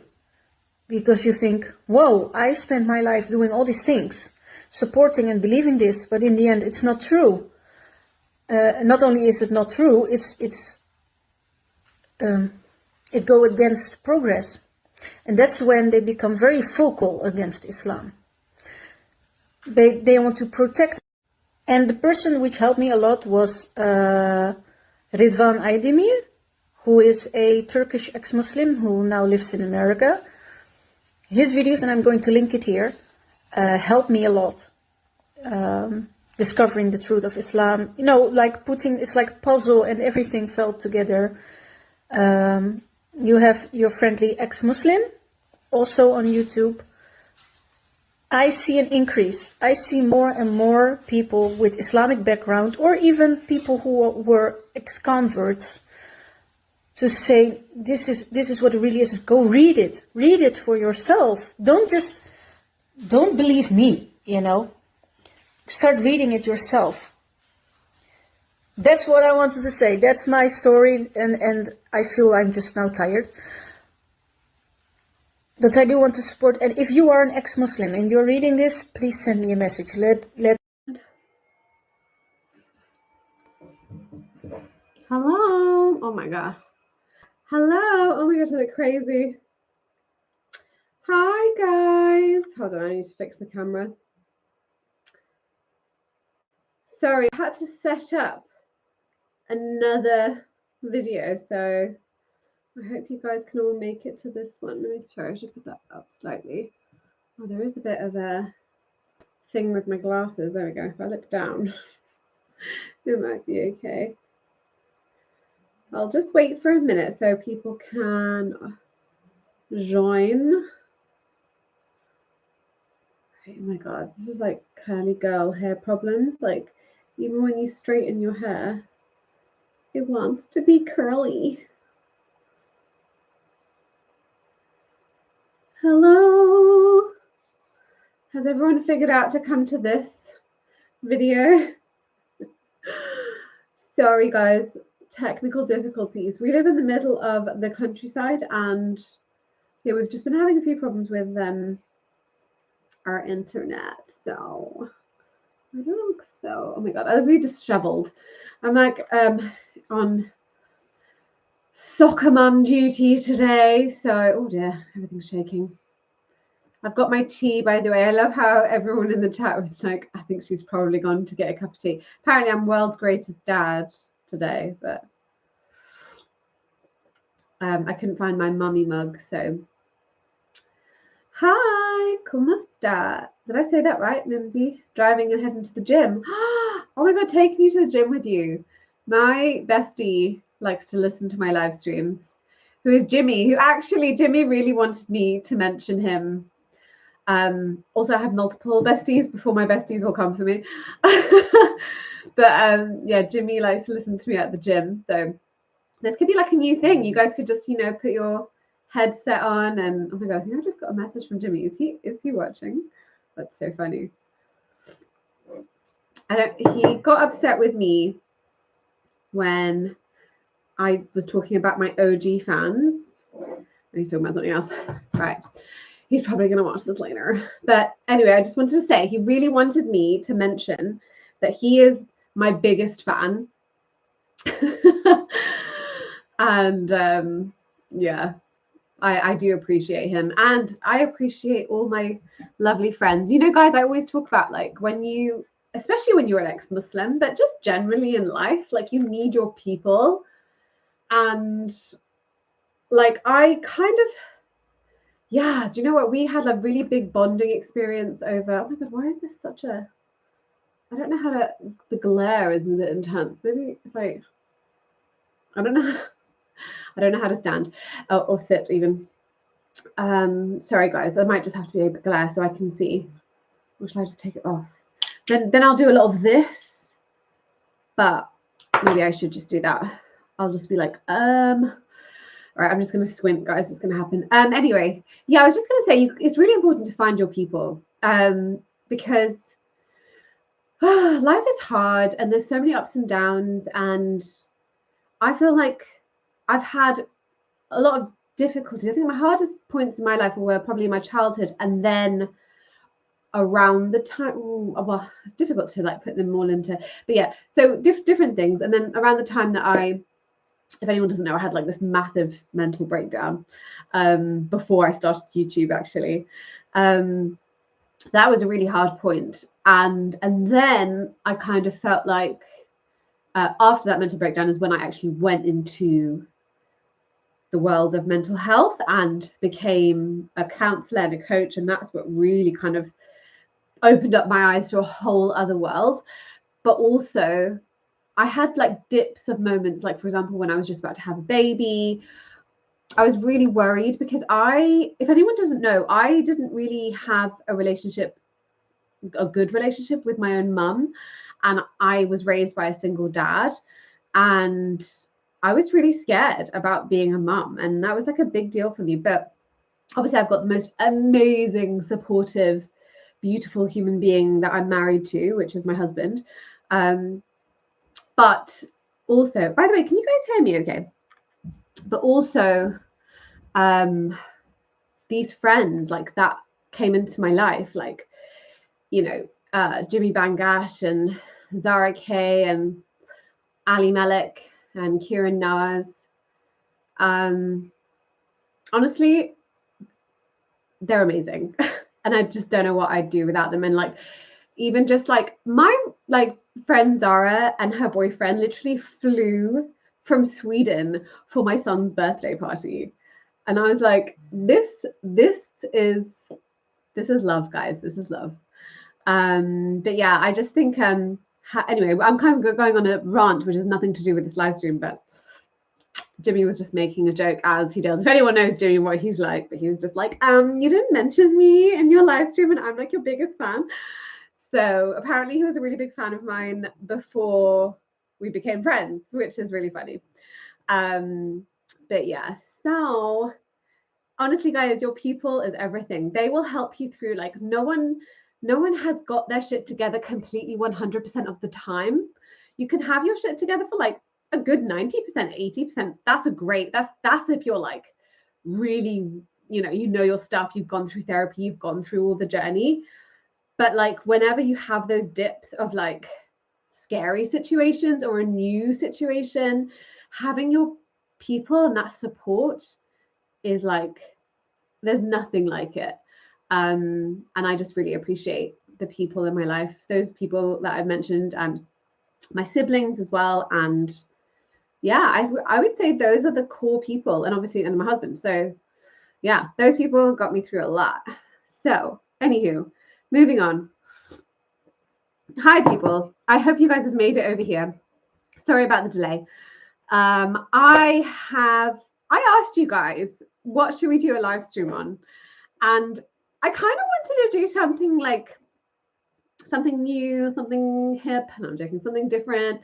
because you think, whoa, I spent my life doing all these things, supporting and believing this, but in the end it's not true. Not only is it not true, it go against progress, and that's when they become very vocal against Islam. They want to protect. And the person which helped me a lot was Ridvan Aydemir, who is a Turkish ex-Muslim who now lives in America. His videos, and I'm going to link it here, helped me a lot. Discovering the truth of Islam. It's like a puzzle and everything fell together. You have your friendly ex-Muslim, also on YouTube. I see an increase. I see more and more people with Islamic background, or even people who were ex-converts, to say, this is what it really is. Go read it. Read it for yourself. Don't believe me, Start reading it yourself. That's what I wanted to say. That's my story, and I feel I'm just now tired. But I do want to support, and if you are an ex-Muslim and you're reading this, please send me a message. Hello. Oh my god. Hello. Oh my gosh, I look crazy. Hi guys. Hold on, I need to fix the camera. Sorry, I had to set up another video, so I hope you guys can all make it to this one. Sorry, I should put that up slightly. Oh, there is a bit of a thing with my glasses. There we go. If I look down, it might be okay. I'll just wait for a minute so people can join. Oh my god, this is like curly girl hair problems. Like, even when you straighten your hair, it wants to be curly. Hello. Has everyone figured out to come to this video? Sorry guys, technical difficulties. We live in the middle of the countryside, and yeah, we've just been having a few problems with our internet. So I don't look so, oh my god, I'll be disheveled. I'm like on soccer mum duty today, so oh dear, everything's shaking. I've got my tea, by the way. I love how everyone in the chat was like, I think she's probably gone to get a cup of tea. Apparently I'm world's greatest dad today, but I couldn't find my mummy mug, so hi ¿cómo está? Did I say that right, Mimsy? Driving and heading to the gym. Oh my God, take me to the gym with you. My bestie likes to listen to my live streams, who is Jimmy, Jimmy really wanted me to mention him. Also, I have multiple besties before my besties will come for me. But yeah, Jimmy likes to listen to me at the gym. So this could be like a new thing. You guys could just, put your headset on and, oh my God, I think I just got a message from Jimmy. Is he watching? That's so funny. He got upset with me when I was talking about my OG fans. He's talking about something else. Right. He's probably going to watch this later. But anyway, I just wanted to say he really wanted me to mention that he is my biggest fan. And yeah, I do appreciate him. And I appreciate all my lovely friends. Guys, I always talk about like especially when you're an ex-Muslim, but just generally in life, like you need your people. And like I kind of, yeah, do you know what? We had a really big bonding experience over, oh my God, why is this such a, I don't know how to, the glare is a bit intense. Maybe if I don't know. I don't know how to stand or sit even. Sorry guys, I might just have to be a bit glare so I can see. Or should I just take it off? Then I'll do a lot of this, but maybe I should just do that. I'll just be like, all right, I'm just going to squint, guys. It's going to happen. Anyway, yeah, I was just going to say, it's really important to find your people because life is hard and there's so many ups and downs. And I feel like I've had a lot of difficulties. I think my hardest points in my life were probably my childhood, and then around the time, well, it's difficult to like put them all into, but yeah, so different things. And then around the time that if anyone doesn't know, I had like this massive mental breakdown before I started YouTube actually. So that was a really hard point. And then I kind of felt like after that mental breakdown is when I actually went into the world of mental health and became a counselor and a coach. And that's what really kind of opened up my eyes to a whole other world. But also I had like dips of moments, like for example, when I was just about to have a baby, I was really worried because if anyone doesn't know, I didn't really have a good relationship with my own mum. And I was raised by a single dad. And I was really scared about being a mum. And that was like a big deal for me. But obviously I've got the most amazing, supportive, beautiful human being that I'm married to, which is my husband. But also, by the way, can you guys hear me okay? But also, these friends like that came into my life, like, Jimmy Bangash and Zara Kay and Ali Malik and Kieran Nawaz. Honestly, they're amazing. And I just don't know what I'd do without them. And like, even just like my friend Zara and her boyfriend literally flew from Sweden for my son's birthday party. And I was like, this is love, guys. This is love. But yeah, I just think anyway, I'm kind of going on a rant, which has nothing to do with this live stream, but Jimmy was just making a joke, as he does. If anyone knows Jimmy, what he's like, but he was just like, you didn't mention me in your live stream, and I'm like your biggest fan. So apparently he was a really big fan of mine before we became friends, which is really funny. But yeah, so honestly, guys, your people is everything. They will help you through, like, no one has got their shit together completely 100% of the time. You can have your shit together for like a good 90%, 80%. That's if you're like really, you know your stuff, you've gone through therapy, you've gone through all the journey. But like whenever you have those dips of like scary situations or a new situation, having your people and that support is like, there's nothing like it. And I just really appreciate the people in my life, those people that I've mentioned, and my siblings as well. And yeah, I would say those are the core people, and obviously, and my husband. So yeah, those people got me through a lot. So Anywho, moving on. Hi, people. I hope you guys have made it over here. Sorry about the delay. I asked you guys, what should we do a live stream on? And I kind of wanted to do something like something new, something hip, and I'm joking, something different.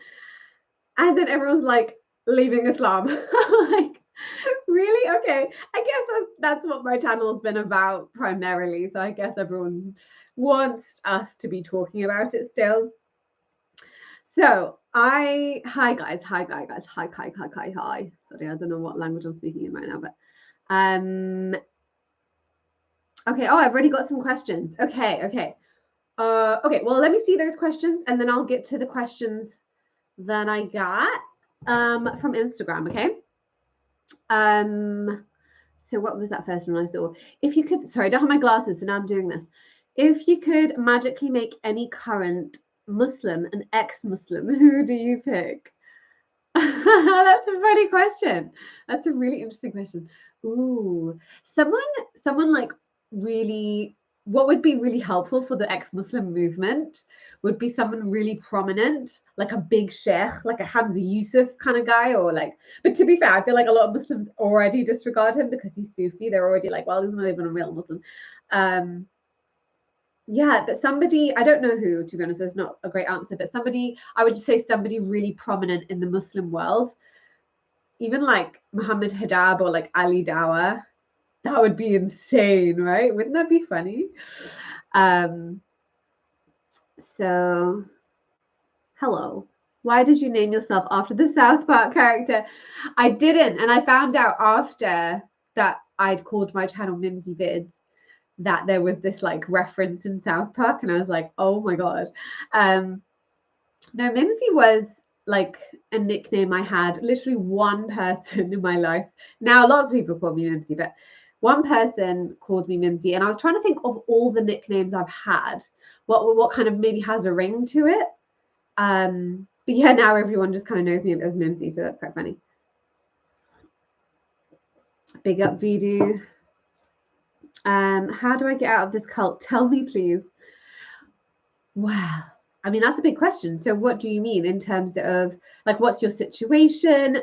And then everyone's like, leaving Islam. Like, really? Okay. I guess that's what my channel has been about primarily. So I guess everyone wants us to be talking about it still. So hi guys. Sorry, I don't know what language I'm speaking in right now, but okay. Oh, I've already got some questions. Okay. Okay, well, let me see those questions and then I'll get to the questions that I got from Instagram, okay? So what was that first one I saw? If you could, sorry, I don't have my glasses, so now I'm doing this. If you could magically make any current Muslim an ex-Muslim, who do you pick? That's a funny question. That's a really interesting question. Ooh, someone like really, what would be really helpful for the ex-Muslim movement would be someone really prominent, like a big sheikh, like a Hamza Yusuf kind of guy, or like, but to be fair, I feel like a lot of Muslims already disregard him because he's Sufi. They're already like, well, he's not even a real Muslim. Yeah, but somebody, I don't know who, to be honest, there's not a great answer, but somebody, I would just say somebody really prominent in the Muslim world, even like Muhammad Hijab or like Ali Dawah. That would be insane, right? Wouldn't that be funny? So, hello. Why did you name yourself after the South Park character? I didn't, and I found out after that I'd called my channel Mimsy Vids that there was this like reference in South Park, and I was like, oh my god. No, Mimsy was like a nickname I had. Literally one person in my life. Now lots of people call me Mimsy, but one person called me Mimsy, and I was trying to think of all the nicknames I've had. What kind of maybe has a ring to it. But yeah, now everyone just kind of knows me as Mimsy, so that's quite funny. Big up Voodoo. How do I get out of this cult? Tell me, please. Wow. I mean, that's a big question. So what do you mean in terms of like, what's your situation?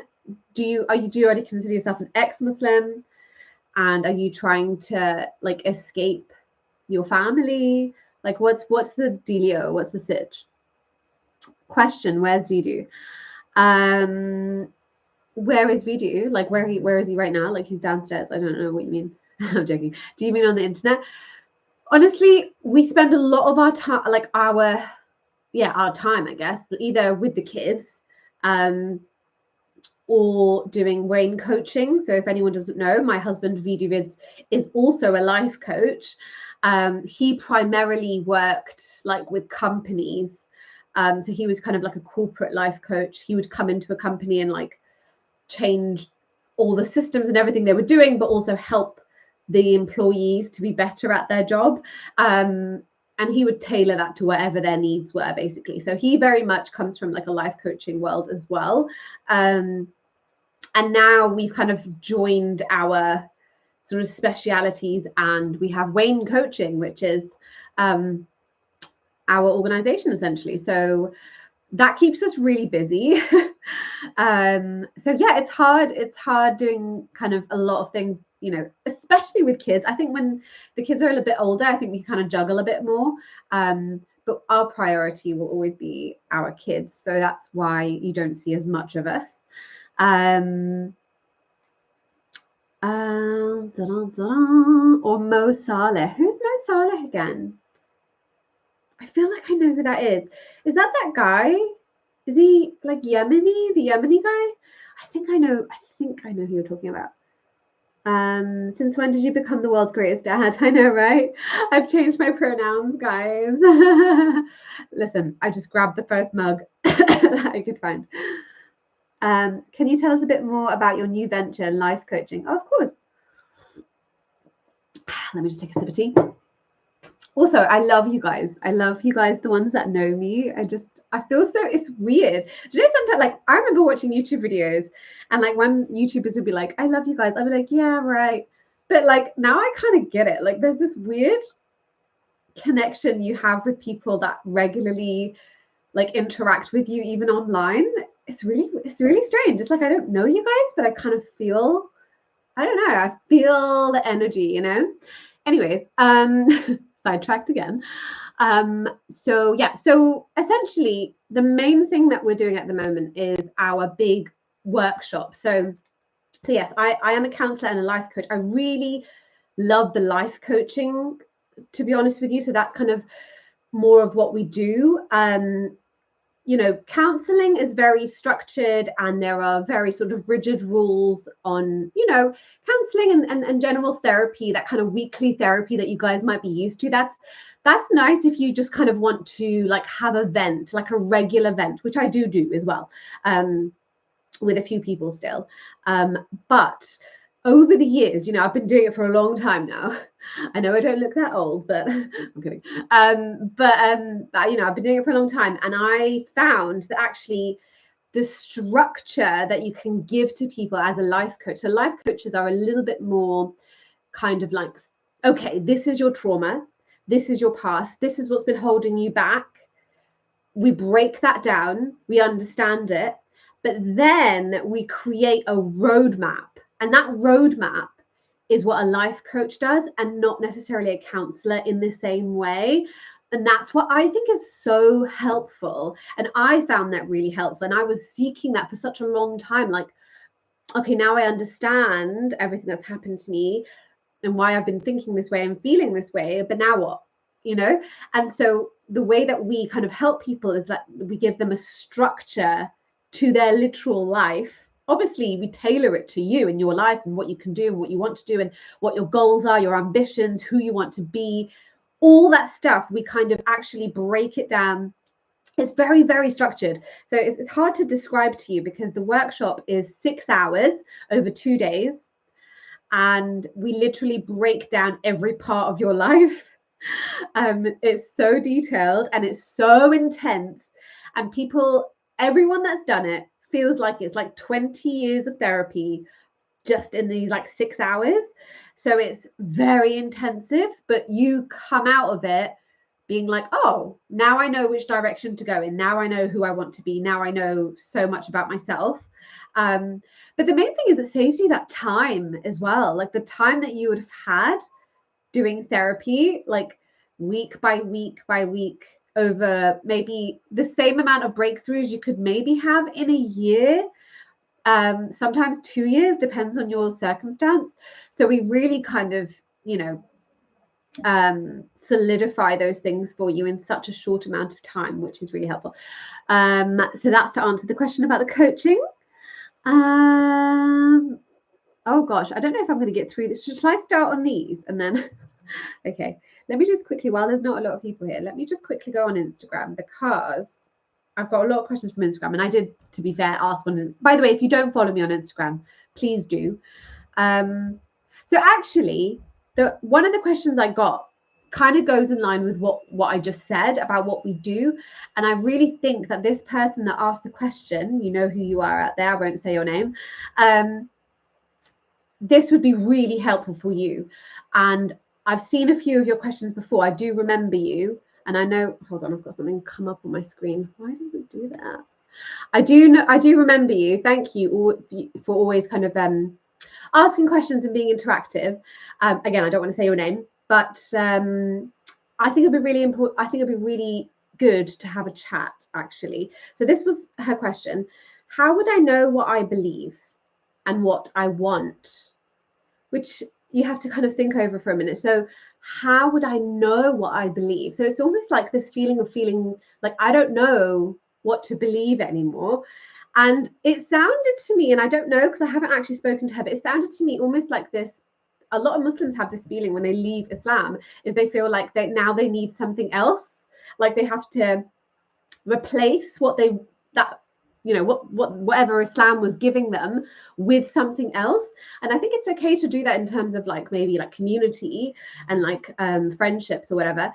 Do you already consider yourself an ex-Muslim? And are you trying to like escape your family? Like what's the dealio? What's the sitch? Question, where's Voodoo? Where is Voodoo? Like where is he right now? Like he's downstairs. I don't know what you mean. I'm joking. Do you mean on the internet? Honestly, we spend a lot of our time, like our time, I guess, either with the kids, or doing rain coaching. So if anyone doesn't know, my husband Voodoo Vids is also a life coach. He primarily worked like with companies. So he was kind of like a corporate life coach. He would come into a company and like change all the systems and everything they were doing, but also help the employees to be better at their job. And he would tailor that to whatever their needs were, basically. So he very much comes from like a life coaching world as well. And now we've kind of joined our sort of specialities, and we have Wayne Coaching, which is our organization essentially. So that keeps us really busy. So yeah, it's hard doing kind of a lot of things, you know, especially with kids. I think when the kids are a little bit older, I think we kind of juggle a bit more. But our priority will always be our kids. So that's why you don't see as much of us. Or Mo Saleh. Who's Mo Saleh again? I feel like I know who that is. Is that guy? Is he like Yemeni? The Yemeni guy? I think I know who you're talking about. Since when did you become the world's greatest dad? I know, right? I've changed my pronouns, guys. Listen, I just grabbed the first mug that I could find. Can you tell us a bit more about your new venture, life coaching? Oh, of course. Let me just take a sip of tea. Also, I love you guys. I love you guys, the ones that know me. I feel so, it's weird. Do you know, sometimes, like, I remember watching YouTube videos, and like when YouTubers would be like, I love you guys, I'd be like, yeah, right. But like now I kind of get it. Like there's this weird connection you have with people that regularly like interact with you even online. It's really strange. It's like I don't know you guys, but I kind of feel, I don't know, I feel the energy, you know. Anyways, sidetracked again. So yeah, so essentially the main thing that we're doing at the moment is our big workshop. So yes, I am a counselor and a life coach. I really love the life coaching, to be honest with you. So that's kind of more of what we do. You know, counseling is very structured and there are very sort of rigid rules on, you know, counseling and general therapy, that kind of weekly therapy that you guys might be used to. That's nice if you just kind of want to like have a vent, like a regular vent, which I do as well, with a few people still. But over the years, you know, I've been doing it for a long time now. I know I don't look that old, but I'm kidding. But you know, I've been doing it for a long time, and I found that actually the structure that you can give to people as a life coach. So life coaches are a little bit more kind of like, okay, this is your trauma, this is your past, this is what's been holding you back. We break that down, we understand it, but then we create a roadmap. And that roadmap is what a life coach does, and not necessarily a counselor in the same way. And that's what I think is so helpful. And I found that really helpful. And I was seeking that for such a long time. Like, okay, now I understand everything that's happened to me and why I've been thinking this way and feeling this way. But now what? You know? And so the way that we kind of help people is that we give them a structure to their literal life. Obviously, we tailor it to you and your life and what you can do and what you want to do and what your goals are, your ambitions, who you want to be, all that stuff. We kind of actually break it down. It's very, very structured. So it's hard to describe to you because the workshop is 6 hours over 2 days. And we literally break down every part of your life. It's so detailed and it's so intense. And everyone that's done it feels like it's like 20 years of therapy just in these like 6 hours. So it's very intensive, but you come out of it being like, oh, now I know which direction to go in. Now I know who I want to be. Now I know so much about myself. But the main thing is it saves you that time as well. Like the time that you would have had doing therapy, like week by week by week, over maybe the same amount of breakthroughs you could maybe have in a year, sometimes 2 years, depends on your circumstance. So we really kind of, you know, solidify those things for you in such a short amount of time, which is really helpful. So that's to answer the question about the coaching. Oh gosh, I don't know if I'm going to get through this. Should I start on these and then okay, let me just quickly, while there's not a lot of people here, let me just quickly go on Instagram because I've got a lot of questions from Instagram, and I did, to be fair, ask one. By the way, if you don't follow me on Instagram, please do. So actually, one of the questions I got kind of goes in line with what I just said about what we do. And I really think that this person that asked the question, you know who you are out there, I won't say your name, this would be really helpful for you. And I've seen a few of your questions before. I do remember you. And I know, hold on, I've got something come up on my screen. Why does it do that? I do remember you. Thank you for always kind of asking questions and being interactive. Again, I don't want to say your name, but I think it'd be really important. I think it'd be really good to have a chat, actually. So this was her question. How would I know what I believe and what I want? Which you have to kind of think over for a minute. So how would I know what I believe? So it's almost like this feeling of feeling like I don't know what to believe anymore. And it sounded to me, and I don't know because I haven't actually spoken to her, but it sounded to me almost like this. A lot of Muslims have this feeling when they leave Islam, is they feel like they need something else, like they have to replace whatever Islam was giving them with something else. And I think it's okay to do that in terms of like maybe like community and like friendships or whatever.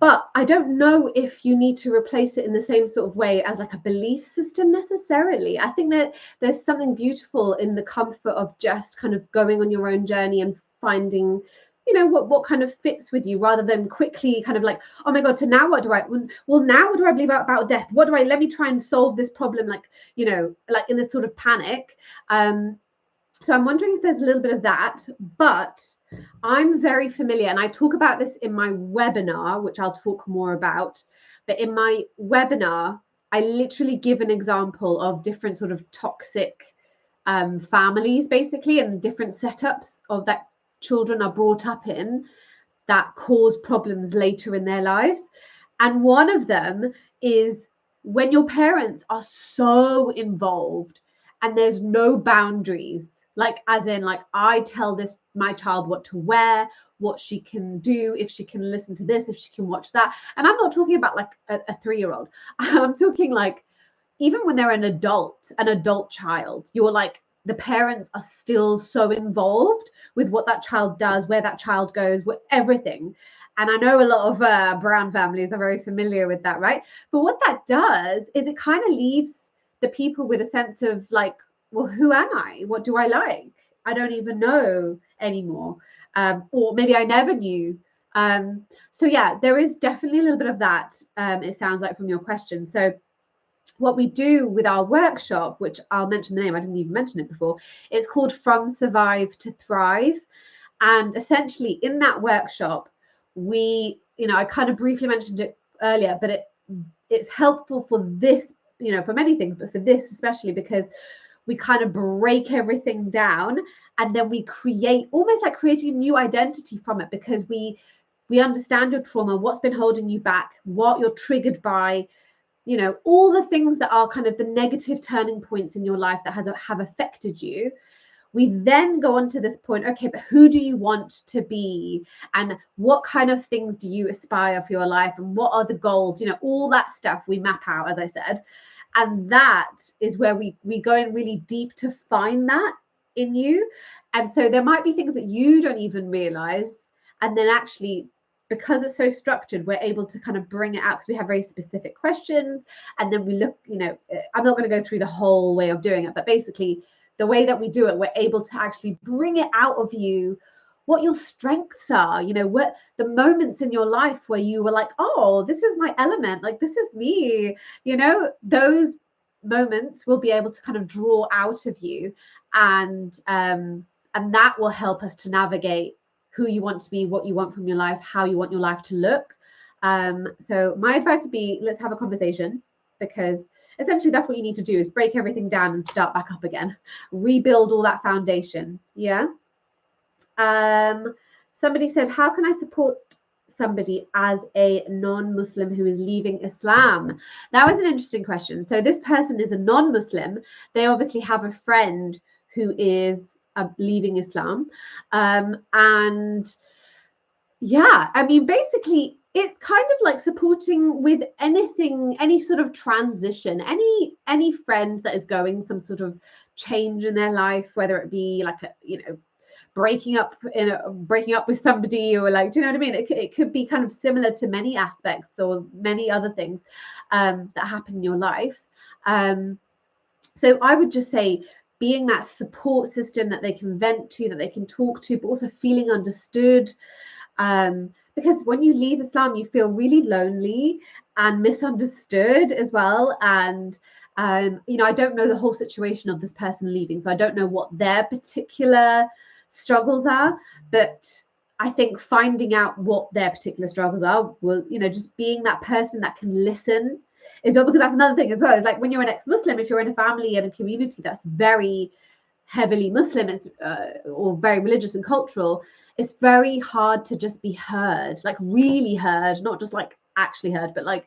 But I don't know if you need to replace it in the same sort of way as like a belief system necessarily. I think that there's something beautiful in the comfort of just kind of going on your own journey and finding you know, what kind of fits with you, rather than quickly kind of like, oh my God, so now what do I, well, now what do I believe about death? Let me try and solve this problem, like, you know, like in this sort of panic. So I'm wondering if there's a little bit of that, but I'm very familiar, and I talk about this in my webinar, which I'll talk more about. But in my webinar, I literally give an example of different sort of toxic families, basically, and different setups of that children are brought up in that cause problems later in their lives. And one of them is when your parents are so involved and there's no boundaries, like as in, like, I tell my child what to wear, what she can do, if she can listen to this, if she can watch that. And I'm not talking about like a 3-year-old. I'm talking like even when they're an adult child, you're like, the parents are still so involved with what that child does, where that child goes, with everything. And I know a lot of brown families are very familiar with that, right? But what that does is it kind of leaves the people with a sense of like, well, who am I? What do I like? I don't even know anymore. Or maybe I never knew. So yeah, there is definitely a little bit of that, it sounds like, from your question. So what we do with our workshop, which I'll mention the name, I didn't even mention it before, it's called From Survive to Thrive. And essentially in that workshop, we, you know, I kind of briefly mentioned it earlier, but it's helpful for this, you know, for many things, but for this especially, because we kind of break everything down and then we create, almost like creating a new identity from it, because we understand your trauma, what's been holding you back, what you're triggered by, you know, all the things that are kind of the negative turning points in your life that have affected you. We then go on to this point, okay, but who do you want to be? And what kind of things do you aspire for your life? And what are the goals? You know, all that stuff we map out, as I said. And that is where we go in really deep to find that in you. And so there might be things that you don't even realize. And then actually, because it's so structured, we're able to kind of bring it out, because we have very specific questions. And then we look, you know, I'm not going to go through the whole way of doing it, but basically the way that we do it, we're able to actually bring it out of you, what your strengths are, you know, what the moments in your life where you were like, oh, this is my element, like this is me, you know, those moments will be able to kind of draw out of you, and that will help us to navigate who you want to be, what you want from your life, how you want your life to look. So my advice would be, let's have a conversation, because essentially that's what you need to do, is break everything down and start back up again, rebuild all that foundation. Yeah. Somebody said, how can I support somebody as a non-Muslim who is leaving Islam? That was an interesting question. So this person is a non-Muslim. They obviously have a friend who is leaving Islam. And yeah, I mean, basically, it's kind of like supporting with anything, any sort of transition, any friend that is going some sort of change in their life, whether it be like a, you know, breaking up with somebody, or like, do you know what I mean? It could be kind of similar to many aspects or many other things that happen in your life. So I would just say, being that support system that they can vent to, that they can talk to, but also feeling understood. Because when you leave Islam, you feel really lonely and misunderstood as well. And you know, I don't know the whole situation of this person leaving, so I don't know what their particular struggles are, but I think finding out what their particular struggles are will, you know, just being that person that can listen as well, because that's another thing as well. It's like when you're an ex-Muslim, if you're in a family and a community that's very heavily Muslim, or very religious and cultural, it's very hard to just be heard, like really heard, not just like actually heard, but like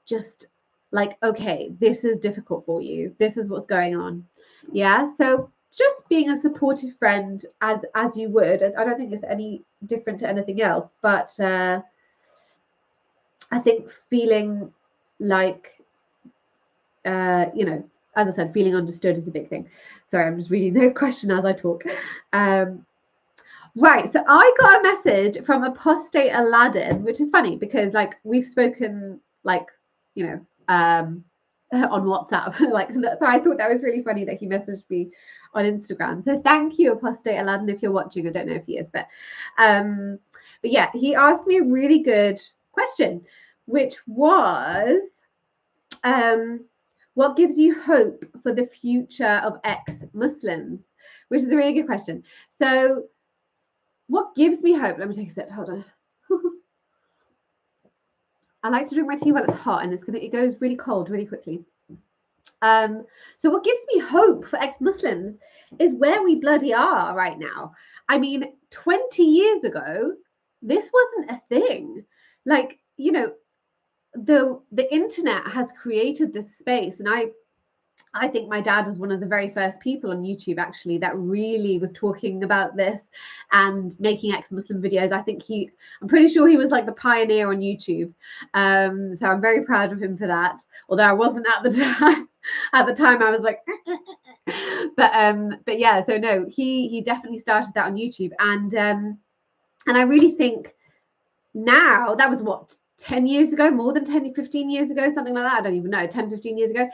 just like, okay, this is difficult for you, this is what's going on. Yeah, so just being a supportive friend as you would. I don't think it's any different to anything else, but I think feeling like, you know, as I said, feeling understood is a big thing. Sorry, I'm just reading those questions as I talk. Right, so I got a message from Apostate Aladdin, which is funny because like we've spoken like, you know, on WhatsApp. Like, so I thought that was really funny that he messaged me on Instagram. So thank you, Apostate Aladdin, if you're watching. I don't know if he is, but yeah, he asked me a really good question, which was, what gives you hope for the future of ex-Muslims? Which is a really good question. So what gives me hope? Let me take a sip. Hold on. I like to drink my tea while it's hot, and it goes really cold really quickly. So what gives me hope for ex-Muslims is where we bloody are right now. I mean, 20 years ago, this wasn't a thing. Like, you know, the internet has created this space, and I think my dad was one of the very first people on YouTube actually that really was talking about this and making ex-Muslim videos. I'm pretty sure he was like the pioneer on YouTube. So I'm very proud of him for that. Although I wasn't at the time. At the time I was like, but yeah, so no, he definitely started that on YouTube. And I really think now, that was what, 10 years ago, more than 10, 15 years ago, something like that. I don't even know, 10, 15 years ago.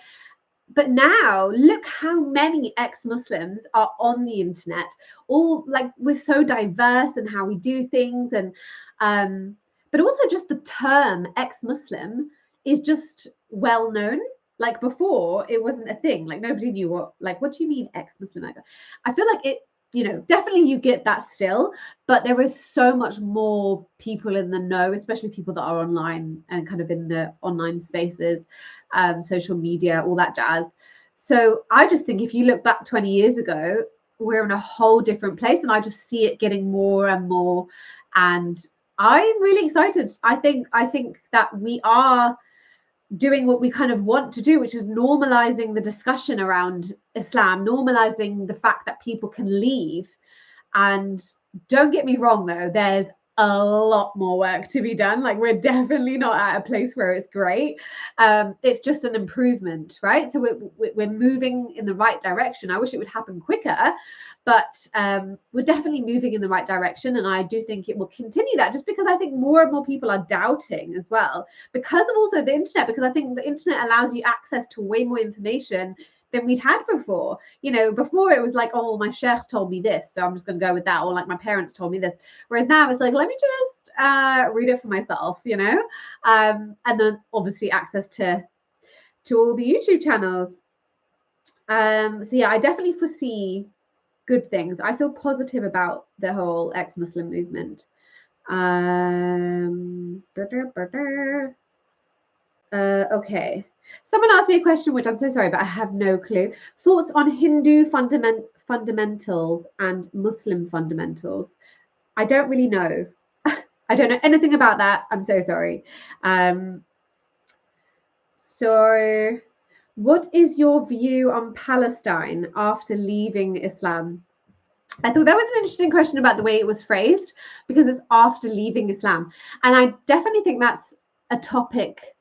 But now look how many ex-Muslims are on the internet. All like, we're so diverse in how we do things, and but also just the term ex-Muslim is just well known. Like before, it wasn't a thing. Like nobody knew what do you mean ex-Muslim? Like, I feel like it, you know, definitely you get that still, but there is so much more people in the know, especially people that are online and kind of in the online spaces, social media, all that jazz. So I just think if you look back 20 years ago, we're in a whole different place, and I just see it getting more and more. And I'm really excited. I think that we are doing what we kind of want to do, which is normalizing the discussion around Islam, normalizing the fact that people can leave. And don't get me wrong, though, there's a lot more work to be done. Like, we're definitely not at a place where it's great. It's just an improvement, right? So we're moving in the right direction. I wish it would happen quicker, but we're definitely moving in the right direction. And I do think it will continue that, just because I think more and more people are doubting as well, because of also the internet, because I think the internet allows you access to way more information than we'd had before. You know, before it was like, oh, my sheikh told me this, so I'm just going to go with that, or like my parents told me this. Whereas now it's like, let me just read it for myself, you know. And then obviously access to all the YouTube channels. So yeah, I definitely foresee good things. I feel positive about the whole ex-Muslim movement. Okay. Someone asked me a question, which I'm so sorry, but I have no clue. Thoughts on Hindu fundamentals and Muslim fundamentals? I don't really know. I don't know anything about that. I'm so sorry. So what is your view on Palestine after leaving Islam? I thought that was an interesting question about the way it was phrased, because it's after leaving Islam. And I definitely think that's a topic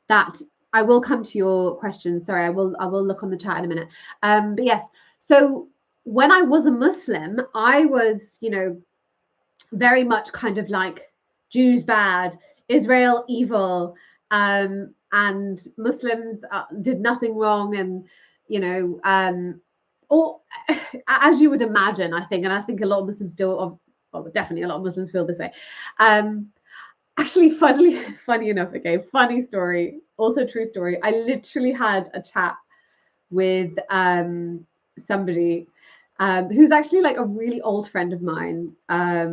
that I will come to your question. Sorry, I will look on the chat in a minute. But yes, so when I was a Muslim, I was, you know, very much kind of like Jews bad, Israel evil, and Muslims did nothing wrong, and you know, or as you would imagine, I think, and I think a lot of Muslims still, definitely a lot of Muslims feel this way. Actually, funny enough, okay, funny story, also true story. I literally had a chat with somebody who's actually like a really old friend of mine. I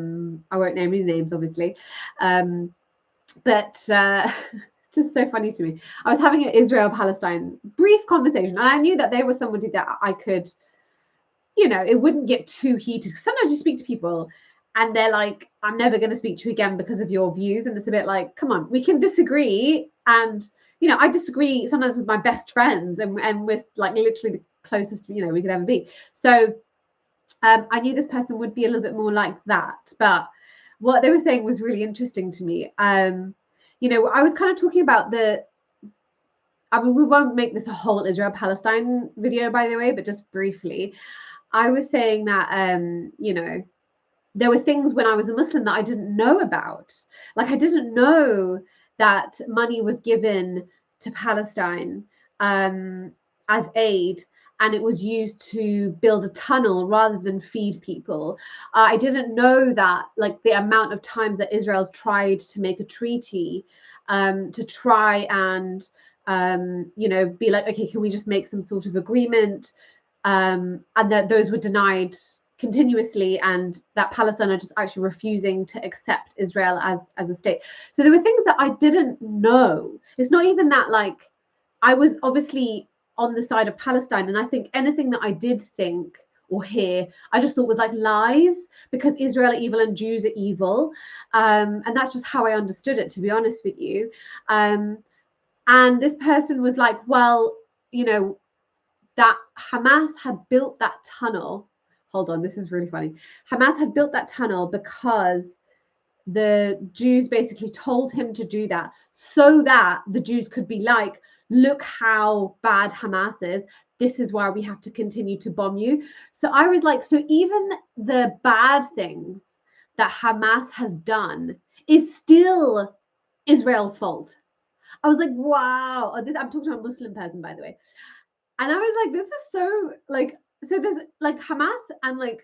won't name any names, obviously, but just so funny to me. I was having an Israel-Palestine brief conversation, and I knew that they were somebody that I could, you know, it wouldn't get too heated. Sometimes you speak to people and they're like, I'm never going to speak to you again because of your views. And it's a bit like, come on, we can disagree. And, you know, I disagree sometimes with my best friends and with like literally the closest, you know, we could ever be. So I knew this person would be a little bit more like that. But what they were saying was really interesting to me. You know, I was kind of talking about I mean, we won't make this a whole Israel-Palestine video, by the way, but just briefly. I was saying that, you know, there were things when I was a Muslim that I didn't know about. Like, I didn't know that money was given to Palestine as aid, and it was used to build a tunnel rather than feed people. I didn't know that, like, the amount of times that Israel's tried to make a treaty to try and be like, okay, can we just make some sort of agreement, and that those were denied continuously, and that Palestine are just actually refusing to accept Israel as a state. So there were things that I didn't know. It's not even that, like, I was obviously on the side of Palestine, and I think anything that I did think or hear, I just thought was like lies, because Israel are evil and Jews are evil, and that's just how I understood it, to be honest with you. And this person was like, well, that Hamas had built that tunnel. Hold on, this is really funny. Hamas had built that tunnel because the Jews basically told him to do that, so that the Jews could be like, look how bad Hamas is. This is why we have to continue to bomb you. So I was like, so even the bad things that Hamas has done is still Israel's fault. I was like, wow. I'm talking to a Muslim person, by the way. And I was like, this is so, like, so there's like Hamas and like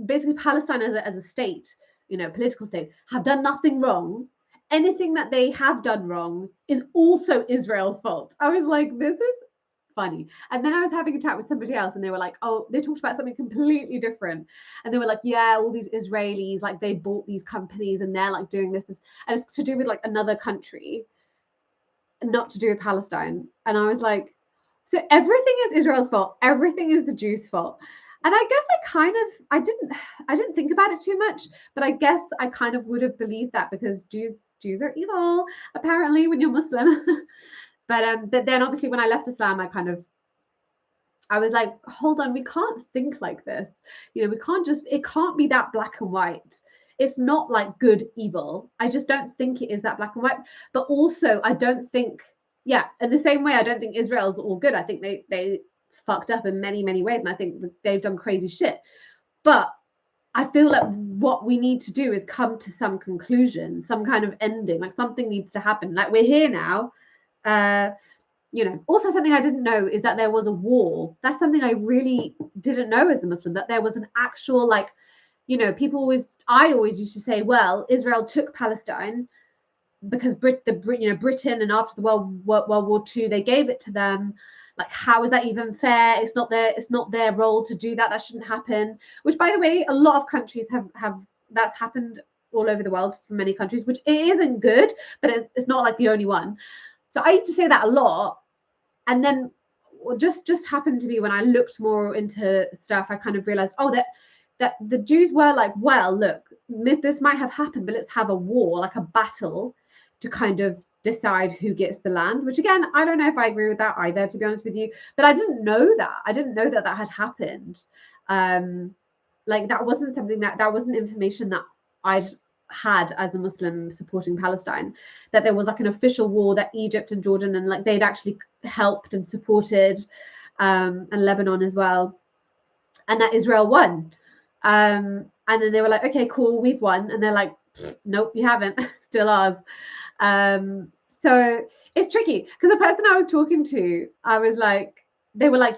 basically Palestine as a state, political state, have done nothing wrong. Anything that they have done wrong is also Israel's fault. I was like, this is funny. And then I was having a chat with somebody else, and they were like, oh, they talked about something completely different. And they were like, yeah, all these Israelis, like, they bought these companies and they're like doing this, and it's to do with like another country, not to do with Palestine. And I was like, so everything is Israel's fault. Everything is the Jews' fault. And I guess I didn't think about it too much, but I guess I kind of would have believed that, because Jews are evil, apparently, when you're Muslim. But then obviously when I left Islam, I was like, hold on, we can't think like this. We can't it can't be that black and white. It's not like good, evil. I just don't think it is that black and white. But also, I don't think, in the same way, I don't think Israel's all good. I think they fucked up in many, many ways, and I think they've done crazy shit. But I feel like what we need to do is come to some conclusion, some kind of ending, like something needs to happen. Like, we're here now. Also, something I didn't know is that there was a war. That's something I really didn't know as a Muslim, that there was an actual, like, I always used to say, well, Israel took Palestine because Britain, and after the World War II, they gave it to them. Like, how is that even fair? It's not their role to do that. That shouldn't happen. Which, by the way, a lot of countries have that's happened all over the world for many countries, which it isn't good, but it's not like the only one. So I used to say that a lot. And then just happened to be when I looked more into stuff, I kind of realized, that the Jews were like, well, look, this might have happened, but let's have a war, like a battle, to kind of decide who gets the land. Which, again, I don't know if I agree with that either, to be honest with you. But I didn't know that. I didn't know that had happened. Like, that wasn't something that wasn't information that I'd had as a Muslim supporting Palestine, that there was like an official war that Egypt and Jordan and like they'd actually helped and supported, and Lebanon as well, and that Israel won. And then they were like, okay, cool, we've won. And they're like, nope, you haven't. Still ours. So it's tricky, because the person I was talking to, I was like, they were like,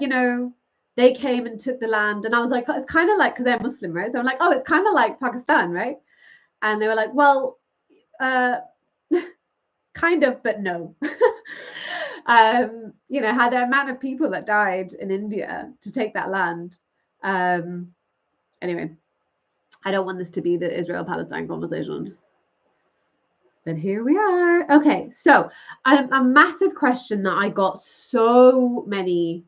they came and took the land. And I was like, it's kind of like, because they're Muslim, right? So I'm like, oh, it's kind of like Pakistan, right? And they were like, well, kind of, but no. Had the amount of people that died in India to take that land. Anyway, I don't want this to be the Israel-Palestine conversation. But here we are. Okay, so a massive question that I got so many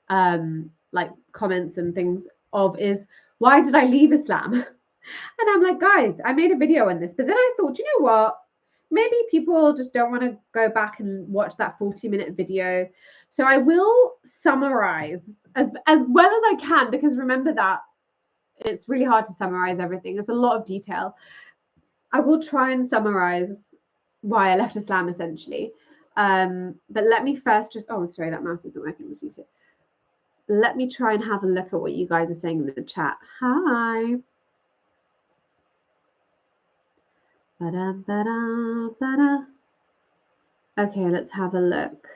like comments and things of is, why did I leave Islam? And I'm like, guys, I made a video on this, but then I thought, you know what? Maybe people just don't want to go back and watch that 40-minute video. So I will summarize as well as I can, because remember that it's really hard to summarize everything. There's a lot of detail. I will try and summarize why I left Islam, essentially. But let me first just, oh, sorry, that mouse isn't working. Let's use it. Let me try and have a look at what you guys are saying in the chat. Hi. Ba-da, ba-da, ba-da. Okay, let's have a look.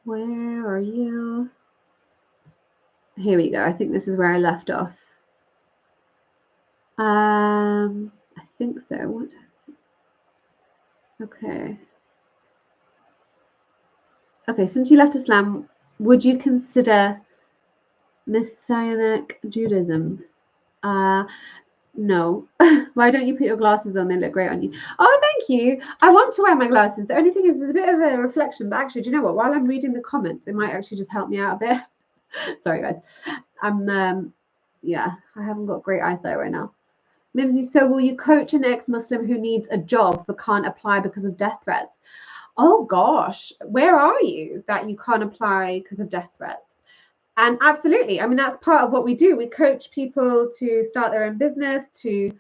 Where are you? Here we go. I think this is where I left off. I think so. What? Okay. Okay, since you left Islam, would you consider Messianic Judaism? No. Why don't you put your glasses on? They look great on you. Oh, thank you. I want to wear my glasses. The only thing is there's a bit of a reflection, but actually, do you know what? While I'm reading the comments, it might actually just help me out a bit. Sorry, guys. Yeah, I haven't got great eyesight right now. Mimsy, so will you coach an ex-Muslim who needs a job but can't apply because of death threats? Oh gosh, where are you that you can't apply because of death threats? And absolutely, I mean, that's part of what we do. We coach people to start their own business, to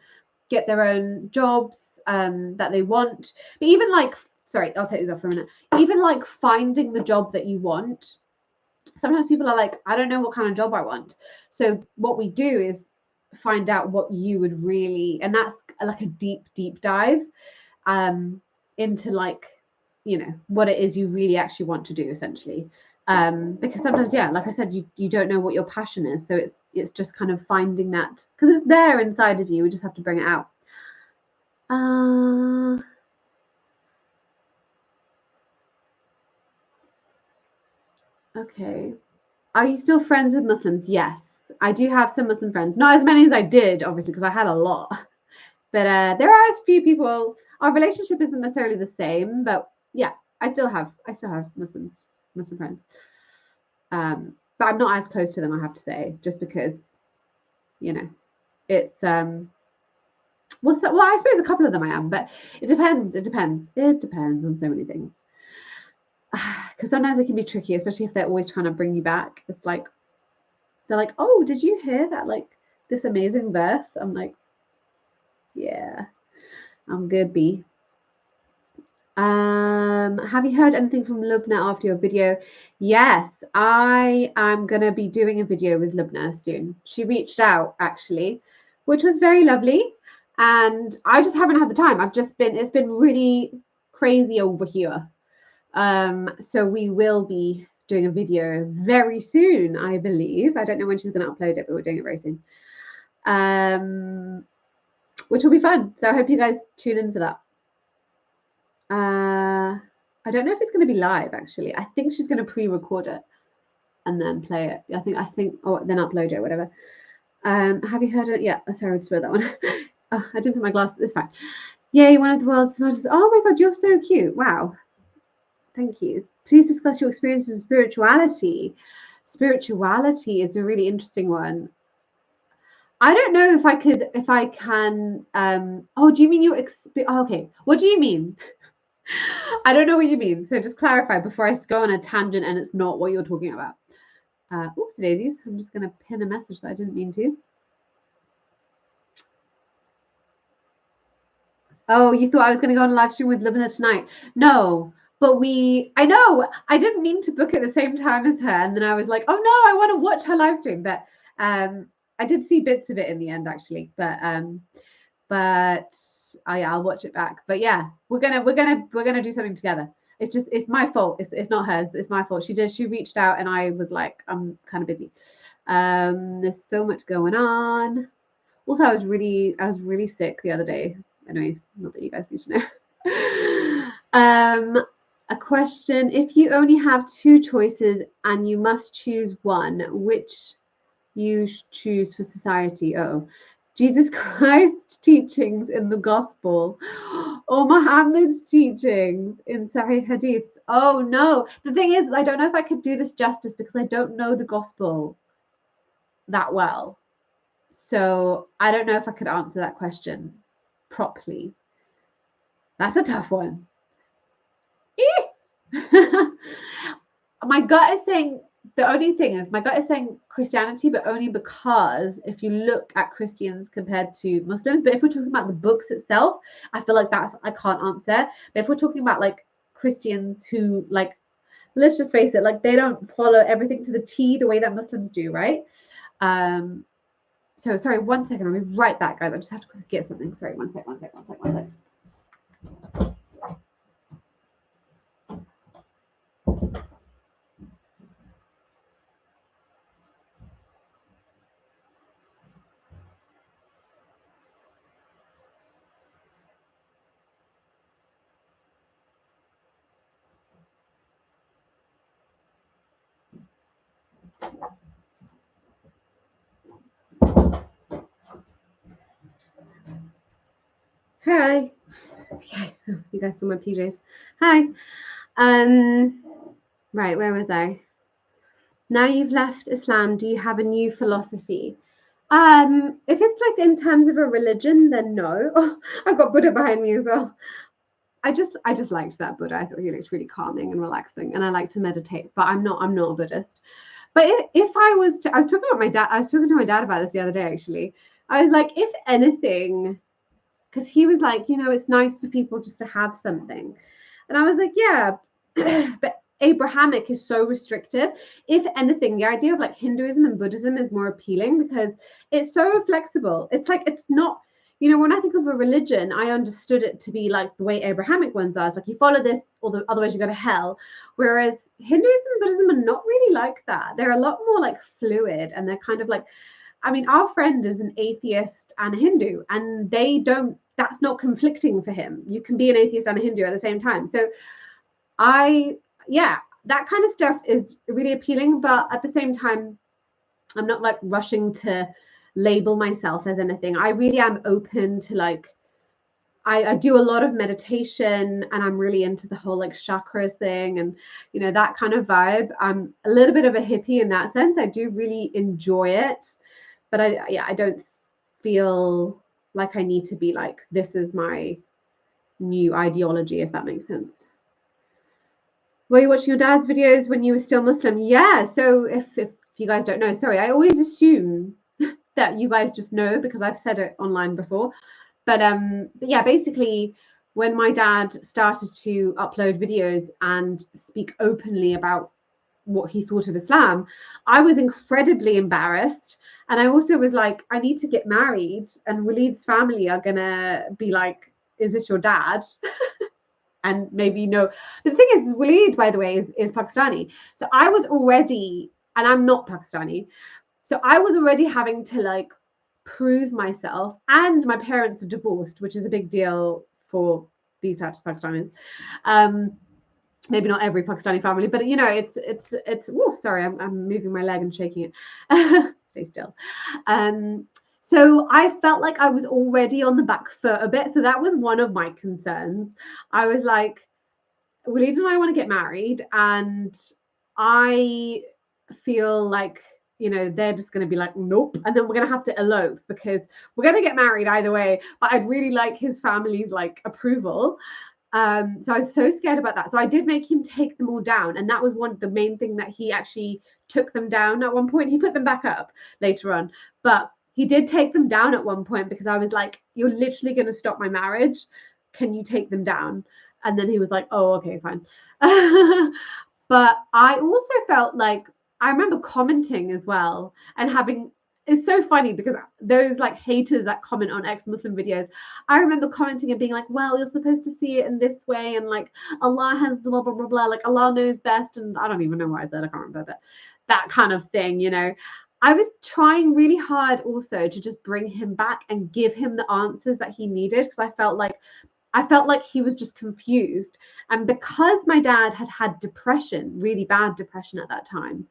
get their own jobs that they want. But even like, sorry, I'll take this off for a minute. Even like finding the job that you want. Sometimes people are like, I don't know what kind of job I want. So what we do is find out what you would really, and that's like a deep dive into like, you know, what it is you really actually want to do essentially. Because sometimes, yeah, like I said, you don't know what your passion is. So it's just kind of finding that, because it's there inside of you. We just have to bring it out. Okay. Are you still friends with Muslims? Yes, I do have some Muslim friends. Not as many as I did, obviously, because I had a lot. But there are a few people. Our relationship isn't necessarily the same, but yeah, I still have Muslim friends. But I'm not as close to them, I have to say, just because, you know, it's well, I suppose a couple of them I am, but it depends on so many things. Because sometimes it can be tricky, especially if they're always trying to bring you back. It's like they're like, oh, did you hear that, like this amazing verse? I'm like, yeah, I'm good, B. Have you heard anything from Lubna after your video? Yes, I am gonna be doing a video with Lubna soon. She reached out actually, which was very lovely, and I just haven't had the time. It's been really crazy over here. So we will be doing a video very soon, I believe. I don't know when she's going to upload it, but we're doing it very soon. Which will be fun. So I hope you guys tune in for that. I don't know if it's going to be live, actually. I think she's going to pre-record it and then play it. I think, or then upload it, whatever. Have you heard it? Yeah, sorry, I just read that one. Oh, I didn't put my glasses. It's fine. Yay, one of the world's smartest. Oh my God, you're so cute. Wow. Thank you. Please discuss your experiences of spirituality. Spirituality is a really interesting one. I don't know if I can. Oh, do you mean your okay. What do you mean? I don't know what you mean. So just clarify before I go on a tangent and it's not what you're talking about. Oops, daisies. I'm just going to pin a message that I didn't mean to. Oh, you thought I was going to go on a live stream with Libna tonight? No. But I know, I didn't mean to book at the same time as her. And then I was like, oh no, I want to watch her live stream. But I did see bits of it in the end, actually. But I'll watch it back. But yeah, we're gonna do something together. It's my fault. It's not hers. It's my fault. She reached out and I was like, I'm kind of busy. There's so much going on. Also, I was really sick the other day. Anyway, not that you guys need to know. A question: if you only have two choices and you must choose one, which you choose for society? Oh, Jesus Christ's teachings in the Gospel, or Muhammad's teachings in Sahih Hadith? Oh no! The thing is, I don't know if I could do this justice because I don't know the Gospel that well. So I don't know if I could answer that question properly. That's a tough one. My gut is saying Christianity, but only because if you look at Christians compared to Muslims, but if we're talking about the books itself, I feel like I can't answer. But if we're talking about like Christians who, like, let's just face it, like they don't follow everything to the T the way that Muslims do, right? So sorry, 1 second, I'll be right back, guys. I just have to get something. Sorry, one sec. Hi. Okay, you guys saw my PJs. Hi. Right, where was I? Now you've left Islam, do you have a new philosophy? If it's like in terms of a religion, then no. Oh, I've got Buddha behind me as well. I just liked that Buddha. I thought he looked really calming and relaxing, and I like to meditate, but I'm not a Buddhist. But if I was to, I was talking to my dad about this the other day actually. I was like, if anything, because he was like, it's nice for people just to have something. And I was like, yeah, but Abrahamic is so restrictive. If anything, the idea of like Hinduism and Buddhism is more appealing because it's so flexible. It's like, it's not, when I think of a religion, I understood it to be like the way Abrahamic ones are. It's like you follow this, or otherwise you go to hell. Whereas Hinduism and Buddhism are not really like that. They're a lot more like fluid, and they're kind of like, I mean, our friend is an atheist and a Hindu, and that's not conflicting for him. You can be an atheist and a Hindu at the same time. So that kind of stuff is really appealing, but at the same time, I'm not like rushing to label myself as anything. I really am open to like, I do a lot of meditation, and I'm really into the whole like chakras thing and that kind of vibe. I'm a little bit of a hippie in that sense. I do really enjoy it, but I don't feel like I need to be like, this is my new ideology, if that makes sense. Were you watching your dad's videos when you were still Muslim? Yeah. So if you guys don't know, sorry, I always assume that you guys just know because I've said it online before. But yeah, basically, when my dad started to upload videos and speak openly about what he thought of Islam, I was incredibly embarrassed. And I also was like, I need to get married, and Waleed's family are gonna be like, is this your dad? And maybe no. The thing is, Waleed, by the way, is Pakistani. So I was already, and I'm not Pakistani, so I was already having to like prove myself. And my parents are divorced, which is a big deal for these types of Pakistanis. Maybe not every Pakistani family, but it's. Oh, sorry, I'm moving my leg and shaking it. Stay still. So I felt like I was already on the back foot a bit. So that was one of my concerns. I was like, Waleed and I want to get married, and I feel like, they're just going to be like, nope. And then we're going to have to elope because we're going to get married either way. But I'd really like his family's like approval. So I was so scared about that. So I did make him take them all down. And that was the main thing, that he actually took them down at one point. He put them back up later on. But he did take them down at one point because I was like, you're literally going to stop my marriage. Can you take them down? And then he was like, oh, okay, fine. But I also felt like, I remember commenting as well and having, it's so funny because those like haters that comment on ex-Muslim videos, I remember commenting and being like, well, you're supposed to see it in this way, and like Allah has blah blah blah blah, like Allah knows best, and I don't even know what I said, I can't remember, but that kind of thing, I was trying really hard also to just bring him back and give him the answers that he needed, because I felt like he was just confused. And because my dad had depression, really bad depression at that time,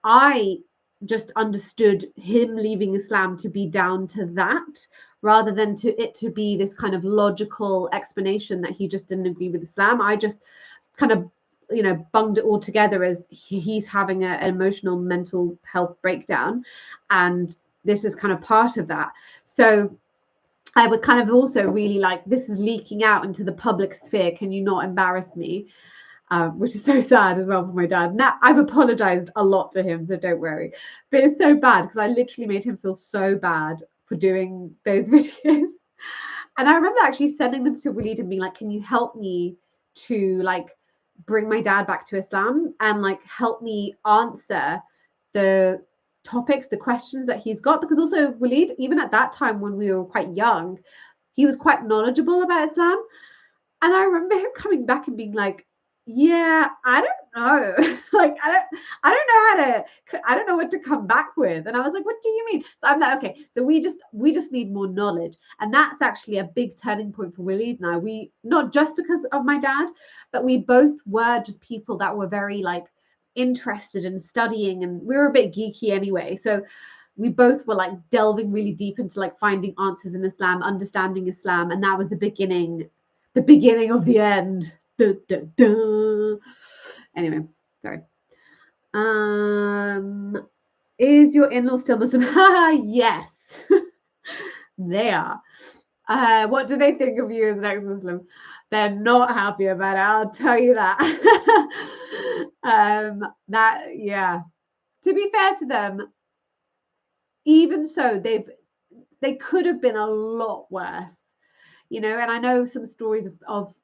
I just understood him leaving Islam to be down to that, rather than to be this kind of logical explanation that he just didn't agree with Islam. I just kind of, bunged it all together as he's having an emotional mental health breakdown, and this is kind of part of that. So I was kind of also really like, this is leaking out into the public sphere. Can you not embarrass me? Which is so sad as well for my dad. Now, I've apologized a lot to him, so don't worry. But it's so bad because I literally made him feel so bad for doing those videos. And I remember actually sending them to Waleed and being like, can you help me to like bring my dad back to Islam and like help me answer the topics, the questions that he's got? Because also Waleed, even at that time when we were quite young, he was quite knowledgeable about Islam. And I remember him coming back and being like, yeah, I don't know. Like, I don't know what to come back with. And I was like, what do you mean? So I'm like, okay, so we just need more knowledge. And that's actually a big turning point for Waleed and I. We, not just because of my dad, but we both were just people that were very like interested in studying, and we were a bit geeky anyway. So we both were like delving really deep into like finding answers in Islam, understanding Islam, and that was the beginning of the end. Duh, duh, duh. Anyway, sorry. Is your in-law still Muslim? Yes. They are. What do they think of you as an ex-Muslim? They're not happy about it, I'll tell you that. Yeah. To be fair to them, even so, they could have been a lot worse, you know. And I know some stories of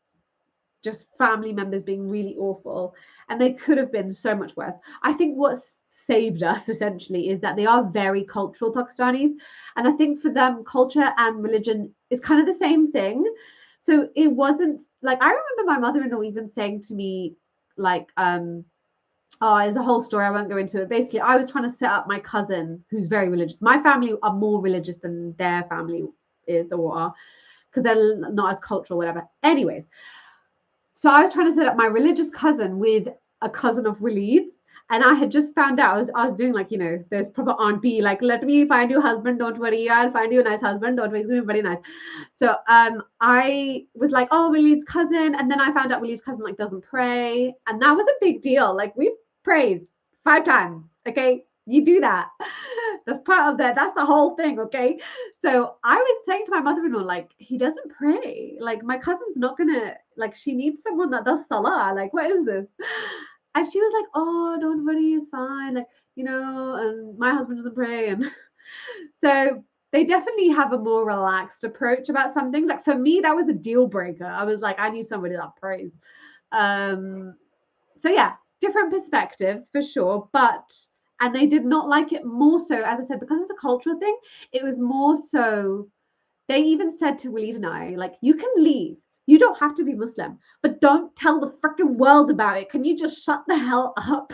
just family members being really awful, and they could have been so much worse. I think what's saved us essentially is that they are very cultural Pakistanis, and I think for them culture and religion is kind of the same thing. So it wasn't like, I remember my mother-in-law even saying to me like, oh, there's a whole story, I won't go into it. Basically, I was trying to set up my cousin who's very religious. My family are more religious than their family is or are, because they're not as cultural, whatever. Anyways, so I was trying to set up my religious cousin with a cousin of Waleed's, and I had just found out, I was doing like, you know, there's proper auntie, like, let me find you a husband, don't worry, I'll find you a nice husband, don't worry, he's going to be very nice. So I was like, oh, Waleed's cousin, and then I found out Waleed's cousin like doesn't pray, and that was a big deal. Like, we prayed 5 times, okay? You do that. That's part of that. That's the whole thing, okay? So I was saying to my mother-in-law, like, he doesn't pray. Like, my cousin's not gonna, like, she needs someone that does salah. Like, what is this? And she was like, oh, don't worry, it's fine. Like, you know, and my husband doesn't pray. And so they definitely have a more relaxed approach about some things. Like, for me, that was a deal breaker. I was like, I need somebody that prays. So yeah, different perspectives for sure, and they did not like it more so, as I said, because it's a cultural thing. It was more so, they even said to Waleed and I, like, you can leave. You don't have to be Muslim, but don't tell the freaking world about it. Can you just shut the hell up?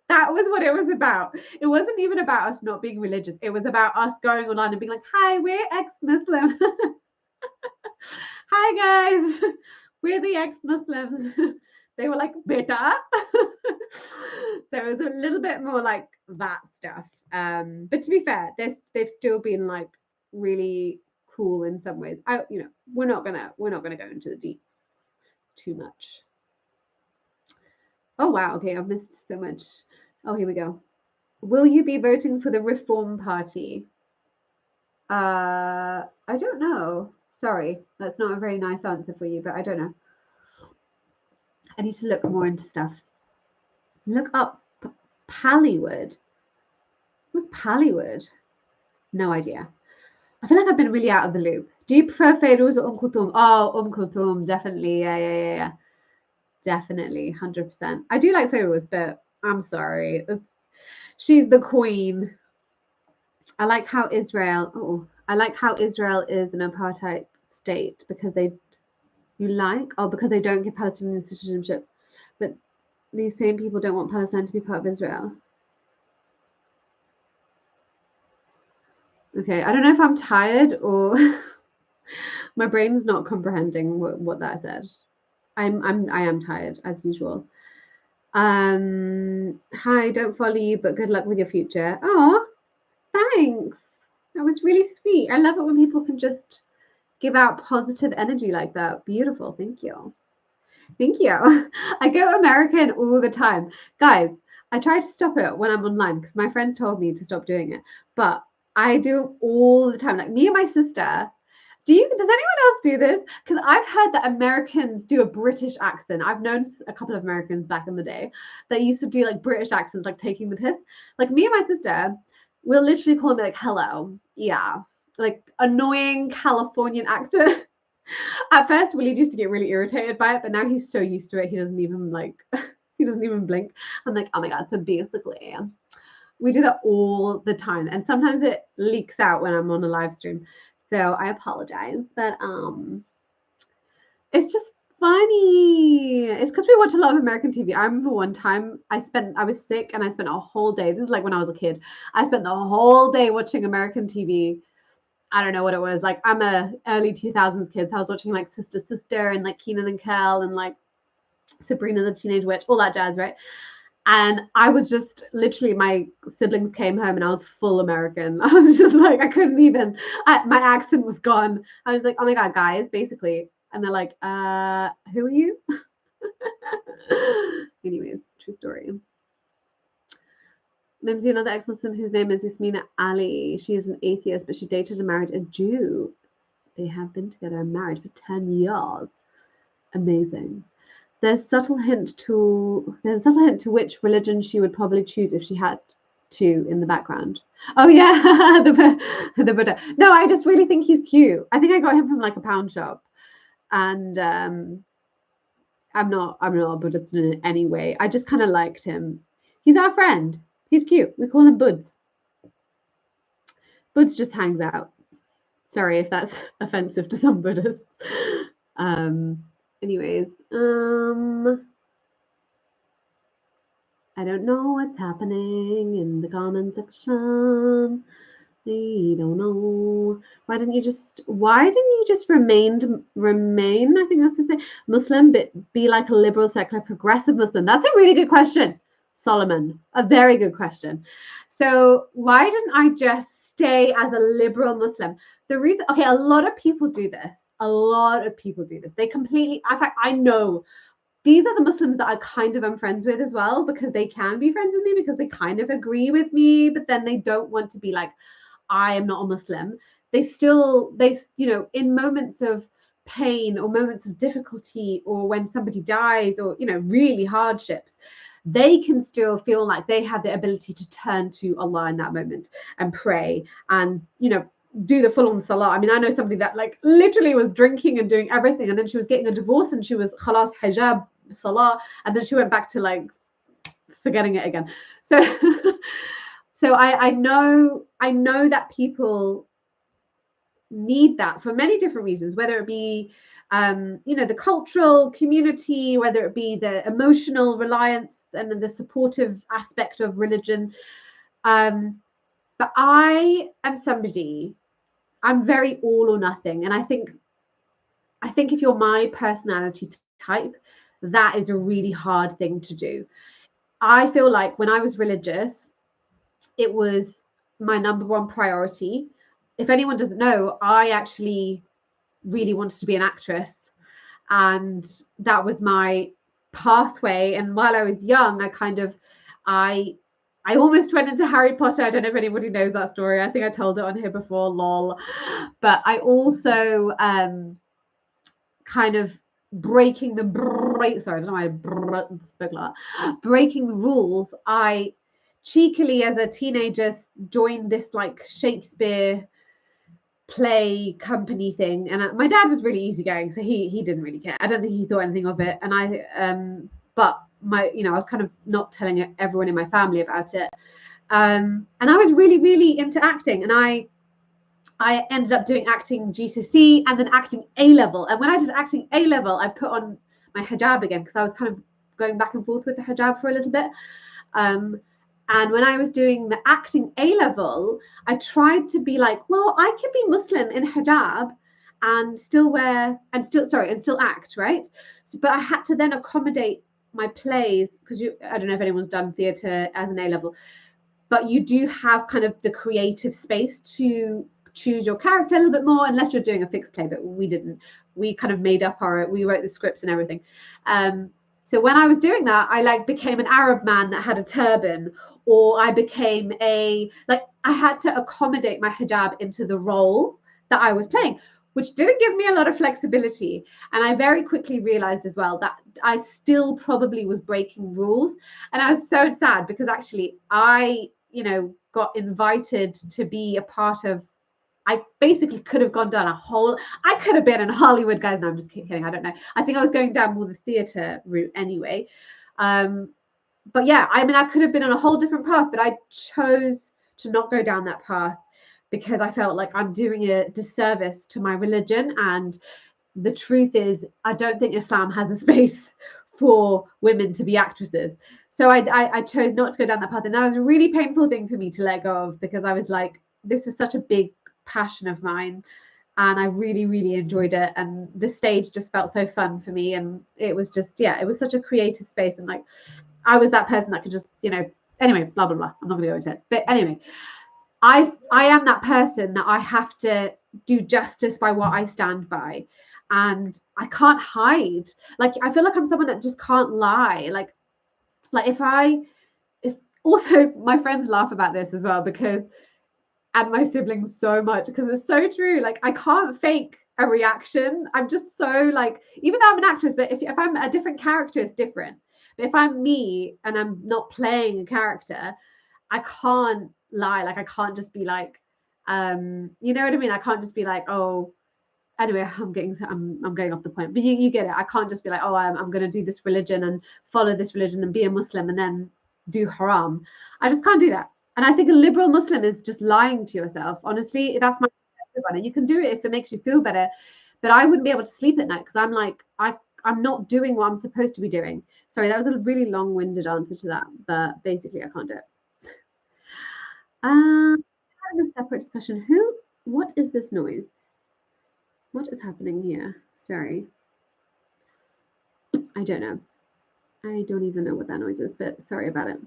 That was what it was about. It wasn't even about us not being religious. It was about us going online and being like, hi, we're ex-Muslim. Hi, guys. We're the ex-Muslims. They were like, beta. So it was a little bit more like that stuff. But to be fair, they've still been like really cool in some ways. We're not gonna go into the deep too much. Oh wow, okay, I've missed so much. Oh, here we go. Will you be voting for the Reform Party? I don't know. Sorry, that's not a very nice answer for you, but I don't know. I need to look more into stuff. Look up Pallywood. What's Pallywood? No idea. I feel like I've been really out of the loop. Do you prefer Feiruz or Kulthum? Oh, Kulthum, definitely. Yeah. Definitely, 100%. I do like Feiruz, but I'm sorry. She's the queen. I like how Israel is an apartheid state because they don't give Palestinian citizenship. But these same people don't want Palestine to be part of Israel. Okay, I don't know if I'm tired or my brain's not comprehending what that said. I am tired as usual. Hi, don't follow you, but good luck with your future. Oh, thanks. That was really sweet. I love it when people can just give out positive energy like that. Beautiful. Thank you. Thank you. I go American all the time. Guys, I try to stop it when I'm online because my friends told me to stop doing it. But I do it all the time. Like, me and my sister. Does anyone else do this? Because I've heard that Americans do a British accent. I've known a couple of Americans back in the day that used to do like British accents, like taking the piss. Like, me and my sister will literally call me like, hello. Yeah. Like, annoying Californian accent. At first, Willie used to get really irritated by it, but now he's so used to it, he doesn't even blink. I'm like, oh my God. So basically, we do that all the time. And sometimes it leaks out when I'm on a live stream. So I apologize, but it's just funny. It's because we watch a lot of American TV. I remember one time I was sick and I spent a whole day. This is like when I was a kid. I spent the whole day watching American TV. I don't know what it was. Like, I'm a early 2000s kid, so I was watching like Sister and like Kenan and Kel and like Sabrina the Teenage Witch, all that jazz, right? And I was just literally, my siblings came home and I was full American. I was just like, I couldn't even, my accent was gone. I was like, oh my God, guys, basically. And they're like, who are you? Anyways, true story. Mimsy, another ex-Muslim whose name is Yasmina Ali. She is an atheist, but she dated and married a Jew. They have been together and married for 10 years. Amazing. There's a subtle hint to which religion she would probably choose if she had to in the background. Oh yeah, the Buddha. No, I just really think he's cute. I think I got him from like a pound shop, and I'm not a Buddhist in any way. I just kind of liked him. He's our friend. He's cute. We call him Buds. Buds just hangs out. Sorry if that's offensive to some Buddhists. Anyways, I don't know what's happening in the comment section. I don't know. Why didn't you just remain, I think that's to say, Muslim, but be like a liberal, secular, progressive Muslim? That's a really good question, Solomon. A very good question. So why didn't I just stay as a liberal Muslim? The reason, okay, a lot of people do this. They completely, in fact, I know these are the Muslims that I kind of am friends with as well, because they can be friends with me because they kind of agree with me, but then they don't want to be like, I am not a Muslim. They in moments of pain or moments of difficulty, or when somebody dies, or, really hardships, they can still feel like they have the ability to turn to Allah in that moment and pray and, do the full-on salah. I mean, I know somebody that like literally was drinking and doing everything, and then she was getting a divorce and she was khalas hijab salah, and then she went back to like forgetting it again. So so I know that people need that for many different reasons, whether it be the cultural community, whether it be the emotional reliance and the supportive aspect of religion. But I am somebody, I'm very all or nothing. And I think if you're my personality type, that is a really hard thing to do. I feel like when I was religious, it was my number one priority. If anyone doesn't know, I actually really wanted to be an actress, and that was my pathway. And while I was young, I almost went into Harry Potter. I don't know if anybody knows that story. I think I told it on here before, lol. But I also kind of breaking the rules. I cheekily, as a teenager, joined this like Shakespeare play company thing, and my dad was really easygoing, so he didn't really care. I don't think he thought anything of it, and I was kind of not telling everyone in my family about it, and I was really, really into acting, and I ended up doing acting GCSE and then acting A-level. And when I did acting A-level, I put on my hijab again, because I was kind of going back and forth with the hijab for a little bit. And when I was doing the acting A-level, I tried to be like, well, I could be Muslim in hijab and still act, right? So, but I had to then accommodate my plays, because I don't know if anyone's done theatre as an A-level, but you do have kind of the creative space to choose your character a little bit more, unless you're doing a fixed play, but we didn't. We kind of made up we wrote the scripts and everything. So when I was doing that, I became an Arab man that had a turban, or I became I had to accommodate my hijab into the role that I was playing, which didn't give me a lot of flexibility. And I very quickly realized as well that I still probably was breaking rules. And I was so sad, because actually I, got invited to be a part of, I basically could have I could have been in Hollywood, guys. No, I'm just kidding. I don't know. I think I was going down more the theatre route anyway. But yeah, I mean, I could have been on a whole different path, but I chose to not go down that path, because I felt like I'm doing a disservice to my religion. And the truth is, I don't think Islam has a space for women to be actresses. So I chose not to go down that path. And that was a really painful thing for me to let go of, because I was like, this is such a big passion of mine, and I really, really enjoyed it. And the stage just felt so fun for me. And it was just, it was such a creative space. And I was that person that could just, anyway, blah, blah, blah. I'm not going to go into it. But anyway, I am that person that I have to do justice by what I stand by. And I can't hide. Like, I feel like I'm someone that just can't lie. Like if also my friends laugh about this as well, because, and my siblings so much, because it's so true. Like, I can't fake a reaction. I'm just so like, even though I'm an actress, but if I'm a different character, it's different. But if I'm me and I'm not playing a character, I can't lie. Like, I can't just be like, you know what I mean? I can't just be like, oh, anyway, I'm going off the point, but you get it. I can't just be like, oh, I'm going to do this religion and follow this religion and be a Muslim and then do haram. I just can't do that. And I think a liberal Muslim is just lying to yourself. Honestly, that's my perspective on it. You can do it if it makes you feel better, but I wouldn't be able to sleep at night because I'm like, I'm not doing what I'm supposed to be doing. Sorry, that was a really long-winded answer to that, but basically I can't do it. Having a separate discussion. What is this noise? What is happening here? Sorry. I don't know. I don't even know what that noise is, but sorry about it.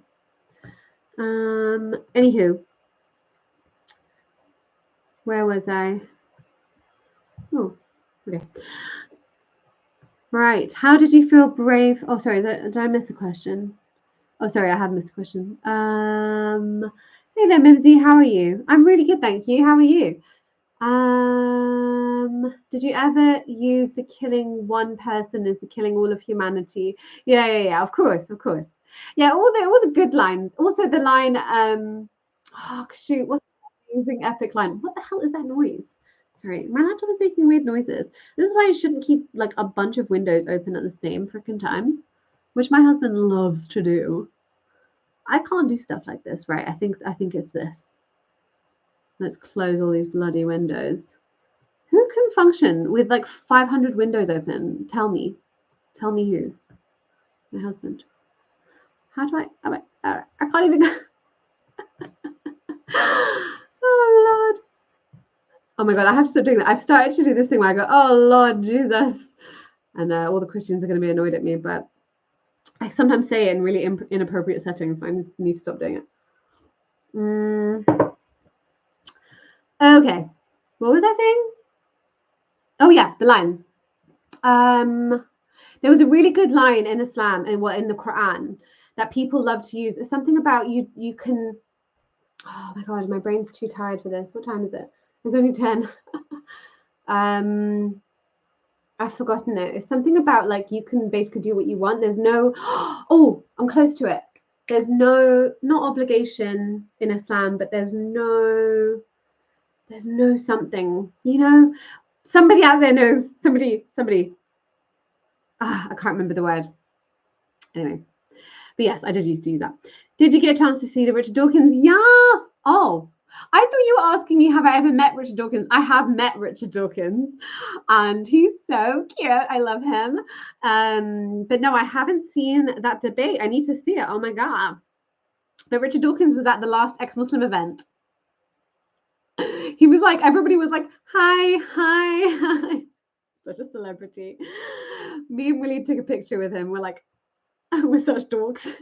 Anywho. Where was I? Oh, okay. Right. How did you feel brave? Oh, sorry. Did I miss a question? Oh, sorry. I had missed a question. Hey there, Mimsy. How are you? I'm really good, thank you. How are you? Did you ever use the killing one person as the killing all of humanity? Yeah. Of course. Yeah, all the good lines. Also the line, oh shoot, what's the amazing epic line? What the hell is that noise? Sorry, my laptop is making weird noises. This is why you shouldn't keep like a bunch of windows open at the same freaking time, which my husband loves to do. I can't do stuff like this, right? I think it's this. Let's close all these bloody windows. Who can function with like 500 windows open? Tell me who. My husband. How do I can't even. Oh Lord. Oh my God, I have to stop doing that. I've started to do this thing where I go, oh Lord Jesus. And all the Christians are going to be annoyed at me, but I sometimes say it in really inappropriate settings, so I need to stop doing it. Okay, what was I saying? Oh yeah, the line. There was a really good line in Islam and in the Quran that people love to use. It's something about you can. Oh my God, my brain's too tired for this. What time is it? It's only 10. I've forgotten it. It's something about like you can basically do what you want. There's no. Oh, I'm close to it. There's not obligation in Islam, but there's no something, somebody out there knows, somebody, I can't remember the word. Anyway, but yes, I did used to use that. Did you get a chance to see the Richard Dawkins? Yes. Oh, I thought you were asking me, have I ever met Richard Dawkins? I have met Richard Dawkins and he's so cute. I love him. But no, I haven't seen that debate. I need to see it. Oh my God. But Richard Dawkins was at the last ex-Muslim event. He was like, everybody was like, hi. Such a celebrity. Me and Willie took a picture with him. We're like, we're such dorks.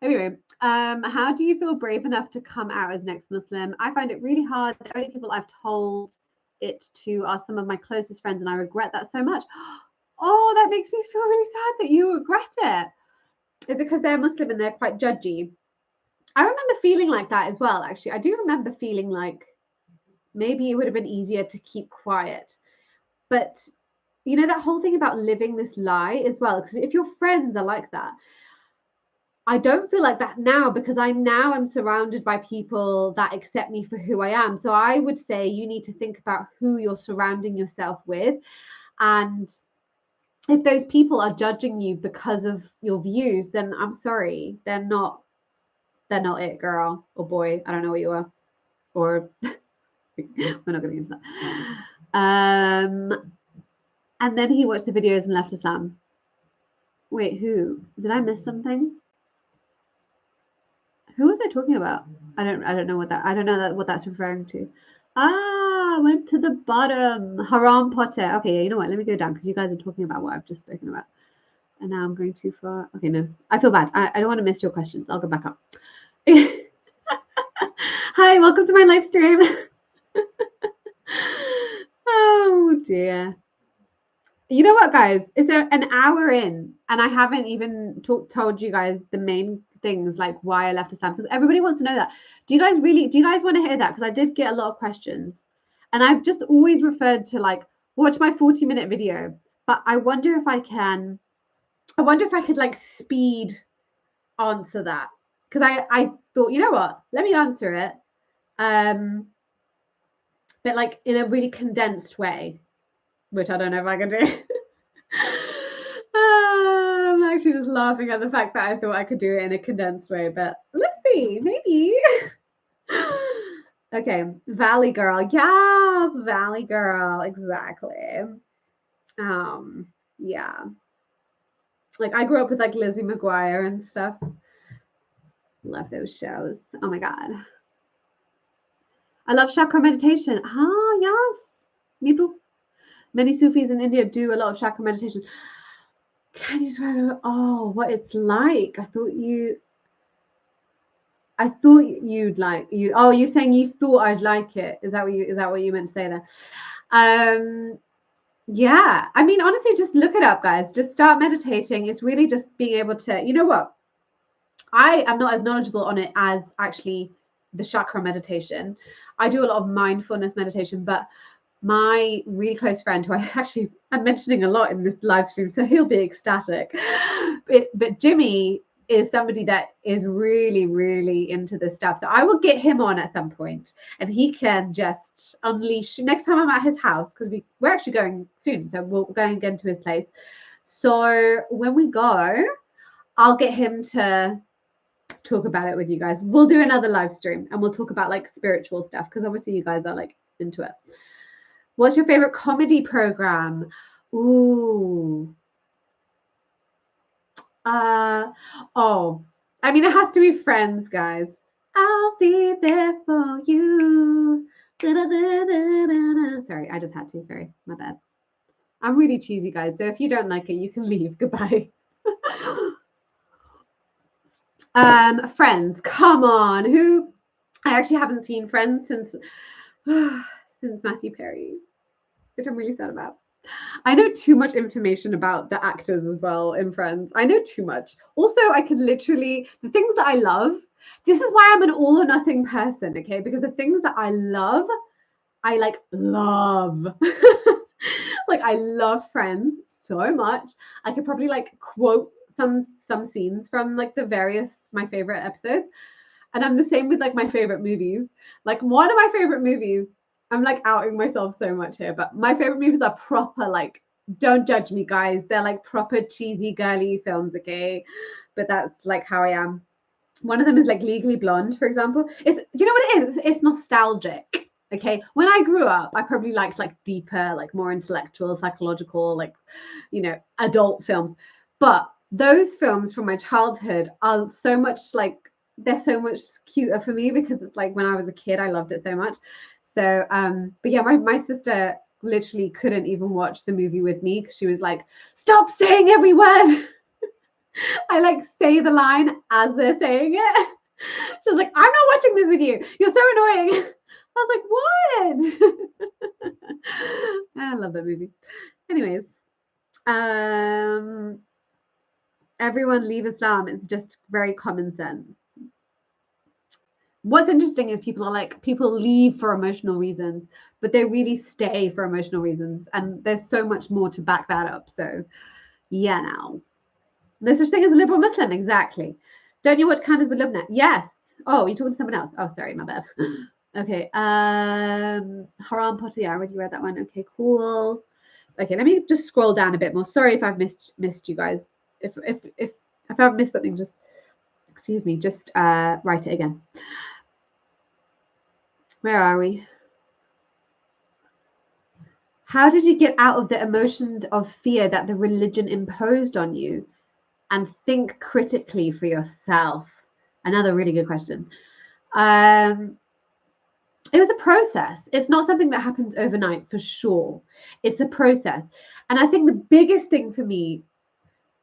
Anyway, how do you feel brave enough to come out as an ex-Muslim? I find it really hard. The only people I've told it to are some of my closest friends, and I regret that so much. Oh, that makes me feel really sad that you regret it. Is it because they're Muslim and they're quite judgy? I remember feeling like that as well, actually. I do remember feeling like maybe it would have been easier to keep quiet. But, that whole thing about living this lie as well, because if your friends are like that, I don't feel like that now because I now am surrounded by people that accept me for who I am. So I would say you need to think about who you're surrounding yourself with. And if those people are judging you because of your views, then I'm sorry, they're not it, girl or boy. I don't know what you are. Or we're not going to get into that. And then he watched the videos and left Islam. Wait, who? Did I miss something? Who was I talking about? I don't know what that's referring to. Went to the bottom. Haram Potter. Okay, you know what? Let me go down because you guys are talking about what I've just spoken about. And now I'm going too far. Okay, no, I feel bad. I don't want to miss your questions. I'll go back up. Hi, welcome to my live stream. Oh dear. You know what, guys? It's an hour in, and I haven't even told you guys the main things, like why I left Islam, because everybody wants to know that. Do you guys want to hear that? Because I did get a lot of questions, and I've just always referred to like watch my 40-minute video, but I wonder if I could like speed answer that, because I thought, you know what, let me answer it, but like in a really condensed way, which I don't know if I can do. I'm actually just laughing at the fact that I thought I could do it in a condensed way, but let's see, maybe. Okay, Valley Girl. Yes, Valley Girl, exactly. Yeah. Like I grew up with like Lizzie McGuire and stuff. Love those shows. Oh my God. I love chakra meditation. Ah, yes. Me too. Many Sufis in India do a lot of chakra meditation. Can you swear? Oh, what it's like? I thought you'd like you. Oh, you're saying you thought I'd like it. Is that what you meant to say there? Yeah. I mean, honestly, just look it up, guys. Just start meditating. It's really just being able to. You know what? I am not as knowledgeable on it as actually the chakra meditation. I do a lot of mindfulness meditation, but my really close friend, who I'm mentioning a lot in this live stream, so he'll be ecstatic. But Jimmy is somebody that is really, really into this stuff. So I will get him on at some point, and he can just unleash. Next time I'm at his house, because we're actually going soon, so we're going again to his place. So when we go, I'll get him to talk about it with you guys. We'll do another live stream, and we'll talk about like spiritual stuff, because obviously you guys are like into it. What's your favorite comedy program? Ooh. Oh, I mean, it has to be Friends, guys. I'll be there for you. Da-da-da-da-da-da. Sorry, I just had to. Sorry, my bad. I'm really cheesy, guys. So if you don't like it, you can leave. Goodbye. Friends, come on. Who? I actually haven't seen Friends since Matthew Perry, which I'm really sad about. I know too much information about the actors as well in Friends. I know too much. Also, I could literally, the things that I love, this is why I'm an all or nothing person, okay? Because the things that I love, I like love. Like I love Friends so much. I could probably like quote some scenes from like my favorite episodes. And I'm the same with like my favorite movies. Like one of my favorite movies, I'm like outing myself so much here, but my favorite movies are proper, like, don't judge me, guys. They're like proper cheesy girly films, okay? But that's like how I am. One of them is like Legally Blonde, for example. Do you know what it is? It's nostalgic. Okay. When I grew up, I probably liked like deeper, like more intellectual, psychological, like, you know, adult films. But those films from my childhood are so much like, they're so much cuter for me, because it's like when I was a kid, I loved it so much. So, but yeah, my sister literally couldn't even watch the movie with me, because she was like, stop saying every word. I like say the line as they're saying it. She was like, I'm not watching this with you. You're so annoying. I was like, what? I love that movie. Anyways, everyone leave Islam. It's just very common sense. What's interesting is people leave for emotional reasons, but they really stay for emotional reasons. And there's so much more to back that up. So yeah, now. No such thing as a liberal Muslim, exactly. Don't you watch Candid with Lubna? Yes. Oh, you're talking to someone else. Oh, sorry, my bad. Okay. Haram Potter, yeah, I already read that one. Okay, cool. Okay, let me just scroll down a bit more. Sorry if I've missed you guys. If I've missed something, just excuse me, just write it again. Where are we? How did you get out of the emotions of fear that the religion imposed on you and think critically for yourself? Another really good question. It was a process. It's not something that happens overnight, for sure. It's a process. And I think the biggest thing for me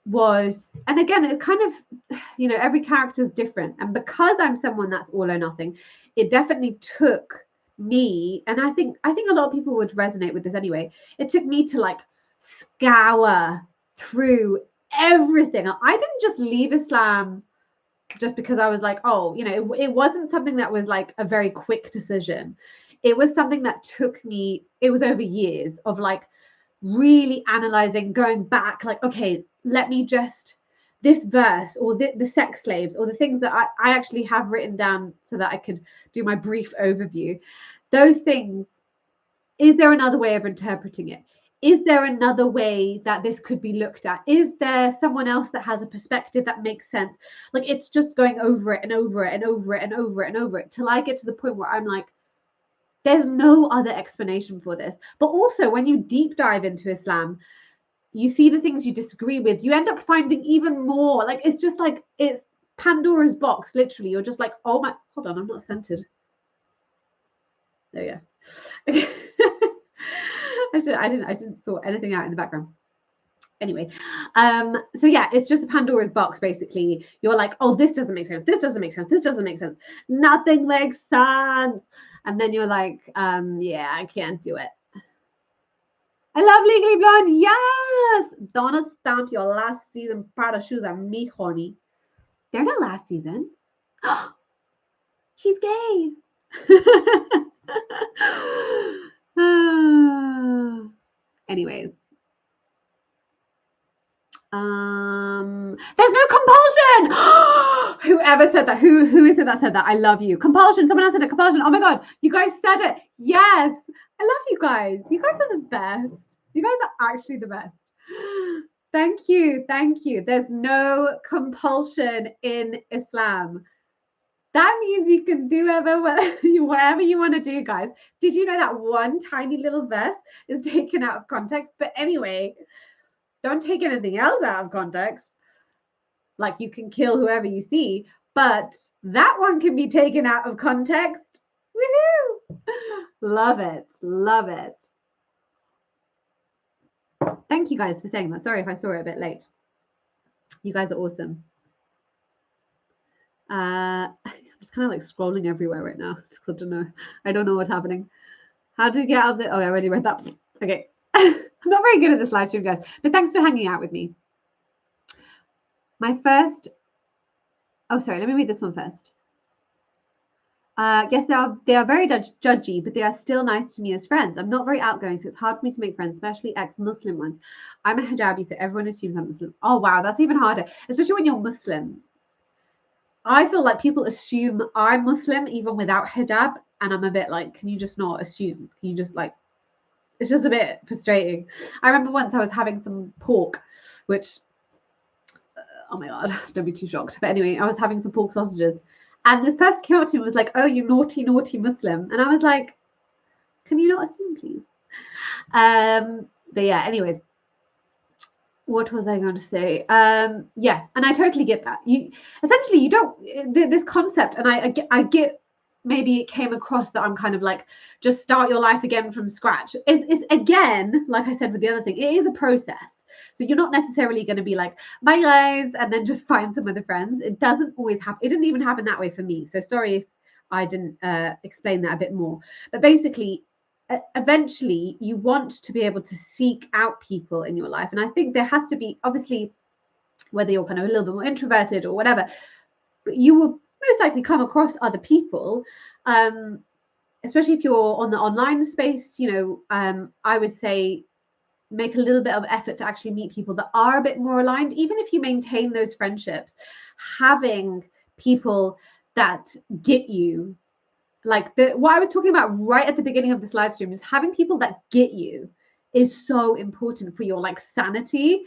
was, and again, it's kind of, you know, every character is different. And because I'm someone that's all or nothing, it definitely took me, and I think a lot of people would resonate with this anyway. It took me to like scour through everything. I didn't just leave Islam just because I was like, oh, you know, it wasn't something that was like a very quick decision. It was something that took me, it was over years of like really analyzing, going back, like, okay, let me just, this verse or the sex slaves or the things that I actually have written down so that I could do my brief overview. Those things, is there another way of interpreting it? Is there another way that this could be looked at? Is there someone else that has a perspective that makes sense? Like, it's just going over it and over it and over it and over it and over it till I get to the point where I'm like, there's no other explanation for this. But also, when you deep dive into Islam, you see the things you disagree with, you end up finding even more. Like, it's just like, it's Pandora's box, literally. You're just like, oh my, hold on, I'm not centered. There you go. I didn't sort anything out in the background. Anyway, so yeah, it's just a Pandora's box, basically. You're like, oh, this doesn't make sense. This doesn't make sense. This doesn't make sense. Nothing makes sense. And then you're like, yeah, I can't do it. I love Legally Blonde. Yes. Donna Stamp, your last season Prada shoes are me, honey. They're not last season. He's gay. Anyways. There's no compulsion. Whoever said that? Who is it that said that? I love you. Compulsion. Someone else said it. Compulsion. Oh my god, you guys said it. Yes, I love you guys. You guys are the best. You guys are actually the best. Thank you. Thank you. There's no compulsion in Islam. That means you can do whatever you want to do, guys. Did you know that one tiny little verse is taken out of context? But anyway, don't take anything else out of context. Like, you can kill whoever you see, but that one can be taken out of context. Woohoo! Love it. Love it. Thank you guys for saying that. Sorry if I saw it a bit late. You guys are awesome. I'm just kind of like scrolling everywhere right now. Just because I don't know what's happening. How did you get out of the, oh, I already read that. Okay. I'm not very good at this live stream, guys, but thanks for hanging out with me. My first, oh, sorry, let me read this one first. Yes, they are very judgy, but they are still nice to me as friends. I'm not very outgoing, so it's hard for me to make friends, especially ex-Muslim ones. I'm a hijabi, so everyone assumes I'm Muslim. Oh, wow, that's even harder, especially when you're Muslim. I feel like people assume I'm Muslim even without hijab, and I'm a bit like, can you just not assume? Can you just like, it's just a bit frustrating. I remember once I was having some pork, which, oh my God, don't be too shocked. But anyway, I was having some pork sausages, and this person came up to me and was like, oh, you naughty, naughty Muslim. And I was like, can you not assume, please? But yeah, anyways, what was I going to say? Yes, and I totally get that. You essentially, you don't, this concept, and I get, maybe it came across that I'm kind of like, just start your life again from scratch. It's again, like I said with the other thing, it is a process. So you're not necessarily going to be like, bye guys, and then just find some other friends. It doesn't always happen. It didn't even happen that way for me. So sorry if I didn't explain that a bit more. But basically, eventually you want to be able to seek out people in your life. And I think there has to be, obviously, whether you're kind of a little bit more introverted or whatever, but you will most likely come across other people, especially if you're on the online space. You know, I would say make a little bit of effort to actually meet people that are a bit more aligned. Even if you maintain those friendships, having people that get you, like what I was talking about right at the beginning of this live stream, is having people that get you is so important for your like sanity,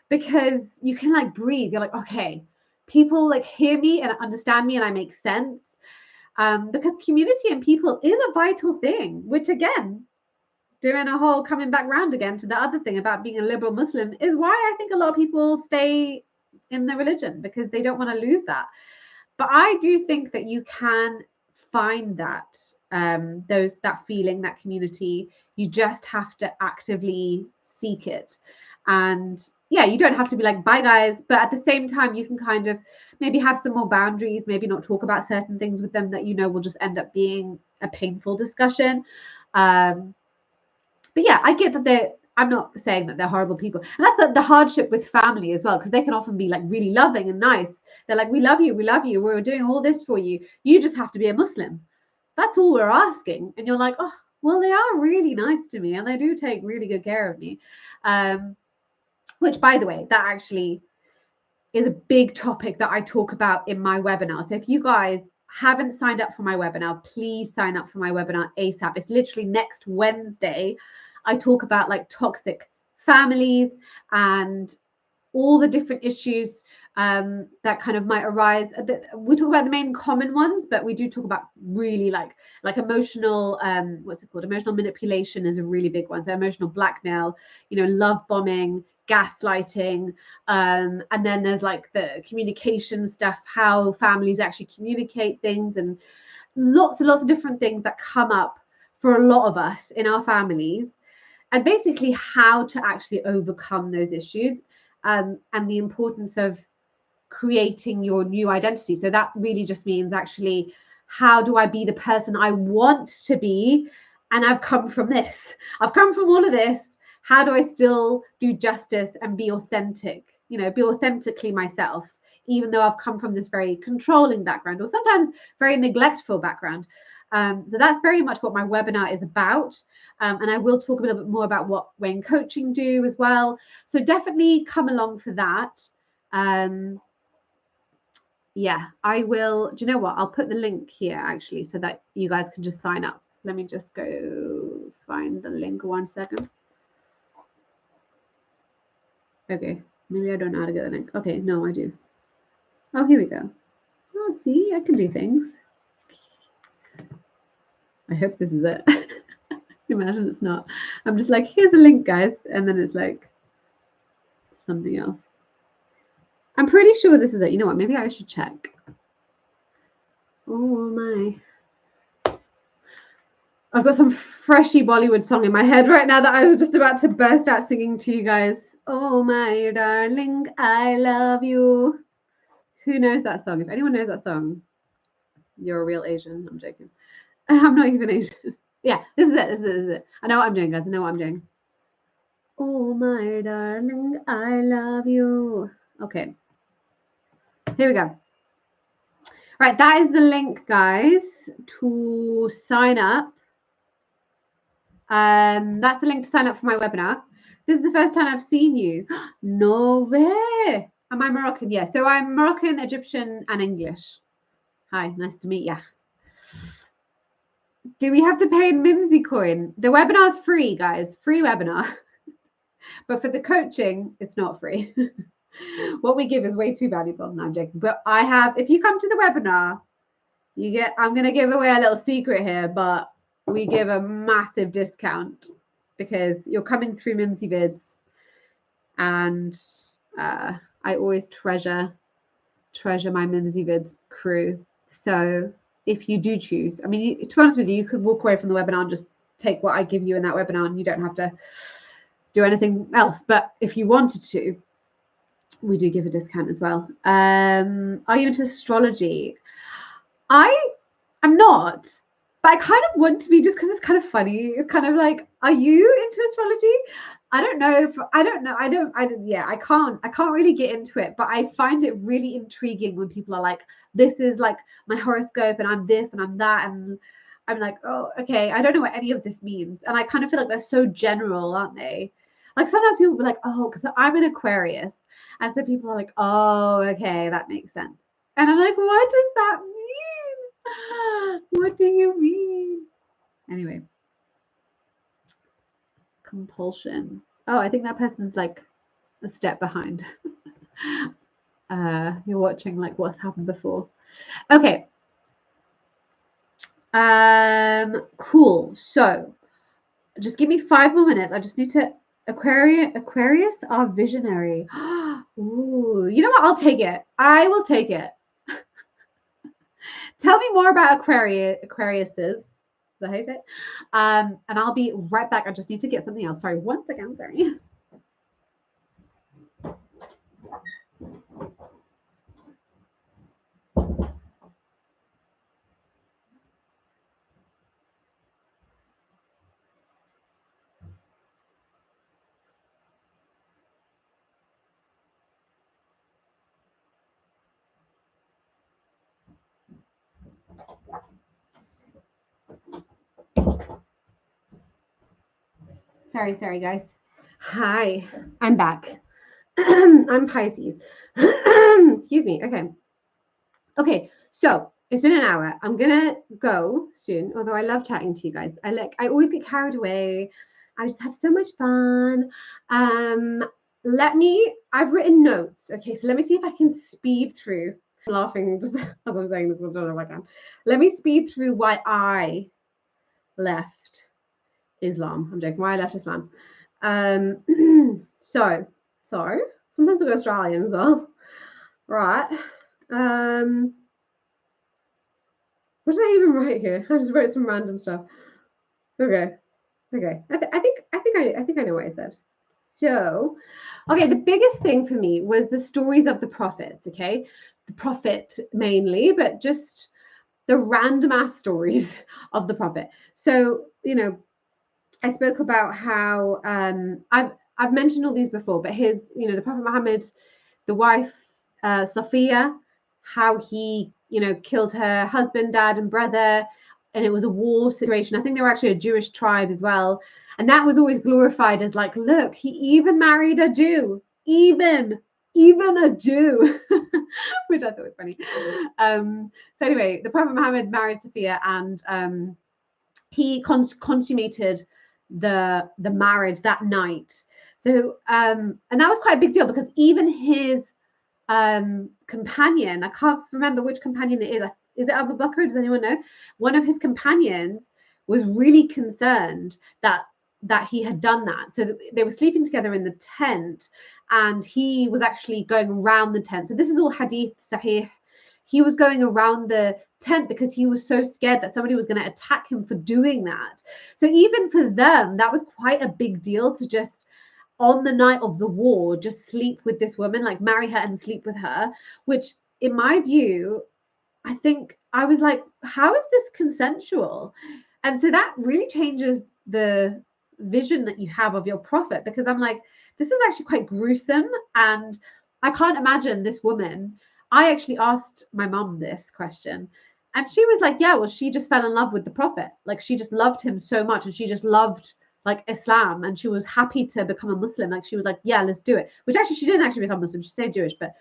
because you can like breathe. You're like, okay, people like hear me and understand me and I make sense, because community and people is a vital thing, which again, doing a whole coming back round again to the other thing about being a liberal Muslim, is why I think a lot of people stay in the religion, because they don't want to lose that. But I do think that you can find that that feeling, that community. You just have to actively seek it. And yeah, you don't have to be like, bye guys, but at the same time, you can kind of maybe have some more boundaries, maybe not talk about certain things with them that you know will just end up being a painful discussion. But yeah, I get that I'm not saying that they're horrible people. And that's the hardship with family as well, because they can often be like really loving and nice. They're like, we love you, we're doing all this for you. You just have to be a Muslim. That's all we're asking. And you're like, oh, well, they are really nice to me and they do take really good care of me. Which, by the way, that actually is a big topic that I talk about in my webinar. So if you guys haven't signed up for my webinar, please sign up for my webinar ASAP. It's literally next Wednesday. I talk about like toxic families and all the different issues that kind of might arise. We talk about the main common ones, but we do talk about really like emotional, what's it called? Emotional manipulation is a really big one. So emotional blackmail, love bombing, gaslighting, and then there's like the communication stuff, how families actually communicate things, and lots and lots of different things that come up for a lot of us in our families, and basically how to actually overcome those issues, and the importance of creating your new identity. So that really just means actually, how do I be the person I want to be? And I've come from this. I've come from all of this. How do I still do justice and be authentic? Be authentically myself, even though I've come from this very controlling background or sometimes very neglectful background. So that's very much what my webinar is about. And I will talk a little bit more about what Wayne Coaching do as well. So definitely come along for that. Yeah, I will. Do you know what? I'll put the link here actually so that you guys can just sign up. Let me just go find the link 1 second. Okay, maybe I don't know how to get the link. Okay, no, I do. Oh, here we go. Oh, see, I can do things. I hope this is it. Imagine it's not. I'm just like, here's a link, guys. And then it's like something else. I'm pretty sure this is it. You know what? Maybe I should check. Oh my. I've got some freshy Bollywood song in my head right now that I was just about to burst out singing to you guys. Oh my darling, I love you. Who knows that song? If anyone knows that song, you're a real Asian. I'm joking. I'm not even Asian. Yeah, this is it. I know what I'm doing, guys. I know what I'm doing. Oh my darling, I love you. Okay. Here we go. Right, that is the link, guys, to sign up. That's the link to sign up for my webinar. This is the first time I've seen you. No way. Am I Moroccan? Yeah. So I'm Moroccan, Egyptian, and English. Hi, nice to meet you. Do we have to pay in Mimsy coin? The webinar's free, guys. Free webinar. But for the coaching, it's not free. What we give is way too valuable. No, I'm joking. But I have, if you come to the webinar, you get, I'm going to give away a little secret here, but we give a massive discount because you're coming through Mimsy Vids. And I always treasure my Mimsy Vids crew. So if you do choose, I mean, to be honest with you, you could walk away from the webinar and just take what I give you in that webinar and you don't have to do anything else. But if you wanted to, we do give a discount as well. Are you into astrology? I am not, but I kind of want to be just because it's kind of funny. It's kind of like, are you into astrology? I don't know. I can't really get into it, but I find it really intriguing when people are like, this is like my horoscope and I'm this and I'm that. And I'm like, oh, okay. I don't know what any of this means. And I kind of feel like they're so general, aren't they? Like sometimes people will be like, oh, because I'm an Aquarius. And so people are like, oh, okay, that makes sense. And I'm like, what does that mean? What do you mean? Anyway. Compulsion. Oh, I think that person's like a step behind. You're watching like what's happened before. Okay. Cool. So just give me 5 more minutes. I just need to Aquarius are visionary. Ooh, you know what? I'll take it. I will take it. Tell me more about Aquariuses. Is that how you say it? And I'll be right back. I just need to get something else. Sorry, 1 second. Sorry. Sorry, guys. Hi, I'm back. I'm Pisces. Excuse me. Okay. So it's been an hour. I'm gonna go soon. Although I love chatting to you guys. I always get carried away. I just have so much fun. I've written notes. Okay, so let me see if I can speed through. I'm laughing just as I'm saying this. I don't know if I can. Let me speed through why I left Islam. I'm joking. Why I left Islam. So sometimes I go Australian as well. Right. What did I even write here? I just wrote some random stuff. Okay. I think I know what I said. So, okay, the biggest thing for me was the stories of the prophets. Okay, the prophet mainly, but just the random ass stories of the prophet. So, I spoke about how I've mentioned all these before, but the Prophet Muhammad, the wife Sophia, how he killed her husband, dad, and brother, and it was a war situation. I think they were actually a Jewish tribe as well, and that was always glorified as like, look, he even married a Jew, even a Jew, which I thought was funny. So anyway, the Prophet Muhammad married Sophia, and he consummated the marriage that night. So and that was quite a big deal because even his companion, I can't remember which companion it is. Is it Abu Bakr? Does anyone know? One of his companions was really concerned that he had done that. So they were sleeping together in the tent, and he was actually going around the tent. So this is all hadith sahih. He was going around the tent because he was so scared that somebody was going to attack him for doing that. So even for them, that was quite a big deal to just on the night of the war just sleep with this woman, like marry her and sleep with her, which in my view, I think I was like, how is this consensual? And so that really changes the vision that you have of your prophet, because I'm like, this is actually quite gruesome, and I can't imagine this woman. I actually asked my mom this question, and she was like, yeah, well, she just fell in love with the prophet. Like, she just loved him so much, and she just loved like Islam, and she was happy to become a Muslim. Like, she was like, yeah, let's do it. Which actually, she didn't actually become Muslim. She stayed Jewish, but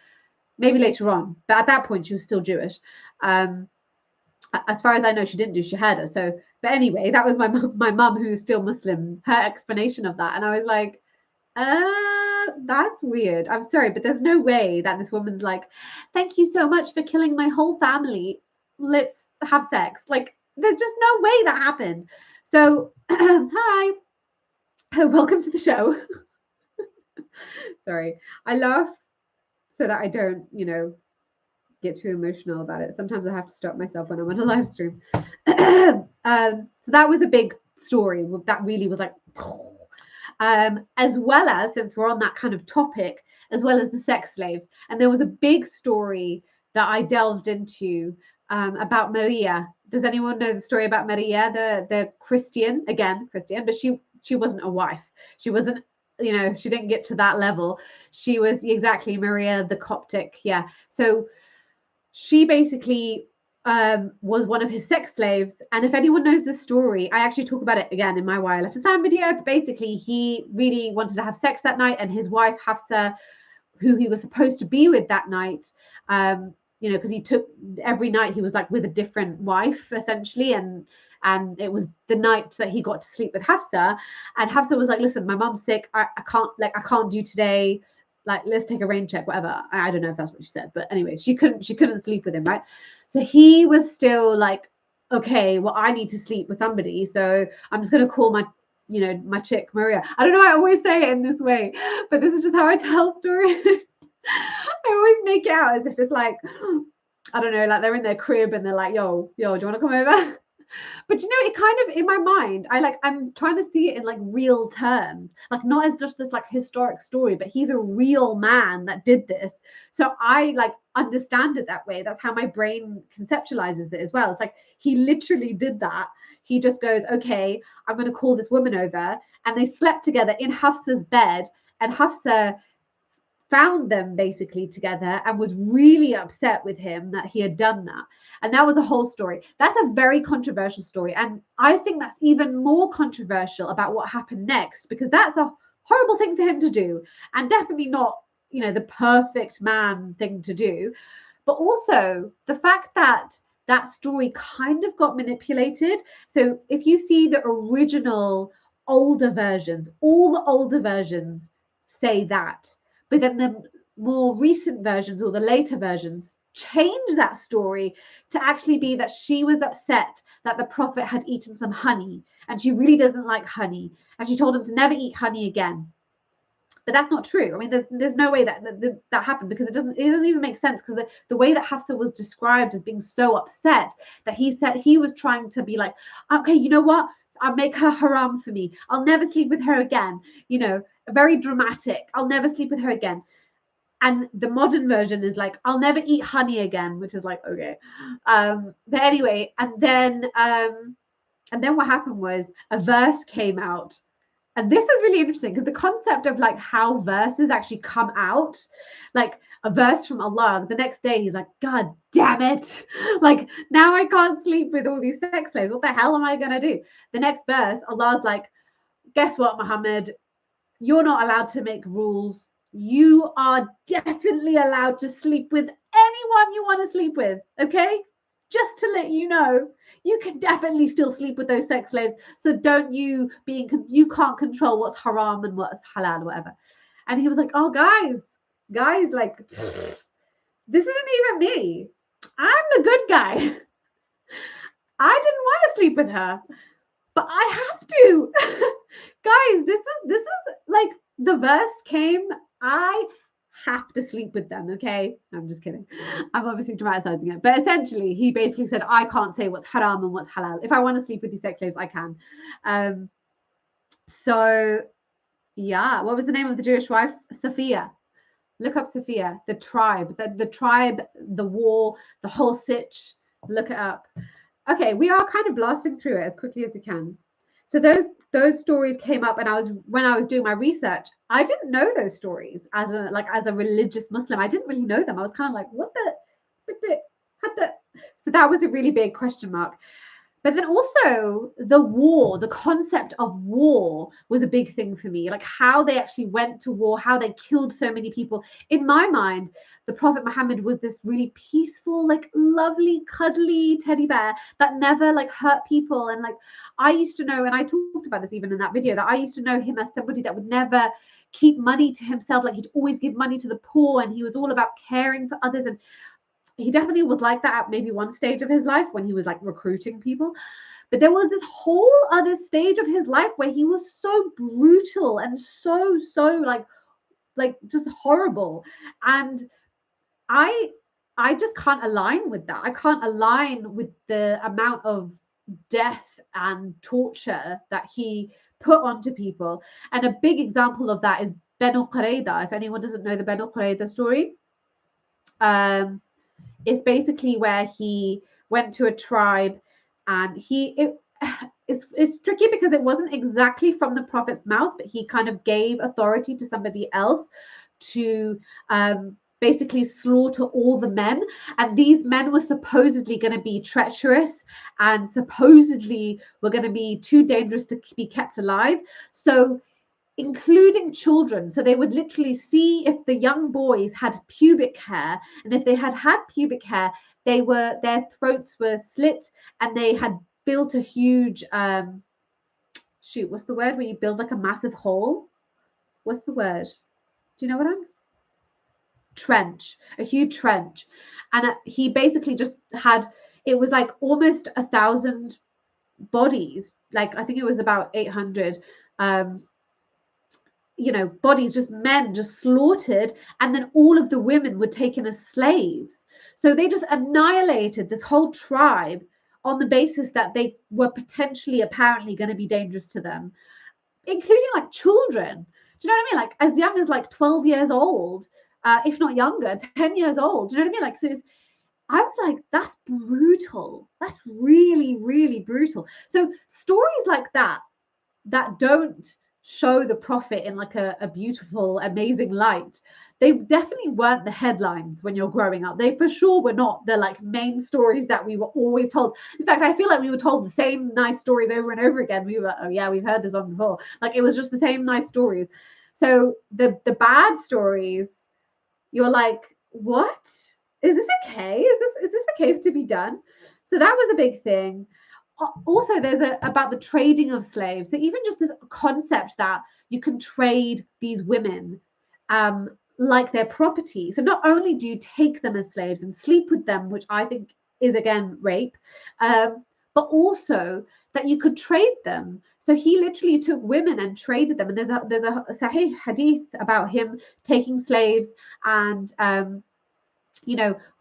maybe later on. But at that point, she was still Jewish. As far as I know, she didn't do shahada. So, but anyway, that was my mum, who's still Muslim, her explanation of that. And I was like, that's weird. I'm sorry, but there's no way that this woman's like, thank you so much for killing my whole family. Let's have sex. Like, there's just no way that happened. So, hi. Welcome to the show. Sorry. I laugh so that I don't, get too emotional about it. Sometimes I have to stop myself when I'm on a live stream. So that was a big story that really was like, as well as, since we're on that kind of topic, as well as the sex slaves. And there was a big story that I delved into about Maria. Does anyone know the story about Maria, the Christian, but she wasn't a wife. She wasn't, she didn't get to that level. She was exactly Maria, the Coptic. Yeah. So she basically was one of his sex slaves. And if anyone knows the story, I actually talk about it again in my Why I Left Islam video. But basically, he really wanted to have sex that night, and his wife Hafsa, who he was supposed to be with that night, because he took every night he was like with a different wife essentially, and it was the night that he got to sleep with Hafsa, and Hafsa was like, listen, my mom's sick, I can't do today, like, let's take a rain check, whatever. I don't know if that's what she said, but anyway, she couldn't sleep with him, right? So he was still like, okay, well, I need to sleep with somebody, so I'm just going to call my chick Maria. I don't know, I always say it in this way, but this is just how I tell stories. I always make it out as if it's like, I don't know, like they're in their crib and they're like, yo, do you want to come over? But it kind of, in my mind, I'm trying to see it in like real terms, like not as just this like historic story, but he's a real man that did this. So I like understand it that way. That's how my brain conceptualizes it as well. It's like he literally did that. He just goes, okay, I'm going to call this woman over, and they slept together in Hafsa's bed, and Hafsa found them basically together and was really upset with him that he had done that. And that was a whole story. That's a very controversial story. And I think that's even more controversial about what happened next, because that's a horrible thing for him to do, and definitely not, the perfect man thing to do. But also the fact that that story kind of got manipulated. So if you see the original older versions, all the older versions say that, but then the more recent versions or the later versions change that story to actually be that she was upset that the prophet had eaten some honey and she really doesn't like honey, and she told him to never eat honey again. But that's not true. I mean, there's no way that happened, because it doesn't even make sense, because the way that Hafsa was described as being so upset that he said he was trying to be like, okay, you know what? I'll make her haram for me. I'll never sleep with her again. Very dramatic. I'll never sleep with her again. And the modern version is like, I'll never eat honey again, which is like, okay. But anyway, and then what happened was a verse came out. And this is really interesting, because the concept of like how verses actually come out, like a verse from Allah, the next day he's like, God damn it. Like, now I can't sleep with all these sex slaves. What the hell am I going to do? The next verse, Allah's like, guess what, Muhammad? You're not allowed to make rules. You are definitely allowed to sleep with anyone you want to sleep with. Okay? Just to let you know, you can definitely still sleep with those sex slaves. So don't you can't control what's haram and what's halal or whatever. And he was like, oh, guys, like, this isn't even me. I'm the good guy. I didn't want to sleep with her, but I have to. Guys, this is like, the verse came, I have to sleep with them, okay? I'm just kidding. I'm obviously dramatizing it. But essentially, he basically said, I can't say what's haram and what's halal. If I want to sleep with these sex slaves, I can. So, yeah. What was the name of the Jewish wife? Sophia. Look up Sophia. The tribe. The tribe, the war, the whole sitch. Look it up. Okay, we are kind of blasting through it as quickly as we can. So those stories came up, and when I was doing my research, I didn't know those stories as a religious Muslim. I didn't really know them. I was kind of like, what the. So that was a really big question mark. But then also the concept of war was a big thing for me, like how they actually went to war, how they killed so many people. In my mind, the Prophet Muhammad was this really peaceful, like lovely, cuddly teddy bear that never like hurt people. And like, I used to know, and I talked about this even in that video, that I used to know him as somebody that would never keep money to himself. Like, he'd always give money to the poor, and he was all about caring for others. And he definitely was like that at maybe one stage of his life when he was like recruiting people. But there was this whole other stage of his life where he was so brutal and so like just horrible. And I just can't align with that. I can't align with the amount of death and torture that he put onto people. And a big example of that is Banu Qurayza. If anyone doesn't know the Banu Qurayza story, it's basically where he went to a tribe, and it's tricky because it wasn't exactly from the Prophet's mouth, but he kind of gave authority to somebody else to basically slaughter all the men. And these men were supposedly going to be treacherous and supposedly were going to be too dangerous to be kept alive. So including children. So they would literally see if the young boys had pubic hair, and if they had pubic hair, their throats were slit, and they had built a huge what's the word where you build like a massive hole? What's the word? Do you know what I'm? Trench, a huge trench. And he basically just had, it was like almost 1,000 bodies, like I think it was about 800 bodies, just men just slaughtered, and then all of the women were taken as slaves. So they just annihilated this whole tribe on the basis that they were potentially apparently going to be dangerous to them, including like children. Do you know what I mean? Like as young as like 12 years old, if not younger, 10 years old. Do you know what I mean? Like, so I was like, that's brutal. That's really, really brutal. So stories like that don't show the Prophet in like a beautiful, amazing light, they definitely weren't the headlines when you're growing up. They for sure were not the like main stories that we were always told. In fact, I feel like we were told the same nice stories over and over again. We were, oh yeah, we've heard this one before. Like it was just the same nice stories. So the bad stories, you're like, what? Is this okay? Is this okay to be done? So that was a big thing. Also, there's about the trading of slaves. So even just this concept that you can trade these women like their property. So not only do you take them as slaves and sleep with them, which I think is again rape, but also that you could trade them. So he literally took women and traded them. And there's a Sahih hadith about him taking slaves and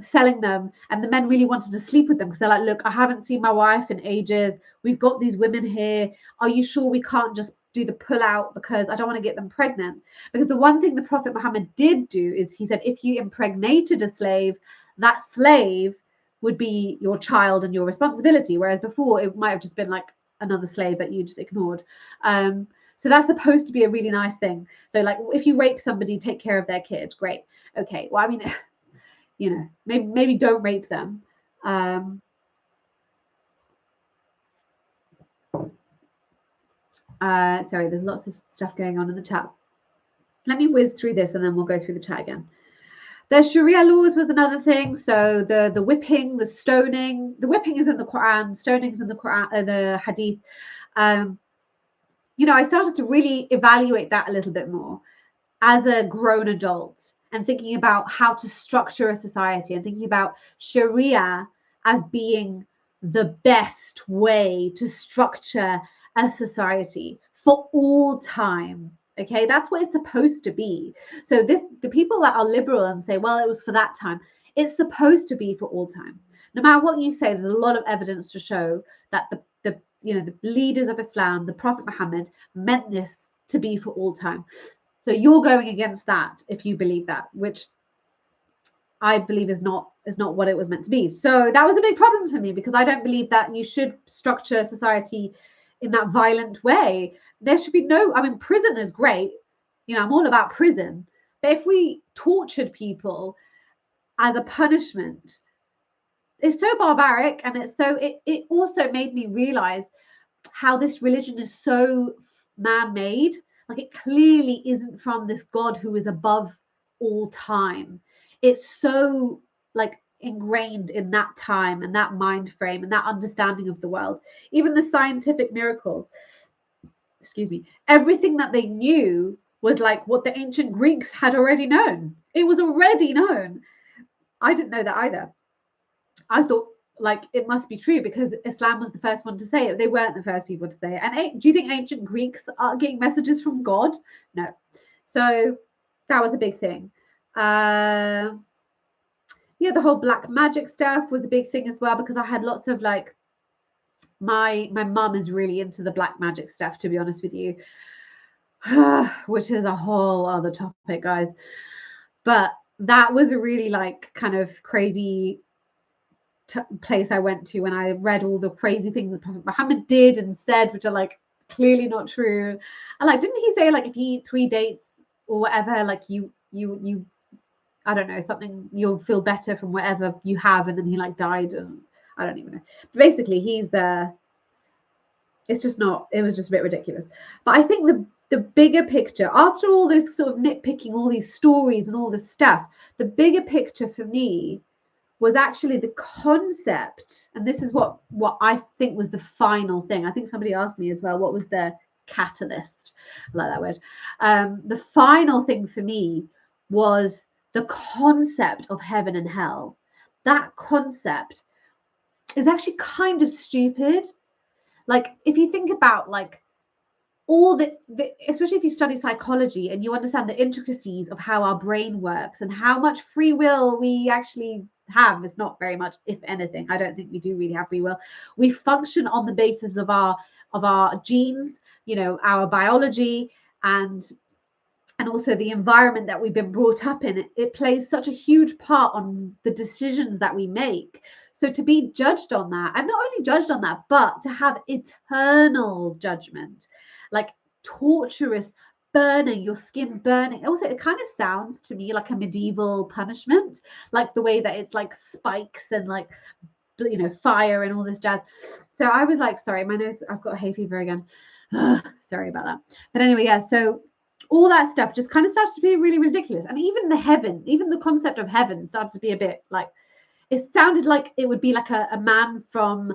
selling them, and the men really wanted to sleep with them because they're like, look, I haven't seen my wife in ages. We've got these women here. Are you sure we can't just do the pull out, because I don't want to get them pregnant? Because the one thing the Prophet Muhammad did do is he said, if you impregnated a slave, that slave would be your child and your responsibility, whereas before it might have just been like another slave that you just ignored. So that's supposed to be a really nice thing. So like if you rape somebody, take care of their kid. Great. Okay, well, I mean, maybe don't rape them. Sorry, there's lots of stuff going on in the chat. Let me whiz through this and then we'll go through the chat again. The Sharia laws was another thing. So the whipping, the stoning. The whipping is in the Quran, stoning is in the Quran, the Hadith. I started to really evaluate that a little bit more as a grown adult, and thinking about how to structure a society, and thinking about Sharia as being the best way to structure a society for all time. Okay, that's what it's supposed to be. So the people that are liberal and say, well, it was for that time, it's supposed to be for all time. No matter what you say, there's a lot of evidence to show that the leaders of Islam, the Prophet Muhammad, meant this to be for all time. So you're going against that if you believe that, which I believe is not what it was meant to be. So that was a big problem for me, because I don't believe that you should structure society in that violent way. There should be prison is great. I'm all about prison. But if we tortured people as a punishment, it's so barbaric, and it also made me realize how this religion is so man-made. Like it clearly isn't from this God who is above all time. It's so like ingrained in that time and that mind frame and that understanding of the world. Even the scientific miracles, everything that they knew was like what the ancient Greeks had already known. It was already known. I didn't know that either. I thought like it must be true because Islam was the first one to say it. They weren't the first people to say it. And do you think ancient Greeks are getting messages from God? No. So that was a big thing. The whole black magic stuff was a big thing as well, because I had lots of like my mum is really into the black magic stuff, to be honest with you, which is a whole other topic, guys. But that was a really like kind of crazy place I went to when I read all the crazy things that Prophet Muhammad did and said, which are like clearly not true. And like, didn't he say like if you eat 3 dates or whatever, like you I don't know, something, you'll feel better from whatever you have, and then he like died, and I don't even know. But basically he's it's just not, it was just a bit ridiculous. But I think the bigger picture, after all this sort of nitpicking, all these stories and all this stuff, the bigger picture for me was actually the concept, and this is what I think was the final thing. I think somebody asked me as well, what was the catalyst? I like that word. The final thing for me was the concept of heaven and hell. That concept is actually kind of stupid. Like if you think about like all the especially if you study psychology and you understand the intricacies of how our brain works and how much free will we actually have. It's not very much, if anything. I don't think we do really have free will. We function on the basis of our genes, our biology, and also the environment that we've been brought up in. It plays such a huge part on the decisions that we make. So to be judged on that, and not only judged on that, but to have eternal judgment, like torturous, burning, your skin burning. Also, it kind of sounds to me like a medieval punishment, like the way that it's like spikes and like, you know, fire and all this jazz. So I was like, sorry, my nose, I've got hay fever again. Sorry about that. But anyway, yeah, so all that stuff just kind of starts to be really ridiculous. And even the heaven, even the concept of heaven started to be a bit like, it sounded like it would be like a man from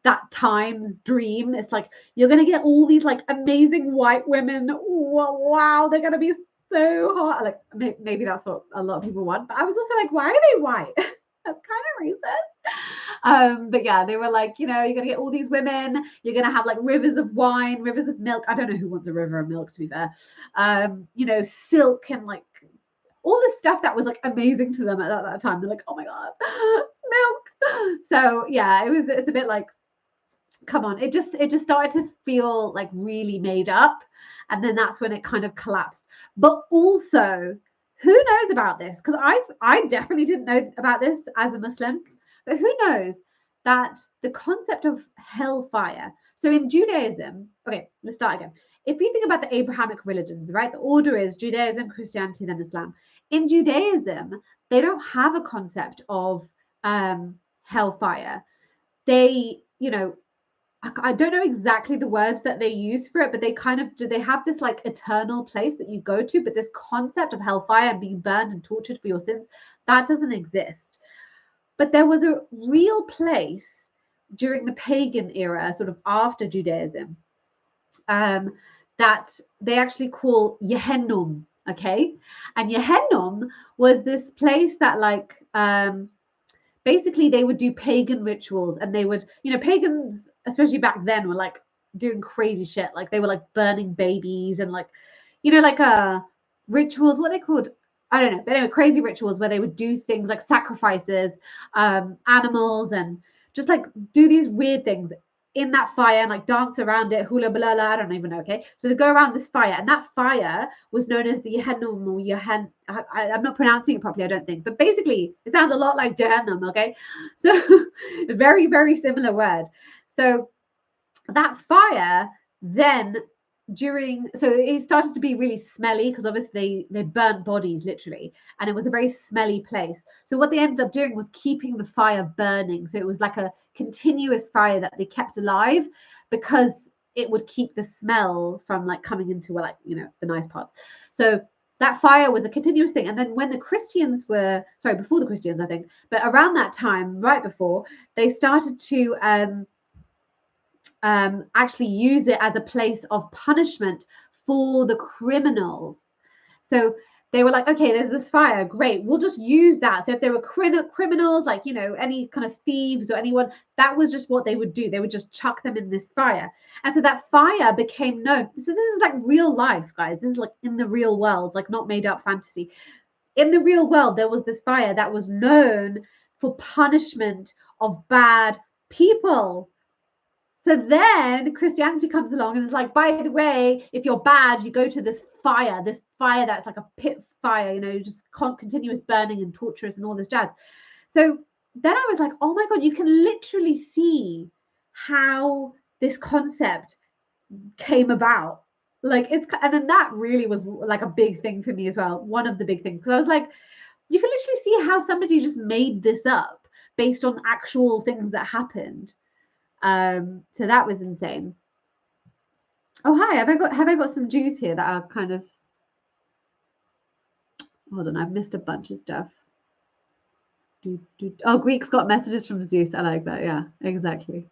that time's dream. It's like, you're going to get all these like amazing white women. Wow, they're going to be so hot. Like maybe that's what a lot of people want. But I was also like, why are they white? That's kind of racist. But yeah, they were like, you know, you're going to get all these women. You're going to have like rivers of wine, rivers of milk. I don't know who wants a river of milk, to be fair. You know, silk and like all this stuff that was like amazing to them at that time. They're like, oh my God, milk. So yeah, it's a bit like, come on. It just started to feel like really made up. And then that's when it kind of collapsed. But also, who knows about this? Because I definitely didn't know about this as a Muslim, but who knows that the concept of hellfire. So in Judaism, okay, let's start again. If you think about the Abrahamic religions, right, the order is Judaism, Christianity, then Islam. In Judaism, they don't have a concept of hellfire. They, you know, I don't know exactly the words that they use for it, but they have this like eternal place that you go to, but this concept of hellfire and being burned and tortured for your sins, that doesn't exist. But there was a real place during the pagan era, sort of after Judaism, that they actually call Yehenum, okay? And Yehenum was this place that like, basically they would do pagan rituals, and they would, you know, pagans, especially back then, were like doing crazy shit. Like they were like burning babies and like, you know, like rituals, what they called, I don't know, but anyway, crazy rituals where they would do things like sacrifices, animals, and just like do these weird things in that fire and like dance around it, hula balala, I don't even know, okay? So they go around this fire, and that fire was known as the Yehenum or Yehen. I'm not pronouncing it properly, I don't think, but basically it sounds a lot like Jahannam, okay? So very, very similar word. So that fire then so it started to be really smelly because obviously they burnt bodies literally, and it was a very smelly place. So what they ended up doing was keeping the fire burning. So it was like a continuous fire that they kept alive because it would keep the smell from like coming into like, you know, the nice parts. So that fire was a continuous thing. And then when the Christians were, sorry, before the Christians, I think, but around that time, right before, they started to actually use it as a place of punishment for the criminals. So they were like, okay, there's this fire, great, we'll just use that. So if there were criminals, like, you know, any kind of thieves or anyone, that was just what they would do. They would just chuck them in this fire. And so that fire became known. So this is like real life, guys. This is like in the real world, like not made up fantasy. In the real world, there was this fire that was known for punishment of bad people. So then Christianity comes along and is like, by the way, if you're bad, you go to this fire that's like a pit fire, you know, just continuous burning and torturous and all this jazz. So then I was like, oh my God, you can literally see how this concept came about. Like and then that really was like a big thing for me as well. One of the big things, because I was like, you can literally see how somebody just made this up based on actual things that happened. So that was insane. Oh hi, have I got some Jews here that are kind of, hold on, I've missed a bunch of stuff. Oh, Greeks got messages from Zeus. I like that. Yeah, exactly.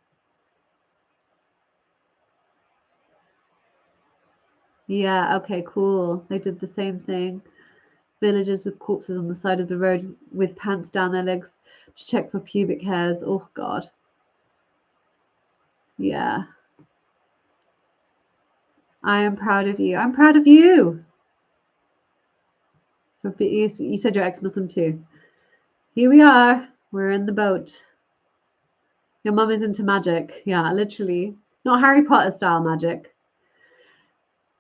Yeah, okay, cool. They did the same thing. Villagers with corpses on the side of the road with pants down their legs to check for pubic hairs. Oh God. Yeah. I am proud of you. I'm proud of you. You said you're ex-Muslim too. Here we are. We're in the boat. Your mum is into magic. Yeah, literally. Not Harry Potter style magic.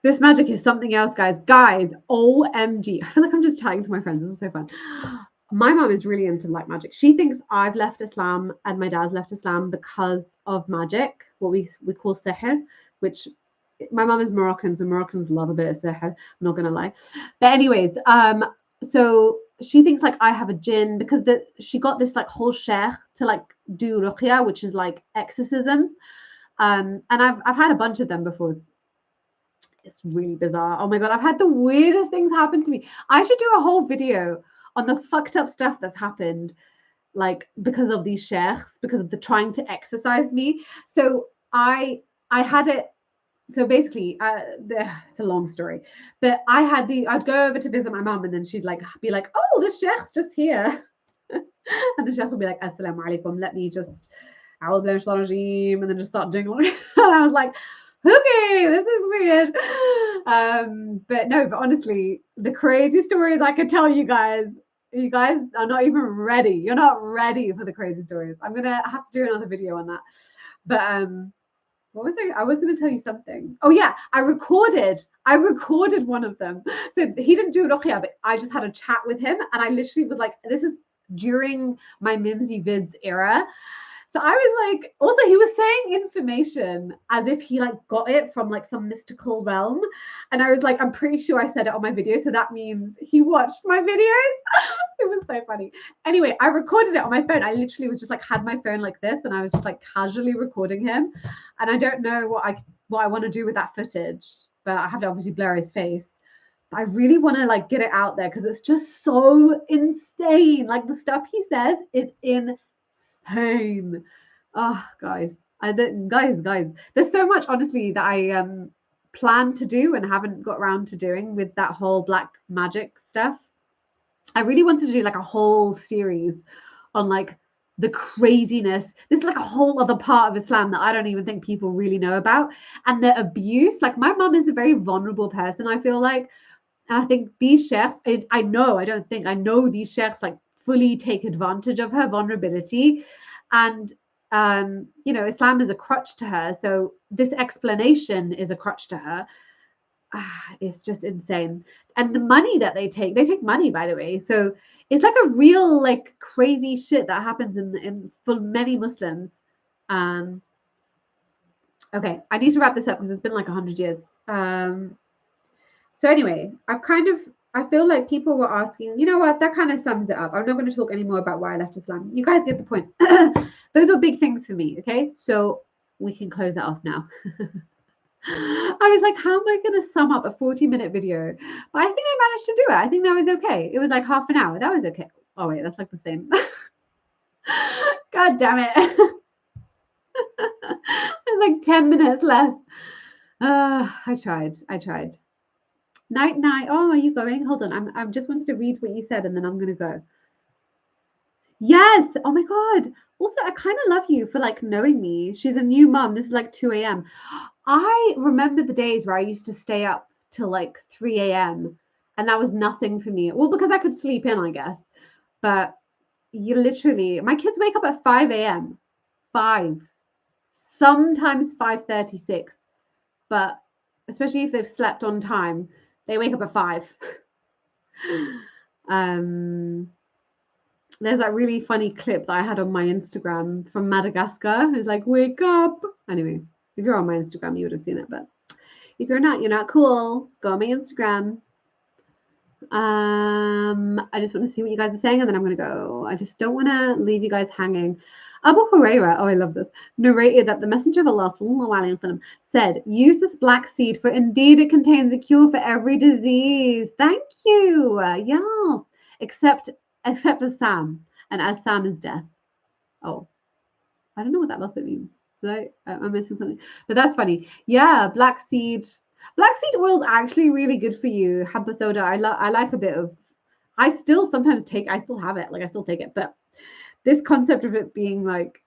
This magic is something else, guys. Guys, OMG. I feel like I'm just chatting to my friends. This is so fun. My mum is really into black magic. She thinks I've left Islam and my dad's left Islam because of magic, what we call sihr, which my mom is Moroccan, so Moroccans love a bit of sihr. I'm not gonna lie. But anyways, so she thinks like I have a jinn because she got this like whole sheikh to like do ruqya, which is like exorcism. And I've had a bunch of them before. It's really bizarre. Oh my god, I've had the weirdest things happen to me. I should do a whole video on the fucked up stuff that's happened, like because of these sheikhs, because of the trying to exercise me. So I had it. So basically, it's a long story, but I'd go over to visit my mom, and then she'd like be like, "Oh, this sheikh's just here," and the sheikh would be like, "Assalamu alaikum. Let me just, and then just start doing all. And I was like, okay, this is weird. But honestly, the crazy stories I could tell you guys are not even ready. You're not ready for the crazy stories. I'm gonna have to do another video on that. But what was I was gonna tell you something. Oh yeah, I recorded one of them. So he didn't do ruqya, but I just had a chat with him, and I literally was like, this is during my Mimsy Vids era. So I was like, also he was saying information as if he like got it from like some mystical realm. And I was like, I'm pretty sure I said it on my video. So that means he watched my videos. It was so funny. Anyway, I recorded it on my phone. I literally was just like, had my phone like this, and I was just like casually recording him. And I don't know what I want to do with that footage, but I have to obviously blur his face. But I really want to like get it out there because it's just so insane. Like the stuff he says is insane. Oh, guys, there's so much honestly that I plan to do and haven't got around to doing with that whole black magic stuff. I really wanted to do like a whole series on like the craziness. This is like a whole other part of Islam that I don't even think people really know about, and the abuse. Like my mum is a very vulnerable person, I feel like. And I think these sheikhs, I know these sheikhs like fully take advantage of her vulnerability. And, Islam is a crutch to her. So this explanation is a crutch to her. It's just insane. And the money that they take money, by the way. So it's like a real like crazy shit that happens in for many Muslims. Okay, I need to wrap this up because it's been like 100 years. So anyway, I feel like people were asking, you know what, that kind of sums it up. I'm not going to talk anymore about why I left Islam. You guys get the point. Those were big things for me, okay? So we can close that off now. I was like, how am I going to sum up a 40-minute video? But I think I managed to do it. I think that was okay. It was like half an hour. That was okay. Oh, wait, that's like the same. God damn it. There's like 10 minutes left. I tried. Night. Oh, are you going? Hold on. I just wanted to read what you said and then I'm gonna go. Yes. Oh my god. Also, I kind of love you for like knowing me. She's a new mum. This is like 2 a.m. I remember the days where I used to stay up till like 3 a.m. and that was nothing for me. Well, because I could sleep in, I guess. But you literally, my kids wake up at 5 a.m. 5. Sometimes 5:36. But especially if they've slept on time, they wake up at 5. There's that really funny clip that I had on my Instagram from Madagascar. It's like, wake up. Anyway, if you're on my Instagram, you would have seen it. But if you're not cool. Go on my Instagram. I just want to see what you guys are saying, and then I'm going to go. I just don't want to leave you guys hanging. Abu Huraira, oh, I love this, narrated that the Messenger of Allah وسلم, said, use this black seed, for indeed it contains a cure for every disease. Thank you. Yes. Except Assam, and Assam is death. Oh, I don't know what that last bit means. So I'm missing something. But that's funny. Yeah, black seed. Black seed oil is actually really good for you. Habba soda. I like a bit of. I still sometimes take. I still have it. Like I still take it. But this concept of it being like